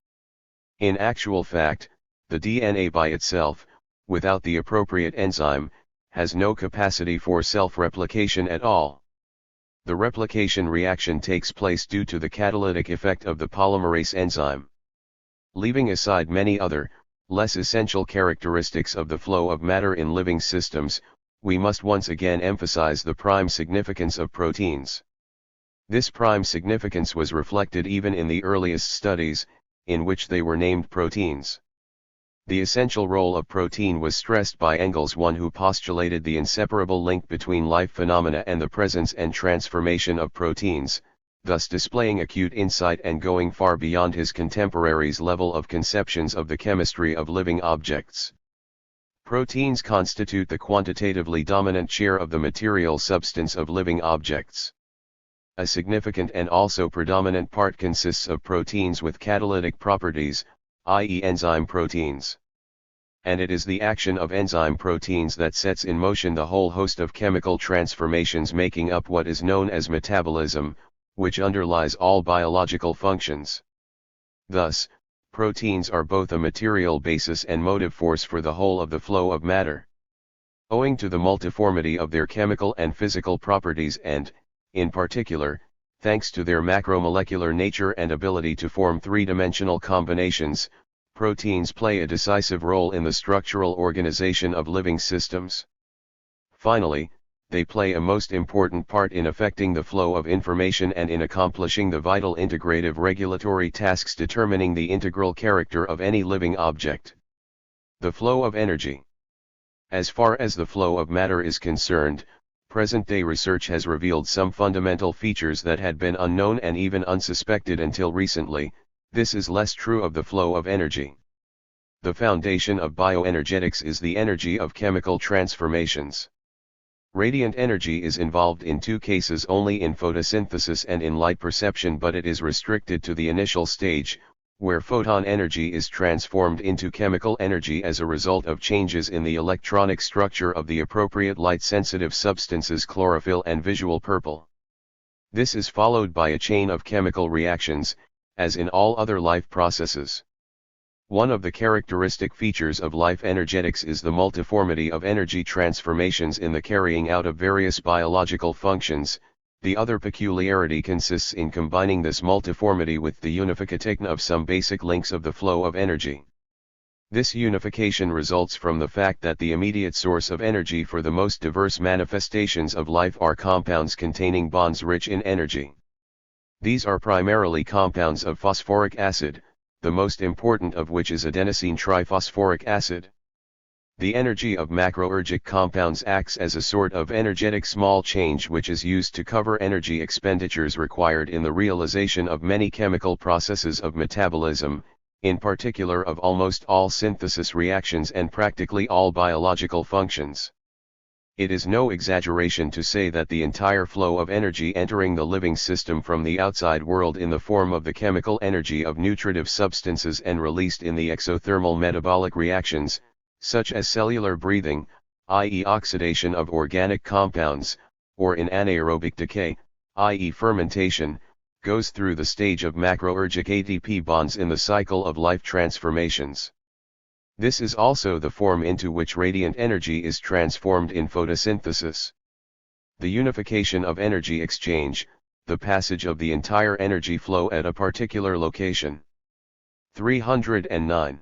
In actual fact, the DNA by itself, without the appropriate enzyme, has no capacity for self-replication at all. The replication reaction takes place due to the catalytic effect of the polymerase enzyme. Leaving aside many other, less essential characteristics of the flow of matter in living systems, we must once again emphasize the prime significance of proteins. This prime significance was reflected even in the earliest studies, in which they were named proteins. The essential role of protein was stressed by Engels, one who postulated the inseparable link between life phenomena and the presence and transformation of proteins, thus displaying acute insight and going far beyond his contemporaries' level of conceptions of the chemistry of living objects. Proteins constitute the quantitatively dominant share of the material substance of living objects. A significant and also predominant part consists of proteins with catalytic properties, i.e. enzyme proteins. And it is the action of enzyme proteins that sets in motion the whole host of chemical transformations making up what is known as metabolism, which underlies all biological functions. Thus, proteins are both a material basis and motive force for the whole of the flow of matter. Owing to the multiformity of their chemical and physical properties and, in particular, thanks to their macromolecular nature and ability to form three-dimensional combinations, proteins play a decisive role in the structural organization of living systems. Finally, they play a most important part in affecting the flow of information and in accomplishing the vital integrative regulatory tasks determining the integral character of any living object. The flow of energy. As far as the flow of matter is concerned, present-day research has revealed some fundamental features that had been unknown and even unsuspected until recently. This is less true of the flow of energy. The foundation of bioenergetics is the energy of chemical transformations. Radiant energy is involved in two cases only, in photosynthesis and in light perception, but it is restricted to the initial stage, where photon energy is transformed into chemical energy as a result of changes in the electronic structure of the appropriate light-sensitive substances chlorophyll and visual purple. This is followed by a chain of chemical reactions, as in all other life processes. One of the characteristic features of life energetics is the multiformity of energy transformations in the carrying out of various biological functions. The other peculiarity consists in combining this multiformity with the unification of some basic links of the flow of energy. This unification results from the fact that the immediate source of energy for the most diverse manifestations of life are compounds containing bonds rich in energy. These are primarily compounds of phosphoric acid, the most important of which is adenosine triphosphoric acid. The energy of macroergic compounds acts as a sort of energetic small change which is used to cover energy expenditures required in the realization of many chemical processes of metabolism, in particular of almost all synthesis reactions and practically all biological functions. It is no exaggeration to say that the entire flow of energy entering the living system from the outside world in the form of the chemical energy of nutritive substances and released in the exothermal metabolic reactions, such as cellular breathing, i.e. oxidation of organic compounds, or in anaerobic decay, i.e. fermentation, goes through the stage of macroergic ATP bonds in the cycle of life transformations. This is also the form into which radiant energy is transformed in photosynthesis. The unification of energy exchange, the passage of the entire energy flow at a particular location. 309.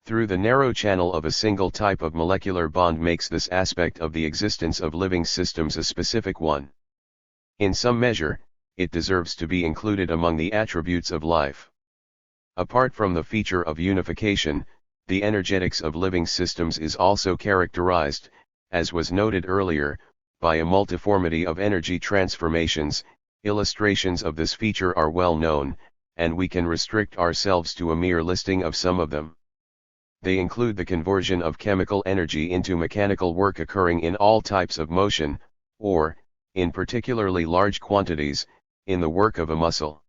Through the narrow channel of a single type of molecular bond makes this aspect of the existence of living systems a specific one. In some measure, it deserves to be included among the attributes of life. Apart from the feature of unification, the energetics of living systems is also characterized, as was noted earlier, by a multiformity of energy transformations. Illustrations of this feature are well known, and we can restrict ourselves to a mere listing of some of them. They include the conversion of chemical energy into mechanical work occurring in all types of motion, or, in particularly large quantities, in the work of a muscle.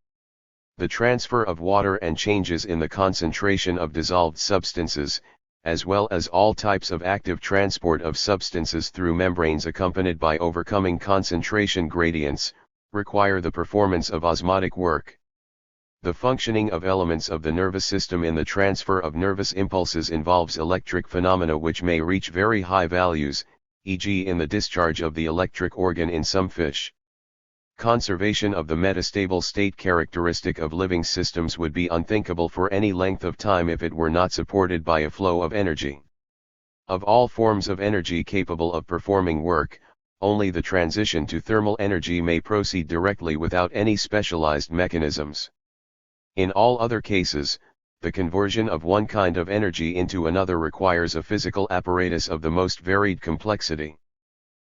The transfer of water and changes in the concentration of dissolved substances, as well as all types of active transport of substances through membranes accompanied by overcoming concentration gradients, require the performance of osmotic work. The functioning of elements of the nervous system in the transfer of nervous impulses involves electric phenomena which may reach very high values, e.g. in the discharge of the electric organ in some fish. Conservation of the metastable state characteristic of living systems would be unthinkable for any length of time if it were not supported by a flow of energy. Of all forms of energy capable of performing work, only the transition to thermal energy may proceed directly without any specialized mechanisms. In all other cases, the conversion of one kind of energy into another requires a physical apparatus of the most varied complexity.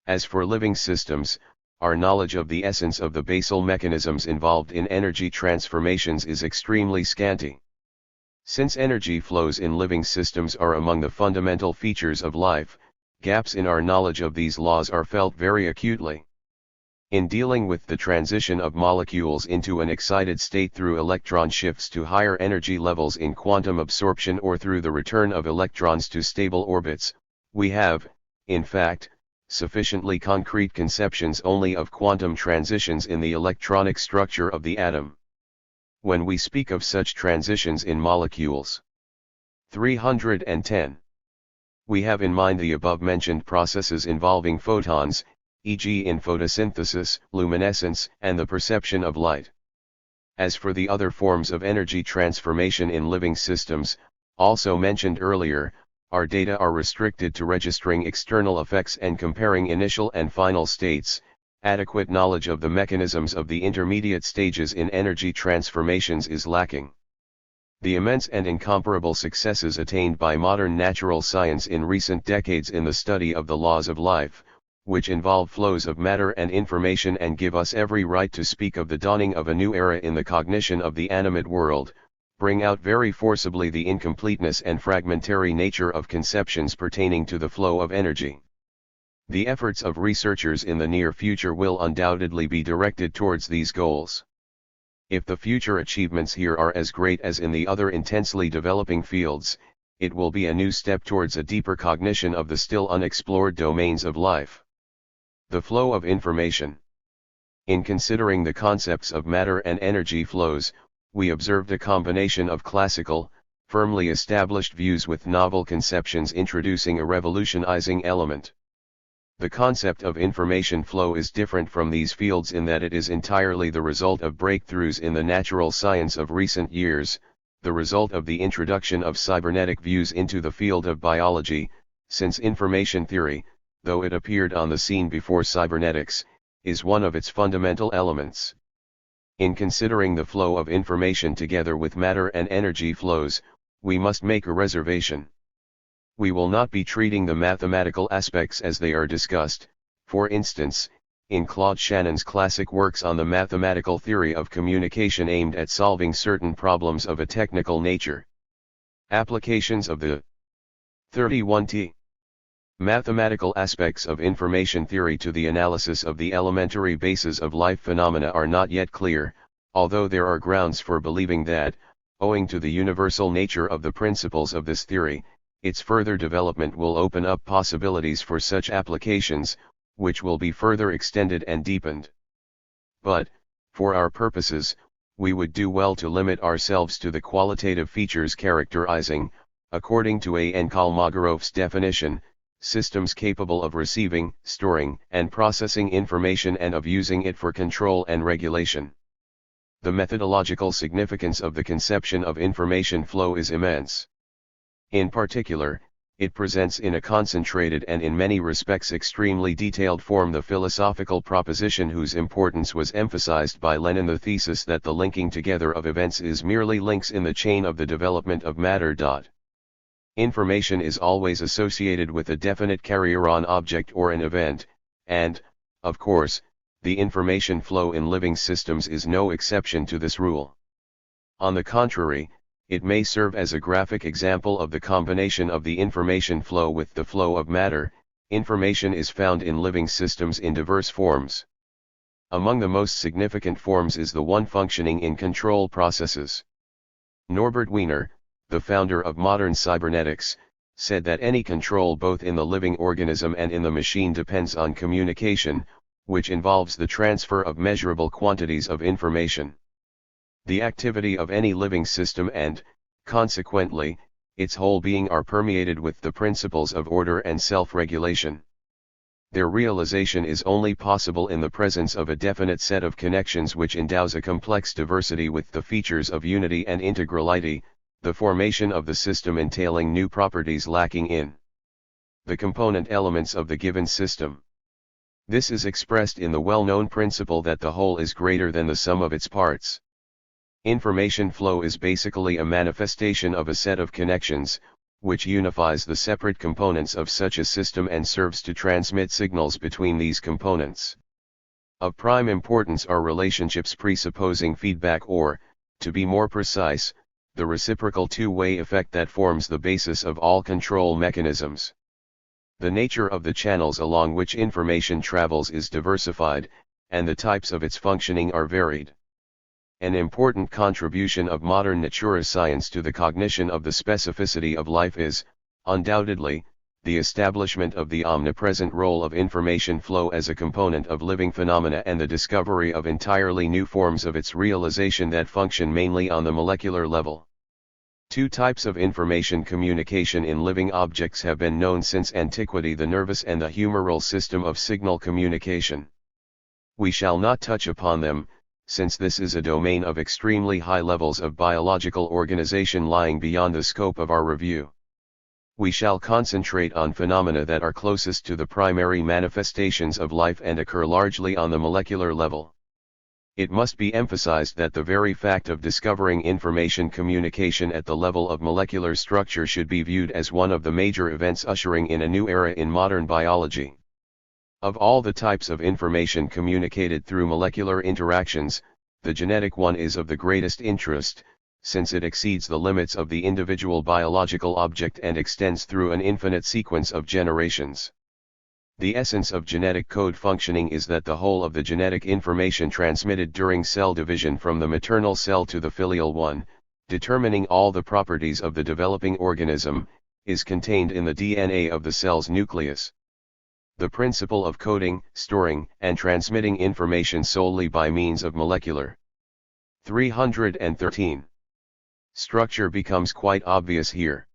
As for living systems, our knowledge of the essence of the basal mechanisms involved in energy transformations is extremely scanty. Since energy flows in living systems are among the fundamental features of life, gaps in our knowledge of these laws are felt very acutely. In dealing with the transition of molecules into an excited state through electron shifts to higher energy levels in quantum absorption or through the return of electrons to stable orbits, we have, in fact, sufficiently concrete conceptions only of quantum transitions in the electronic structure of the atom. When we speak of such transitions in molecules. 310. We have in mind the above-mentioned processes involving photons, e.g. in photosynthesis, luminescence, and the perception of light. As for the other forms of energy transformation in living systems, also mentioned earlier, our data are restricted to registering external effects and comparing initial and final states. Adequate knowledge of the mechanisms of the intermediate stages in energy transformations is lacking. The immense and incomparable successes attained by modern natural science in recent decades in the study of the laws of life, which involve flows of matter and information and give us every right to speak of the dawning of a new era in the cognition of the animate world, bring out very forcibly the incompleteness and fragmentary nature of conceptions pertaining to the flow of energy. The efforts of researchers in the near future will undoubtedly be directed towards these goals. If the future achievements here are as great as in the other intensely developing fields, it will be a new step towards a deeper cognition of the still unexplored domains of life. The flow of information. In considering the concepts of matter and energy flows, we observed a combination of classical, firmly established views with novel conceptions introducing a revolutionizing element. The concept of information flow is different from these fields in that it is entirely the result of breakthroughs in the natural science of recent years, the result of the introduction of cybernetic views into the field of biology, since information theory, though it appeared on the scene before cybernetics, is one of its fundamental elements. In considering the flow of information together with matter and energy flows, we must make a reservation. We will not be treating the mathematical aspects as they are discussed, for instance, in Claude Shannon's classic works on the mathematical theory of communication aimed at solving certain problems of a technical nature. Applications of the 31T. Mathematical aspects of information theory to the analysis of the elementary bases of life phenomena are not yet clear, although there are grounds for believing that, owing to the universal nature of the principles of this theory, its further development will open up possibilities for such applications, which will be further extended and deepened. But, for our purposes, we would do well to limit ourselves to the qualitative features characterizing, According to A. N. Kolmogorov's definition, systems capable of receiving, storing, and processing information and of using it for control and regulation. The methodological significance of the conception of information flow is immense. In particular, it presents in a concentrated and in many respects extremely detailed form the philosophical proposition whose importance was emphasized by Lenin, the thesis that the linking together of events is merely links in the chain of the development of matter. Information is always associated with a definite carrier-on object or an event, and, of course, the information flow in living systems is no exception to this rule. On the contrary, it may serve as a graphic example of the combination of the information flow with the flow of matter. Information is found in living systems in diverse forms. Among the most significant forms is the one functioning in control processes. Norbert Wiener, the founder of modern cybernetics, said that any control both in the living organism and in the machine depends on communication, which involves the transfer of measurable quantities of information. The activity of any living system and, consequently, its whole being are permeated with the principles of order and self-regulation. Their realization is only possible in the presence of a definite set of connections which endows a complex diversity with the features of unity and integrality, the formation of the system entailing new properties lacking in the component elements of the given system. This is expressed in the well-known principle that the whole is greater than the sum of its parts. Information flow is basically a manifestation of a set of connections, which unifies the separate components of such a system and serves to transmit signals between these components. Of prime importance are relationships presupposing feedback or, to be more precise, the reciprocal two-way effect that forms the basis of all control mechanisms. The nature of the channels along which information travels is diversified, and the types of its functioning are varied. An important contribution of modern naturascience to the cognition of the specificity of life is, undoubtedly, the establishment of the omnipresent role of information flow as a component of living phenomena and the discovery of entirely new forms of its realization that function mainly on the molecular level. Two types of information communication in living objects have been known since antiquity: the nervous and the humoral system of signal communication. We shall not touch upon them, since this is a domain of extremely high levels of biological organization lying beyond the scope of our review. We shall concentrate on phenomena that are closest to the primary manifestations of life and occur largely on the molecular level. It must be emphasized that the very fact of discovering information communication at the level of molecular structure should be viewed as one of the major events ushering in a new era in modern biology. Of all the types of information communicated through molecular interactions, the genetic one is of the greatest interest, since it exceeds the limits of the individual biological object and extends through an infinite sequence of generations. The essence of genetic code functioning is that the whole of the genetic information transmitted during cell division from the maternal cell to the filial one, determining all the properties of the developing organism, is contained in the DNA of the cell's nucleus. The principle of coding, storing, and transmitting information solely by means of molecular 313 structure becomes quite obvious here.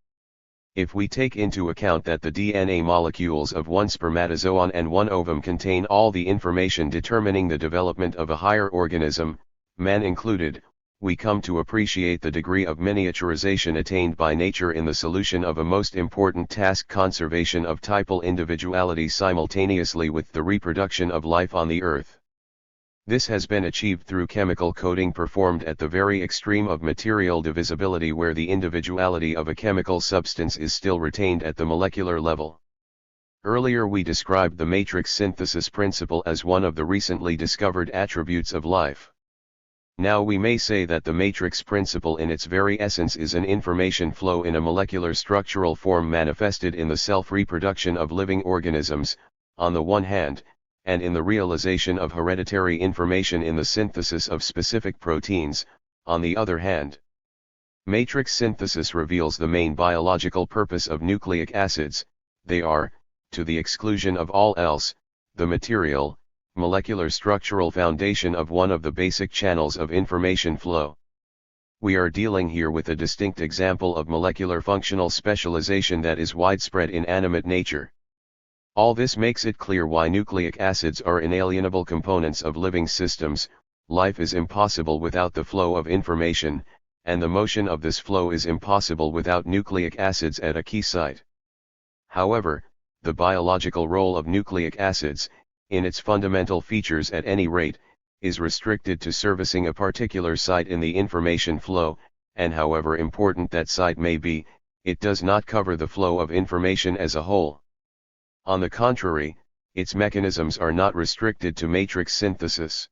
If we take into account that the DNA molecules of one spermatozoon and one ovum contain all the information determining the development of a higher organism, man included, we come to appreciate the degree of miniaturization attained by nature in the solution of a most important task: conservation of typal individuality simultaneously with the reproduction of life on the earth. This has been achieved through chemical coding performed at the very extreme of material divisibility, where the individuality of a chemical substance is still retained at the molecular level. Earlier we described the matrix synthesis principle as one of the recently discovered attributes of life. Now we may say that the matrix principle in its very essence is an information flow in a molecular structural form manifested in the self-reproduction of living organisms, on the one hand, and in the realization of hereditary information in the synthesis of specific proteins, on the other hand. Matrix synthesis reveals the main biological purpose of nucleic acids. They are, to the exclusion of all else, the material, molecular structural foundation of one of the basic channels of information flow. We are dealing here with a distinct example of molecular functional specialization that is widespread in animate nature. All this makes it clear why nucleic acids are inalienable components of living systems. Life is impossible without the flow of information, and the motion of this flow is impossible without nucleic acids at a key site. However, the biological role of nucleic acids, in its fundamental features at any rate, is restricted to servicing a particular site in the information flow, and however important that site may be, it does not cover the flow of information as a whole. On the contrary, its mechanisms are not restricted to matrix synthesis.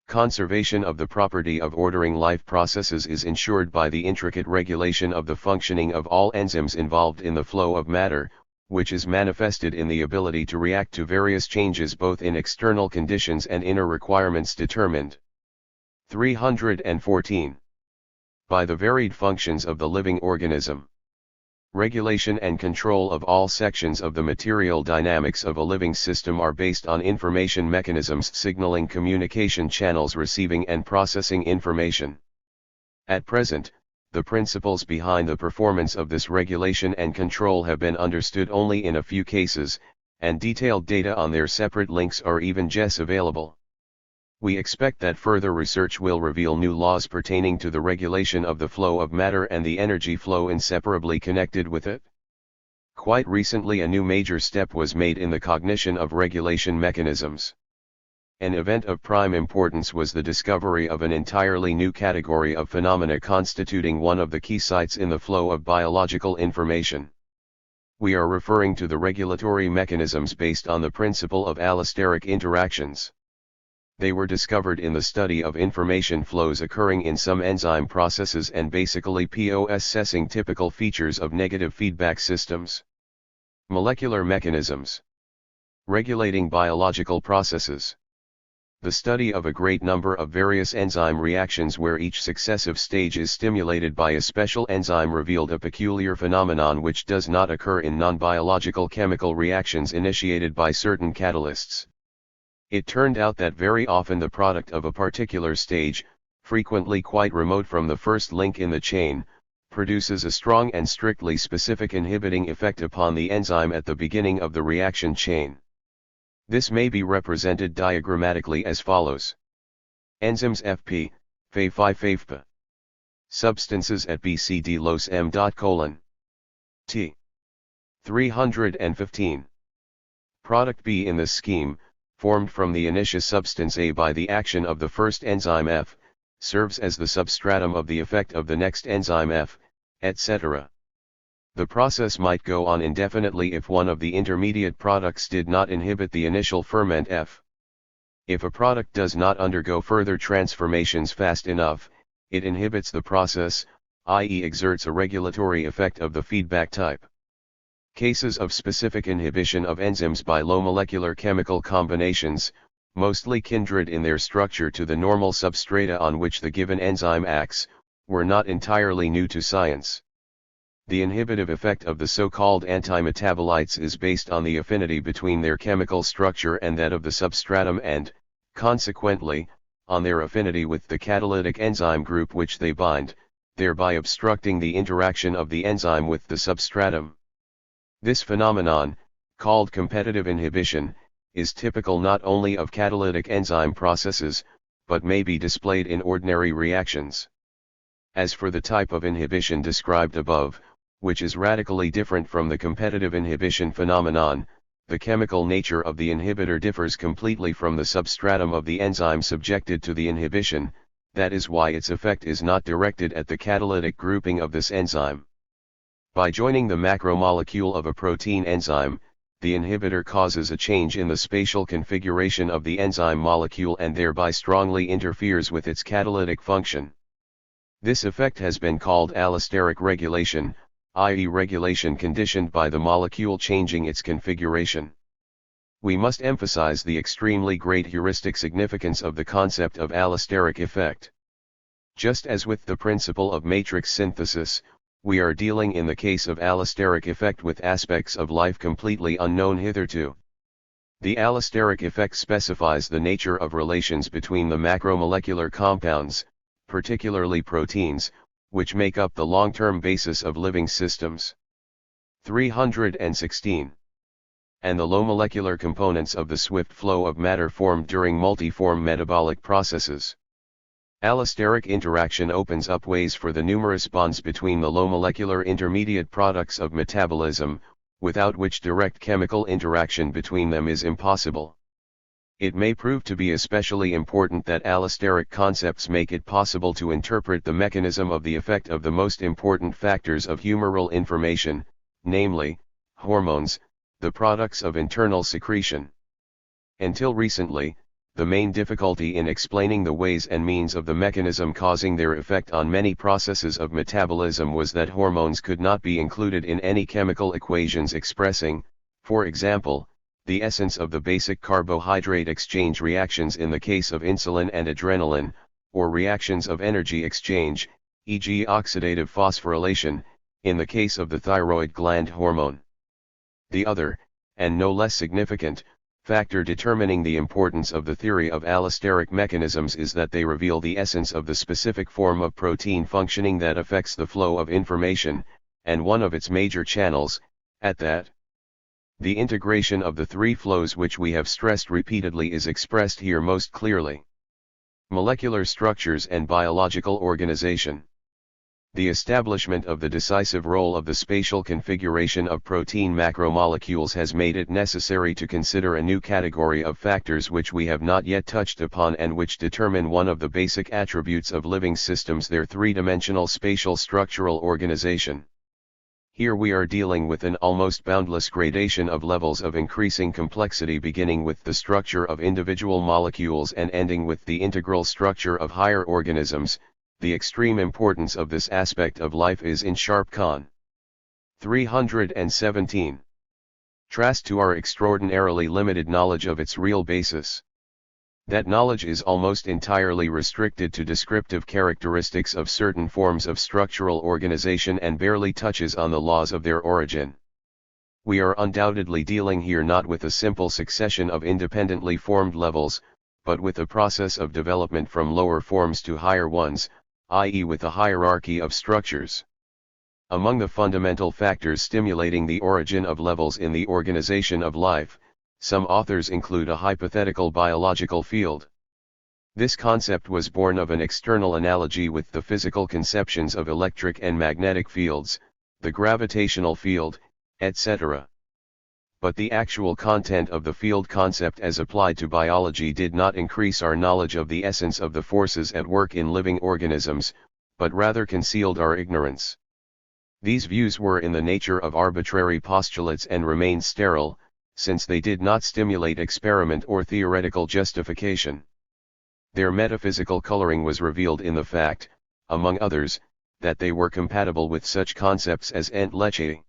Conservation of the property of ordering life processes is ensured by the intricate regulation of the functioning of all enzymes involved in the flow of matter, which is manifested in the ability to react to various changes both in external conditions and inner requirements determined. 314. By the varied functions of the living organism. Regulation and control of all sections of the material dynamics of a living system are based on information mechanisms signaling communication channels receiving and processing information. At present, the principles behind the performance of this regulation and control have been understood only in a few cases, and detailed data on their separate links are even just available. We expect that further research will reveal new laws pertaining to the regulation of the flow of matter and the energy flow inseparably connected with it. Quite recently, a new major step was made in the cognition of regulation mechanisms. An event of prime importance was the discovery of an entirely new category of phenomena constituting one of the key sites in the flow of biological information. We are referring to the regulatory mechanisms based on the principle of allosteric interactions. They were discovered in the study of information flows occurring in some enzyme processes and basically possessing typical features of negative feedback systems. Molecular mechanisms. Regulating biological processes. The study of a great number of various enzyme reactions where each successive stage is stimulated by a special enzyme revealed a peculiar phenomenon which does not occur in non-biological chemical reactions initiated by certain catalysts. It turned out that very often the product of a particular stage, frequently quite remote from the first link in the chain, produces a strong and strictly specific inhibiting effect upon the enzyme at the beginning of the reaction chain. This may be represented diagrammatically as follows. Enzymes FP, Fe5-FAFPA. Substances at BCD los M. T. 315. Product B in this scheme, formed from the initial substance A by the action of the first enzyme F, serves as the substratum of the effect of the next enzyme F, etc. The process might go on indefinitely if one of the intermediate products did not inhibit the initial ferment F. If a product does not undergo further transformations fast enough, it inhibits the process, i.e. exerts a regulatory effect of the feedback type. Cases of specific inhibition of enzymes by low molecular chemical combinations, mostly kindred in their structure to the normal substrata on which the given enzyme acts, were not entirely new to science. The inhibitive effect of the so-called antimetabolites is based on the affinity between their chemical structure and that of the substratum and, consequently, on their affinity with the catalytic enzyme group which they bind, thereby obstructing the interaction of the enzyme with the substratum. This phenomenon, called competitive inhibition, is typical not only of catalytic enzyme processes, but may be displayed in ordinary reactions. As for the type of inhibition described above, which is radically different from the competitive inhibition phenomenon, the chemical nature of the inhibitor differs completely from the substratum of the enzyme subjected to the inhibition, that is why its effect is not directed at the catalytic grouping of this enzyme. By joining the macromolecule of a protein enzyme, the inhibitor causes a change in the spatial configuration of the enzyme molecule and thereby strongly interferes with its catalytic function. This effect has been called allosteric regulation, i.e. regulation conditioned by the molecule changing its configuration. We must emphasize the extremely great heuristic significance of the concept of allosteric effect. Just as with the principle of matrix synthesis, we are dealing in the case of allosteric effect with aspects of life completely unknown hitherto. The allosteric effect specifies the nature of relations between the macromolecular compounds, particularly proteins, which make up the long-term basis of living systems. 316. And the low molecular components of the swift flow of matter formed during multiform metabolic processes. Allosteric interaction opens up ways for the numerous bonds between the low molecular intermediate products of metabolism, without which direct chemical interaction between them is impossible. It may prove to be especially important that allosteric concepts make it possible to interpret the mechanism of the effect of the most important factors of humoral information, namely, hormones, the products of internal secretion. Until recently, the main difficulty in explaining the ways and means of the mechanism causing their effect on many processes of metabolism was that hormones could not be included in any chemical equations expressing, for example, the essence of the basic carbohydrate exchange reactions in the case of insulin and adrenaline, or reactions of energy exchange, e.g. oxidative phosphorylation, in the case of the thyroid gland hormone. The other, and no less significant, factor determining the importance of the theory of allosteric mechanisms is that they reveal the essence of the specific form of protein functioning that affects the flow of information, and one of its major channels, at that. The integration of the three flows which we have stressed repeatedly is expressed here most clearly. Molecular structures and biological organization. The establishment of the decisive role of the spatial configuration of protein macromolecules has made it necessary to consider a new category of factors which we have not yet touched upon and which determine one of the basic attributes of living systems, their three-dimensional spatial structural organization. Here we are dealing with an almost boundless gradation of levels of increasing complexity, beginning with the structure of individual molecules and ending with the integral structure of higher organisms. The extreme importance of this aspect of life is in sharp con. 317. Traced to our extraordinarily limited knowledge of its real basis. That knowledge is almost entirely restricted to descriptive characteristics of certain forms of structural organization and barely touches on the laws of their origin. We are undoubtedly dealing here not with a simple succession of independently formed levels, but with a process of development from lower forms to higher ones, i.e. with a hierarchy of structures. Among the fundamental factors stimulating the origin of levels in the organization of life, some authors include a hypothetical biological field. This concept was born of an external analogy with the physical conceptions of electric and magnetic fields, the gravitational field, etc. But the actual content of the field concept as applied to biology did not increase our knowledge of the essence of the forces at work in living organisms, but rather concealed our ignorance. These views were in the nature of arbitrary postulates and remained sterile, since they did not stimulate experiment or theoretical justification. Their metaphysical coloring was revealed in the fact, among others, that they were compatible with such concepts as enteleche.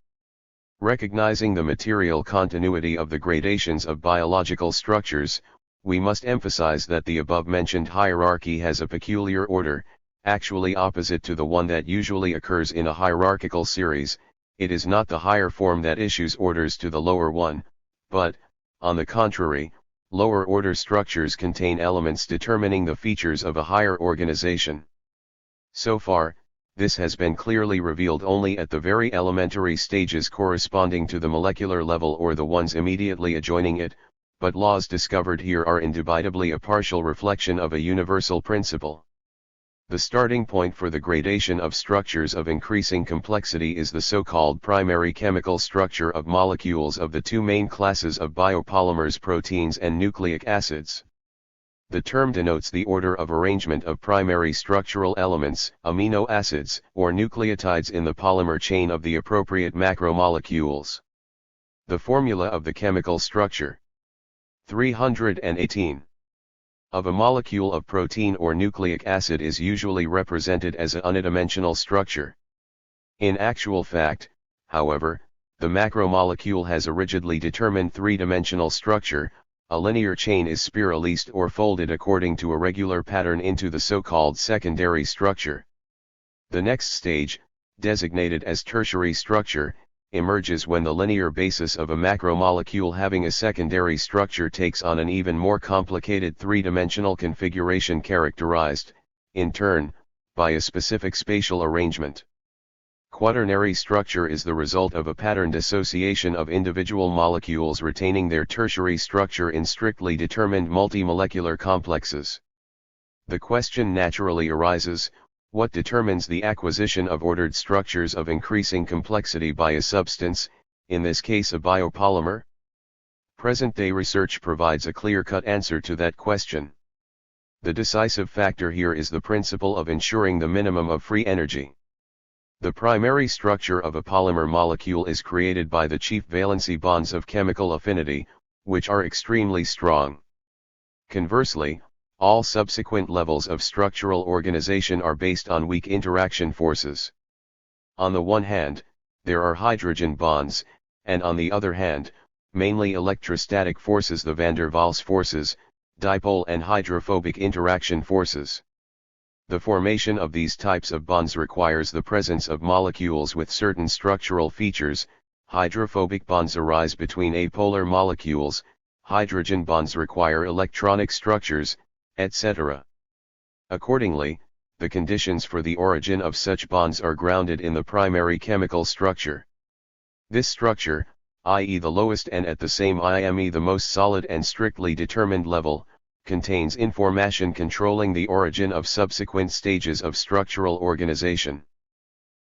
Recognizing the material continuity of the gradations of biological structures, we must emphasize that the above-mentioned hierarchy has a peculiar order, actually opposite to the one that usually occurs in a hierarchical series. It is not the higher form that issues orders to the lower one, but, on the contrary, lower-order structures contain elements determining the features of a higher organization. So far, this has been clearly revealed only at the very elementary stages corresponding to the molecular level or the ones immediately adjoining it, but laws discovered here are indubitably a partial reflection of a universal principle. The starting point for the gradation of structures of increasing complexity is the so-called primary chemical structure of molecules of the two main classes of biopolymers, proteins and nucleic acids. The term denotes the order of arrangement of primary structural elements, amino acids, or nucleotides in the polymer chain of the appropriate macromolecules. The formula of the chemical structure. 318. Of a molecule of protein or nucleic acid is usually represented as a unidimensional structure. In actual fact, however, the macromolecule has a rigidly determined three-dimensional structure. A linear chain is spiralized or folded according to a regular pattern into the so-called secondary structure. The next stage, designated as tertiary structure, emerges when the linear basis of a macromolecule having a secondary structure takes on an even more complicated three-dimensional configuration characterized, in turn, by a specific spatial arrangement. Quaternary structure is the result of a patterned association of individual molecules retaining their tertiary structure in strictly determined multimolecular complexes. The question naturally arises, what determines the acquisition of ordered structures of increasing complexity by a substance, in this case a biopolymer? Present-day research provides a clear-cut answer to that question. The decisive factor here is the principle of ensuring the minimum of free energy. The primary structure of a polymer molecule is created by the chief valency bonds of chemical affinity, which are extremely strong. Conversely, all subsequent levels of structural organization are based on weak interaction forces. On the one hand, there are hydrogen bonds, and on the other hand, mainly electrostatic forces, the van der Waals forces, dipole and hydrophobic interaction forces. The formation of these types of bonds requires the presence of molecules with certain structural features. Hydrophobic bonds arise between apolar molecules, hydrogen bonds require electronic structures, etc. Accordingly, the conditions for the origin of such bonds are grounded in the primary chemical structure. This structure, i.e. the lowest and at the same time the most solid and strictly determined level, contains information controlling the origin of subsequent stages of structural organization.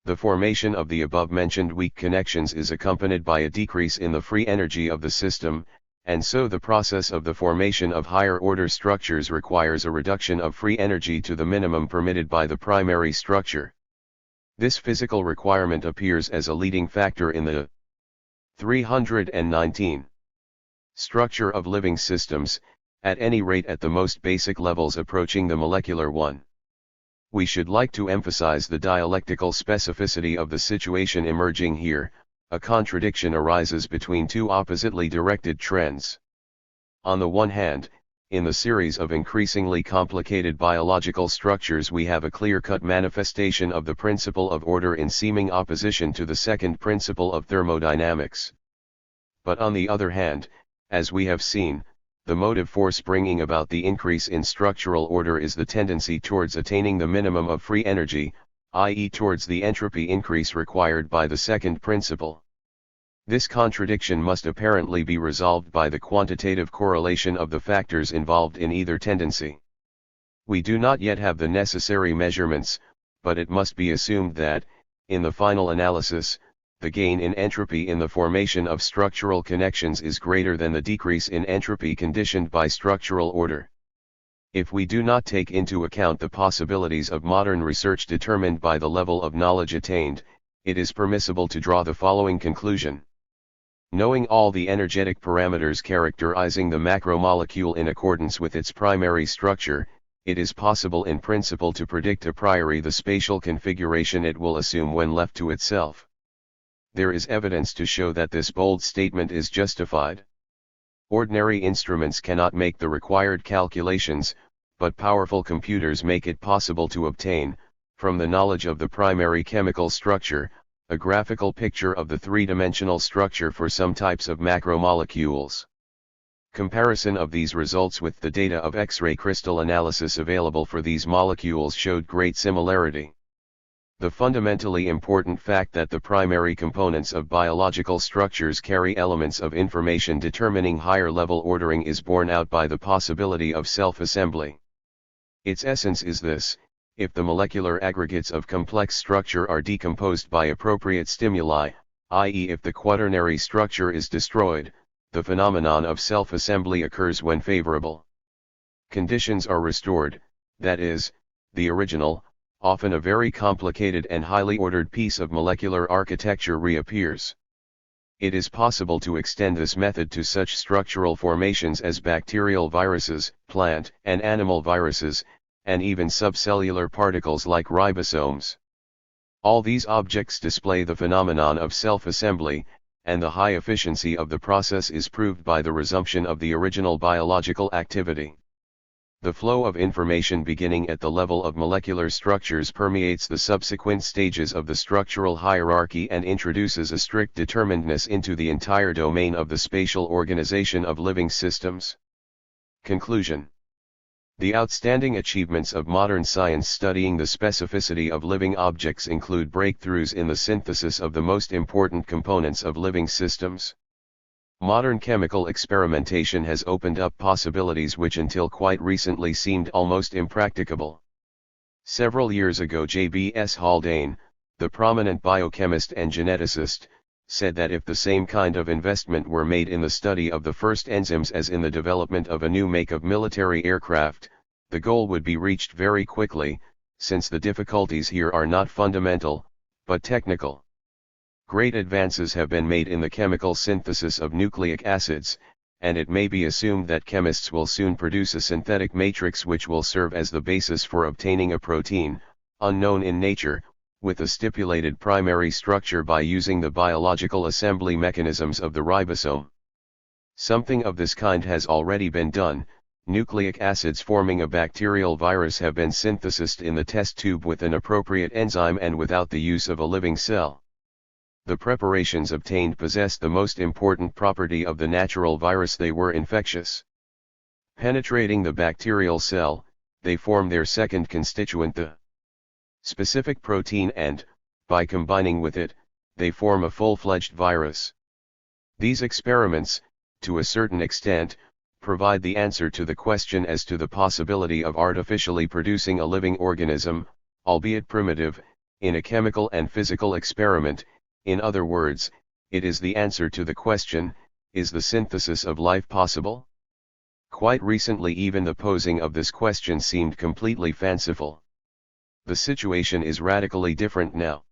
The formation of the above-mentioned weak connections is accompanied by a decrease in the free energy of the system, and so the process of the formation of higher-order structures requires a reduction of free energy to the minimum permitted by the primary structure. This physical requirement appears as a leading factor in the 319 structure of living systems, at any rate at the most basic levels approaching the molecular one. We should like to emphasize the dialectical specificity of the situation emerging here. A contradiction arises between two oppositely directed trends. On the one hand, in the series of increasingly complicated biological structures we have a clear-cut manifestation of the principle of order in seeming opposition to the second principle of thermodynamics. But on the other hand, as we have seen, the motive force bringing about the increase in structural order is the tendency towards attaining the minimum of free energy, i.e. towards the entropy increase required by the second principle. This contradiction must apparently be resolved by the quantitative correlation of the factors involved in either tendency. We do not yet have the necessary measurements, but it must be assumed that, in the final analysis, the gain in entropy in the formation of structural connections is greater than the decrease in entropy conditioned by structural order. If we do not take into account the possibilities of modern research determined by the level of knowledge attained, it is permissible to draw the following conclusion. Knowing all the energetic parameters characterizing the macromolecule in accordance with its primary structure, it is possible in principle to predict a priori the spatial configuration it will assume when left to itself. There is evidence to show that this bold statement is justified. Ordinary instruments cannot make the required calculations, but powerful computers make it possible to obtain, from the knowledge of the primary chemical structure, a graphical picture of the three-dimensional structure for some types of macromolecules. Comparison of these results with the data of X-ray crystal analysis available for these molecules showed great similarity. The fundamentally important fact that the primary components of biological structures carry elements of information determining higher-level ordering is borne out by the possibility of self-assembly. Its essence is this: if the molecular aggregates of complex structure are decomposed by appropriate stimuli, i.e. if the quaternary structure is destroyed, the phenomenon of self-assembly occurs when favorable conditions are restored, that is, the original, often a very complicated and highly ordered piece of molecular architecture reappears. It is possible to extend this method to such structural formations as bacterial viruses, plant and animal viruses, and even subcellular particles like ribosomes. All these objects display the phenomenon of self-assembly, and the high efficiency of the process is proved by the resumption of the original biological activity. The flow of information beginning at the level of molecular structures permeates the subsequent stages of the structural hierarchy and introduces a strict determinedness into the entire domain of the spatial organization of living systems. Conclusion. The outstanding achievements of modern science studying the specificity of living objects include breakthroughs in the synthesis of the most important components of living systems. Modern chemical experimentation has opened up possibilities which until quite recently seemed almost impracticable. Several years ago J.B.S. Haldane, the prominent biochemist and geneticist, said that if the same kind of investment were made in the study of the first enzymes as in the development of a new make of military aircraft, the goal would be reached very quickly, since the difficulties here are not fundamental, but technical. Great advances have been made in the chemical synthesis of nucleic acids, and it may be assumed that chemists will soon produce a synthetic matrix which will serve as the basis for obtaining a protein, unknown in nature, with a stipulated primary structure by using the biological assembly mechanisms of the ribosome. Something of this kind has already been done. Nucleic acids forming a bacterial virus have been synthesized in the test tube with an appropriate enzyme and without the use of a living cell. The preparations obtained possessed the most important property of the natural virus: they were infectious. Penetrating the bacterial cell, they form their second constituent, the specific protein, and, by combining with it, they form a full-fledged virus. These experiments, to a certain extent, provide the answer to the question as to the possibility of artificially producing a living organism, albeit primitive, in a chemical and physical experiment. In other words, it is the answer to the question, is the synthesis of life possible? Quite recently even the posing of this question seemed completely fanciful. The situation is radically different now.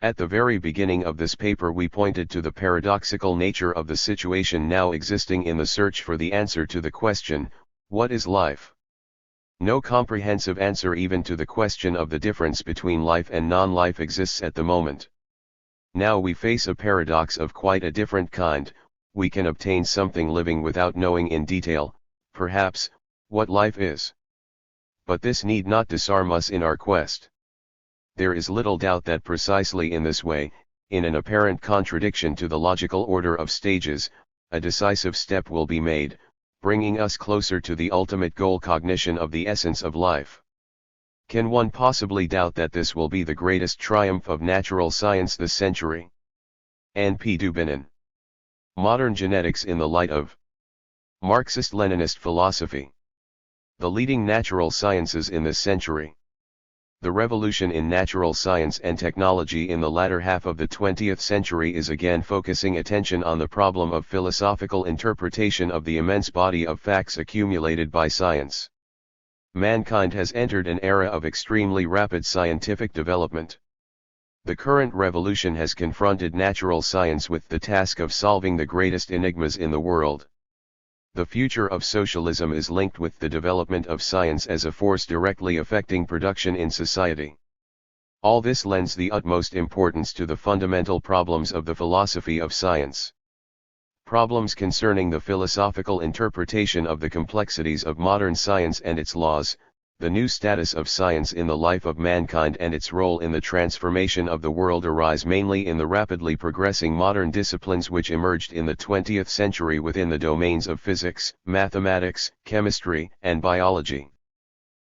At the very beginning of this paper we pointed to the paradoxical nature of the situation now existing in the search for the answer to the question, what is life? No comprehensive answer even to the question of the difference between life and non-life exists at the moment. Now we face a paradox of quite a different kind. We can obtain something living without knowing in detail, perhaps, what life is. But this need not disarm us in our quest. There is little doubt that precisely in this way, in an apparent contradiction to the logical order of stages, a decisive step will be made, bringing us closer to the ultimate goal: cognition of the essence of life. Can one possibly doubt that this will be the greatest triumph of natural science this century? N. P. Dubinin. Modern genetics in the light of Marxist-Leninist philosophy. The leading natural sciences in this century. The revolution in natural science and technology in the latter half of the 20th century is again focusing attention on the problem of philosophical interpretation of the immense body of facts accumulated by science. Mankind has entered an era of extremely rapid scientific development. The current revolution has confronted natural science with the task of solving the greatest enigmas in the world. The future of socialism is linked with the development of science as a force directly affecting production in society. All this lends the utmost importance to the fundamental problems of the philosophy of science. Problems concerning the philosophical interpretation of the complexities of modern science and its laws, the new status of science in the life of mankind and its role in the transformation of the world arise mainly in the rapidly progressing modern disciplines which emerged in the 20th century within the domains of physics, mathematics, chemistry, and biology.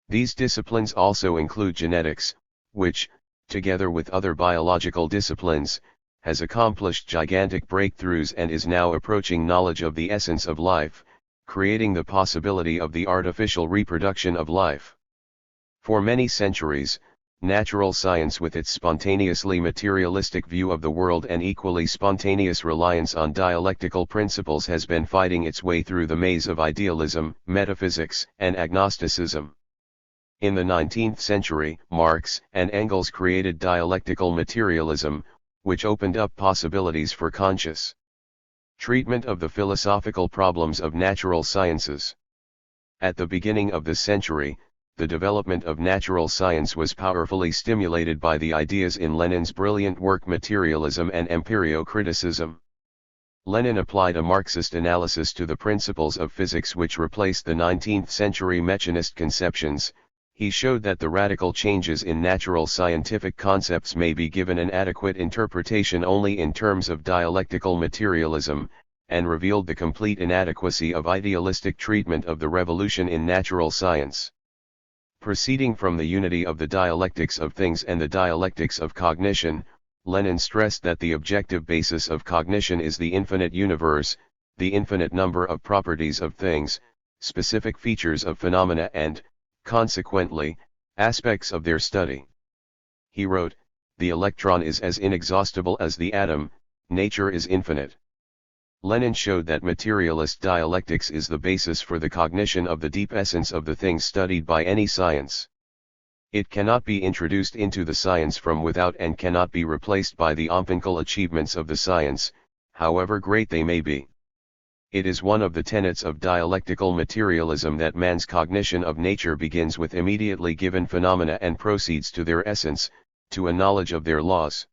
These disciplines also include genetics, which, together with other biological disciplines, has accomplished gigantic breakthroughs and is now approaching knowledge of the essence of life, creating the possibility of the artificial reproduction of life. For many centuries, natural science with its spontaneously materialistic view of the world and equally spontaneous reliance on dialectical principles has been fighting its way through the maze of idealism, metaphysics, and agnosticism. In the 19th century, Marx and Engels created dialectical materialism, which opened up possibilities for conscious treatment of the philosophical problems of natural sciences. At the beginning of this century, the development of natural science was powerfully stimulated by the ideas in Lenin's brilliant work Materialism and Empirio-Criticism. Lenin applied a Marxist analysis to the principles of physics which replaced the 19th-century mechanist conceptions. He showed that the radical changes in natural scientific concepts may be given an adequate interpretation only in terms of dialectical materialism, and revealed the complete inadequacy of idealistic treatment of the revolution in natural science. Proceeding from the unity of the dialectics of things and the dialectics of cognition, Lenin stressed that the objective basis of cognition is the infinite universe, the infinite number of properties of things, specific features of phenomena and, consequently, aspects of their study. He wrote, "The electron is as inexhaustible as the atom, nature is infinite." Lenin showed that materialist dialectics is the basis for the cognition of the deep essence of the things studied by any science. It cannot be introduced into the science from without and cannot be replaced by the empirical achievements of the science, however great they may be. It is one of the tenets of dialectical materialism that man's cognition of nature begins with immediately given phenomena and proceeds to their essence, to a knowledge of their laws.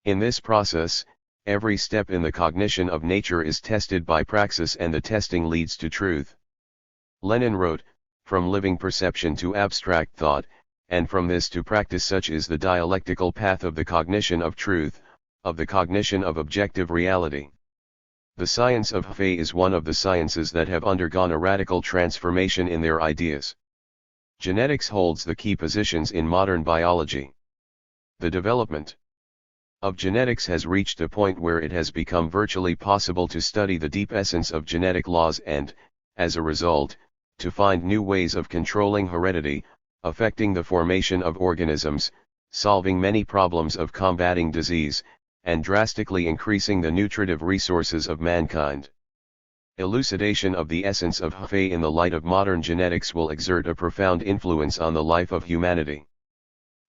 In this process, every step in the cognition of nature is tested by praxis and the testing leads to truth. Lenin wrote, "From living perception to abstract thought, and from this to practice, such is the dialectical path of the cognition of truth, of the cognition of objective reality." The science of faith is one of the sciences that have undergone a radical transformation in their ideas. Genetics holds the key positions in modern biology. The development of genetics has reached a point where it has become virtually possible to study the deep essence of genetic laws and, as a result, to find new ways of controlling heredity, affecting the formation of organisms, solving many problems of combating disease, and drastically increasing the nutritive resources of mankind. Elucidation of the essence of faith in the light of modern genetics will exert a profound influence on the life of humanity.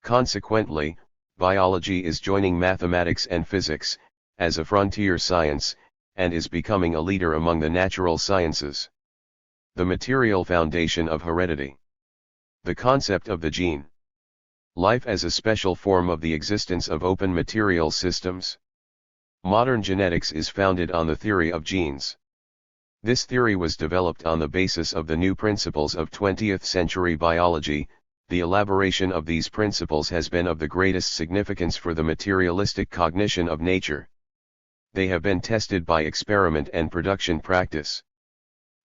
Consequently, biology is joining mathematics and physics, as a frontier science, and is becoming a leader among the natural sciences. The material foundation of heredity. The concept of the gene. Life as a special form of the existence of open material systems. Modern genetics is founded on the theory of genes. This theory was developed on the basis of the new principles of 20th century biology. The elaboration of these principles has been of the greatest significance for the materialistic cognition of nature. They have been tested by experiment and production practice.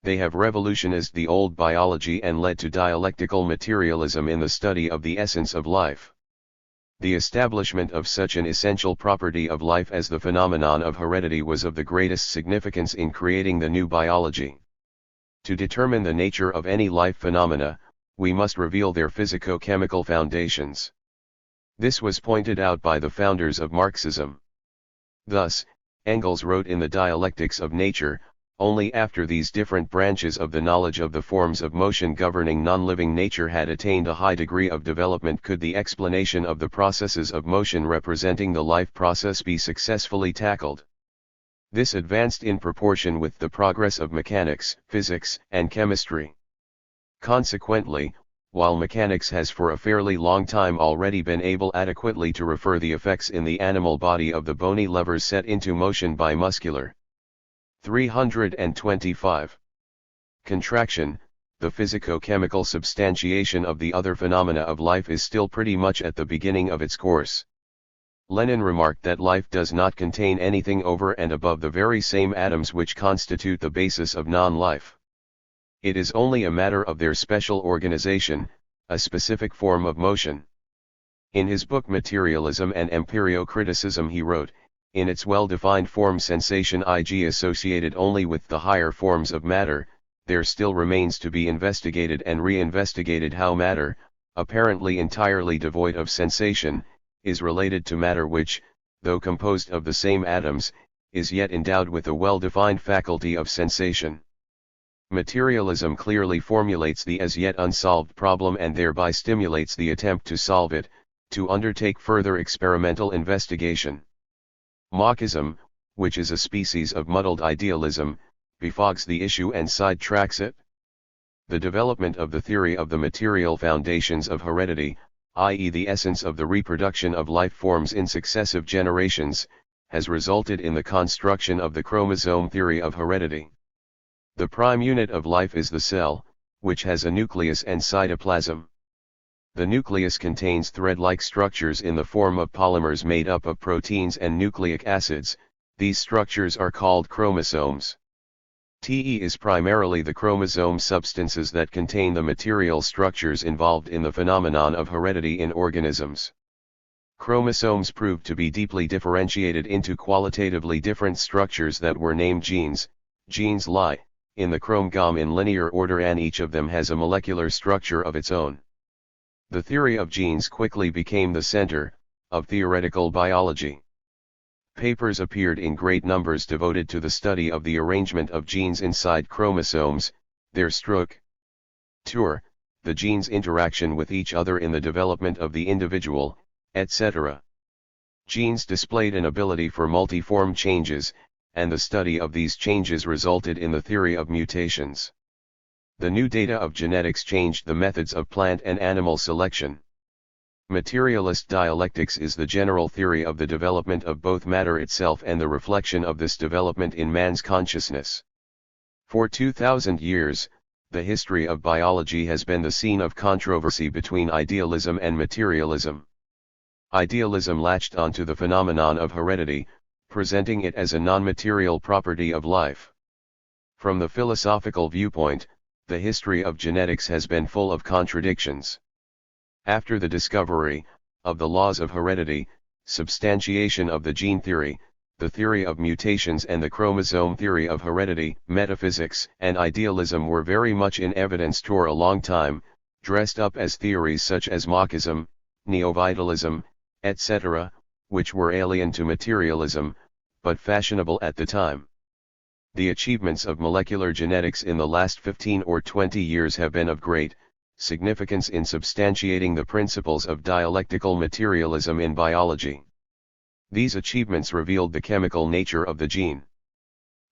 They have revolutionized the old biology and led to dialectical materialism in the study of the essence of life. The establishment of such an essential property of life as the phenomenon of heredity was of the greatest significance in creating the new biology. To determine the nature of any life phenomena, we must reveal their physico-chemical foundations. This was pointed out by the founders of Marxism. Thus, Engels wrote in the Dialectics of Nature, "Only after these different branches of the knowledge of the forms of motion governing non-living nature had attained a high degree of development could the explanation of the processes of motion representing the life process be successfully tackled." This advanced in proportion with the progress of mechanics, physics, and chemistry. Consequently, while mechanics has for a fairly long time already been able adequately to refer the effects in the animal body of the bony levers set into motion by muscular 325 contraction, the physico-chemical substantiation of the other phenomena of life is still pretty much at the beginning of its course. Lenin remarked that life does not contain anything over and above the very same atoms which constitute the basis of non-life. It is only a matter of their special organization, a specific form of motion. In his book Materialism and Empirio-Criticism he wrote, "In its well-defined form sensation ig associated only with the higher forms of matter, there still remains to be investigated and re-investigated how matter, apparently entirely devoid of sensation, is related to matter which, though composed of the same atoms, is yet endowed with a well-defined faculty of sensation." Materialism clearly formulates the as yet unsolved problem and thereby stimulates the attempt to solve it, to undertake further experimental investigation. Marxism, which is a species of muddled idealism, befogs the issue and sidetracks it. The development of the theory of the material foundations of heredity, i.e. the essence of the reproduction of life forms in successive generations, has resulted in the construction of the chromosome theory of heredity. The prime unit of life is the cell, which has a nucleus and cytoplasm. The nucleus contains thread-like structures in the form of polymers made up of proteins and nucleic acids, These structures are called chromosomes. TE is primarily the chromosome substances that contain the material structures involved in the phenomenon of heredity in organisms. Chromosomes proved to be deeply differentiated into qualitatively different structures that were named genes. Genes lie in the chromosome in linear order, and each of them has a molecular structure of its own. The theory of genes quickly became the center of theoretical biology. Papers appeared in great numbers devoted to the study of the arrangement of genes inside chromosomes, their structure, the genes' interaction with each other in the development of the individual, etc. Genes displayed an ability for multiform changes, and the study of these changes resulted in the theory of mutations. The new data of genetics changed the methods of plant and animal selection. Materialist dialectics is the general theory of the development of both matter itself and the reflection of this development in man's consciousness. For 2,000 years, the history of biology has been the scene of controversy between idealism and materialism. Idealism latched onto the phenomenon of heredity, presenting it as a non-material property of life. From the philosophical viewpoint, the history of genetics has been full of contradictions. After the discovery of the laws of heredity, substantiation of the gene theory, the theory of mutations and the chromosome theory of heredity, metaphysics and idealism were very much in evidence for a long time, dressed up as theories such as Marxism, neo-vitalism, etc., which were alien to materialism, but fashionable at the time. The achievements of molecular genetics in the last 15 or 20 years have been of great significance in substantiating the principles of dialectical materialism in biology. These achievements revealed the chemical nature of the gene.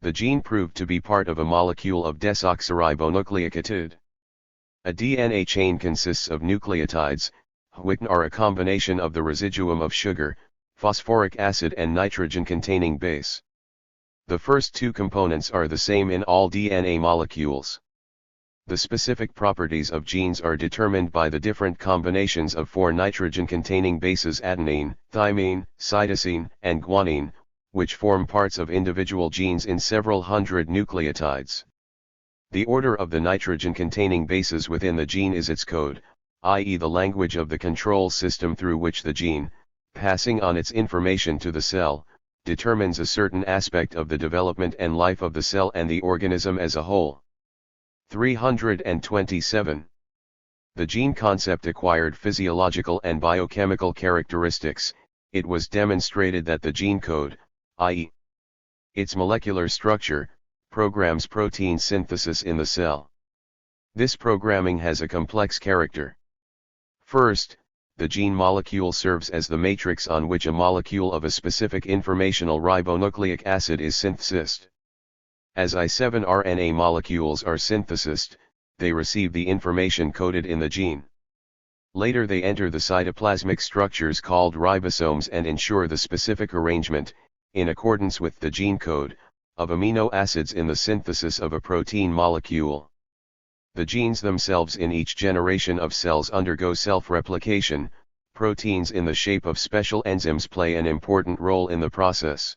The gene proved to be part of a molecule of desoxyribonucleotide. A DNA chain consists of nucleotides, which are a combination of the residuum of sugar, phosphoric acid and nitrogen-containing base. The first two components are the same in all DNA molecules. The specific properties of genes are determined by the different combinations of four nitrogen-containing bases adenine, thymine, cytosine, and guanine, which form parts of individual genes in several hundred nucleotides. The order of the nitrogen-containing bases within the gene is its code, i.e. the language of the control system through which the gene, passing on its information to the cell, determines a certain aspect of the development and life of the cell and the organism as a whole. 327. The gene concept acquired physiological and biochemical characteristics. It was demonstrated that the gene code, i.e., its molecular structure, programs protein synthesis in the cell. This programming has a complex character. First, the gene molecule serves as the matrix on which a molecule of a specific informational ribonucleic acid is synthesized. As I7 RNA molecules are synthesized, they receive the information coded in the gene. Later they enter the cytoplasmic structures called ribosomes and ensure the specific arrangement, in accordance with the gene code, of amino acids in the synthesis of a protein molecule. The genes themselves in each generation of cells undergo self-replication. Proteins in the shape of special enzymes play an important role in the process.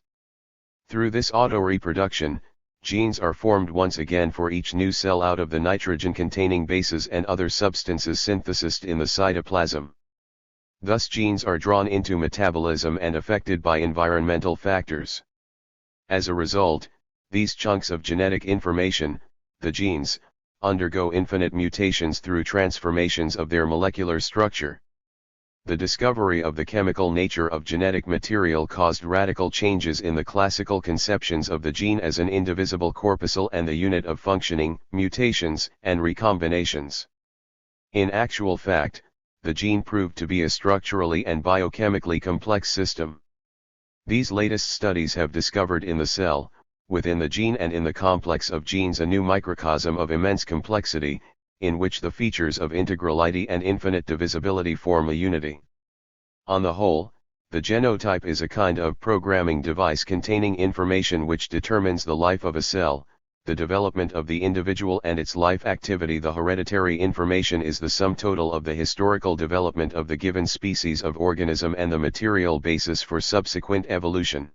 Through this auto-reproduction, genes are formed once again for each new cell out of the nitrogen-containing bases and other substances synthesized in the cytoplasm. Thus genes are drawn into metabolism and affected by environmental factors. As a result, these chunks of genetic information, the genes, undergo infinite mutations through transformations of their molecular structure. The discovery of the chemical nature of genetic material caused radical changes in the classical conceptions of the gene as an indivisible corpuscle and the unit of functioning, mutations, and recombinations. In actual fact, the gene proved to be a structurally and biochemically complex system. These latest studies have discovered in the cell, within the gene and in the complex of genes a new microcosm of immense complexity, in which the features of integrality and infinite divisibility form a unity. On the whole, the genotype is a kind of programming device containing information which determines the life of a cell, the development of the individual and its life activity. The hereditary information is the sum total of the historical development of the given species of organism and the material basis for subsequent evolution.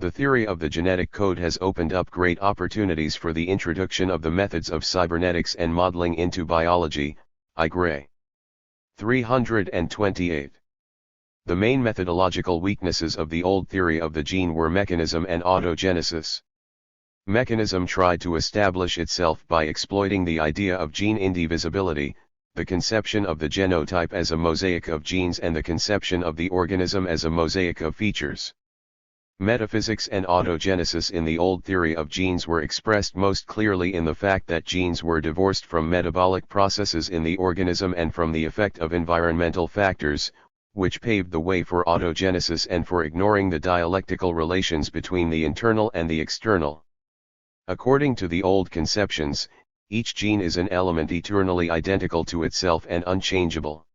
The theory of the genetic code has opened up great opportunities for the introduction of the methods of cybernetics and modeling into biology. I. Gray. 328. The main methodological weaknesses of the old theory of the gene were mechanism and autogenesis. Mechanism tried to establish itself by exploiting the idea of gene indivisibility, the conception of the genotype as a mosaic of genes and the conception of the organism as a mosaic of features. Metaphysics and autogenesis in the old theory of genes were expressed most clearly in the fact that genes were divorced from metabolic processes in the organism and from the effect of environmental factors, which paved the way for autogenesis and for ignoring the dialectical relations between the internal and the external. According to the old conceptions, each gene is an element eternally identical to itself and unchangeable.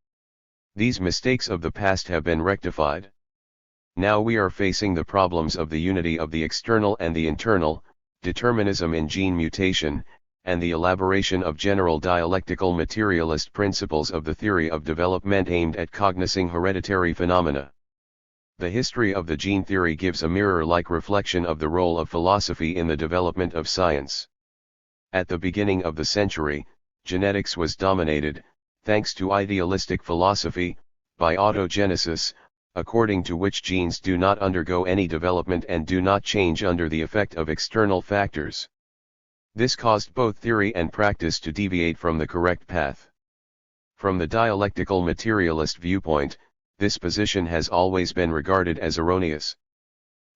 These mistakes of the past have been rectified. Now we are facing the problems of the unity of the external and the internal, determinism in gene mutation, and the elaboration of general dialectical materialist principles of the theory of development aimed at cognizing hereditary phenomena. The history of the gene theory gives a mirror-like reflection of the role of philosophy in the development of science. At the beginning of the century, genetics was dominated, thanks to idealistic philosophy, by autogenesis, according to which genes do not undergo any development and do not change under the effect of external factors. This caused both theory and practice to deviate from the correct path. From the dialectical materialist viewpoint, this position has always been regarded as erroneous.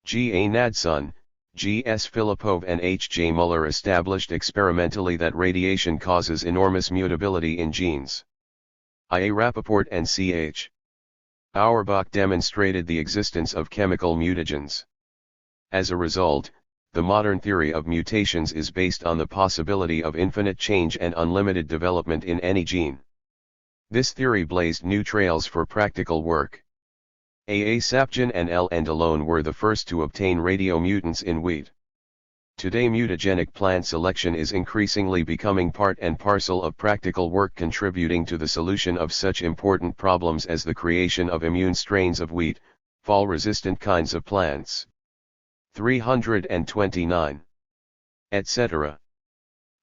G. A. Nadson, G. S. Filipov and H. J. Muller established experimentally that radiation causes enormous mutability in genes. I. A. Rappaport and C. H. Auerbach demonstrated the existence of chemical mutagens. As a result, the modern theory of mutations is based on the possibility of infinite change and unlimited development in any gene. This theory blazed new trails for practical work. A. Sapjin and L. and alone were the first to obtain radiomutants in wheat. Today mutagenic plant selection is increasingly becoming part and parcel of practical work contributing to the solution of such important problems as the creation of immune strains of wheat, fall-resistant kinds of plants. 329. Etc.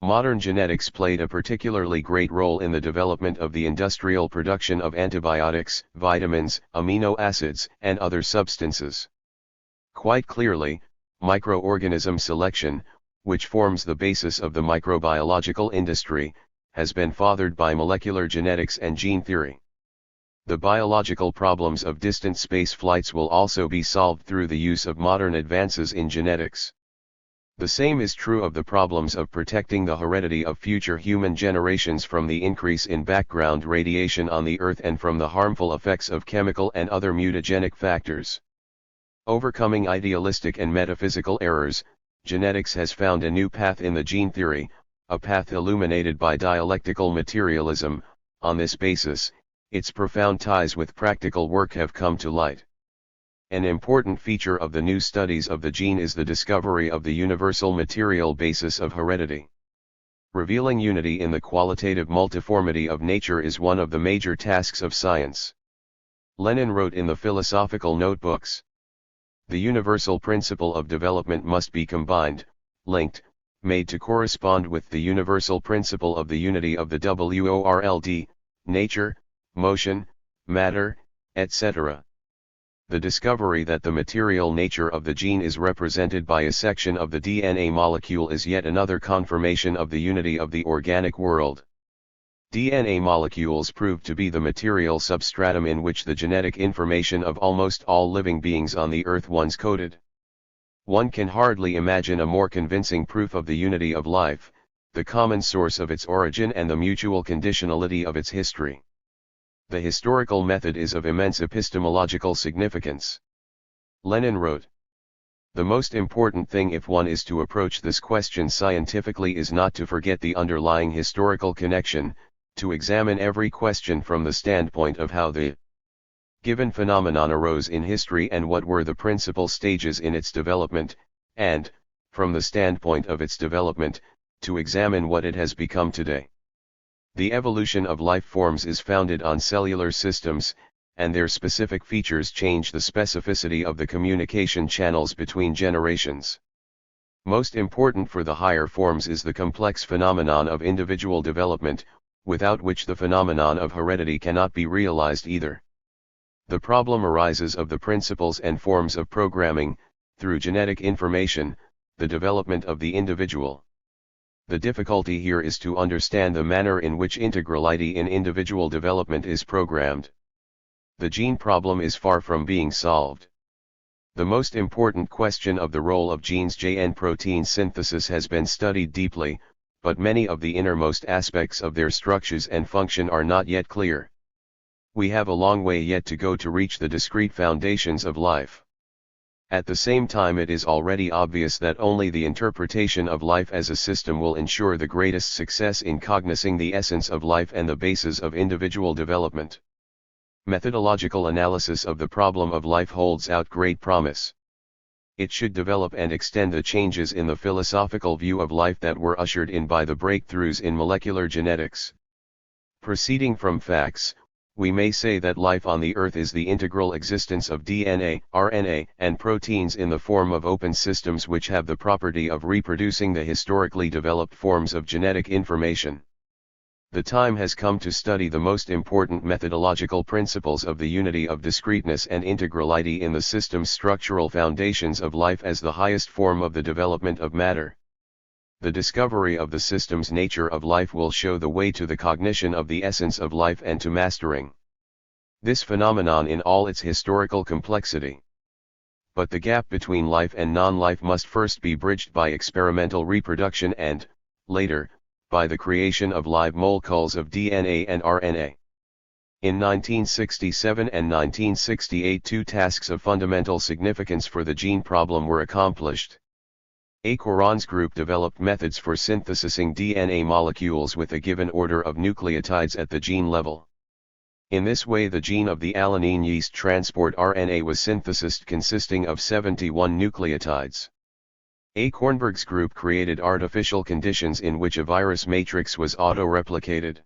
Modern genetics played a particularly great role in the development of the industrial production of antibiotics, vitamins, amino acids, and other substances. Quite clearly, microorganism selection, which forms the basis of the microbiological industry, has been fathered by molecular genetics and gene theory. The biological problems of distant space flights will also be solved through the use of modern advances in genetics. The same is true of the problems of protecting the heredity of future human generations from the increase in background radiation on the Earth and from the harmful effects of chemical and other mutagenic factors. Overcoming idealistic and metaphysical errors, genetics has found a new path in the gene theory, a path illuminated by dialectical materialism. On this basis, its profound ties with practical work have come to light. An important feature of the new studies of the gene is the discovery of the universal material basis of heredity. Revealing unity in the qualitative multiformity of nature is one of the major tasks of science. Lenin wrote in the philosophical notebooks, "The universal principle of development must be combined, linked, made to correspond with the universal principle of the unity of the world, nature, motion, matter, etc." The discovery that the material nature of the gene is represented by a section of the DNA molecule is yet another confirmation of the unity of the organic world. DNA molecules prove to be the material substratum in which the genetic information of almost all living beings on the Earth once coded. One can hardly imagine a more convincing proof of the unity of life, the common source of its origin and the mutual conditionality of its history. The historical method is of immense epistemological significance. Lenin wrote, "The most important thing if one is to approach this question scientifically is not to forget the underlying historical connection, to examine every question from the standpoint of how the given phenomenon arose in history and what were the principal stages in its development, and, from the standpoint of its development, to examine what it has become today. The evolution of life forms is founded on cellular systems, and their specific features change the specificity of the communication channels between generations. Most important for the higher forms is the complex phenomenon of individual development, without which the phenomenon of heredity cannot be realized either. The problem arises of the principles and forms of programming, through genetic information, the development of the individual. The difficulty here is to understand the manner in which integrality in individual development is programmed. The gene problem is far from being solved. The most important question of the role of genes in protein synthesis has been studied deeply, but many of the innermost aspects of their structures and function are not yet clear. We have a long way yet to go to reach the discrete foundations of life. At the same time, it is already obvious that only the interpretation of life as a system will ensure the greatest success in cognizing the essence of life and the basis of individual development. Methodological analysis of the problem of life holds out great promise. It should develop and extend the changes in the philosophical view of life that were ushered in by the breakthroughs in molecular genetics. Proceeding from facts, we may say that life on the Earth is the integral existence of DNA, RNA, and proteins in the form of open systems which have the property of reproducing the historically developed forms of genetic information. The time has come to study the most important methodological principles of the unity of discreteness and integrality in the system's structural foundations of life as the highest form of the development of matter. The discovery of the system's nature of life will show the way to the cognition of the essence of life and to mastering this phenomenon in all its historical complexity. But the gap between life and non-life must first be bridged by experimental reproduction and, later, by the creation of live molecules of DNA and RNA. In 1967 and 1968, two tasks of fundamental significance for the gene problem were accomplished. A. Coran's group developed methods for synthesizing DNA molecules with a given order of nucleotides at the gene level. In this way, the gene of the alanine yeast transport RNA was synthesized consisting of 71 nucleotides. A. Kornberg's group created artificial conditions in which a virus matrix was auto-replicated.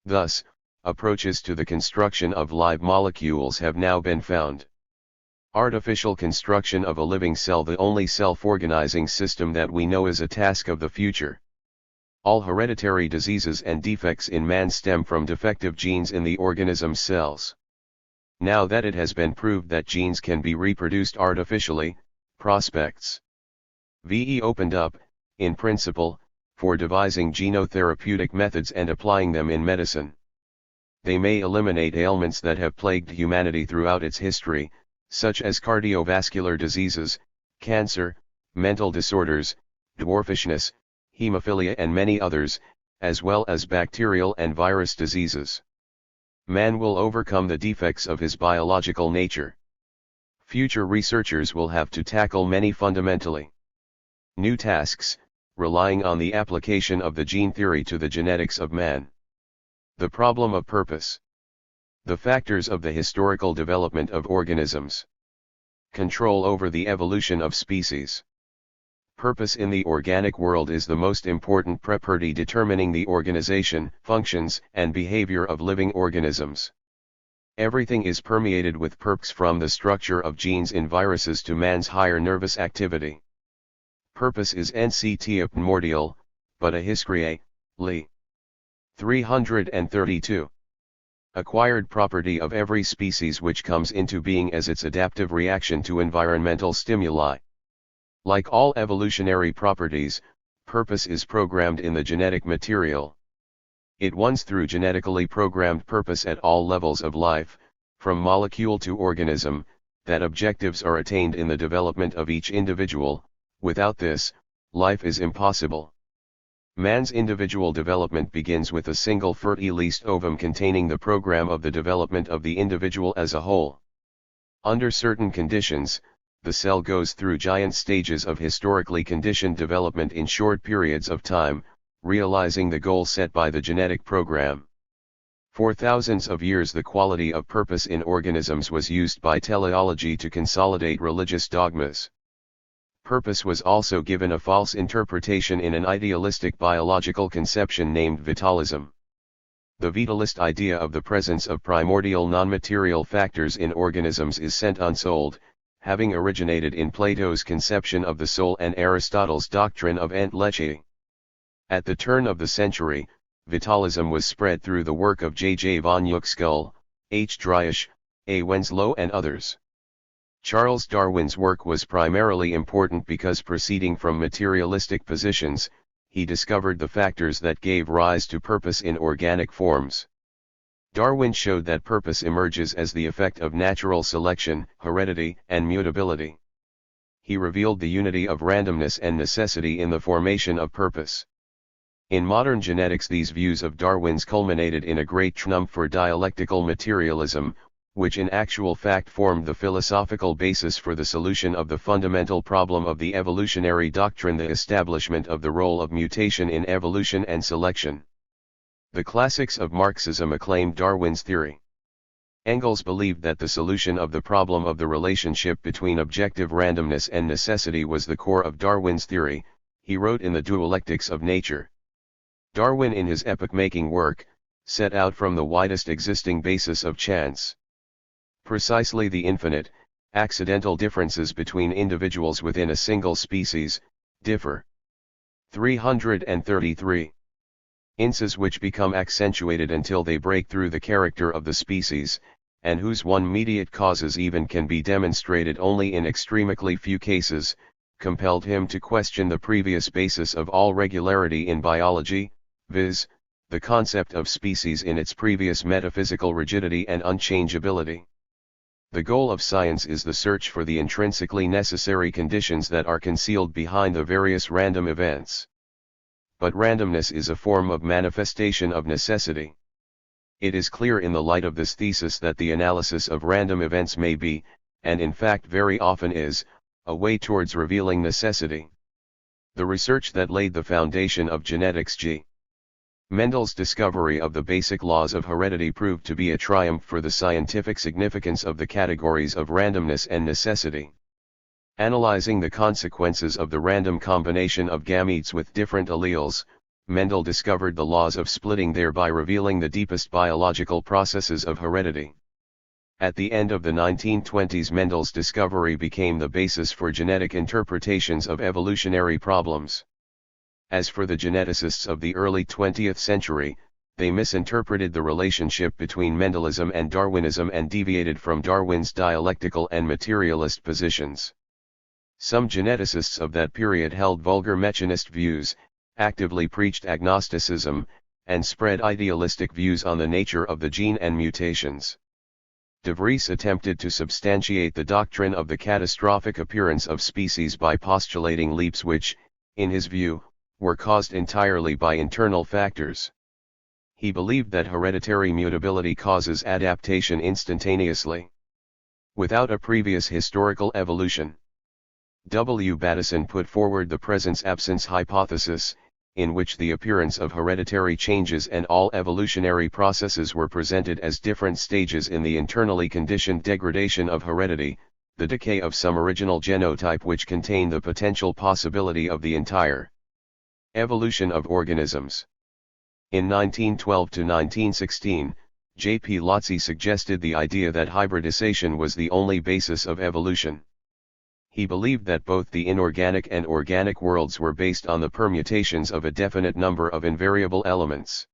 Thus, approaches to the construction of live molecules have now been found. Artificial construction of a living cell, the only self-organizing system that we know, is a task of the future. All hereditary diseases and defects in man stem from defective genes in the organism's cells. Now that it has been proved that genes can be reproduced artificially, prospects VE opened up, in principle, for devising genotherapeutic methods and applying them in medicine. They may eliminate ailments that have plagued humanity throughout its history, such as cardiovascular diseases, cancer, mental disorders, dwarfishness, hemophilia, and many others, as well as bacterial and virus diseases. Man will overcome the defects of his biological nature. Future researchers will have to tackle many fundamentally new tasks, relying on the application of the gene theory to the genetics of man. The problem of purpose. The factors of the historical development of organisms. Control over the evolution of species. Purpose in the organic world is the most important property determining the organization, functions, and behavior of living organisms. Everything is permeated with purpose, from the structure of genes in viruses to man's higher nervous activity. Purpose is NCT primordial, but a history Li. 332. Acquired property of every species which comes into being as its adaptive reaction to environmental stimuli. Like all evolutionary properties, purpose is programmed in the genetic material. It runs through genetically programmed purpose at all levels of life, from molecule to organism, that objectives are attained in the development of each individual. Without this, life is impossible. Man's individual development begins with a single fertilized ovum containing the program of the development of the individual as a whole. Under certain conditions, the cell goes through giant stages of historically conditioned development in short periods of time, realizing the goal set by the genetic program. For thousands of years, the quality of purpose in organisms was used by teleology to consolidate religious dogmas. Purpose was also given a false interpretation in an idealistic biological conception named vitalism. The vitalist idea of the presence of primordial non-material factors in organisms is sent unsold, having originated in Plato's conception of the soul and Aristotle's doctrine of entelecheia. At the turn of the century, vitalism was spread through the work of J. von Uexküll, H. Driesch, A. Winslow and others. Charles Darwin's work was primarily important because proceeding from materialistic positions, he discovered the factors that gave rise to purpose in organic forms. Darwin showed that purpose emerges as the effect of natural selection, heredity, and mutability. He revealed the unity of randomness and necessity in the formation of purpose. In modern genetics, these views of Darwin's culminated in a great triumph for dialectical materialism, which in actual fact formed the philosophical basis for the solution of the fundamental problem of the evolutionary doctrine, the establishment of the role of mutation in evolution and selection. The classics of Marxism acclaimed Darwin's theory. Engels believed that the solution of the problem of the relationship between objective randomness and necessity was the core of Darwin's theory. He wrote in the Dialectics of Nature. Darwin, in his epoch-making work, set out from the widest existing basis of chance. Precisely the infinite, accidental differences between individuals within a single species, differ. 333. Instances which become accentuated until they break through the character of the species, and whose one mediate causes even can be demonstrated only in extremely few cases, compelled him to question the previous basis of all regularity in biology, viz., the concept of species in its previous metaphysical rigidity and unchangeability. The goal of science is the search for the intrinsically necessary conditions that are concealed behind the various random events. But randomness is a form of manifestation of necessity. It is clear in the light of this thesis that the analysis of random events may be, and in fact very often is, a way towards revealing necessity. The research that laid the foundation of genetics, G. Mendel's discovery of the basic laws of heredity, proved to be a triumph for the scientific significance of the categories of randomness and necessity. Analyzing the consequences of the random combination of gametes with different alleles, Mendel discovered the laws of splitting, thereby revealing the deepest biological processes of heredity. At the end of the 1920s, Mendel's discovery became the basis for genetic interpretations of evolutionary problems. As for the geneticists of the early 20th century, they misinterpreted the relationship between Mendelism and Darwinism and deviated from Darwin's dialectical and materialist positions. Some geneticists of that period held vulgar mechanist views, actively preached agnosticism, and spread idealistic views on the nature of the gene and mutations. De Vries attempted to substantiate the doctrine of the catastrophic appearance of species by postulating leaps which, in his view, were caused entirely by internal factors. He believed that hereditary mutability causes adaptation instantaneously, without a previous historical evolution. W. Bateson put forward the presence-absence hypothesis, in which the appearance of hereditary changes and all evolutionary processes were presented as different stages in the internally conditioned degradation of heredity, the decay of some original genotype which contained the potential possibility of the entire evolution of organisms. In 1912 to 1916, J. P. Lotze suggested the idea that hybridization was the only basis of evolution. He believed that both the inorganic and organic worlds were based on the permutations of a definite number of invariable elements.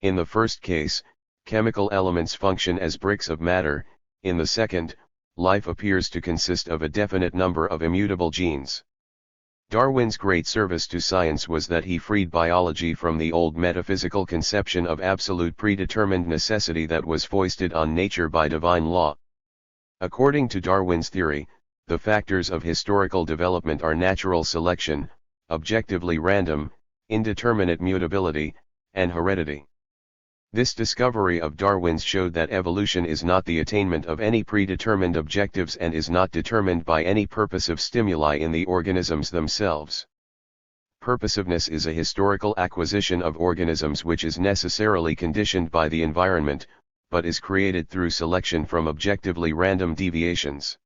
In the first case, chemical elements function as bricks of matter; in the second, life appears to consist of a definite number of immutable genes. Darwin's great service to science was that he freed biology from the old metaphysical conception of absolute predetermined necessity that was foisted on nature by divine law. According to Darwin's theory, the factors of historical development are natural selection, objectively random, indeterminate mutability, and heredity. This discovery of Darwin's showed that evolution is not the attainment of any predetermined objectives and is not determined by any purposive stimuli in the organisms themselves. Purposiveness is a historical acquisition of organisms which is necessarily conditioned by the environment, but is created through selection from objectively random deviations.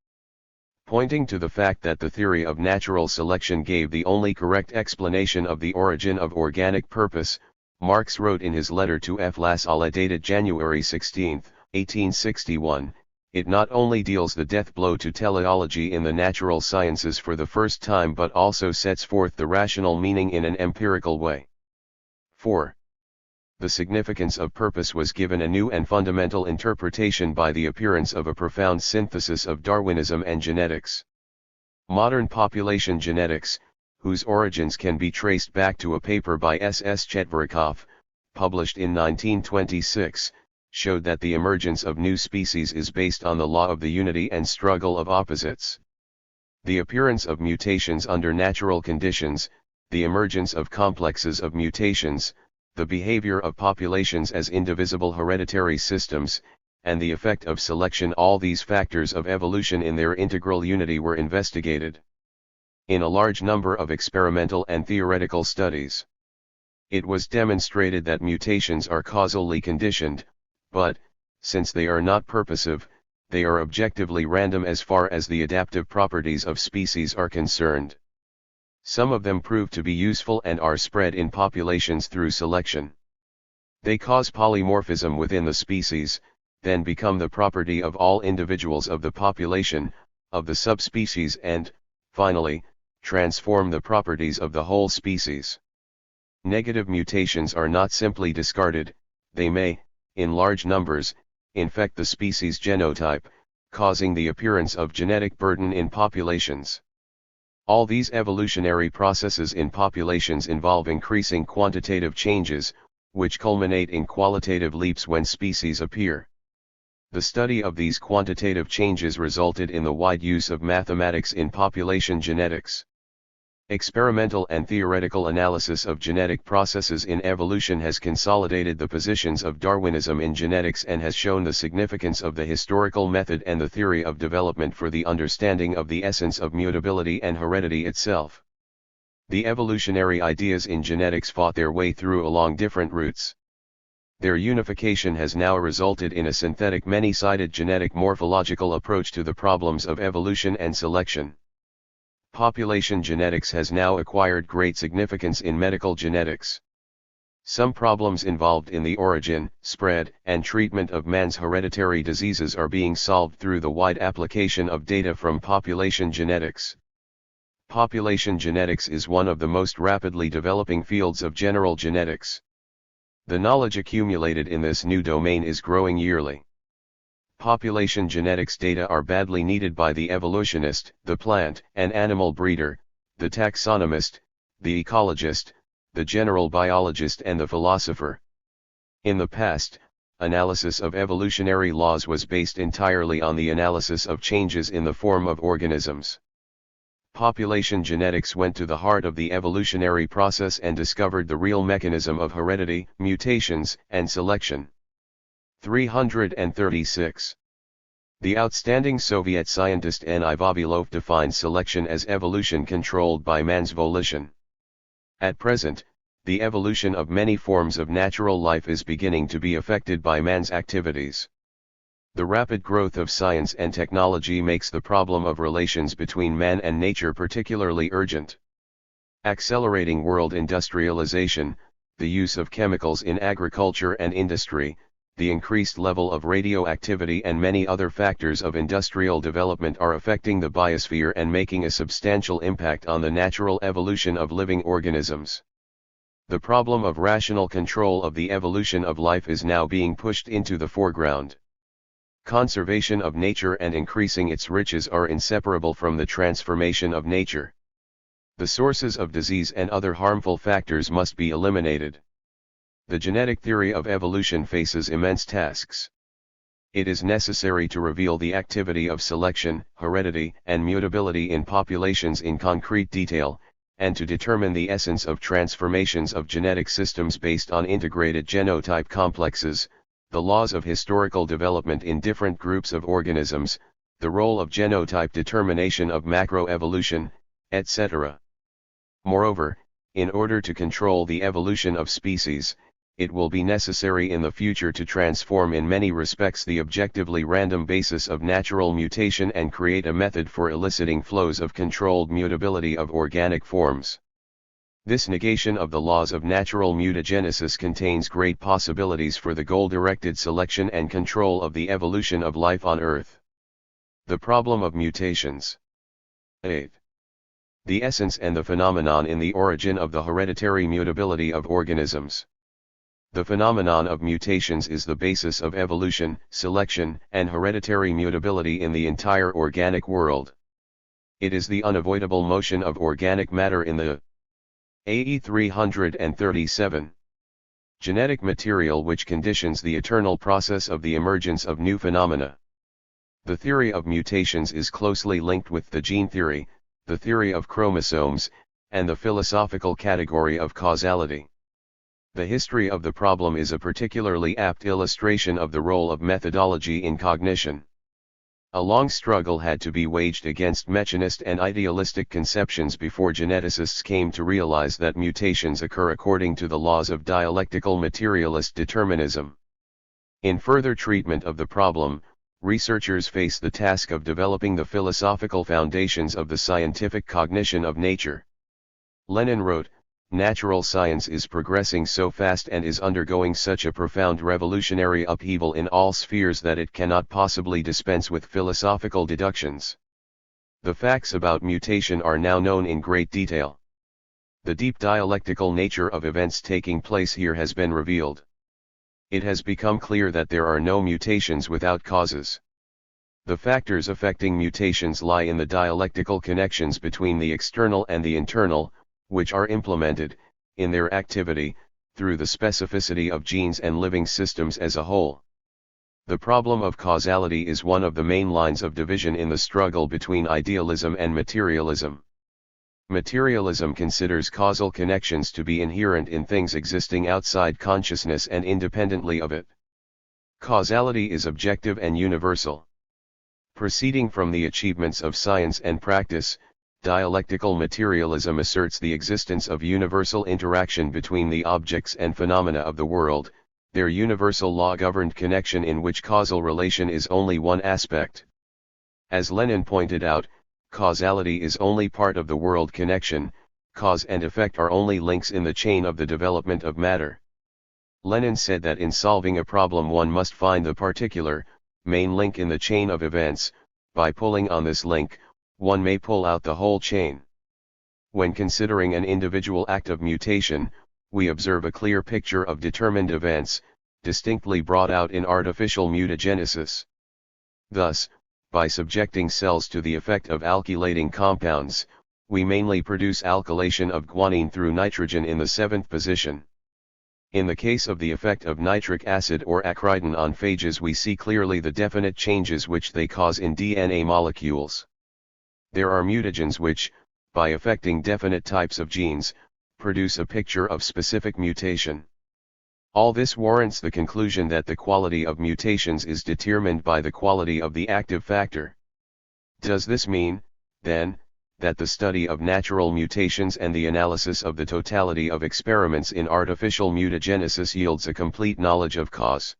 Pointing to the fact that the theory of natural selection gave the only correct explanation of the origin of organic purpose, Marx wrote in his letter to F. Lassalle dated January 16, 1861, it not only deals the death blow to teleology in the natural sciences for the first time but also sets forth the rational meaning in an empirical way. 4. The significance of purpose was given a new and fundamental interpretation by the appearance of a profound synthesis of Darwinism and genetics. Modern population genetics, whose origins can be traced back to a paper by S.S. Chetverikov, published in 1926, showed that the emergence of new species is based on the law of the unity and struggle of opposites. The appearance of mutations under natural conditions, the emergence of complexes of mutations, the behavior of populations as indivisible hereditary systems, and the effect of selection, all these factors of evolution in their integral unity were investigated in a large number of experimental and theoretical studies. It was demonstrated that mutations are causally conditioned, but, since they are not purposive, they are objectively random as far as the adaptive properties of species are concerned. Some of them prove to be useful and are spread in populations through selection. They cause polymorphism within the species, then become the property of all individuals of the population, of the subspecies and, finally, transform the properties of the whole species. Negative mutations are not simply discarded, they may, in large numbers, infect the species genotype, causing the appearance of genetic burden in populations. All these evolutionary processes in populations involve increasing quantitative changes, which culminate in qualitative leaps when species appear. The study of these quantitative changes resulted in the wide use of mathematics in population genetics. Experimental and theoretical analysis of genetic processes in evolution has consolidated the positions of Darwinism in genetics and has shown the significance of the historical method and the theory of development for the understanding of the essence of mutability and heredity itself. The evolutionary ideas in genetics fought their way through along different routes. Their unification has now resulted in a synthetic many-sided genetic morphological approach to the problems of evolution and selection. Population genetics has now acquired great significance in medical genetics. Some problems involved in the origin, spread, and treatment of man's hereditary diseases are being solved through the wide application of data from population genetics. Population genetics is one of the most rapidly developing fields of general genetics. The knowledge accumulated in this new domain is growing yearly. Population genetics data are badly needed by the evolutionist, the plant and animal breeder, the taxonomist, the ecologist, the general biologist and the philosopher. In the past, analysis of evolutionary laws was based entirely on the analysis of changes in the form of organisms. Population genetics went to the heart of the evolutionary process and discovered the real mechanism of heredity, mutations, and selection. 336. The outstanding Soviet scientist N.I. Vavilov defines selection as evolution controlled by man's volition. At present, the evolution of many forms of natural life is beginning to be affected by man's activities. The rapid growth of science and technology makes the problem of relations between man and nature particularly urgent. Accelerating world industrialization, the use of chemicals in agriculture and industry, the increased level of radioactivity and many other factors of industrial development are affecting the biosphere and making a substantial impact on the natural evolution of living organisms. The problem of rational control of the evolution of life is now being pushed into the foreground. Conservation of nature and increasing its riches are inseparable from the transformation of nature. The sources of disease and other harmful factors must be eliminated. The genetic theory of evolution faces immense tasks. It is necessary to reveal the activity of selection, heredity, and mutability in populations in concrete detail, and to determine the essence of transformations of genetic systems based on integrated genotype complexes, the laws of historical development in different groups of organisms, the role of genotype determination of macroevolution, etc. Moreover, in order to control the evolution of species, it will be necessary in the future to transform in many respects the objectively random basis of natural mutation and create a method for eliciting flows of controlled mutability of organic forms. This negation of the laws of natural mutagenesis contains great possibilities for the goal-directed selection and control of the evolution of life on Earth. The problem of mutations. 8. The essence and the phenomenon in the origin of the hereditary mutability of organisms. The phenomenon of mutations is the basis of evolution, selection, and hereditary mutability in the entire organic world. It is the unavoidable motion of organic matter in the AE 337 genetic material which conditions the eternal process of the emergence of new phenomena. The theory of mutations is closely linked with the gene theory, the theory of chromosomes, and the philosophical category of causality. The history of the problem is a particularly apt illustration of the role of methodology in cognition. A long struggle had to be waged against mechanist and idealistic conceptions before geneticists came to realize that mutations occur according to the laws of dialectical materialist determinism. In further treatment of the problem, researchers face the task of developing the philosophical foundations of the scientific cognition of nature. Lenin wrote, "Natural science is progressing so fast and is undergoing such a profound revolutionary upheaval in all spheres that it cannot possibly dispense with philosophical deductions. The facts about mutation are now known in great detail. The deep dialectical nature of events taking place here has been revealed. It has become clear that there are no mutations without causes. The factors affecting mutations lie in the dialectical connections between the external and the internal, which are implemented, in their activity, through the specificity of genes and living systems as a whole. The problem of causality is one of the main lines of division in the struggle between idealism and materialism. Materialism considers causal connections to be inherent in things existing outside consciousness and independently of it. Causality is objective and universal. Proceeding from the achievements of science and practice, dialectical materialism asserts the existence of universal interaction between the objects and phenomena of the world, their universal law-governed connection in which causal relation is only one aspect. As Lenin pointed out, causality is only part of the world connection, cause and effect are only links in the chain of the development of matter. Lenin said that in solving a problem one must find the particular, main link in the chain of events. By pulling on this link, one may pull out the whole chain. When considering an individual act of mutation, we observe a clear picture of determined events, distinctly brought out in artificial mutagenesis. Thus, by subjecting cells to the effect of alkylating compounds, we mainly produce alkylation of guanine through nitrogen in the 7th position. In the case of the effect of nitric acid or acridin on phages, we see clearly the definite changes which they cause in DNA molecules. There are mutagens which, by affecting definite types of genes, produce a picture of specific mutation. All this warrants the conclusion that the quality of mutations is determined by the quality of the active factor. Does this mean, then, that the study of natural mutations and the analysis of the totality of experiments in artificial mutagenesis yields a complete knowledge of cause?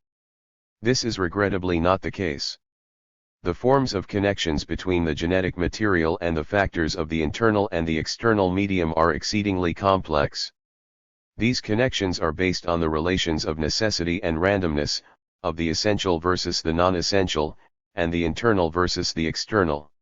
This is regrettably not the case. The forms of connections between the genetic material and the factors of the internal and the external medium are exceedingly complex. These connections are based on the relations of necessity and randomness, of the essential versus the non-essential, and the internal versus the external.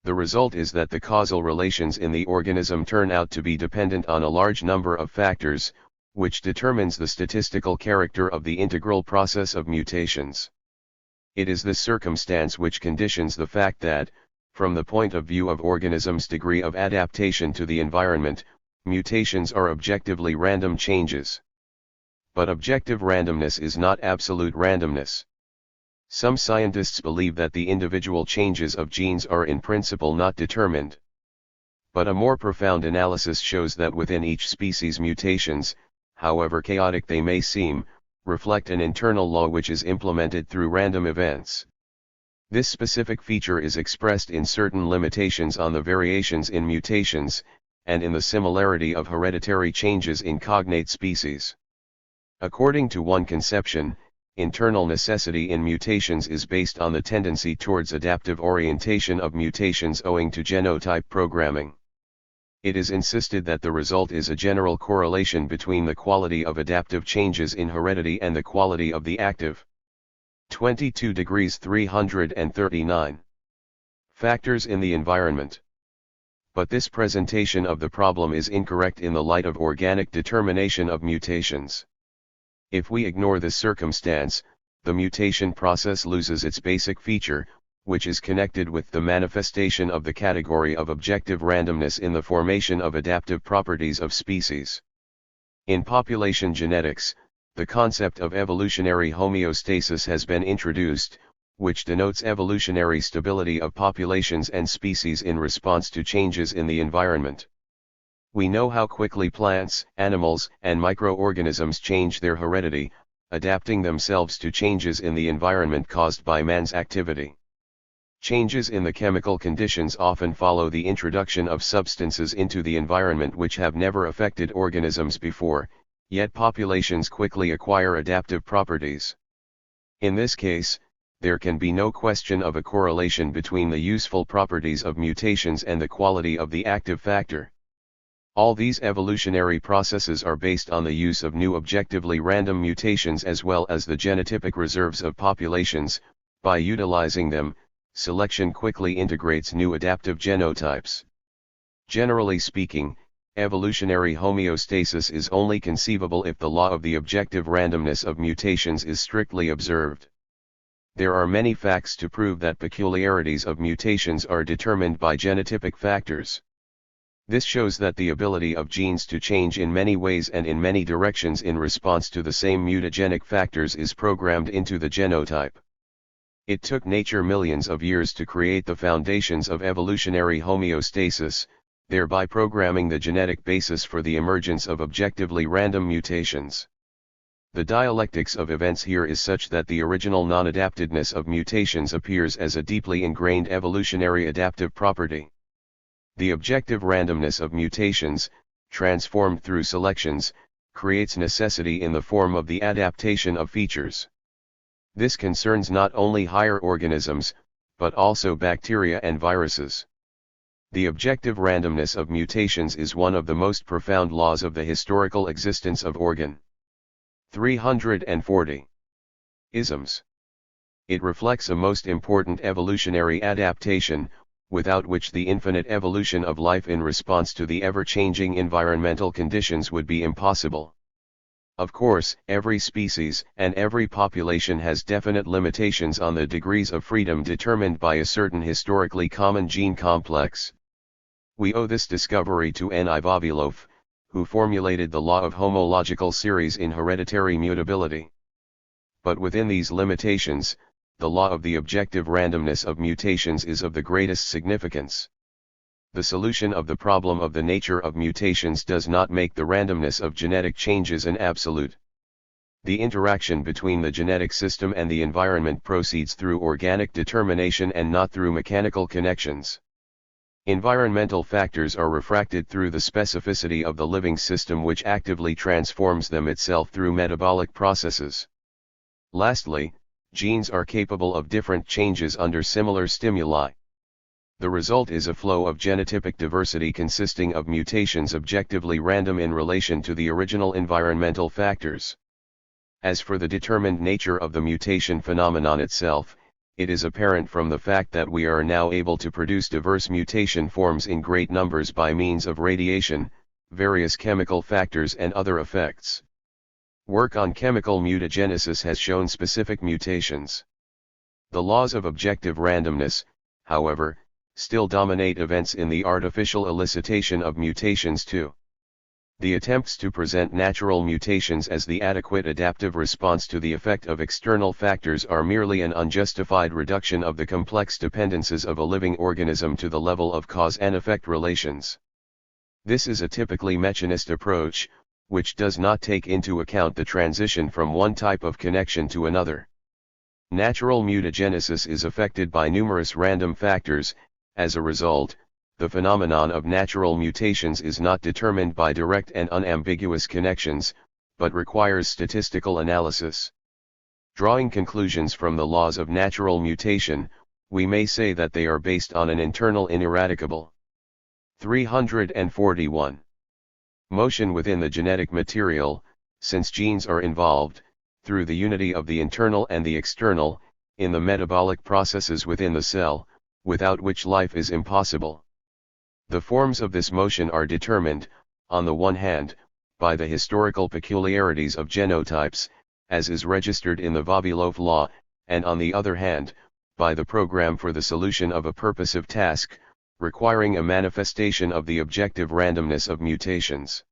The result is that the causal relations in the organism turn out to be dependent on a large number of factors, which determines the statistical character of the integral process of mutations. It is this circumstance which conditions the fact that, from the point of view of organisms' degree of adaptation to the environment, mutations are objectively random changes. But objective randomness is not absolute randomness. Some scientists believe that the individual changes of genes are in principle not determined. But a more profound analysis shows that within each species mutations, however chaotic they may seem, reflect an internal law which is implemented through random events. This specific feature is expressed in certain limitations on the variations in mutations, and in the similarity of hereditary changes in cognate species. According to one conception, internal necessity in mutations is based on the tendency towards adaptive orientation of mutations owing to genotype programming. It is insisted that the result is a general correlation between the quality of adaptive changes in heredity and the quality of the active. 22 degrees 339. Factors in the environment. But this presentation of the problem is incorrect in the light of organic determination of mutations. If we ignore this circumstance, the mutation process loses its basic feature, which is connected with the manifestation of the category of objective randomness in the formation of adaptive properties of species. In population genetics, the concept of evolutionary homeostasis has been introduced, which denotes evolutionary stability of populations and species in response to changes in the environment. We know how quickly plants, animals, and microorganisms change their heredity, adapting themselves to changes in the environment caused by man's activity. Changes in the chemical conditions often follow the introduction of substances into the environment which have never affected organisms before, yet populations quickly acquire adaptive properties. In this case, there can be no question of a correlation between the useful properties of mutations and the quality of the active factor. All these evolutionary processes are based on the use of new objectively random mutations as well as the genotypic reserves of populations. By utilizing them, selection quickly integrates new adaptive genotypes. Generally speaking, evolutionary homeostasis is only conceivable if the law of the objective randomness of mutations is strictly observed. There are many facts to prove that peculiarities of mutations are determined by genotypic factors. This shows that the ability of genes to change in many ways and in many directions in response to the same mutagenic factors is programmed into the genotype. It took nature millions of years to create the foundations of evolutionary homeostasis, thereby programming the genetic basis for the emergence of objectively random mutations. The dialectics of events here is such that the original non-adaptedness of mutations appears as a deeply ingrained evolutionary adaptive property. The objective randomness of mutations, transformed through selections, creates necessity in the form of the adaptation of features. This concerns not only higher organisms, but also bacteria and viruses. The objective randomness of mutations is one of the most profound laws of the historical existence of organ. 340. Isms. It reflects a most important evolutionary adaptation, without which the infinite evolution of life in response to the ever-changing environmental conditions would be impossible. Of course, every species and every population has definite limitations on the degrees of freedom determined by a certain historically common gene complex. We owe this discovery to N. I. Vavilov, who formulated the law of homological series in hereditary mutability. But within these limitations, the law of the objective randomness of mutations is of the greatest significance. The solution of the problem of the nature of mutations does not make the randomness of genetic changes an absolute. The interaction between the genetic system and the environment proceeds through organic determination and not through mechanical connections. Environmental factors are refracted through the specificity of the living system which actively transforms them itself through metabolic processes. Lastly, genes are capable of different changes under similar stimuli. The result is a flow of genotypic diversity consisting of mutations objectively random in relation to the original environmental factors. As for the determined nature of the mutation phenomenon itself, it is apparent from the fact that we are now able to produce diverse mutation forms in great numbers by means of radiation, various chemical factors and other effects. Work on chemical mutagenesis has shown specific mutations. The laws of objective randomness, however, still dominate events in the artificial elicitation of mutations too. The attempts to present natural mutations as the adequate adaptive response to the effect of external factors are merely an unjustified reduction of the complex dependencies of a living organism to the level of cause and effect relations. This is a typically mechanist approach, which does not take into account the transition from one type of connection to another. Natural mutagenesis is affected by numerous random factors. As a result, the phenomenon of natural mutations is not determined by direct and unambiguous connections, but requires statistical analysis. Drawing conclusions from the laws of natural mutation, we may say that they are based on an internal ineradicable 341. Motion within the genetic material, since genes are involved, through the unity of the internal and the external, in the metabolic processes within the cell, without which life is impossible. The forms of this motion are determined, on the one hand, by the historical peculiarities of genotypes, as is registered in the Vavilov law, and on the other hand, by the program for the solution of a purposive task, requiring a manifestation of the objective randomness of mutations.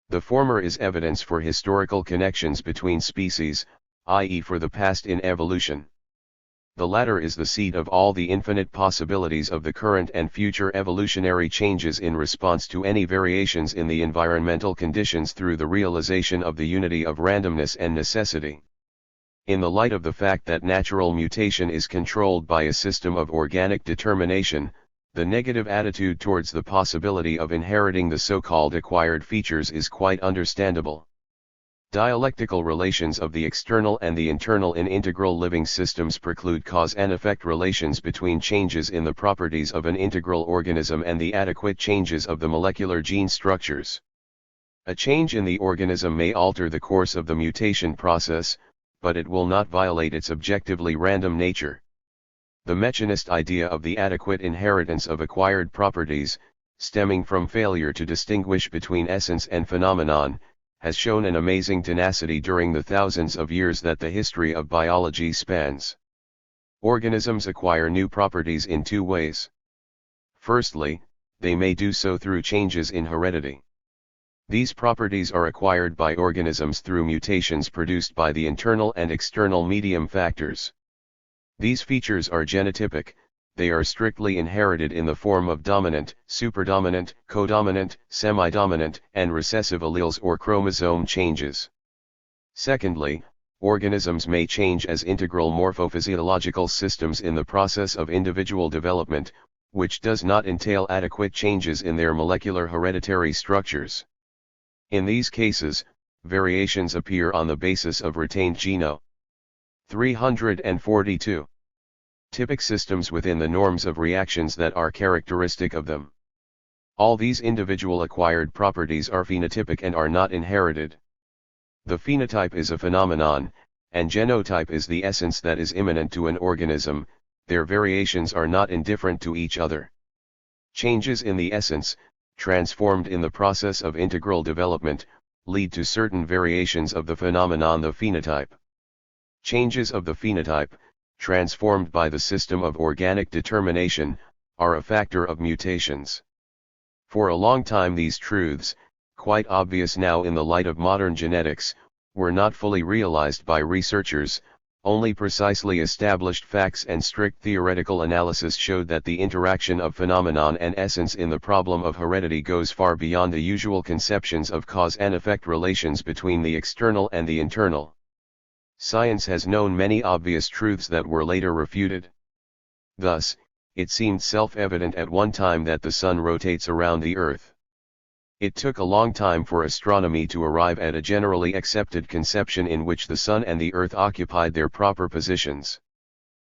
The former is evidence for historical connections between species, i.e. for the past in evolution. The latter is the seat of all the infinite possibilities of the current and future evolutionary changes in response to any variations in the environmental conditions through the realization of the unity of randomness and necessity. In the light of the fact that natural mutation is controlled by a system of organic determination, the negative attitude towards the possibility of inheriting the so-called acquired features is quite understandable. Dialectical relations of the external and the internal in integral living systems preclude cause and effect relations between changes in the properties of an integral organism and the adequate changes of the molecular gene structures. A change in the organism may alter the course of the mutation process, but it will not violate its objectively random nature. The mechanist idea of the adequate inheritance of acquired properties, stemming from failure to distinguish between essence and phenomenon, has shown an amazing tenacity during the thousands of years that the history of biology spans. Organisms acquire new properties in two ways. Firstly, they may do so through changes in heredity. These properties are acquired by organisms through mutations produced by the internal and external medium factors. These features are genotypic, they are strictly inherited in the form of dominant, superdominant, codominant, semidominant, and recessive alleles or chromosome changes. Secondly, organisms may change as integral morphophysiological systems in the process of individual development, which does not entail adequate changes in their molecular hereditary structures. In these cases, variations appear on the basis of retained genome. 342. Typic systems within the norms of reactions that are characteristic of them. All these individual acquired properties are phenotypic and are not inherited. The phenotype is a phenomenon, and genotype is the essence that is immanent to an organism. Their variations are not indifferent to each other. Changes in the essence, transformed in the process of integral development, lead to certain variations of the phenomenon, the phenotype. Changes of the phenotype, transformed by the system of organic determination, are a factor of mutations. For a long time these truths, quite obvious now in the light of modern genetics, were not fully realized by researchers. Only precisely established facts and strict theoretical analysis showed that the interaction of phenomenon and essence in the problem of heredity goes far beyond the usual conceptions of cause and effect relations between the external and the internal. Science has known many obvious truths that were later refuted. Thus, it seemed self-evident at one time that the sun rotates around the earth. It took a long time for astronomy to arrive at a generally accepted conception in which the sun and the earth occupied their proper positions.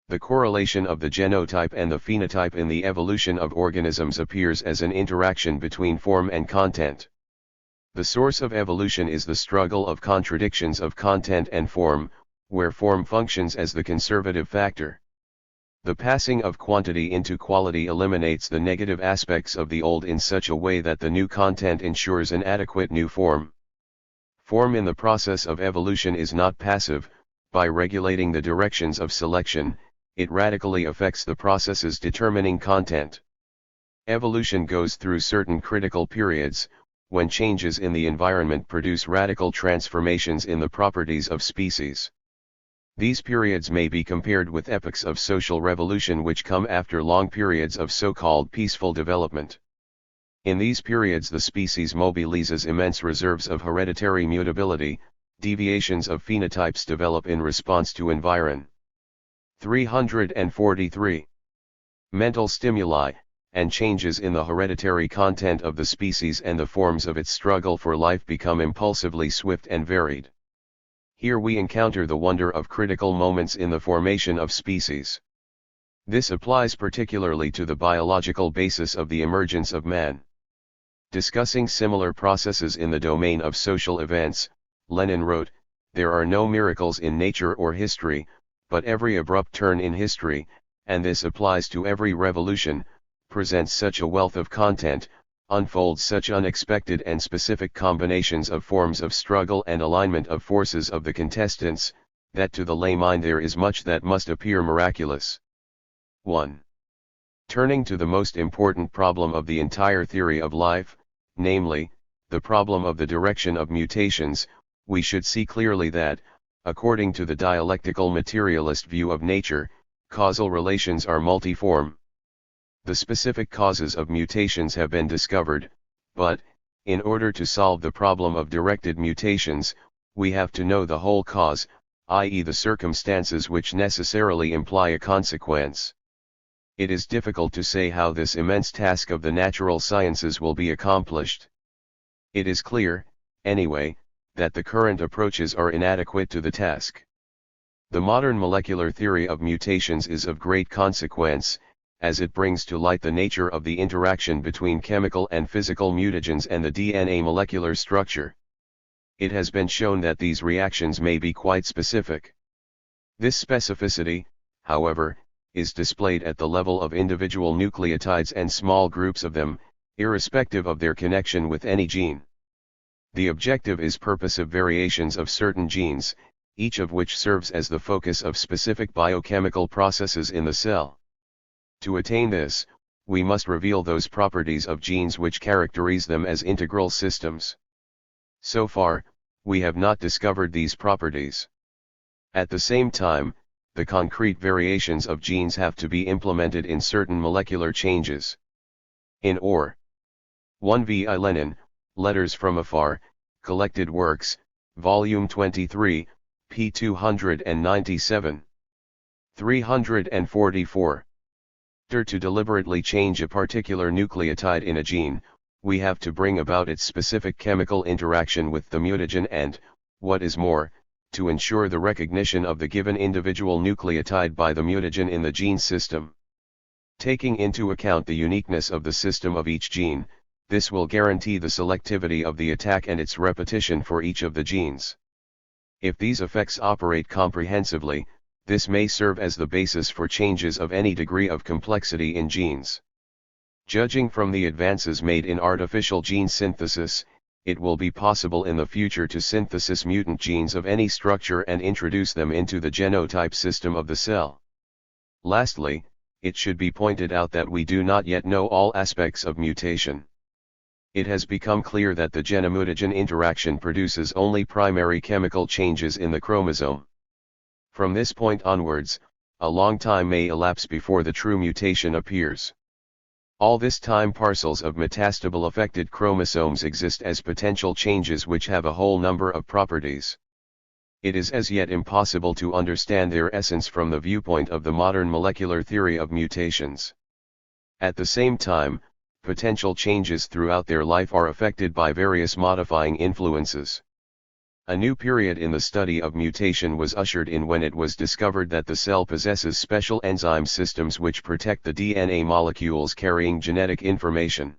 The correlation of the genotype and the phenotype in the evolution of organisms appears as an interaction between form and content. The source of evolution is the struggle of contradictions of content and form, where form functions as the conservative factor. The passing of quantity into quality eliminates the negative aspects of the old in such a way that the new content ensures an adequate new form. Form in the process of evolution is not passive. By regulating the directions of selection, it radically affects the processes determining content. Evolution goes through certain critical periods, when changes in the environment produce radical transformations in the properties of species. These periods may be compared with epochs of social revolution which come after long periods of so-called peaceful development. In these periods the species mobilizes immense reserves of hereditary mutability, deviations of phenotypes develop in response to environ. 343. Mental stimuli, and changes in the hereditary content of the species and the forms of its struggle for life become impulsively swift and varied. Here we encounter the wonder of critical moments in the formation of species. This applies particularly to the biological basis of the emergence of man. Discussing similar processes in the domain of social events, Lenin wrote, "There are no miracles in nature or history, but every abrupt turn in history, and this applies to every revolution, presents such a wealth of content, unfolds such unexpected and specific combinations of forms of struggle and alignment of forces of the contestants, that to the lay mind there is much that must appear miraculous." 1. Turning to the most important problem of the entire theory of life, namely, the problem of the direction of mutations, we should see clearly that, according to the dialectical materialist view of nature, causal relations are multiform. The specific causes of mutations have been discovered, but, in order to solve the problem of directed mutations, we have to know the whole cause, i.e. the circumstances which necessarily imply a consequence. It is difficult to say how this immense task of the natural sciences will be accomplished. It is clear, anyway, that the current approaches are inadequate to the task. The modern molecular theory of mutations is of great consequence, as it brings to light the nature of the interaction between chemical and physical mutagens and the DNA molecular structure. It has been shown that these reactions may be quite specific. This specificity, however, is displayed at the level of individual nucleotides and small groups of them, irrespective of their connection with any gene. The objective is purposive variations of certain genes, each of which serves as the focus of specific biochemical processes in the cell. To attain this, we must reveal those properties of genes which characterize them as integral systems. So far, we have not discovered these properties. At the same time, the concrete variations of genes have to be implemented in certain molecular changes. In Or. 1 v. I. Lenin, Letters from Afar, Collected Works, Volume 23, p. 297. 344. To deliberately change a particular nucleotide in a gene, we have to bring about its specific chemical interaction with the mutagen and, what is more, to ensure the recognition of the given individual nucleotide by the mutagen in the gene system. Taking into account the uniqueness of the system of each gene, this will guarantee the selectivity of the attack and its repetition for each of the genes. If these effects operate comprehensively, this may serve as the basis for changes of any degree of complexity in genes. Judging from the advances made in artificial gene synthesis, it will be possible in the future to synthesize mutant genes of any structure and introduce them into the genotype system of the cell. Lastly, it should be pointed out that we do not yet know all aspects of mutation. It has become clear that the gen-mutagen interaction produces only primary chemical changes in the chromosome. From this point onwards, a long time may elapse before the true mutation appears. All this time parcels of metastable affected chromosomes exist as potential changes which have a whole number of properties. It is as yet impossible to understand their essence from the viewpoint of the modern molecular theory of mutations. At the same time, potential changes throughout their life are affected by various modifying influences. A new period in the study of mutation was ushered in when it was discovered that the cell possesses special enzyme systems which protect the DNA molecules carrying genetic information.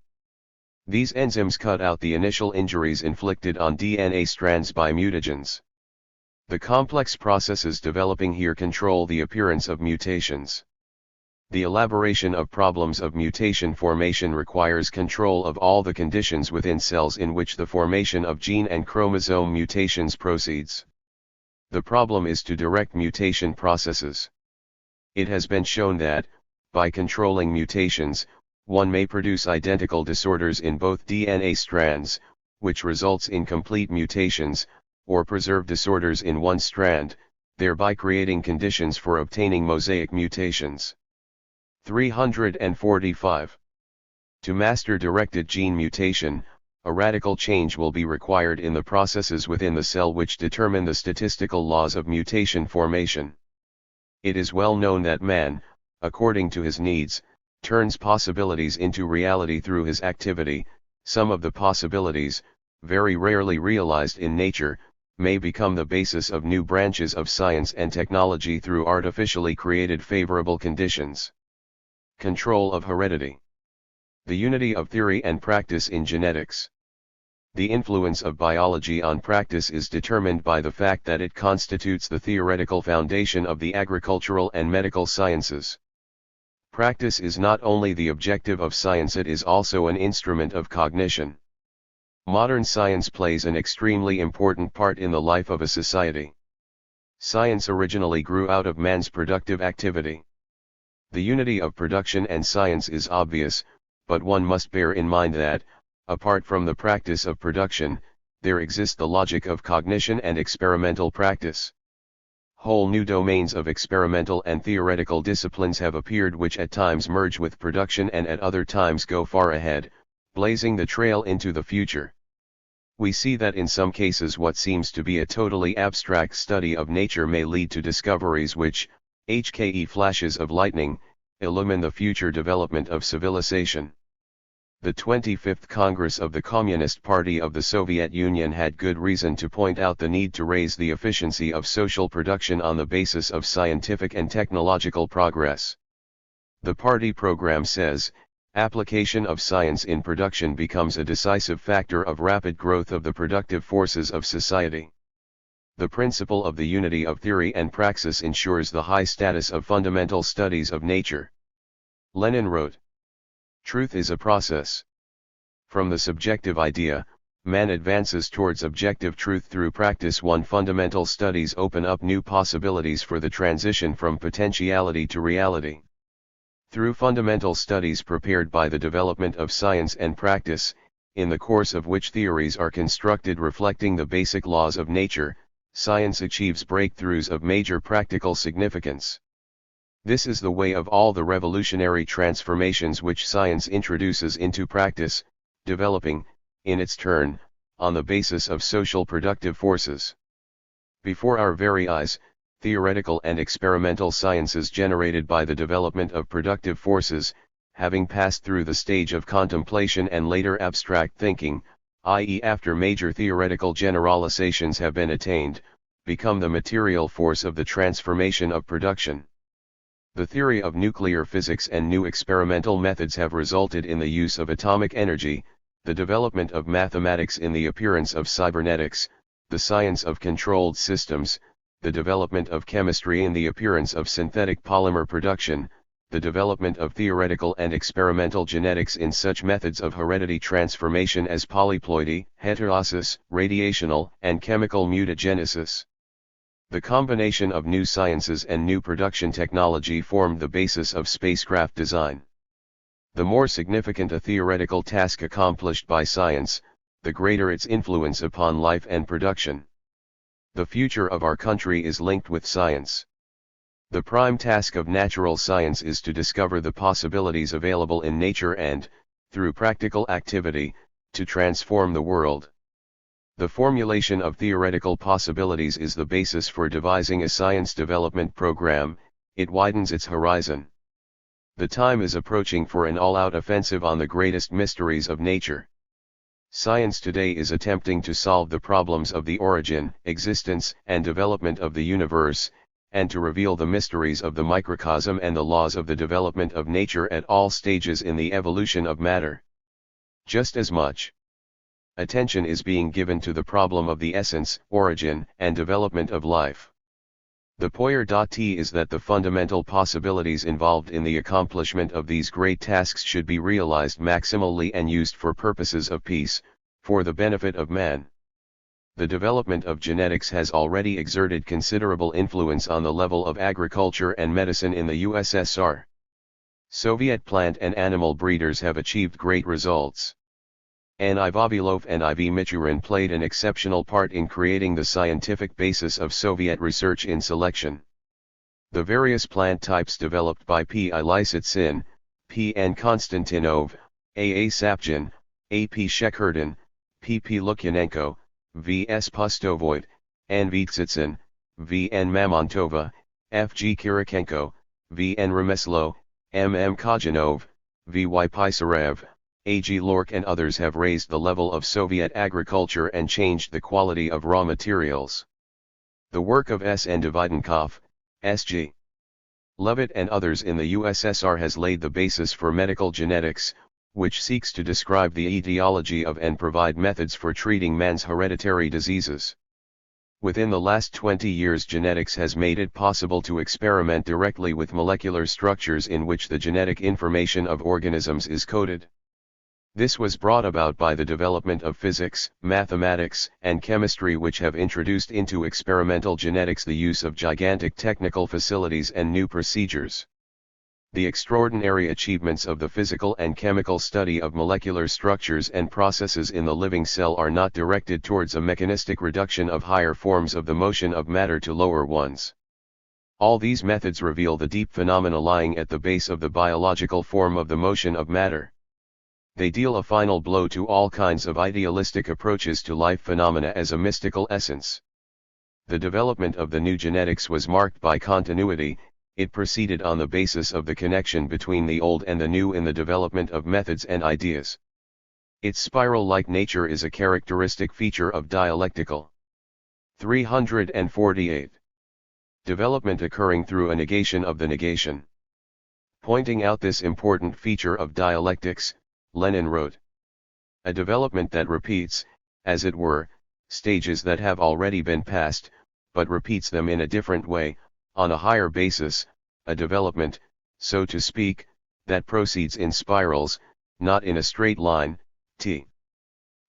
These enzymes cut out the initial injuries inflicted on DNA strands by mutagens. The complex processes developing here control the appearance of mutations. The elaboration of problems of mutation formation requires control of all the conditions within cells in which the formation of gene and chromosome mutations proceeds. The problem is to direct mutation processes. It has been shown that, by controlling mutations, one may produce identical disorders in both DNA strands, which results in complete mutations, or preserve disorders in one strand, thereby creating conditions for obtaining mosaic mutations. 345. To master directed gene mutation, a radical change will be required in the processes within the cell which determine the statistical laws of mutation formation. It is well known that man, according to his needs, turns possibilities into reality through his activity. Some of the possibilities, very rarely realized in nature, may become the basis of new branches of science and technology through artificially created favorable conditions. Control of heredity. The unity of theory and practice in genetics. The influence of biology on practice is determined by the fact that it constitutes the theoretical foundation of the agricultural and medical sciences. Practice is not only the objective of science, it is also an instrument of cognition. Modern science plays an extremely important part in the life of a society. Science originally grew out of man's productive activity. The unity of production and science is obvious, but one must bear in mind that, apart from the practice of production, there exists the logic of cognition and experimental practice. Whole new domains of experimental and theoretical disciplines have appeared which at times merge with production and at other times go far ahead, blazing the trail into the future. We see that in some cases what seems to be a totally abstract study of nature may lead to discoveries which, HKE flashes of lightning, illumine the future development of civilization. The 25th Congress of the Communist Party of the Soviet Union had good reason to point out the need to raise the efficiency of social production on the basis of scientific and technological progress. The party program says, application of science in production becomes a decisive factor of rapid growth of the productive forces of society. The principle of the unity of theory and praxis ensures the high status of fundamental studies of nature. Lenin wrote, "Truth is a process. From the subjective idea, man advances towards objective truth through practice. One fundamental studies open up new possibilities for the transition from potentiality to reality. Through fundamental studies prepared by the development of science and practice, in the course of which theories are constructed reflecting the basic laws of nature, science achieves breakthroughs of major practical significance. This is the way of all the revolutionary transformations which science introduces into practice, developing, in its turn, on the basis of social productive forces. Before our very eyes, theoretical and experimental sciences generated by the development of productive forces, having passed through the stage of contemplation and later abstract thinking, i.e. after major theoretical generalizations have been attained, become the material force of the transformation of production. The theory of nuclear physics and new experimental methods have resulted in the use of atomic energy, the development of mathematics in the appearance of cybernetics, the science of controlled systems, the development of chemistry in the appearance of synthetic polymer production, the development of theoretical and experimental genetics in such methods of heredity transformation as polyploidy, heterosis, radiational, and chemical mutagenesis. The combination of new sciences and new production technology formed the basis of spacecraft design. The more significant a theoretical task accomplished by science, the greater its influence upon life and production. The future of our country is linked with science. The prime task of natural science is to discover the possibilities available in nature and, through practical activity, to transform the world. The formulation of theoretical possibilities is the basis for devising a science development program. It widens its horizon. The time is approaching for an all-out offensive on the greatest mysteries of nature. Science today is attempting to solve the problems of the origin, existence, and development of the universe, and to reveal the mysteries of the microcosm and the laws of the development of nature at all stages in the evolution of matter. Just as much attention is being given to the problem of the essence, origin, and development of life. The point is that the fundamental possibilities involved in the accomplishment of these great tasks should be realized maximally and used for purposes of peace, for the benefit of man. The development of genetics has already exerted considerable influence on the level of agriculture and medicine in the USSR. Soviet plant and animal breeders have achieved great results. N.I. Vavilov and I.V. Michurin played an exceptional part in creating the scientific basis of Soviet research in selection. The various plant types developed by P.I. Lysitsyn, P.N. Konstantinov, A.A. Sapjin, A.P. Shekhurdin, P.P. Lukyanenko, V.S. Pustovoit, N. Vitsitsyn, V.N. Mamontova, F.G. Kirikenko, V.N. Remeslo, M.M. Kojanov, V.Y. Pisarev, A.G. Lork and others have raised the level of Soviet agriculture and changed the quality of raw materials. The work of S. N. Davydenko, S.G. Levitt and others in the USSR has laid the basis for medical genetics, which seeks to describe the etiology of and provide methods for treating man's hereditary diseases. Within the last 20 years, genetics has made it possible to experiment directly with molecular structures in which the genetic information of organisms is coded. This was brought about by the development of physics, mathematics, and chemistry, which have introduced into experimental genetics the use of gigantic technical facilities and new procedures. The extraordinary achievements of the physical and chemical study of molecular structures and processes in the living cell are not directed towards a mechanistic reduction of higher forms of the motion of matter to lower ones. All these methods reveal the deep phenomena lying at the base of the biological form of the motion of matter. They deal a final blow to all kinds of idealistic approaches to life phenomena as a mystical essence. The development of the new genetics was marked by continuity. It proceeded on the basis of the connection between the old and the new in the development of methods and ideas. Its spiral-like nature is a characteristic feature of dialectical. 348. Development occurring through a negation of the negation. Pointing out this important feature of dialectics, Lenin wrote, "A development that repeats, as it were, stages that have already been passed, but repeats them in a different way, on a higher basis, a development, so to speak, that proceeds in spirals, not in a straight line, t."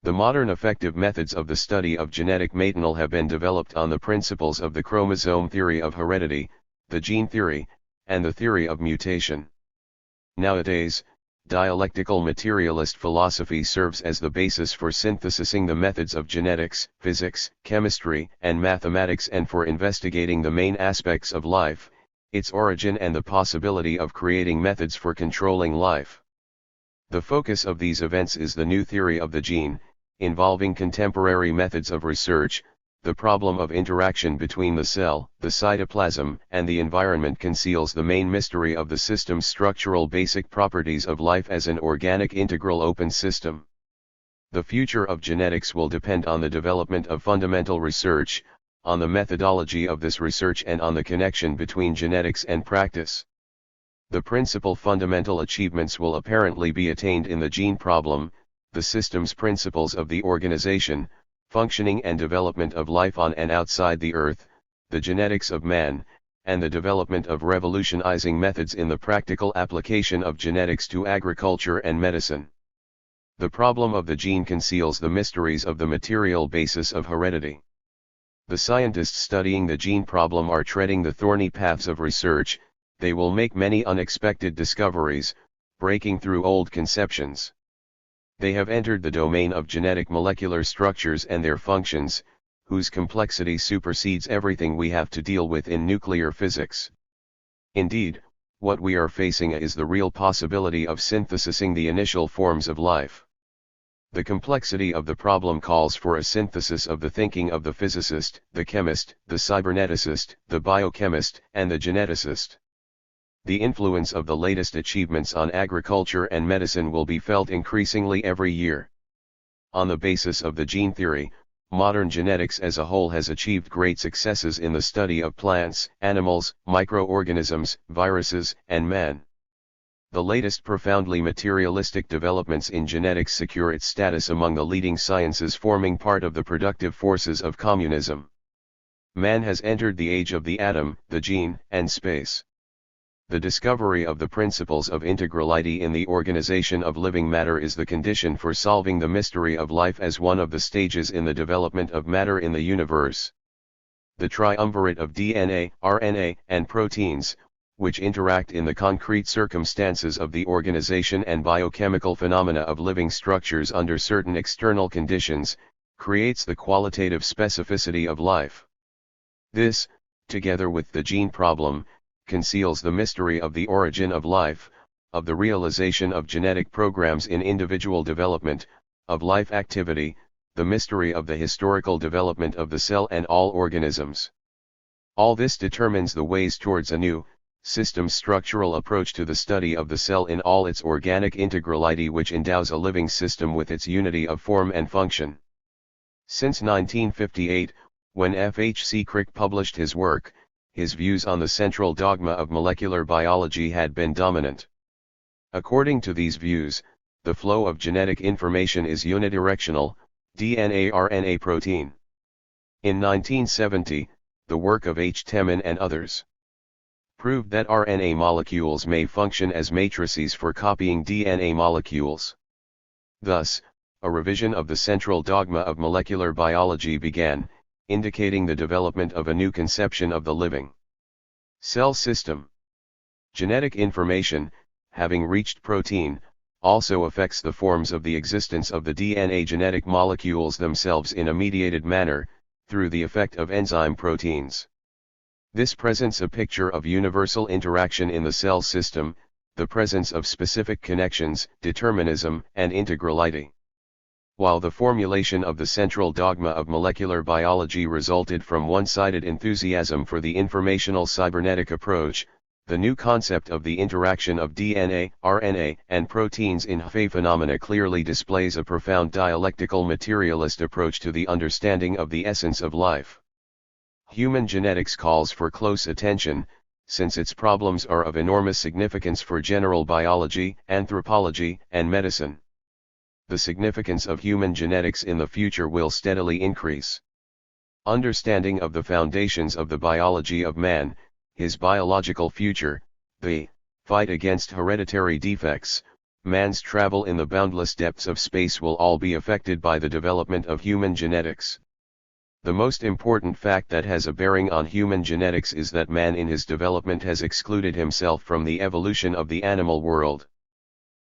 The modern effective methods of the study of genetic material have been developed on the principles of the chromosome theory of heredity, the gene theory, and the theory of mutation. Nowadays, dialectical materialist philosophy serves as the basis for synthesizing the methods of genetics, physics, chemistry, and mathematics, and for investigating the main aspects of life, its origin, and the possibility of creating methods for controlling life. The focus of these events is the new theory of the gene, involving contemporary methods of research. The problem of interaction between the cell, the cytoplasm, and the environment conceals the main mystery of the system's structural basic properties of life as an organic integral open system. The future of genetics will depend on the development of fundamental research, on the methodology of this research, and on the connection between genetics and practice. The principal fundamental achievements will apparently be attained in the gene problem, the system's principles of the organization, functioning and development of life on and outside the Earth, the genetics of man, and the development of revolutionizing methods in the practical application of genetics to agriculture and medicine. The problem of the gene conceals the mysteries of the material basis of heredity. The scientists studying the gene problem are treading the thorny paths of research. They will make many unexpected discoveries, breaking through old conceptions. They have entered the domain of genetic molecular structures and their functions, whose complexity supersedes everything we have to deal with in nuclear physics. Indeed, what we are facing is the real possibility of synthesizing the initial forms of life. The complexity of the problem calls for a synthesis of the thinking of the physicist, the chemist, the cyberneticist, the biochemist, and the geneticist. The influence of the latest achievements on agriculture and medicine will be felt increasingly every year. On the basis of the gene theory, modern genetics as a whole has achieved great successes in the study of plants, animals, microorganisms, viruses, and man. The latest profoundly materialistic developments in genetics secure its status among the leading sciences, forming part of the productive forces of communism. Man has entered the age of the atom, the gene, and space. The discovery of the principles of integrality in the organization of living matter is the condition for solving the mystery of life as one of the stages in the development of matter in the universe. The triumvirate of DNA, RNA, and proteins, which interact in the concrete circumstances of the organization and biochemical phenomena of living structures under certain external conditions, creates the qualitative specificity of life. This, together with the gene problem, conceals the mystery of the origin of life, of the realization of genetic programs in individual development, of life activity, the mystery of the historical development of the cell and all organisms. All this determines the ways towards a new, system structural approach to the study of the cell in all its organic integrality, which endows a living system with its unity of form and function. Since 1958, when F. H. C. Crick published his work, his views on the central dogma of molecular biology had been dominant. According to these views, the flow of genetic information is unidirectional, DNA-RNA protein. In 1970, the work of H. Temin and others proved that RNA molecules may function as matrices for copying DNA molecules. Thus, a revision of the central dogma of molecular biology began, indicating the development of a new conception of the living cell system. Genetic information, having reached protein, also affects the forms of the existence of the DNA genetic molecules themselves in a mediated manner, through the effect of enzyme proteins. This presents a picture of universal interaction in the cell system, the presence of specific connections, determinism, and integrality. While the formulation of the central dogma of molecular biology resulted from one-sided enthusiasm for the informational cybernetic approach, the new concept of the interaction of DNA, RNA, and proteins in phenomena clearly displays a profound dialectical materialist approach to the understanding of the essence of life. Human genetics calls for close attention, since its problems are of enormous significance for general biology, anthropology, and medicine. The significance of human genetics in the future will steadily increase. Understanding of the foundations of the biology of man, his biological future, the fight against hereditary defects, man's travel in the boundless depths of space will all be affected by the development of human genetics. The most important fact that has a bearing on human genetics is that man in his development has excluded himself from the evolution of the animal world.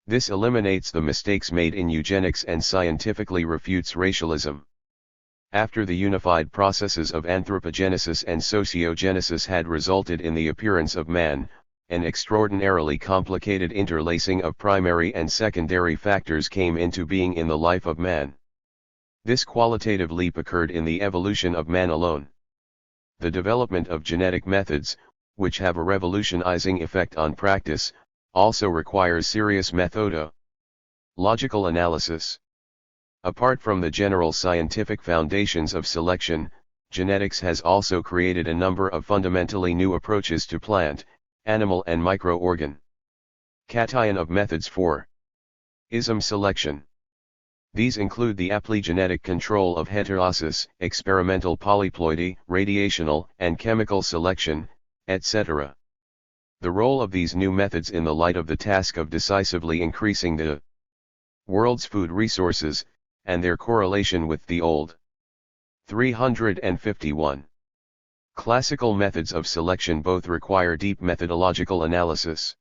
This eliminates the mistakes made in eugenics and scientifically refutes racialism. After the unified processes of anthropogenesis and sociogenesis had resulted in the appearance of man, an extraordinarily complicated interlacing of primary and secondary factors came into being in the life of man. This qualitative leap occurred in the evolution of man alone. The development of genetic methods, which have a revolutionizing effect on practice, also requires serious methodological analysis. Apart from the general scientific foundations of selection, genetics has also created a number of fundamentally new approaches to plant, animal and microorganism of methods for ism selection. These include the aplegenetic control of heterosis, experimental polyploidy, radiational and chemical selection, etc. The role of these new methods in the light of the task of decisively increasing the world's food resources, and their correlation with the old. 351. Classical methods of selection both require deep methodological analysis.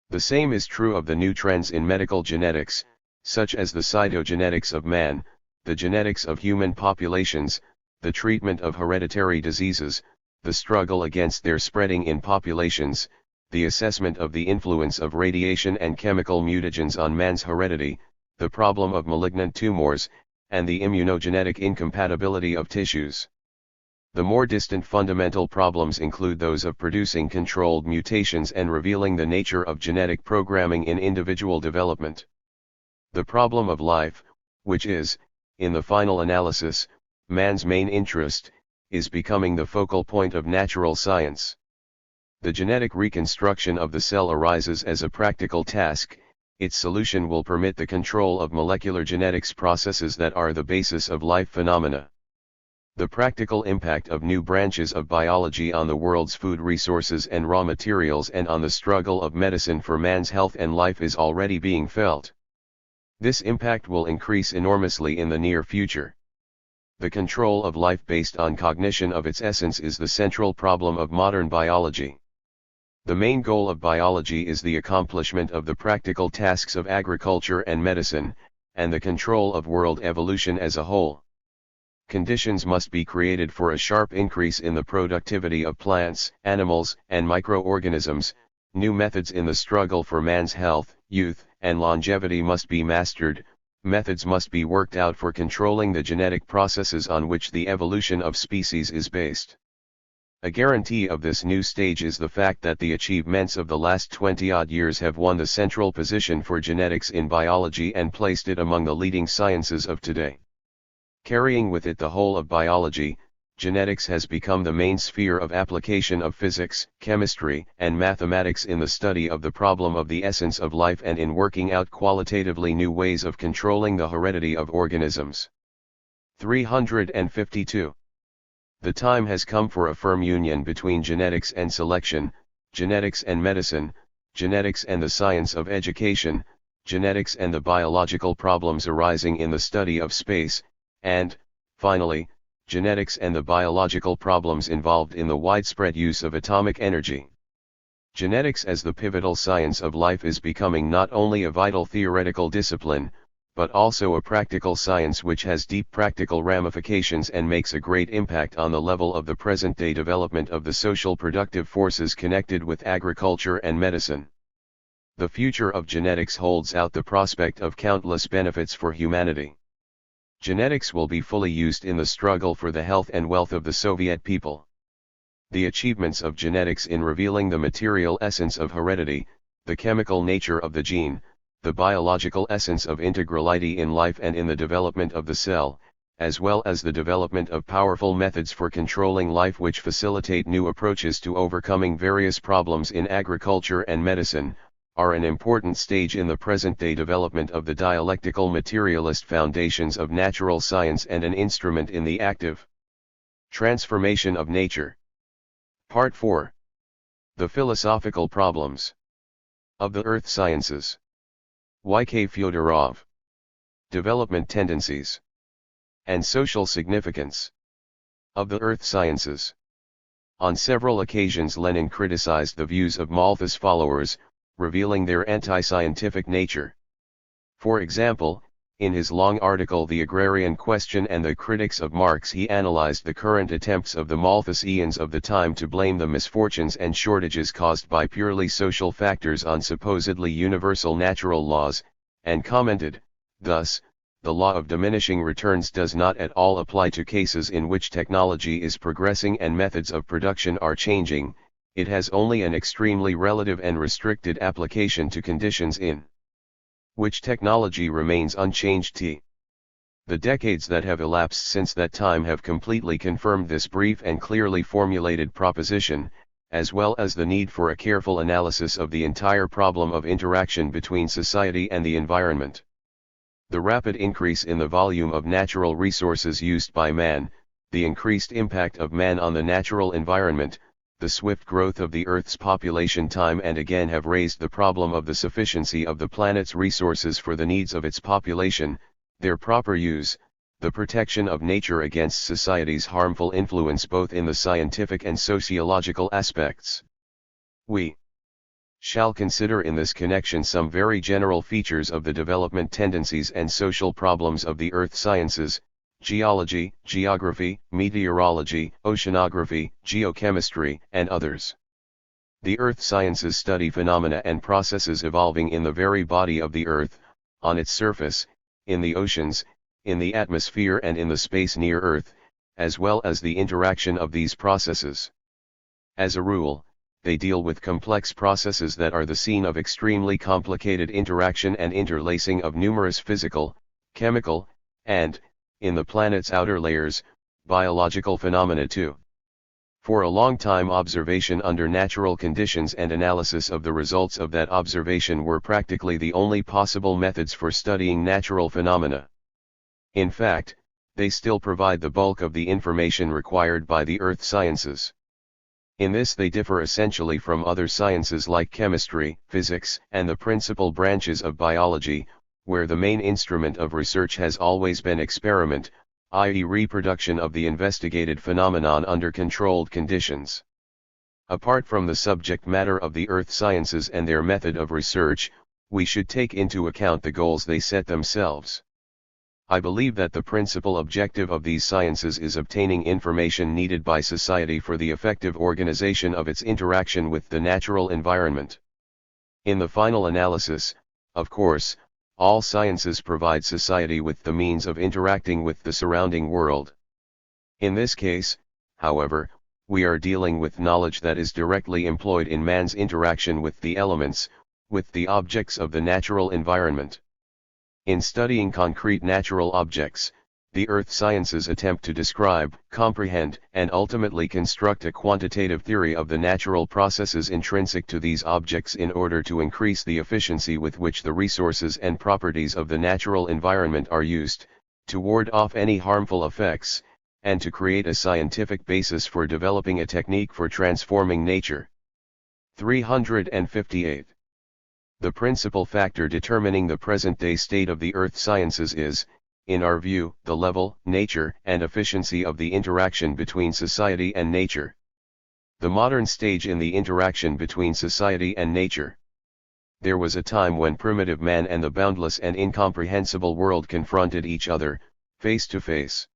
The same is true of the new trends in medical genetics, such as the cytogenetics of man, the genetics of human populations, the treatment of hereditary diseases, the struggle against their spreading in populations, the assessment of the influence of radiation and chemical mutagens on man's heredity, the problem of malignant tumors, and the immunogenetic incompatibility of tissues. The more distant fundamental problems include those of producing controlled mutations and revealing the nature of genetic programming in individual development. The problem of life, which is, in the final analysis, man's main interest, is becoming the focal point of natural science. The genetic reconstruction of the cell arises as a practical task. Its solution will permit the control of molecular genetics processes that are the basis of life phenomena. The practical impact of new branches of biology on the world's food resources and raw materials and on the struggle of medicine for man's health and life is already being felt. This impact will increase enormously in the near future. The control of life based on cognition of its essence is the central problem of modern biology. The main goal of biology is the accomplishment of the practical tasks of agriculture and medicine, and the control of world evolution as a whole. Conditions must be created for a sharp increase in the productivity of plants, animals, and microorganisms. New methods in the struggle for man's health, youth, and longevity must be mastered. Methods must be worked out for controlling the genetic processes on which the evolution of species is based. A guarantee of this new stage is the fact that the achievements of the last 20-odd years have won the central position for genetics in biology and placed it among the leading sciences of today. Carrying with it the whole of biology, genetics has become the main sphere of application of physics, chemistry, and mathematics in the study of the problem of the essence of life and in working out qualitatively new ways of controlling the heredity of organisms. 352. The time has come for a firm union between genetics and selection, genetics and medicine, genetics and the science of education, genetics and the biological problems arising in the study of space, and, finally, genetics and the biological problems involved in the widespread use of atomic energy. Genetics as the pivotal science of life is becoming not only a vital theoretical discipline, but also a practical science which has deep practical ramifications and makes a great impact on the level of the present-day development of the social productive forces connected with agriculture and medicine. The future of genetics holds out the prospect of countless benefits for humanity. Genetics will be fully used in the struggle for the health and wealth of the Soviet people. The achievements of genetics in revealing the material essence of heredity, the chemical nature of the gene, the biological essence of integrality in life and in the development of the cell, as well as the development of powerful methods for controlling life which facilitate new approaches to overcoming various problems in agriculture and medicine, are an important stage in the present-day development of the dialectical materialist foundations of natural science and an instrument in the active transformation of nature. Part 4. The philosophical problems of the earth sciences. Y.K. Fyodorov. Development tendencies and social significance of the earth sciences. On several occasions Lenin criticized the views of Malthus' followers, revealing their anti-scientific nature. For example, in his long article The Agrarian Question and the Critics of Marx, he analyzed the current attempts of the Malthusians of the time to blame the misfortunes and shortages caused by purely social factors on supposedly universal natural laws, and commented, thus, the law of diminishing returns does not at all apply to cases in which technology is progressing and methods of production are changing, it has only an extremely relative and restricted application to conditions in which technology remains unchanged. The decades that have elapsed since that time have completely confirmed this brief and clearly formulated proposition, as well as the need for a careful analysis of the entire problem of interaction between society and the environment. The rapid increase in the volume of natural resources used by man, the increased impact of man on the natural environment, the swift growth of the Earth's population time and again have raised the problem of the sufficiency of the planet's resources for the needs of its population, their proper use, the protection of nature against society's harmful influence both in the scientific and sociological aspects. We shall consider in this connection some very general features of the development tendencies and social problems of the earth sciences, geology, geography, meteorology, oceanography, geochemistry, and others. The earth sciences study phenomena and processes evolving in the very body of the earth, on its surface, in the oceans, in the atmosphere and in the space near earth, as well as the interaction of these processes. As a rule, they deal with complex processes that are the scene of extremely complicated interaction and interlacing of numerous physical, chemical, and, in the planet's outer layers, biological phenomena too. For a long time observation under natural conditions and analysis of the results of that observation were practically the only possible methods for studying natural phenomena. In fact, they still provide the bulk of the information required by the earth sciences. In this they differ essentially from other sciences like chemistry, physics, and the principal branches of biology, where the main instrument of research has always been experiment, i.e. reproduction of the investigated phenomenon under controlled conditions. Apart from the subject matter of the earth sciences and their method of research, we should take into account the goals they set themselves. I believe that the principal objective of these sciences is obtaining information needed by society for the effective organization of its interaction with the natural environment. In the final analysis, of course, all sciences provide society with the means of interacting with the surrounding world. In this case, however, we are dealing with knowledge that is directly employed in man's interaction with the elements, with the objects of the natural environment. In studying concrete natural objects, The earth sciences attempt to describe, comprehend, and ultimately construct a quantitative theory of the natural processes intrinsic to these objects in order to increase the efficiency with which the resources and properties of the natural environment are used, to ward off any harmful effects, and to create a scientific basis for developing a technique for transforming nature. 358. The principal factor determining the present-day state of the earth sciences is, in our view, the level, nature, and efficiency of the interaction between society and nature. The modern stage in the interaction between society and nature. There was a time when primitive man and the boundless and incomprehensible world confronted each other, face to face.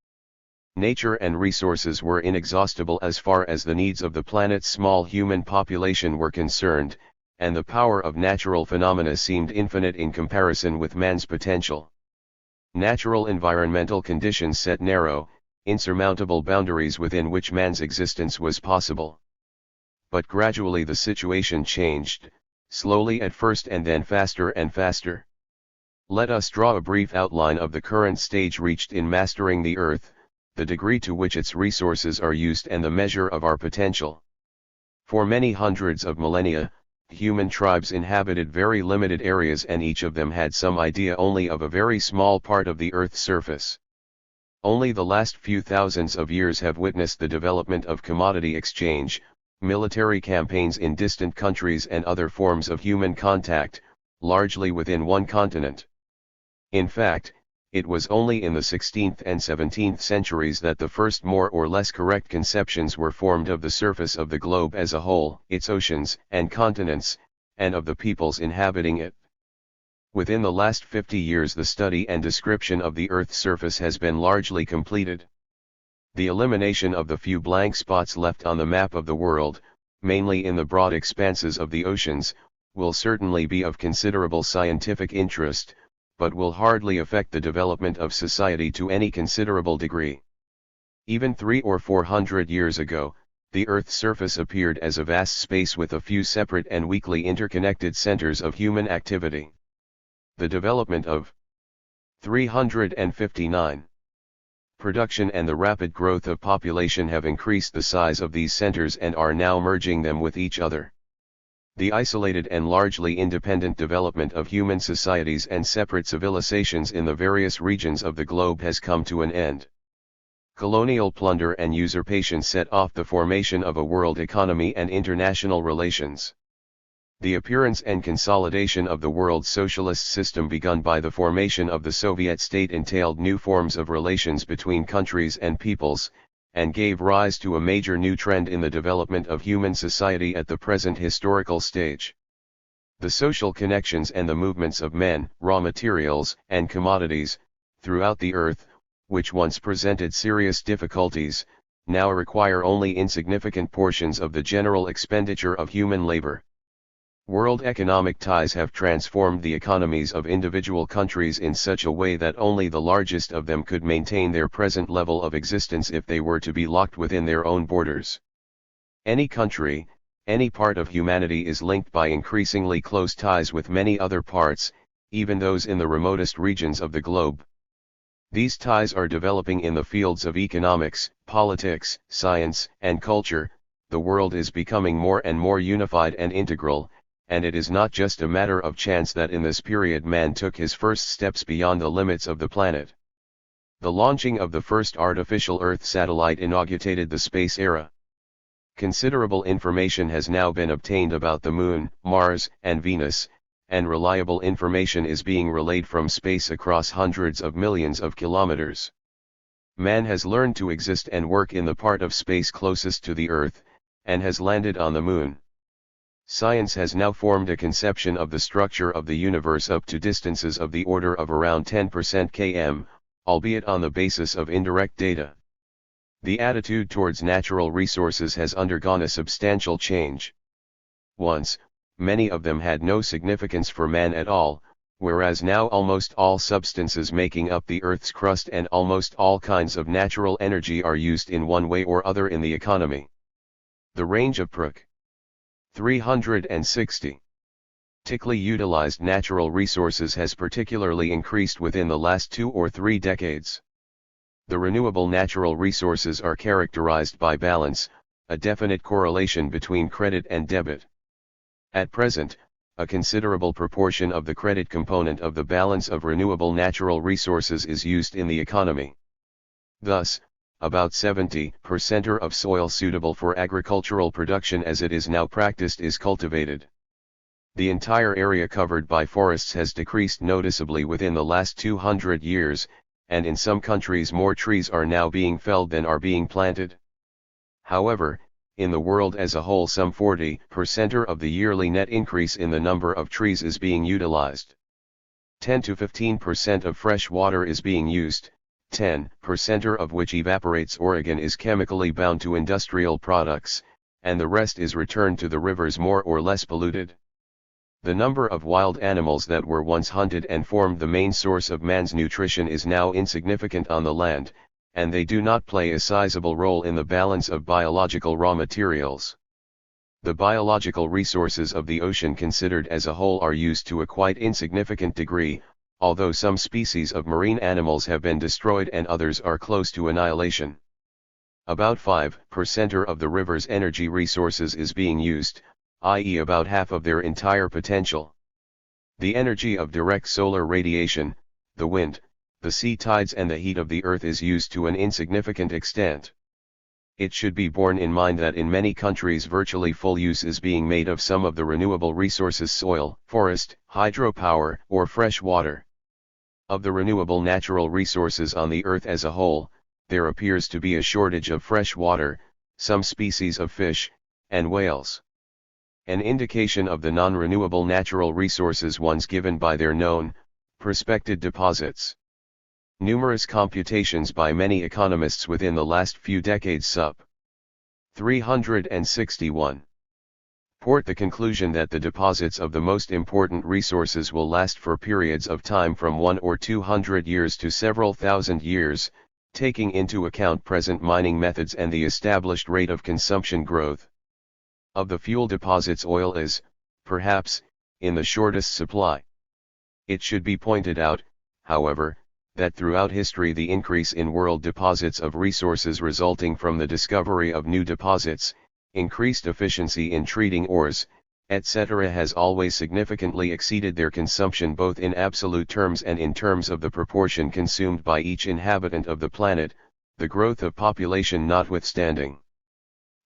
Nature and resources were inexhaustible as far as the needs of the planet's small human population were concerned, and the power of natural phenomena seemed infinite in comparison with man's potential. Natural environmental conditions set narrow, insurmountable boundaries within which man's existence was possible. But gradually the situation changed, slowly at first and then faster and faster. Let us draw a brief outline of the current stage reached in mastering the earth, the degree to which its resources are used and the measure of our potential. For many hundreds of millennia, human tribes inhabited very limited areas and each of them had some idea only of a very small part of the earth's surface. Only the last few thousands of years have witnessed the development of commodity exchange, military campaigns in distant countries and other forms of human contact, largely within one continent. In fact, it was only in the 16th and 17th centuries that the first more or less correct conceptions were formed of the surface of the globe as a whole, its oceans and continents, and of the peoples inhabiting it. Within the last 50 years the study and description of the Earth's surface has been largely completed. The elimination of the few blank spots left on the map of the world, mainly in the broad expanses of the oceans, will certainly be of considerable scientific interest, but will hardly affect the development of society to any considerable degree. Even 300 or 400 years ago, the Earth's surface appeared as a vast space with a few separate and weakly interconnected centers of human activity. The development of 359. Production and the rapid growth of population have increased the size of these centers and are now merging them with each other. The isolated and largely independent development of human societies and separate civilizations in the various regions of the globe has come to an end. Colonial plunder and usurpation set off the formation of a world economy and international relations. The appearance and consolidation of the world socialist system begun by the formation of the Soviet state entailed new forms of relations between countries and peoples, and gave rise to a major new trend in the development of human society at the present historical stage. The social connections and the movements of men, raw materials, and commodities, throughout the earth, which once presented serious difficulties, now require only insignificant portions of the general expenditure of human labor. World economic ties have transformed the economies of individual countries in such a way that only the largest of them could maintain their present level of existence if they were to be locked within their own borders. Any country, any part of humanity is linked by increasingly close ties with many other parts, even those in the remotest regions of the globe. These ties are developing in the fields of economics, politics, science, and culture. The world is becoming more and more unified and integral, and it is not just a matter of chance that in this period man took his first steps beyond the limits of the planet. The launching of the first artificial Earth satellite inaugurated the space era. Considerable information has now been obtained about the Moon, Mars, and Venus, and reliable information is being relayed from space across hundreds of millions of kilometers. Man has learned to exist and work in the part of space closest to the Earth, and has landed on the Moon. Science has now formed a conception of the structure of the universe up to distances of the order of around 10% km, albeit on the basis of indirect data. The attitude towards natural resources has undergone a substantial change. Once, many of them had no significance for man at all, whereas now almost all substances making up the Earth's crust and almost all kinds of natural energy are used in one way or other in the economy. The range of Pruk. 360. Tickley utilized natural resources has particularly increased within the last 2 or 3 decades. The renewable natural resources are characterized by balance, a definite correlation between credit and debit. At present, a considerable proportion of the credit component of the balance of renewable natural resources is used in the economy. Thus, about 70% of soil suitable for agricultural production as it is now practiced is cultivated. The entire area covered by forests has decreased noticeably within the last 200 years, and in some countries more trees are now being felled than are being planted. However, in the world as a whole some 40% of the yearly net increase in the number of trees is being utilized. 10 to 15% of fresh water is being used, 10% of which evaporates or again is chemically bound to industrial products, and the rest is returned to the rivers more or less polluted. The number of wild animals that were once hunted and formed the main source of man's nutrition is now insignificant on the land, and they do not play a sizable role in the balance of biological raw materials. The biological resources of the ocean considered as a whole are used to a quite insignificant degree, although some species of marine animals have been destroyed and others are close to annihilation. About 5% of the river's energy resources is being used, i.e. about half of their entire potential. The energy of direct solar radiation, the wind, the sea tides and the heat of the earth is used to an insignificant extent. It should be borne in mind that in many countries virtually full use is being made of some of the renewable resources: soil, forest, hydropower, or fresh water. Of the renewable natural resources on the earth as a whole, there appears to be a shortage of fresh water, some species of fish, and whales. An indication of the non-renewable natural resources ones given by their known, prospected deposits. Numerous computations by many economists within the last few decades sup. 361. Port the conclusion that the deposits of the most important resources will last for periods of time from 1 or 200 years to several thousand years, taking into account present mining methods and the established rate of consumption growth. Of the fuel deposits, oil is, perhaps, in the shortest supply. It should be pointed out, however, that throughout history the increase in world deposits of resources resulting from the discovery of new deposits, increased efficiency in treating ores, etc. has always significantly exceeded their consumption both in absolute terms and in terms of the proportion consumed by each inhabitant of the planet, the growth of population notwithstanding.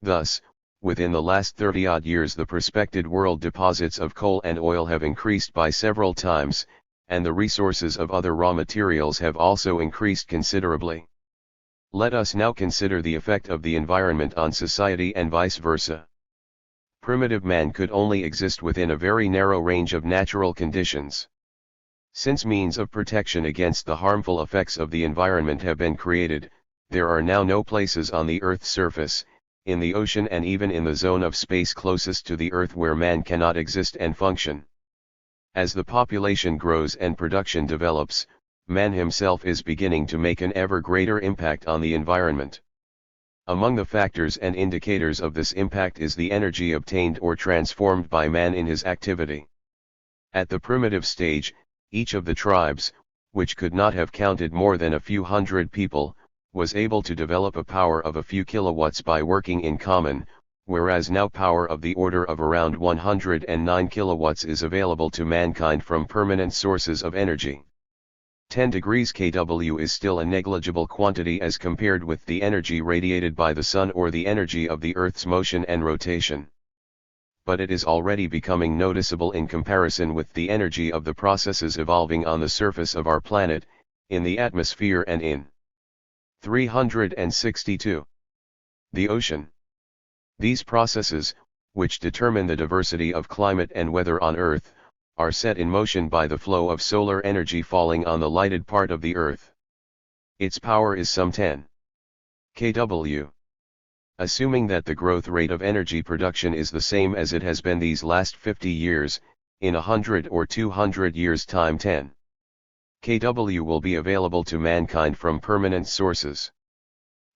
Thus, within the last 30-odd years the prospected world deposits of coal and oil have increased by several times, and the resources of other raw materials have also increased considerably. Let us now consider the effect of the environment on society and vice versa. Primitive man could only exist within a very narrow range of natural conditions. Since means of protection against the harmful effects of the environment have been created, there are now no places on the Earth's surface, in the ocean and even in the zone of space closest to the Earth where man cannot exist and function. As the population grows and production develops, man himself is beginning to make an ever greater impact on the environment. Among the factors and indicators of this impact is the energy obtained or transformed by man in his activity. At the primitive stage, each of the tribes, which could not have counted more than a few hundred people, was able to develop a power of a few kilowatts by working in common, whereas now power of the order of around 109 kilowatts is available to mankind from permanent sources of energy. 10 degrees kW is still a negligible quantity as compared with the energy radiated by the sun or the energy of the Earth's motion and rotation. But it is already becoming noticeable in comparison with the energy of the processes evolving on the surface of our planet, in the atmosphere and in 362. The ocean. These processes, which determine the diversity of climate and weather on Earth, are set in motion by the flow of solar energy falling on the lighted part of the Earth. Its power is some 10 kW. Assuming that the growth rate of energy production is the same as it has been these last 50 years, in 100 or 200 years' time 10 kW will be available to mankind from permanent sources.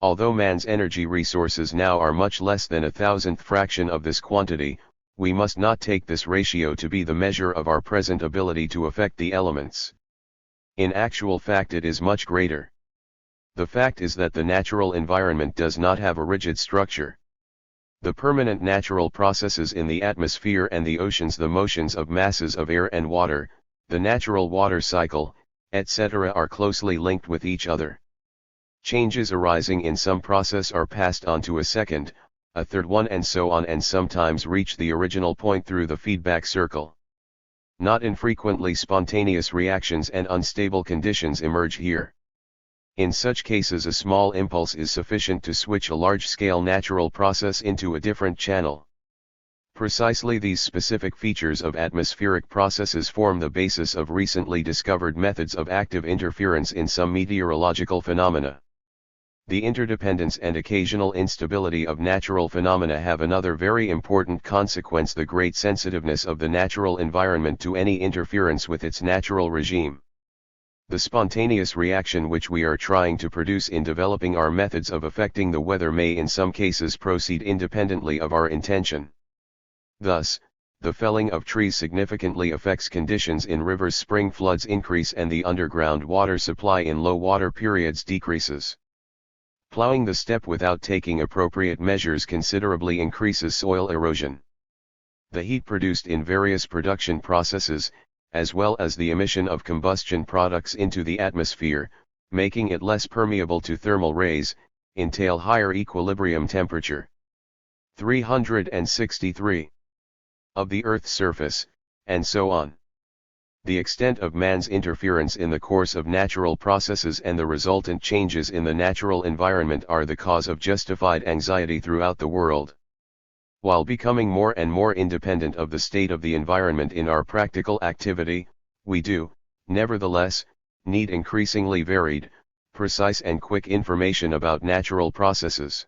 Although man's energy resources now are much less than a thousandth fraction of this quantity, we must not take this ratio to be the measure of our present ability to affect the elements. In actual fact it is much greater. The fact is that the natural environment does not have a rigid structure. The permanent natural processes in the atmosphere and the oceans, the motions of masses of air and water, the natural water cycle, etc., are closely linked with each other. Changes arising in some process are passed on to a second, a third one, and so on, and sometimes reach the original point through the feedback circle. Not infrequently spontaneous reactions and unstable conditions emerge here. In such cases, a small impulse is sufficient to switch a large-scale natural process into a different channel. Precisely these specific features of atmospheric processes form the basis of recently discovered methods of active interference in some meteorological phenomena. The interdependence and occasional instability of natural phenomena have another very important consequence: the great sensitiveness of the natural environment to any interference with its natural regime. The spontaneous reaction which we are trying to produce in developing our methods of affecting the weather may in some cases proceed independently of our intention. Thus, the felling of trees significantly affects conditions in rivers, spring floods increase, and the underground water supply in low water periods decreases. Plowing the steppe without taking appropriate measures considerably increases soil erosion. The heat produced in various production processes, as well as the emission of combustion products into the atmosphere, making it less permeable to thermal rays, entail higher equilibrium temperature. 363. Of the Earth's surface, and so on. The extent of man's interference in the course of natural processes and the resultant changes in the natural environment are the cause of justified anxiety throughout the world. While becoming more and more independent of the state of the environment in our practical activity, we do, nevertheless, need increasingly varied, precise and quick information about natural processes.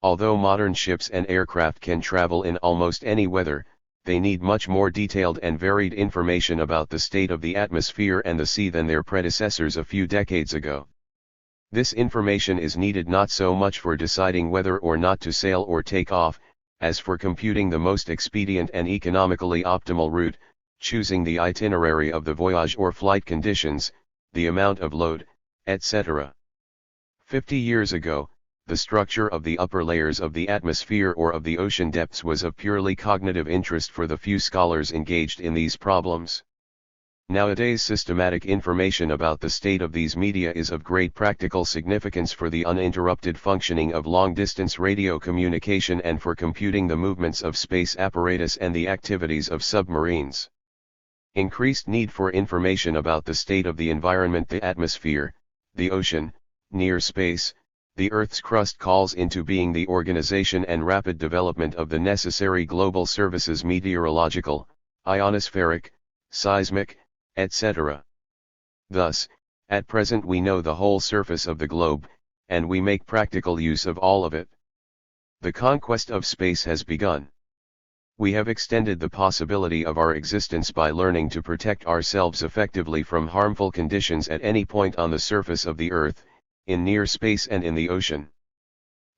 Although modern ships and aircraft can travel in almost any weather, they need much more detailed and varied information about the state of the atmosphere and the sea than their predecessors a few decades ago. This information is needed not so much for deciding whether or not to sail or take off, as for computing the most expedient and economically optimal route, choosing the itinerary of the voyage or flight conditions, the amount of load, etc. 50 years ago, the structure of the upper layers of the atmosphere or of the ocean depths was of purely cognitive interest for the few scholars engaged in these problems. Nowadays, systematic information about the state of these media is of great practical significance for the uninterrupted functioning of long-distance radio communication and for computing the movements of space apparatus and the activities of submarines. Increased need for information about the state of the environment, the atmosphere, the ocean, near space, the Earth's crust calls into being the organization and rapid development of the necessary global services: meteorological, ionospheric, seismic, etc. Thus, at present we know the whole surface of the globe, and we make practical use of all of it. The conquest of space has begun. We have extended the possibility of our existence by learning to protect ourselves effectively from harmful conditions at any point on the surface of the Earth, in near space and in the ocean.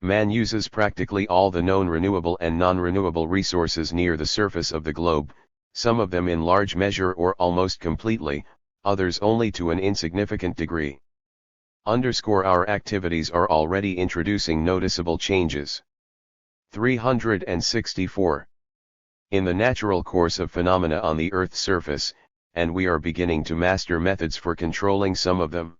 Man uses practically all the known renewable and non-renewable resources near the surface of the globe, some of them in large measure or almost completely, others only to an insignificant degree. Our activities are already introducing noticeable changes. 364. In the natural course of phenomena on the Earth's surface, and we are beginning to master methods for controlling some of them.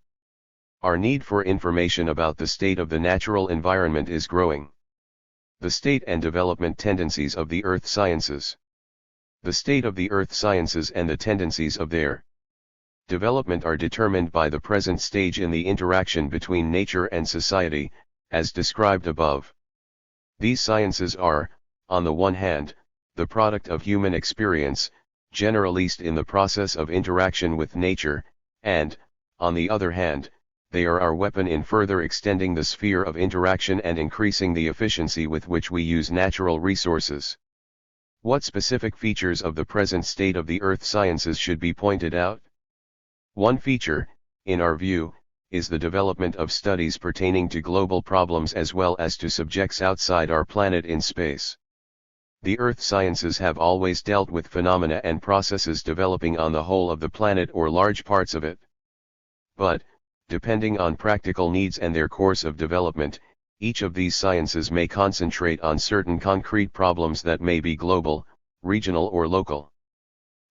Our need for information about the state of the natural environment is growing. The state and development tendencies of the earth sciences. The state of the earth sciences and the tendencies of their development are determined by the present stage in the interaction between nature and society, as described above. These sciences are, on the one hand, the product of human experience, generalized in the process of interaction with nature, and, on the other hand, they are our weapon in further extending the sphere of interaction and increasing the efficiency with which we use natural resources. What specific features of the present state of the earth sciences should be pointed out? One feature, in our view, is the development of studies pertaining to global problems as well as to subjects outside our planet in space. The earth sciences have always dealt with phenomena and processes developing on the whole of the planet or large parts of it. But, depending on practical needs and their course of development. Each of these sciences may concentrate on certain concrete problems that may be global, regional or local.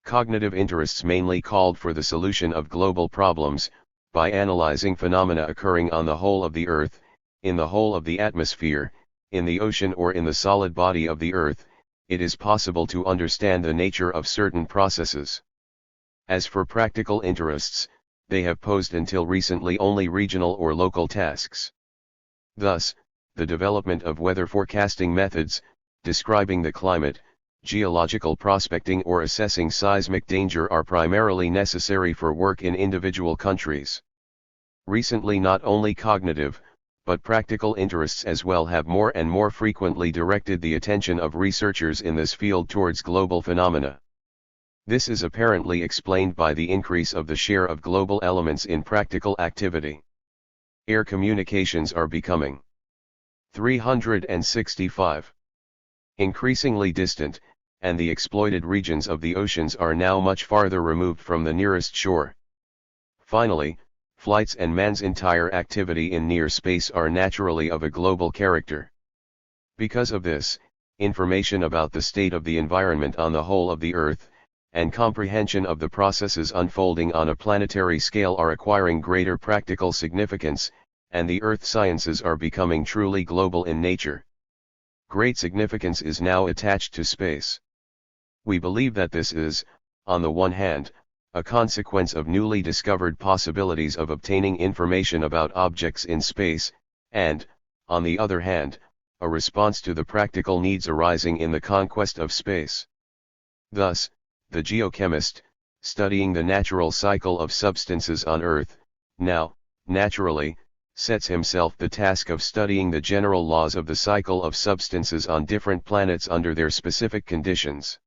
Cognitive interests mainly called for the solution of global problems, by analyzing phenomena occurring on the whole of the Earth, in the whole of the atmosphere, in the ocean or in the solid body of the Earth. It is possible to understand the nature of certain processes. As for practical interests, they have posed until recently only regional or local tasks. Thus, the development of weather forecasting methods, describing the climate, geological prospecting or assessing seismic danger are primarily necessary for work in individual countries. Recently, not only cognitive, but practical interests as well have more and more frequently directed the attention of researchers in this field towards global phenomena. This is apparently explained by the increase of the share of global elements in practical activity. Air communications are becoming 365. Increasingly distant, and the exploited regions of the oceans are now much farther removed from the nearest shore. Finally, flights and man's entire activity in near space are naturally of a global character. Because of this, information about the state of the environment on the whole of the Earth, and comprehension of the processes unfolding on a planetary scale are acquiring greater practical significance, and the earth sciences are becoming truly global in nature. Great significance is now attached to space. We believe that this is, on the one hand, a consequence of newly discovered possibilities of obtaining information about objects in space, and, on the other hand, a response to the practical needs arising in the conquest of space. Thus, the geochemist, studying the natural cycle of substances on Earth, now, naturally, sets himself the task of studying the general laws of the cycle of substances on different planets under their specific conditions.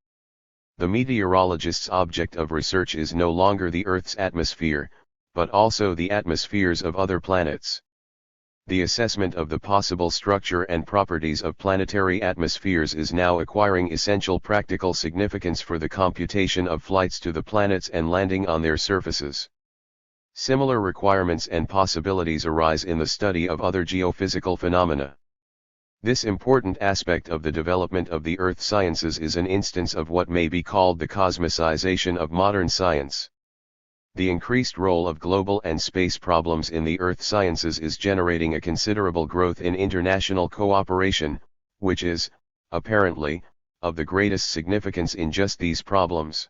The meteorologist's object of research is no longer the Earth's atmosphere, but also the atmospheres of other planets. The assessment of the possible structure and properties of planetary atmospheres is now acquiring essential practical significance for the computation of flights to the planets and landing on their surfaces. Similar requirements and possibilities arise in the study of other geophysical phenomena. This important aspect of the development of the earth sciences is an instance of what may be called the cosmicization of modern science. The increased role of global and space problems in the earth sciences is generating a considerable growth in international cooperation, which is, apparently, of the greatest significance in just these problems.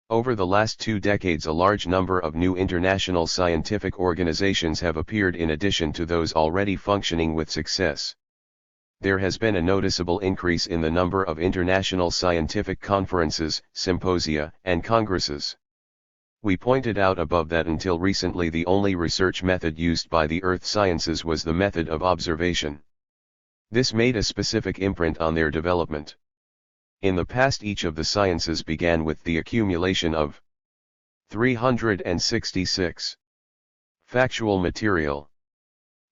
Over the last 2 decades, a large number of new international scientific organizations have appeared in addition to those already functioning with success. There has been a noticeable increase in the number of international scientific conferences, symposia, and congresses. We pointed out above that until recently the only research method used by the earth sciences was the method of observation. This made a specific imprint on their development. In the past, each of the sciences began with the accumulation of 366 factual material,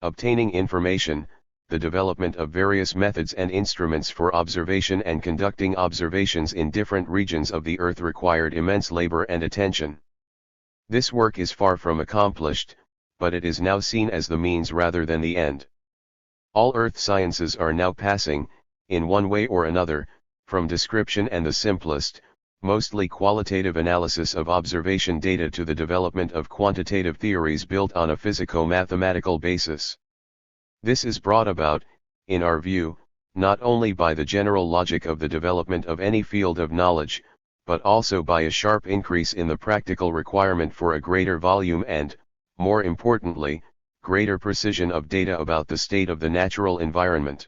obtaining information, the development of various methods and instruments for observation and conducting observations in different regions of the earth required immense labor and attention. This work is far from accomplished, but it is now seen as the means rather than the end. All earth sciences are now passing, in one way or another, from description and the simplest, mostly qualitative analysis of observation data to the development of quantitative theories built on a physico-mathematical basis. This is brought about, in our view, not only by the general logic of the development of any field of knowledge, but also by a sharp increase in the practical requirement for a greater volume and, more importantly, greater precision of data about the state of the natural environment.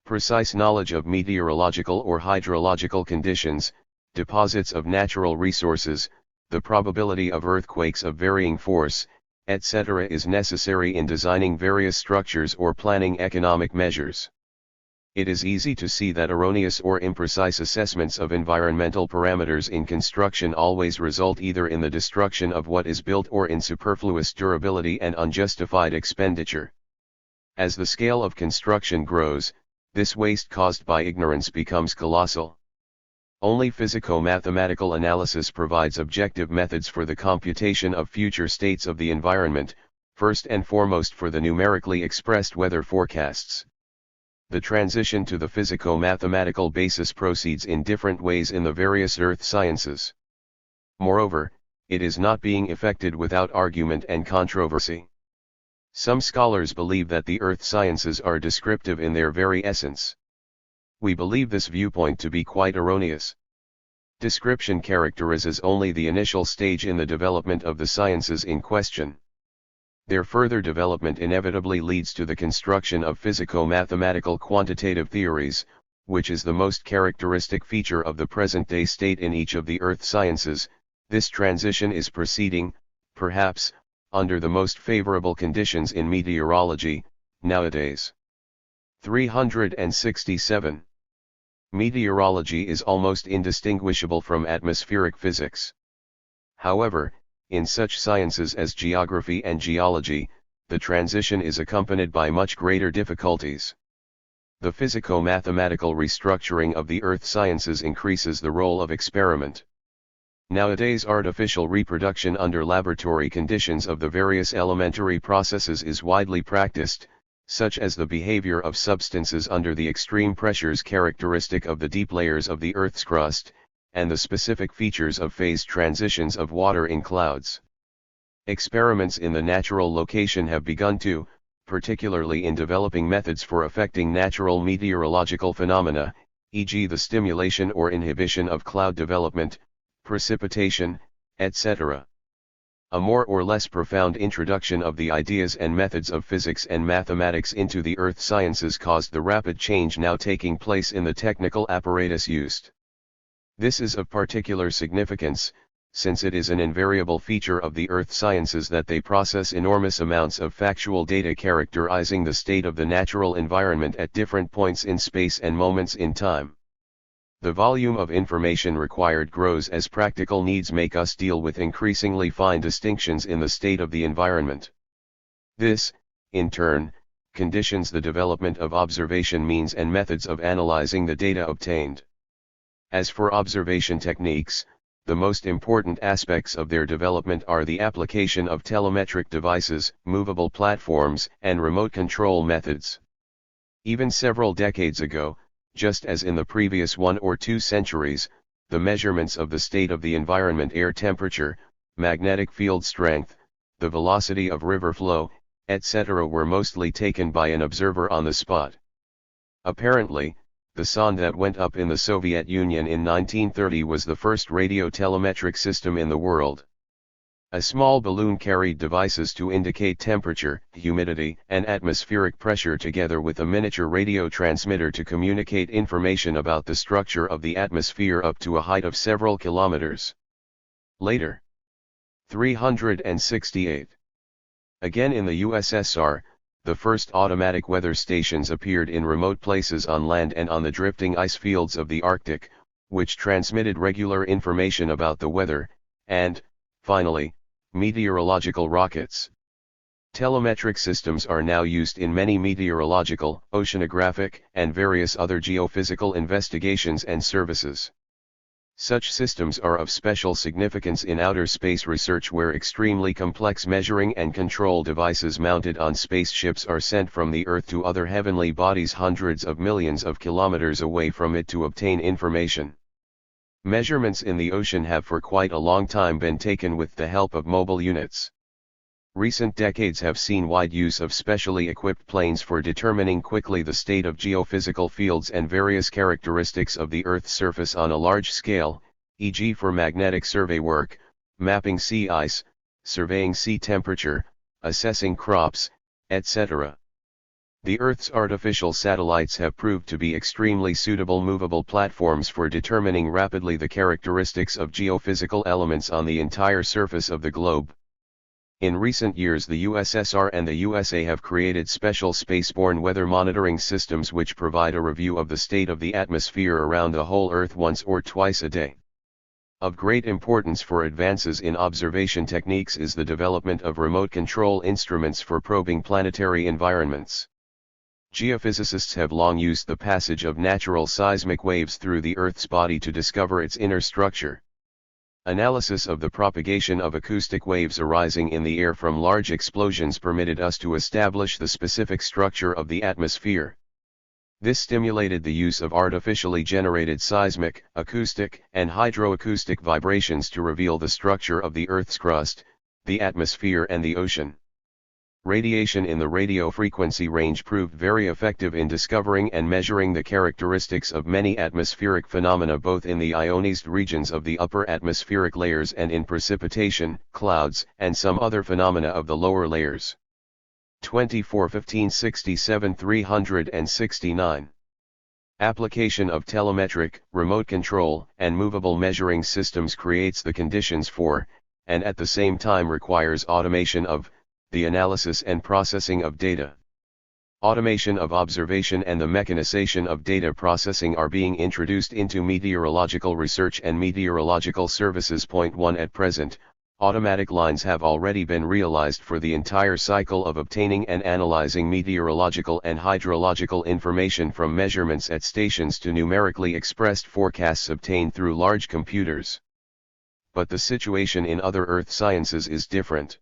Precise knowledge of meteorological or hydrological conditions, deposits of natural resources, the probability of earthquakes of varying force, etc. is necessary in designing various structures or planning economic measures. It is easy to see that erroneous or imprecise assessments of environmental parameters in construction always result either in the destruction of what is built or in superfluous durability and unjustified expenditure. As the scale of construction grows, this waste caused by ignorance becomes colossal. Only physico-mathematical analysis provides objective methods for the computation of future states of the environment, first and foremost for the numerically expressed weather forecasts. The transition to the physico-mathematical basis proceeds in different ways in the various earth sciences. Moreover, it is not being effected without argument and controversy. Some scholars believe that the earth sciences are descriptive in their very essence. We believe this viewpoint to be quite erroneous. Description characterizes only the initial stage in the development of the sciences in question. Their further development inevitably leads to the construction of physico-mathematical quantitative theories, which is the most characteristic feature of the present-day state in each of the earth sciences. This transition is proceeding, perhaps, under the most favorable conditions in meteorology, nowadays. 367. Meteorology is almost indistinguishable from atmospheric physics. However, in such sciences as geography and geology, the transition is accompanied by much greater difficulties. The physico-mathematical restructuring of the earth sciences increases the role of experiment. Nowadays, artificial reproduction under laboratory conditions of the various elementary processes is widely practiced, such as the behavior of substances under the extreme pressures characteristic of the deep layers of the Earth's crust, and the specific features of phase transitions of water in clouds. Experiments in the natural location have begun to, particularly in developing methods for affecting natural meteorological phenomena, e.g. the stimulation or inhibition of cloud development, precipitation, etc. A more or less profound introduction of the ideas and methods of physics and mathematics into the earth sciences caused the rapid change now taking place in the technical apparatus used. This is of particular significance, since it is an invariable feature of the earth sciences that they process enormous amounts of factual data characterizing the state of the natural environment at different points in space and moments in time. The volume of information required grows as practical needs make us deal with increasingly fine distinctions in the state of the environment. This, in turn, conditions the development of observation means and methods of analyzing the data obtained. As for observation techniques, the most important aspects of their development are the application of telemetric devices, movable platforms, and remote control methods. Even several decades ago, just as in the previous 1 or 2 centuries, the measurements of the state of the environment, air temperature, magnetic field strength, the velocity of river flow, etc. were mostly taken by an observer on the spot. Apparently, the sonde that went up in the Soviet Union in 1930 was the first radio telemetric system in the world. A small balloon carried devices to indicate temperature, humidity, and atmospheric pressure together with a miniature radio transmitter to communicate information about the structure of the atmosphere up to a height of several kilometers. Later. 368. Again in the USSR, the first automatic weather stations appeared in remote places on land and on the drifting ice fields of the Arctic, which transmitted regular information about the weather, and, finally, meteorological rockets. Telemetric systems are now used in many meteorological, oceanographic, and various other geophysical investigations and services. Such systems are of special significance in outer space research, where extremely complex measuring and control devices mounted on spaceships are sent from the Earth to other heavenly bodies hundreds of millions of kilometers away from it to obtain information. Measurements in the ocean have for quite a long time been taken with the help of mobile units. Recent decades have seen wide use of specially equipped planes for determining quickly the state of geophysical fields and various characteristics of the Earth's surface on a large scale, e.g. for magnetic survey work, mapping sea ice, surveying sea temperature, assessing crops, etc. The Earth's artificial satellites have proved to be extremely suitable movable platforms for determining rapidly the characteristics of geophysical elements on the entire surface of the globe. In recent years, the USSR and the USA have created special spaceborne weather monitoring systems which provide a review of the state of the atmosphere around the whole Earth once or twice a day. Of great importance for advances in observation techniques is the development of remote control instruments for probing planetary environments. Geophysicists have long used the passage of natural seismic waves through the Earth's body to discover its inner structure. Analysis of the propagation of acoustic waves arising in the air from large explosions permitted us to establish the specific structure of the atmosphere. This stimulated the use of artificially generated seismic, acoustic, and hydroacoustic vibrations to reveal the structure of the Earth's crust, the atmosphere and the ocean. Radiation in the radio frequency range proved very effective in discovering and measuring the characteristics of many atmospheric phenomena both in the ionized regions of the upper atmospheric layers and in precipitation, clouds, and some other phenomena of the lower layers. 24 15 67 369. Application of telemetric, remote control, and movable measuring systems creates the conditions for, and at the same time requires automation of, the analysis and processing of data. Automation of observation and the mechanization of data processing are being introduced into meteorological research and meteorological services. Point 1. At present, automatic lines have already been realized for the entire cycle of obtaining and analyzing meteorological and hydrological information from measurements at stations to numerically expressed forecasts obtained through large computers. But the situation in other earth sciences is different.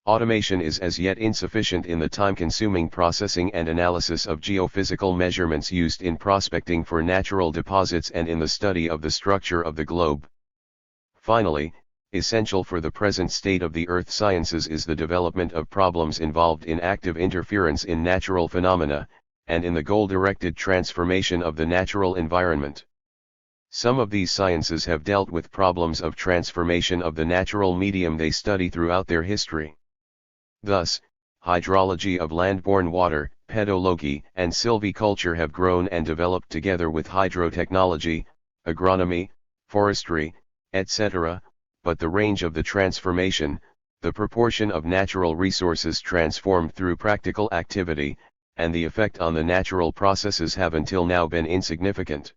Automation is as yet insufficient in the time-consuming processing and analysis of geophysical measurements used in prospecting for natural deposits and in the study of the structure of the globe. Finally, essential for the present state of the earth sciences is the development of problems involved in active interference in natural phenomena, and in the goal-directed transformation of the natural environment. Some of these sciences have dealt with problems of transformation of the natural medium they study throughout their history. Thus, hydrology of landborne water, pedology, and silviculture have grown and developed together with hydrotechnology, agronomy, forestry, etc., but the range of the transformation, the proportion of natural resources transformed through practical activity, and the effect on the natural processes have until now been insignificant.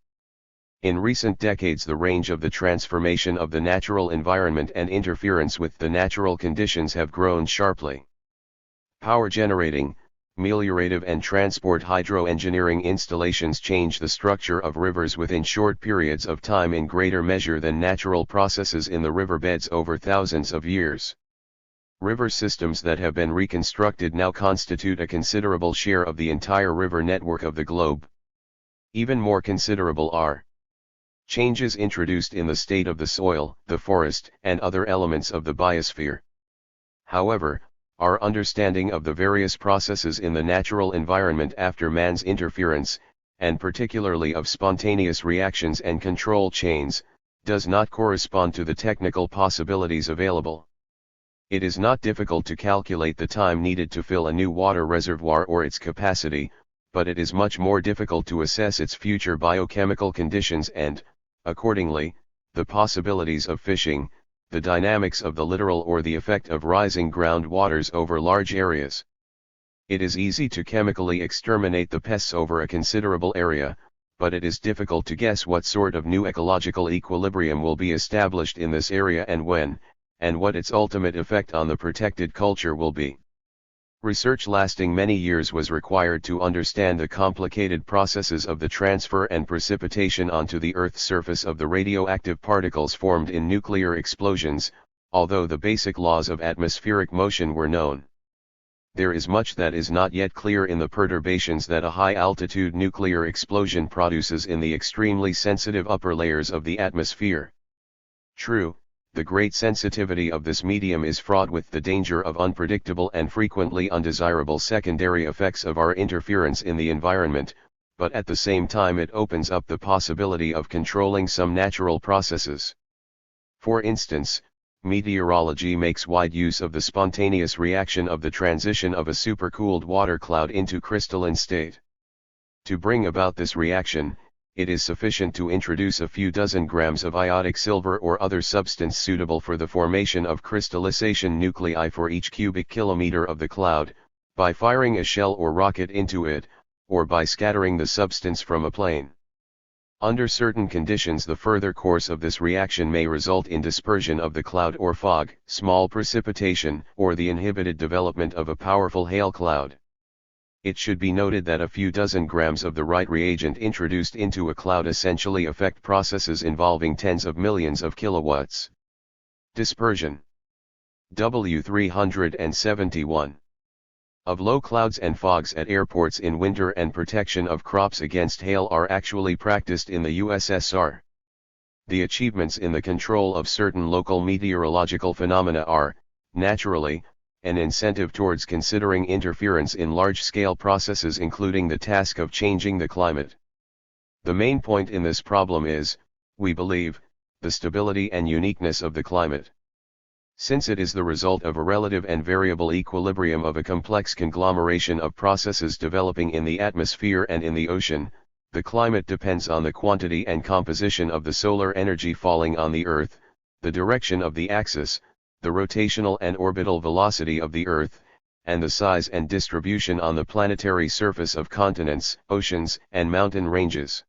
In recent decades the range of the transformation of the natural environment and interference with the natural conditions have grown sharply. Power generating, meliorative and transport hydroengineering installations change the structure of rivers within short periods of time in greater measure than natural processes in the riverbeds over thousands of years. River systems that have been reconstructed now constitute a considerable share of the entire river network of the globe. Even more considerable are changes introduced in the state of the soil, the forest, and other elements of the biosphere. However, our understanding of the various processes in the natural environment after man's interference, and particularly of spontaneous reactions and control chains, does not correspond to the technical possibilities available. It is not difficult to calculate the time needed to fill a new water reservoir or its capacity, but it is much more difficult to assess its future biochemical conditions and, accordingly, the possibilities of fishing, the dynamics of the littoral or the effect of rising groundwaters over large areas. It is easy to chemically exterminate the pests over a considerable area, but it is difficult to guess what sort of new ecological equilibrium will be established in this area and when, and what its ultimate effect on the protected culture will be. Research lasting many years was required to understand the complicated processes of the transfer and precipitation onto the Earth's surface of the radioactive particles formed in nuclear explosions, although the basic laws of atmospheric motion were known. There is much that is not yet clear in the perturbations that a high-altitude nuclear explosion produces in the extremely sensitive upper layers of the atmosphere. True, the great sensitivity of this medium is fraught with the danger of unpredictable and frequently undesirable secondary effects of our interference in the environment, but at the same time it opens up the possibility of controlling some natural processes. For instance, meteorology makes wide use of the spontaneous reaction of the transition of a supercooled water cloud into crystalline state. To bring about this reaction, it is sufficient to introduce a few dozen grams of iodic silver or other substance suitable for the formation of crystallization nuclei for each cubic kilometer of the cloud, by firing a shell or rocket into it, or by scattering the substance from a plane. Under certain conditions the further course of this reaction may result in dispersion of the cloud or fog, small precipitation, or the inhibited development of a powerful hail cloud. It should be noted that a few dozen grams of the right reagent introduced into a cloud essentially affect processes involving tens of millions of kilowatts. Dispersion. W371. Of low clouds and fogs at airports in winter and protection of crops against hail are actually practiced in the USSR. The achievements in the control of certain local meteorological phenomena are, naturally, an incentive towards considering interference in large-scale processes including the task of changing the climate. The main point in this problem is, we believe, the stability and uniqueness of the climate. Since it is the result of a relative and variable equilibrium of a complex conglomeration of processes developing in the atmosphere and in the ocean, the climate depends on the quantity and composition of the solar energy falling on the Earth, the direction of the axis, the rotational and orbital velocity of the Earth, and the size and distribution on the planetary surface of continents, oceans, and mountain ranges.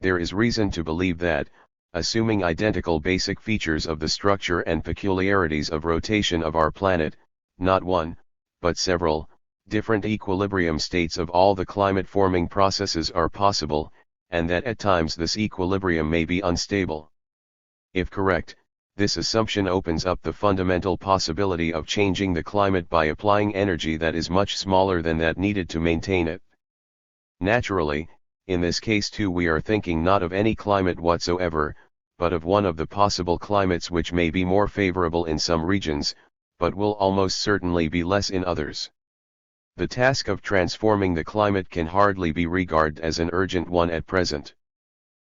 There is reason to believe that, assuming identical basic features of the structure and peculiarities of rotation of our planet, not one, but several, different equilibrium states of all the climate-forming processes are possible, and that at times this equilibrium may be unstable. If correct, this assumption opens up the fundamental possibility of changing the climate by applying energy that is much smaller than that needed to maintain it. Naturally, in this case too we are thinking not of any climate whatsoever, but of one of the possible climates which may be more favorable in some regions, but will almost certainly be less in others. The task of transforming the climate can hardly be regarded as an urgent one at present.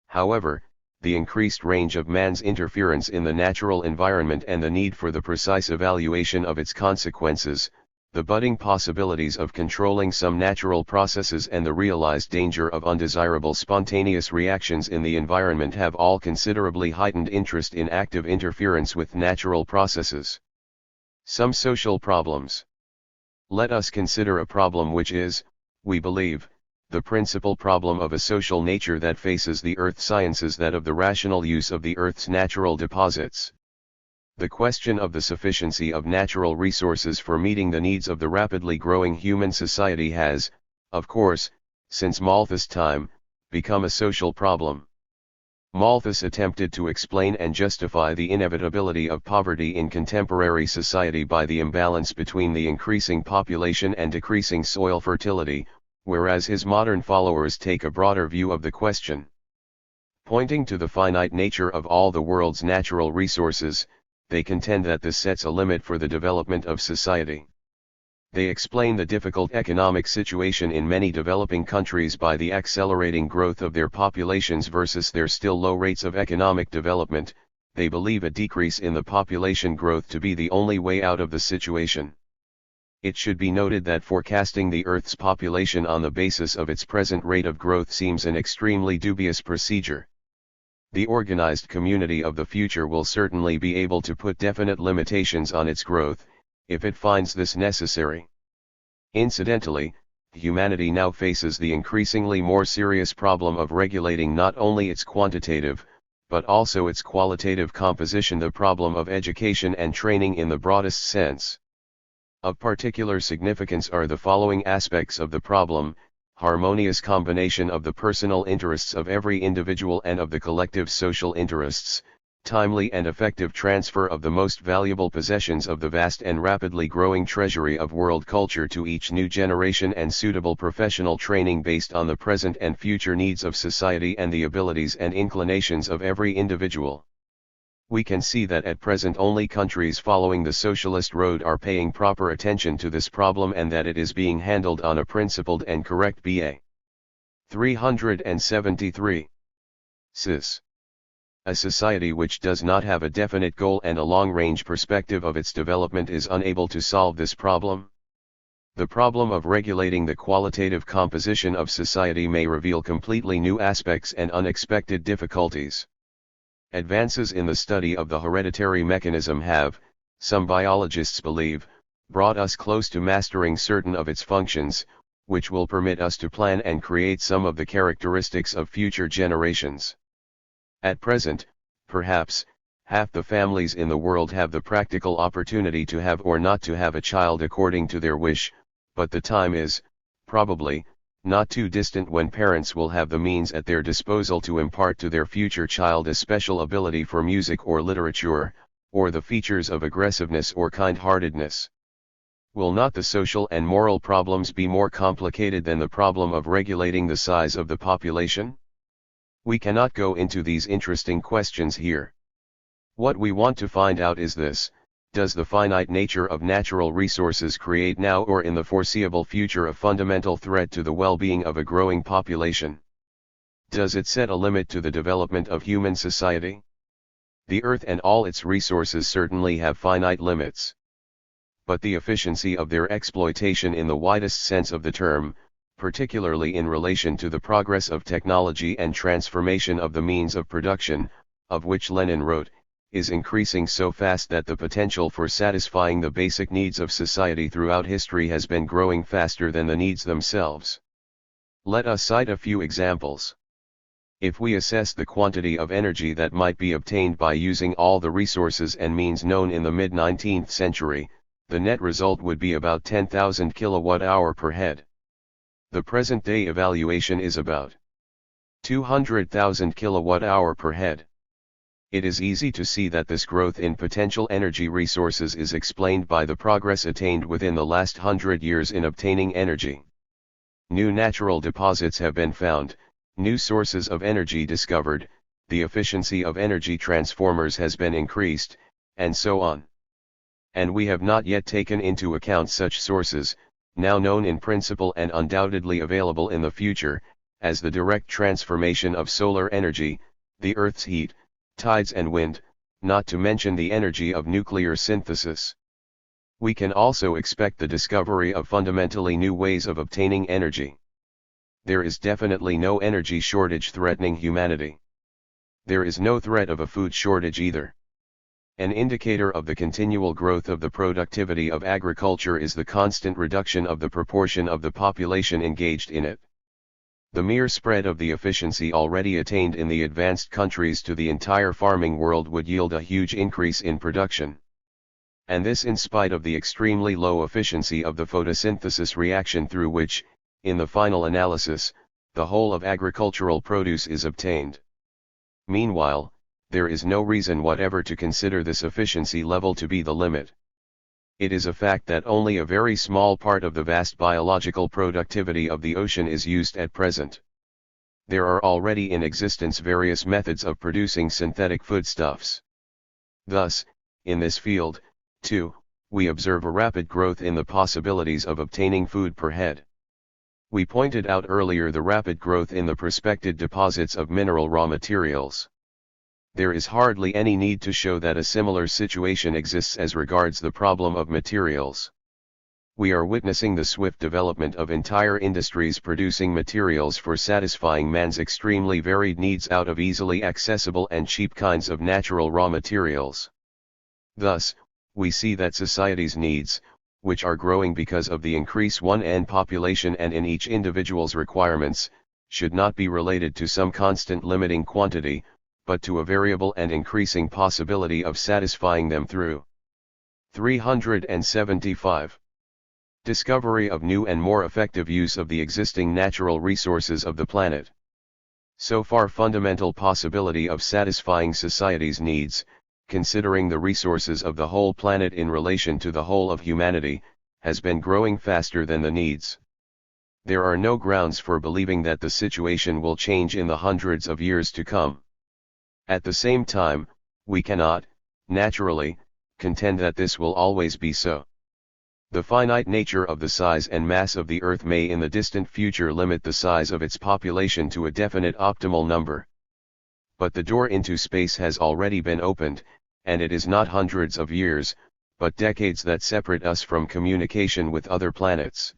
However, the increased range of man's interference in the natural environment and the need for the precise evaluation of its consequences, the budding possibilities of controlling some natural processes and the realized danger of undesirable spontaneous reactions in the environment have all considerably heightened interest in active interference with natural processes. Some social problems. Let us consider a problem which is, we believe, the principal problem of a social nature that faces the earth sciences, that of the rational use of the earth's natural deposits. The question of the sufficiency of natural resources for meeting the needs of the rapidly growing human society has, of course, since Malthus' time, become a social problem. Malthus attempted to explain and justify the inevitability of poverty in contemporary society by the imbalance between the increasing population and decreasing soil fertility, whereas his modern followers take a broader view of the question. Pointing to the finite nature of all the world's natural resources, they contend that this sets a limit for the development of society. They explain the difficult economic situation in many developing countries by the accelerating growth of their populations versus their still low rates of economic development. They believe a decrease in the population growth to be the only way out of the situation. It should be noted that forecasting the Earth's population on the basis of its present rate of growth seems an extremely dubious procedure. The organized community of the future will certainly be able to put definite limitations on its growth, if it finds this necessary. Incidentally, humanity now faces the increasingly more serious problem of regulating not only its quantitative, but also its qualitative composition, the problem of education and training in the broadest sense. Of particular significance are the following aspects of the problem: harmonious combination of the personal interests of every individual and of the collective social interests, timely and effective transfer of the most valuable possessions of the vast and rapidly growing treasury of world culture to each new generation, and suitable professional training based on the present and future needs of society and the abilities and inclinations of every individual. We can see that at present only countries following the socialist road are paying proper attention to this problem, and that it is being handled on a principled and correct BA. 373. Cis. A society which does not have a definite goal and a long-range perspective of its development is unable to solve this problem. The problem of regulating the qualitative composition of society may reveal completely new aspects and unexpected difficulties. Advances in the study of the hereditary mechanism have, some biologists believe, brought us close to mastering certain of its functions, which will permit us to plan and create some of the characteristics of future generations. At present, perhaps, half the families in the world have the practical opportunity to have or not to have a child according to their wish, but the time is, probably, not too distant when parents will have the means at their disposal to impart to their future child a special ability for music or literature, or the features of aggressiveness or kind-heartedness? Will not the social and moral problems be more complicated than the problem of regulating the size of the population? We cannot go into these interesting questions here. What we want to find out is this: does the finite nature of natural resources create now or in the foreseeable future a fundamental threat to the well-being of a growing population? Does it set a limit to the development of human society? The Earth and all its resources certainly have finite limits. But the efficiency of their exploitation in the widest sense of the term, particularly in relation to the progress of technology and transformation of the means of production, of which Lenin wrote, is increasing so fast that the potential for satisfying the basic needs of society throughout history has been growing faster than the needs themselves. Let us cite a few examples. If we assess the quantity of energy that might be obtained by using all the resources and means known in the mid-19th century, the net result would be about 10,000 kilowatt-hour per head. The present-day evaluation is about 200,000 kilowatt-hour per head. It is easy to see that this growth in potential energy resources is explained by the progress attained within the last 100 years in obtaining energy. New natural deposits have been found, new sources of energy discovered, the efficiency of energy transformers has been increased, and so on. And we have not yet taken into account such sources, now known in principle and undoubtedly available in the future, as the direct transformation of solar energy, the Earth's heat, tides and wind, not to mention the energy of nuclear synthesis. We can also expect the discovery of fundamentally new ways of obtaining energy. There is definitely no energy shortage threatening humanity. There is no threat of a food shortage either. An indicator of the continual growth of the productivity of agriculture is the constant reduction of the proportion of the population engaged in it. The mere spread of the efficiency already attained in the advanced countries to the entire farming world would yield a huge increase in production. And this in spite of the extremely low efficiency of the photosynthesis reaction through which, in the final analysis, the whole of agricultural produce is obtained. Meanwhile, there is no reason whatever to consider this efficiency level to be the limit. It is a fact that only a very small part of the vast biological productivity of the ocean is used at present. There are already in existence various methods of producing synthetic foodstuffs. Thus, in this field, too, we observe a rapid growth in the possibilities of obtaining food per head. We pointed out earlier the rapid growth in the prospected deposits of mineral raw materials. There is hardly any need to show that a similar situation exists as regards the problem of materials. We are witnessing the swift development of entire industries producing materials for satisfying man's extremely varied needs out of easily accessible and cheap kinds of natural raw materials. Thus, we see that society's needs, which are growing because of the increase in population and in each individual's requirements, should not be related to some constant limiting quantity, but to a variable and increasing possibility of satisfying them through 375. Discovery of new and more effective use of the existing natural resources of the planet. So far, fundamental possibility of satisfying society's needs, considering the resources of the whole planet in relation to the whole of humanity, has been growing faster than the needs. There are no grounds for believing that the situation will change in the hundreds of years to come. At the same time, we cannot, naturally, contend that this will always be so. The finite nature of the size and mass of the Earth may in the distant future limit the size of its population to a definite optimal number. But the door into space has already been opened, and it is not hundreds of years, but decades that separate us from communication with other planets.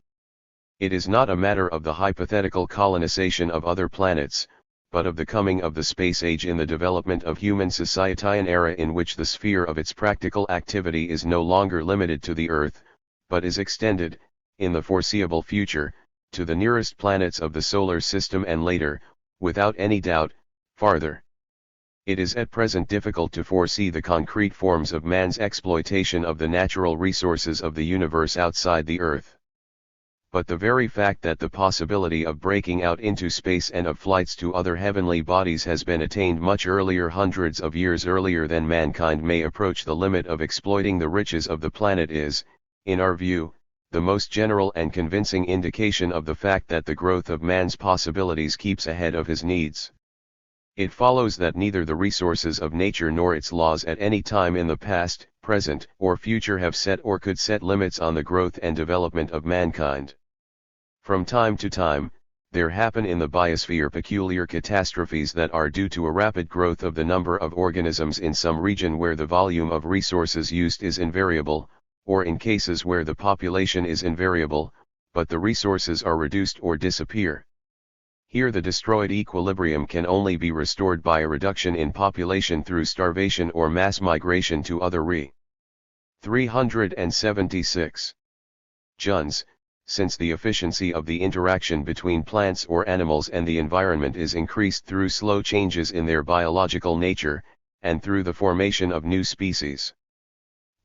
It is not a matter of the hypothetical colonization of other planets, but of the coming of the space age in the development of human society, an era in which the sphere of its practical activity is no longer limited to the Earth, but is extended, in the foreseeable future, to the nearest planets of the solar system and later, without any doubt, farther. It is at present difficult to foresee the concrete forms of man's exploitation of the natural resources of the universe outside the Earth. But the very fact that the possibility of breaking out into space and of flights to other heavenly bodies has been attained much earlier, hundreds of years earlier than mankind may approach the limit of exploiting the riches of the planet is, in our view, the most general and convincing indication of the fact that the growth of man's possibilities keeps ahead of his needs. It follows that neither the resources of nature nor its laws at any time in the past, present, or future have set or could set limits on the growth and development of mankind. From time to time, there happen in the biosphere peculiar catastrophes that are due to a rapid growth of the number of organisms in some region where the volume of resources used is invariable, or in cases where the population is invariable, but the resources are reduced or disappear. Here the destroyed equilibrium can only be restored by a reduction in population through starvation or mass migration to other 376. Juns, since the efficiency of the interaction between plants or animals and the environment is increased through slow changes in their biological nature, and through the formation of new species.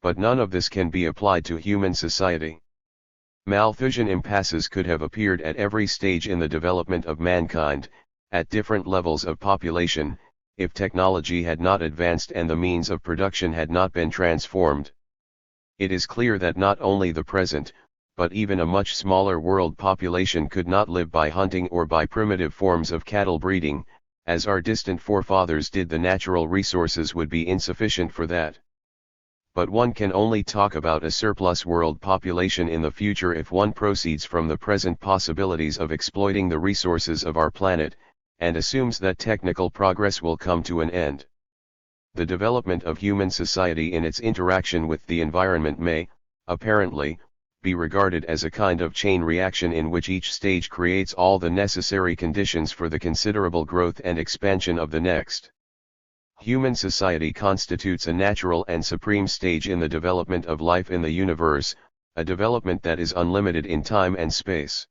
But none of this can be applied to human society. Malthusian impasses could have appeared at every stage in the development of mankind, at different levels of population, if technology had not advanced and the means of production had not been transformed. It is clear that not only the present, but even a much smaller world population could not live by hunting or by primitive forms of cattle breeding, as our distant forefathers did. The natural resources would be insufficient for that. But one can only talk about a surplus world population in the future if one proceeds from the present possibilities of exploiting the resources of our planet, and assumes that technical progress will come to an end. The development of human society in its interaction with the environment may, apparently, be regarded as a kind of chain reaction in which each stage creates all the necessary conditions for the considerable growth and expansion of the next. Human society constitutes a natural and supreme stage in the development of life in the universe, a development that is unlimited in time and space.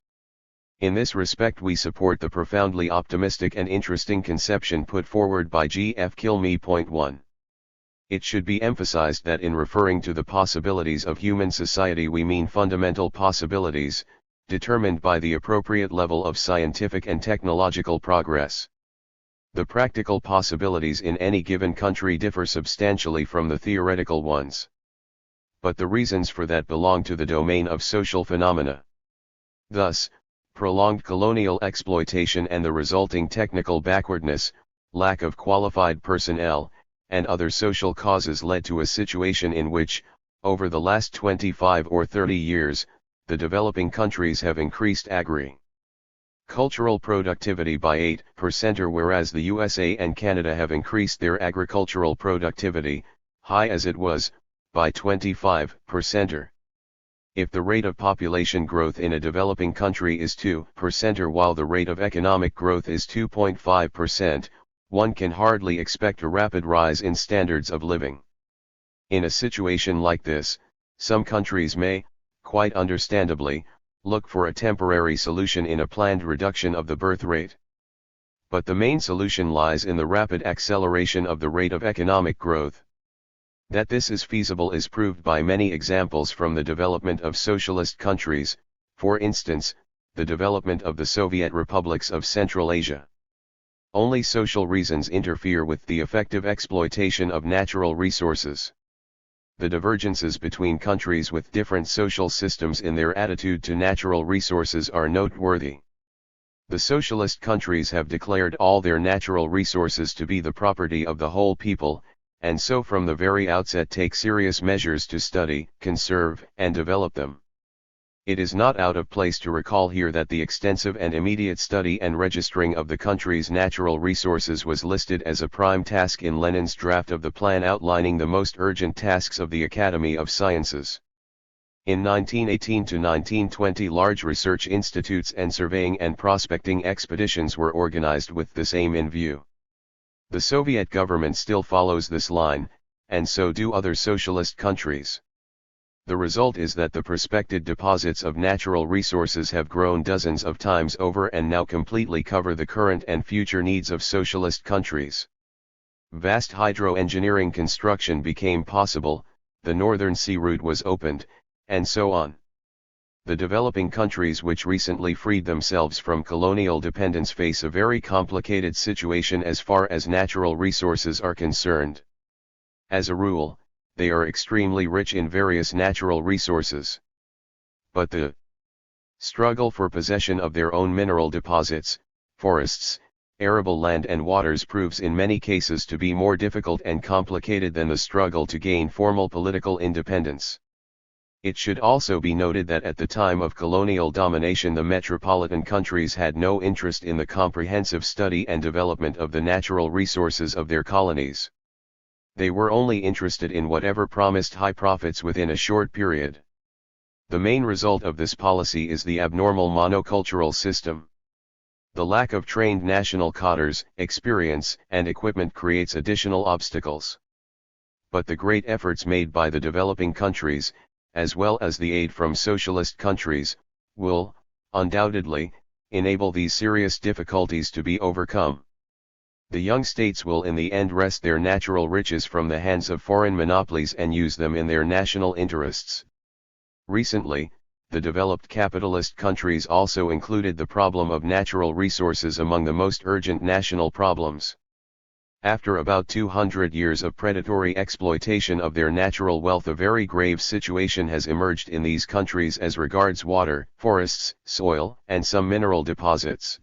In this respect we support the profoundly optimistic and interesting conception put forward by G. F. Kilme. 1. It should be emphasized that in referring to the possibilities of human society we mean fundamental possibilities, determined by the appropriate level of scientific and technological progress. The practical possibilities in any given country differ substantially from the theoretical ones. But the reasons for that belong to the domain of social phenomena. Thus, prolonged colonial exploitation and the resulting technical backwardness, lack of qualified personnel, and other social causes led to a situation in which, over the last 25 or 30 years, the developing countries have increased agricultural productivity by 8%, whereas the USA and Canada have increased their agricultural productivity, high as it was, by 25%. If the rate of population growth in a developing country is 2%, while the rate of economic growth is 2.5%, one can hardly expect a rapid rise in standards of living. In a situation like this, some countries may, quite understandably, look for a temporary solution in a planned reduction of the birth rate. But the main solution lies in the rapid acceleration of the rate of economic growth. That this is feasible is proved by many examples from the development of socialist countries, for instance, the development of the Soviet republics of Central Asia. Only social reasons interfere with the effective exploitation of natural resources. The divergences between countries with different social systems in their attitude to natural resources are noteworthy. The socialist countries have declared all their natural resources to be the property of the whole people, and so from the very outset take serious measures to study, conserve, and develop them. It is not out of place to recall here that the extensive and immediate study and registering of the country's natural resources was listed as a prime task in Lenin's draft of the plan outlining the most urgent tasks of the Academy of Sciences. In 1918 to 1920 large research institutes and surveying and prospecting expeditions were organized with this aim in view. The Soviet government still follows this line, and so do other socialist countries. The result is that the prospected deposits of natural resources have grown dozens of times over and now completely cover the current and future needs of socialist countries. Vast hydroengineering construction became possible, the Northern Sea route was opened, and so on. The developing countries which recently freed themselves from colonial dependence face a very complicated situation as far as natural resources are concerned. As a rule, they are extremely rich in various natural resources. But the struggle for possession of their own mineral deposits, forests, arable land and waters proves in many cases to be more difficult and complicated than the struggle to gain formal political independence. It should also be noted that at the time of colonial domination the metropolitan countries had no interest in the comprehensive study and development of the natural resources of their colonies. They were only interested in whatever promised high profits within a short period. The main result of this policy is the abnormal monocultural system. The lack of trained national cadres, experience, and equipment creates additional obstacles. But the great efforts made by the developing countries, as well as the aid from socialist countries, will, undoubtedly, enable these serious difficulties to be overcome. The young states will in the end wrest their natural riches from the hands of foreign monopolies and use them in their national interests. Recently, the developed capitalist countries also included the problem of natural resources among the most urgent national problems. After about 200 years of predatory exploitation of their natural wealth, a very grave situation has emerged in these countries as regards water, forests, soil, and some mineral deposits.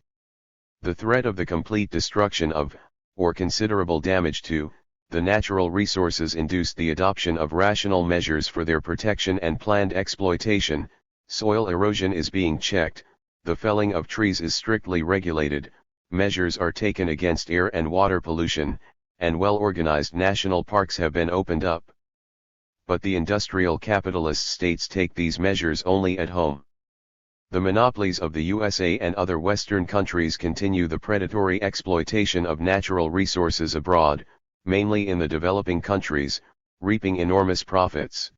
The threat of the complete destruction of, or considerable damage to, the natural resources induced the adoption of rational measures for their protection and planned exploitation. Soil erosion is being checked, the felling of trees is strictly regulated, measures are taken against air and water pollution, and well-organized national parks have been opened up. But the industrial capitalist states take these measures only at home. The monopolies of the USA and other Western countries continue the predatory exploitation of natural resources abroad, mainly in the developing countries, reaping enormous profits.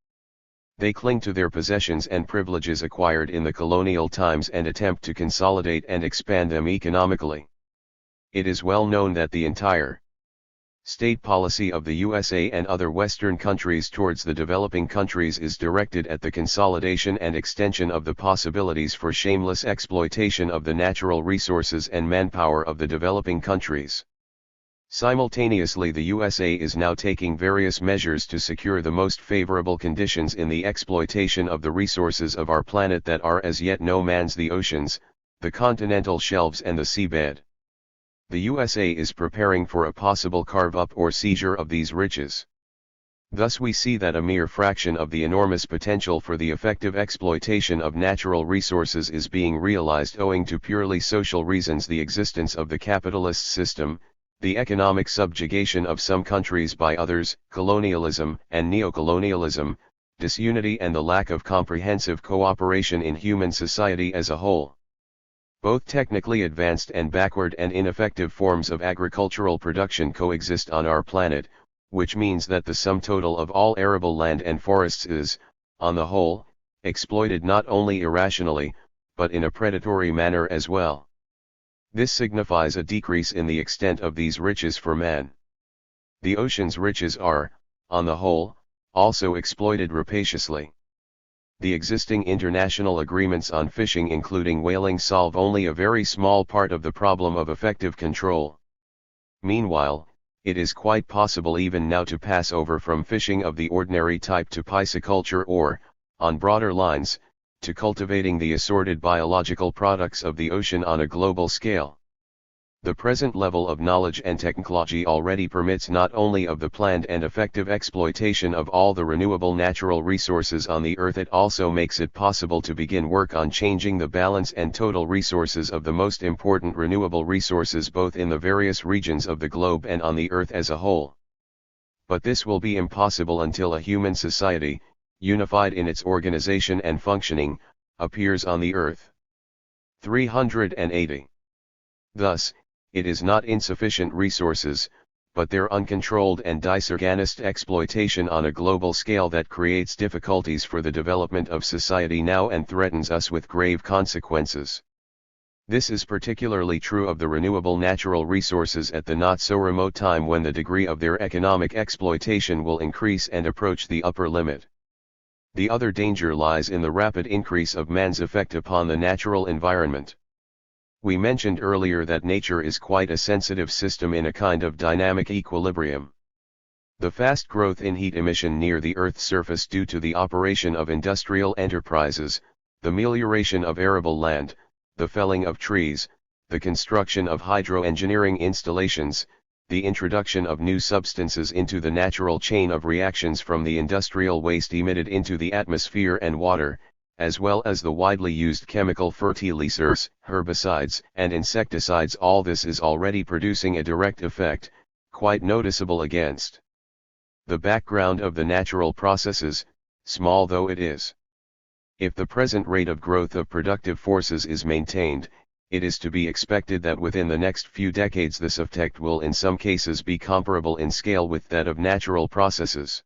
They cling to their possessions and privileges acquired in the colonial times and attempt to consolidate and expand them economically. It is well known that the entire state policy of the USA and other Western countries towards the developing countries is directed at the consolidation and extension of the possibilities for shameless exploitation of the natural resources and manpower of the developing countries. Simultaneously, the USA is now taking various measures to secure the most favorable conditions in the exploitation of the resources of our planet that are as yet no man's: the oceans, the continental shelves and the seabed. The USA is preparing for a possible carve-up or seizure of these riches. Thus we see that a mere fraction of the enormous potential for the effective exploitation of natural resources is being realized owing to purely social reasons: the existence of the capitalist system, the economic subjugation of some countries by others, colonialism and neocolonialism, disunity and the lack of comprehensive cooperation in human society as a whole. Both technically advanced and backward and ineffective forms of agricultural production coexist on our planet, which means that the sum total of all arable land and forests is, on the whole, exploited not only irrationally, but in a predatory manner as well. This signifies a decrease in the extent of these riches for man. The ocean's riches are, on the whole, also exploited rapaciously. The existing international agreements on fishing, including whaling, solve only a very small part of the problem of effective control. Meanwhile, it is quite possible even now to pass over from fishing of the ordinary type to pisciculture or, on broader lines, to cultivating the assorted biological products of the ocean on a global scale. The present level of knowledge and technology already permits not only of the planned and effective exploitation of all the renewable natural resources on the earth, it also makes it possible to begin work on changing the balance and total resources of the most important renewable resources both in the various regions of the globe and on the earth as a whole. But this will be impossible until a human society, unified in its organization and functioning, appears on the earth. 380. Thus, it is not insufficient resources, but their uncontrolled and disorganized exploitation on a global scale that creates difficulties for the development of society now and threatens us with grave consequences. This is particularly true of the renewable natural resources at the not so remote time when the degree of their economic exploitation will increase and approach the upper limit. The other danger lies in the rapid increase of man's effect upon the natural environment. We mentioned earlier that nature is quite a sensitive system in a kind of dynamic equilibrium. The fast growth in heat emission near the Earth's surface due to the operation of industrial enterprises, the melioration of arable land, the felling of trees, the construction of hydroengineering installations, the introduction of new substances into the natural chain of reactions from the industrial waste emitted into the atmosphere and water, as well as the widely used chemical fertilizers, herbicides, and insecticides, all this is already producing a direct effect, quite noticeable against the background of the natural processes, small though it is. If the present rate of growth of productive forces is maintained, it is to be expected that within the next few decades this effect will in some cases be comparable in scale with that of natural processes.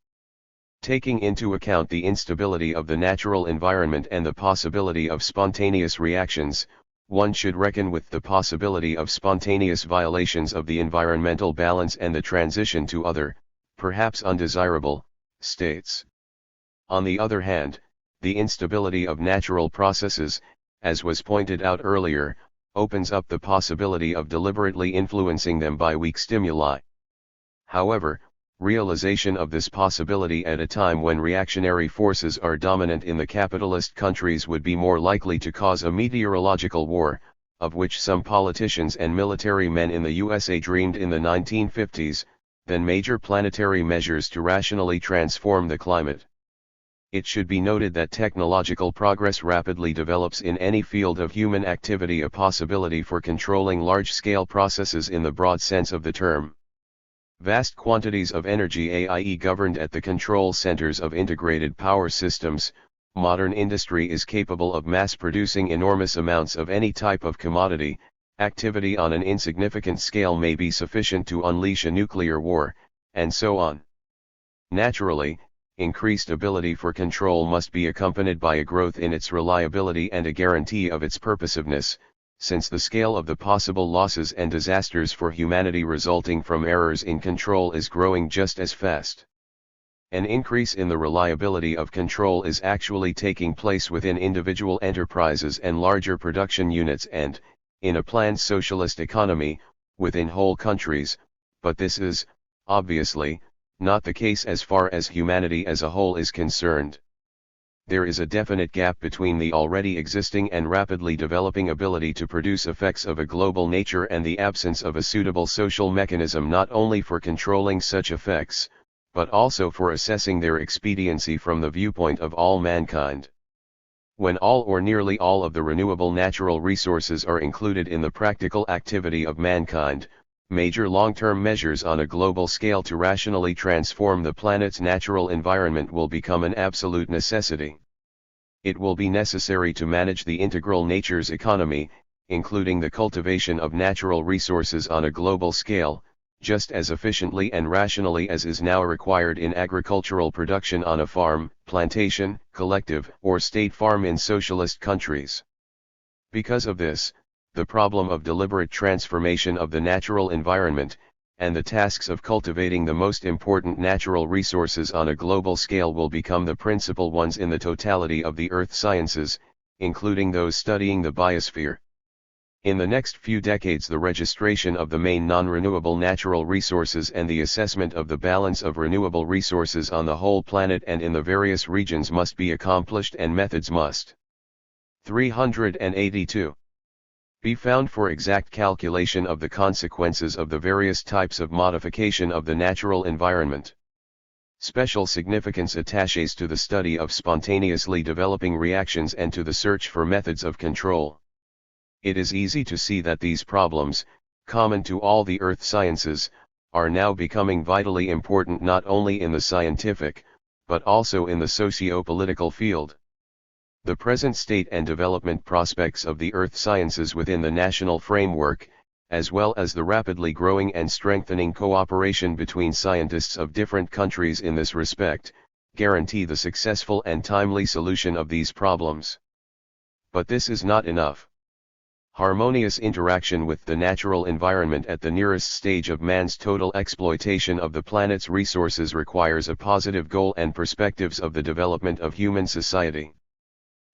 Taking into account the instability of the natural environment and the possibility of spontaneous reactions, one should reckon with the possibility of spontaneous violations of the environmental balance and the transition to other, perhaps undesirable, states. On the other hand, the instability of natural processes, as was pointed out earlier, opens up the possibility of deliberately influencing them by weak stimuli. However, realization of this possibility at a time when reactionary forces are dominant in the capitalist countries would be more likely to cause a meteorological war, of which some politicians and military men in the USA dreamed in the 1950s, than major planetary measures to rationally transform the climate. It should be noted that technological progress rapidly develops in any field of human activity a possibility for controlling large-scale processes in the broad sense of the term. Vast quantities of energy are governed at the control centers of integrated power systems. Modern industry is capable of mass-producing enormous amounts of any type of commodity. Activity on an insignificant scale may be sufficient to unleash a nuclear war, and so on. Naturally, increased ability for control must be accompanied by a growth in its reliability and a guarantee of its purposiveness, since the scale of the possible losses and disasters for humanity resulting from errors in control is growing just as fast. An increase in the reliability of control is actually taking place within individual enterprises and larger production units and, in a planned socialist economy, within whole countries, but this is, obviously, not the case as far as humanity as a whole is concerned. There is a definite gap between the already existing and rapidly developing ability to produce effects of a global nature and the absence of a suitable social mechanism not only for controlling such effects, but also for assessing their expediency from the viewpoint of all mankind. When all or nearly all of the renewable natural resources are included in the practical activity of mankind, major long-term measures on a global scale to rationally transform the planet's natural environment will become an absolute necessity. It will be necessary to manage the integral nature's economy, including the cultivation of natural resources on a global scale, just as efficiently and rationally as is now required in agricultural production on a farm, plantation, collective, or state farm in socialist countries. Because of this, the problem of deliberate transformation of the natural environment, and the tasks of cultivating the most important natural resources on a global scale will become the principal ones in the totality of the earth sciences, including those studying the biosphere. In the next few decades, the registration of the main non-renewable natural resources and the assessment of the balance of renewable resources on the whole planet and in the various regions must be accomplished, and methods must 382 be found for exact calculation of the consequences of the various types of modification of the natural environment. Special significance attaches to the study of spontaneously developing reactions and to the search for methods of control. It is easy to see that these problems, common to all the earth sciences, are now becoming vitally important not only in the scientific, but also in the socio-political field. The present state and development prospects of the earth sciences within the national framework, as well as the rapidly growing and strengthening cooperation between scientists of different countries in this respect, guarantee the successful and timely solution of these problems. But this is not enough. Harmonious interaction with the natural environment at the nearest stage of man's total exploitation of the planet's resources requires a positive goal and perspectives of the development of human society.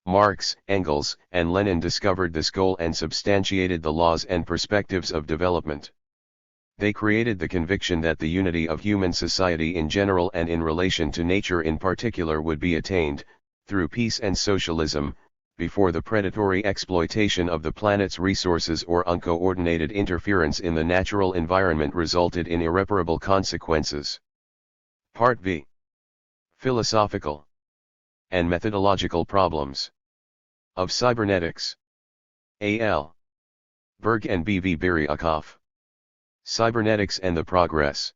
Marx, Engels, and Lenin discovered this goal and substantiated the laws and perspectives of development. They created the conviction that the unity of human society in general and in relation to nature in particular would be attained, through peace and socialism, before the predatory exploitation of the planet's resources or uncoordinated interference in the natural environment resulted in irreparable consequences. Part B. Philosophical and methodological problems of cybernetics. A.L. Berg and B.V. Biryakov. Cybernetics and the Progress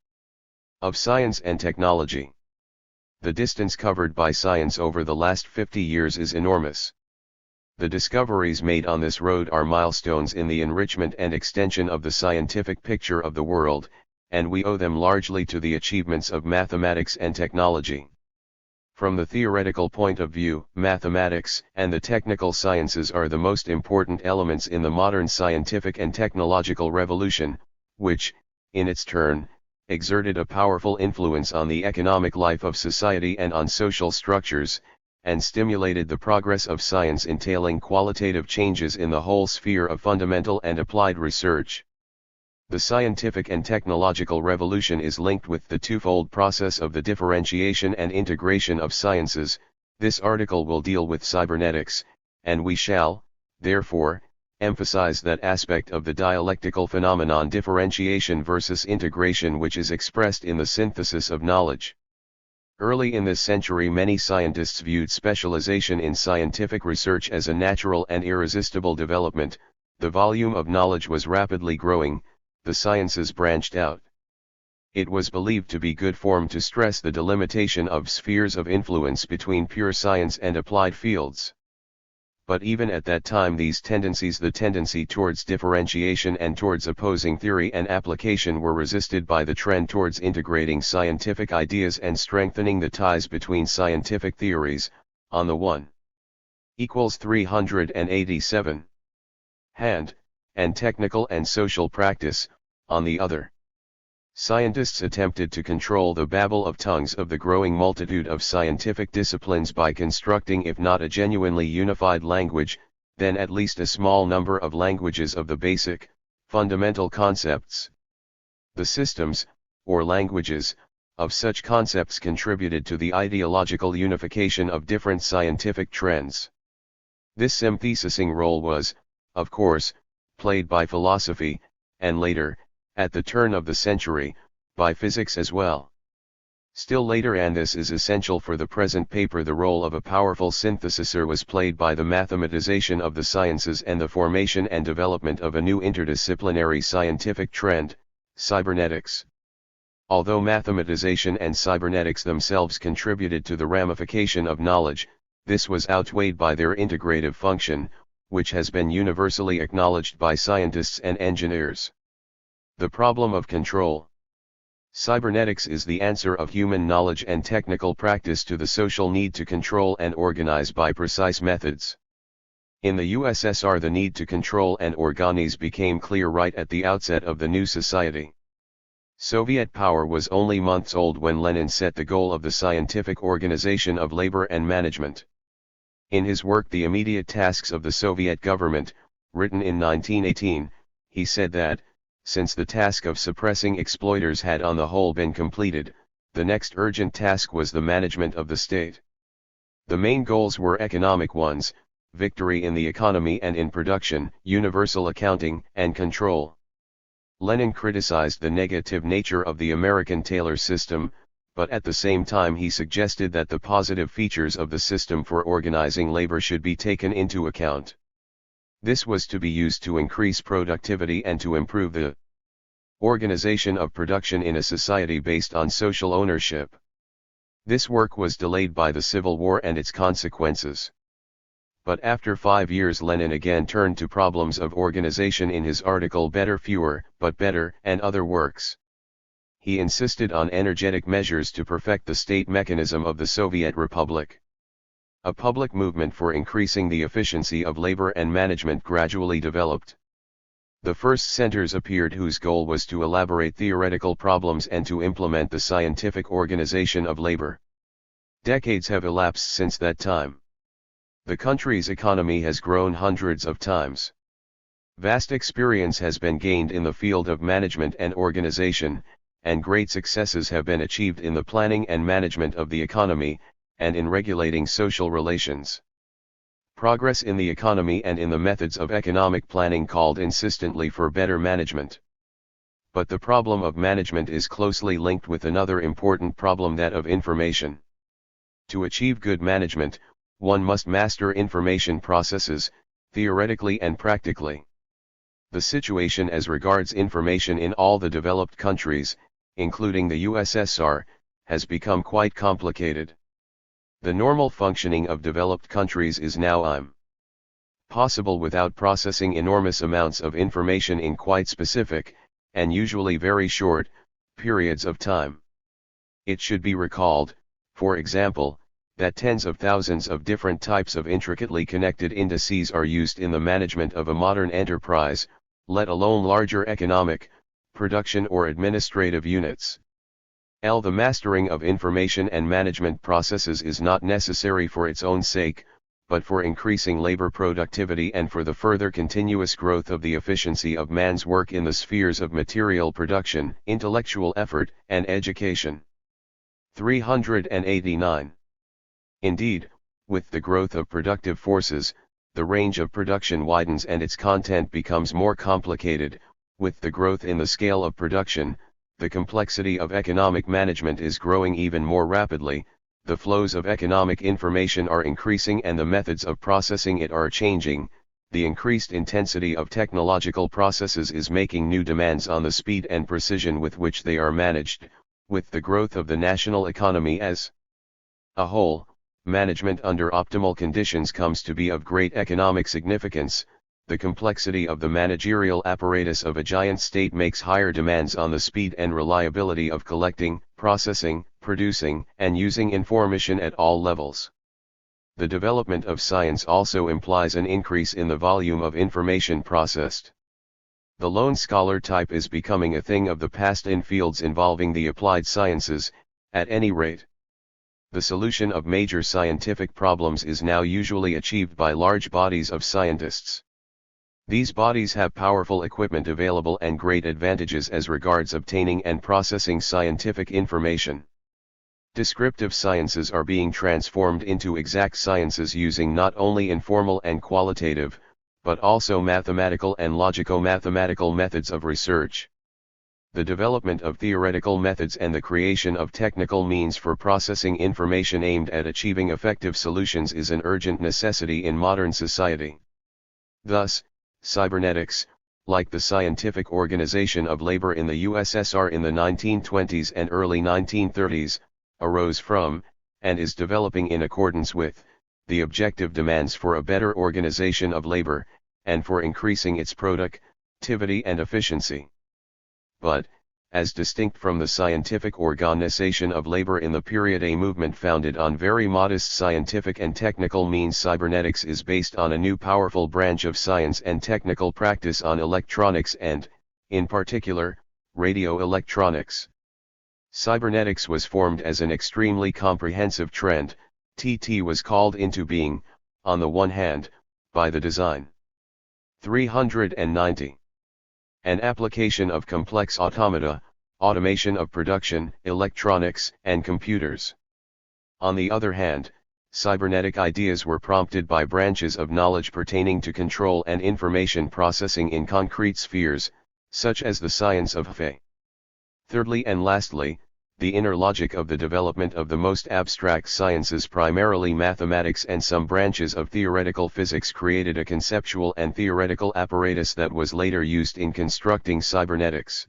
of Science and Technology. The distance covered by science over the last 50 years is enormous. The discoveries made on this road are milestones in the enrichment and extension of the scientific picture of the world, and we owe them largely to the achievements of mathematics and technology. From the theoretical point of view, mathematics and the technical sciences are the most important elements in the modern scientific and technological revolution, which, in its turn, exerted a powerful influence on the economic life of society and on social structures, and stimulated the progress of science entailing qualitative changes in the whole sphere of fundamental and applied research. The scientific and technological revolution is linked with the twofold process of the differentiation and integration of sciences. This article will deal with cybernetics, and we shall, therefore, emphasize that aspect of the dialectical phenomenon differentiation versus integration which is expressed in the synthesis of knowledge. Early in this century many scientists viewed specialization in scientific research as a natural and irresistible development. The volume of knowledge was rapidly growing, the sciences branched out. It was believed to be good form to stress the delimitation of spheres of influence between pure science and applied fields. But even at that time these tendencies, the tendency towards differentiation and towards opposing theory and application, were resisted by the trend towards integrating scientific ideas and strengthening the ties between scientific theories, on the one. 387 hand, and technical and social practice, on the other. Scientists attempted to control the babble of tongues of the growing multitude of scientific disciplines by constructing, if not a genuinely unified language, then at least a small number of languages of the basic, fundamental concepts. The systems, or languages, of such concepts contributed to the ideological unification of different scientific trends. This synthesizing role was, of course, played by philosophy, and later, at the turn of the century, by physics as well. Still later, and this is essential for the present paper, the role of a powerful synthesizer was played by the mathematization of the sciences and the formation and development of a new interdisciplinary scientific trend, cybernetics. Although mathematization and cybernetics themselves contributed to the ramification of knowledge, this was outweighed by their integrative function, which has been universally acknowledged by scientists and engineers. The problem of control. Cybernetics is the answer of human knowledge and technical practice to the social need to control and organize by precise methods. In the USSR, the need to control and organize became clear right at the outset of the new society. Soviet power was only months old when Lenin set the goal of the scientific organization of labor and management. In his work The Immediate Tasks of the Soviet Government, written in 1918, he said that, since the task of suppressing exploiters had on the whole been completed, the next urgent task was the management of the state. The main goals were economic ones: victory in the economy and in production, universal accounting and control. Lenin criticized the negative nature of the American Taylor system, but at the same time he suggested that the positive features of the system for organizing labor should be taken into account. This was to be used to increase productivity and to improve the organization of production in a society based on social ownership. This work was delayed by the Civil War and its consequences. But after 5 years Lenin again turned to problems of organization in his article Better Fewer, but Better and other works. He insisted on energetic measures to perfect the state mechanism of the Soviet Republic. A public movement for increasing the efficiency of labor and management gradually developed. The first centers appeared whose goal was to elaborate theoretical problems and to implement the scientific organization of labor. Decades have elapsed since that time. The country's economy has grown hundreds of times. Vast experience has been gained in the field of management and organization, and great successes have been achieved in the planning and management of the economy, and in regulating social relations. Progress in the economy and in the methods of economic planning called insistently for better management. But the problem of management is closely linked with another important problem, that of information. To achieve good management, one must master information processes, theoretically and practically. The situation as regards information in all the developed countries, including the USSR, has become quite complicated. The normal functioning of developed countries is now possible without processing enormous amounts of information in quite specific, and usually very short, periods of time. It should be recalled, for example, that tens of thousands of different types of intricately connected indices are used in the management of a modern enterprise, let alone larger economic, production or administrative units. The mastering of information and management processes is not necessary for its own sake, but for increasing labor productivity and for the further continuous growth of the efficiency of man's work in the spheres of material production, intellectual effort, and education. 389. Indeed, with the growth of productive forces, the range of production widens and its content becomes more complicated. With the growth in the scale of production, the complexity of economic management is growing even more rapidly, the flows of economic information are increasing and the methods of processing it are changing. The increased intensity of technological processes is making new demands on the speed and precision with which they are managed. With the growth of the national economy as a whole, management under optimal conditions comes to be of great economic significance. The complexity of the managerial apparatus of a giant state makes higher demands on the speed and reliability of collecting, processing, producing, and using information at all levels. The development of science also implies an increase in the volume of information processed. The lone scholar type is becoming a thing of the past in fields involving the applied sciences, at any rate. The solution of major scientific problems is now usually achieved by large bodies of scientists. These bodies have powerful equipment available and great advantages as regards obtaining and processing scientific information. Descriptive sciences are being transformed into exact sciences using not only informal and qualitative, but also mathematical and logico-mathematical methods of research. The development of theoretical methods and the creation of technical means for processing information aimed at achieving effective solutions is an urgent necessity in modern society. Thus, cybernetics, like the scientific organization of labor in the USSR in the 1920s and early 1930s, arose from, and is developing in accordance with, the objective demands for a better organization of labor, and for increasing its productivity and efficiency. But, as distinct from the scientific organization of labor in the period A movement founded on very modest scientific and technical means, cybernetics is based on a new powerful branch of science and technical practice on electronics and, in particular, radio electronics. Cybernetics was formed as an extremely comprehensive trend. TT was called into being, on the one hand, by the design. 390. An application of complex automata, automation of production, electronics, and computers. On the other hand, cybernetic ideas were prompted by branches of knowledge pertaining to control and information processing in concrete spheres, such as the science of phi. Thirdly and lastly, the inner logic of the development of the most abstract sciences, primarily mathematics and some branches of theoretical physics, created a conceptual and theoretical apparatus that was later used in constructing cybernetics.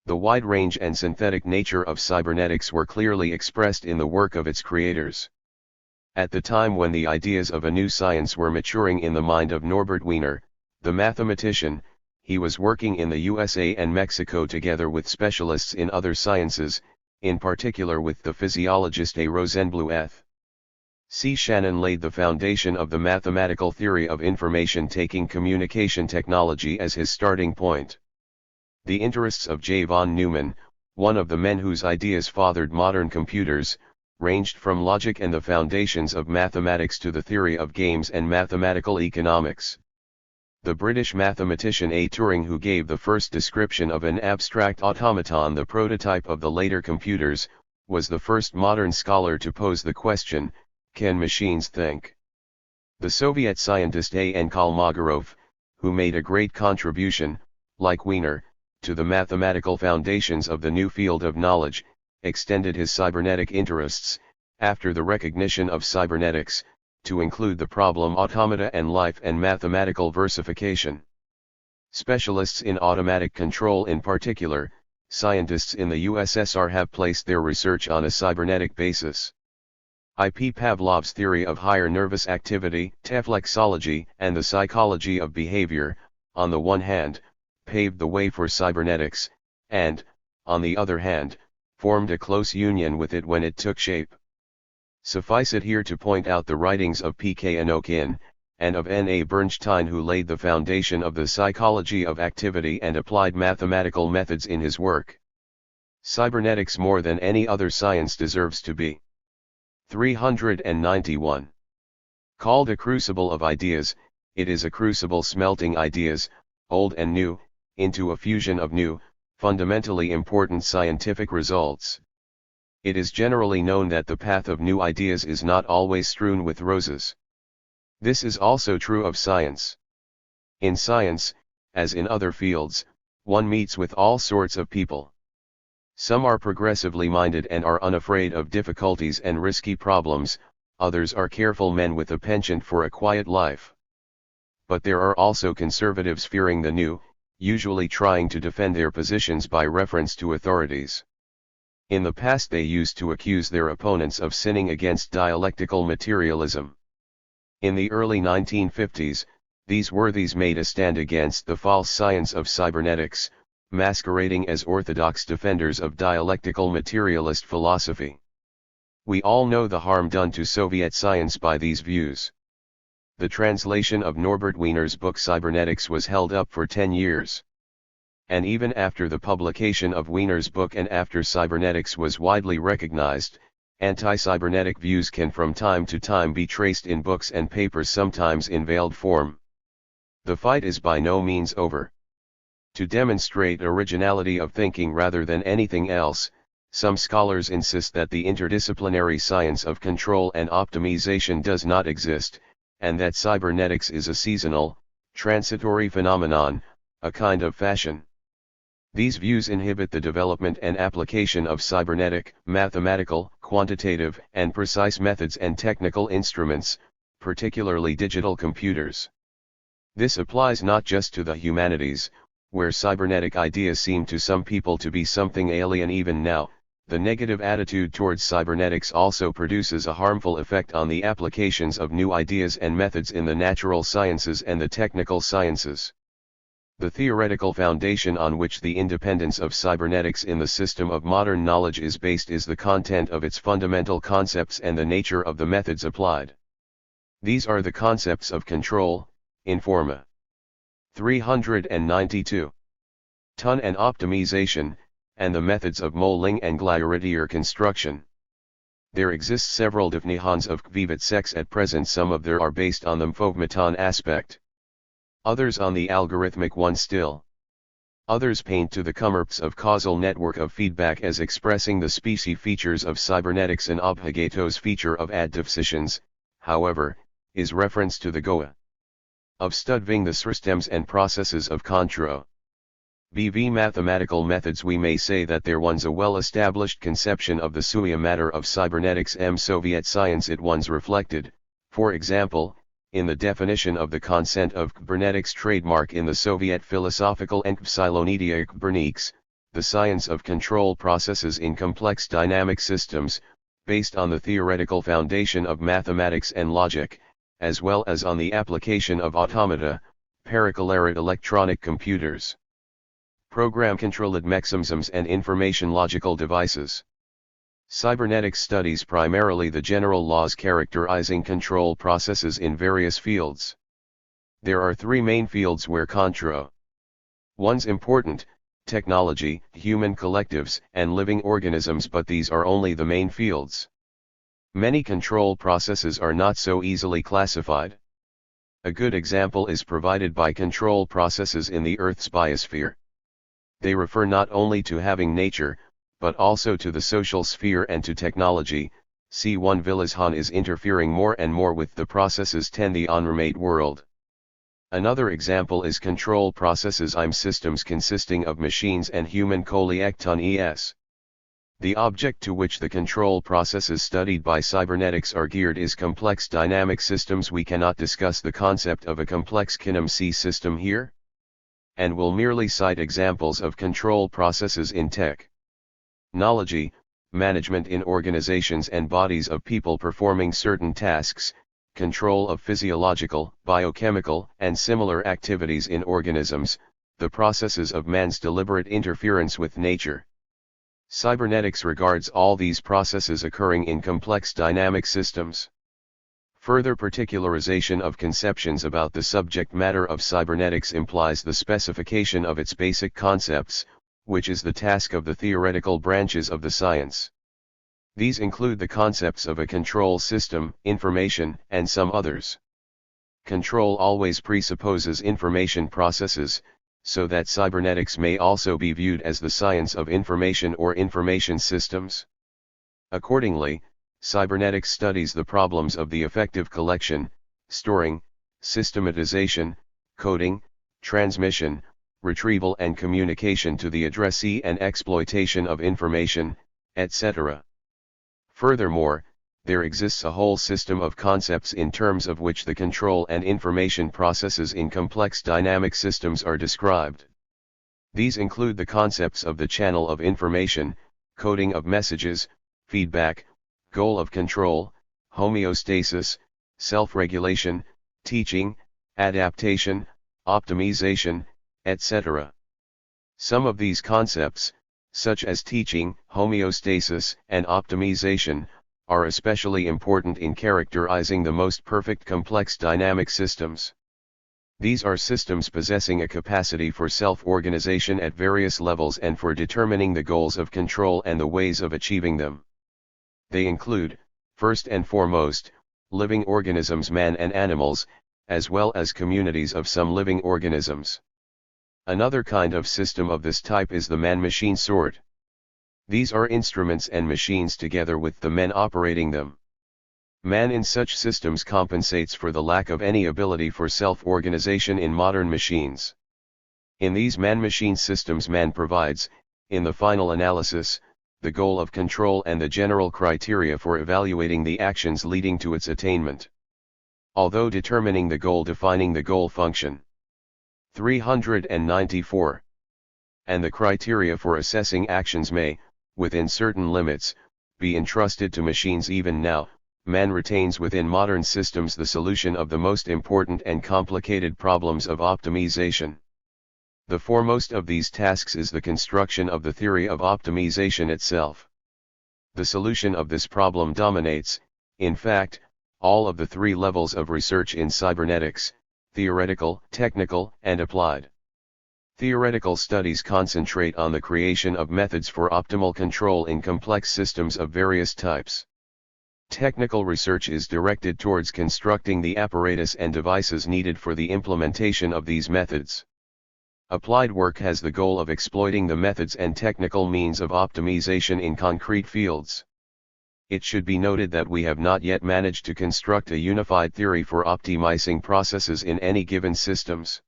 The wide range and synthetic nature of cybernetics were clearly expressed in the work of its creators. At the time when the ideas of a new science were maturing in the mind of Norbert Wiener, the mathematician, he was working in the USA and Mexico together with specialists in other sciences, in particular with the physiologist A. Rosenblueth. C. Shannon laid the foundation of the mathematical theory of information, taking communication technology as his starting point. The interests of J. von Neumann, one of the men whose ideas fathered modern computers, ranged from logic and the foundations of mathematics to the theory of games and mathematical economics. The British mathematician A. Turing, who gave the first description of an abstract automaton, the prototype of the later computers, was the first modern scholar to pose the question, can machines think? The Soviet scientist A. N. Kolmogorov, who made a great contribution, like Wiener, to the mathematical foundations of the new field of knowledge, extended his cybernetic interests, after the recognition of cybernetics, to include the problem automata and life and mathematical versification. Specialists in automatic control, in particular, scientists in the USSR, have placed their research on a cybernetic basis. I.P. Pavlov's theory of higher nervous activity, reflexology, and the psychology of behavior, on the one hand, paved the way for cybernetics, and, on the other hand, formed a close union with it when it took shape. Suffice it here to point out the writings of P.K. Anokhin, and of N.A. Bernstein, who laid the foundation of the psychology of activity and applied mathematical methods in his work. Cybernetics, more than any other science, deserves to be 391. Called a crucible of ideas, it is a crucible smelting ideas, old and new, into a fusion of new, fundamentally important scientific results. It is generally known that the path of new ideas is not always strewn with roses. This is also true of science. In science, as in other fields, one meets with all sorts of people. Some are progressively minded and are unafraid of difficulties and risky problems, others are careful men with a penchant for a quiet life. But there are also conservatives fearing the new, usually trying to defend their positions by reference to authorities. In the past they used to accuse their opponents of sinning against dialectical materialism. In the early 1950s, these worthies made a stand against the false science of cybernetics, masquerading as orthodox defenders of dialectical materialist philosophy. We all know the harm done to Soviet science by these views. The translation of Norbert Wiener's book Cybernetics was held up for 10 years. And even after the publication of Wiener's book and after cybernetics was widely recognized, anti-cybernetic views can from time to time be traced in books and papers, sometimes in veiled form. The fight is by no means over. To demonstrate originality of thinking rather than anything else, some scholars insist that the interdisciplinary science of control and optimization does not exist, and that cybernetics is a seasonal, transitory phenomenon, a kind of fashion. These views inhibit the development and application of cybernetic, mathematical, quantitative, and precise methods and technical instruments, particularly digital computers. This applies not just to the humanities, where cybernetic ideas seem to some people to be something alien even now. The negative attitude towards cybernetics also produces a harmful effect on the applications of new ideas and methods in the natural sciences and the technical sciences. The theoretical foundation on which the independence of cybernetics in the system of modern knowledge is based is the content of its fundamental concepts and the nature of the methods applied. These are the concepts of control, informa. 392. Ton and optimization, and the methods of molding and Glyaritier construction. There exist several definitions of Kvivat at present. Some of them are based on the Mfogmaton aspect. Others on the algorithmic one still. Others paint to the commerce of causal network of feedback as expressing the specie features of cybernetics, and Obhagato's feature of additions, however, is reference to the Goa of studying the systems and processes of control. BV mathematical methods. We may say that there was a well-established conception of the sui matter of cybernetics. Soviet science it once reflected, for example, in the definition of the concept of kybernetics trademark in the Soviet Philosophical Encyclopedia Kybernetics, the science of control processes in complex dynamic systems, based on the theoretical foundation of mathematics and logic, as well as on the application of automata, paracolored electronic computers, program-controlled mechanisms and information logical devices. Cybernetics studies primarily the general laws characterizing control processes in various fields. There are three main fields where control one's important: technology, human collectives, and living organisms, but these are only the main fields. Many control processes are not so easily classified. A good example is provided by control processes in the Earth's biosphere. They refer not only to having nature, but also to the social sphere and to technology. C1 Villashan is interfering more and more with the processes tend the unremade world. Another example is control processes IM systems consisting of machines and human collecton es. The object to which the control processes studied by cybernetics are geared is complex dynamic systems. We cannot discuss the concept of a complex kinum C system here, and will merely cite examples of control processes in technology, management in organizations and bodies of people performing certain tasks, control of physiological, biochemical, and similar activities in organisms, the processes of man's deliberate interference with nature. Cybernetics regards all these processes occurring in complex dynamic systems. Further particularization of conceptions about the subject matter of cybernetics implies the specification of its basic concepts, which is the task of the theoretical branches of the science. These include the concepts of a control system, information, and some others. Control always presupposes information processes, so that cybernetics may also be viewed as the science of information or information systems. Accordingly, cybernetics studies the problems of the effective collection, storing, systematization, coding, transmission, retrieval and communication to the addressee and exploitation of information, etc. Furthermore, there exists a whole system of concepts in terms of which the control and information processes in complex dynamic systems are described. These include the concepts of the channel of information, coding of messages, feedback, goal of control, homeostasis, self-regulation, teaching, adaptation, optimization, etc. Some of these concepts, such as teaching, homeostasis, and optimization, are especially important in characterizing the most perfect complex dynamic systems. These are systems possessing a capacity for self-organization at various levels and for determining the goals of control and the ways of achieving them. They include, first and foremost, living organisms, man and animals, as well as communities of some living organisms. Another kind of system of this type is the man-machine sort. These are instruments and machines together with the men operating them. Man in such systems compensates for the lack of any ability for self-organization in modern machines. In these man-machine systems, man provides, in the final analysis, the goal of control and the general criteria for evaluating the actions leading to its attainment. Although determining the goal, defining the goal function. 394. And the criteria for assessing actions may, within certain limits, be entrusted to machines. Even now, man retains within modern systems the solution of the most important and complicated problems of optimization. The foremost of these tasks is the construction of the theory of optimization itself. The solution of this problem dominates, in fact, all of the three levels of research in cybernetics: theoretical, technical, and applied. Theoretical studies concentrate on the creation of methods for optimal control in complex systems of various types. Technical research is directed towards constructing the apparatus and devices needed for the implementation of these methods. Applied work has the goal of exploiting the methods and technical means of optimization in concrete fields. It should be noted that we have not yet managed to construct a unified theory for optimizing processes in any given systems.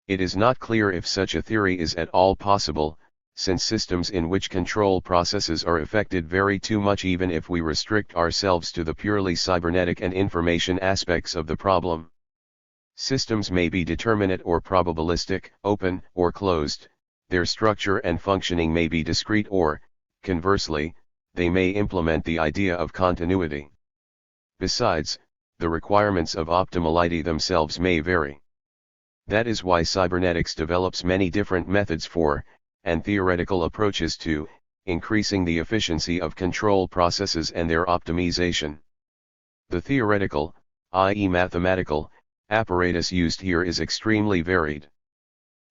It is not clear if such a theory is at all possible, since systems in which control processes are affected vary too much even if we restrict ourselves to the purely cybernetic and information aspects of the problem. Systems may be determinate or probabilistic, open or closed, their structure and functioning may be discrete or, conversely, they may implement the idea of continuity. Besides, the requirements of optimality themselves may vary. That is why cybernetics develops many different methods for, and theoretical approaches to, increasing the efficiency of control processes and their optimization. The theoretical, i.e. mathematical, apparatus used here is extremely varied.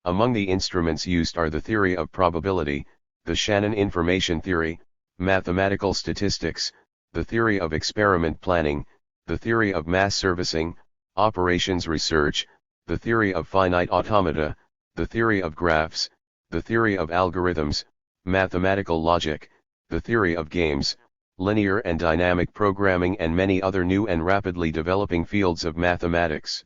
Among the instruments used are the theory of probability, the Shannon information theory, mathematical statistics, the theory of experiment planning, the theory of mass servicing, operations research, the theory of finite automata, the theory of graphs, the theory of algorithms, mathematical logic, the theory of games, linear and dynamic programming, and many other new and rapidly developing fields of mathematics.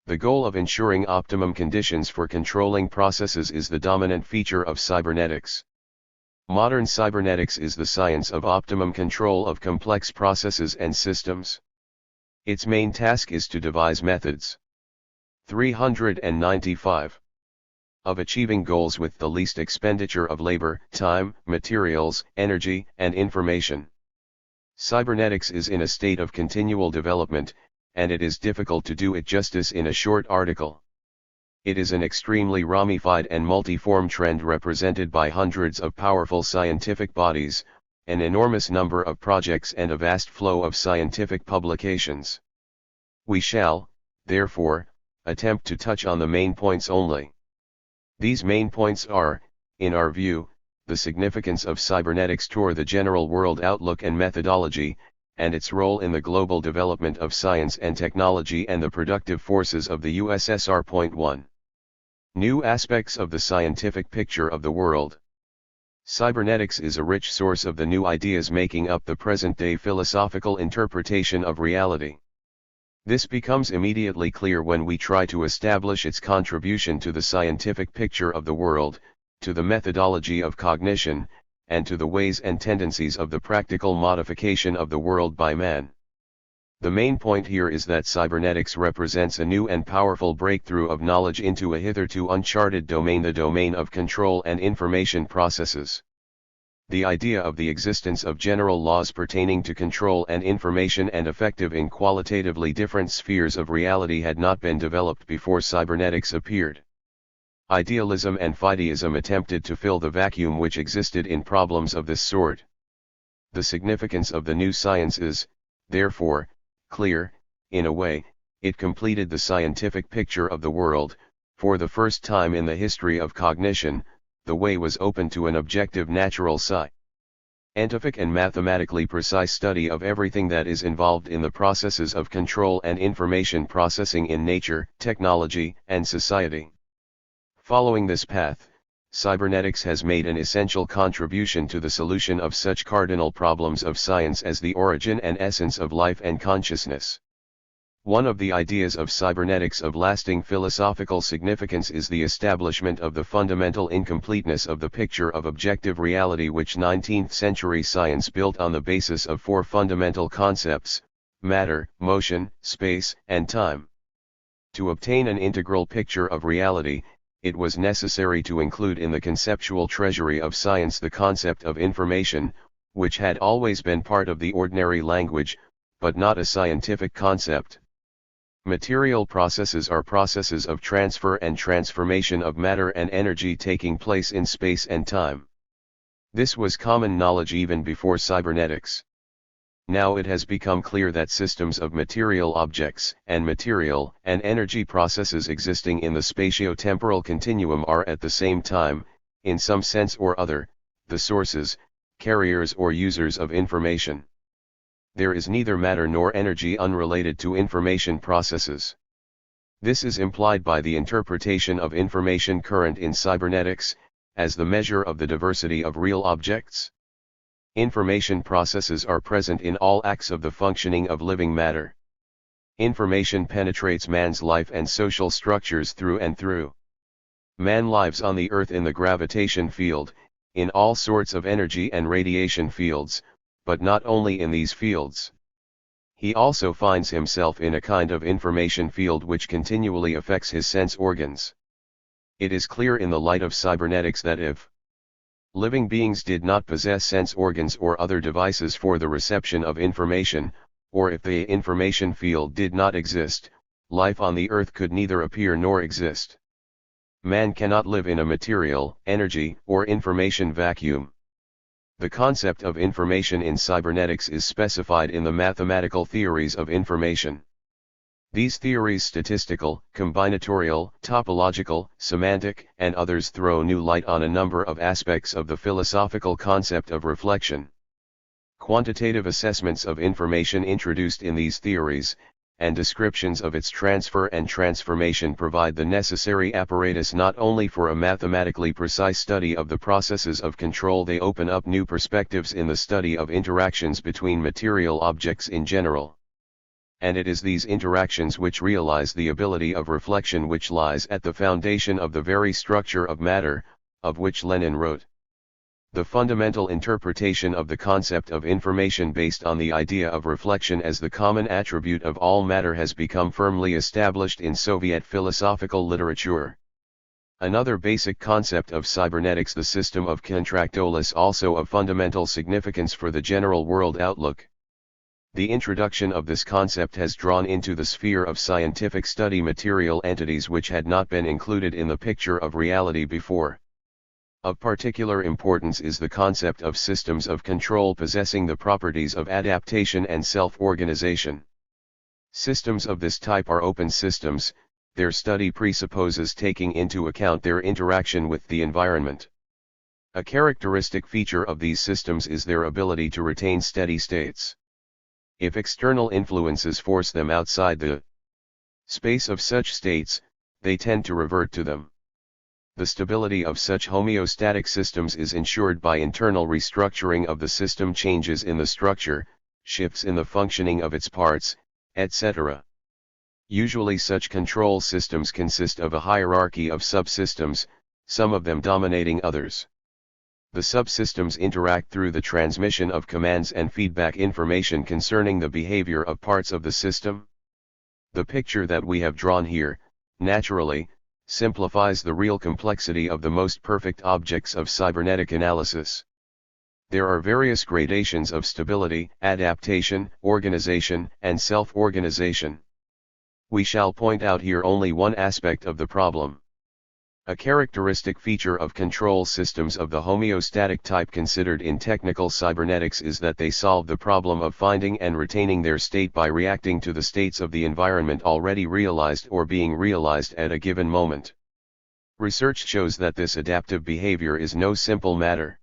The goal of ensuring optimum conditions for controlling processes is the dominant feature of cybernetics. Modern cybernetics is the science of optimum control of complex processes and systems. Its main task is to devise methods. 395. Of achieving goals with the least expenditure of labor, time, materials, energy, and information. Cybernetics is in a state of continual development, and it is difficult to do it justice in a short article. It is an extremely ramified and multiform trend represented by hundreds of powerful scientific bodies, an enormous number of projects, and a vast flow of scientific publications. We shall, therefore, attempt to touch on the main points only. These main points are, in our view, the significance of cybernetics toward the general world outlook and methodology, and its role in the global development of science and technology and the productive forces of the USSR. Point 1. New aspects of the scientific picture of the world. Cybernetics is a rich source of the new ideas making up the present-day philosophical interpretation of reality. This becomes immediately clear when we try to establish its contribution to the scientific picture of the world, to the methodology of cognition, and to the ways and tendencies of the practical modification of the world by man. The main point here is that cybernetics represents a new and powerful breakthrough of knowledge into a hitherto uncharted domain, the domain of control and information processes. The idea of the existence of general laws pertaining to control and information and effective in qualitatively different spheres of reality had not been developed before cybernetics appeared. Idealism and fideism attempted to fill the vacuum which existed in problems of this sort. The significance of the new science is, therefore, clear. In a way, it completed the scientific picture of the world. For the first time in the history of cognition, the way was open to an objective natural scientific and mathematically precise study of everything that is involved in the processes of control and information processing in nature, technology, and society. Following this path, cybernetics has made an essential contribution to the solution of such cardinal problems of science as the origin and essence of life and consciousness. One of the ideas of cybernetics of lasting philosophical significance is the establishment of the fundamental incompleteness of the picture of objective reality which 19th-century science built on the basis of four fundamental concepts: matter, motion, space, and time. To obtain an integral picture of reality, it was necessary to include in the conceptual treasury of science the concept of information, which had always been part of the ordinary language, but not a scientific concept. Material processes are processes of transfer and transformation of matter and energy taking place in space and time. This was common knowledge even before cybernetics. Now it has become clear that systems of material objects and material and energy processes existing in the spatio-temporal continuum are at the same time, in some sense or other, the sources, carriers or users of information. There is neither matter nor energy unrelated to information processes. This is implied by the interpretation of information current in cybernetics, as the measure of the diversity of real objects. Information processes are present in all acts of the functioning of living matter. Information penetrates man's life and social structures through and through. Man lives on the earth in the gravitation field, in all sorts of energy and radiation fields, but not only in these fields. He also finds himself in a kind of information field which continually affects his sense organs. It is clear in the light of cybernetics that if living beings did not possess sense organs or other devices for the reception of information, or if the information field did not exist, life on the earth could neither appear nor exist. Man cannot live in a material, energy, or information vacuum. The concept of information in cybernetics is specified in the mathematical theories of information. These theories, statistical, combinatorial, topological, semantic, and others, throw new light on a number of aspects of the philosophical concept of reflection. Quantitative assessments of information introduced in these theories, and descriptions of its transfer and transformation provide the necessary apparatus not only for a mathematically precise study of the processes of control, they open up new perspectives in the study of interactions between material objects in general. And it is these interactions which realize the ability of reflection which lies at the foundation of the very structure of matter, of which Lenin wrote. The fundamental interpretation of the concept of information based on the idea of reflection as the common attribute of all matter has become firmly established in Soviet philosophical literature. Another basic concept of cybernetics, the system of contractol, is also of fundamental significance for the general world outlook. The introduction of this concept has drawn into the sphere of scientific study material entities which had not been included in the picture of reality before. Of particular importance is the concept of systems of control possessing the properties of adaptation and self-organization. Systems of this type are open systems. Their study presupposes taking into account their interaction with the environment. A characteristic feature of these systems is their ability to retain steady states. If external influences force them outside the space of such states, they tend to revert to them. The stability of such homeostatic systems is ensured by internal restructuring of the system, changes in the structure, shifts in the functioning of its parts, etc. Usually such control systems consist of a hierarchy of subsystems, some of them dominating others. The subsystems interact through the transmission of commands and feedback information concerning the behavior of parts of the system. The picture that we have drawn here, naturally, simplifies the real complexity of the most perfect objects of cybernetic analysis. There are various gradations of stability, adaptation, organization, and self-organization. We shall point out here only one aspect of the problem. A characteristic feature of control systems of the homeostatic type considered in technical cybernetics is that they solve the problem of finding and retaining their state by reacting to the states of the environment already realized or being realized at a given moment. Research shows that this adaptive behavior is no simple matter.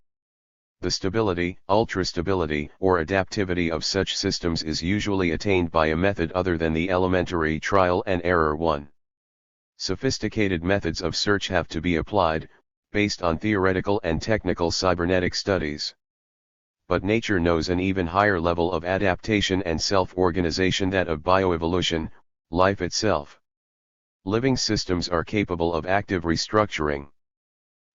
The stability, ultrastability, or adaptivity of such systems is usually attained by a method other than the elementary trial and error one. Sophisticated methods of search have to be applied, based on theoretical and technical cybernetic studies. But nature knows an even higher level of adaptation and self-organization, that of bioevolution, life itself. Living systems are capable of active restructuring.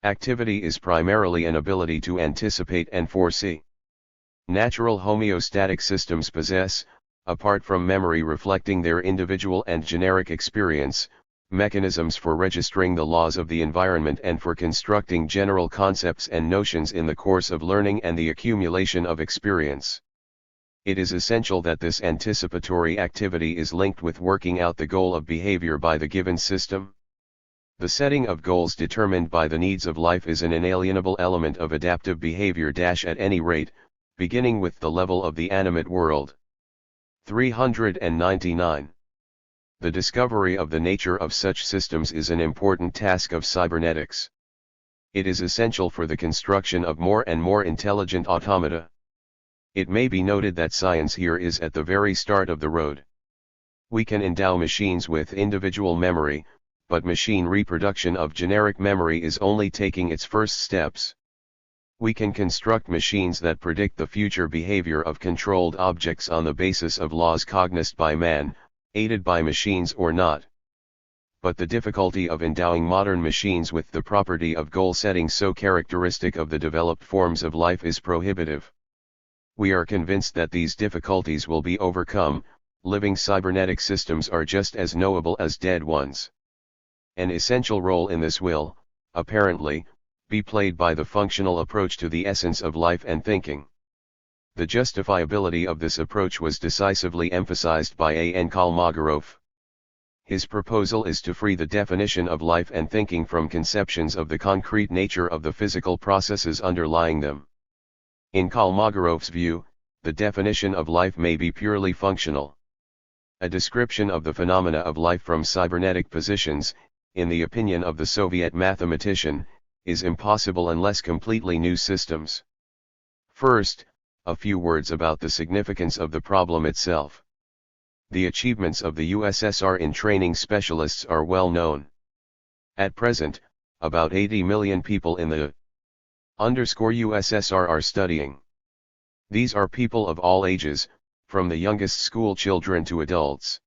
Activity is primarily an ability to anticipate and foresee. Natural homeostatic systems possess, apart from memory reflecting their individual and generic experience, mechanisms for registering the laws of the environment and for constructing general concepts and notions in the course of learning and the accumulation of experience. It is essential that this anticipatory activity is linked with working out the goal of behavior by the given system. The setting of goals determined by the needs of life is an inalienable element of adaptive behavior at any rate, beginning with the level of the animate world. 399. The discovery of the nature of such systems is an important task of cybernetics. It is essential for the construction of more and more intelligent automata. It may be noted that science here is at the very start of the road. We can endow machines with individual memory, but machine reproduction of generic memory is only taking its first steps. We can construct machines that predict the future behavior of controlled objects on the basis of laws cognized by man, aided by machines or not. But the difficulty of endowing modern machines with the property of goal setting so characteristic of the developed forms of life is prohibitive. We are convinced that these difficulties will be overcome. Living cybernetic systems are just as knowable as dead ones. An essential role in this will, apparently, be played by the functional approach to the essence of life and thinking. The justifiability of this approach was decisively emphasized by A. N. Kolmogorov. His proposal is to free the definition of life and thinking from conceptions of the concrete nature of the physical processes underlying them. In Kolmogorov's view, the definition of life may be purely functional. A description of the phenomena of life from cybernetic positions, in the opinion of the Soviet mathematician, is impossible unless completely new systems. First, a few words about the significance of the problem itself. The achievements of the USSR in training specialists are well known. At present, about 80 million people in the USSR are studying. These are people of all ages, from the youngest school children to adults.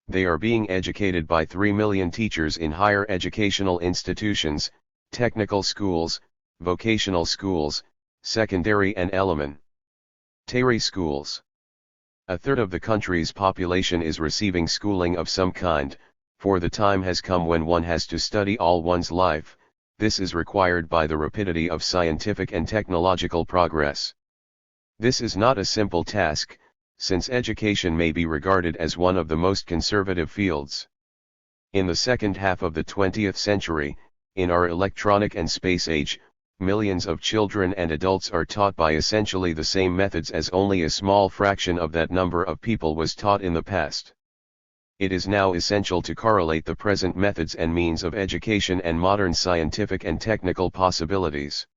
They are being educated by 3 million teachers in higher educational institutions, technical schools, vocational schools, secondary and elementary schools. A third of the country's population is receiving schooling of some kind, for the time has come when one has to study all one's life. This is required by the rapidity of scientific and technological progress. This is not a simple task, since education may be regarded as one of the most conservative fields. In the second half of the 20th century, in our electronic and space age, millions of children and adults are taught by essentially the same methods as only a small fraction of that number of people was taught in the past. It is now essential to correlate the present methods and means of education and modern scientific and technical possibilities.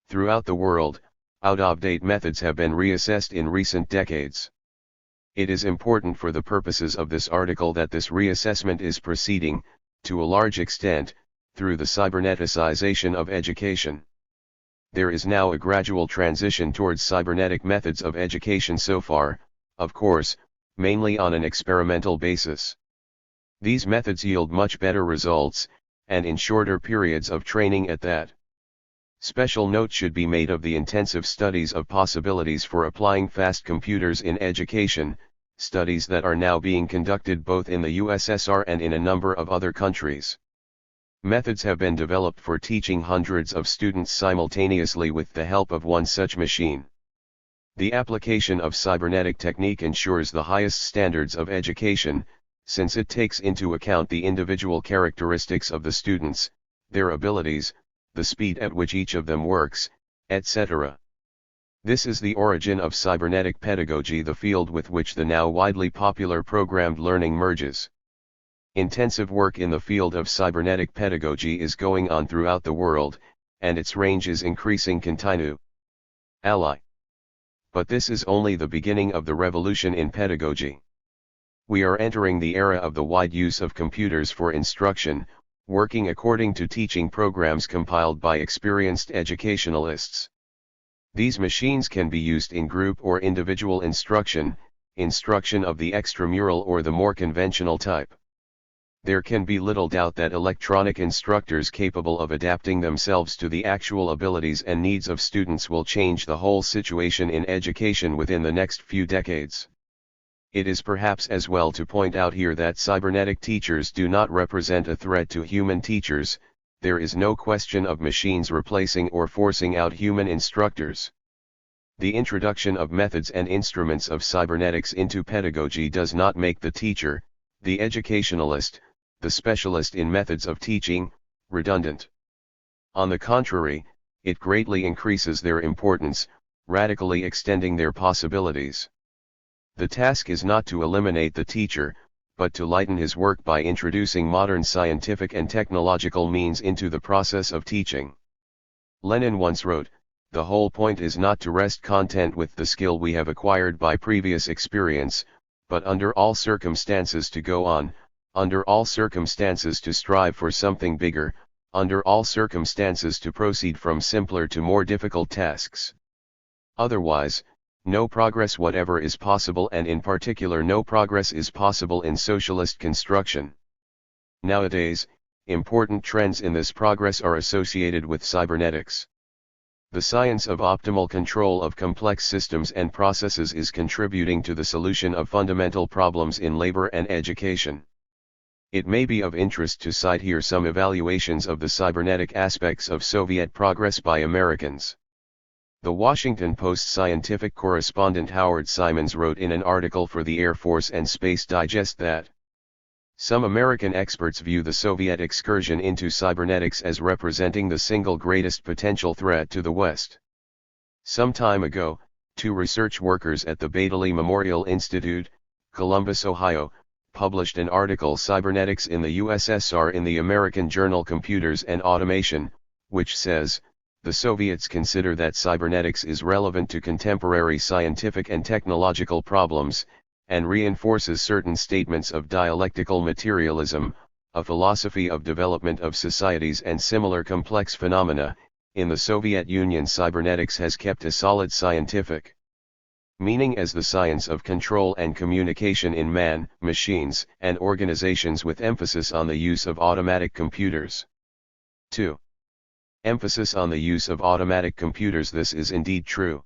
Throughout the world, out-of-date methods have been reassessed in recent decades. It is important for the purposes of this article that this reassessment is proceeding, to a large extent, through the cyberneticization of education. There is now a gradual transition towards cybernetic methods of education so far, of course, mainly on an experimental basis. These methods yield much better results, and in shorter periods of training at that. Special note should be made of the intensive studies of possibilities for applying fast computers in education, studies that are now being conducted both in the USSR and in a number of other countries. Methods have been developed for teaching hundreds of students simultaneously with the help of one such machine. The application of cybernetic technique ensures the highest standards of education, since it takes into account the individual characteristics of the students, their abilities, the speed at which each of them works, etc. This is the origin of cybernetic pedagogy, the field with which the now widely popular programmed learning merges. Intensive work in the field of cybernetic pedagogy is going on throughout the world, and its range is increasing continually. But this is only the beginning of the revolution in pedagogy. We are entering the era of the wide use of computers for instruction, working according to teaching programs compiled by experienced educationalists. These machines can be used in group or individual instruction of the extramural or the more conventional type. There can be little doubt that electronic instructors capable of adapting themselves to the actual abilities and needs of students will change the whole situation in education within the next few decades. It is perhaps as well to point out here that cybernetic teachers do not represent a threat to human teachers. There is no question of machines replacing or forcing out human instructors. The introduction of methods and instruments of cybernetics into pedagogy does not make the teacher, the educationalist, the specialist in methods of teaching, redundant. On the contrary, it greatly increases their importance, radically extending their possibilities. The task is not to eliminate the teacher, but to lighten his work by introducing modern scientific and technological means into the process of teaching. Lenin once wrote, "The whole point is not to rest content with the skill we have acquired by previous experience, but under all circumstances to go on, under all circumstances to strive for something bigger, under all circumstances to proceed from simpler to more difficult tasks. Otherwise, no progress whatever is possible, and in particular no progress is possible in socialist construction." Nowadays, important trends in this progress are associated with cybernetics. The science of optimal control of complex systems and processes is contributing to the solution of fundamental problems in labor and education. It may be of interest to cite here some evaluations of the cybernetic aspects of Soviet progress by Americans. The Washington Post scientific correspondent Howard Simons wrote in an article for the Air Force and Space Digest that some American experts view the Soviet excursion into cybernetics as representing the single greatest potential threat to the West. Some time ago, two research workers at the Baddeley Memorial Institute, Columbus, Ohio, published an article Cybernetics in the USSR in the American journal Computers and Automation, which says, the Soviets consider that cybernetics is relevant to contemporary scientific and technological problems, and reinforces certain statements of dialectical materialism, a philosophy of development of societies and similar complex phenomena. In the Soviet Union, cybernetics has kept a solid scientific meaning as the science of control and communication in man, machines, and organizations, with emphasis on the use of automatic computers. 2. Emphasis on the use of automatic computers. This is indeed true.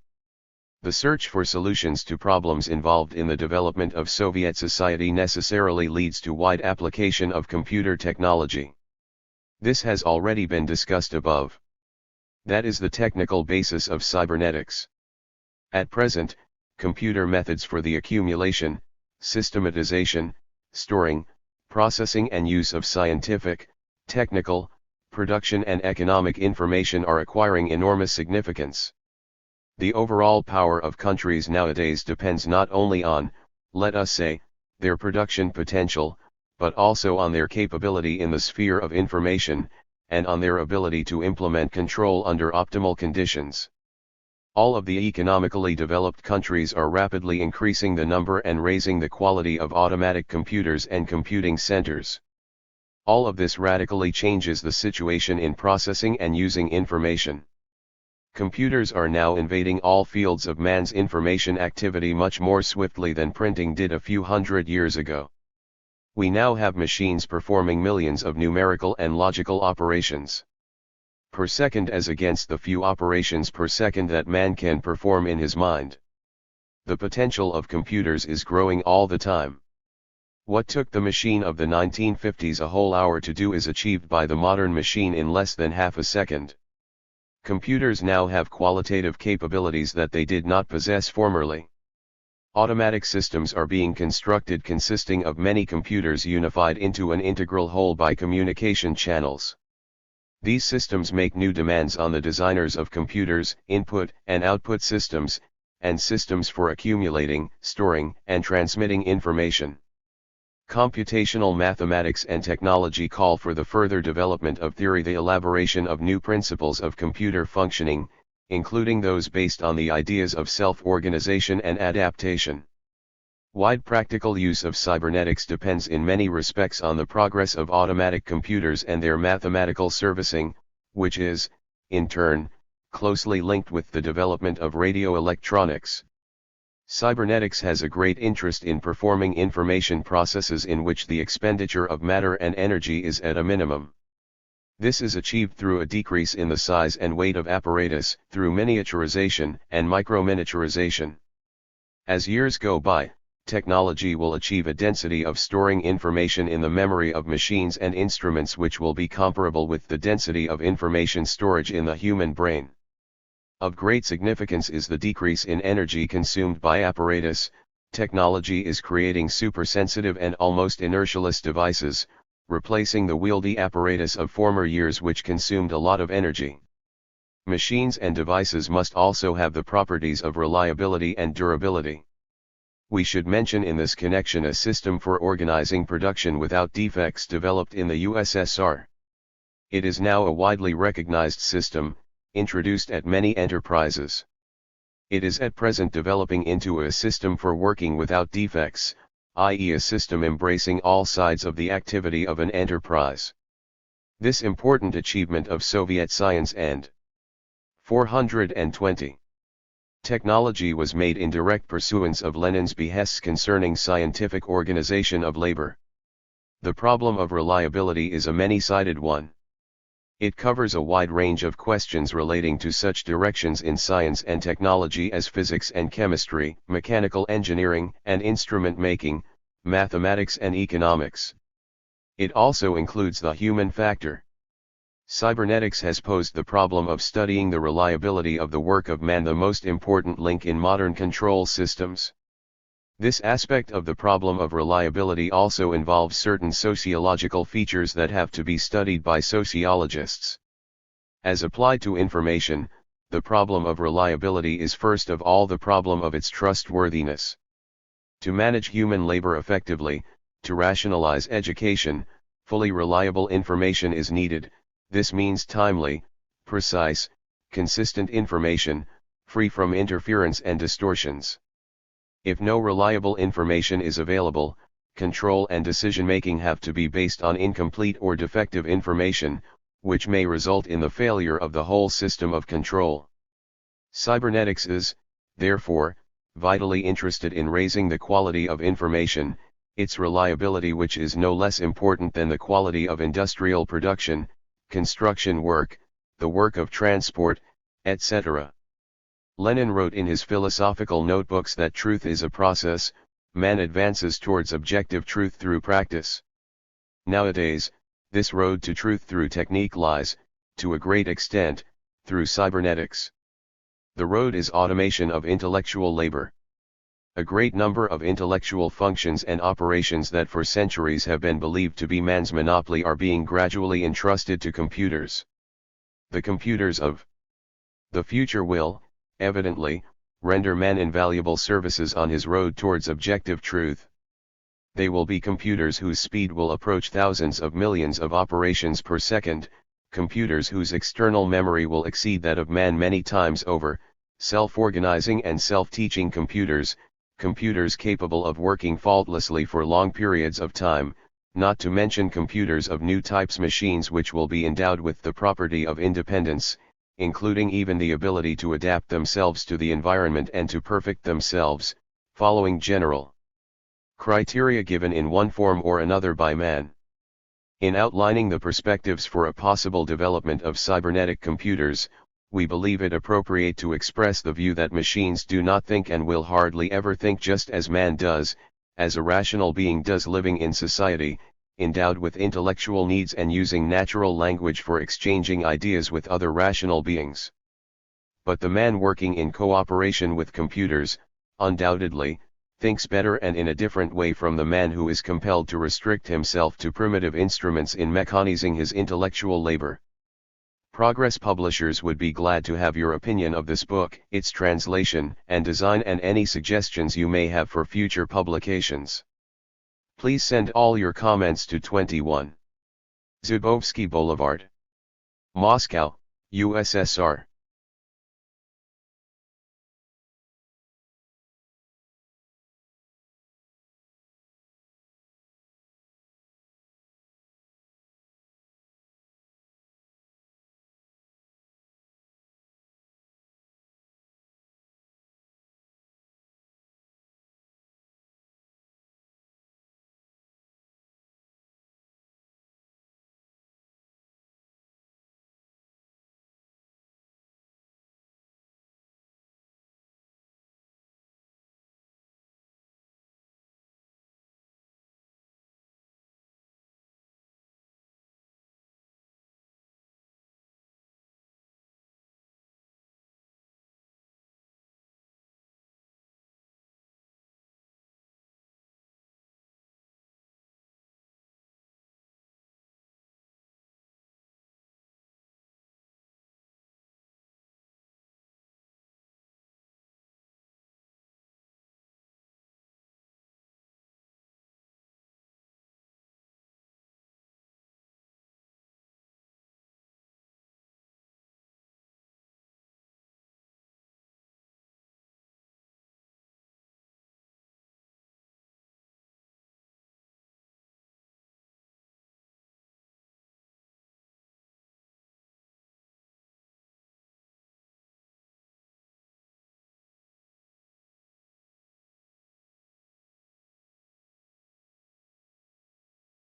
The search for solutions to problems involved in the development of Soviet society necessarily leads to wide application of computer technology. This has already been discussed above. That is the technical basis of cybernetics. At present, computer methods for the accumulation, systematization, storing, processing and use of scientific, technical, production and economic information are acquiring enormous significance. The overall power of countries nowadays depends not only on, let us say, their production potential, but also on their capability in the sphere of information, and on their ability to implement control under optimal conditions. All of the economically developed countries are rapidly increasing the number and raising the quality of automatic computers and computing centers. All of this radically changes the situation in processing and using information. Computers are now invading all fields of man's information activity much more swiftly than printing did a few hundred years ago. We now have machines performing millions of numerical and logical operations per second, as against the few operations per second that man can perform in his mind. The potential of computers is growing all the time. What took the machine of the 1950s a whole hour to do is achieved by the modern machine in less than half a second. Computers now have qualitative capabilities that they did not possess formerly. Automatic systems are being constructed consisting of many computers unified into an integral whole by communication channels. These systems make new demands on the designers of computers, input and output systems, and systems for accumulating, storing, and transmitting information. Computational mathematics and technology call for the further development of theory, the elaboration of new principles of computer functioning, including those based on the ideas of self-organization and adaptation. Wide practical use of cybernetics depends in many respects on the progress of automatic computers and their mathematical servicing, which is, in turn, closely linked with the development of radio electronics. Cybernetics has a great interest in performing information processes in which the expenditure of matter and energy is at a minimum. This is achieved through a decrease in the size and weight of apparatus, through miniaturization and micro-miniaturization. As years go by, technology will achieve a density of storing information in the memory of machines and instruments which will be comparable with the density of information storage in the human brain. Of great significance is the decrease in energy consumed by apparatus. Technology is creating supersensitive and almost inertialess devices, replacing the wieldy apparatus of former years which consumed a lot of energy. Machines and devices must also have the properties of reliability and durability. We should mention in this connection a system for organizing production without defects developed in the USSR. It is now a widely recognized system, introduced at many enterprises. It is at present developing into a system for working without defects, i.e. a system embracing all sides of the activity of an enterprise. This important achievement of Soviet science and 420 technology was made in direct pursuance of Lenin's behests concerning scientific organization of labor. The problem of reliability is a many-sided one. It covers a wide range of questions relating to such directions in science and technology as physics and chemistry, mechanical engineering and instrument making, mathematics and economics. It also includes the human factor. Cybernetics has posed the problem of studying the reliability of the work of man, the most important link in modern control systems. This aspect of the problem of reliability also involves certain sociological features that have to be studied by sociologists. As applied to information, the problem of reliability is first of all the problem of its trustworthiness. To manage human labor effectively, to rationalize education, fully reliable information is needed. This means timely, precise, consistent information, free from interference and distortions. If no reliable information is available, control and decision-making have to be based on incomplete or defective information, which may result in the failure of the whole system of control. Cybernetics is, therefore, vitally interested in raising the quality of information, its reliability, which is no less important than the quality of industrial production, construction work, the work of transport, etc. Lenin wrote in his philosophical notebooks that truth is a process, man advances towards objective truth through practice. Nowadays, this road to truth through technique lies, to a great extent, through cybernetics. The road is automation of intellectual labor. A great number of intellectual functions and operations that for centuries have been believed to be man's monopoly are being gradually entrusted to computers. The computers of the future will, evidently, render man invaluable services on his road towards objective truth. They will be computers whose speed will approach thousands of millions of operations per second, computers whose external memory will exceed that of man many times over, self-organizing and self-teaching computers, computers capable of working faultlessly for long periods of time, not to mention computers of new types, machines which will be endowed with the property of independence, including even the ability to adapt themselves to the environment and to perfect themselves, following general criteria given in one form or another by man. In outlining the perspectives for a possible development of cybernetic computers, we believe it appropriate to express the view that machines do not think and will hardly ever think just as man does, as a rational being does living in society, endowed with intellectual needs and using natural language for exchanging ideas with other rational beings. But the man working in cooperation with computers, undoubtedly, thinks better and in a different way from the man who is compelled to restrict himself to primitive instruments in mechanizing his intellectual labor. Progress Publishers would be glad to have your opinion of this book, its translation and design, and any suggestions you may have for future publications. Please send all your comments to 21 Zubovsky Boulevard, Moscow, USSR.